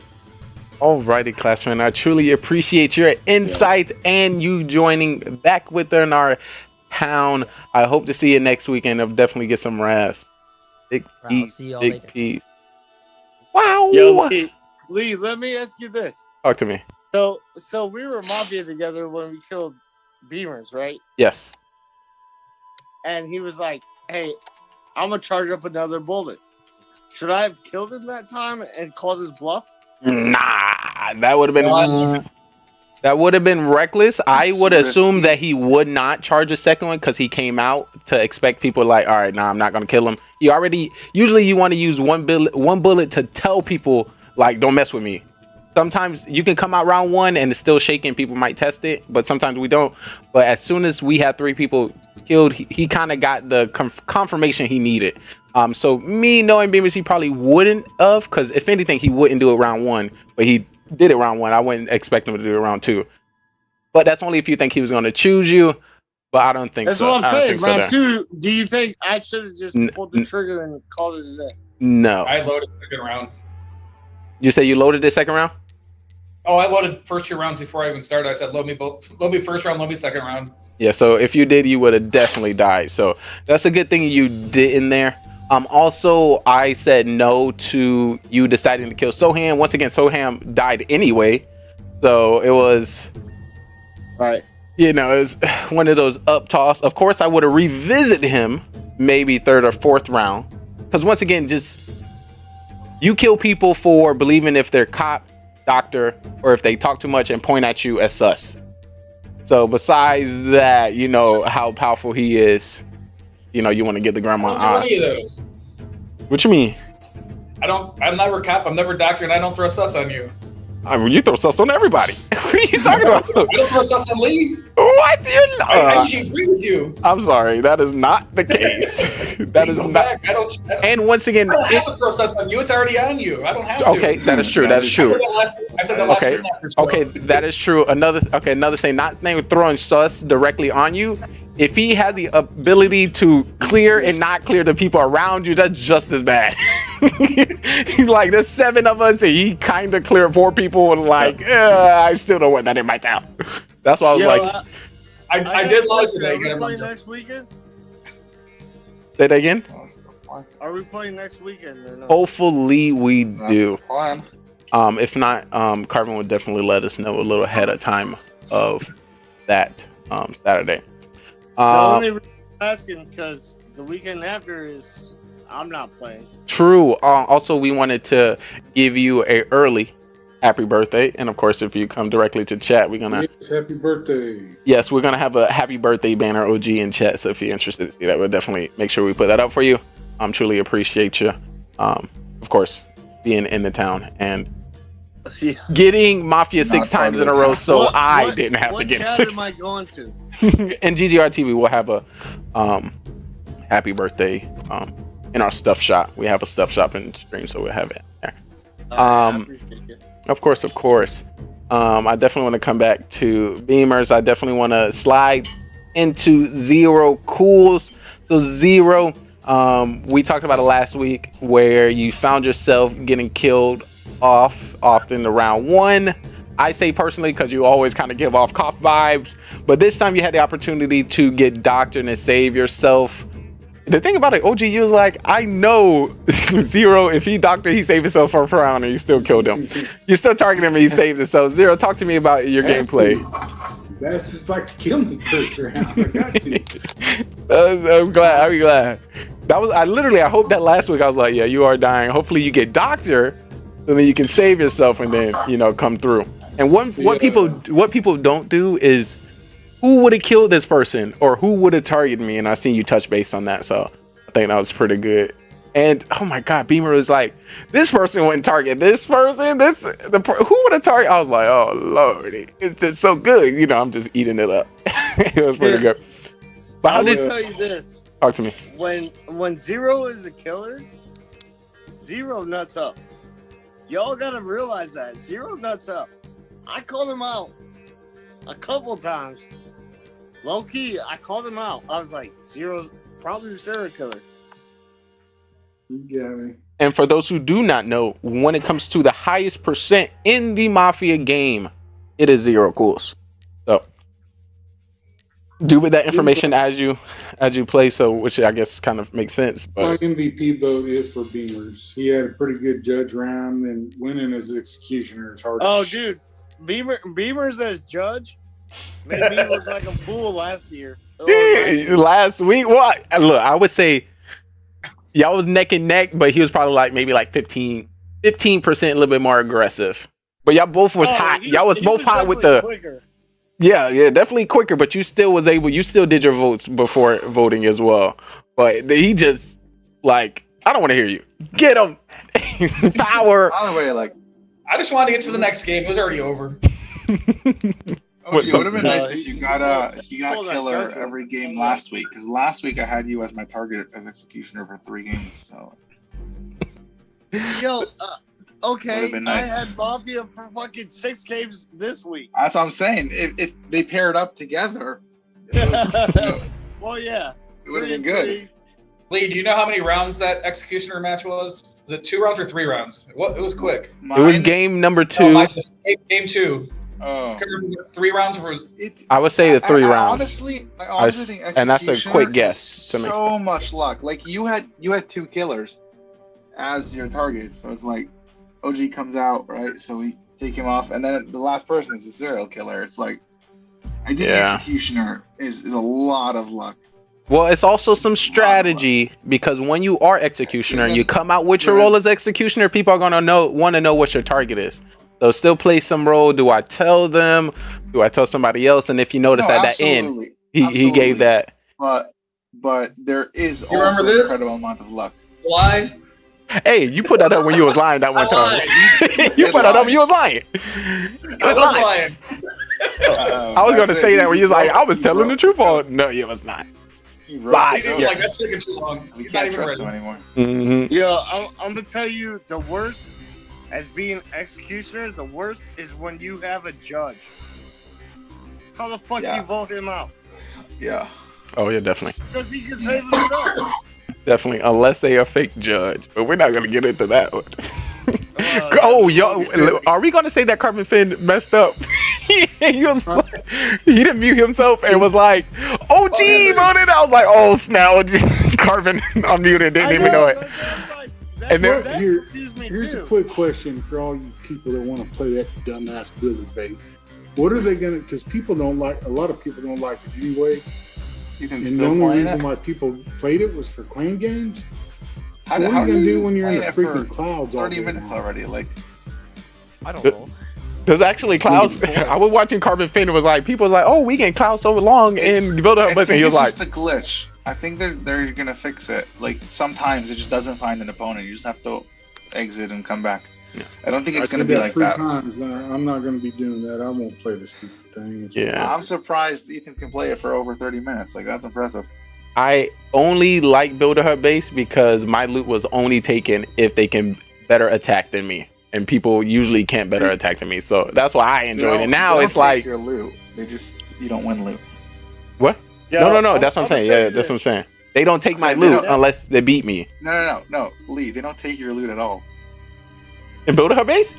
Alrighty, classmate. I truly appreciate your insight and you joining back within our town. I hope to see you next weekend. I'll definitely get some rest. Big peace. Wow. Yo, Lee, let me ask you this. Talk to me. So we were Mafia together when we killed Beamers, right? Yes. And he was like, hey, I'm gonna charge up another bullet. Should I have killed him that time and called his bluff? Nah, that would have been reckless. I would assume that he would not charge a second one because he came out to expect people like, all right, nah, I'm not gonna kill him. Usually you want to use one bullet to tell people like, don't mess with me. Sometimes you can come out round one and it's still shaking. People might test it, but sometimes we don't. But as soon as we had 3 people killed, he kind of got the confirmation he needed. So me knowing Beamers, he probably wouldn't have, because if anything, he wouldn't do it round 1. But he did it round 1. I wouldn't expect him to do it round 2. But that's only if you think he was going to choose you. But I don't think that's so. That's what I'm saying. Round so 2, do you think I should have just pulled the trigger and called it a day? No. I loaded second round. You say you loaded the second round? Oh, I loaded first 2 rounds before I even started. I said, load me first round, load me second round. Yeah, so if you did, you would have definitely died. So that's a good thing you did in there. Also, I said no to you deciding to kill Soham. Once again, Soham died anyway. So it was... Right. You know, it was one of those up toss. Of course, I would have revisited him maybe 3rd or 4th round. Because once again, just... You kill people for believing if they're cop, doctor, or if they talk too much and point at you as sus. So besides that, you know how powerful he is. You know, you want to get the grandma I don't do any of those. What you mean? I'm never cop, I'm never doctor, and I don't throw sus on you. I mean, you throw sus on everybody. What are you talking about? I don't throw sus on Lee. What? You know? I usually agree with you. I'm sorry, that is not the case. That is not. Back. And once again, I don't have to throw sus on you. It's already on you. I don't have to. Okay, that is true. That is true. I said that last okay. Okay, that is true. Another thing, not throwing sus directly on you. If he has the ability to clear and not clear the people around you, that's just as bad. Like, there's 7 of us, and he kind of cleared 4 people, and like, I still don't want that in my town. That's why I was I did love today. today. Are we playing next weekend? Say that again? Are we playing next weekend or not? Hopefully we do. If not, Carvin would definitely let us know a little ahead of time of that. Saturday. The only reason I'm asking because the weekend after is I'm not playing. True. Also, we wanted to give you a early happy birthday, and of course, if you come directly to chat, we're gonna Yes, happy birthday. yes, we're gonna have a happy birthday banner OG in chat. So if you're interested to see that, we'll definitely make sure we put that up for you. Truly appreciate you. Of course, being in the town and getting Mafia 6 times in a row, so I didn't have to What get chat 6. am I going to? And GGR TV will have a happy birthday in our stuff shop. We have a stuff shop in the stream, so we'll have it there. Of course. I definitely want to come back to Beamers. I definitely want to slide into Zero Cools. So Zero, we talked about it last week where you found yourself getting killed off often around 1. I say personally because you always kind of give off cop vibes, but this time you had the opportunity to get doctored and save yourself. The thing about it, OGU was like, I know Zero, if he doctored, he saved himself for a round and you still killed him. You still targeted him and he saved himself. Zero, talk to me about your gameplay. That's just like to kill me first round. I got to. I'm glad. That was I hope that last week I was like, yeah, you are dying. Hopefully you get doctored, so then you can save yourself and then come through. And what people don't do is who would have killed this person or who would have targeted me, and I seen you touch base on that, so I think that was pretty good. And oh my god, Beamer was like, this person wouldn't target this person, who would have targeted? I was like, oh lord, it's just so good, I'm just eating it up. It was pretty good. But I will tell you this. Talk to me. When Zero is a killer, Zero nuts up. Y'all gotta realize that. Zero nuts up. I called him out a couple times. Low key, I called him out. I was like, Zero's probably the serial killer. You got me. And for those who do not know, when it comes to the highest percent in the Mafia game, it is Zero Cools. So do with that information as you play, so which I guess kind of makes sense. But my MVP vote is for Beamers. He had a pretty good judge round, and winning as executioner is hard. Oh, dude, Beamers as judge made me look like a fool last year. Last week, what? Look, I would say y'all was neck and neck, but he was probably like maybe like 15% a little bit more aggressive. But y'all both was hot. Y'all was both hot with the quicker. Yeah, definitely quicker, but you still did your votes before voting as well. But he just like, I don't want to hear you. Get him. Power. By the way, like, I just wanted to get to the next game. It was already over. it would have been nice if you got killer every game last week, because last week I had you as my target as executioner for 3 games. So yo, okay, been nice. I had Mafia for fucking 6 games this week. That's what I'm saying. If they paired up together, well, yeah, it would have been good. Lee, do you know how many rounds that executioner match was? Was it 2 rounds or 3 rounds? It was quick. It was game number 2. No, game 2. Oh. 3 rounds or I would say the 3 rounds. Honestly, I honestly think and that's a quick guess to me. So much luck. Like you had 2 killers as your target, so it's like OG comes out, right? So we take him off, and then the last person is a serial killer. It's like I think executioner is a lot of luck. Well, it's also some strategy, because when you are executioner, you come out with your role as executioner, people are gonna want to know what your target is. So still play some role. Do I tell them? Do I tell somebody else? And if you notice at that end, he gave that. But there is you also an incredible amount of luck. Lie. Hey, you put that up when you was lying that one time. You put that up when you was lying. I was lying. I was going to say that when you was like, I was telling the truth. Or no, you was not. Lies. Like that's taking too long. We can't trust him anymore. Mm-hmm. Yeah, I'm gonna tell you the worst. As being executioner, the worst is when you have a judge. How the fuck do you vote him out? Yeah. Oh yeah, definitely. Because he can save himself. Definitely, unless they are fake judge. But we're not gonna get into that one. Yo, are we gonna say that Carbon Finn messed up? he didn't mute himself and was like, "OG voted." I was like, "Oh snap, Carbon unmuted, didn't even know it." And here's a quick question for all you people that want to play that dumbass Billy base. What are they gonna? Because people don't like. A lot of people don't like it anyway. Ethan's And the still only playing reason it? why people played it was for clan games. How What how are you gonna do when you're in playing the it for freaking clouds all 30 day minutes long? already. Like, I don't know. There's actually clouds. I was watching Carbon Fender was like, people was like, oh, we get clouds so long and build up. I And think he was it's like, just a glitch. I think they're gonna fix it. Like sometimes it just doesn't find an opponent. You just have to exit and come back. I don't think it's gonna did be that like 3 that. times. I'm not gonna be doing that. I won't play the stupid thing. I'm surprised Ethan can play it for over 30 minutes. Like that's impressive. I only like Builder Hub base because my loot was only taken if they can better attack than me. And people usually can't better attack than me. So that's why I enjoyed it. Now They it's don't take like, your loot. You don't win loot. what? Yo, No. That's what I'm saying. Yeah, that's what I'm saying. They don't take my loot unless they beat me. No, Lee. They don't take your loot at all. In Builder Hub base?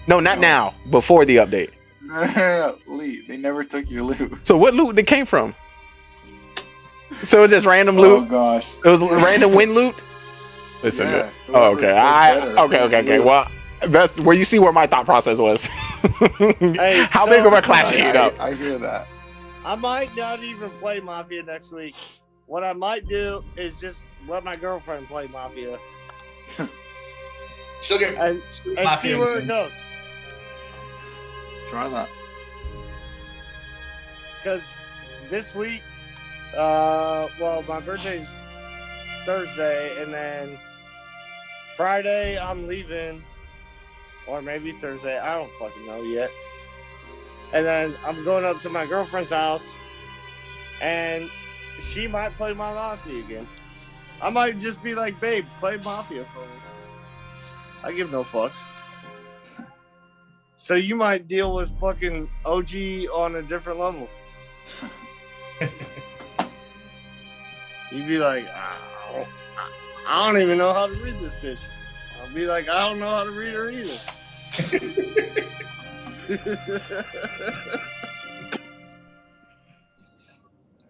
No, not now. Before the update. No, Lee. They never took your loot. So what loot they came from? So it was just random loot? Oh gosh. It was random win loot? Listen. Yeah, Oh, okay. Okay. Well, that's where you see where my thought process was. Hey, How big of a clash are you up? I hear that. I might not even play Mafia next week. What I might do is just let my girlfriend play Mafia. She'll get and see where it goes. Try that. Because this week, well, my birthday's Thursday, and then Friday I'm leaving, or maybe Thursday. I don't fucking know yet. And then I'm going up to my girlfriend's house, and she might play my Mafia again. I might just be like, babe, play Mafia for me. I give no fucks. So you might deal with fucking OG on a different level. You'd be like, I don't even know how to read this bitch. I'll be like, I don't know how to read her either.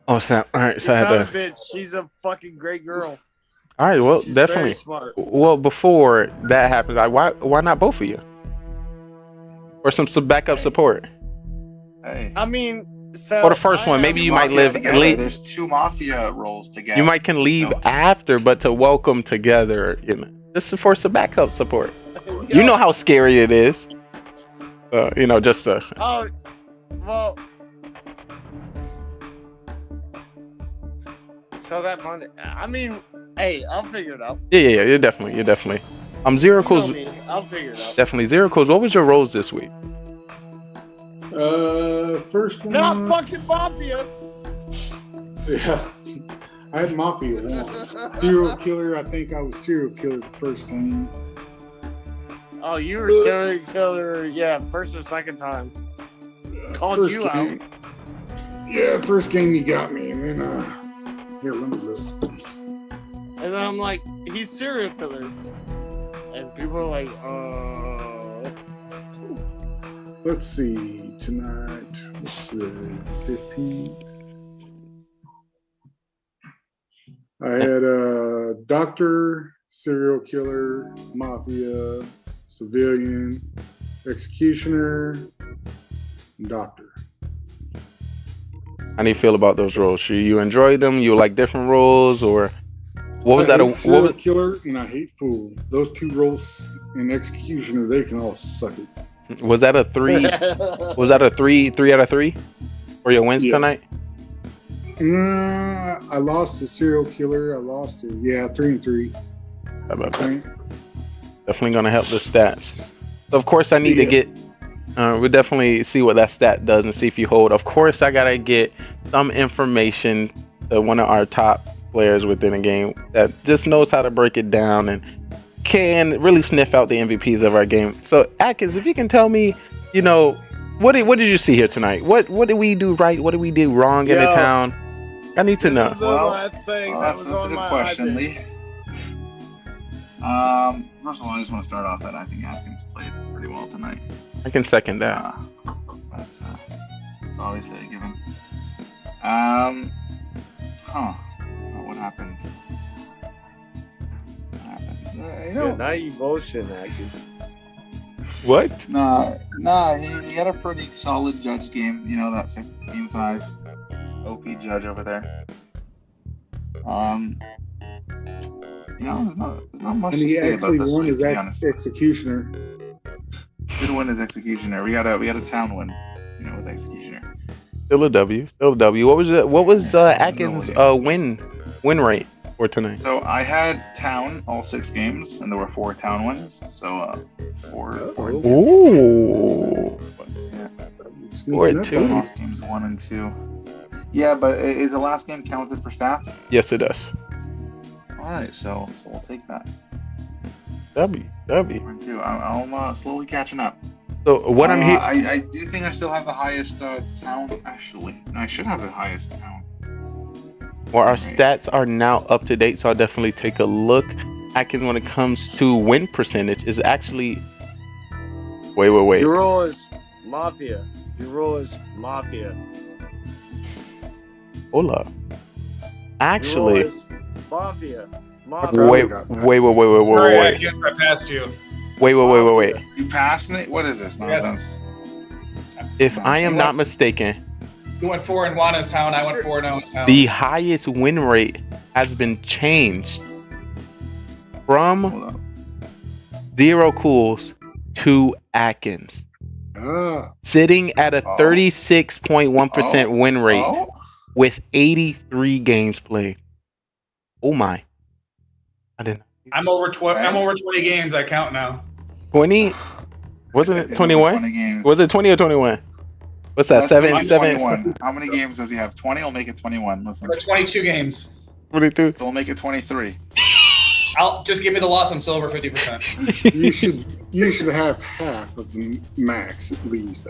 Oh, snap. All right. So I She's had not to. a bitch. She's a fucking great girl. All right. Well, She's definitely. very smart. Well, before that happens, why not both of you? Or some backup support? Hey. I mean, so Or the first one, maybe you might live. There's 2 Mafia roles together. You might can leave after, but to welcome together, you know, this is for some backup support. You know how scary it is. You know, just to. Oh, well. So that Monday, I mean, hey, I'll figure it out. Yeah. You're definitely. Zero You know Cool's. me, I'll figure it out. Definitely Zero Cool's. What was your roles this week? First one. Not fucking Mafia. Yeah, I had Mafia once. Serial killer. I think I was serial killer the first game. Oh, you were serial killer, yeah, first or second time. Called First you game. out. Yeah, first game you got me, and then here, let me look. And then I'm like, he's serial killer. And people are like, Let's see, tonight, what's the 15th? I had doctor, serial killer, mafia, civilian, executioner, and doctor. How do you feel about those roles? You enjoy them? You like different roles, or what was I that? hate serial killer and I hate fool. Those 2 roles in executioner, they can all suck it. Was that a 3? Was that a 3 out of 3 for your wins tonight? I lost a serial killer. I lost 3 and 3. How about that? Definitely gonna help the stats. So of course I need to get. We'll definitely see what that stat does and see if you hold. Of course I gotta get some information to one of our top players within the game that just knows how to break it down and can really sniff out the MVPs of our game. So Atkins, if you can tell me, you know, what did you see here tonight? What did we do right? What did we do wrong in the town? I need to know. This is the last thing that was that's a on good my question, iPad. Lee. First of all, I just want to start off that I think Atkins played pretty well tonight. I can second that. That's obviously a given. What happened? Now you bullshit, Atkins. What? Nah, he had a pretty solid judge game. You know, that 15-5 OP judge over there. You know, there's not much And to he say about actually this won week, his to be honest. executioner. Did win his executioner. We had a town win, you know, with executioner. Still a W. Still a W. What was Atkins' win rate for tonight? So I had town all 6 games, and there were 4 town wins. So 4. Ooh. Yeah. 4-2. Lost games 1 and 2. Yeah, but is the last game counted for stats? Yes, it does. All right, so we'll take that. W. I'm slowly catching up. So what I'm here. I do think I still have the highest town. Actually, I should have the highest town. Well, our stats are now up to date, so I'll definitely take a look. Atkins, when it comes to win percentage, is actually. Wait. Your role is Mafia. Your role is Mafia. Hola. Actually. Your role is Mafia. Mafia. Wait. Sorry, I passed you. Wait. You passed me? What is this nonsense? If I am not mistaken, You went 4 in Juana's town. I went 4 in Owen's town. the highest win rate has been changed from Zero Cools to Atkins, sitting at a 36.1% win rate with 83 games played. Oh my! I didn't. I'm over 20 games. I count now. 20? Wasn't it 21? Was it 20 or 21? What's that? That's 7? 21. How many games does he have? 20? I'll make it 21. Listen. 22 games. 22. So we'll make it 23. I'll just give me the loss. I'm still over 50%. You should have half of the max at least.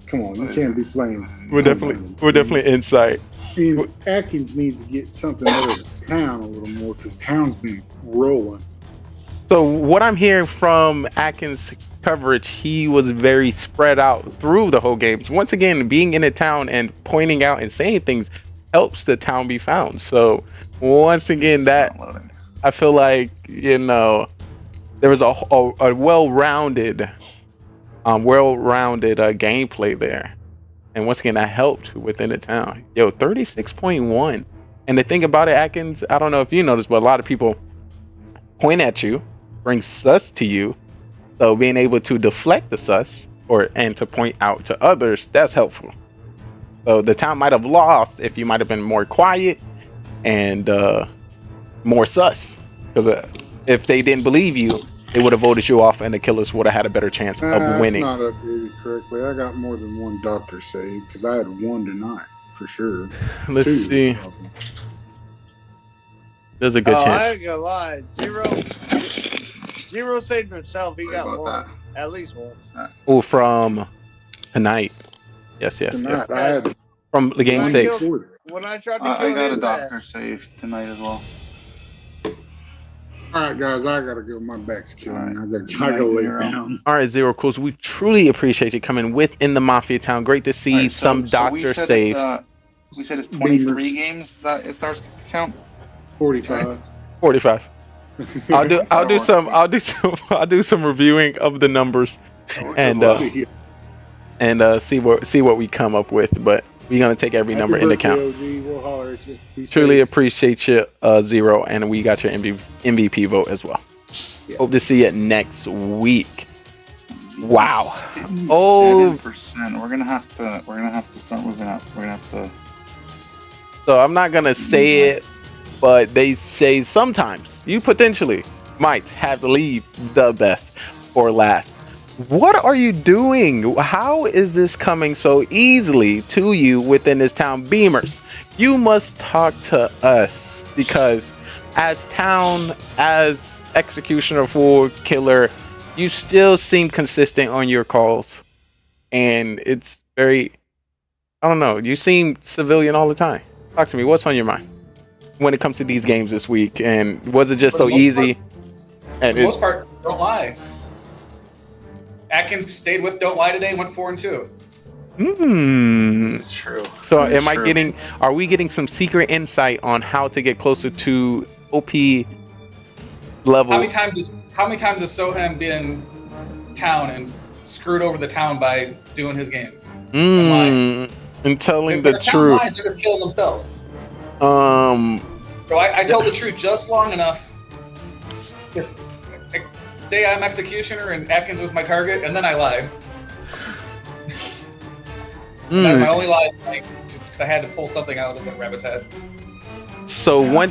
Come on, you can't be playing. We're definitely inside. And Atkins needs to get something out of town a little more because town's been rolling. So what I'm hearing from Atkins' coverage, he was very spread out through the whole games. Once again, being in a town and pointing out and saying things helps the town be found. So once again, that I feel like, you know, there was a well-rounded gameplay there. And once again, that helped within the town. 36.1. And the thing about it, Atkins, I don't know if you noticed, but a lot of people point at you, bring sus to you. So being able to deflect the sus and to point out to others, that's helpful. So the town might have lost if you might have been more quiet and more sus. Because if they didn't believe you, they would have voted you off and the killers would have had a better chance of winning. That's not updated correctly. I got more than one doctor saved because I had one tonight for sure. Let's see. There's a good chance. I ain't gonna lie. Zero saved himself. He got one. At least one. Oh, from tonight. Yes. From the game 6. When I tried to I kill got his a doctor ass. saved tonight as well. All right, guys, I gotta go. My back's killing me. I gotta lay down. All right, Zero Cools, we truly appreciate you coming within the Mafia town. Great to see some doctor saves. We said it's 23 games that it starts to count. 45. 45. I'll do some reviewing of the numbers and see what we come up with. But we're gonna take every number into account. We'll holler at you. Be Truly safe. appreciate you, Zero, and we got your MVP vote as well. Yeah. Hope to see you next week. Wow. 7%. We're gonna have to start moving up. We're gonna have to. So I'm not gonna say it, but they say sometimes you potentially might have to leave the best for last. What are you doing? How is this coming so easily to you within this town? Beamers, you must talk to us because as town, as executioner, fool, killer, you still seem consistent on your calls. And it's very, I don't know, you seem civilian all the time. Talk to me, what's on your mind when it comes to these games this week? And was it just so easy? For the most part, don't lie. Atkins stayed with Don't Lie today and went 4 and 2. It's true. So are we getting some secret insight on how to get closer to OP level? How many times has Soham been town and screwed over the town by doing his games. And telling If the town truth. lies, they're just killing themselves. So I told the truth just long enough to say I'm executioner and Atkins was my target, and then I lied. And that's my only lie, because I had to pull something out of the rabbit's head. So one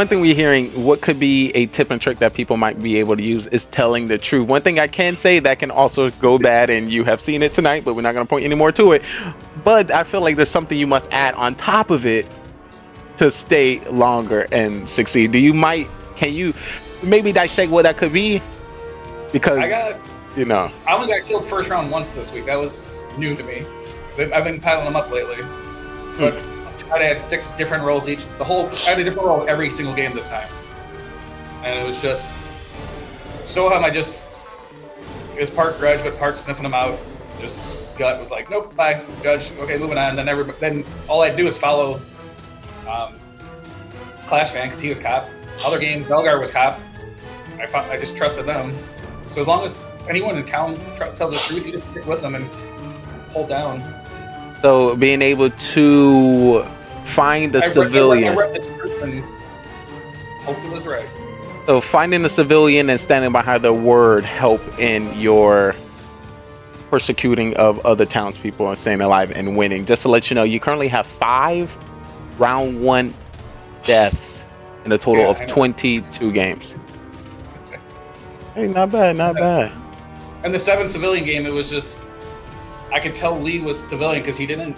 thing we're hearing, what could be a tip and trick that people might be able to use is telling the truth. One thing I can say that can also go bad, and you have seen it tonight, but we're not going to point any more to it. But I feel like there's something you must add on top of it to stay longer and succeed. Can you maybe dissect what that could be? Because I only got killed first round once this week. That was new to me. I've been piling them up lately. But I had 6 different roles each. I had a different role every single game this time. And it was just Soham, it was part grudge, but part sniffing them out. Just gut was like, nope, bye, judge. Okay, moving on. Then all I'd do is follow Clash Fan, because he was cop. Other game, Belgar was cop. I just trusted them. So as long as anyone in town tells the truth, you just stick with them and hold down. So being able to find a civilian. I read the truth and hoped it was right. So finding the civilian and standing behind their word help in your persecuting of other townspeople and staying alive and winning. Just to let you know, you currently have 5 round 1 deaths in a total of 22 games. Hey, not bad, not bad. And the 7 civilian game, it was just, I could tell Lee was civilian because he didn't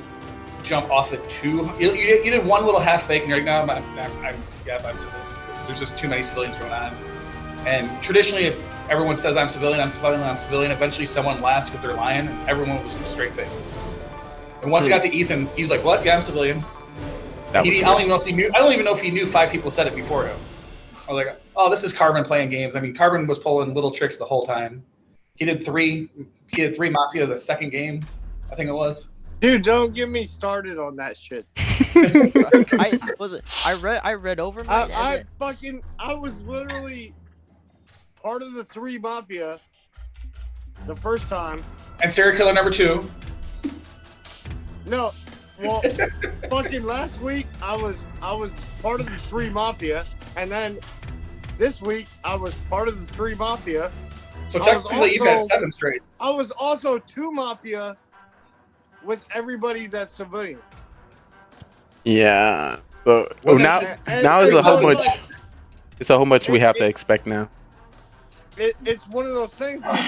jump off it too. You did one little half fake, and you're like, no, I'm civilian. There's just too many civilians going on. And traditionally, if everyone says I'm civilian, eventually someone laughs because they're lying, and everyone was straight faced. And once it got to Ethan, he was like, "What? Yeah, I'm civilian." I don't even know if he knew 5 people said it before him. I was like, "Oh, this is Carbon playing games." I mean, Carbon was pulling little tricks the whole time. He did 3 Mafia the second game, I think it was. Dude, don't get me started on that shit. I read over my I was literally part of the 3 Mafia the first time. And serial killer number 2. No, well, fucking last week I was part of the 3 Mafia, and then this week I was part of the 3 Mafia. So technically you've got 7 straight. I was also 2 Mafia with everybody that's civilian. Yeah. So now is a whole much. It's a whole much we have to expect now. It's one of those things like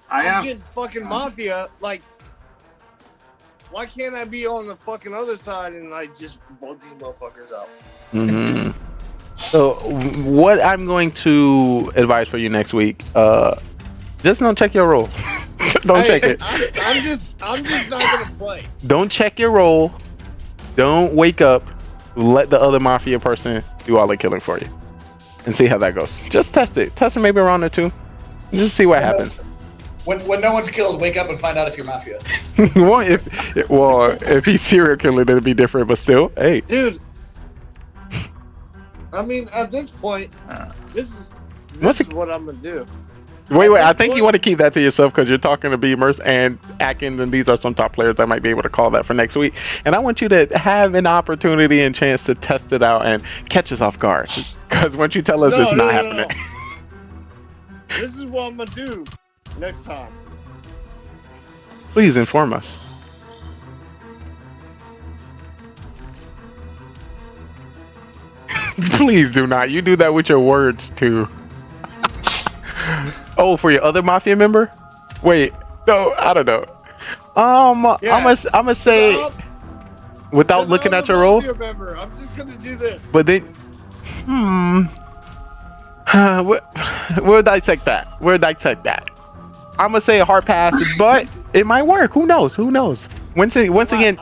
I'm getting fucking Mafia. Like, why can't I be on the fucking other side and like just vote these motherfuckers out? Mm-hmm. So what I'm going to advise for you next week, just don't check your roll. Don't check it. I'm just not gonna play. Don't check your roll. Don't wake up. Let the other Mafia person do all the killing for you, and see how that goes. Just test it. Test it maybe a round or 2. Just see what happens. When no one's killed, wake up and find out if you're Mafia. If he's serial killer, then it'd be different. But still, hey, dude. I mean, at this point, this is what I'm gonna do. Wait. I think you want to keep that to yourself because you're talking to Beamers and Atkins, and these are some top players that might be able to call that for next week. And I want you to have an opportunity and chance to test it out and catch us off guard. Because once you tell us it's not happening. No. This is what I'm gonna do next time. Please inform us. Please do not. You do that with your words too. Oh, for your other Mafia member? Wait, no, I don't know. I'm gonna say without looking at your roll. Member, I'm just gonna do this. But then, we'll dissect that. I'm gonna say a hard pass, but it might work. Who knows? Once again,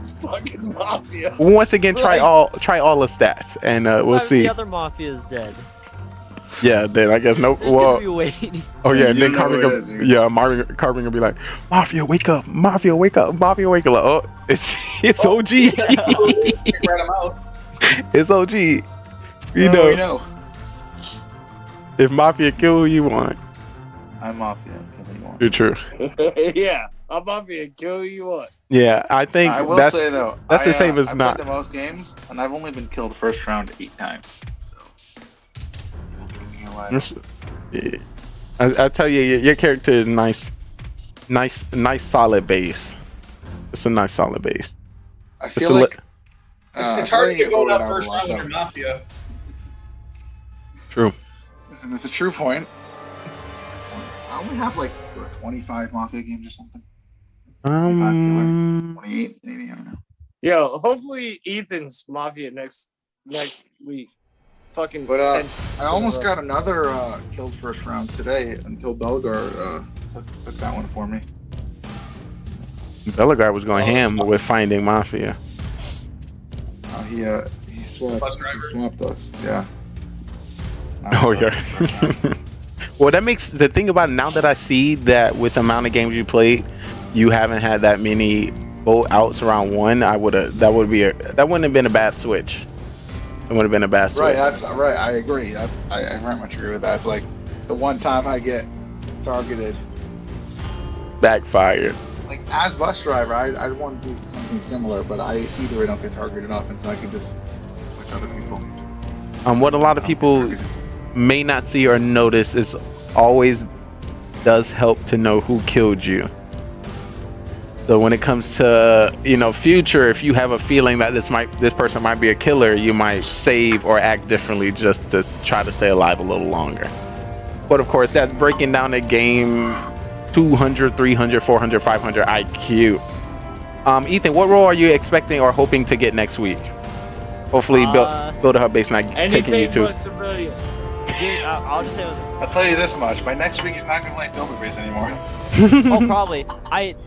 fucking Mafia. Once again, try all the stats, and we'll see. The other Mafia is dead. Yeah, then I guess no. Well, oh yeah, and then Carbon gonna be like, Mafia, wake up! Mafia, wake up! Mafia, wake up! Like, oh, it's OG. It's OG. You know. We know. If Mafia kill, you want. I'm Mafia. Kill you True. Yeah, I'm Mafia. Kill who you want. Yeah, I think I will that's say though, that's the same as I've not. played the most games, and I've only been killed first round 8 times. So, people keep me alive. Yeah. I tell you, your character is nice, solid base. It's a nice solid base. I It's feel a like It's hard to get voted out out first a lot, round under though. Mafia. True. Listen, it's a true point. I only have like 25 Mafia games or something. 28, maybe, I don't know. Yo, hopefully Ethan's Mafia next week. Fucking. But 10 I almost got another killed first round today until Belgar took that one for me. Bellegarde was going ham with finding Mafia. He swapped us. Yeah. Oh yeah. Well, that makes the thing about it, now that I see that with the amount of games you played, you haven't had that many bolt outs around one. That wouldn't have been a bad switch. It would have been a bad switch. Right, that's right. I agree. I very much agree with that. It's like the one time I get targeted. Backfired. Like as bus driver, I want to do something similar, but either way don't get targeted often, so I can just switch other people. What a lot of people may not see or notice is always does help to know who killed you. So when it comes to future, if you have a feeling that this person might be a killer, you might save or act differently just to try to stay alive a little longer. But of course, that's breaking down the game 200, 300, 400, 500 IQ. Ethan, what role are you expecting or hoping to get next week? Hopefully, build a hub base not taking you to. I'll just say I'll tell you this much: by next week, he's not gonna like Builder Base anymore. oh, probably.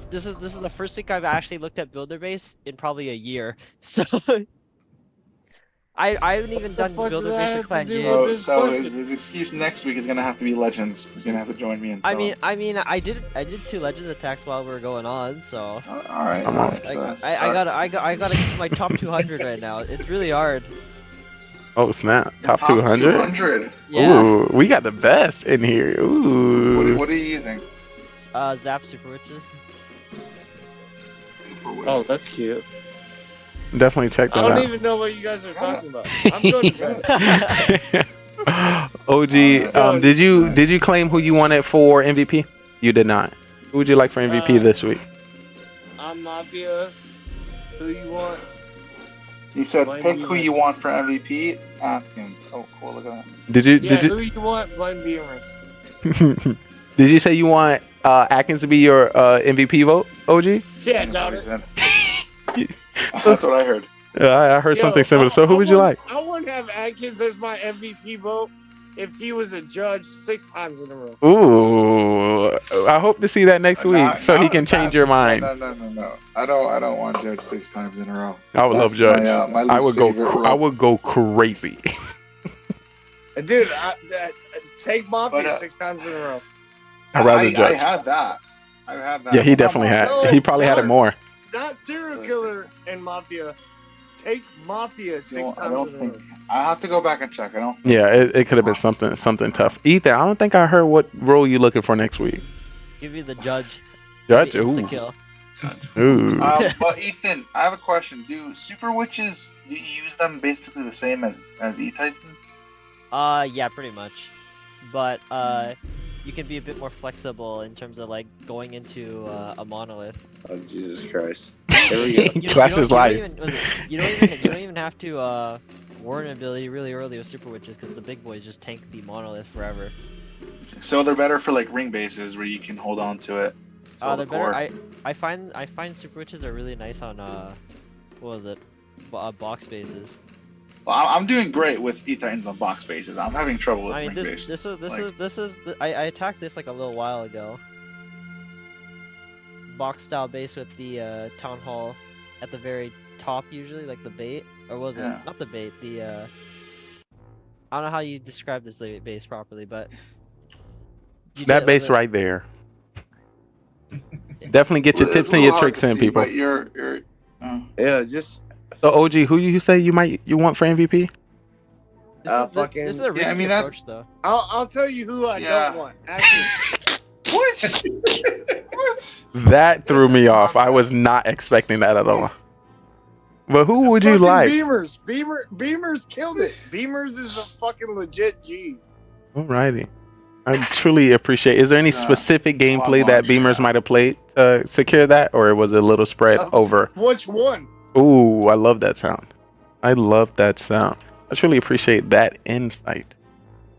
This is the first week I've actually looked at Builder Base in probably a year. So I haven't even done Builder Base or Clan Games. So his excuse next week is gonna have to be Legends. He's gonna have to join me. I mean, I did 2 Legends attacks while we were going on. So all right. I gotta keep my top 200 right now. It's really hard. Oh snap! Top 200. 200. Yeah. Ooh, we got the best in here. Ooh. What are you using? Zap Super Witches. Oh, that's cute. Definitely check that I don't out. even know what you guys are talking about. I'm going to bed. OG, did you claim who you wanted for MVP? You did not. Who would you like for MVP this week? I'm Mafia. Who you want? He said, pick who you want for MVP. Atkins. Oh, cool. Look at that. Did you? Who you want? Blind Beamers. Did you say you want Atkins to be your MVP vote, OG? Yeah, doubt it. That's what I heard. I heard something similar. So who would you like? I wouldn't have Atkins as my MVP vote if he was a judge 6 times in a row. Ooh, I hope to see that next week so he can change your mind. No. I don't want Judge 6 times in a row. I would love Judge. My I would least favorite role. I would go crazy. Dude, take Mafia 6 times in a row. I'd rather Judge. I had that. I've had that. Yeah, he definitely had. He probably had it more. Not serial killer and Mafia. Take Mafia 6 times I don't in a think. row. I have to go back and check. I don't. Yeah, it could have been something tough. Ethan, I don't think I heard what role you looking for next week. Give me the judge. Judge? Give me Ooh. insta-kill. Ooh. But Ethan, I have a question. Do Super Witches, do you use them basically the same as E-Titans? Yeah, pretty much. But you can be a bit more flexible in terms of like going into a monolith. Oh Jesus Christ! There we go. Clash's life. You don't even have to warn ability really early with Super Witches because the big boys just tank the monolith forever. So they're better for like ring bases where you can hold on to it. They're better. I find Super Witches are really nice on what was it? Box bases. Well, I'm doing great with E-Titans on box bases. I'm having trouble with ring bases. This is I attacked this like a little while ago. Box style base with the town hall at the very top usually, like the bait, or was it not the bait? The I don't know how you describe this base properly, but that base right there. Definitely get your tips and your tricks in, people. But you're yeah, just. So OG, who you say you want for MVP? Fucking. This is a risky approach, though. I'll tell you who I don't want. Actually, What? What? That threw me off. I was not expecting that at all. But who would you Fucking like? Beamers killed it. Beamers is a fucking legit G. Alrighty. I truly appreciate. Is there any specific gameplay that Beamers might have played to secure that, or was it a little spread over? Which one? Ooh, I love that sound. I love that sound. I truly appreciate that insight,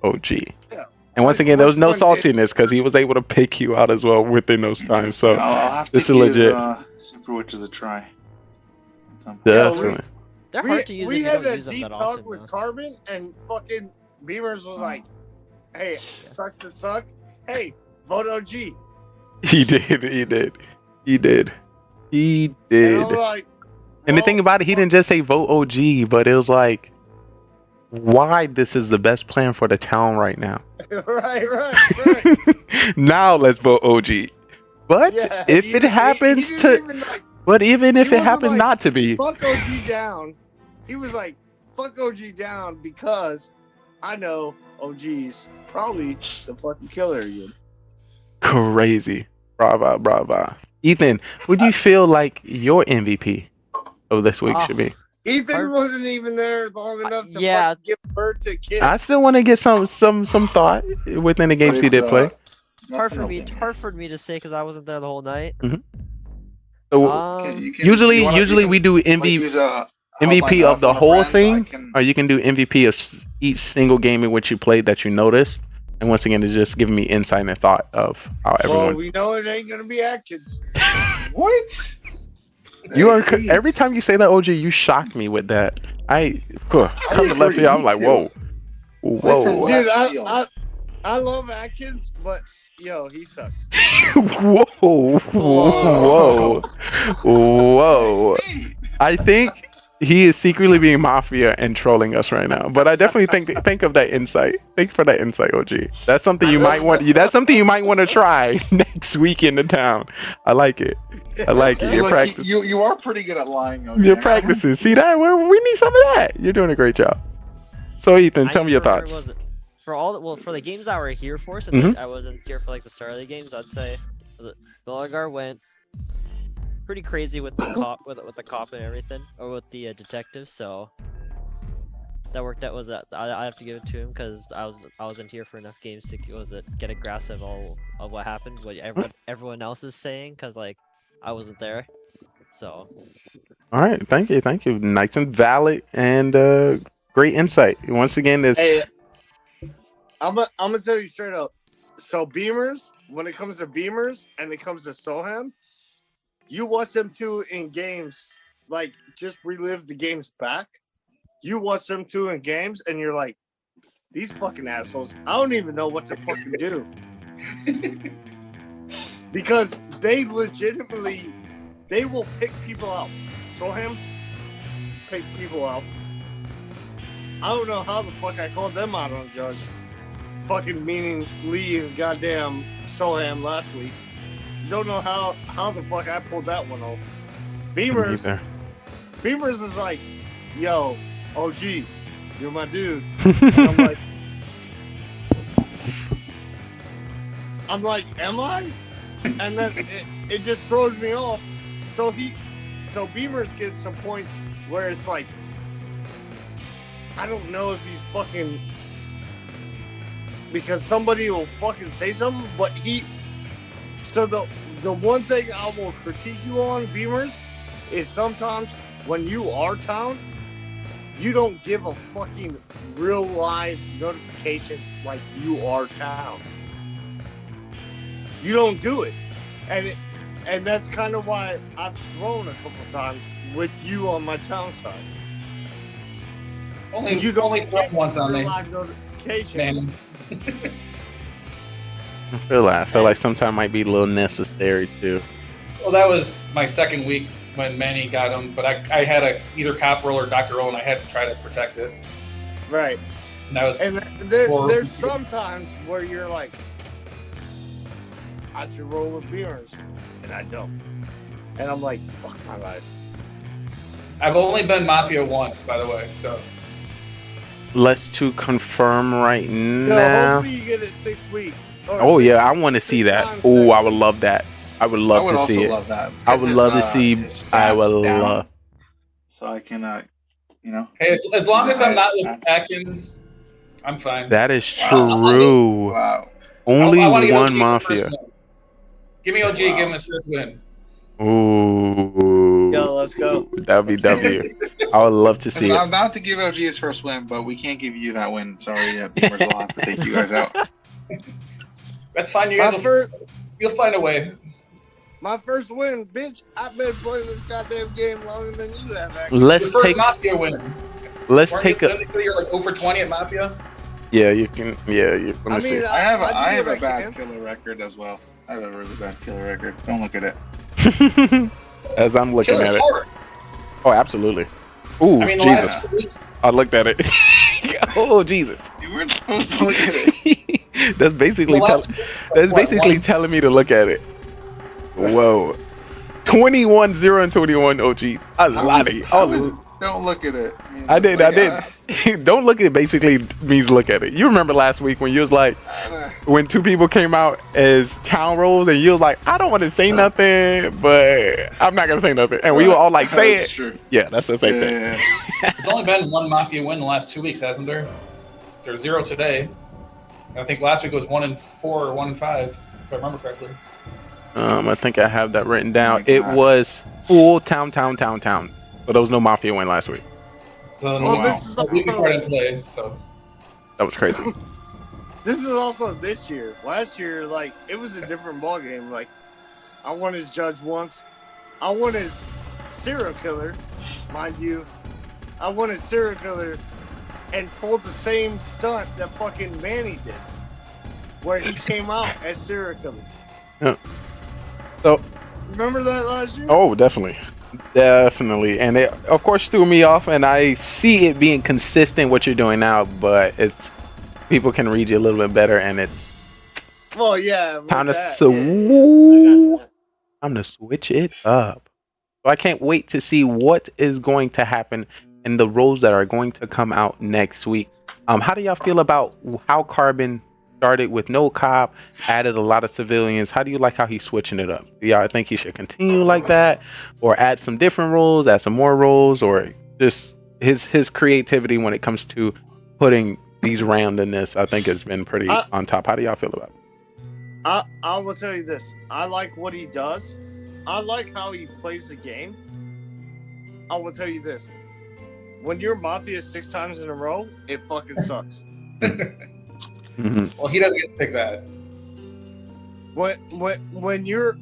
OG. Yeah. And once again, there was no which one did- saltiness because he was able to pick you out as well within those times. So I'll have this to is give legit. Super Witches a try. Definitely. They're hard to use. We if you had don't a use them deep that talk often, with though. Carbon, and fucking Beamers was like, "Hey, sucks to suck. Hey, vote OG." He did. He did. He did. He And did. I'm like, And the thing about it, he didn't just say vote OG, but it was like, why this is the best plan for the town right now. right. Now let's vote OG. But Yeah, if he- it happens he to, didn't even, like, but even if he it wasn't happens like, not to be, fuck OG down. He was like, fuck OG down because I know OG's probably the fucking killer again. crazy. Bravo, bravo. Ethan, would you feel like your MVP of this week should be? Ethan wasn't even there long enough to yeah. fucking give birth to kids. I still want to get some thought within the games he did play. Hard for me to say because I wasn't there the whole night. So usually we do MVP of the whole thing, or you can do MVP of each single game in which you played that you noticed. And once again, it's just giving me insight and thought of how Well, everyone. we know it ain't gonna be Atkins. What? You are every time you say that, OG, you shock me with that. Come to left field, I'm like, whoa, whoa, Dude, I love Atkins, but yo, he sucks. whoa, whoa, whoa. I think he is secretly being Mafia and trolling us right now. But I definitely think of that insight. Thank you for that insight, OG. That's something you might want. That's something you might want to try next week in the town. I like it. I like it. You're Look, practicing. you are pretty good at lying. Okay? You're practicing. See that? We need some of that. You're doing a great job. So Ethan, tell me your thoughts. For the games I were here for, since Mhm. I wasn't here for like the start of the games, I'd say Goligar went pretty crazy with the cop, with the cop and everything, or with the detective. So that worked out. I have to give it to him because I wasn't here for enough games to get a grasp of all of what happened, what everyone else is saying, because like I wasn't there. So. All right, thank you. Nice and valid and great insight. Once again, this. Hey, I'm gonna tell you straight up. So Beamers, when it comes to Beamers and it comes to Soham, you watch them two in games, like just relive the games back. You watch them two in games and you're like, these fucking assholes, I don't even know what to fucking do. Because they legitimately, they will pick people out. Soham's pick people out. I don't know how the fuck I called them out on Judge. Fucking meaning Lee and goddamn Soham last week. Don't know how the fuck I pulled that one off. Beamers is like, yo, OG, you're my dude. And I'm like, am I? And then it just throws me off. So Beamers gets some points where it's like, I don't know if he's fucking, because somebody will fucking say something, but so the one thing I will critique you on, Beamers, is sometimes when you are town, you don't give a fucking real live notification like you are town. You don't do it. And that's kind of why I've thrown a couple times with you on my town side. You don't only throw once on me. live notification. I feel like sometimes might be a little necessary too. Well, that was my second week when Manny got him, but I had either cop roll or doctor roll, and I had to try to protect it. Right. And that was. And there's sometimes where you're like, I should roll with Beamers, and I don't. And I'm like, fuck my life. I've only been Mafia once, by the way, so. Let's to confirm right Yo, now. hopefully you get it 6 weeks. Or Oh yeah, I six- want to see 6 that. times Oh, next I would week. love that. I would I love would to also see it. love that. I would love to His see. I would stats down, love. so I can, you know. Hey, as long the as I'm not highest looking stats. Atkins, I'm fine. That is I'll true. Wow. Only I want to get one OG the first Mafia. win. Give me OG, give him his first win. Ooh. Yo, let's go. That would be W. I would love to see Listen, it. I'm about to give OG his first win, but we can't give you that win. Sorry, yeah, we'll have to take you guys out. That's fine. You guys you'll find a way. My first win, bitch. I've been playing this goddamn game longer than you have. Actually. Let's Your first take. Mafia win. Let's Weren't take you, a. didn't you say you're like over 20 at Mafia? Yeah, you can. Yeah, you. Let me see. I have do a what I bad can. killer record as well. I have a really bad killer record. Don't look at it. As I'm looking Killer's at it. hard. Oh, absolutely. Ooh, I mean, the Jesus. last 2 weeks. I looked at it. Oh, Jesus. You weren't supposed to look at it. That's basically The last- that's what, basically one? telling me to look at it. Whoa. 21, 0, and 21 OG. A lot of you. Oh, Don't look at it. I did. Don't look at it basically means look at it. You remember last week when you was like, when 2 people came out as town roles and you was like, I don't want to say nothing, but I'm not going to say nothing. And we were all like, say That's it. true. Yeah, that's the same thing. Yeah. There's only been one Mafia win the last 2 weeks, hasn't there? There's 0 today. And I think last week was 1-4 or 1-5, if I remember correctly. I think I have that written down. Oh my It God. was full town. But there was no Mafia win last week. So Well, this is we also- before I play, so That was crazy. This is also this year. Last year, like, it was a different ball game. Like, I won as judge once. I won as serial killer, mind you. I won as serial killer and pulled the same stunt that fucking Manny did, where he came out as serial killer. Yeah. So, Remember that last year? oh, definitely. Definitely. And it, of course, threw me off. And I see it being consistent what you're doing now, but it's people can read you a little bit better. And it's Well, yeah. with time to that, I'm gonna switch it up. So I can't wait to see what is going to happen in the roles that are going to come out next week. How do y'all feel about how Carbon started with no cop, added a lot of civilians? How do you like how he's switching it up? Do y'all think he should continue like that, or add some different roles, add some more roles, or just his creativity when it comes to putting these randomness? I think has been pretty on top. How do y'all feel about it? I will tell you this. I like what he does. I like how he plays the game. I will tell you this. When you're Mafia 6 times in a row, it fucking sucks. Well, he doesn't get to pick that. When you're,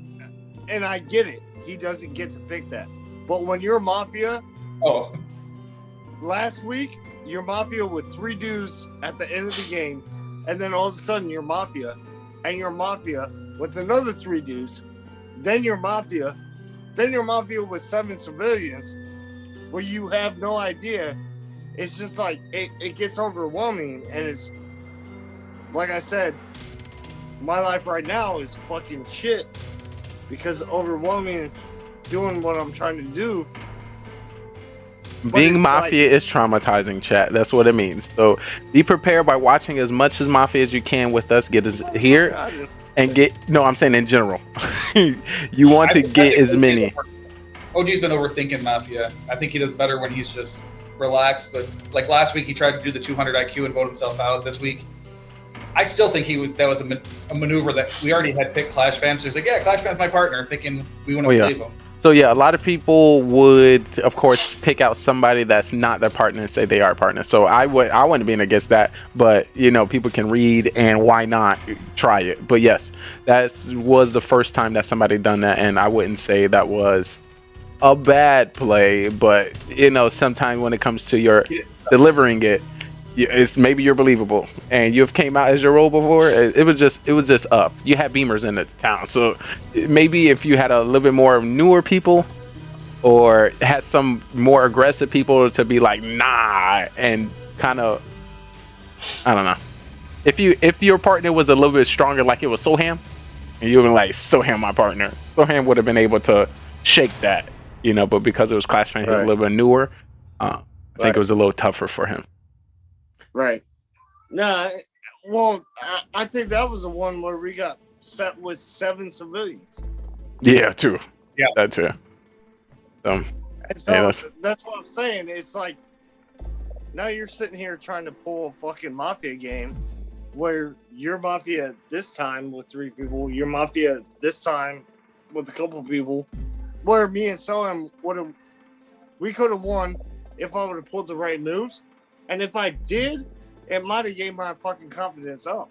and I get it, he doesn't get to pick that. But when you're Mafia, last week you're Mafia with 3 dudes at the end of the game, and then all of a sudden you're Mafia, and you're Mafia with another 3 dudes, then you're Mafia with 7 civilians, where you have no idea. It's just like it gets overwhelming, and it's like I said, my life right now is fucking shit because overwhelming doing what I'm trying to do. Being Mafia is traumatizing, chat. That's what it means. So be prepared by watching as much as Mafia as you can with us. Get us here and get. No, I'm saying in general. You want to get as many. OG's been overthinking Mafia. I think he does better when he's just relaxed. But like last week, he tried to do the 200 IQ and vote himself out. This week, I still think that was a maneuver that we already had picked Clash fans. So he's like, yeah, Clash fans my partner, thinking we wouldn't believe him. So yeah, a lot of people would, of course, pick out somebody that's not their partner and say they are partner. So I wouldn't be against that, but you know, people can read, and why not try it? But yes, that was the first time that somebody done that, and I wouldn't say that was a bad play, but you know, sometimes when it comes to your delivering it, it's maybe you're believable, and you've came out as your role before. It was just up. You had beamers in the town, so maybe if you had a little bit more newer people, or had some more aggressive people to be like nah, and kind of, I don't know. If your partner was a little bit stronger, like it was Soham, and you were like Soham my partner, Soham would have been able to shake that, you know. But because it was Clash fans, he was a little bit newer. I think it was a little tougher for him. Right. No, well, I think that was the one where we got set with 7 civilians. Yeah, too. Yeah, that too. And so yeah, that's what I'm saying. It's like now you're sitting here trying to pull a fucking Mafia game where you're Mafia this time with 3 people, you're Mafia this time with a couple people, where me and Soham we could have won if I would have pulled the right moves. And if I did, it might have gave my fucking confidence up.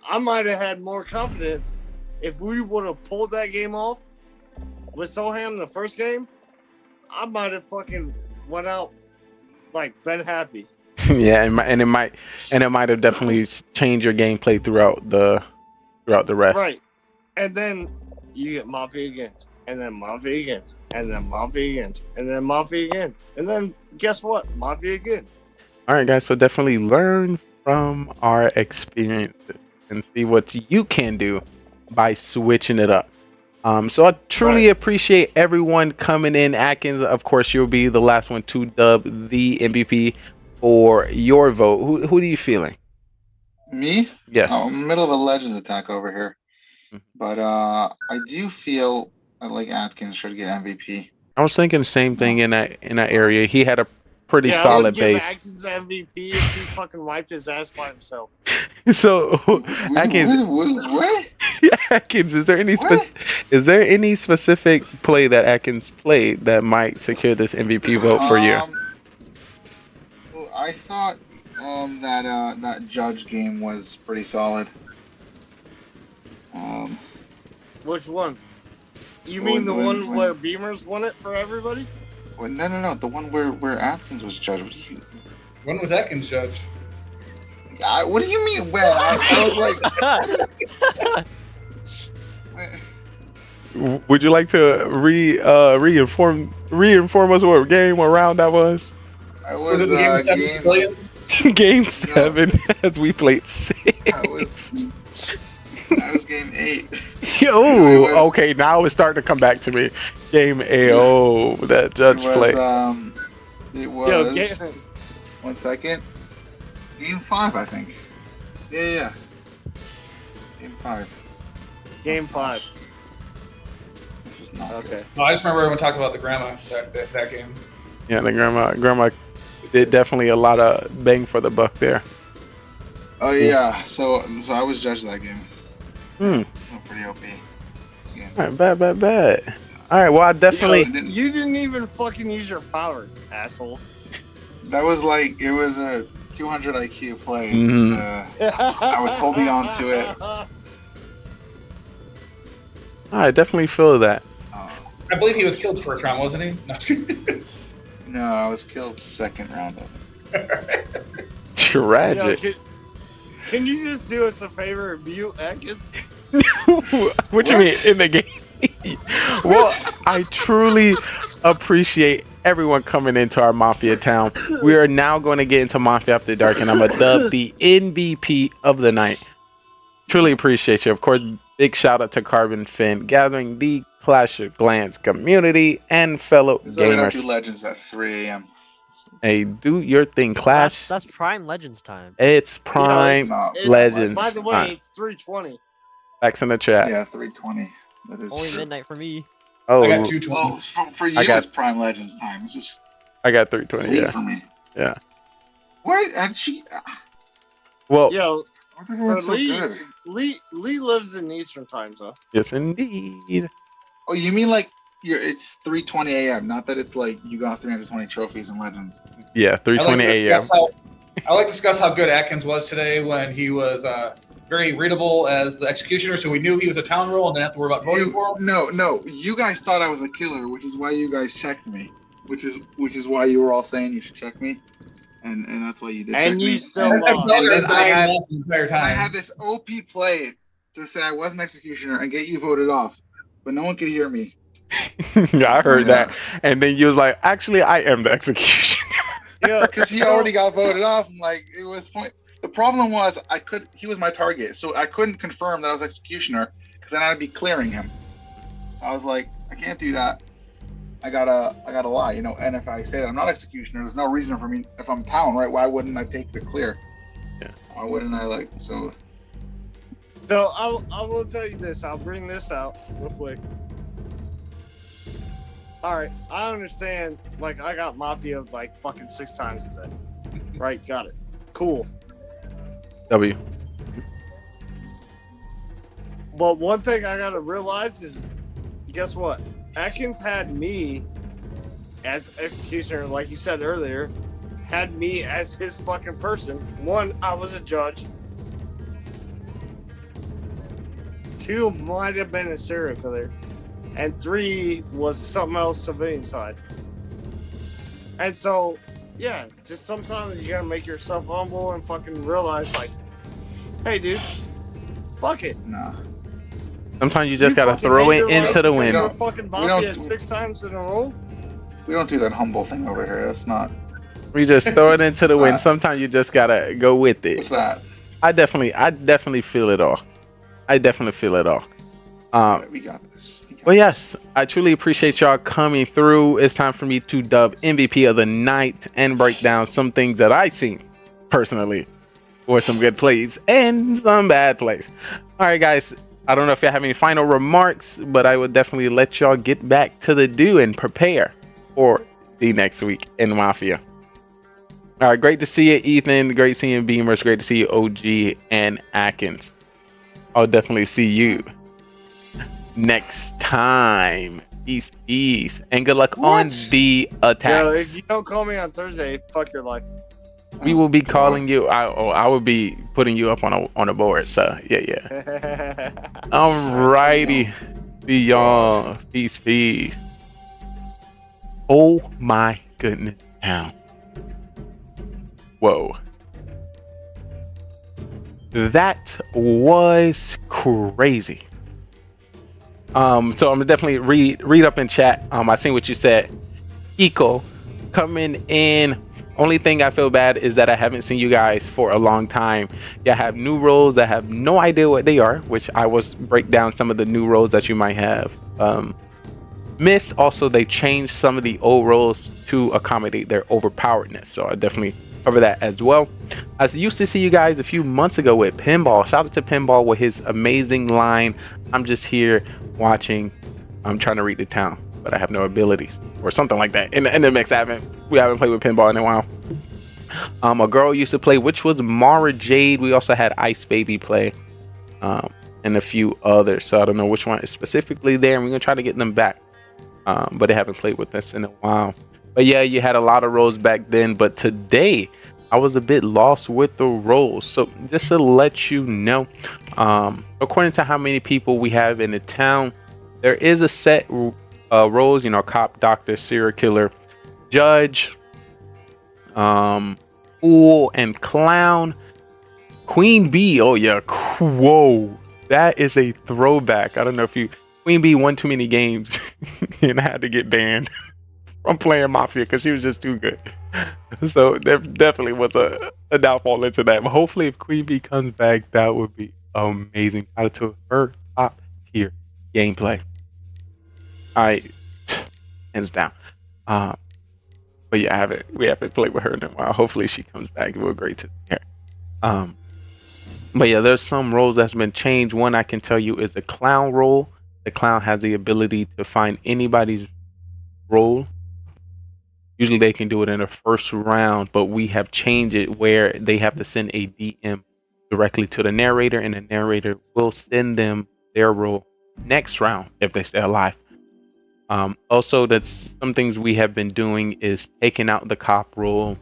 I might have had more confidence if we would have pulled that game off with Soham the first game. I might have fucking went out like been happy. yeah, and it might have definitely changed your gameplay throughout the rest. Right. And then you get Mafia again, and then Mafia again, and then Mafia again, and then Mafia again. And then guess what? Mafia again. All right, guys. So definitely learn from our experiences and see what you can do by switching it up. So I truly appreciate everyone coming in. Atkins, of course, you'll be the last one to dub the MVP for your vote. Who do you feeling? Me? Yes. Oh, I'm in the middle of a Legends attack over here. But I do feel like Atkins should get MVP. I was thinking the same thing in that area. He had a pretty I solid would give base. Atkins MVP if he fucking wiped his ass by himself. So Atkins, what? Atkins, is there any specific play that Atkins played that might secure this MVP vote for you? Well, I thought that judge game was pretty solid. Which one? You mean the one where Beamers won it for everybody? Well, no. The one where Atkins was judge. When was Atkins judge? What do you mean when? I was like... Would you like to reinform us what game or round that was? Was it the game of 7 civilians? Game 7 as we played 6. That was game 8. Oh, okay. Now it's starting to come back to me. Game 8. Oh, that judge play. It was. 1 second. Game 5, I think. Yeah. Game 5. Game 5. Okay. No, I just remember everyone talked about the grandma that game. Yeah, the grandma did definitely a lot of bang for the buck there. Oh yeah. So I was judged that game. Pretty OP. Yeah. All right, bad. All right, well, I definitely. You didn't even fucking use your power, asshole. That was like it was a 200 IQ play. Mm-hmm. I was holding on to it. I definitely feel that. I believe he was killed first round, wasn't he? No, I was killed second round of it. Tragic. Can you just do us a favor and mute Atkins? What you mean in the game? Well, I truly appreciate everyone coming into our Mafia town. We are now going to get into Mafia After Dark, and I'm going to dub the MVP of the night. Truly appreciate you. Of course, big shout out to Carbon Finn, gathering the Clash of Clans community and fellow gamers. Do Legends at 3 a.m. Hey, do your thing, Clash. That's prime Legends time. It's prime Legends. By the way, time. it's 3:20. Backs in the chat. Yeah, 3:20. That is Only midnight for me. Oh, I got 2:20. Well, for you, it's prime Legends time. It's just I got 3:20. late Yeah. for me. Yeah. What? Actually, Well. Yo, so good. Lee lives in Eastern time zone. Yes, indeed. Oh, you mean like it's 3:20 a.m. Not that it's like you got 320 trophies in Legends. Yeah, 3:20 a.m. I like to discuss how good Atkins was today when he was very readable as the executioner, so we knew he was a town role and didn't have to worry about voting for him. No. You guys thought I was a killer, which is why you guys checked me. Which is why you were all saying you should check me. And that's why you did check And you me. still And lost. then I the entire time. had this OP play to say I was an executioner and get you voted off. But no one could hear me. Yeah, I heard that. And then you was like, actually, I am the executioner. Yeah, because he already got voted off. I'm like, it was point. The problem was he was my target, so I couldn't confirm that I was executioner because then I'd be clearing him. I was like, I can't do that. I gotta lie, you know. And if I say that I'm not executioner, there's no reason for me. If I'm town, right? Why wouldn't I take the clear? Yeah. Why wouldn't I like so? So I will tell you this. I'll bring this out real quick. All right, I understand. Like I got Mafia like fucking 6 times a day. Right, got it. Cool. W. But one thing I gotta realize is, guess what? Atkins had me as executioner, like you said earlier, had me as his fucking person. 1, I was a judge. 2, might have been a serial killer. And 3 was something else civilian side. And so, yeah, just sometimes you gotta make yourself humble and fucking realize, like, hey, dude, fuck it. Nah. Sometimes you just gotta throw it into the wind. You're fucking Mafia 6 times in a row. We don't do that humble thing over here. That's not. We just throw it into the wind. Sometimes you just gotta go with it. What's that? I definitely feel it all. I definitely feel it all. We got this. Well, yes, I truly appreciate y'all coming through. It's time for me to dub MVP of the night and break down some things that I've seen personally, or some good plays and some bad plays. All right, guys. I don't know if you have any final remarks, but I would definitely let y'all get back to the do and prepare for the next week in Mafia. All right, great to see you, Ethan. Great seeing Beamers. Great to see you, OG and Atkins. I'll definitely see you next time. Peace. And good luck on the attacks. Yo, if you don't call me on Thursday, fuck your life. We will be calling you. I will be putting you up on a board. So yeah. Alrighty, see y'all. Peace. Oh my goodness, now. Whoa. That was crazy. So I'm gonna definitely read up in chat. I seen what you said. Eco coming in. Only thing I feel bad is that I haven't seen you guys for a long time. You have new roles that have no idea what they are, which I will break down some of the new roles that you might have missed. Also, they changed some of the old roles to accommodate their overpoweredness. So I definitely cover that as well. I used to see you guys a few months ago with Pinball. Shout out to Pinball with his amazing line, "I'm just here watching. I'm trying to read the town, but I have no abilities," or something like that. In the mix, we haven't played with Pinball in a while. A girl used to play, which was Mara Jade. We also had Ice Baby play, and a few others. So I don't know which one is specifically there, and we're gonna try to get them back. But they haven't played with us in a while. But yeah, you had a lot of roles back then. But today, I was a bit lost with the roles. So just to let you know, according to how many people we have in the town, there is a set roles. You know, cop, doctor, serial killer, judge, fool, and clown. Queen Bee. Oh yeah, whoa, that is a throwback. I don't know if you. Queen Bee won too many games and had to get banned from playing Mafia because she was just too good. So there definitely was a downfall into that. But hopefully if Queen Bee comes back, that would be amazing. Out to her top tier gameplay. Hands down. But yeah, we haven't played with her in a while. Hopefully she comes back. It would be great to see her. But yeah, there's some roles that's been changed. One I can tell you is the clown role. The clown has the ability to find anybody's role. Usually they can do it in the first round, but we have changed it where they have to send a DM directly to the narrator, and the narrator will send them their role next round if they stay alive. Also, that's some things we have been doing is taking out the cop role,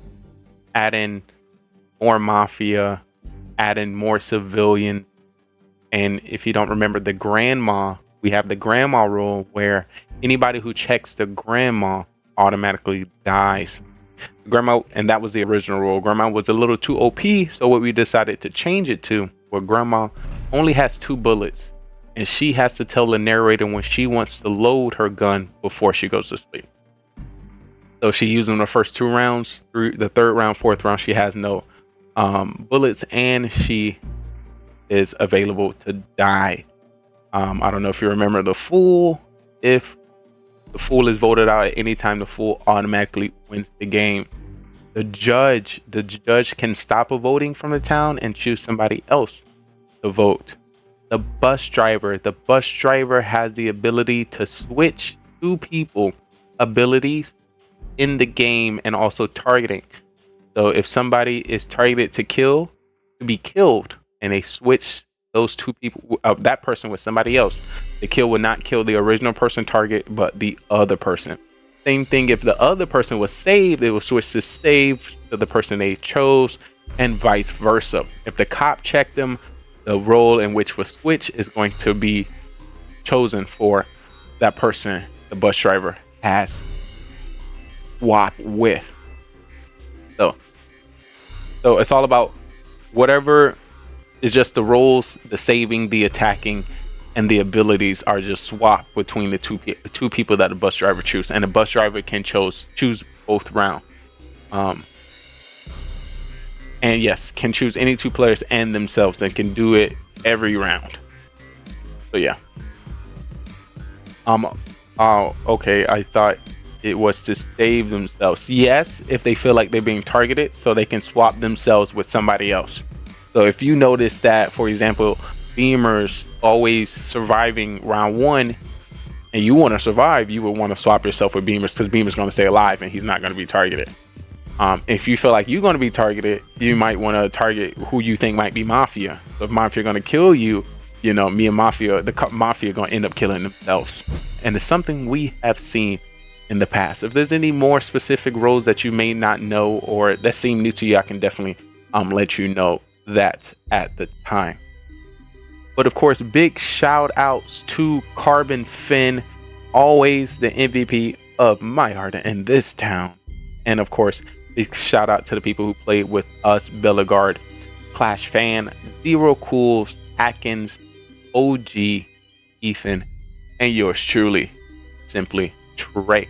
adding more Mafia, adding more civilian. And if you don't remember the grandma, we have the grandma rule where anybody who checks the grandma automatically dies. Grandma, and that was the original rule. Grandma was a little too OP, so what we decided to change it to, where grandma only has 2 bullets, and she has to tell the narrator when she wants to load her gun before she goes to sleep. So she used them the first 2 rounds. Through the 3rd round, 4th round, she has no bullets, and she is available to die. I don't know if you remember the fool. If The fool is voted out at any time. The fool automatically wins the game. The judge can stop a voting from the town and choose somebody else to vote. The bus driver has the ability to switch two people abilities in the game and also targeting. So if somebody is targeted to be killed, and they switch those two people, that person with somebody else, the kill would not kill the original person target, but the other person. Same thing if the other person was saved, they will switch to save to the person they chose, and vice versa. If the cop checked them, the role in which was switched is going to be chosen for that person the bus driver has swapped with. So it's all about whatever is just the roles, the saving, the attacking, and the abilities are just swapped between the two people that the bus driver choose, and the bus driver can choose both rounds. And yes, can choose any two players and themselves, and can do it every round. So yeah. Okay, I thought it was to save themselves. Yes, if they feel like they're being targeted, so they can swap themselves with somebody else. So if you notice that, for example, Beamer's always surviving round 1, and you want to survive, you would want to swap yourself with Beamer's, because Beamer's going to stay alive and he's not going to be targeted. If you feel like you're going to be targeted, you might want to target who you think might be Mafia. So if Mafia going to kill you, you know, me and Mafia, the Mafia are going to end up killing themselves. And it's something we have seen in the past. If there's any more specific roles that you may not know or that seem new to you, I can definitely let you know that at the time. But of course, big shout outs to Carbon Finn, always the MVP of my heart in this town. And of course, big shout out to the people who played with us: Bellegarde, Clash Fan, Zero Cools, Atkins, OG, Ethan, and yours truly, Simply Trey.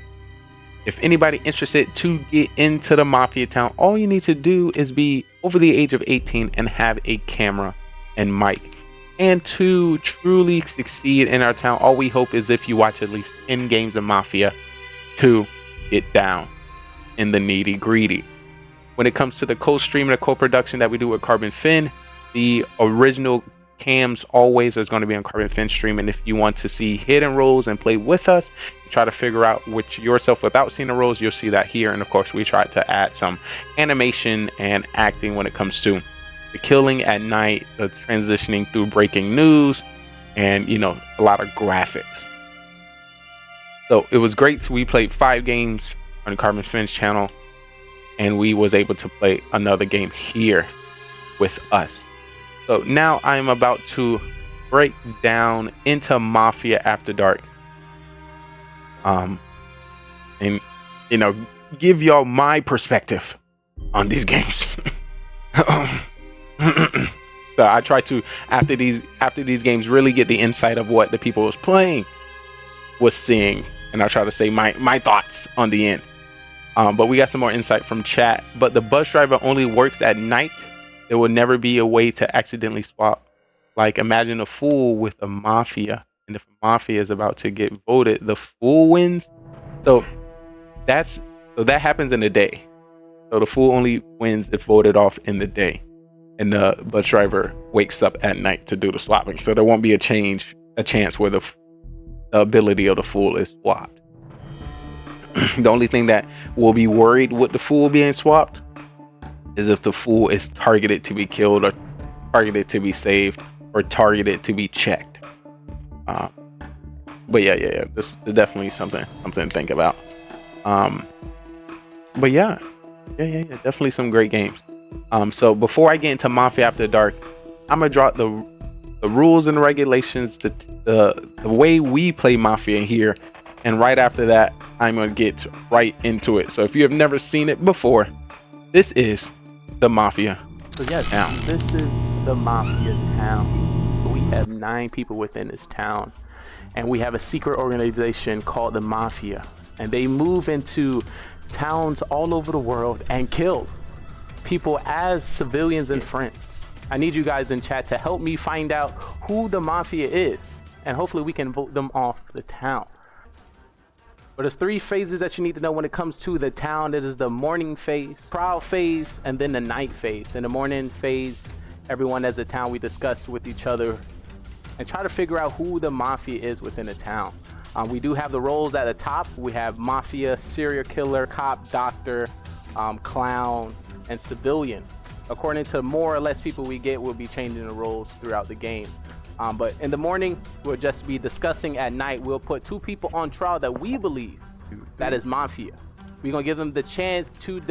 If anybody interested to get into the Mafia town, all you need to do is be over the age of 18 and have a camera and mic. And to truly succeed in our town, all we hope is if you watch at least 10 games of Mafia to get down in the nitty gritty. When it comes to the co-stream and the co-production that we do with Carbon Finn, the original cams always is going to be on Carbon Finn stream. And if you want to see hidden roles and play with us, try to figure out which yourself without seeing the roles, you'll see that here. And of course, we try to add some animation and acting when it comes to the killing at night, the transitioning through breaking news, and you know, a lot of graphics. So it was great. We played 5 games on Carbon Finn's channel, and we was able to play another game here with us. So now I'm about to break down into Mafia After Dark, and you know, give y'all my perspective on these games. So I try to, after these games, really get the insight of what the people was playing was seeing, and I try to say my thoughts on the end. But we got some more insight from chat. But the bus driver only works at night. There will never be a way to accidentally swap. Like, imagine a fool with a Mafia, and if a Mafia is about to get voted, the fool wins. So that happens in the day. So the fool only wins if voted off in the day, and the bus driver wakes up at night to do the swapping. So there won't be a chance where the ability of the fool is swapped. The only thing that will be worried with the fool being swapped is if the fool is targeted to be killed, or targeted to be saved, or targeted to be checked. But yeah, this is definitely something to think about. But yeah, definitely some great games. So before I get into Mafia After Dark, I'm gonna drop the rules and regulations, the way we play Mafia here, and right after that, I'm gonna get right into it. So if you have never seen it before, this is the Mafia. So yes, this is the Mafia town. We have 9 people within this town, and we have a secret organization called the Mafia, and they move into towns all over the world and kill people as civilians and friends. I need you guys in chat to help me find out who the Mafia is, and hopefully we can vote them off the town. But there's 3 phases that you need to know when it comes to the town. It is the morning phase, prowl phase, and then the night phase. In the morning phase, everyone as a town, we discuss with each other and try to figure out who the mafia is within the town. We do have the roles at the top. We have mafia, serial killer, cop, doctor, clown, and civilian. According to more or less people we get, we'll be changing the roles throughout the game. But in the morning, we'll just be discussing. At night, we'll put 2 people on trial that we believe that is mafia. We're gonna give them the chance to,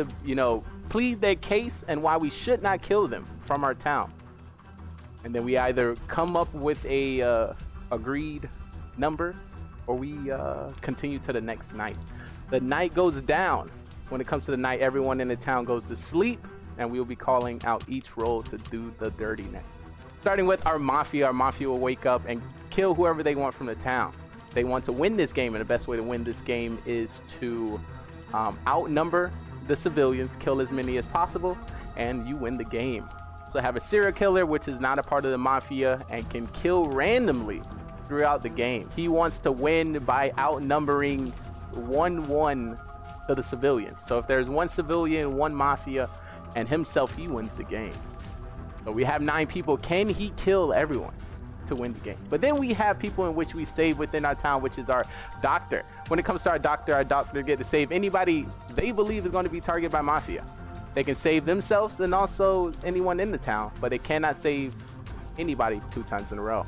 plead their case and why we should not kill them from our town. And then we either come up with a agreed number, or we continue to the next night. The night goes down. When it comes to the night, everyone in the town goes to sleep, and we will be calling out each role to do the dirty next. Starting with our mafia will wake up and kill whoever they want from the town. They want to win this game, and the best way to win this game is to outnumber the civilians, kill as many as possible, and you win the game. So have a serial killer, which is not a part of the mafia and can kill randomly throughout the game. He wants to win by outnumbering 1-1 to the civilians. So if there's 1 civilian, 1 mafia, and himself, he wins the game. So we have 9 people. Can he kill everyone to win the game? But then we have people in which we save within our town, which is our doctor. When it comes to our doctor get to save anybody they believe is going to be targeted by mafia. They can save themselves and also anyone in the town, but they cannot save anybody 2 times in a row.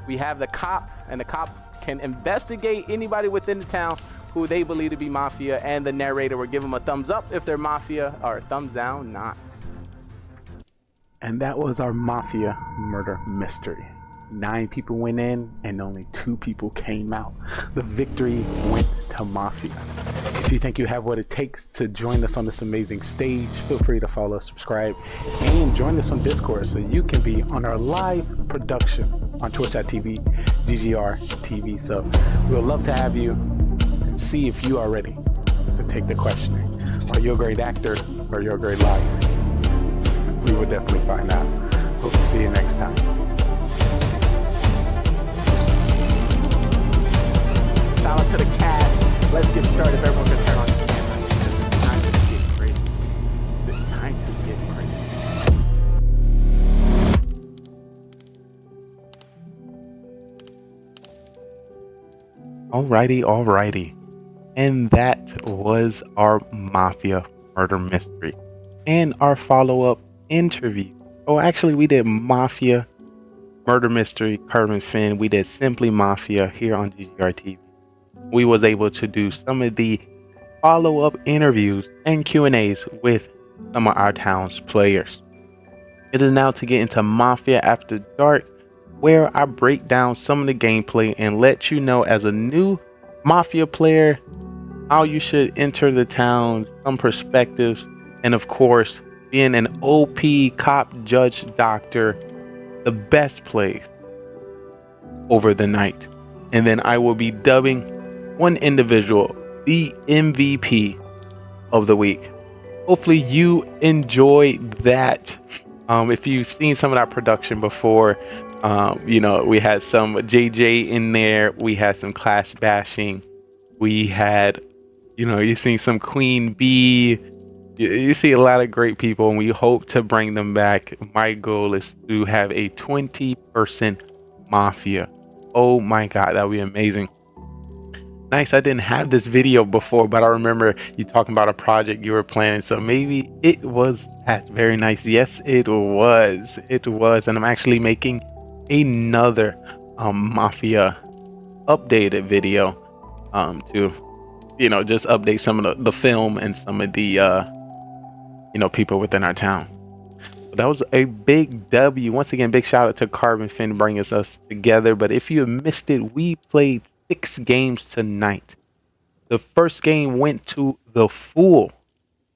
We have the cop, and the cop can investigate anybody within the town who they believe to be mafia, and the narrator will give them a thumbs up if they're mafia, or a thumbs down not. And that was our mafia murder mystery. 9 people went in and only 2 people came out. The victory went to mafia. If you think you have what it takes to join us on this amazing stage, feel free to follow, subscribe, and join us on Discord so you can be on our live production on twitch.tv, GGR TV. So we'll love to have you and see if you are ready to take the questioning. Are you a great actor or you're a great liar? We will definitely find out. Hope to see you next time. Shout out to the cast. Let's get started. If everyone can turn on the camera. It's time to get crazy. It's time to get crazy. Alrighty. And that was our Mafia murder mystery. And our follow-up interview. Oh, actually, we did Mafia murder mystery, Carmen Finn. We did Simply Mafia here on GGR TV. We was able to do some of the follow-up interviews and Q&As with some of our town's players. It is now to get into Mafia After Dark, where I break down some of the gameplay and let you know, as a new Mafia player, how you should enter the town, some perspectives, and of course, being an OP cop, judge, doctor, the best place over the night. And then I will be dubbing one individual the MVP of the week. Hopefully you enjoy that. If you've seen some of that production before, we had some JJ in there. We had some Clash bashing. We had, you seen some Queen Bee. You see a lot of great people, and we hope to bring them back. My goal is to have a 20% Mafia. Oh my God, that would be amazing. Nice, I didn't have this video before, but I remember you talking about a project you were planning, so maybe it was that. Very nice. Yes, it was. It was, and I'm actually making another Mafia updated video to, just update some of the film and some of the people within our town. That was a big W. Once again, big shout out to Carbon Finn bringing us together. But if you missed it, we played 6 games tonight. The first game went to the Fool,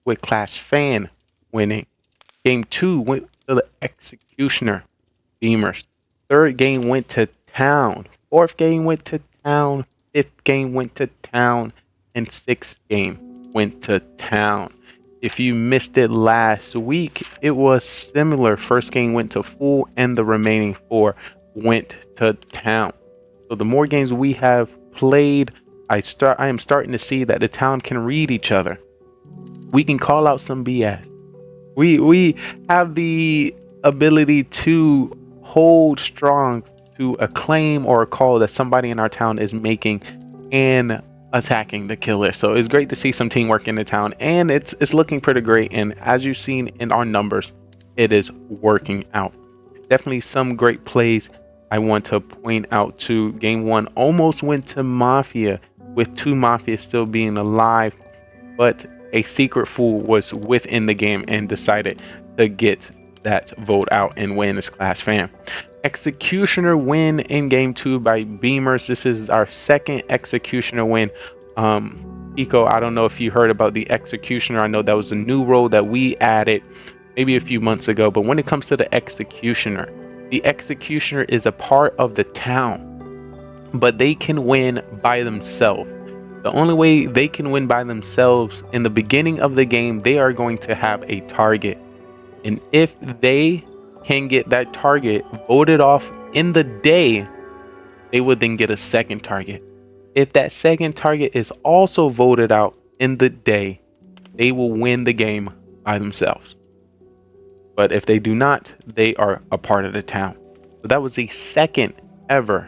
with Clash Fan winning. Game 2 went to the Executioner, Beamers. Third game went to Town. Fourth game went to Town. Fifth game went to Town. And 6th game went to Town. If you missed it last week, it was similar. First game went to Fool, and the remaining 4 went to Town. So the more games we have played, I am starting to see that the town can read each other. We can call out some BS. We have the ability to hold strong to a claim or a call that somebody in our town is making and attacking the killer. So it's great to see some teamwork in the town, and it's looking pretty great. And as you've seen in our numbers, it is working out. Definitely some great plays. I want to point out to game 1 almost went to Mafia, with 2 Mafia still being alive, but a secret fool was within the game and decided to get that vote out and win as Clash Fan. Executioner win in game 2 by Beamers. This is our second Executioner win. Eco, I don't know if you heard about the Executioner. I know that was a new role that we added maybe a few months ago, but when it comes to the Executioner is a part of the town, but they can win by themselves. The only way they can win by themselves, in the beginning of the game, they are going to have a target. And if they can get that target voted off in the day, they would then get a second target. If that second target is also voted out in the day, they will win the game by themselves. But if they do not, they are a part of the town. So that was the second ever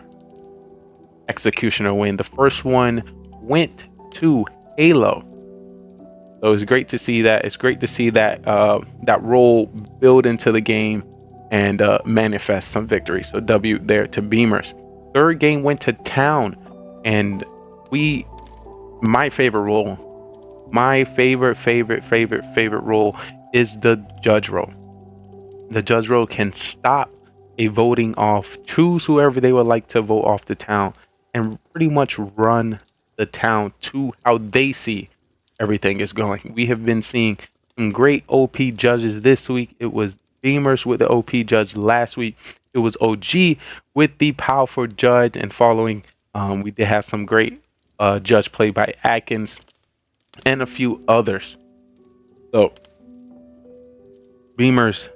Executioner win. The first one went to Halo. So it's great to see that. It's great to see that that role build into the game and manifest some victory. So W there to Beamers. Third game went to Town, and my favorite role, my favorite role is the judge role. The judge role can stop a voting off, choose whoever they would like to vote off the town, and pretty much run the town to how they see everything is going. We have been seeing some great OP judges this week. It was Beamers with the OP judge last week. It was OG with the powerful judge, and following, we did have some great judge play by Atkins and a few others. So Beamers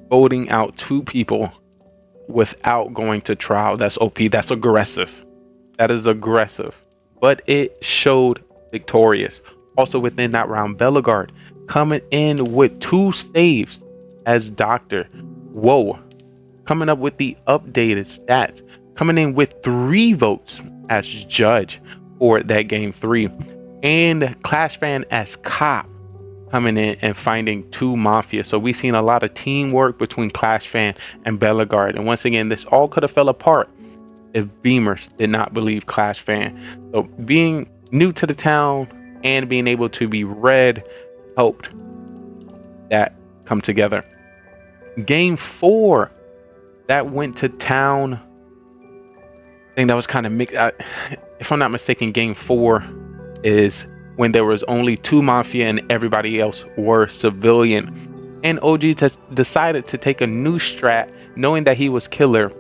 voting out 2 people without going to trial. That's OP. That's aggressive. That is aggressive. But it showed victorious. Also within that round, Bellegarde coming in with 2 saves as Doctor. Whoa. Coming up with the updated stats. Coming in with 3 votes as Judge for that game 3. And Clash Fan as Cop, coming in and finding 2 Mafia. So we've seen a lot of teamwork between Clash Fan and Bellegarde. And once again, this all could have fell apart if Beamers did not believe Clash Fan. So being new to the town and being able to be read helped that come together. Game 4, that went to Town. I think that was kind of mixed. If I'm not mistaken, game 4 is when there was only 2 Mafia and everybody else were civilian. And OG decided to take a new strat, knowing that he was killer.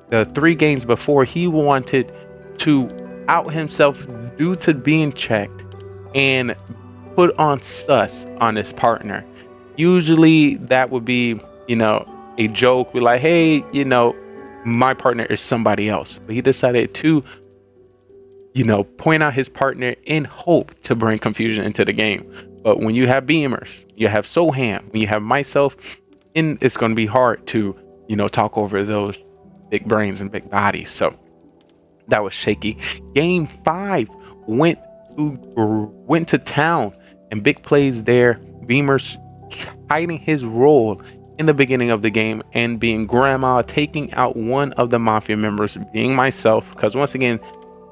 The 3 games before, he wanted to out himself due to being checked and put on sus on his partner. Usually that would be, a joke. We're like, hey, my partner is somebody else. But he decided to, point out his partner in hope to bring confusion into the game. But when you have Beamers, you have Soham, when you have myself, and it's going to be hard to, talk over those big brains and big bodies. So that was shaky. Game 5 went to Town, and big plays there. Beamers hiding his role in the beginning of the game and being Grandma, taking out one of the Mafia members, being myself. Because once again,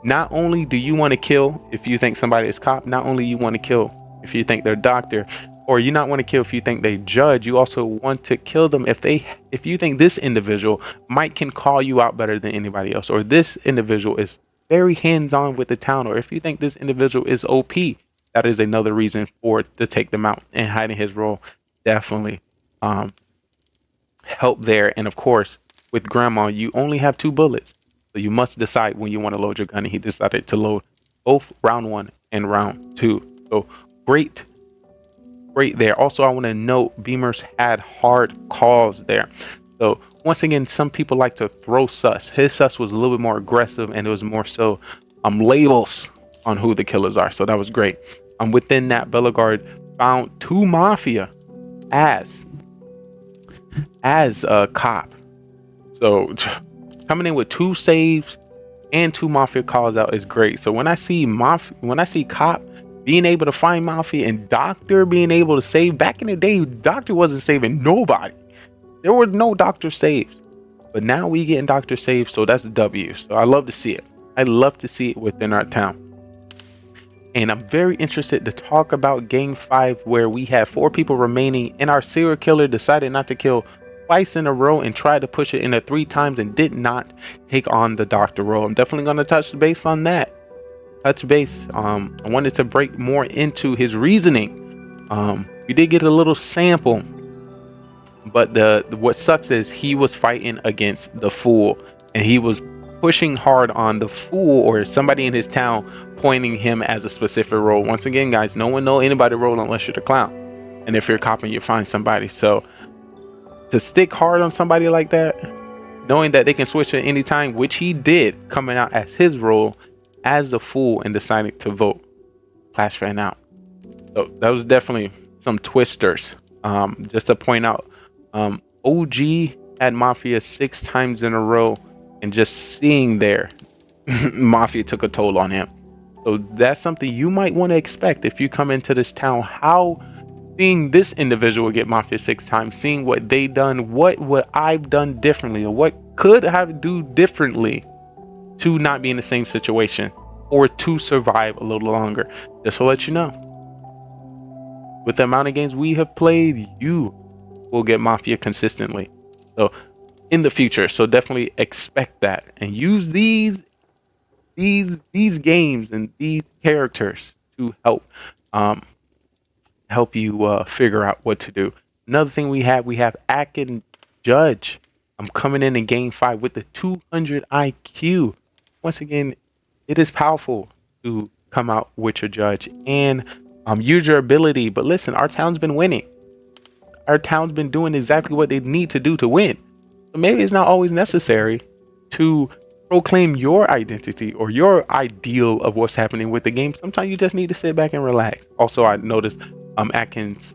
not only do you want to kill if you think somebody is Cop, not only you want to kill if you think they're Doctor, or you not want to kill if you think they Judge, you also want to kill them if you think this individual can call you out better than anybody else, or this individual is very hands-on with the town, or if you think this individual is OP. That is another reason to take them out, and hiding his role definitely help there. And of course, with Grandma, you only have 2 bullets. So you must decide when you want to load your gun. And he decided to load both round 1 and round 2. So great there. Also, I want to note Beamers had hard calls there. So once again, some people like to throw sus. His sus was a little bit more aggressive, and it was more so labels on who the killers are. So that was great. Within that, Bellegarde found 2 Mafia as a cop. So coming in with 2 saves and 2 Mafia calls out is great. So when I see cop being able to find Mafia and Doctor being able to save, back in the day, Doctor wasn't saving nobody. There were no Doctor saves. But now we getting Doctor saves, so that's a W. So I love to see it. I love to see it within our town. And I'm very interested to talk about game 5, where we have 4 people remaining and our serial killer decided not to kill twice in a row and tried to push it into 3 times and did not take on the Doctor role. I'm definitely going to touch base on that. I wanted to break more into his reasoning. We did get a little sample, but what sucks is he was fighting against the Fool, and he was pushing hard on the Fool or somebody in his town, pointing him as a specific role. Once again, guys, no one know anybody role unless you're the clown, and if you're a cop and you find somebody. So to stick hard on somebody like that, knowing that they can switch at any time, which he did, coming out as his role as the Fool and deciding to vote Clash Fan out. So that was definitely some twisters. Just to point out, OG had Mafia 6 times in a row, and just seeing there, Mafia took a toll on him. So that's something you might want to expect if you come into this town. How seeing this individual get Mafia 6 times, seeing what they done, what would I've done differently, or what could I do differently to not be in the same situation or to survive a little longer. Just to let you know, with the amount of games we have played, you will get Mafia consistently. So in the future, so definitely expect that and use these games and these characters to help you figure out what to do. Another thing we have Akin Judge. I'm coming in game 5 with the 200 IQ. Once again, it is powerful to come out with your judge and use your ability. But listen, our town's been winning. Our town's been doing exactly what they need to do to win. So maybe it's not always necessary to proclaim your identity or your ideal of what's happening with the game. Sometimes you just need to sit back and relax. Also, I noticed Atkins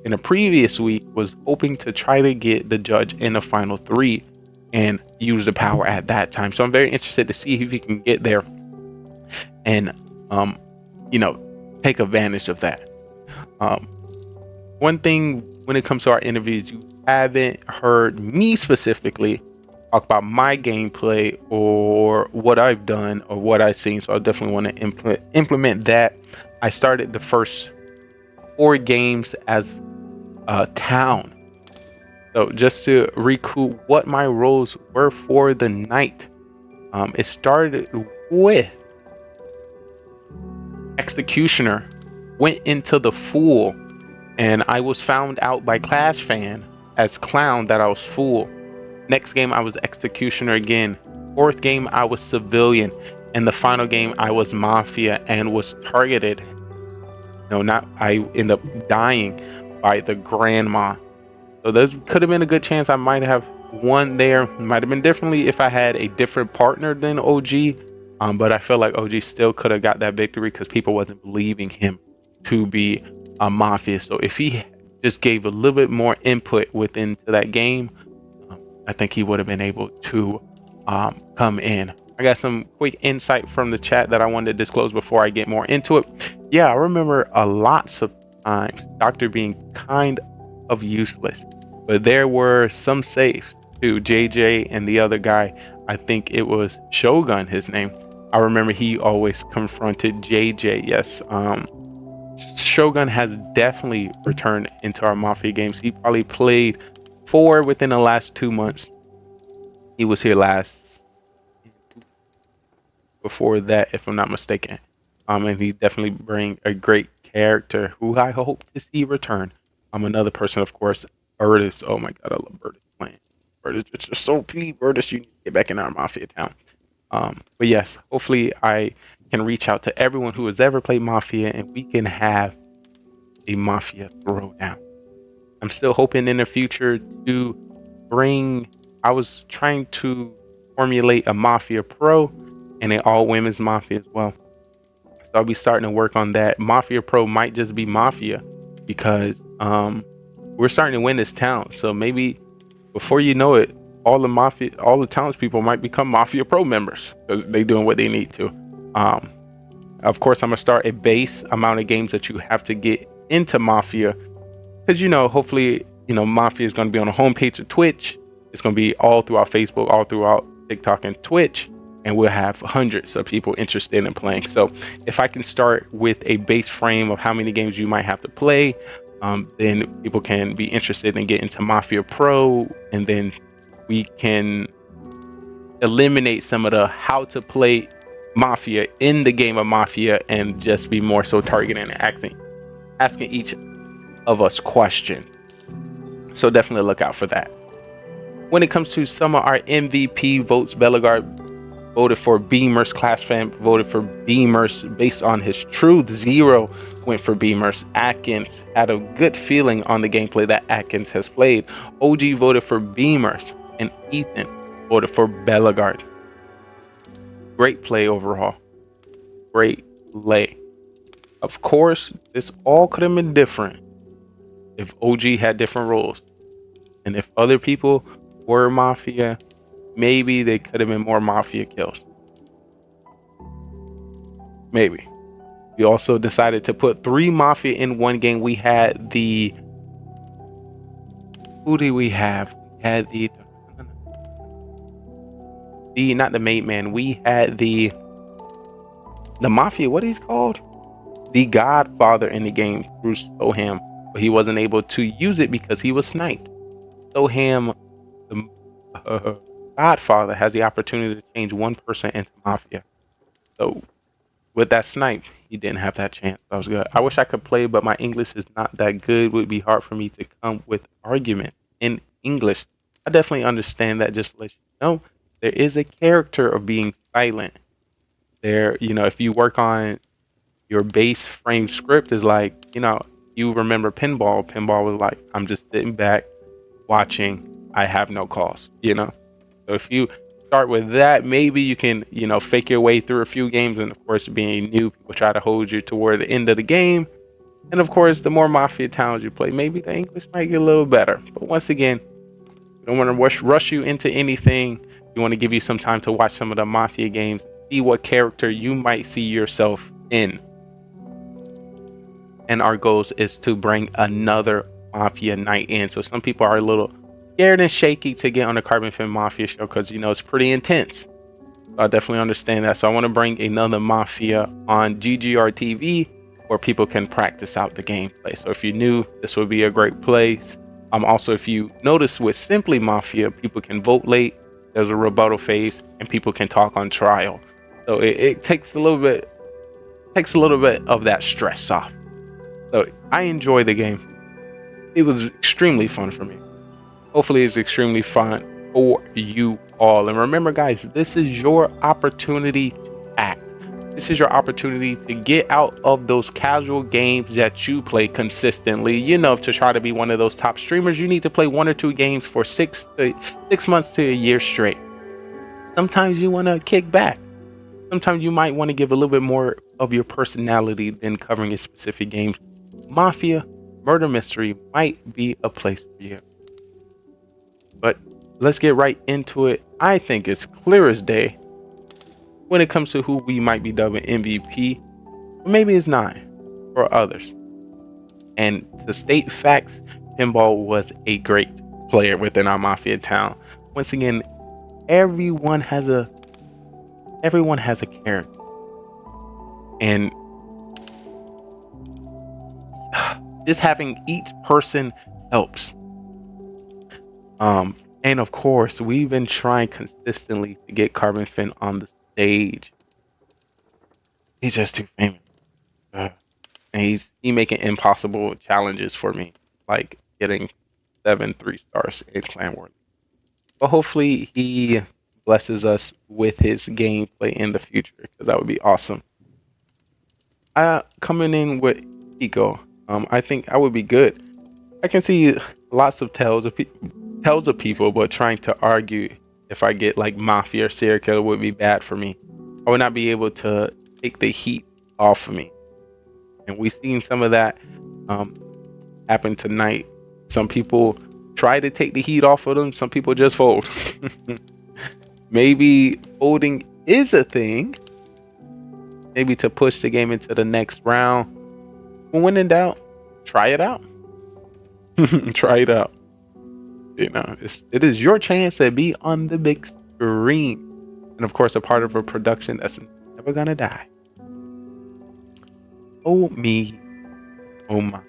in a previous week was hoping to try to get the judge in the final 3 and use the power at that time. So I'm very interested to see if he can get there and take advantage of that. One thing when it comes to our interviews, you haven't heard me specifically talk about my gameplay or what I've done or what I've seen. So I definitely want to implement that. I started the first 4 games as a town. So just to recoup what my roles were for the night, it started with Executioner, went into the Fool, and I was found out by Clash Fan as Clown that I was Fool. Next game I was Executioner again. 4th game I was Civilian, and the final game I was Mafia and was targeted. I ended up dying by the Grandma. So there could have been a good chance I might have won there. Might have been differently if I had a different partner than OG. But I feel like OG still could have got that victory because people wasn't believing him to be a Mafia. So if he just gave a little bit more input within to that game, I think he would have been able to come in. I got some quick insight from the chat that I wanted to disclose before I get more into it. Yeah, I remember lots of times Doctor being kind of useless, but there were some saves to JJ and the other guy. I think it was Shogun, his name. I remember he always confronted JJ. Yes, Shogun has definitely returned into our Mafia games. He probably played 4 within the last 2 months. He was here before that, if I'm not mistaken. And he definitely bring a great character who I hope to see return. Another person, of course, Burtis. Oh my god, I love Burtis playing. Burtis is just so P. Burtis, you need to get back in our Mafia town. But yes, hopefully I can reach out to everyone who has ever played Mafia and we can have a Mafia throwdown. I'm still hoping in the future to bring, I was trying to formulate a Mafia Pro and an all women's Mafia as well. So I'll be starting to work on that. Mafia Pro might just be Mafia because we're starting to win this town. So maybe before you know it, all the townspeople might become Mafia Pro members because they're doing what they need to. Of course, I'm gonna start a base amount of games that you have to get into Mafia, because hopefully, Mafia is gonna be on the homepage of Twitch. It's gonna be all throughout Facebook, all throughout TikTok and Twitch, and we'll have hundreds of people interested in playing. So if I can start with a base frame of how many games you might have to play, then people can be interested in getting to Mafia Pro, and then we can eliminate some of the how to play Mafia in the game of Mafia and just be more so targeting and asking each of us questions. So definitely look out for that. When it comes to some of our MVP votes, Bellegarde voted for Beamers. Clash Fan voted for Beamers based on his truth. Zero went for Beamers. Atkins had a good feeling on the gameplay that Atkins has played. OG voted for Beamers, and Ethan voted for Bellegarde. Great play overall. Great play. Of course, this all could have been different if OG had different rules. And if other people were Mafia, maybe they could have been more Mafia kills. Maybe. We also decided to put 3 Mafia in one game. We had the... Who do we have? We had not the mate man. We had the Mafia, what he's called? The Godfather in the game through Soham, but he wasn't able to use it because he was sniped. Soham, the Godfather, has the opportunity to change 1% into Mafia. So with that snipe, he didn't have that chance. That was good. I wish I could play, but my English is not that good. It would be hard for me to come with argument in English. I definitely understand that. Just to let you know, there is a character of being silent. There, if you work on your base frame script, is like, you remember pinball. Pinball was like, I'm just sitting back, watching. I have no calls. So if you start with that, maybe you can, fake your way through a few games. And of course, being new, people try to hold you toward the end of the game. And of course, the more Mafia towns you play, maybe the English might get a little better. But once again, we don't want to rush you into anything. We want to give you some time to watch some of the Mafia games, see what character you might see yourself in. And our goals is to bring another Mafia night in. So some people are a little scared and shaky to get on the Carbon Fin Mafia show because it's pretty intense. So I definitely understand that. So I want to bring another Mafia on GGR TV where people can practice out the gameplay. So if you're new, this would be a great place. Also, if you notice with Simply Mafia, people can vote late. There's a rebuttal phase, and people can talk on trial. So it takes a little bit of that stress off. So I enjoy the game. It was extremely fun for me. Hopefully it's extremely fun for you all. And remember, guys, this is your opportunity to act. This is your opportunity to get out of those casual games that you play consistently. To try to be one of those top streamers, you need to play 1 or 2 games for 6 months to a year straight. Sometimes you want to kick back. Sometimes you might want to give a little bit more of your personality than covering a specific game. Mafia, Murder Mystery might be a place for you. But let's get right into it. I think it's clear as day when it comes to who we might be dubbing MVP. Maybe it's not for others. And to state facts, Pinball was a great player within our Mafia town. Once again, everyone has a character. And just having each person helps. And of course, we've been trying consistently to get Carbon Fin on the stage. He's just too famous. And he's making impossible challenges for me, like getting 7 3-stars in Clan War. But hopefully he blesses us with his gameplay in the future, because that would be awesome. Coming in with Eco, I think I would be good. I can see lots of tells of people, but trying to argue if I get like Mafia or serial killer would be bad for me. I would not be able to take the heat off of me. And we've seen some of that happen tonight. Some people try to take the heat off of them. Some people just fold. Maybe folding is a thing. Maybe to push the game into the next round. But when in doubt, try it out. Try it out. You know, it is your chance to be on the big screen. And of course, a part of a production that's never gonna die. Oh me. Oh my.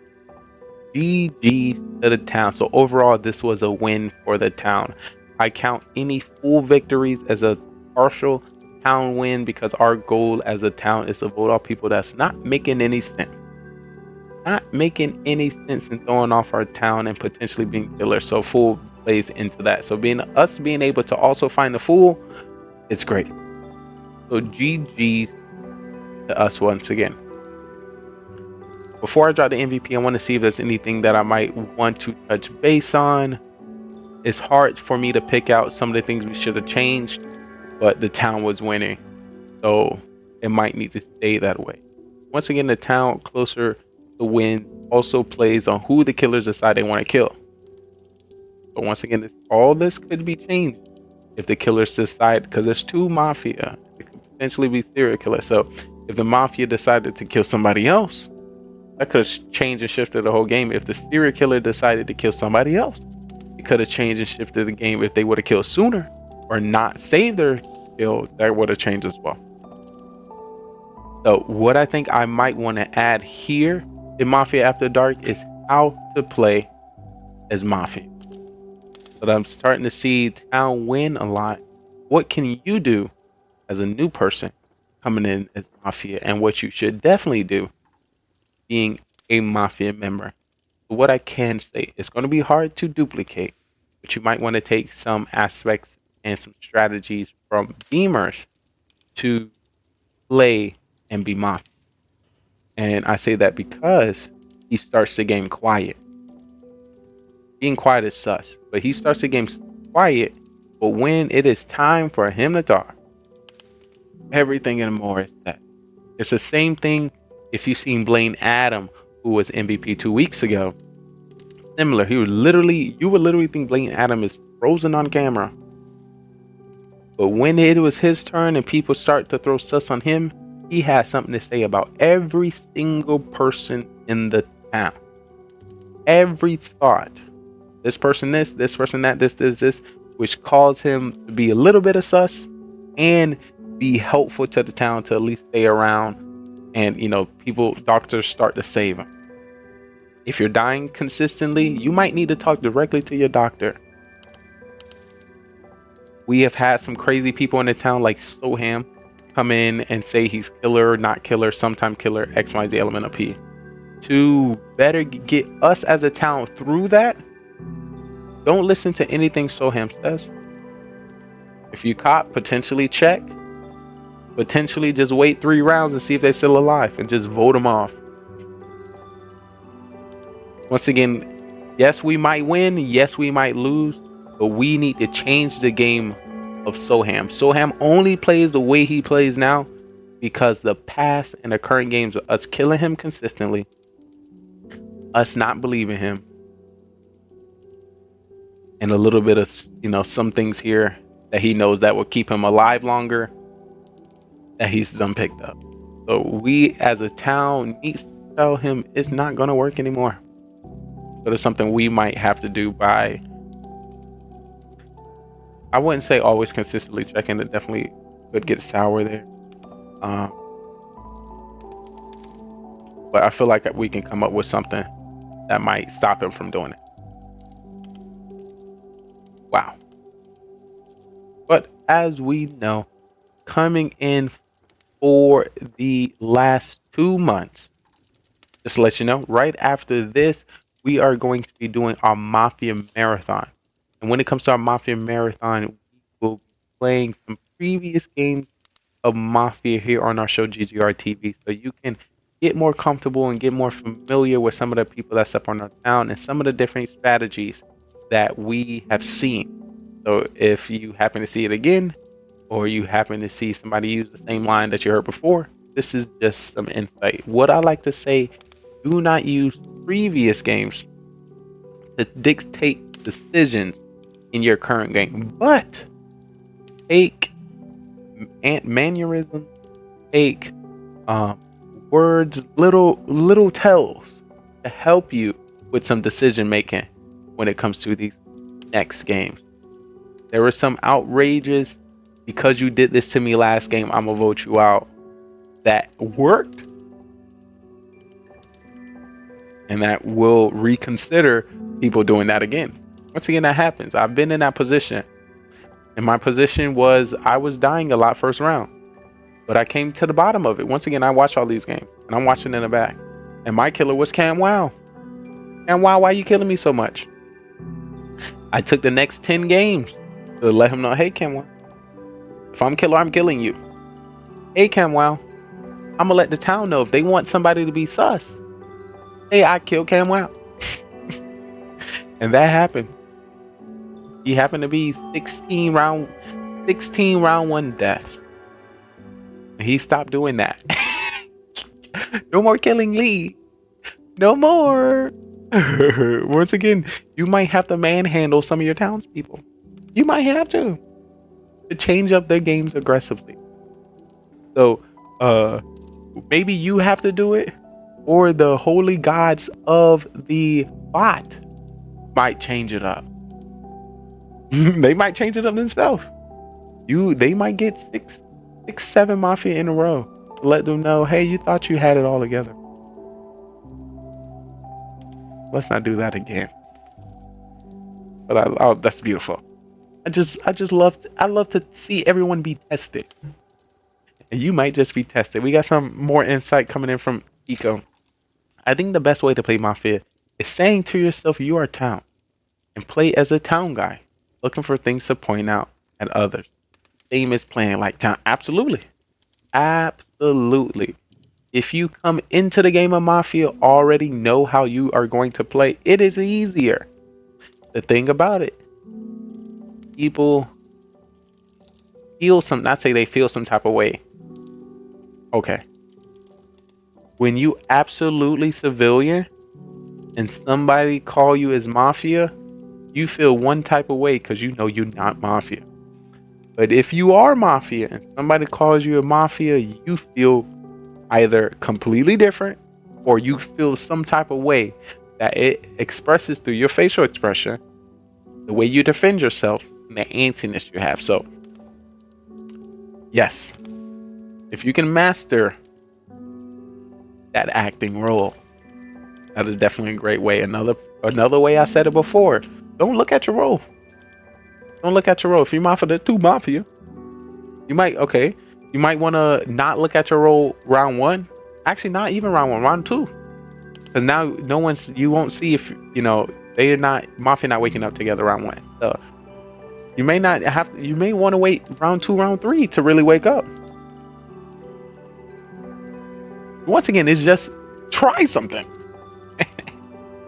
GG to the town. So overall, this was a win for the town. I count any full victories as a partial town win because our goal as a town is to vote off people that's not making any sense. Not making any sense in throwing off our town and potentially being killers. So fool plays into that. So being able to also find the fool is great. So GG to us once again. Before I drop the MVP, I want to see if there's anything that I might want to touch base on. It's hard for me to pick out some of the things we should have changed, but the town was winning, so it might need to stay that way. Once again, the town closer to win also plays on who the killers decide they want to kill. But once again, all this could be changed if the killers decide, because there's two Mafia. It could potentially be serial killers. So if the Mafia decided to kill somebody else, that could have changed and shifted the whole game. If the serial killer decided to kill somebody else, it could have changed and shifted the game. If they would have killed sooner or not saved their kill, that would have changed as well. So what I think I might want to add here in Mafia After Dark is how to play as Mafia. But I'm starting to see town win a lot. What can you do as a new person coming in as Mafia, and what you should definitely do being a Mafia member? But what I can say, it's going to be hard to duplicate, but you might want to take some aspects and some strategies from Beamers to play and be Mafia. And I say that because he starts the game quiet. Being quiet is sus, but he starts the game quiet. But when it is time for him to talk, everything and more is that. It's the same thing if you've seen Blaine Adam, who was MVP 2 weeks ago. Similar, you would literally think Blaine Adam is frozen on camera. But when it was his turn and people start to throw sus on him, he has something to say about every single person in the town. Every thought. This person this person that, this, which caused him to be a little bit of sus and be helpful to the town to at least stay around. And, you know, doctors start to save him. If you're dying consistently, you might need to talk directly to your doctor. We have had some crazy people in the town like Soham come in and say he's killer, not killer, sometime killer, XYZ element of P. To better get us as a town through that, don't listen to anything Soham says. If you caught, potentially check. Potentially just wait 3 rounds and see if they're still alive and just vote them off. Once again, yes, we might win. Yes, we might lose. But we need to change the game of Soham. Soham only plays the way he plays now because the past and the current games of us killing him consistently, us not believing him, and a little bit of, some things here that he knows that will keep him alive longer, that he's done picked up. So we as a town needs to tell him it's not going to work anymore. So it's something we might have to do by, I wouldn't say always consistently checking. It definitely could get sour there. But I feel like we can come up with something that might stop him from doing it. Wow. But as we know, coming in for the last 2 months, just to let you know, right after this, we are going to be doing our Mafia Marathon. And when it comes to our Mafia Marathon, we will be playing some previous games of Mafia here on our show, GGR TV, so you can get more comfortable and get more familiar with some of the people that's up on our town and some of the different strategies that we have seen. So if you happen to see it again, or you happen to see somebody use the same line that you heard before, this is just some insight. What I like to say, do not use previous games to dictate decisions in your current game, but take mannerisms, take words, little tells to help you with some decision making when it comes to these next games. There were some outrageous, because you did this to me last game, I'm gonna vote you out, that worked, and that will reconsider people doing that again. Once again, that happens. I've been in that position, and my position was I was dying a lot first round, but I came to the bottom of it. Once again, I watch all these games, and I'm watching in the back, and my killer was Cam Wow. Cam Wow, why are you killing me so much? I took the next 10 games to let him know, hey Cam Wow, if I'm killer, I'm killing you. Hey Cam Wow, I'm gonna let the town know if they want somebody to be sus. Hey, I killed Cam Wow. And that happened. He happened to be 16 round 1 deaths. And he stopped doing that. No more killing Lee. No more. Once again, you might have to manhandle some of your townspeople. You might have to change up their games aggressively. So maybe you have to do it, or the holy gods of the bot might change it up. They might change it up themselves. They might get 6-7 Mafia in a row. Let them know, hey, you thought you had it all together. Let's not do that again. But that's beautiful. I love to see everyone be tested. And you might just be tested. We got some more insight coming in from Eco. I think the best way to play Mafia is saying to yourself you are town, and play as a town guy, looking for things to point out at others. Same as playing like town. Absolutely. Absolutely. If you come into the game of Mafia already know how you are going to play, it is easier. The thing about it, people feel not say they feel some type of way. Okay. When you absolutely civilian and somebody call you as Mafia, you feel one type of way because you know you're not Mafia. But if you are Mafia and somebody calls you a Mafia, you feel either completely different, or you feel some type of way that it expresses through your facial expression, the way you defend yourself, and the antsiness you have. So, yes, if you can master that acting role, that is definitely a great way. Another way, I said it before, don't look at your role. Don't look at your role. If you're Mafia, there's 2 Mafia. You might want to not look at your role round 1. Actually, not even round 1, round 2. Because now you won't see if, they're not, Mafia not waking up together round 1. So you may want to wait round 2, round 3 to really wake up. Once again, it's just try something.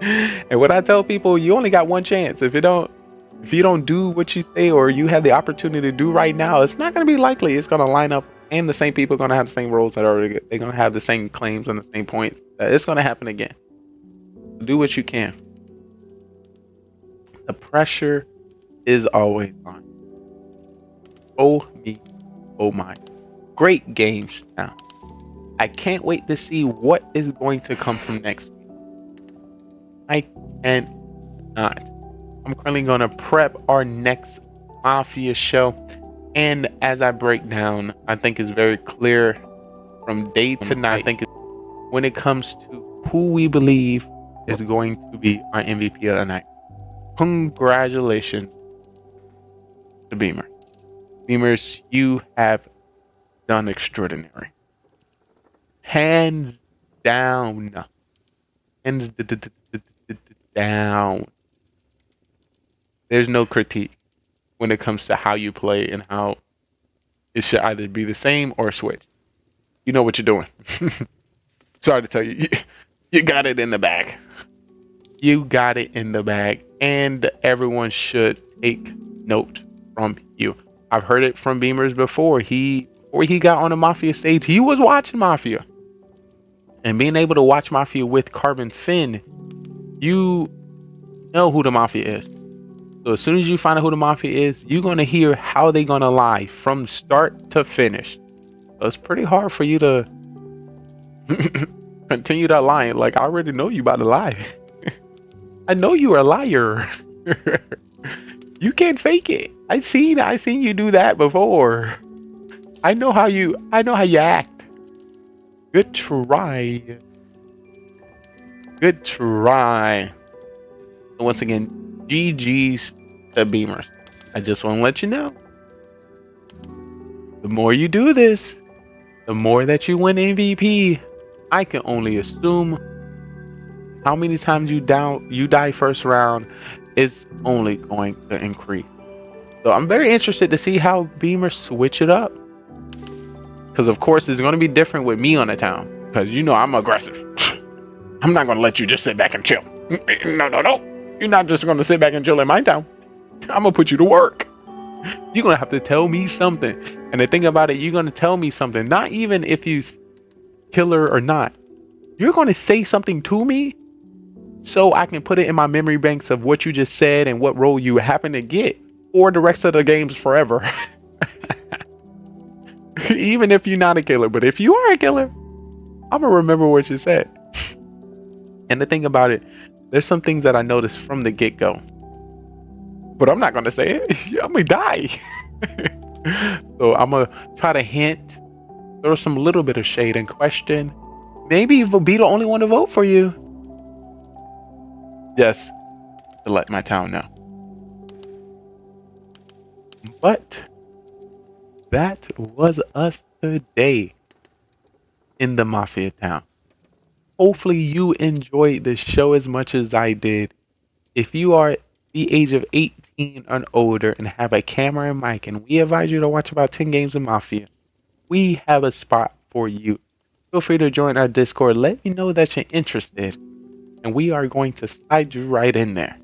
And what I tell people, you only got one chance. If you don't do what you say, or you have the opportunity to do right now, it's not going to be likely it's going to line up, and the same people are going to have the same roles that are, they're going to have the same claims and the same points. It's going to happen again. Do what you can. The pressure is always on. Oh me, oh my. Great games now. I can't wait to see what is going to come from next week. I cannot. I'm currently going to prep our next Mafia show. And as I break down, I think it's very clear from day to night, when it comes to who we believe is going to be our MVP of the night. Congratulations to Beamer. Beamers, you have done extraordinary. Hands down. Hands down. There's no critique when it comes to how you play and how it should either be the same or switch. You know what you're doing. Sorry to tell you. You got it in the bag. You got it in the bag. And everyone should take note from you. I've heard it from Beamers before. Before he got on the Mafia stage, he was watching Mafia. And being able to watch Mafia with Carbon Finn, you know who the Mafia is. So as soon as you find out who the Mafia is, you're going to hear how they're going to lie from start to finish. So it's pretty hard for you to continue that lying. Like, I already know you about to lie. I know you're a liar. You can't fake it. I seen you do that before. I know how you act. Good try. Good try. Once again, GG's to Beamers. I just want to let you know. The more you do this, the more that you win MVP. I can only assume how many times you die first round is only going to increase. So I'm very interested to see how Beamers switch it up. Because of course it's going to be different with me on the town. Because you know I'm aggressive. I'm not going to let you just sit back and chill. No. You're not just going to sit back and chill in my town. I'm going to put you to work. You're going to have to tell me something. And the thing about it, you're going to tell me something. Not even if you killer or not. You're going to say something to me so I can put it in my memory banks of what you just said and what role you happen to get for the rest of the games forever. Even if you're not a killer. But if you are a killer, I'm going to remember what you said. And the thing about it, there's some things that I noticed from the get-go. But I'm not going to say it. I'm going to die. So I'm going to try to hint, throw some little bit of shade and question. Maybe we'll be the only one to vote for you. Just to let my town know. But that was us today in the Mafia town. Hopefully you enjoyed the show as much as I did. If you are the age of 18 and older and have a camera and mic, and we advise you to watch about 10 games of Mafia, we have a spot for you. Feel free to join our Discord. Let me know that you're interested, and we are going to slide you right in there.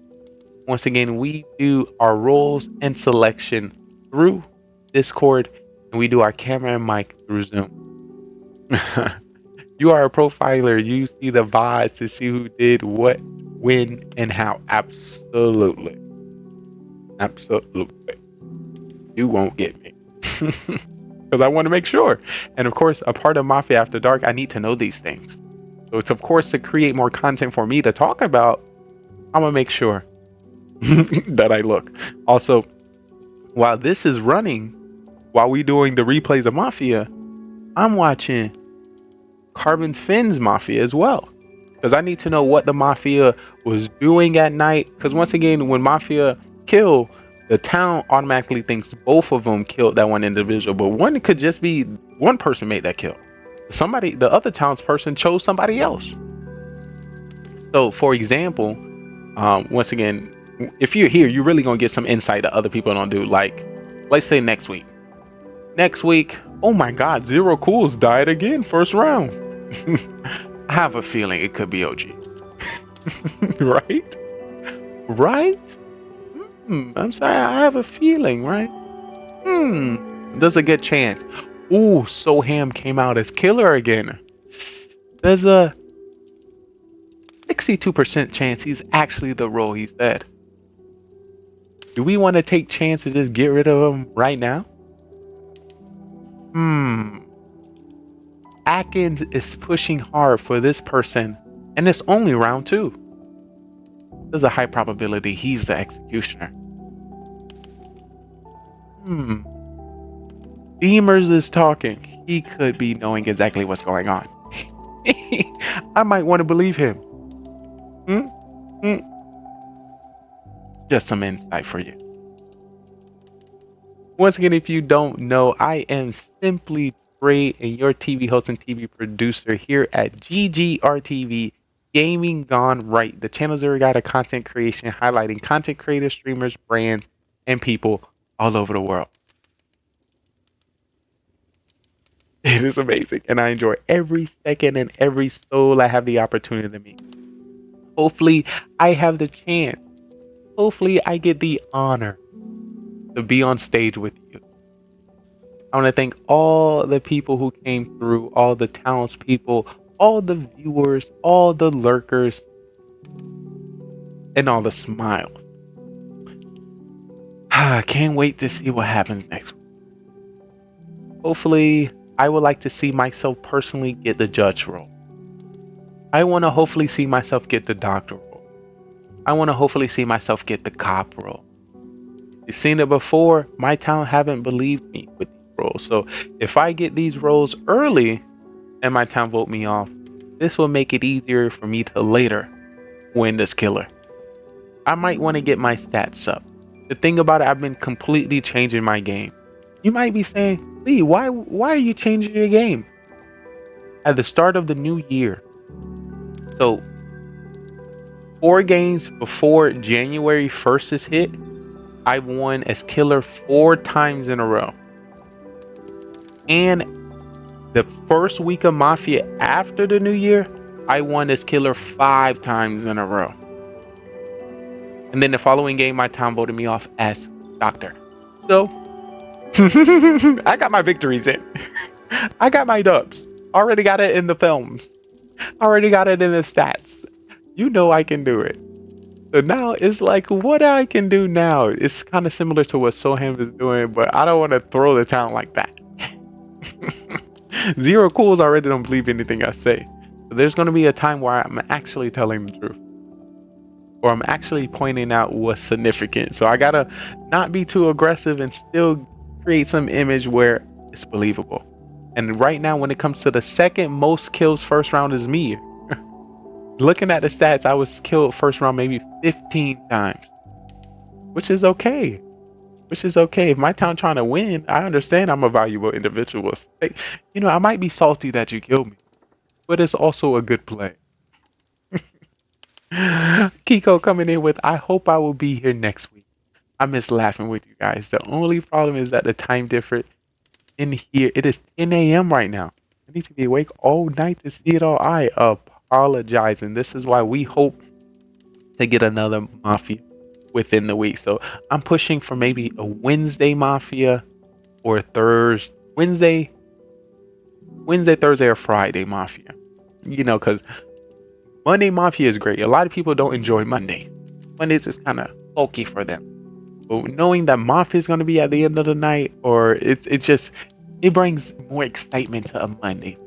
Once again, we do our roles and selection through Discord, and we do our camera and mic through Zoom. You are a profiler. You see the VODs to see who did what, when, and how. Absolutely. Absolutely. You won't get me. Because I want to make sure. And of course, a part of Mafia After Dark, I need to know these things. So it's of course to create more content for me to talk about. I'm going to make sure that I look. Also, while this is running, while we doing the replays of Mafia, I'm watching Carbon Finn's Mafia as well, because I need to know what the Mafia was doing at night. Because once again, when Mafia kill, the town automatically thinks both of them killed that one individual, but one could just be one person made that kill. Somebody, the other townsperson chose somebody else. So for example, once again, if you're here, you're really gonna get some insight that other people don't do. Like, let's say next week, oh my god, Zero Cools died again first round. I have a feeling it could be OG. Right? I'm sorry, I have a feeling, right? There's a good chance. Ooh, Soham came out as killer again. There's a 62% chance he's actually the role he said. Do we want to take chances to just get rid of him right now? Atkins is pushing hard for this person, and it's only round 2. There's a high probability he's the executioner. Beamers is talking. He could be knowing exactly what's going on. I might want to believe him. Just some insight for you. Once again, if you don't know, I am simply Trey, and your TV host and TV producer here at GGRTV, Gaming Gone Right, the channel's guide to content creation, highlighting content creators, streamers, brands, and people all over the world. It is amazing, and I enjoy every second and every soul I have the opportunity to meet. Hopefully, I have the chance. Hopefully, I get the honor to be on stage with you I want to thank all the people who came through, all the townspeople, all the viewers, all the lurkers, and all the smiles. I can't wait to see what happens next week. Hopefully, I would like to see myself personally get the judge role. I want to hopefully see myself get the doctor role. I want to hopefully see myself get the cop role. You've seen it before. My town haven't believed me with these roles. So if I get these roles early and my town vote me off, this will make it easier for me to later win this killer. I might want to get my stats up. The thing about it, I've been completely changing my game. You might be saying, Lee, why are you changing your game? At the start of the new year. So 4 games before January 1st is hit, I won as killer 4 times in a row. And the first week of Mafia after the new year, I won as killer 5 times in a row. And then the following game, my town voted me off as doctor. So, I got my victories in. I got my dubs. Already got it in the films. Already got it in the stats. You know I can do it. So now it's like what I can do now. It's kind of similar to what Soham is doing, but I don't want to throw the town like that. Zero Cools already don't believe anything I say. So there's going to be a time where I'm actually telling the truth. Or I'm actually pointing out what's significant. So I gotta not be too aggressive and still create some image where it's believable. And right now, when it comes to the second most kills first round is me. Looking at the stats, I was killed first round maybe 15 times. Which is okay. Which is okay. If my town trying to win, I understand I'm a valuable individual. Like, you know, I might be salty that you killed me. But it's also a good play. Kiko coming in with, I hope I will be here next week. I miss laughing with you guys. The only problem is that the time difference in here, it is 10 a.m. right now. I need to be awake all night to see it all. I apologize. And this is why we hope to get another Mafia within the week. So I'm pushing for maybe a Wednesday Mafia or Thursday, Wednesday, Thursday, or Friday Mafia. You know, because Monday Mafia is great. A lot of people don't enjoy Monday. Mondays is kind of bulky for them. But knowing that Mafia is going to be at the end of the night, or it brings more excitement to a Monday.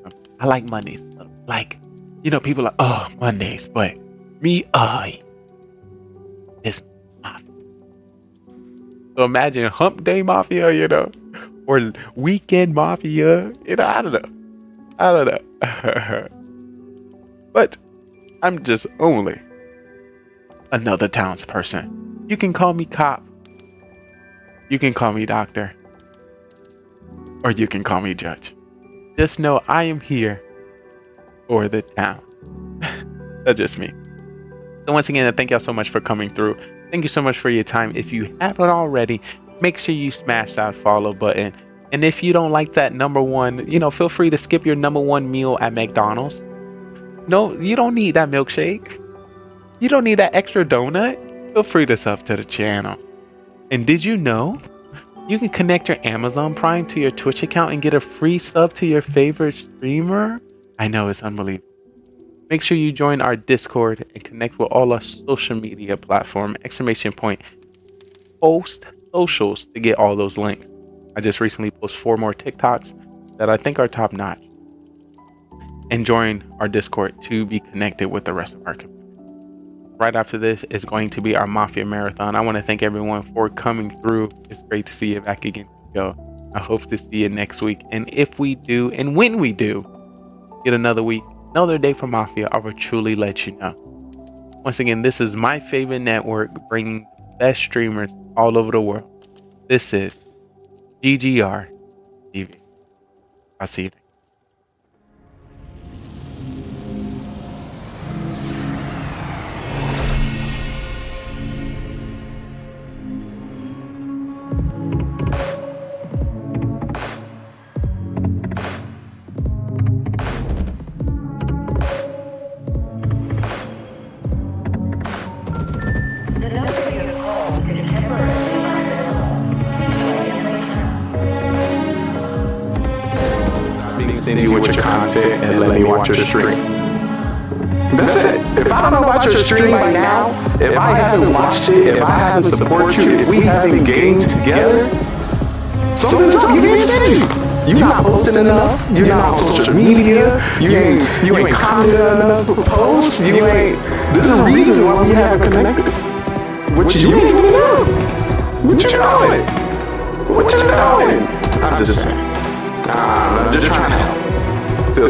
I like Mondays. Like, you know, people are, oh, Mondays. But me, it's Mafia. So imagine Hump Day Mafia, you know, or Weekend Mafia. You know, I don't know. But I'm just only another townsperson. You can call me cop. You can call me doctor. Or you can call me judge. Just know I am here for the town. That's just me. So once again, thank y'all so much for coming through. Thank you so much for your time. If you haven't already, make sure you smash that follow button. And if you don't like that #1, you know, feel free to skip your #1 meal at McDonald's. No, you don't need that milkshake. You don't need that extra donut. Feel free to sub to the channel. And did you know you can connect your Amazon Prime to your Twitch account and get a free sub to your favorite streamer? I know, it's unbelievable. Make sure you join our Discord and connect with all our social media platform, !post socials to get all those links. I just recently posted 4 more TikToks that I think are top notch. And join our Discord to be connected with the rest of our community. Right after this is going to be our Mafia Marathon. I want to thank everyone for coming through. It's great to see you back again. Yo, I hope to see you next week. And if we do, and when we do, get another week, another day for Mafia, I will truly let you know. Once again, this is my favorite network, bringing the best streamers all over the world. This is GGR TV. I'll see you next. send you with your content and let me watch your stream. That's it. If I don't know about your stream by now, if I haven't watched it, if I haven't supported you, if we haven't gamed together, something's up. You ain't send you. You're not posting enough. You're not on social media. You ain't commenting on enough posts. You ain't. There's a reason why we haven't connected. What you ain't even know. What you doing? What you doing? I'm just saying. I'm just trying to help.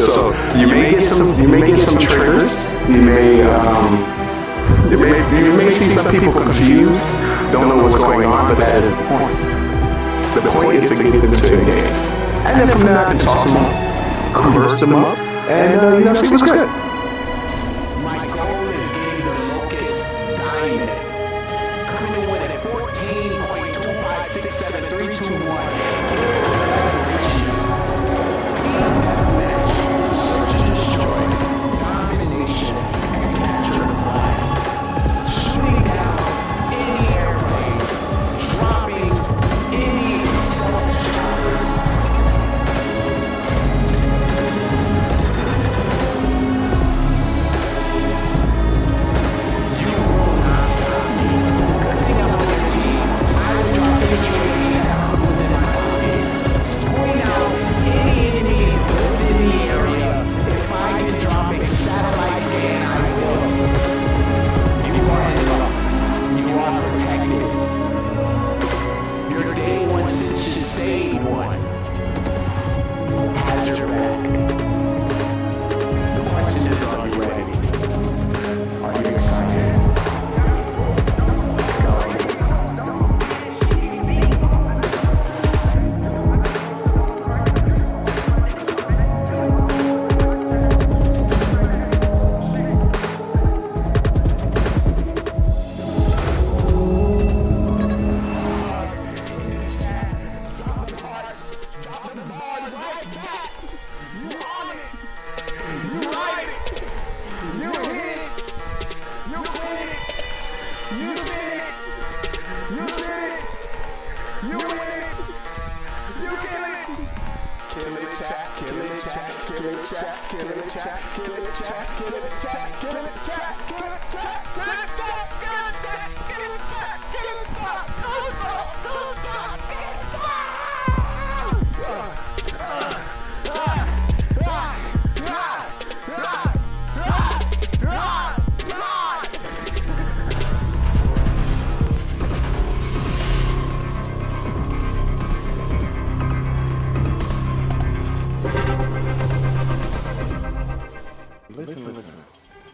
So you may get some triggers. You may see some people confused, don't know what's going on, but that is the point. The point is to get them to the game. And then from there I can toss them up, converse them up, and see what's good. My goal is getting the Locust Diamond. Coming to win at 14.2567321.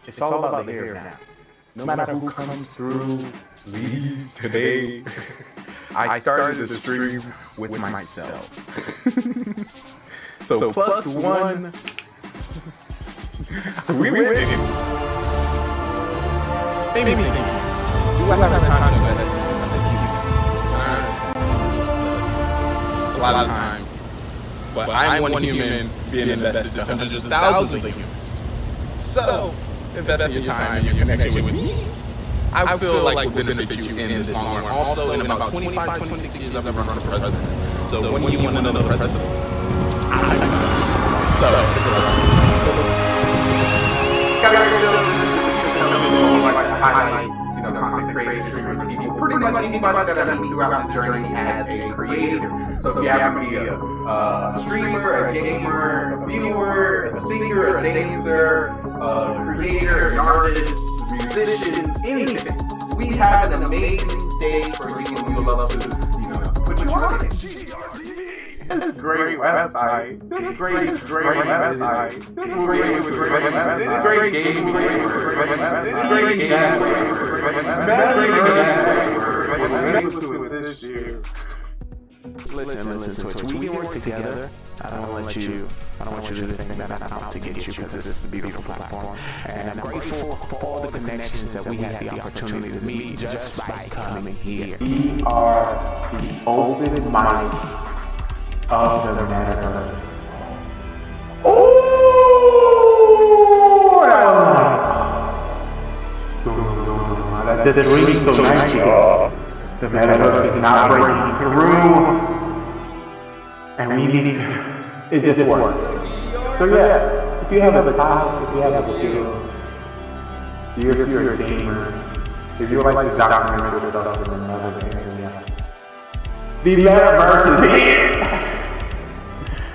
It's all about the here now. No matter who comes through, leaves today. I started the stream with myself. So plus one. We winning. Maybe. Do I have time to a lot of time. But I'm one human being invested to hundreds of thousands of humans. So, investing your time and your connection with me, I feel like will benefit you in this long run. Also, in about 25, 26 years, I've never run for president. So, when you want to know the president, highlight, content creators, streamers, people, pretty much anybody that I meet throughout the journey as a creator. So if you happen to be a streamer, a gamer, a viewer, a singer, a dancer, a creator, an artist, musician, anything, we have an amazing stage for you and we would love to, put you on it. This is great website. This is great website. This is great website. This is great gaming. This is great gaming. Listen, Twitch. We can work together. I don't want you to think that I'm out to get you because this is a beautiful platform. And I'm grateful for all the connections that we had the opportunity to meet just by coming here. We are the open mind of the metaverse. Oh, that just rings so nice, y'all. The metaverse is not breaking through, and we need to. It just worked. So yeah, if you have a talent, if you have a skill, if you're a gamer, if you like to document your stuff in another area, the metaverse is here!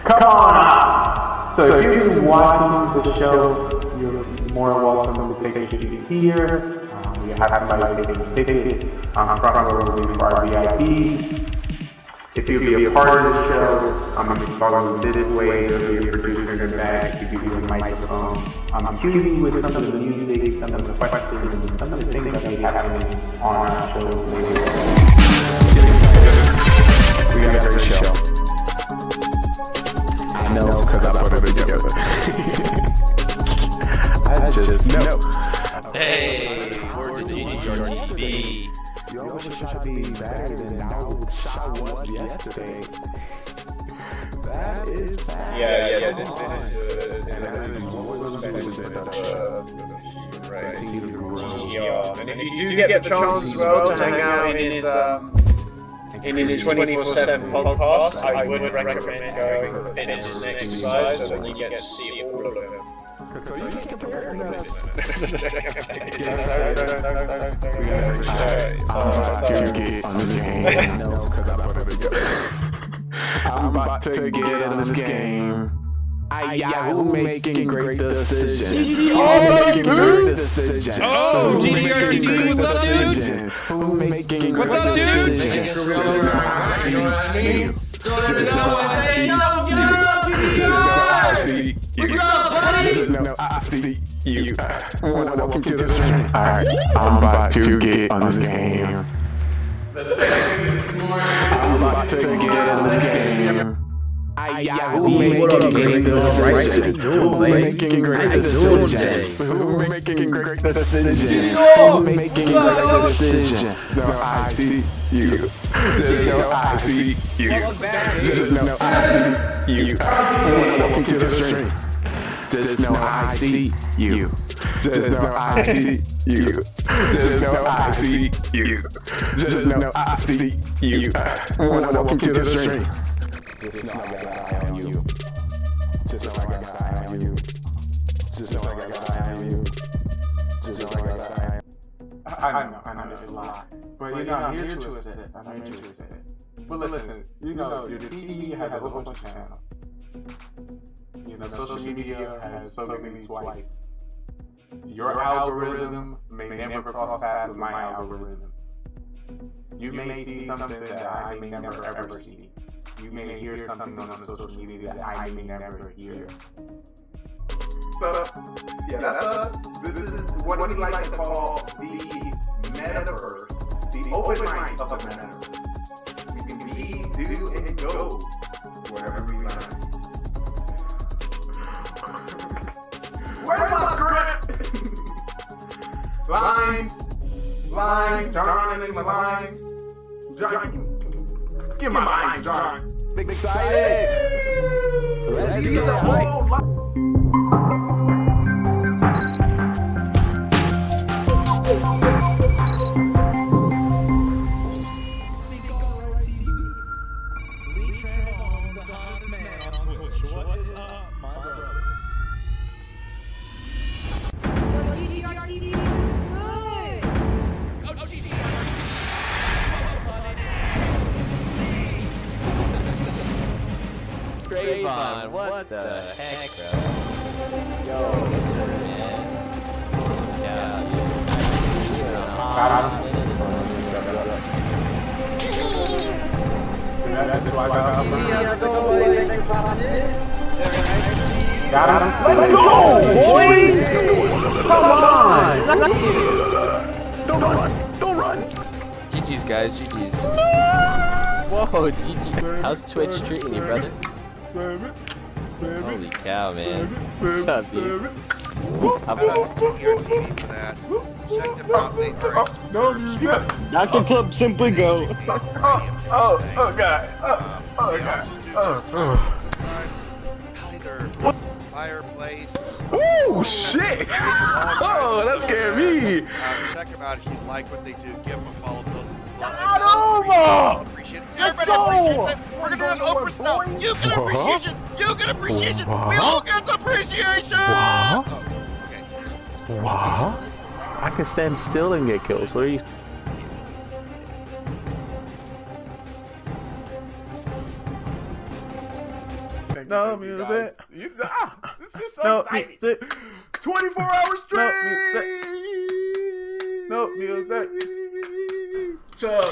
Come on up! So if you've been watching the show, you're more welcome to take a seat here. We have somebody taking a ticket front row for our VIPs. If you'll be a part of the show, I'm going to be following this way. There'll be a producer in the back, you can be a microphone. I'm cueing with some of the music, some of the questions, and some of the things that may happen on our show later. We got a great show. I know, because I put it together. I just know. Hey, we're the GGRTV. You always try to be better than I was yesterday. That is bad. Yeah, this is right. And if you do get the chance as well to hang out in his 24/7 podcast, I would recommend going for fitness and exercise so then you get to see all of them. So you can compare them. I'm about to get on this game. Who making great decisions? Making great decisions. Oh, GGRTV, what's up, dude? Who making What's up, dude? What's up, buddy? I see you. Welcome to the stream. Alright, I'm about to get on this game. I'm about to get on this game. Who making great decisions? Who making great decisions? Who making great decisions? Who making great decisions? No, I see you. Just know I see you. Just know I see you. Welcome to the stream. Just know I see you. Just know I see you. Just know I see you. Just know I see you. Welcome to the stream. Just know I got an eye on you. Just know I got an eye on you. Just know I got an eye on you. Just know I got an eye on you. I know it's a lot. But you know, I'm here to assist. I'm here to assist. But listen, you know, your TV has a whole bunch of channels. You know, social media has so many swipes. Your algorithm may never cross paths with my algorithm. You may see something that I may never ever see. You may hear something on the social media that I may never hear. So, yeah, that's us. This is what we like to call the metaverse, the open mic of the metaverse. We can be, do, and go wherever we like. Where's my script? Lines, John, and my lines. John, give my lines, John. Excited. Let's get the whole line. Trayvon, what the heck, bro? Yo, what's up, man? Yeah, Got him. Let's go, boys! Come on! Don't run! GG's, guys, GG's. Whoa, GG. How's Twitch treating you, brother? Holy cow, man. What's up, dude? Dr. Club simply go. Oh, God. Fireplace. Oh, shit! Oh, that scared me. Check them out if you like what they do. Give them a follow. Appreciate it. Everybody appreciates it. We're gonna do an Oprah stuff. You get appreciation. You get appreciation. We all get some appreciation. What? Oh, okay. What? I can stand still and get kills. What are you? No music. This is so exciting. 24 hours straight. No music. Chug.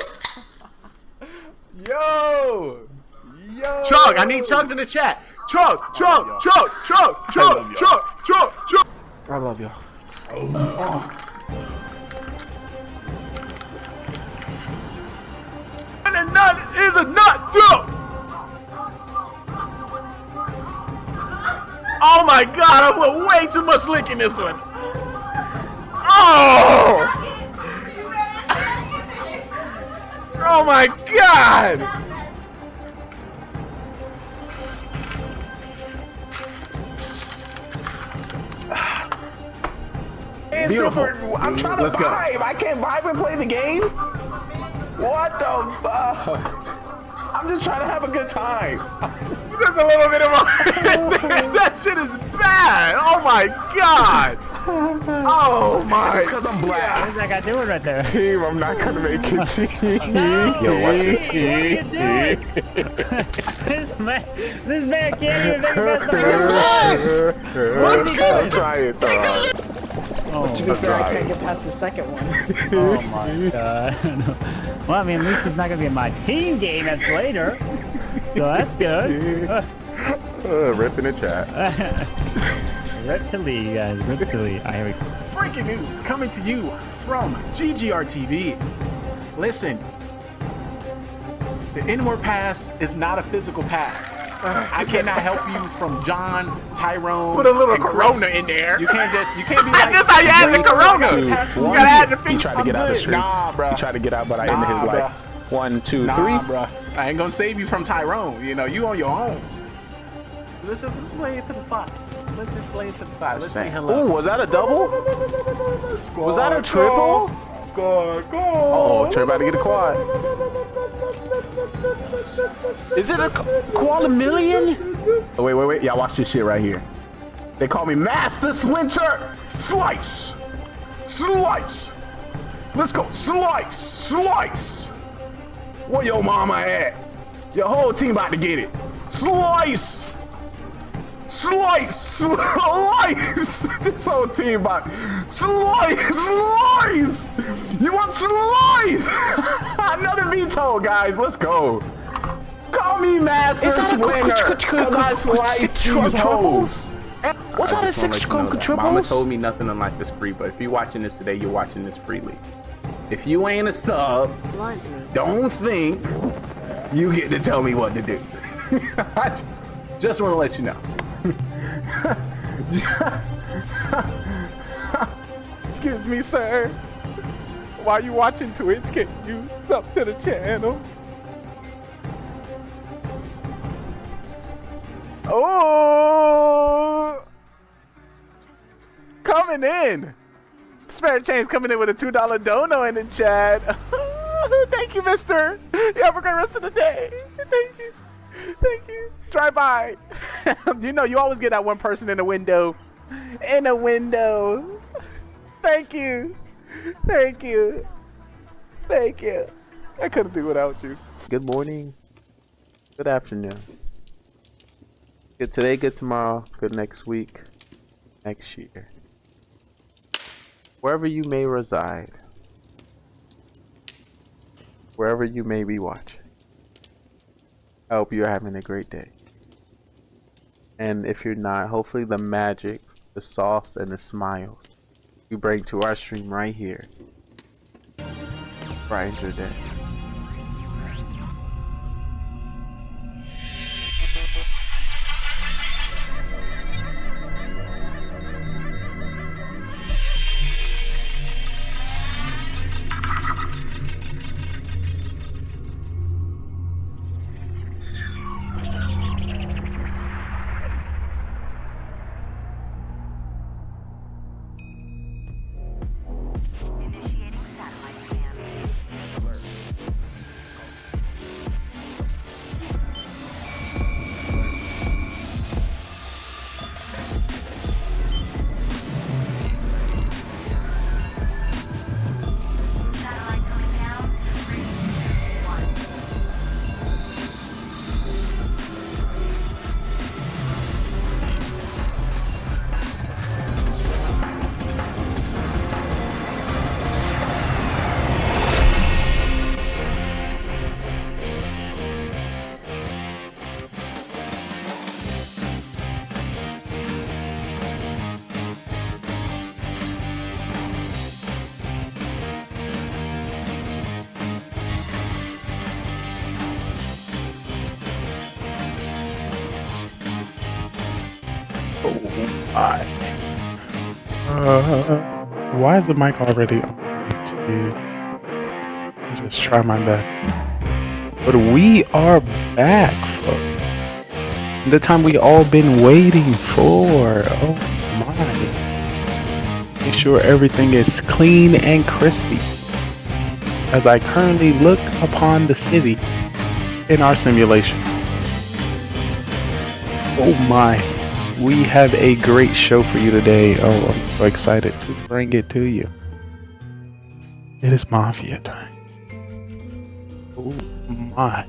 Yo. Chug, I need chugs in the chat. Chug. I love y'all. And a nut is a nut, dude. Oh my god, I put way too much lick in this one. Oh! Oh my god! Beautiful. I'm trying to Let's go. vibe. I can't vibe and play the game. What the fuck? I'm just trying to have a good time. Just a little bit of my that shit is bad. Oh my god. Oh my. It's because I'm black. What does that guy doing right there? Team, I'm not gonna make it. No. Yo, watch What it. are you doing? this man can't even make it past the first one. What is he doing? I'm trying. It's alright. Oh, To be fair, I can't get past the second one. oh my god. Well, I mean, at least it's not gonna be in my team game that's later. So that's good. Rip in the chat. Rip to Lee, guys. Rip to Lee. Here we go. Breaking news coming to you from GGR TV. Listen, the inward pass is not a physical pass. I cannot help you from John, Tyrone. Put a little and Chris. Corona in there. You can't be like. That's how you add the Corona. You gotta add the He tried to get out the street. Nah, bro. He tried to get out, but I ended his Nah, life. 1, 2, 3. Nah, bro. I ain't gonna save you from Tyrone. You know, you on your own. Let's just lay it to the side. Let's just lay it to the side. Let's say hello. Ooh, was that a double? Was that a triple? Score, go! Uh-oh, Trey about to get a quad. Is it a quad million? Oh, wait. Y'all watch this shit right here. They call me Master Splinter. Slice! Let's go. Slice! Where your mama at? Your whole team about to get it. Slice! This whole team about slice! You want slice? Another veto, guys. Let's go. Call me Master Splinter. Cause I slice these hoes. What's that, a 6 triples? Mama told me nothing in life is free, but if you're watching this today, you're watching this freely. If you ain't a sub, don't think you get to tell me what to do. I just want to let you know. Excuse me, sir. While you watching Twitch, can you sub to the channel? Oh! Coming in! Spare change coming in with a $2 dono in the chat. Thank you, mister. You have a great rest of the day. Thank you. Drive by. You know, you always get that one person in a window. Thank you. I couldn't do without you. Good morning. Good afternoon. Good today, good tomorrow, good next week, next year. Wherever you may reside. Wherever you may be watching. I hope you're having a great day. And if you're not, hopefully the magic, the sauce, and the smiles you bring to our stream right here brightens your day. Oh my. Why is the mic already on? Jeez. I'll just try my best. But we are back, folks. The time we all been waiting for. Oh my. Make sure everything is clean and crispy. As I currently look upon the city in our simulation. Oh my. We have a great show for you today. Oh, I'm so excited to bring it to you. It is Mafia time. Oh my.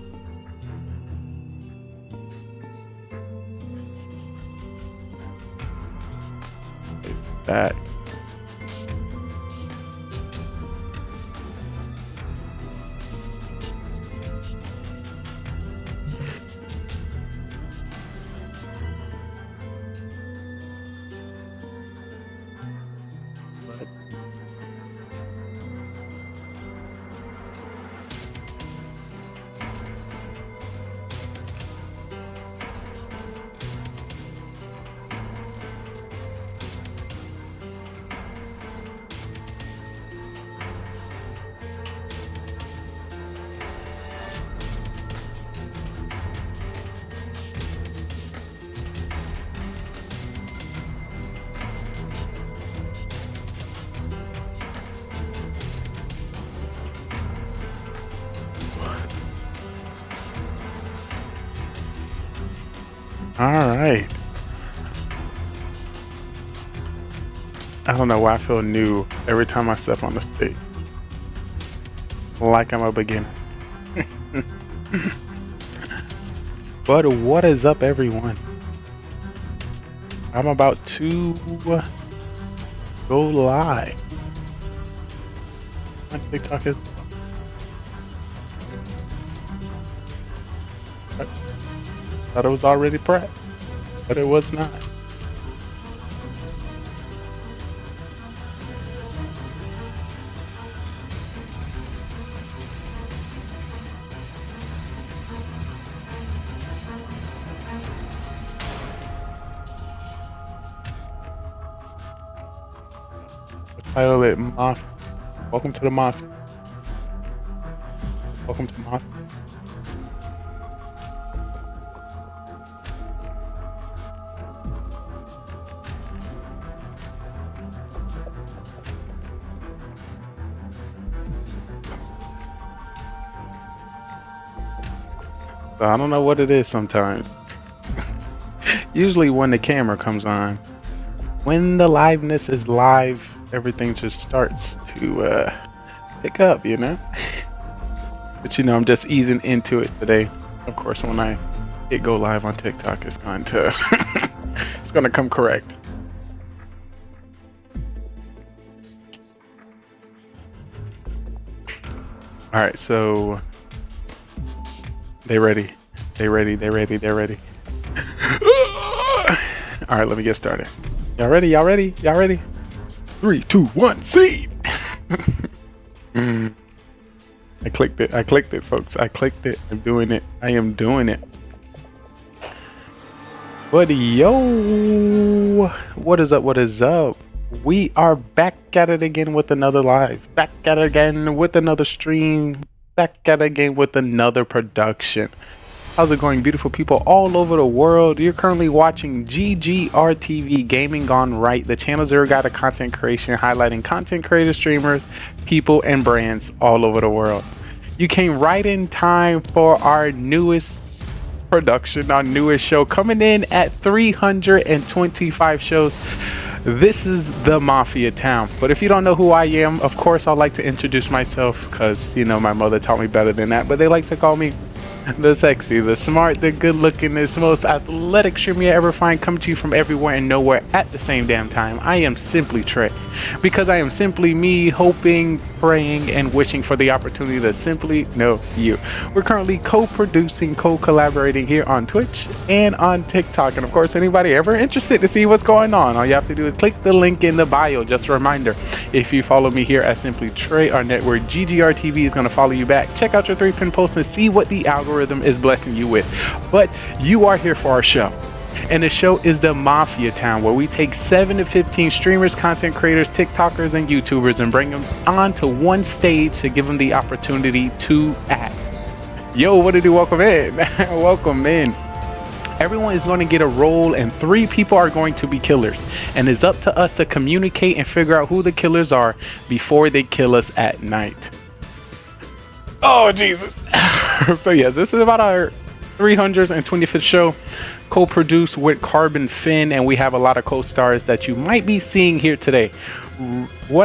That. Alright. I don't know why I feel new every time I step on the stage. Like I'm a beginner. But what is up, everyone? I'm about to go live. My TikTok is... Thought it was already prepped, but it was not. Title it Mafia. Welcome to the Mafia. Welcome to Mafia. I don't know what it is sometimes. Usually when the camera comes on, when the liveness is live, everything just starts to pick up, you know? But you know, I'm just easing into it today. Of course, when I hit go live on TikTok, it's going to it's going to come correct. All right, so they ready. They ready. They ready. They're ready. All right, let me get started. Y'all ready? Y'all ready? Y'all ready? 3, 2, 1, seed. I clicked it. I clicked it, folks. I clicked it. I'm doing it. I am doing it. But yo, what is up? What is up? We are back at it again with another live. Back at it again with another stream. Back at it again with another production. How's it going, beautiful people all over the world? You're currently watching GGRTV, Gaming GoneRight, the channel Zero Guide to Content Creation, highlighting content creators, streamers, people, and brands all over the world. You came right in time for our newest production, our newest show, coming in at 325 shows. This is the Mafia town. But if you don't know who I am, of course, I'd like to introduce myself because, you know, my mother taught me better than that. But they like to call me the sexy, the smart, the good looking, the most athletic streamer you ever find, come to you from everywhere and nowhere at the same damn time. I am simply Trey, because I am simply me, hoping, praying, and wishing for the opportunity to simply know you. We're currently co-producing, co-collaborating here on Twitch and on TikTok. And of course, anybody ever interested to see what's going on, all you have to do is click the link in the bio. Just a reminder, if you follow me here at Simply Trey, our network GGRTV is going to follow you back. Check out your 3-pin posts and see what the algorithm is blessing you with. But you are here for our show. and the show is the Mafia Town, where we take 7 to 15 streamers, content creators, TikTokers, and YouTubers and bring them onto one stage to give them the opportunity to act. Yo, what did you welcome in? Welcome in. Everyone is going to get a role, and 3 people are going to be killers, and it's up to us to communicate and figure out who the killers are before they kill us at night. Oh Jesus. So yes, this is about our 325th show, co-produced with Carbon Finn, and we have a lot of co-stars that you might be seeing here today.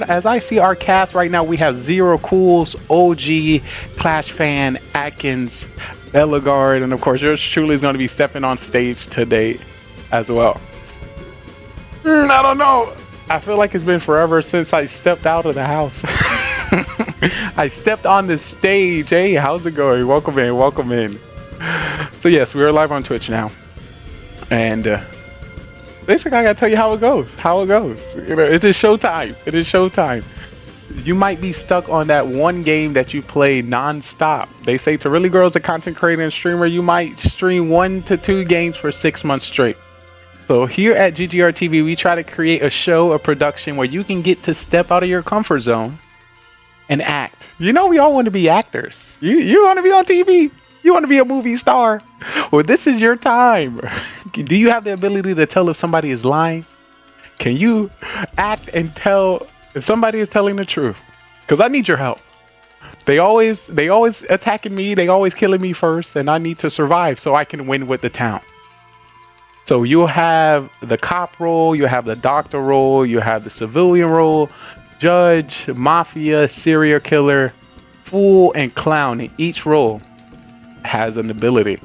As I see our cast right now, we have Zero Cools, OG, Clash Fan, Atkins, Bellegarde, and of course yours truly is going to be stepping on stage today as well. I don't know. I feel like it's been forever since I stepped out of the house. I stepped on the stage. Hey, how's it going? Welcome in, welcome in. So yes, we are live on Twitch now. And basically I gotta tell you how it goes. You know, it is showtime. It is showtime. You might be stuck on that one game that you play non-stop. They say to really grow as a content creator and streamer, you might stream 1 to 2 games for 6 months straight. So here at GGR TV, we try to create a show, a production where you can get to step out of your comfort zone and act. You know, we all want to be actors. You want to be on TV. You want to be a movie star. Well, this is your time. Do you have the ability to tell if somebody is lying? Can you act and tell if somebody is telling the truth? Because I need your help. They always attacking me. They always killing me first, and I need to survive so I can win with the town. So you'll have the cop role, you have the doctor role, you have the civilian role, judge, mafia, serial killer, fool, and clown. And each role has an ability.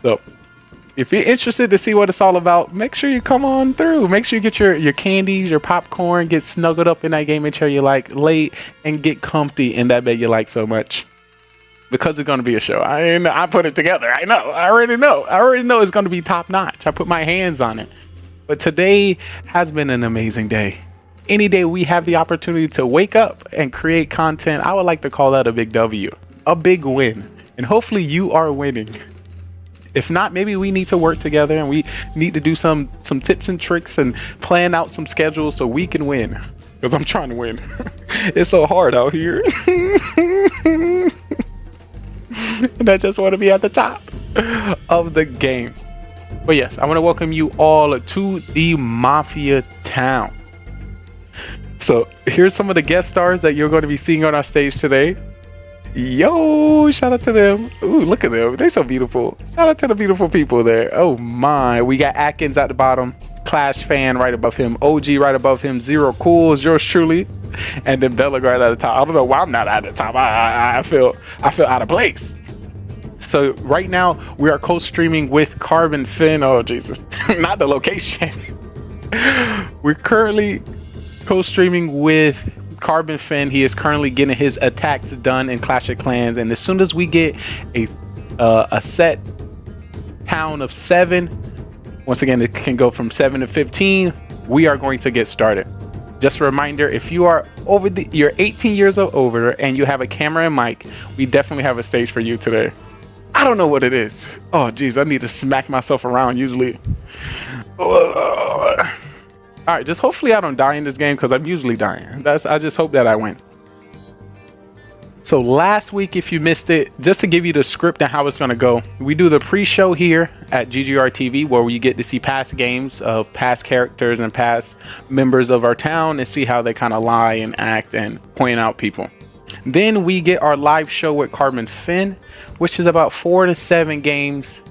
So if you're interested to see what it's all about, make sure you come on through. Make sure you get your candies, your popcorn, get snuggled up in that gaming chair you like, late, and get comfy in that bed you like so much. Because it's going to be a show. I put it together. I know. I already know it's going to be top notch. I put my hands on it. But today has been an amazing day. Any day we have the opportunity to wake up and create content, I would like to call that a big W. A big win. And hopefully you are winning. If not, maybe we need to work together and we need to do some tips and tricks and plan out some schedules so we can win. Because I'm trying to win. It's so hard out here. And I just want to be at the top of the game. But yes, I want to welcome you all to the Mafia Town. So here's some of the guest stars that you're going to be seeing on our stage today. Yo, shout out to them. Ooh, look at them. They're so beautiful. Shout out to the beautiful people there. Oh my. We got Atkins at the bottom. Clash Fan right above him. OG right above him. Zero Cools, yours truly. And then Bellegarde at the top. I don't know why I'm not at the top. I feel out of place. So right now we are co-streaming with Carbon Finn. Oh Jesus. Not the location. We're currently co-streaming with Carbon Finn. He is currently getting his attacks done in Clash of Clans, and as soon as we get a set town of 7, once again it can go from 7 to 15, we are going to get started. Just a reminder, if you are you're 18 years or over and you have a camera and mic, we definitely have a stage for you today. I don't know what it is. Oh geez, I need to smack myself around usually. All right, just hopefully I don't die in this game because I'm usually dying. I just hope that I win. So last week, if you missed it, just to give you the script and how it's going to go, we do the pre-show here at GGR TV where we get to see past games of past characters and past members of our town and see how they kind of lie and act and point out people. Then we get our live show with Carbon Finn, which is about 4 to 7 games.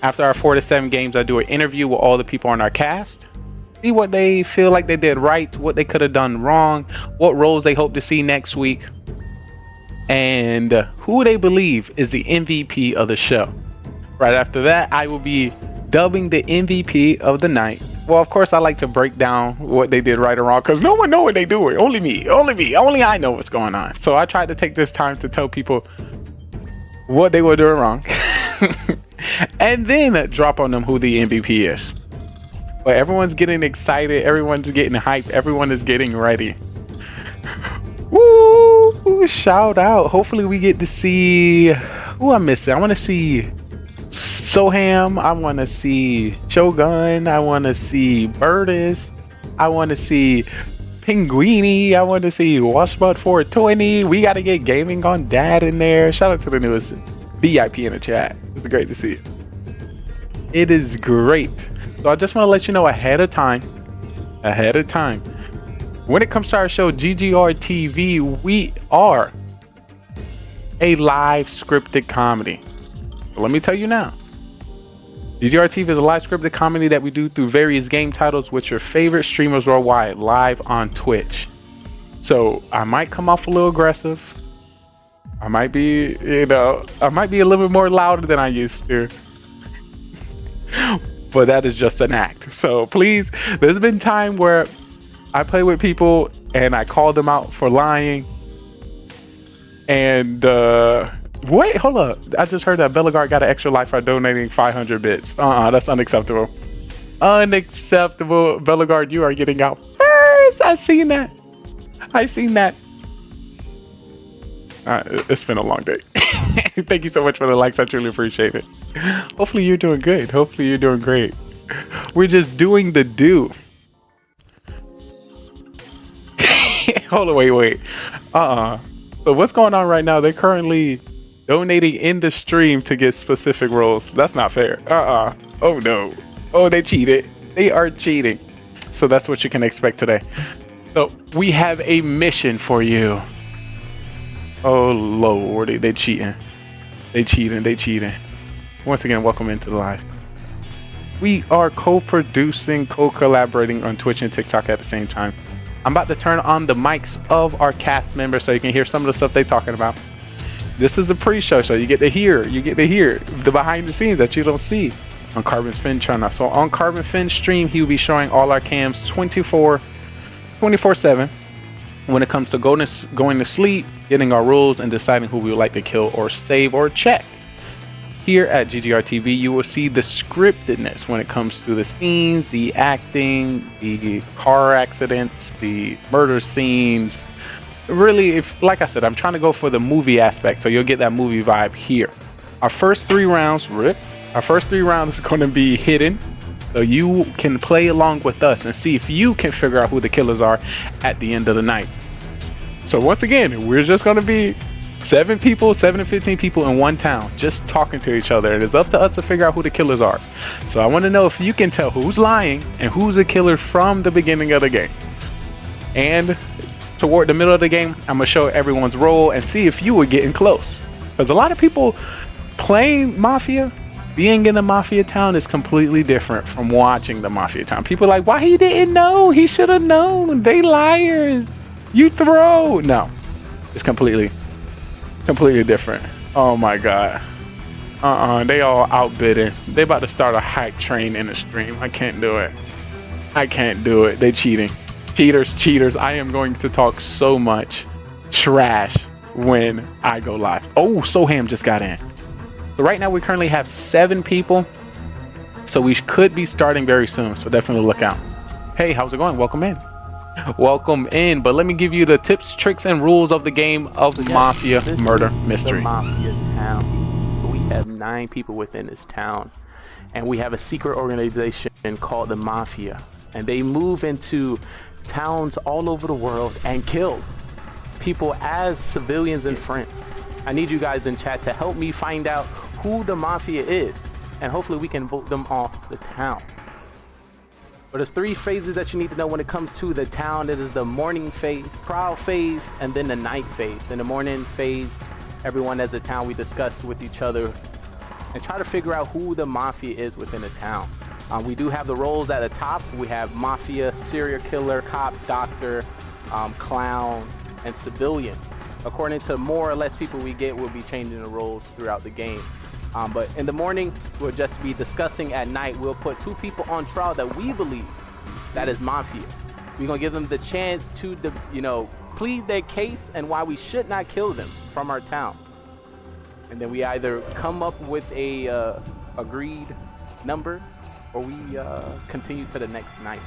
After our 4 to 7 games, I do an interview with all the people on our cast. See what they feel like they did right, what they could have done wrong, what roles they hope to see next week, and who they believe is the MVP of the show. Right after that, I will be dubbing the MVP of the night. Well, of course, I like to break down what they did right or wrong because no one knows what they do. Only me. Only I know what's going on. So I tried to take this time to tell people what they were doing wrong and then drop on them who the MVP is. But everyone's getting excited. Everyone's getting hyped. Everyone is getting ready. Woo! Shout out. Hopefully we get to see... Who I'm missing? I want to see Soham. I want to see Shogun. I want to see Burtis. I want to see Pinguini. I want to see Washbot 420. We got to get Gaming on Dad in there. Shout out to the newest VIP in the chat. It's great to see it. It is great. So I just want to let you know ahead of time, when it comes to our show, GGR TV, we are a live scripted comedy. So let me tell you now. GGR TV is a live scripted comedy that we do through various game titles with your favorite streamers worldwide live on Twitch. So I might come off a little aggressive. I might be, I might be a little bit more louder than I used to. But that is just an act. So please, there's been time where I play with people and I call them out for lying. And wait, hold up. I just heard that Bellegarde got an extra life by donating 500 bits. That's unacceptable. Unacceptable. Bellegarde, you are getting out first. I seen that. It's been a long day. Thank you so much for the likes. I truly appreciate it. Hopefully you're doing good. Hopefully you're doing great. We're just doing the do. Hold on, wait. So what's going on right now? They're currently donating in the stream to get specific roles. That's not fair. Oh no. Oh, they cheated. They are cheating. So that's what you can expect today. So we have a mission for you. Oh lordy, they cheating. They cheating. Once again, welcome into the live. We are co-producing, co-collaborating on Twitch and TikTok at the same time. I'm about to turn on the mics of our cast members so you can hear some of the stuff they're talking about. This is a pre-show, so you get to hear the behind the scenes that you don't see on Carbon Fin channel. So on Carbon Fin stream, he will be showing all our cams 24/7. When it comes to going to sleep, getting our rules, and deciding who we would like to kill or save or check. Here at GGR TV, you will see the scriptedness when it comes to the scenes, the acting, the car accidents, the murder scenes. Really, like I said, I'm trying to go for the movie aspect, so you'll get that movie vibe here. Our first 3 rounds, is going to be hidden. So you can play along with us and see if you can figure out who the killers are at the end of the night. So once again, we're just going to be 7 to 15 people in one town, just talking to each other. It is up to us to figure out who the killers are. So I want to know if you can tell who's lying and who's the killer from the beginning of the game. And toward the middle of the game, I'm going to show everyone's role and see if you were getting close. Because a lot of people playing Mafia, being in the Mafia town is completely different from watching the Mafia town. People are like, why he didn't know? He should have known. They liars. You throw. No, it's completely different. Oh my God. They all outbidding. They about to start a hype train in the stream. I can't do it. They cheating. Cheaters. I am going to talk so much trash when I go live. Oh, Soham just got in. So right now we currently have 7 people, so we could be starting very soon, so definitely look out. Hey, how's it going? Welcome in. But let me give you the tips, tricks, and rules of the game of Mafia Murder Mystery. The Mafia town. We have 9 people within this town, and we have a secret organization called the Mafia, and they move into towns all over the world and kill people as civilians and friends. I need you guys in chat to help me find out who the Mafia is, and hopefully we can vote them off the town. But there's 3 phases that you need to know when it comes to the town. It is the morning phase, trial phase, and then the night phase. In the morning phase, everyone as a town, we discuss with each other and try to figure out who the Mafia is within the town. We do have the roles at the top. We have Mafia, serial killer, cop, doctor, clown, and civilian. According to more or less people we get, we'll be changing the roles throughout the game. But in the morning, we'll just be discussing. At night, we'll put 2 people on trial that we believe that is Mafia. We're going to give them the chance to, plead their case and why we should not kill them from our town. And then we either come up with a agreed number, or we continue to the next night.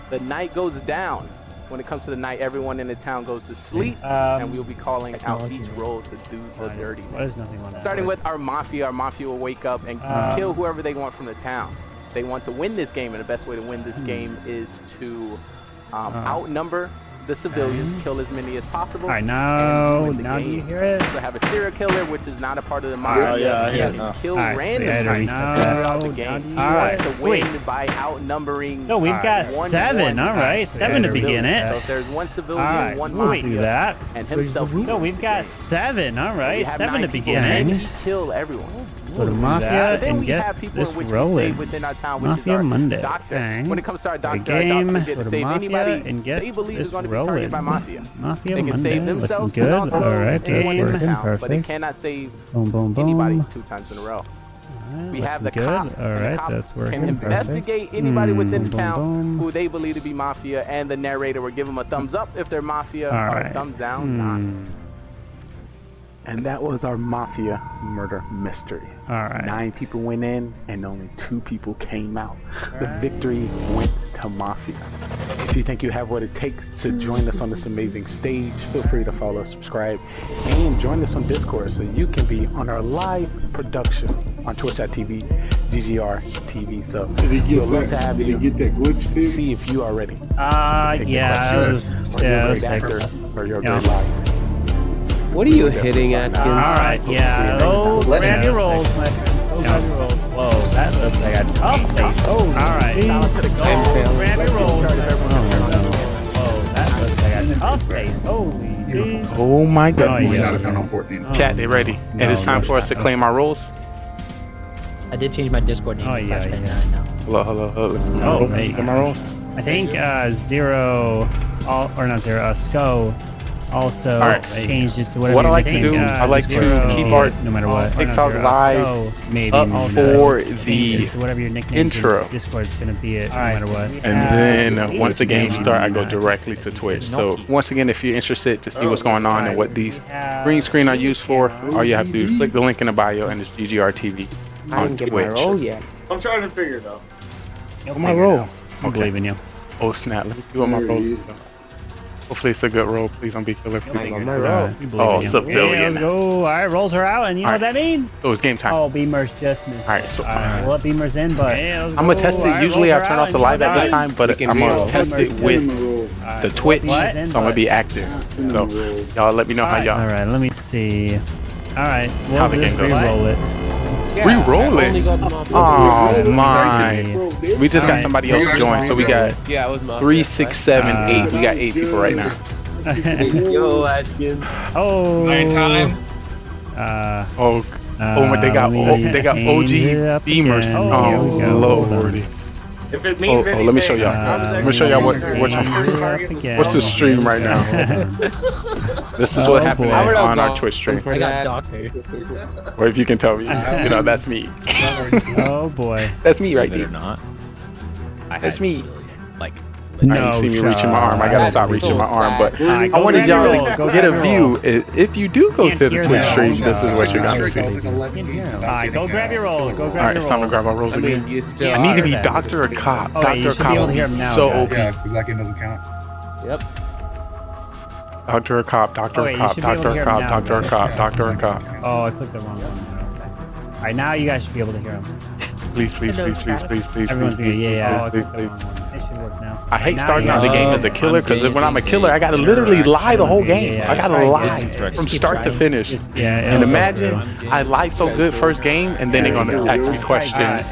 The night goes down When it comes to the night, everyone in the town goes to sleep, and we'll be calling out each role to do the dirty. What is nothing on that? Starting with our Mafia will wake up and kill whoever they want from the town. They want to win this game, and the best way to win this game is to outnumber the civilians, kill as many as possible. All right, now do you hear it? So have a serial killer, which is not a part of the Mafia. Yeah, I hear it and now. kill All right, randomly throughout the game. All right, to win by outnumbering. So we've got one 7. All right, 7 to civilian. begin it. So if there's one civilian, All right, one we'll Mafia, do that. and himself. So we've got 7. All We right, have 7 to 9 people, begin and it. he kill everyone. Go to Mafia Then and we get have people this in which we rolling. save within our town, which Mafia is our Monday. doctor. Okay. When it comes to our The doctor, game, our doctor can go to save Mafia anybody and get they believe this is going to be rolling. targeted by Mafia. Mafia They can Monday, save looking themselves good. and also All right, anyone in the working town, but they perfect. cannot save Boom, boom, boom. anybody 2 times in a row. We have the looking cop. good. All and the right, cop that's working can perfect. investigate anybody within the boom, town boom. who they believe to be Mafia, and the narrator will give them a thumbs up if they're Mafia, All or right. a thumbs down, not. And that was our Mafia murder mystery. All right. 9 people went in and only 2 people came out. The victory went to Mafia. If you think you have what it takes to join us on this amazing stage, feel free to follow, subscribe, and join us on Discord so you can be on our live production on twitch.tv, GGR TV. So Did he we'd get love to that? have Did you he get that glitch fixed? see if you are ready. Yeah, it was, Or yeah, it you're a was great actor, fixed. or you're a Yeah. great liar. What are you hitting at, All right, yeah. Those grab your rolls, my friend. Those grab your rolls. Whoa, that looks like a tough face. Oh, all right. Grab your rolls. Whoa, that looks like a tough face. Holy jeez. Oh my goodness. goodness. Chat, they ready. And it's time for us to claim our roles. I did change my Discord name. Oh, to yeah, Flashbang yeah. 9 now. Hello. Oh, hey. Claim our roles. I think Zero, or not Zero, Sco also All right. changed it to whatever. What I you like to think, do, I like to Zero, keep our no matter what. TikTok Zero, live Sco, maybe up also for change the it to whatever your nickname intro. Discord's gonna be it, no matter what. And then once the game starts, I go directly to Twitch. So once again, if you're interested to see what's going on and what these green screen are used for, all you have to do is click the link in the bio and it's GGR TV on Twitch. yet. I'm trying to figure it out. My roll. I believe in you. Oh snap! Let me see what my roll is. Hopefully it's a good roll. Please don't be killer. Please. We believe Oh, in you. civilian. Yeah, go. All right, rolls are out, and you know what that means? So it's game time. Oh, Beamer's just missed. All right, so We'll let Beamer's in, but I'm gonna test it. Usually I turn off the live at this time, but I'm gonna test it with the Twitch, so I'm gonna be active. So y'all let me know how All y'all right, let me see. All right, how we'll the just game goes. re-roll it. Re-roll it. Oh my! We just got Alright. somebody else joined, so we got Yeah, it was Mafia. 3, 6, 7, 8. We got 8 people right now. Yo, Atkins. Oh. Time. Oh my! They got OG Beamers. Oh lordy. If it means anything, let me show y'all. Let me show y'all what's the stream right now. This is what happened on our Twitch stream. I got doctor. Or if you can tell me, you know that's me. Oh boy. That's me right Believe it there. or not. That's me. Like, No, you see me reaching my arm. I gotta That's stop reaching so my arm. But sad. I wanted y'all Go to grab get a your view. If you do go Can't to the hear Twitch that. stream, this is what you're gonna see. Alright, go grab your roll. Go All grab right, your it's time to roll. grab our rolls I mean, again. you still I need to are. be doctor or cop. Oh, yeah, you Doctor or should be cop able would to be hear him now, so yeah. OP. because that game doesn't count. Yep. Doctor or cop. Doctor Oh, or wait, you cop. should be able to Doctor or hear him cop. now. Doctor or cop. Doctor or cop. Oh, I clicked the wrong one. Okay. Alright, now you guys should be able to hear him. Please, please, please, please, please, please, Everyone's please, being, yeah, oh, I please, clicked the please. wrong one. It should work now. I hate Now starting you out the guys- game as a killer because when I'm a killer, I gotta literally lie the whole game. I gotta lie from start to finish. And imagine I lie so good first game, and then they're gonna ask me questions.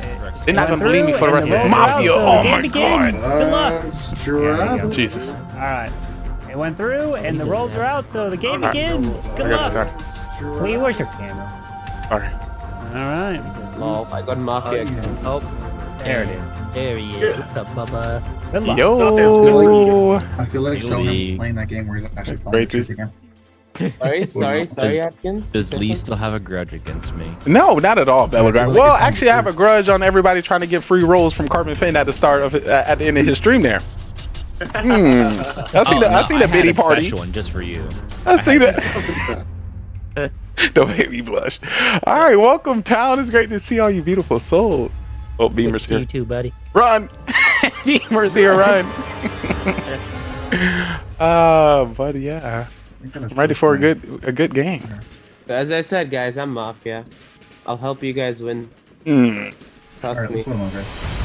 They're not gonna believe me for the rest of the Mafia. Oh my god! Good luck. Jesus. All right. It went through, and the rolls are out, so the game All right. begins. Good I gotta luck. start. Lee, where's your camera? Alright. All right. Lol, I got Mafia again. Oh, There it is. there he is. What's up, Bubba? Good luck. Yo. I feel like someone playing that game where he's actually playing Great the truth again. Sorry, Does- Atkins. Does Lee still have a grudge against me? No, not at all, Belgrade. Well, actually, I have a grudge on everybody trying to get free rolls from Carbon Finn at the start of at the end of his stream there. I see the bitty party. Special one just for you. I see that. Don't make me blush. All right, welcome, town. It's great to see all you beautiful souls. Oh, Beamer's See here. you too, buddy. Run! Beamer's here, run. But yeah, I'm ready for a good game. As I said, guys, I'm Mafia. I'll help you guys win. Trust me.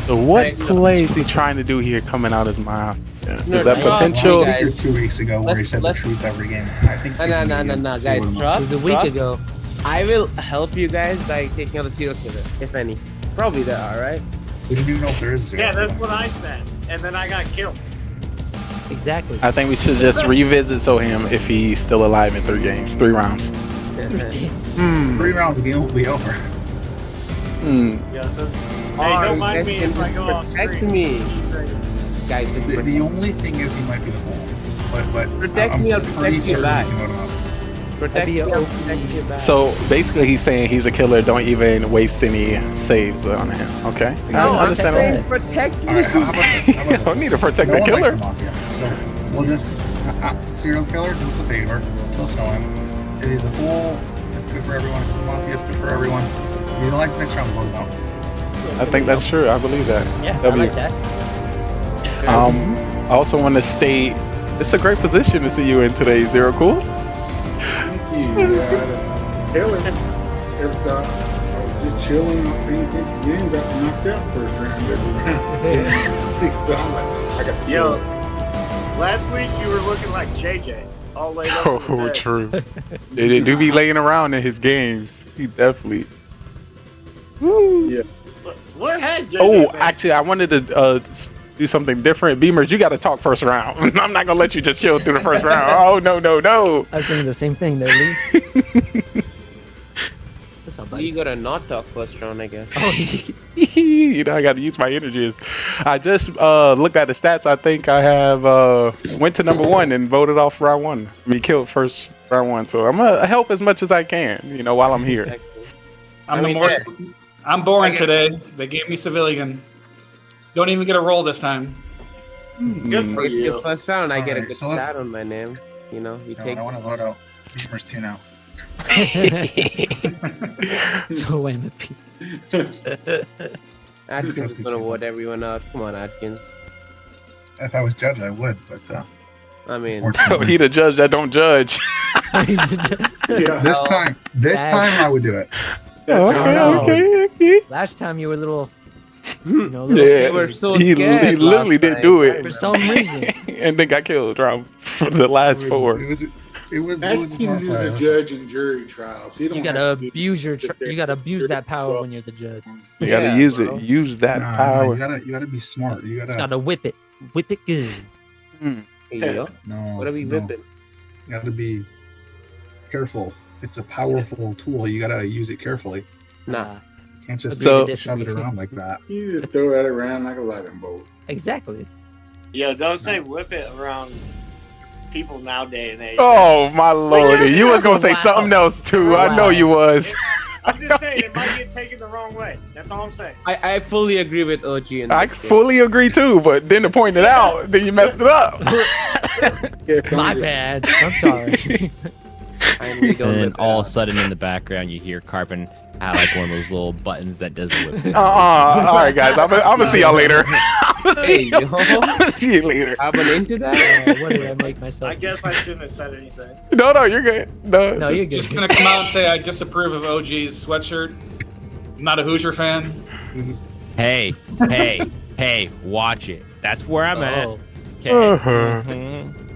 So what play is he trying to do here coming out as Mafia? Is that potential? 2 weeks ago where he said the truth every game. I think. No, guys. Trust. It was a week ago. I will help you guys by taking out the serial killer, if any. Probably there are, right? We didn't even know if there is a Yeah, that's what I said, and then I got killed. Exactly. I think we should just revisit Soham if he's still alive in 3 games, 3 rounds. 3 rounds, the game will be over. Yeah, so, hey, don't mind me if I go off Protect screen. me. Guys, The only thing is he might be the fool. But Protect me, I'll protect you back. Protect me, I'll protect you back. So basically, he's saying he's a killer. Don't even waste any saves on him. Okay. No, I I'm saying understand. protect me. Alright, how about this? You don't need to protect No the one likes killer. the Mafia, so we'll just serial killer. Do us a favor. Kill Soham. If he's a fool, it's good for everyone. If he's a Mafia, it's good for everyone. If you don't like the next round, vote him out. I think that's true. I believe that. Yeah, W. I like that. I also want to state it's a great position to see you in today's Zero Cools. Taylor, if I was just chilling, not paying attention to the game, got knocked out first round. So I got Yo, last week you were looking like JJ, all laid up. in the Oh, bed. true. They do be laying around in his games. He definitely. Woo. Yeah. What had JJ? Oh, been? actually, I wanted to do something different. Beamers, you got to talk first round. I'm not gonna let you just chill through the first round. Oh no. I was thinking the same thing there, Lee. You gotta not talk first round, I guess. You know, I got to use my energies. I just looked at the stats. I think I have went to number 1 and voted off round 1. I mean, killed first round 1. So I'm gonna help as much as I can. You know, while I'm here. I'm boring today. They gave me civilian. Don't even get a roll this time. Good for If you. you first round, I get a Alright, good so let's- stat on my name. You know, you No, take. I want to vote out. Beamers 2 now. So MVP. Atkins is gonna vote everyone out. Come on, Atkins. If I was judge, I would, but I mean, He the judge that don't judge. this time I would do it. Okay. Last time you were a little, Yeah, were so he scared literally last didn't night. do it for some reason. and then got killed around for the last 4. It was Atkins is a judge in jury trials. He don't You gotta have to abuse you gotta abuse that power when you're the judge. You gotta use it. Use that Nah, power. you gotta be smart. You Just gotta. gotta whip it good. Here you go. No. What are we no. whipping? You gotta be careful. It's a powerful tool. You gotta use it carefully. Nah. You can't just So- shove it around like that. You just throw that around like a lightning bolt. Exactly. Yo, don't say whip it around people nowadays and age. Oh my lord! You was gonna say Wow. something else too. I know you was. I'm just saying it might get taken the wrong way. That's all I'm saying. I fully agree with OG. In I this game. fully agree too, but then to point it out, then you messed it up. My bad. I'm sorry. I really don't And then whip it all out. of a sudden in the background you hear Carpin have like one of those little buttons that does the whip. All right, guys. I'm gonna see y'all later. Hey, yo. See you later. I'm into that. What did I make myself? I guess I shouldn't have said anything. No, you're good. No, No, you're good. Just gonna come out and say I disapprove of OG's sweatshirt. I'm not a Hoosier fan. Hey, watch it. That's where I'm at. Oh. Okay. Uh-huh.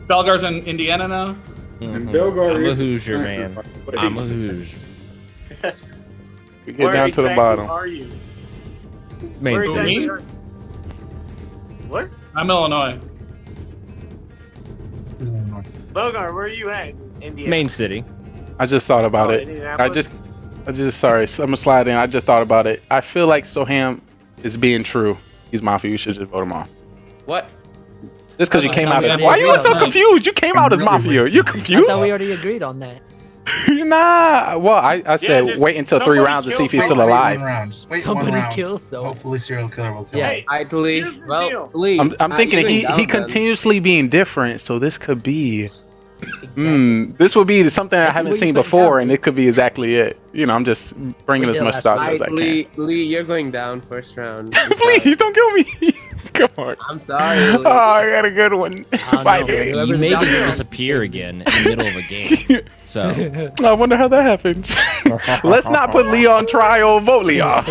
Belgar's in Indiana now. And Belgar I'm a is Hoosier, sniper, man. but I'm a he's- Hoosier. We get down to the bottom. Are you? Main Where City. exactly Me? are What? I'm Illinois. Bogar, where are you at? Indiana. Main City. I just thought about Oh, it. Indianapolis? I just sorry. So I'm gonna slide in. I just thought about it. I feel like Soham is being true. He's Mafia. You should just vote him off. What? Just because you I came thought out we as already why you agreed were so on that. confused? You came out as Mafia. You I thought we confused? already agreed on that. Nah. Well, I said just wait until 3 somebody rounds to see if kill he's still somebody. alive. One round. Just wait Somebody one round. kills though. Hopefully, serial killer will kill. Yeah. him. I Lee. Here's the Well, deal. Lee. I'm thinking you he down, he man. continuously being different, so this could be. This would be something I This is haven't what you seen put before, down. and it could be exactly it. You know, I'm just bringing We as did much last thoughts week. as I can. Lee, you're going down first round. Please don't kill me. Come Lord. I'm sorry. Oh, I got a good one. Bye, dude. You may just disappear again in the middle of a game. So I wonder how that happens. Let's not put Lee on trial. Vote Lee off.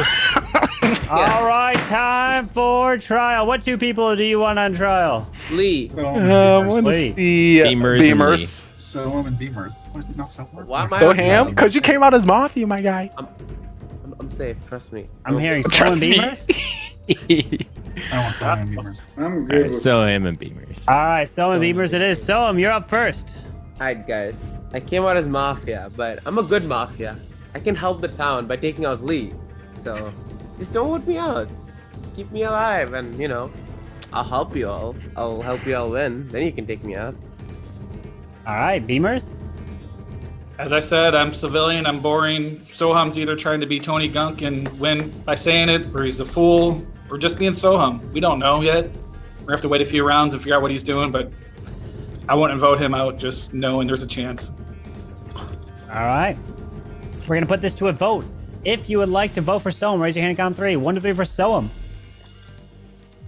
All right, time for trial. What two people do you want on trial? Lee. I want to Lee. see Beamers. So and Beamers. Not so Why am I Go on ham, trial? because you came out as Mafia, my guy. I'm safe. Trust me. I'm hearing Soul and Trust me. Beamers. I want so and Beamers. I'm good Alright, with so him and Beamers. All right, Soul and Beamers it is. Soul, you're up first. Alright, guys. I came out as Mafia, but I'm a good Mafia. I can help the town by taking out Lee. So, just don't vote me out. Just keep me alive, and you know, I'll help you all. I'll help you all win. Then you can take me out. All right, Beamers. As I said, I'm civilian, I'm boring. Soham's either trying to be Tony Gunk and win by saying it, or he's a fool, or just being Soham. We don't know yet. We're gonna have to wait a few rounds and figure out what he's doing, but I wouldn't vote him out just knowing there's a chance. All right. We're going to put this to a vote. If you would like to vote for Soham, raise your hand and count 3. 1 to 3 for Soham.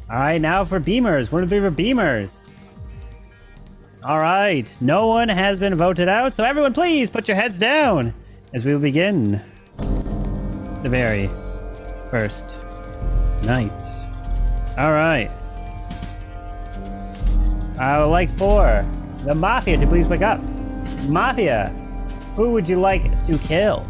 All right, now for Beamers. 1 to 3 for Beamers. All right. No one has been voted out, so everyone please put your heads down as we will begin the very first night. All right. I would like for the Mafia to please wake up. Mafia, who would you like to kill?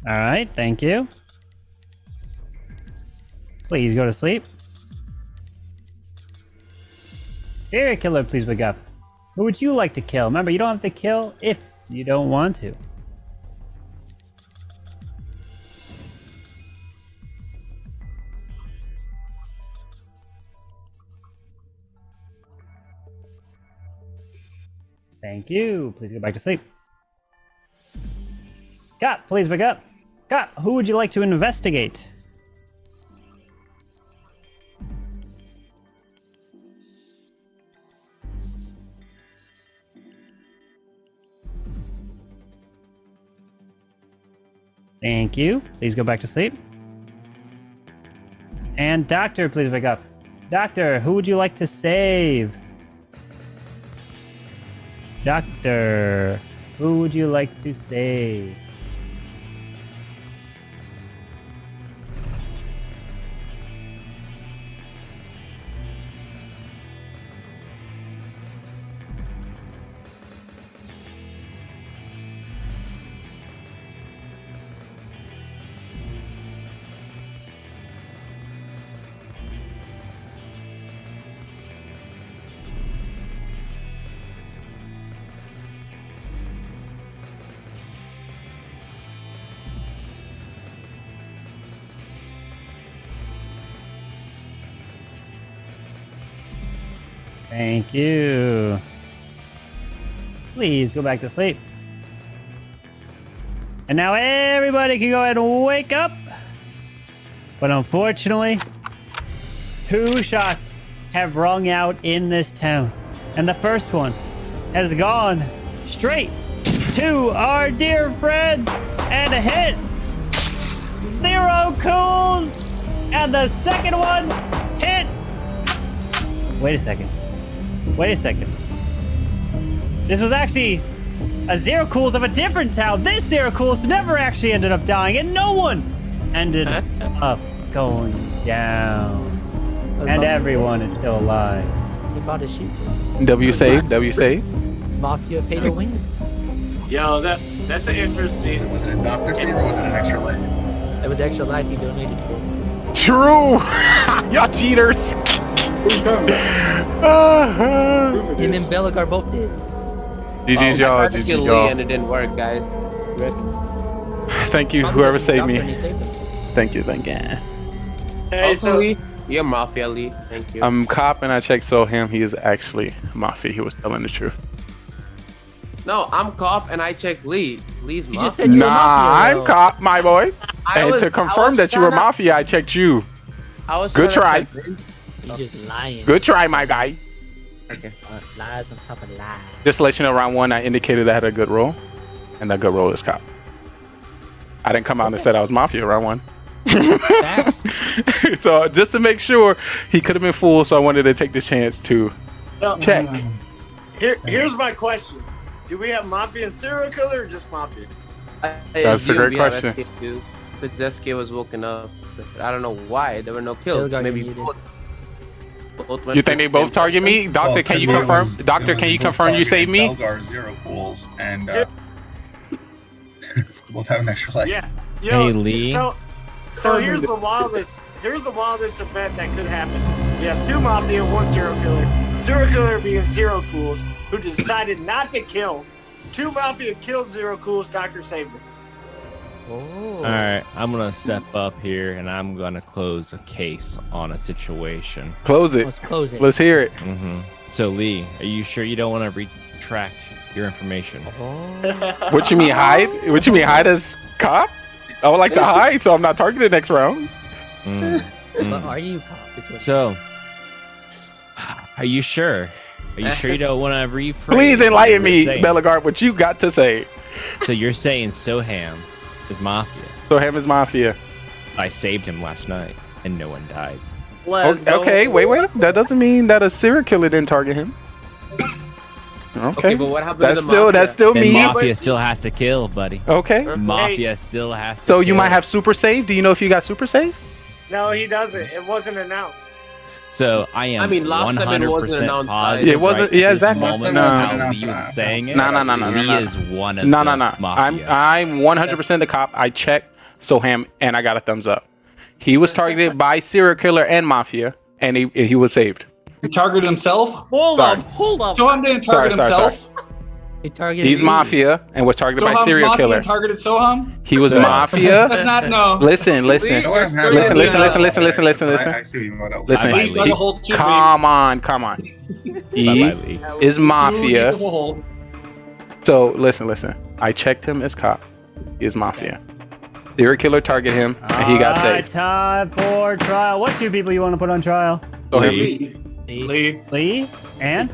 All right, thank you. Please go to sleep. Serial killer, please wake up. Who would you like to kill? Remember, you don't have to kill if you don't want to. Thank you. Please go back to sleep. Cop, please wake up. Cop, who would you like to investigate? Thank you. Please go back to sleep. And Doctor, please wake up. Doctor, who would you like to save? Doctor, who would you like to save? Thank you. Please go back to sleep. And now everybody can go ahead and wake up. But unfortunately, 2 shots have rung out in this town. And the first one has gone straight to our dear friend and a hit. 0 cools. And the second one hit. Wait a second. Wait a second. This was actually a 0 cools of a different town. This 0 cools never actually ended up dying, and no one ended up going down. And everyone is still alive. What about a sheep? W save, W save. Mafia pay to win. Yo, that's an interesting. Was it a doctor save or was it an extra life? It was extra life he donated to it. True. Y'all cheaters. Him and Belagar both did. GG's y'all, I tried to GG's kill Lee y'all. and it didn't work, guys. Rip. Thank you, whoever saved me. Thank you, thank you. Hey, Also, so Lee, you're Mafia, Lee. Thank you. I'm cop and I checked Soham. He is actually Mafia. He was telling the truth. No, I'm cop and I checked Lee. Lee's You mafia. just said you were Nah, mafia. I'm though. cop, my boy. And to I confirm was that you were tryna- mafia, I checked you. I was Good try. trying to convince- He's just lying. Good try, my guy. Okay. Lies on top of lies. Just to let you know, round 1, I indicated I had a good roll, and that good roll is cop. I didn't come out and said I was mafia round 1. Facts. So just to make sure, he could have been fooled, so I wanted to take this chance to No, check. here's my question: do we have mafia and serial killer, or just mafia? That's a great question. Because SK was woken up. But I don't know why. There were no kills. got Maybe muted. both went You think they both target me? Doctor, can you confirm? Doctor, can you confirm you saved me? Belgar 0 pools and both have an extra life. Yeah. Hey, Lee. So here's the wildest event that could happen. You have 2 mafia, 1 serial killer. Serial killer being Zero Cools, who decided not to kill. 2 mafia killed Zero Cools. Doctor saved him. Oh. All right, I'm gonna step up here and I'm gonna close a case on a situation. Close it. Let's close it. Let's hear it. So Lee, are you sure you don't want to retract your information? What you mean hide? What you mean hide as cop? I would like to hide, so I'm not targeted next round. But are you cop? So, are you sure? Are you sure you don't want to rephrase? Please enlighten what you're me, saying? Belagard, what you got to say. So you're saying Soham is mafia? Soham is mafia. I saved him last night, and no one died. Okay, wait. That doesn't mean that a serial killer didn't target him. Okay, but what happened that's to the still mafia? that's still Then me. mafia still has to kill, buddy. Okay. Mafia still has to So kill. you might have super save. Do you know if you got super save? No, he doesn't. It wasn't announced. So I am. I mean, last time it wasn't 100% announced by- positive. It wasn't- right yeah, at this exactly. moment No. how Lee was saying it. No. Lee is one of No. the mafia. I'm 100% the cop. I checked Soham and I got a thumbs up. He was targeted by serial killer and mafia, and he was saved. He targeted himself? Hold Sorry. up, hold up. Soham didn't target Sorry. himself? He targeted He's you. mafia and was targeted by Soham's serial mafia killer. and targeted Soham? He was mafia. That's not no. Listen. I see what you mean, Moto. Listen. Please dug a hole too Come on. He Lee. is mafia. deep of a hole. So listen. I checked him as cop. He is mafia. Serial killer target him, and he got Alright, saved. time for trial. What 2 people you want to put on trial? Lee. Lee and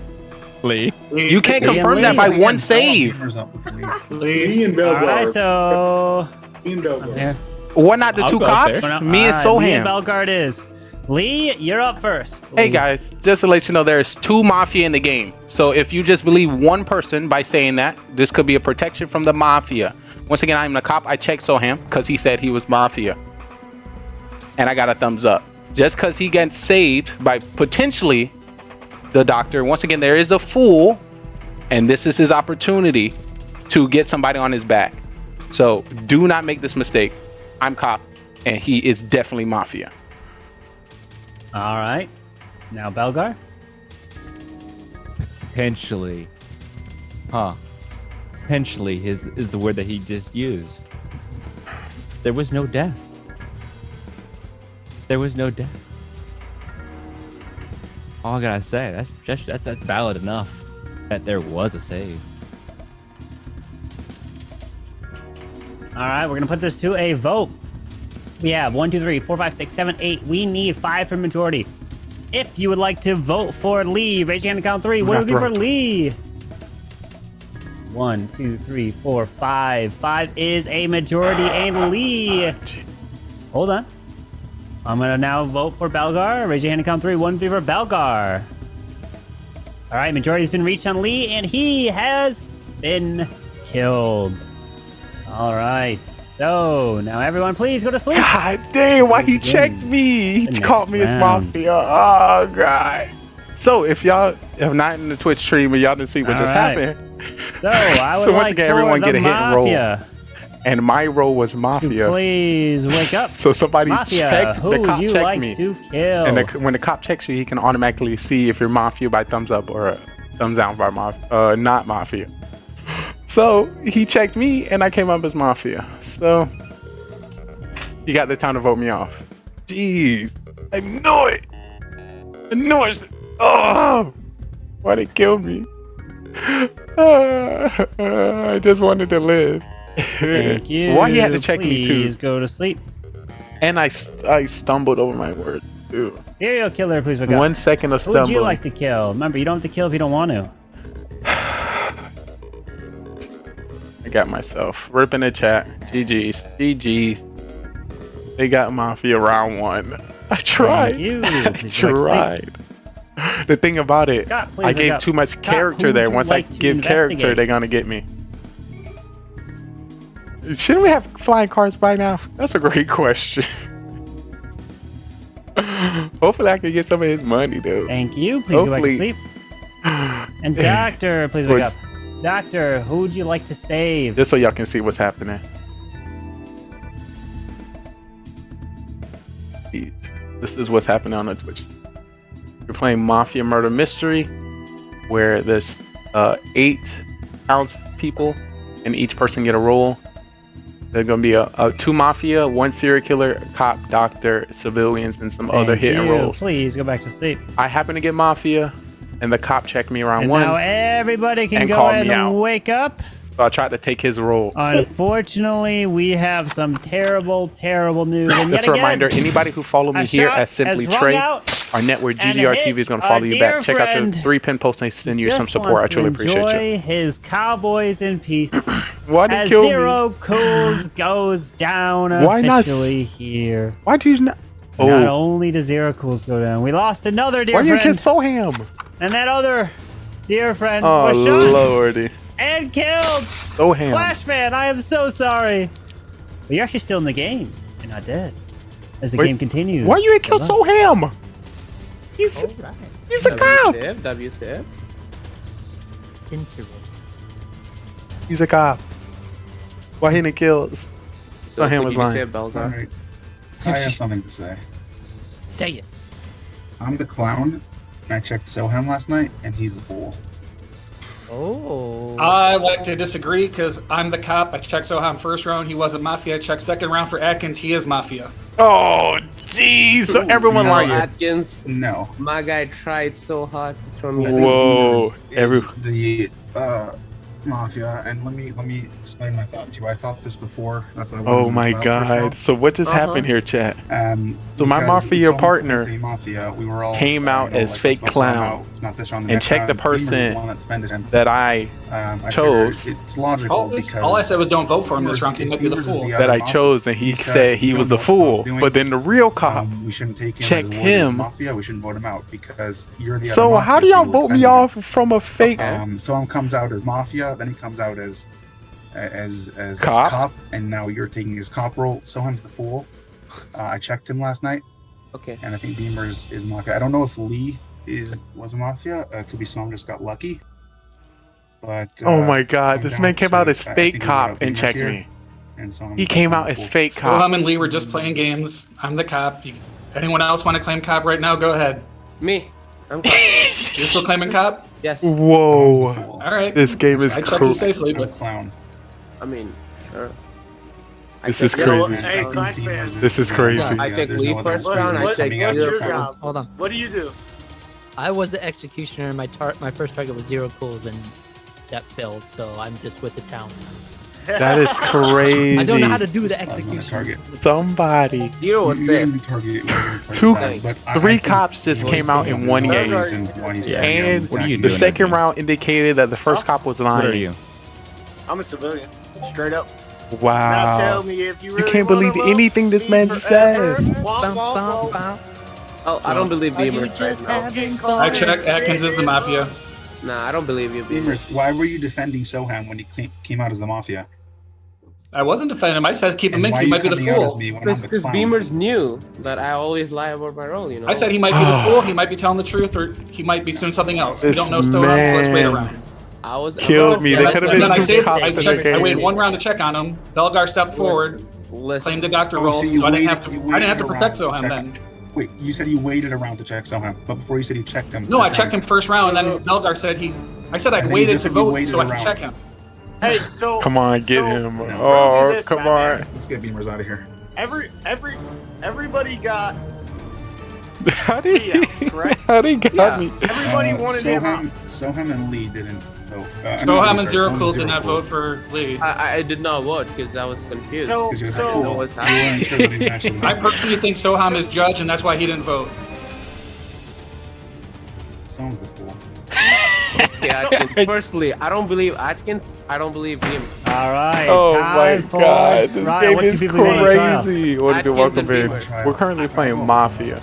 Lee. You can't Lee and confirm that Lee. by 1 save. Me and All right, Belgar. so Me and Belgar. What not the I'll 2 go cops? there. Me and Alright, me and Soham. Belgard is. Lee, you're up first. Hey guys, just to let you know, there's 2 mafia in the game. So if you just believe one person by saying that, this could be a protection from the mafia. Once again, I'm the cop. I checked Soham because he said he was mafia, and I got a thumbs up. Just because he gets saved by potentially the doctor. Once again, there is a fool, and this is his opportunity to get somebody on his back. So do not make this mistake. I'm cop, and he is definitely mafia. All right. Now Belgar. Potentially. Potentially is the word that he just used. There was no death. There was no death. All I gotta say, that's valid enough that there was a save. All right, we're gonna put this to a vote. We have 1, 2, 3, 4, 5, 6, 7, 8. We need 5 for majority. If you would like to vote for Lee, raise your hand and count 3. What would be for Lee? 1, 2, 3, 4, 5. 5 is a majority, and Lee. Hold on. I'm gonna now vote for Belgar. Raise your hand and count 3. 1, 3 for Belgar. All right, majority has been reached on Lee, and he has been killed. All right. So now everyone, please go to sleep. God damn, why he checked me? He caught me as mafia. Oh god. So if y'all have not in the Twitch stream and y'all didn't see what just happened. So I would So once like again, for everyone the get a hit and roll. Mafia And my role was mafia. Please wake up. So somebody Mafia, checked, who the cop you checked like me. to kill? And when the cop checks you, he can automatically see if you're mafia by thumbs up or a thumbs down by not mafia. So he checked me and I came up as mafia. So he got the time to vote me off. Jeez. I knew it. I knew it. Oh, why they killed me? I just wanted to live. Thank you. Why he had to check me too? Please go to sleep. And I stumbled over my word. Ew. Serial killer, please wake up. 1 second of Who would stumbling. you like to kill? Remember, you don't have to kill if you don't want to. I got myself. Rip in the chat. GG's. GG's. They got Mafia round 1. I tried. Thank you. I Please go tried. The thing about it, Scott, please I wake gave up. too much Scott, character who there. would you Once like I to give character, investigate? they're gonna get me. Shouldn't we have flying cars by now? That's a great question. Hopefully I can get some of his money though. Thank you. Please go back to sleep. And Doctor, please wake Would- up. Doctor, who would you like to save? Just so y'all can see what's happening. This is what's happening on the Twitch. We're playing Mafia Murder Mystery, where there's 8 townspeople, and each person get a role. There's gonna be a 2 Mafia, 1 serial killer, cop, doctor, civilians, and some other Thank hit and you. rolls. Please go back to sleep. I happen to get Mafia, and the cop checked me around And 1. now everybody can and go called ahead me and out. wake up. So I tried to take his role. Unfortunately, we have some terrible, terrible news. And Just yet a again, reminder, anybody who follow me a here shot as Simply has rung Trey, out our network and GGR TV is going to follow our you dear back. Check out your friend 3-pin post and send you some just support. I wants truly to appreciate you. enjoy his Cowboys in peace. Why did as you kill Zero me? Cools goes down Why not officially here. Why do you not? Not Oh, only does Zero Cools go down, we lost another dear why you friend. kill Soham? And that other dear friend Oh, was shot lordy. and killed. Soham. Flashman, I am so sorry. But you're actually still in the game. You're not dead. As the Wait, game continues. Why you ain't kill Good luck. Soham? He's a cop. WCF. He's a cop. Why he didn't kill us? Soham was lying. Alright. I have something to say. Say it. I'm the clown, and I checked Soham last night, and he's the fool. Oh. I like to disagree because I'm the cop. I checked Soham first round. He wasn't Mafia. I checked second round for Atkins. He is Mafia. Oh, jeez. So everyone No, lying. Atkins. No. My guy tried so hard to throw me. Whoa. The Mafia, and let me explain my thought to you. I thought this before. That's why I wanted Oh to my look it up god. first. So what just happened here, chat? So my Because Mafia it's partner the Mafia, we were all, came out as fake clown not this round, and next checked the round, Beamer's person one that spent it in. that I I chose. figured it's logical because All I said was don't vote for him this round. 'Cause he might be the Beamer's is fool. the that other I Mafia. chose, and he said he we was don't a know what fool. Scott's doing. But then the real cop We shouldn't take him checked as a warrior as him. Mafia. We shouldn't vote him out because you're the So other how Mafia do y'all if you vote me defended off from a fake? him. Someone comes out as Mafia, then he comes out as Cop? and now you're taking his cop role. Soham's the fool. I checked him last night. Okay. And I think Beamer is Mafia. I don't know if Lee was a Mafia. Could be someone just got lucky. But Oh my god, I'm this down man came to- out as I fake think we cop got and Beamer's checked here, me. and so He came out as fake Soham cop. and Lee were just playing games. I'm the cop. Anyone else want to claim cop right now? Go ahead. Me. I'm cop. You're still claiming cop? Yes. Whoa. All right. This game is I checked crazy. you safely, but clown. I mean, sure. This is crazy. This is crazy. I checked Lee first round. I checked What's your Zero. job? Hold on. What do you do? I was the executioner, and my first target was Zero Cools, and that failed. So I'm just with the town. That is crazy. I don't know how to do the execution. Somebody. Zero was safe. Two, but 3 cops just came out in one game. And What are you the doing, second OG? round indicated that the first cop was lying. What are you? I'm a civilian, straight up. Now Wow. tell me if you really You can't wanna believe love anything this me man forever. says. Womp, womp, womp. Oh, I don't believe Beamer right now. I checked. Atkins is the Mafia. Nah, I don't believe you, Beamer. Beamers, why were you defending Soham when he came out as the Mafia? I wasn't defending him. I said keep him in And 'cause why he might be you the coming out as fool. me when I'm the Because clown? Beamers knew that I always lie about my role, you know. I said he might be the fool. He might be telling the truth, or he might be doing something else. We This don't know still, so let's wait man around. I was Killed me. They could have And then I been 2 saved. cops I in the checked. I waited game. 1 round to check on him. Belgar stepped forward, claimed the doctor role, so so, you I didn't waited- have to. you I didn't have to waited protect around to Soham check then. Wait, you said you waited around to check Soham, but before you said you checked him. No, I checked him first round, and then Belgar said he. I said I And then you waited just to said you vote waited so I could around. check him. Hey, so Come on, get him. riddle me Oh, this, come Batman. on. Let's get Beamers out of here. everybody got How did he? Correct. How did he got me? Everybody wanted him. Soham and Lee didn't vote. Soham and Zero Cool did not vote for Lee. I did not vote because I was confused. So what's happening? I personally think Soham is judge, and that's why he didn't vote. Soham's the fool. Yeah, Atkins. Personally, I don't believe Atkins. I don't believe him. All right. Oh my time for god, this trial. game What do is people want to trial? crazy. What do you welcome in? We're currently playing Mafia,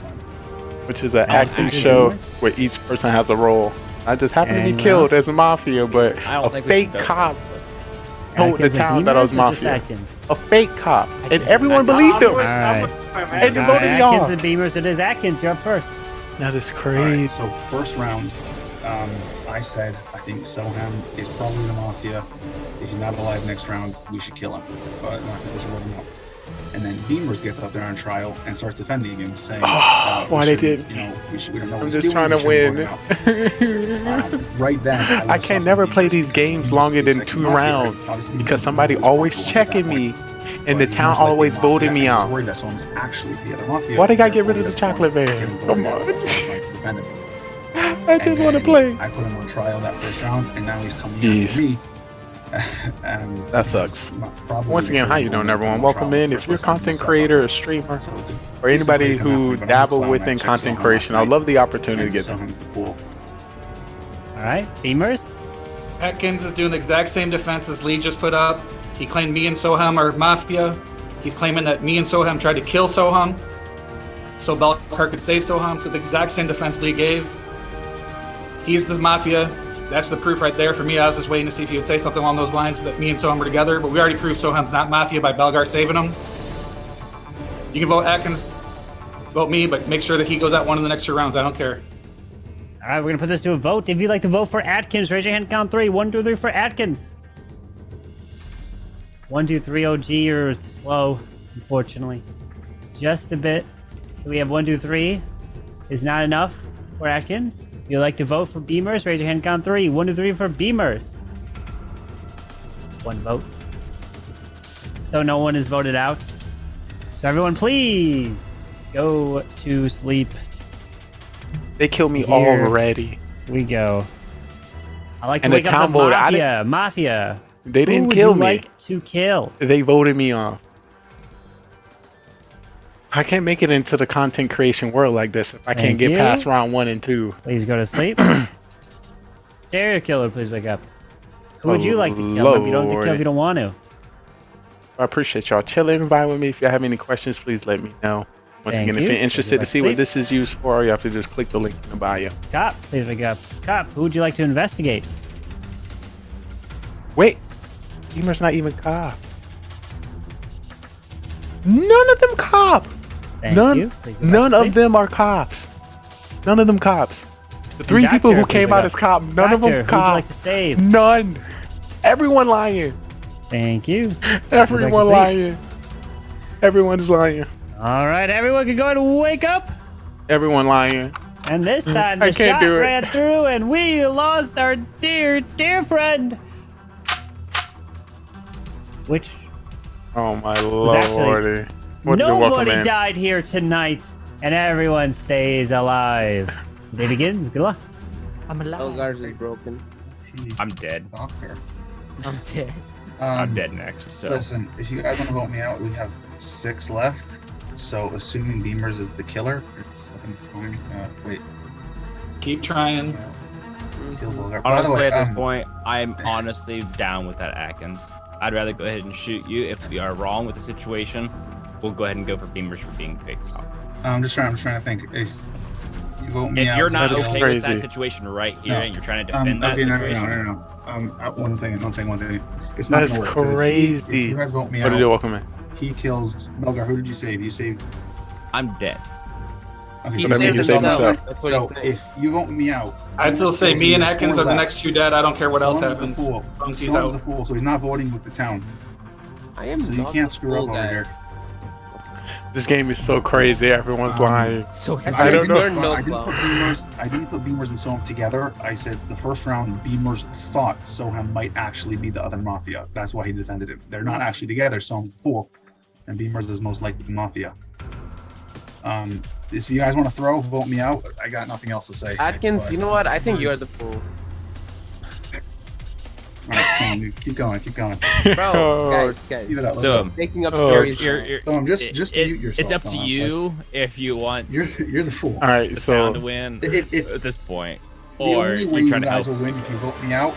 which is an acting show where each person has a role. I just happened to be killed as a Mafia, but a fake cop told the town that I was Mafia. A fake cop, and everyone believed him. All right. And they voted me Atkins off. and Beamers. It is Atkins. You're up first. That is crazy. So first round, I said I think Soham is probably the Mafia. If he's not alive next round, we should kill him. But no, I think we should let him know. And then Beamers gets up there on trial and starts defending him, saying, why they did? You know, we don't know. I'm just trying to win. Right then, I can't never play these games longer than 2 rounds because somebody always checking me, and the town always voting me out. Worried that Soham's actually the other Mafia. Why they gotta get rid of the chocolate man? Come on. I just want to play. I put him on trial that first round, and now he's coming after me. That sucks. Once again, how you doing, everyone? Welcome in. If you're a content creator, a streamer, or anybody who dabble within content creation, I'd love the opportunity to get them. All right, Beamers. Atkins is doing the exact same defense as Lee just put up. He claimed me and Soham are Mafia. He's claiming that me and Soham tried to kill Soham so Belkar could save Soham. So the exact same defense Lee gave. He's the Mafia. That's the proof right there for me. I was just waiting to see if he would say something along those lines that me and Soham were together, but we already proved Soham's not Mafia by Belgar saving him. You can vote Atkins, vote me, but make sure that he goes out one of the next 2 rounds. I don't care. All right, we're gonna put this to a vote. If you'd like to vote for Atkins, raise your hand. Count 3. 1, 2, 3 for Atkins. 1, 2, 3. OG, you're slow, unfortunately, just a bit. So we have 1, 2, 3. Is not enough for Atkins. If you'd like to vote for Beamers, raise your hand. Count 3. 1, 2, 3 for Beamers. 1 vote. So no one is voted out. So everyone, please go to sleep. They killed me Here already. We go. I like to And the wake up town the voted. Mafia. Mafia. They didn't Who would kill you me. like to kill? They voted me off. I can't make it into the content creation world like this if I can't Thank get you. past round 1 and 2. Please go to sleep. Serial killer, please wake up. Who would you like to kill? If you don't kill, if you don't want to. I appreciate y'all chilling and vibing with me. If you have any questions, please let me know. Once Thank again, if you. you're interested to Please see go to what this is used for, all you have to do is click the link in the bio. Cop, please wake up. Cop, who would you like to investigate? Wait, Beamer's not even cop. None of them cop. Thank none you. Please go back none to of sleep. them are cops. None of them cops. The 3 Doctor, people who please came wake out up. as cop, none Doctor, of them who would you cop. like to save? None. Everyone lying. Thank you. Everyone lying. Everyone's lying. All right, everyone can go ahead and wake up. Everyone lying. And this time, I the can't shot do it. ran through, and we lost our dear, dear friend. Which Oh my actually- lordy. What did you welcome nobody in? died here tonight, and everyone stays alive. Day begins. Good luck. I'm alive. Belgar's is broken. I'm dead. Doctor. I'm dead. I'm dead next. So Listen, if you guys want to vote me out, we have 6 left. So assuming Beamers is the killer, I think it's fine. Wait. Keep trying. Kill Belgar. By the honestly, way, at this point, I'm honestly down with that Atkins. I'd rather go ahead and shoot you. If we are wrong with the situation, we'll go ahead and go for Beamers for being fake cop. I'm just trying to think. If you vote me If out, you're not that is okay with that situation right here, No. and you're trying to defend that okay, situation, no. One thing. It's That not is gonna work, 'cause crazy. If you guys vote me What out, did you welcome in? he kills Belgar. Who did you save? You saved. I'm dead. Okay, So that means you saved himself. So if you vote me out, I still say me and there's Atkins 4 are the left. next 2 dead. I don't care what else Someone's happens. The fool. As long as he's Someone's out. the fool, so he's not voting with the town. I am So you not can't the screw up fool, over guys. here. This game is so crazy. Everyone's lying. So I don't know. I didn't put Beamers and Soham together. I said the first round, Beamers thought Soham might actually be the other Mafia. That's why he defended him. They're not actually together. Soham's the fool, and Beamers is most likely the Mafia. If you guys want to throw, vote me out. I got nothing else to say. Atkins, But- you know what? I think you're the fool. All right, come on, dude. Keep going. Bro, guys. Keep it up. Let's So, go. Taking up stories. Just mute yourself. It's up to Someone. you if you want. You're the fool. All right, the so town to win If- at this point, The or only way you're you trying to guys help. will win if you vote me out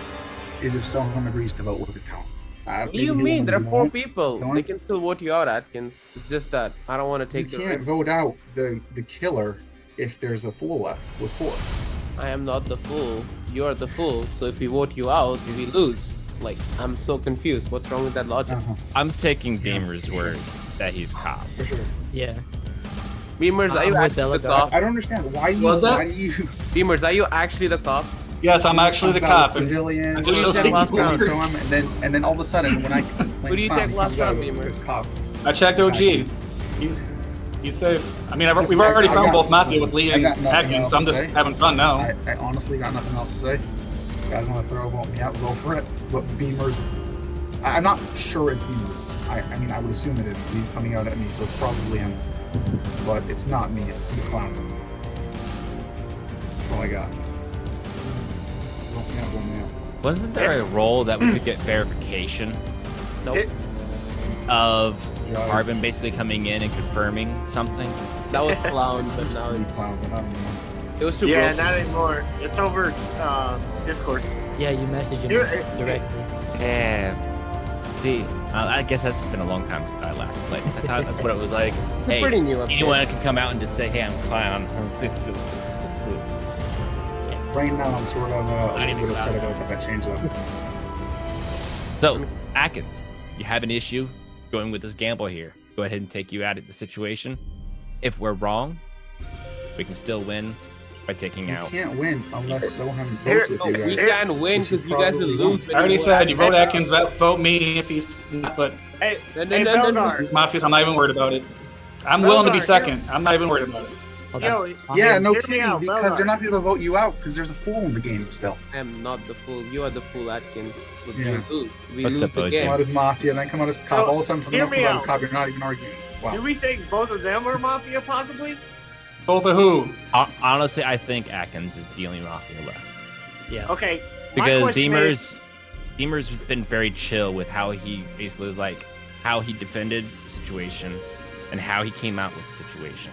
is if someone agrees to vote with the town. What do you mean? There are 4 people. They can still vote you out, Atkins. It's just that I don't want to You take the can't risk. vote out the killer if there's a fool left with 4. I am not the fool. You're the fool. So if we vote you out, we lose. Like, I'm so confused. What's wrong with that logic? I'm taking Beamer's word that he's cop. For sure. Yeah. Beamers, are you I'm with actually the Delegate. cop? I don't understand why you. Was that? Why do you? Beamers, are you actually the cop? Yes, I'm actually the Comes out cop. a civilian. I'm just Who do you so take last round? So and then all of a sudden when I Who do you take last round, Beamer? cop. I checked OG. He's safe. I mean, we've already found both Mafia with Lee and Atkins, so I'm just having fun now. I honestly got nothing else to say. You guys want to throw vote me out? Go for it. But Beamers, I'm not sure it's Beamers. I mean, I would assume it is. He's coming out at me, so it's probably him. But it's not me. It's the clown. That's all I got. Vote me out. Wasn't there a role that we could get verification Nope. of Carbon basically coming in and confirming something? That was clown, but now it's... It was too Yeah, broken. not anymore. It's over Discord. Yeah, you message him Here- directly. Yeah. See, I guess that's been a long time since I last played. 'Cause I thought that's what it was like. Hey, pretty new update. anyone can come out and just say, "Hey, I'm Clown." Right now, I'm sort of a Not even little bit upset Clown. about that change up. So, Atkins, you have an issue going with this gamble here. Go ahead and take you out of the situation. If we're wrong, we can still win by taking You out. can't win unless Soham votes with you guys. We can't win because you guys will lose. I already said you vote Atkins, vote me if he's not, but Hey, No, hey, no, no, no. Belgar. he's Mafia, so I'm not even worried about it. I'm willing to be Belgar, second. I'm not even worried about it. Yo, Yeah, no hear me kidding, out, because Belgar. they're not going to vote you out because there's a fool in the game still. I am not the fool. You are the fool, Atkins. So Yeah. we lose. We What's lose up, the OG? game. Come out as Mafia, then come out as cop. All of a sudden, someone hear else me comes out as out. cop. You're not even arguing. Wow. Do we think both of them are Mafia, possibly? Both of who? Honestly, I think Atkins is the only Mafia left. Yeah. Okay. my Because question is- Beamer's has been very chill with how he basically was like, how he defended the situation and how he came out with the situation.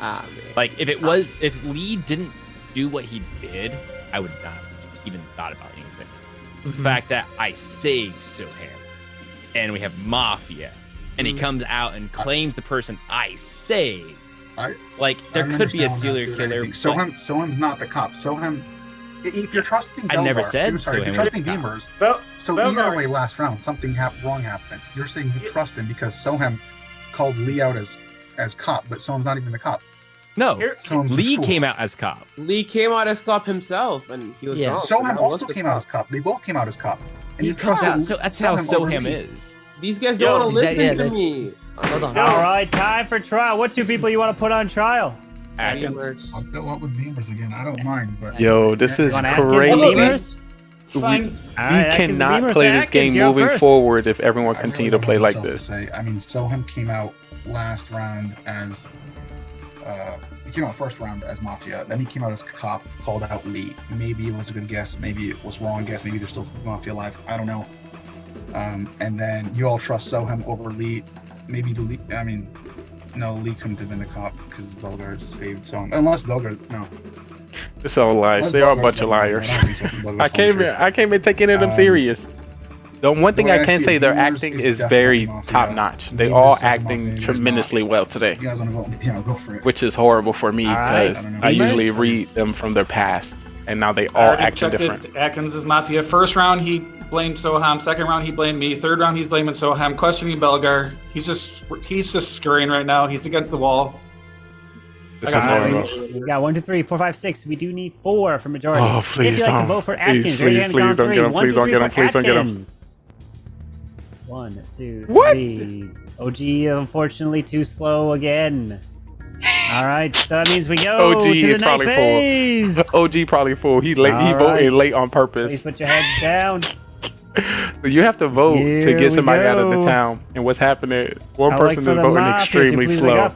Ah, man. Like, if Lee didn't do what he did, I would not have even thought about anything. The fact that I saved Soham and we have Mafia and he comes out and claims the person I saved. Like, there could be a serial killer. Soham's not the cop. Soham, if you're trusting I never Belgar- said I'm sorry, if Soham you're was trusting the cop. Beamers, Bel- so Belgar. either way, last round, something wrong happened. You're saying you trust him because Soham called Lee out as cop, but Soham's not even the cop. No, Soham's the Lee fool. came out as cop. Lee came out as cop himself, and he was wrong. Soham That also was the came cop. out as cop. They both came out as cop. And He you comes trust out, so that's how over Soham Lee. is. These guys don't want to listen to me. Hold on. All right, time for trial. What 2 people you want to put on trial? Atkins. I'll go up with Beamers again. I don't mind, but Yo, this You is want Atkins and crazy. Beamers? It's fine. All right, We Atkins and cannot Beamers. play this Atkins, game you're moving first. forward if everyone I continue really to play don't like know what else to this. say. I mean, Soham came out last round as he came out first round as Mafia. Then he came out as cop, called out Lee. Maybe it was a good guess. Maybe it was wrong guess. Maybe there's still Mafia alive. I don't know. And then you all trust Soham over Lee. Maybe the Lee. I mean, no, Lee couldn't have been the cop because Belgar saved Soham. Unless Belgar, no. It's all lies. They are a bunch of liars. I came in taking them serious. The one thing I can say, their acting is very top notch. They all acting tremendously well today, You guys want to vote? Yeah, go for it. which is horrible for me All right. because I usually read them from their past, and now they all already acting checked different. it. Atkins is Mafia. First round, he blamed Soham. Second round, he blamed me. Third round, he's blaming Soham, questioning Belgar. He's just scurrying right now. He's against the wall. This is horrible. We got 1, 2, 3, 4, 5, 6. We do need 4 for majority. Oh, If please you'd like to don't. vote for Please, Atkins, raise your hand please, on don't three. get him. 1, Please 2, don't 3 get him. for Please don't get him. Atkins. 1, 2, What? 3. OG, unfortunately, too slow again. All right, so that means we go OG to the is night probably phase. full. OG probably full. He late. He All voted right. late on Please purpose. put your heads down. You have to vote to Here we get somebody out of the go. town. And what's happening? One I person like for is the voting Mafia to extremely please slow, wake up.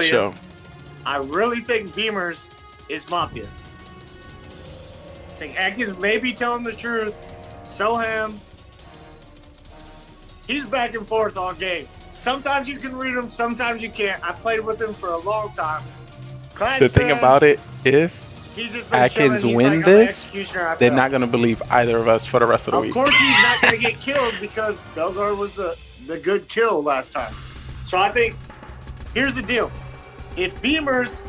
feel ya. show. I really think Beamers is Mafia. I think Atkins may be telling the truth. Soham, he's back and forth all game. Sometimes you can read him, sometimes you can't. I played with him for a long time. The thing about it, if he's just been Atkins chilling. He's win like, I'm an this, executioner, I they're failed. not going to believe either of us for the rest of the Of week. course, he's not going to get killed because Belgar was the good kill last time. So I think here's the deal: if Beamers,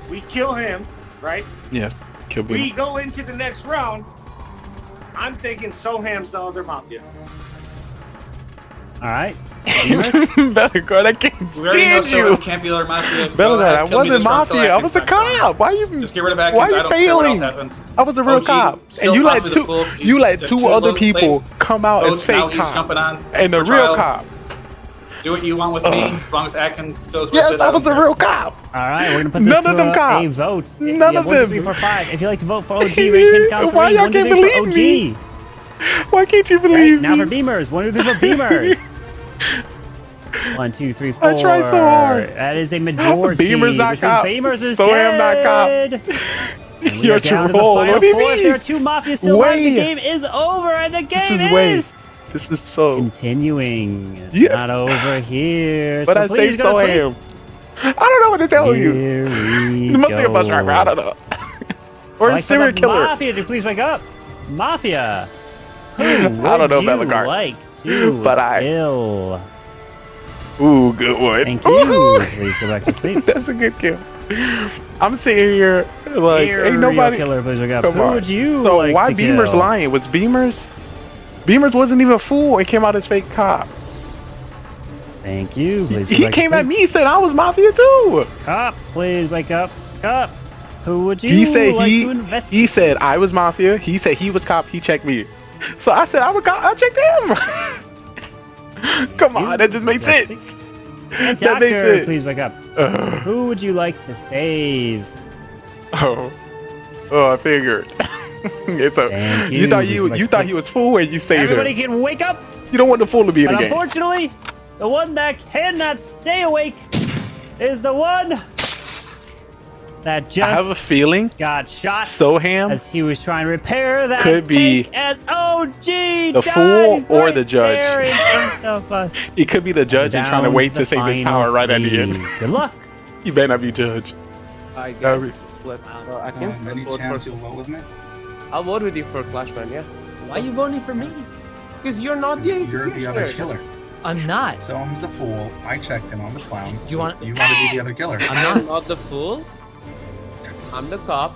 we kill him, right? Yes, kill We Beamer. go into the next round. I'm thinking Soham's the other Mafia. All right. Belgar, I can't We already know stand you. Soham can't be our Mafia. Go Belgar, ahead, I kill me wasn't this round, kill Mafia. I Atkins was a next round. cop. Why you? Just get rid of Why Atkins. I you don't care what else failing? happens. I was a real OG cop, still and you let possibly the two, fool 'cause you let the two two other low people plate come out as votes, now fake he's jumping cops, on and the for real trial. cop. Do what you want with me, as long as Atkins goes with Yes, it. I was a real cop. All right, we're gonna put this None to of them a cops. vote. None of 1, 2, them. 3, 4, 5. If you like to vote for OG, raise your hand count 3. Why y'all 1, 2, can't 3 for believe OG. Why can't you Right, believe now for me? Beamers. 1, 2, 3 for Beamers. 1, 2, 3, 4. I tried so hard. That is a majority. Beamers not which means cop. Beamers is Soham not cop. dead. And we You're are down to the troll. final What do you 4. If mean? there are 2 Mafia still alive, the Way. game is over, and the This game is way. is This is so. continuing. It's Yeah. not over here. But so I say please go to sleep. Soham. I don't know what to tell you. Here we It must be a bus go. driver. I don't know. Or a Like for serial the killer. Mafia, to please wake up. Mafia. Who I don't know, would you Belgar. like to But I- kill? Ooh, good one. Thank you. Please go back to sleep. That's a good kill. I'm sitting here like, ain't nobody. Killer, please wake up. Come Who on. would you So like why to Beamer's kill? lying? Was Beamer's? Beamer's wasn't even a fool and came out as fake cop. Thank you. Please go He back to came at sleep. me, said I was Mafia too. Cop, please wake up. Cop. Who would you He said like to he investigate? said I was Mafia. He said he was cop. He checked me. So I said I was cop. I checked him. Come on, that just makes sense. And That makes doctor, sense. please wake up. Who would you like to save? Oh, I figured. It's a. Thank You you. thought Just you like you thought he was fool and you saved Everybody him. can wake up. You don't want the fool to be in But the game. unfortunately, the one that cannot stay awake is the one that I have a just feeling got shot Soham as he was trying to repair that could be tank as OG the fool dies or right the judge. there in front of us. He could be the judge and trying to Down wait to to save his final power right at the 3. end. Good luck. You better not be judged. Alright, That'd guys. Let's. Atkins, Any let's vote chance for. you'll vote with me? I'll vote with you for Clashman. Yeah. Why are you voting for me? Because you're not the You're the other executioner. killer. I'm not. So I'm the fool. I checked him. I'm the clown. You want- You want to be the other killer? I'm not the fool. I'm the cop.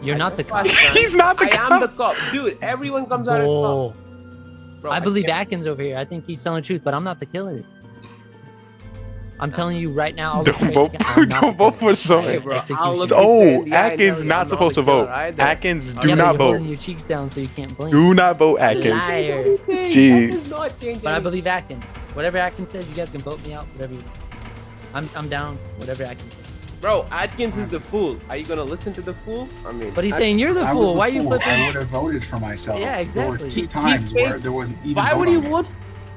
You're not the cop. He's not the I am the cop, dude. Everyone comes out as Bull. cop. Bro, I believe can't- Atkins over here. I think he's telling the truth, but I'm not the killer. I'm telling you right now. I'll look Don't straight vote. at the- I'm not Don't the vote for killer. Hey, Soham. bro, Execution. I'll look you say in Oh, the eye and Atkins tell you not I'm supposed to the killer vote. either. Atkins, Yeah, do but not you're vote. holding your cheeks down so you can't blink. Do not vote Atkins. Liar. That Jeez. does not change But I anything. believe Atkins. Whatever Atkins says, you guys can vote me out. Whatever you want. I'm down. Whatever Atkins says. Bro, Atkins is the fool. Are you gonna listen to the fool? I mean, But he's saying you're the I was fool. the Why you fool. flipping? I would have voted for myself. Yeah, There were exactly. two times where there wasn't even. why vote would on you me. vote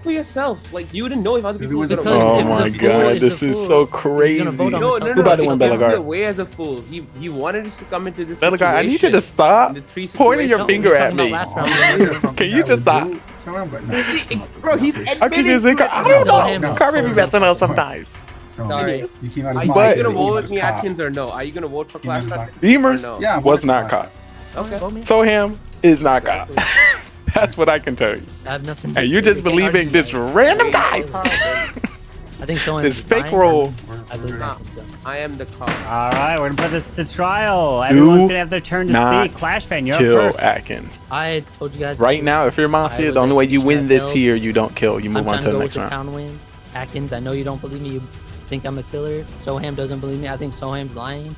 for yourself? Like you didn't know if other If it people was were a gonna cause- vote. Oh if my the fool god, is this the is fool, so he's gonna crazy. vote on No, himself. no, Who no. about to It win, gives you Bellegarde? away as a fool. He wanted us to come into this. Bellegarde, I need you situation to stop in the three pointing your situations. finger at talking me. about last Oh, round. yeah, something Can you I just would stop? do, Somehow, but no, it's not- Bro, he's it's I not could just admitting think, to it. I don't So know. him- Carver be messing up sometimes. So, Sorry. You came out Are as you But- gonna Mafia, vote you with me, was cop. Atkins, or no? Are you gonna vote for He was Clash? like- Beamers No. Yeah, was voted not for caught. Okay. Vote me. Soham is not caught. That's what I can tell you. I have nothing. And you just believing this random guy. I think someone. This fake role. I believe Nah, Atkins does. I am the cop. All right, we're gonna put this to trial. Everyone's Do gonna have their turn to not speak. Clash fan, you're Kill up first. Atkins. I told you guys. Right now, if you're Mafia, was the only way you executioner win this failed. here, you don't kill. You I'm move trying on to to go the with next the round. town win. Atkins, I know you don't believe me. You think I'm a killer. Soham doesn't believe me. I think Soham's lying.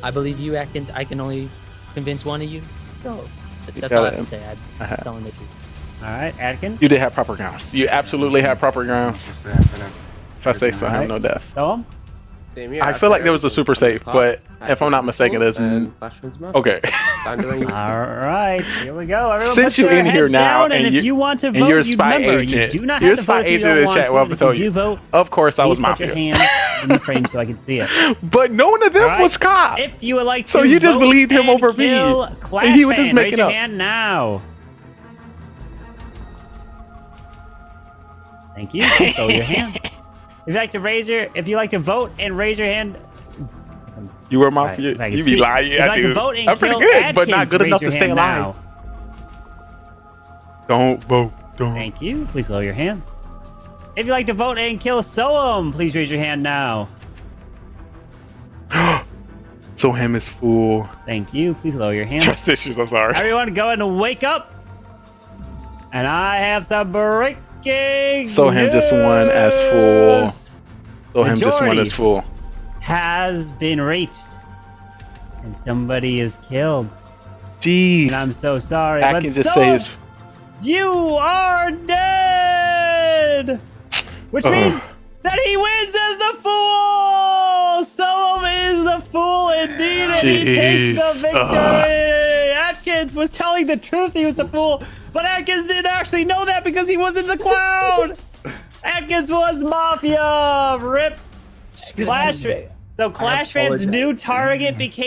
I believe you, Atkins. I can only convince one of you. So that's all I have to say. I'm telling the truth. All right, Atkins. You did have proper grounds. You absolutely had proper grounds. If I say so, I have no death. So, Same here. I feel like there was a super safe, but if I'm not mistaken, there's okay. All right, here we go. Everyone Since put you're their in here heads now, down, and if you want to vote, you're a spy remember, agent, you do not you're a have to spy vote if you agent don't in the want chat. to, Well, and I'm if tell you you. do vote, Of course, I was please put your Mafia. hand in the frame so I can see it. But none of them All right. was cop. If you would like to So you just vote believed him and over me, kill and Clash he was just Fan, making raise your up. hand now. Thank you. Show your hand. If you like to vote and raise your hand. You were Mafia. Right, You be lying. If you'd I like do. to vote and I'm pretty kill good, but not Adkins, good raise enough your to stay hand alive. now. Don't vote. Don't. Thank you. Please lower your hands. If you'd like to vote and kill Soam, please raise your hand now. So him is full. Thank you. Please lower your hands. Trust issues. I'm sorry. Everyone, go ahead and wake up. And I have some breaking. So him just won as full. So him just won as full. Has been reached, and somebody is killed. Jeez. And I'm so sorry. I but can just Soam, say his. you are dead, which means that he wins as the fool. Soam is the fool indeed, and he takes the victory. Atkins was telling the truth; he was the fool, but Atkins didn't actually know that because he was in the cloud. Atkins was Mafia. Rip. Clash. So Clash Fan's new target became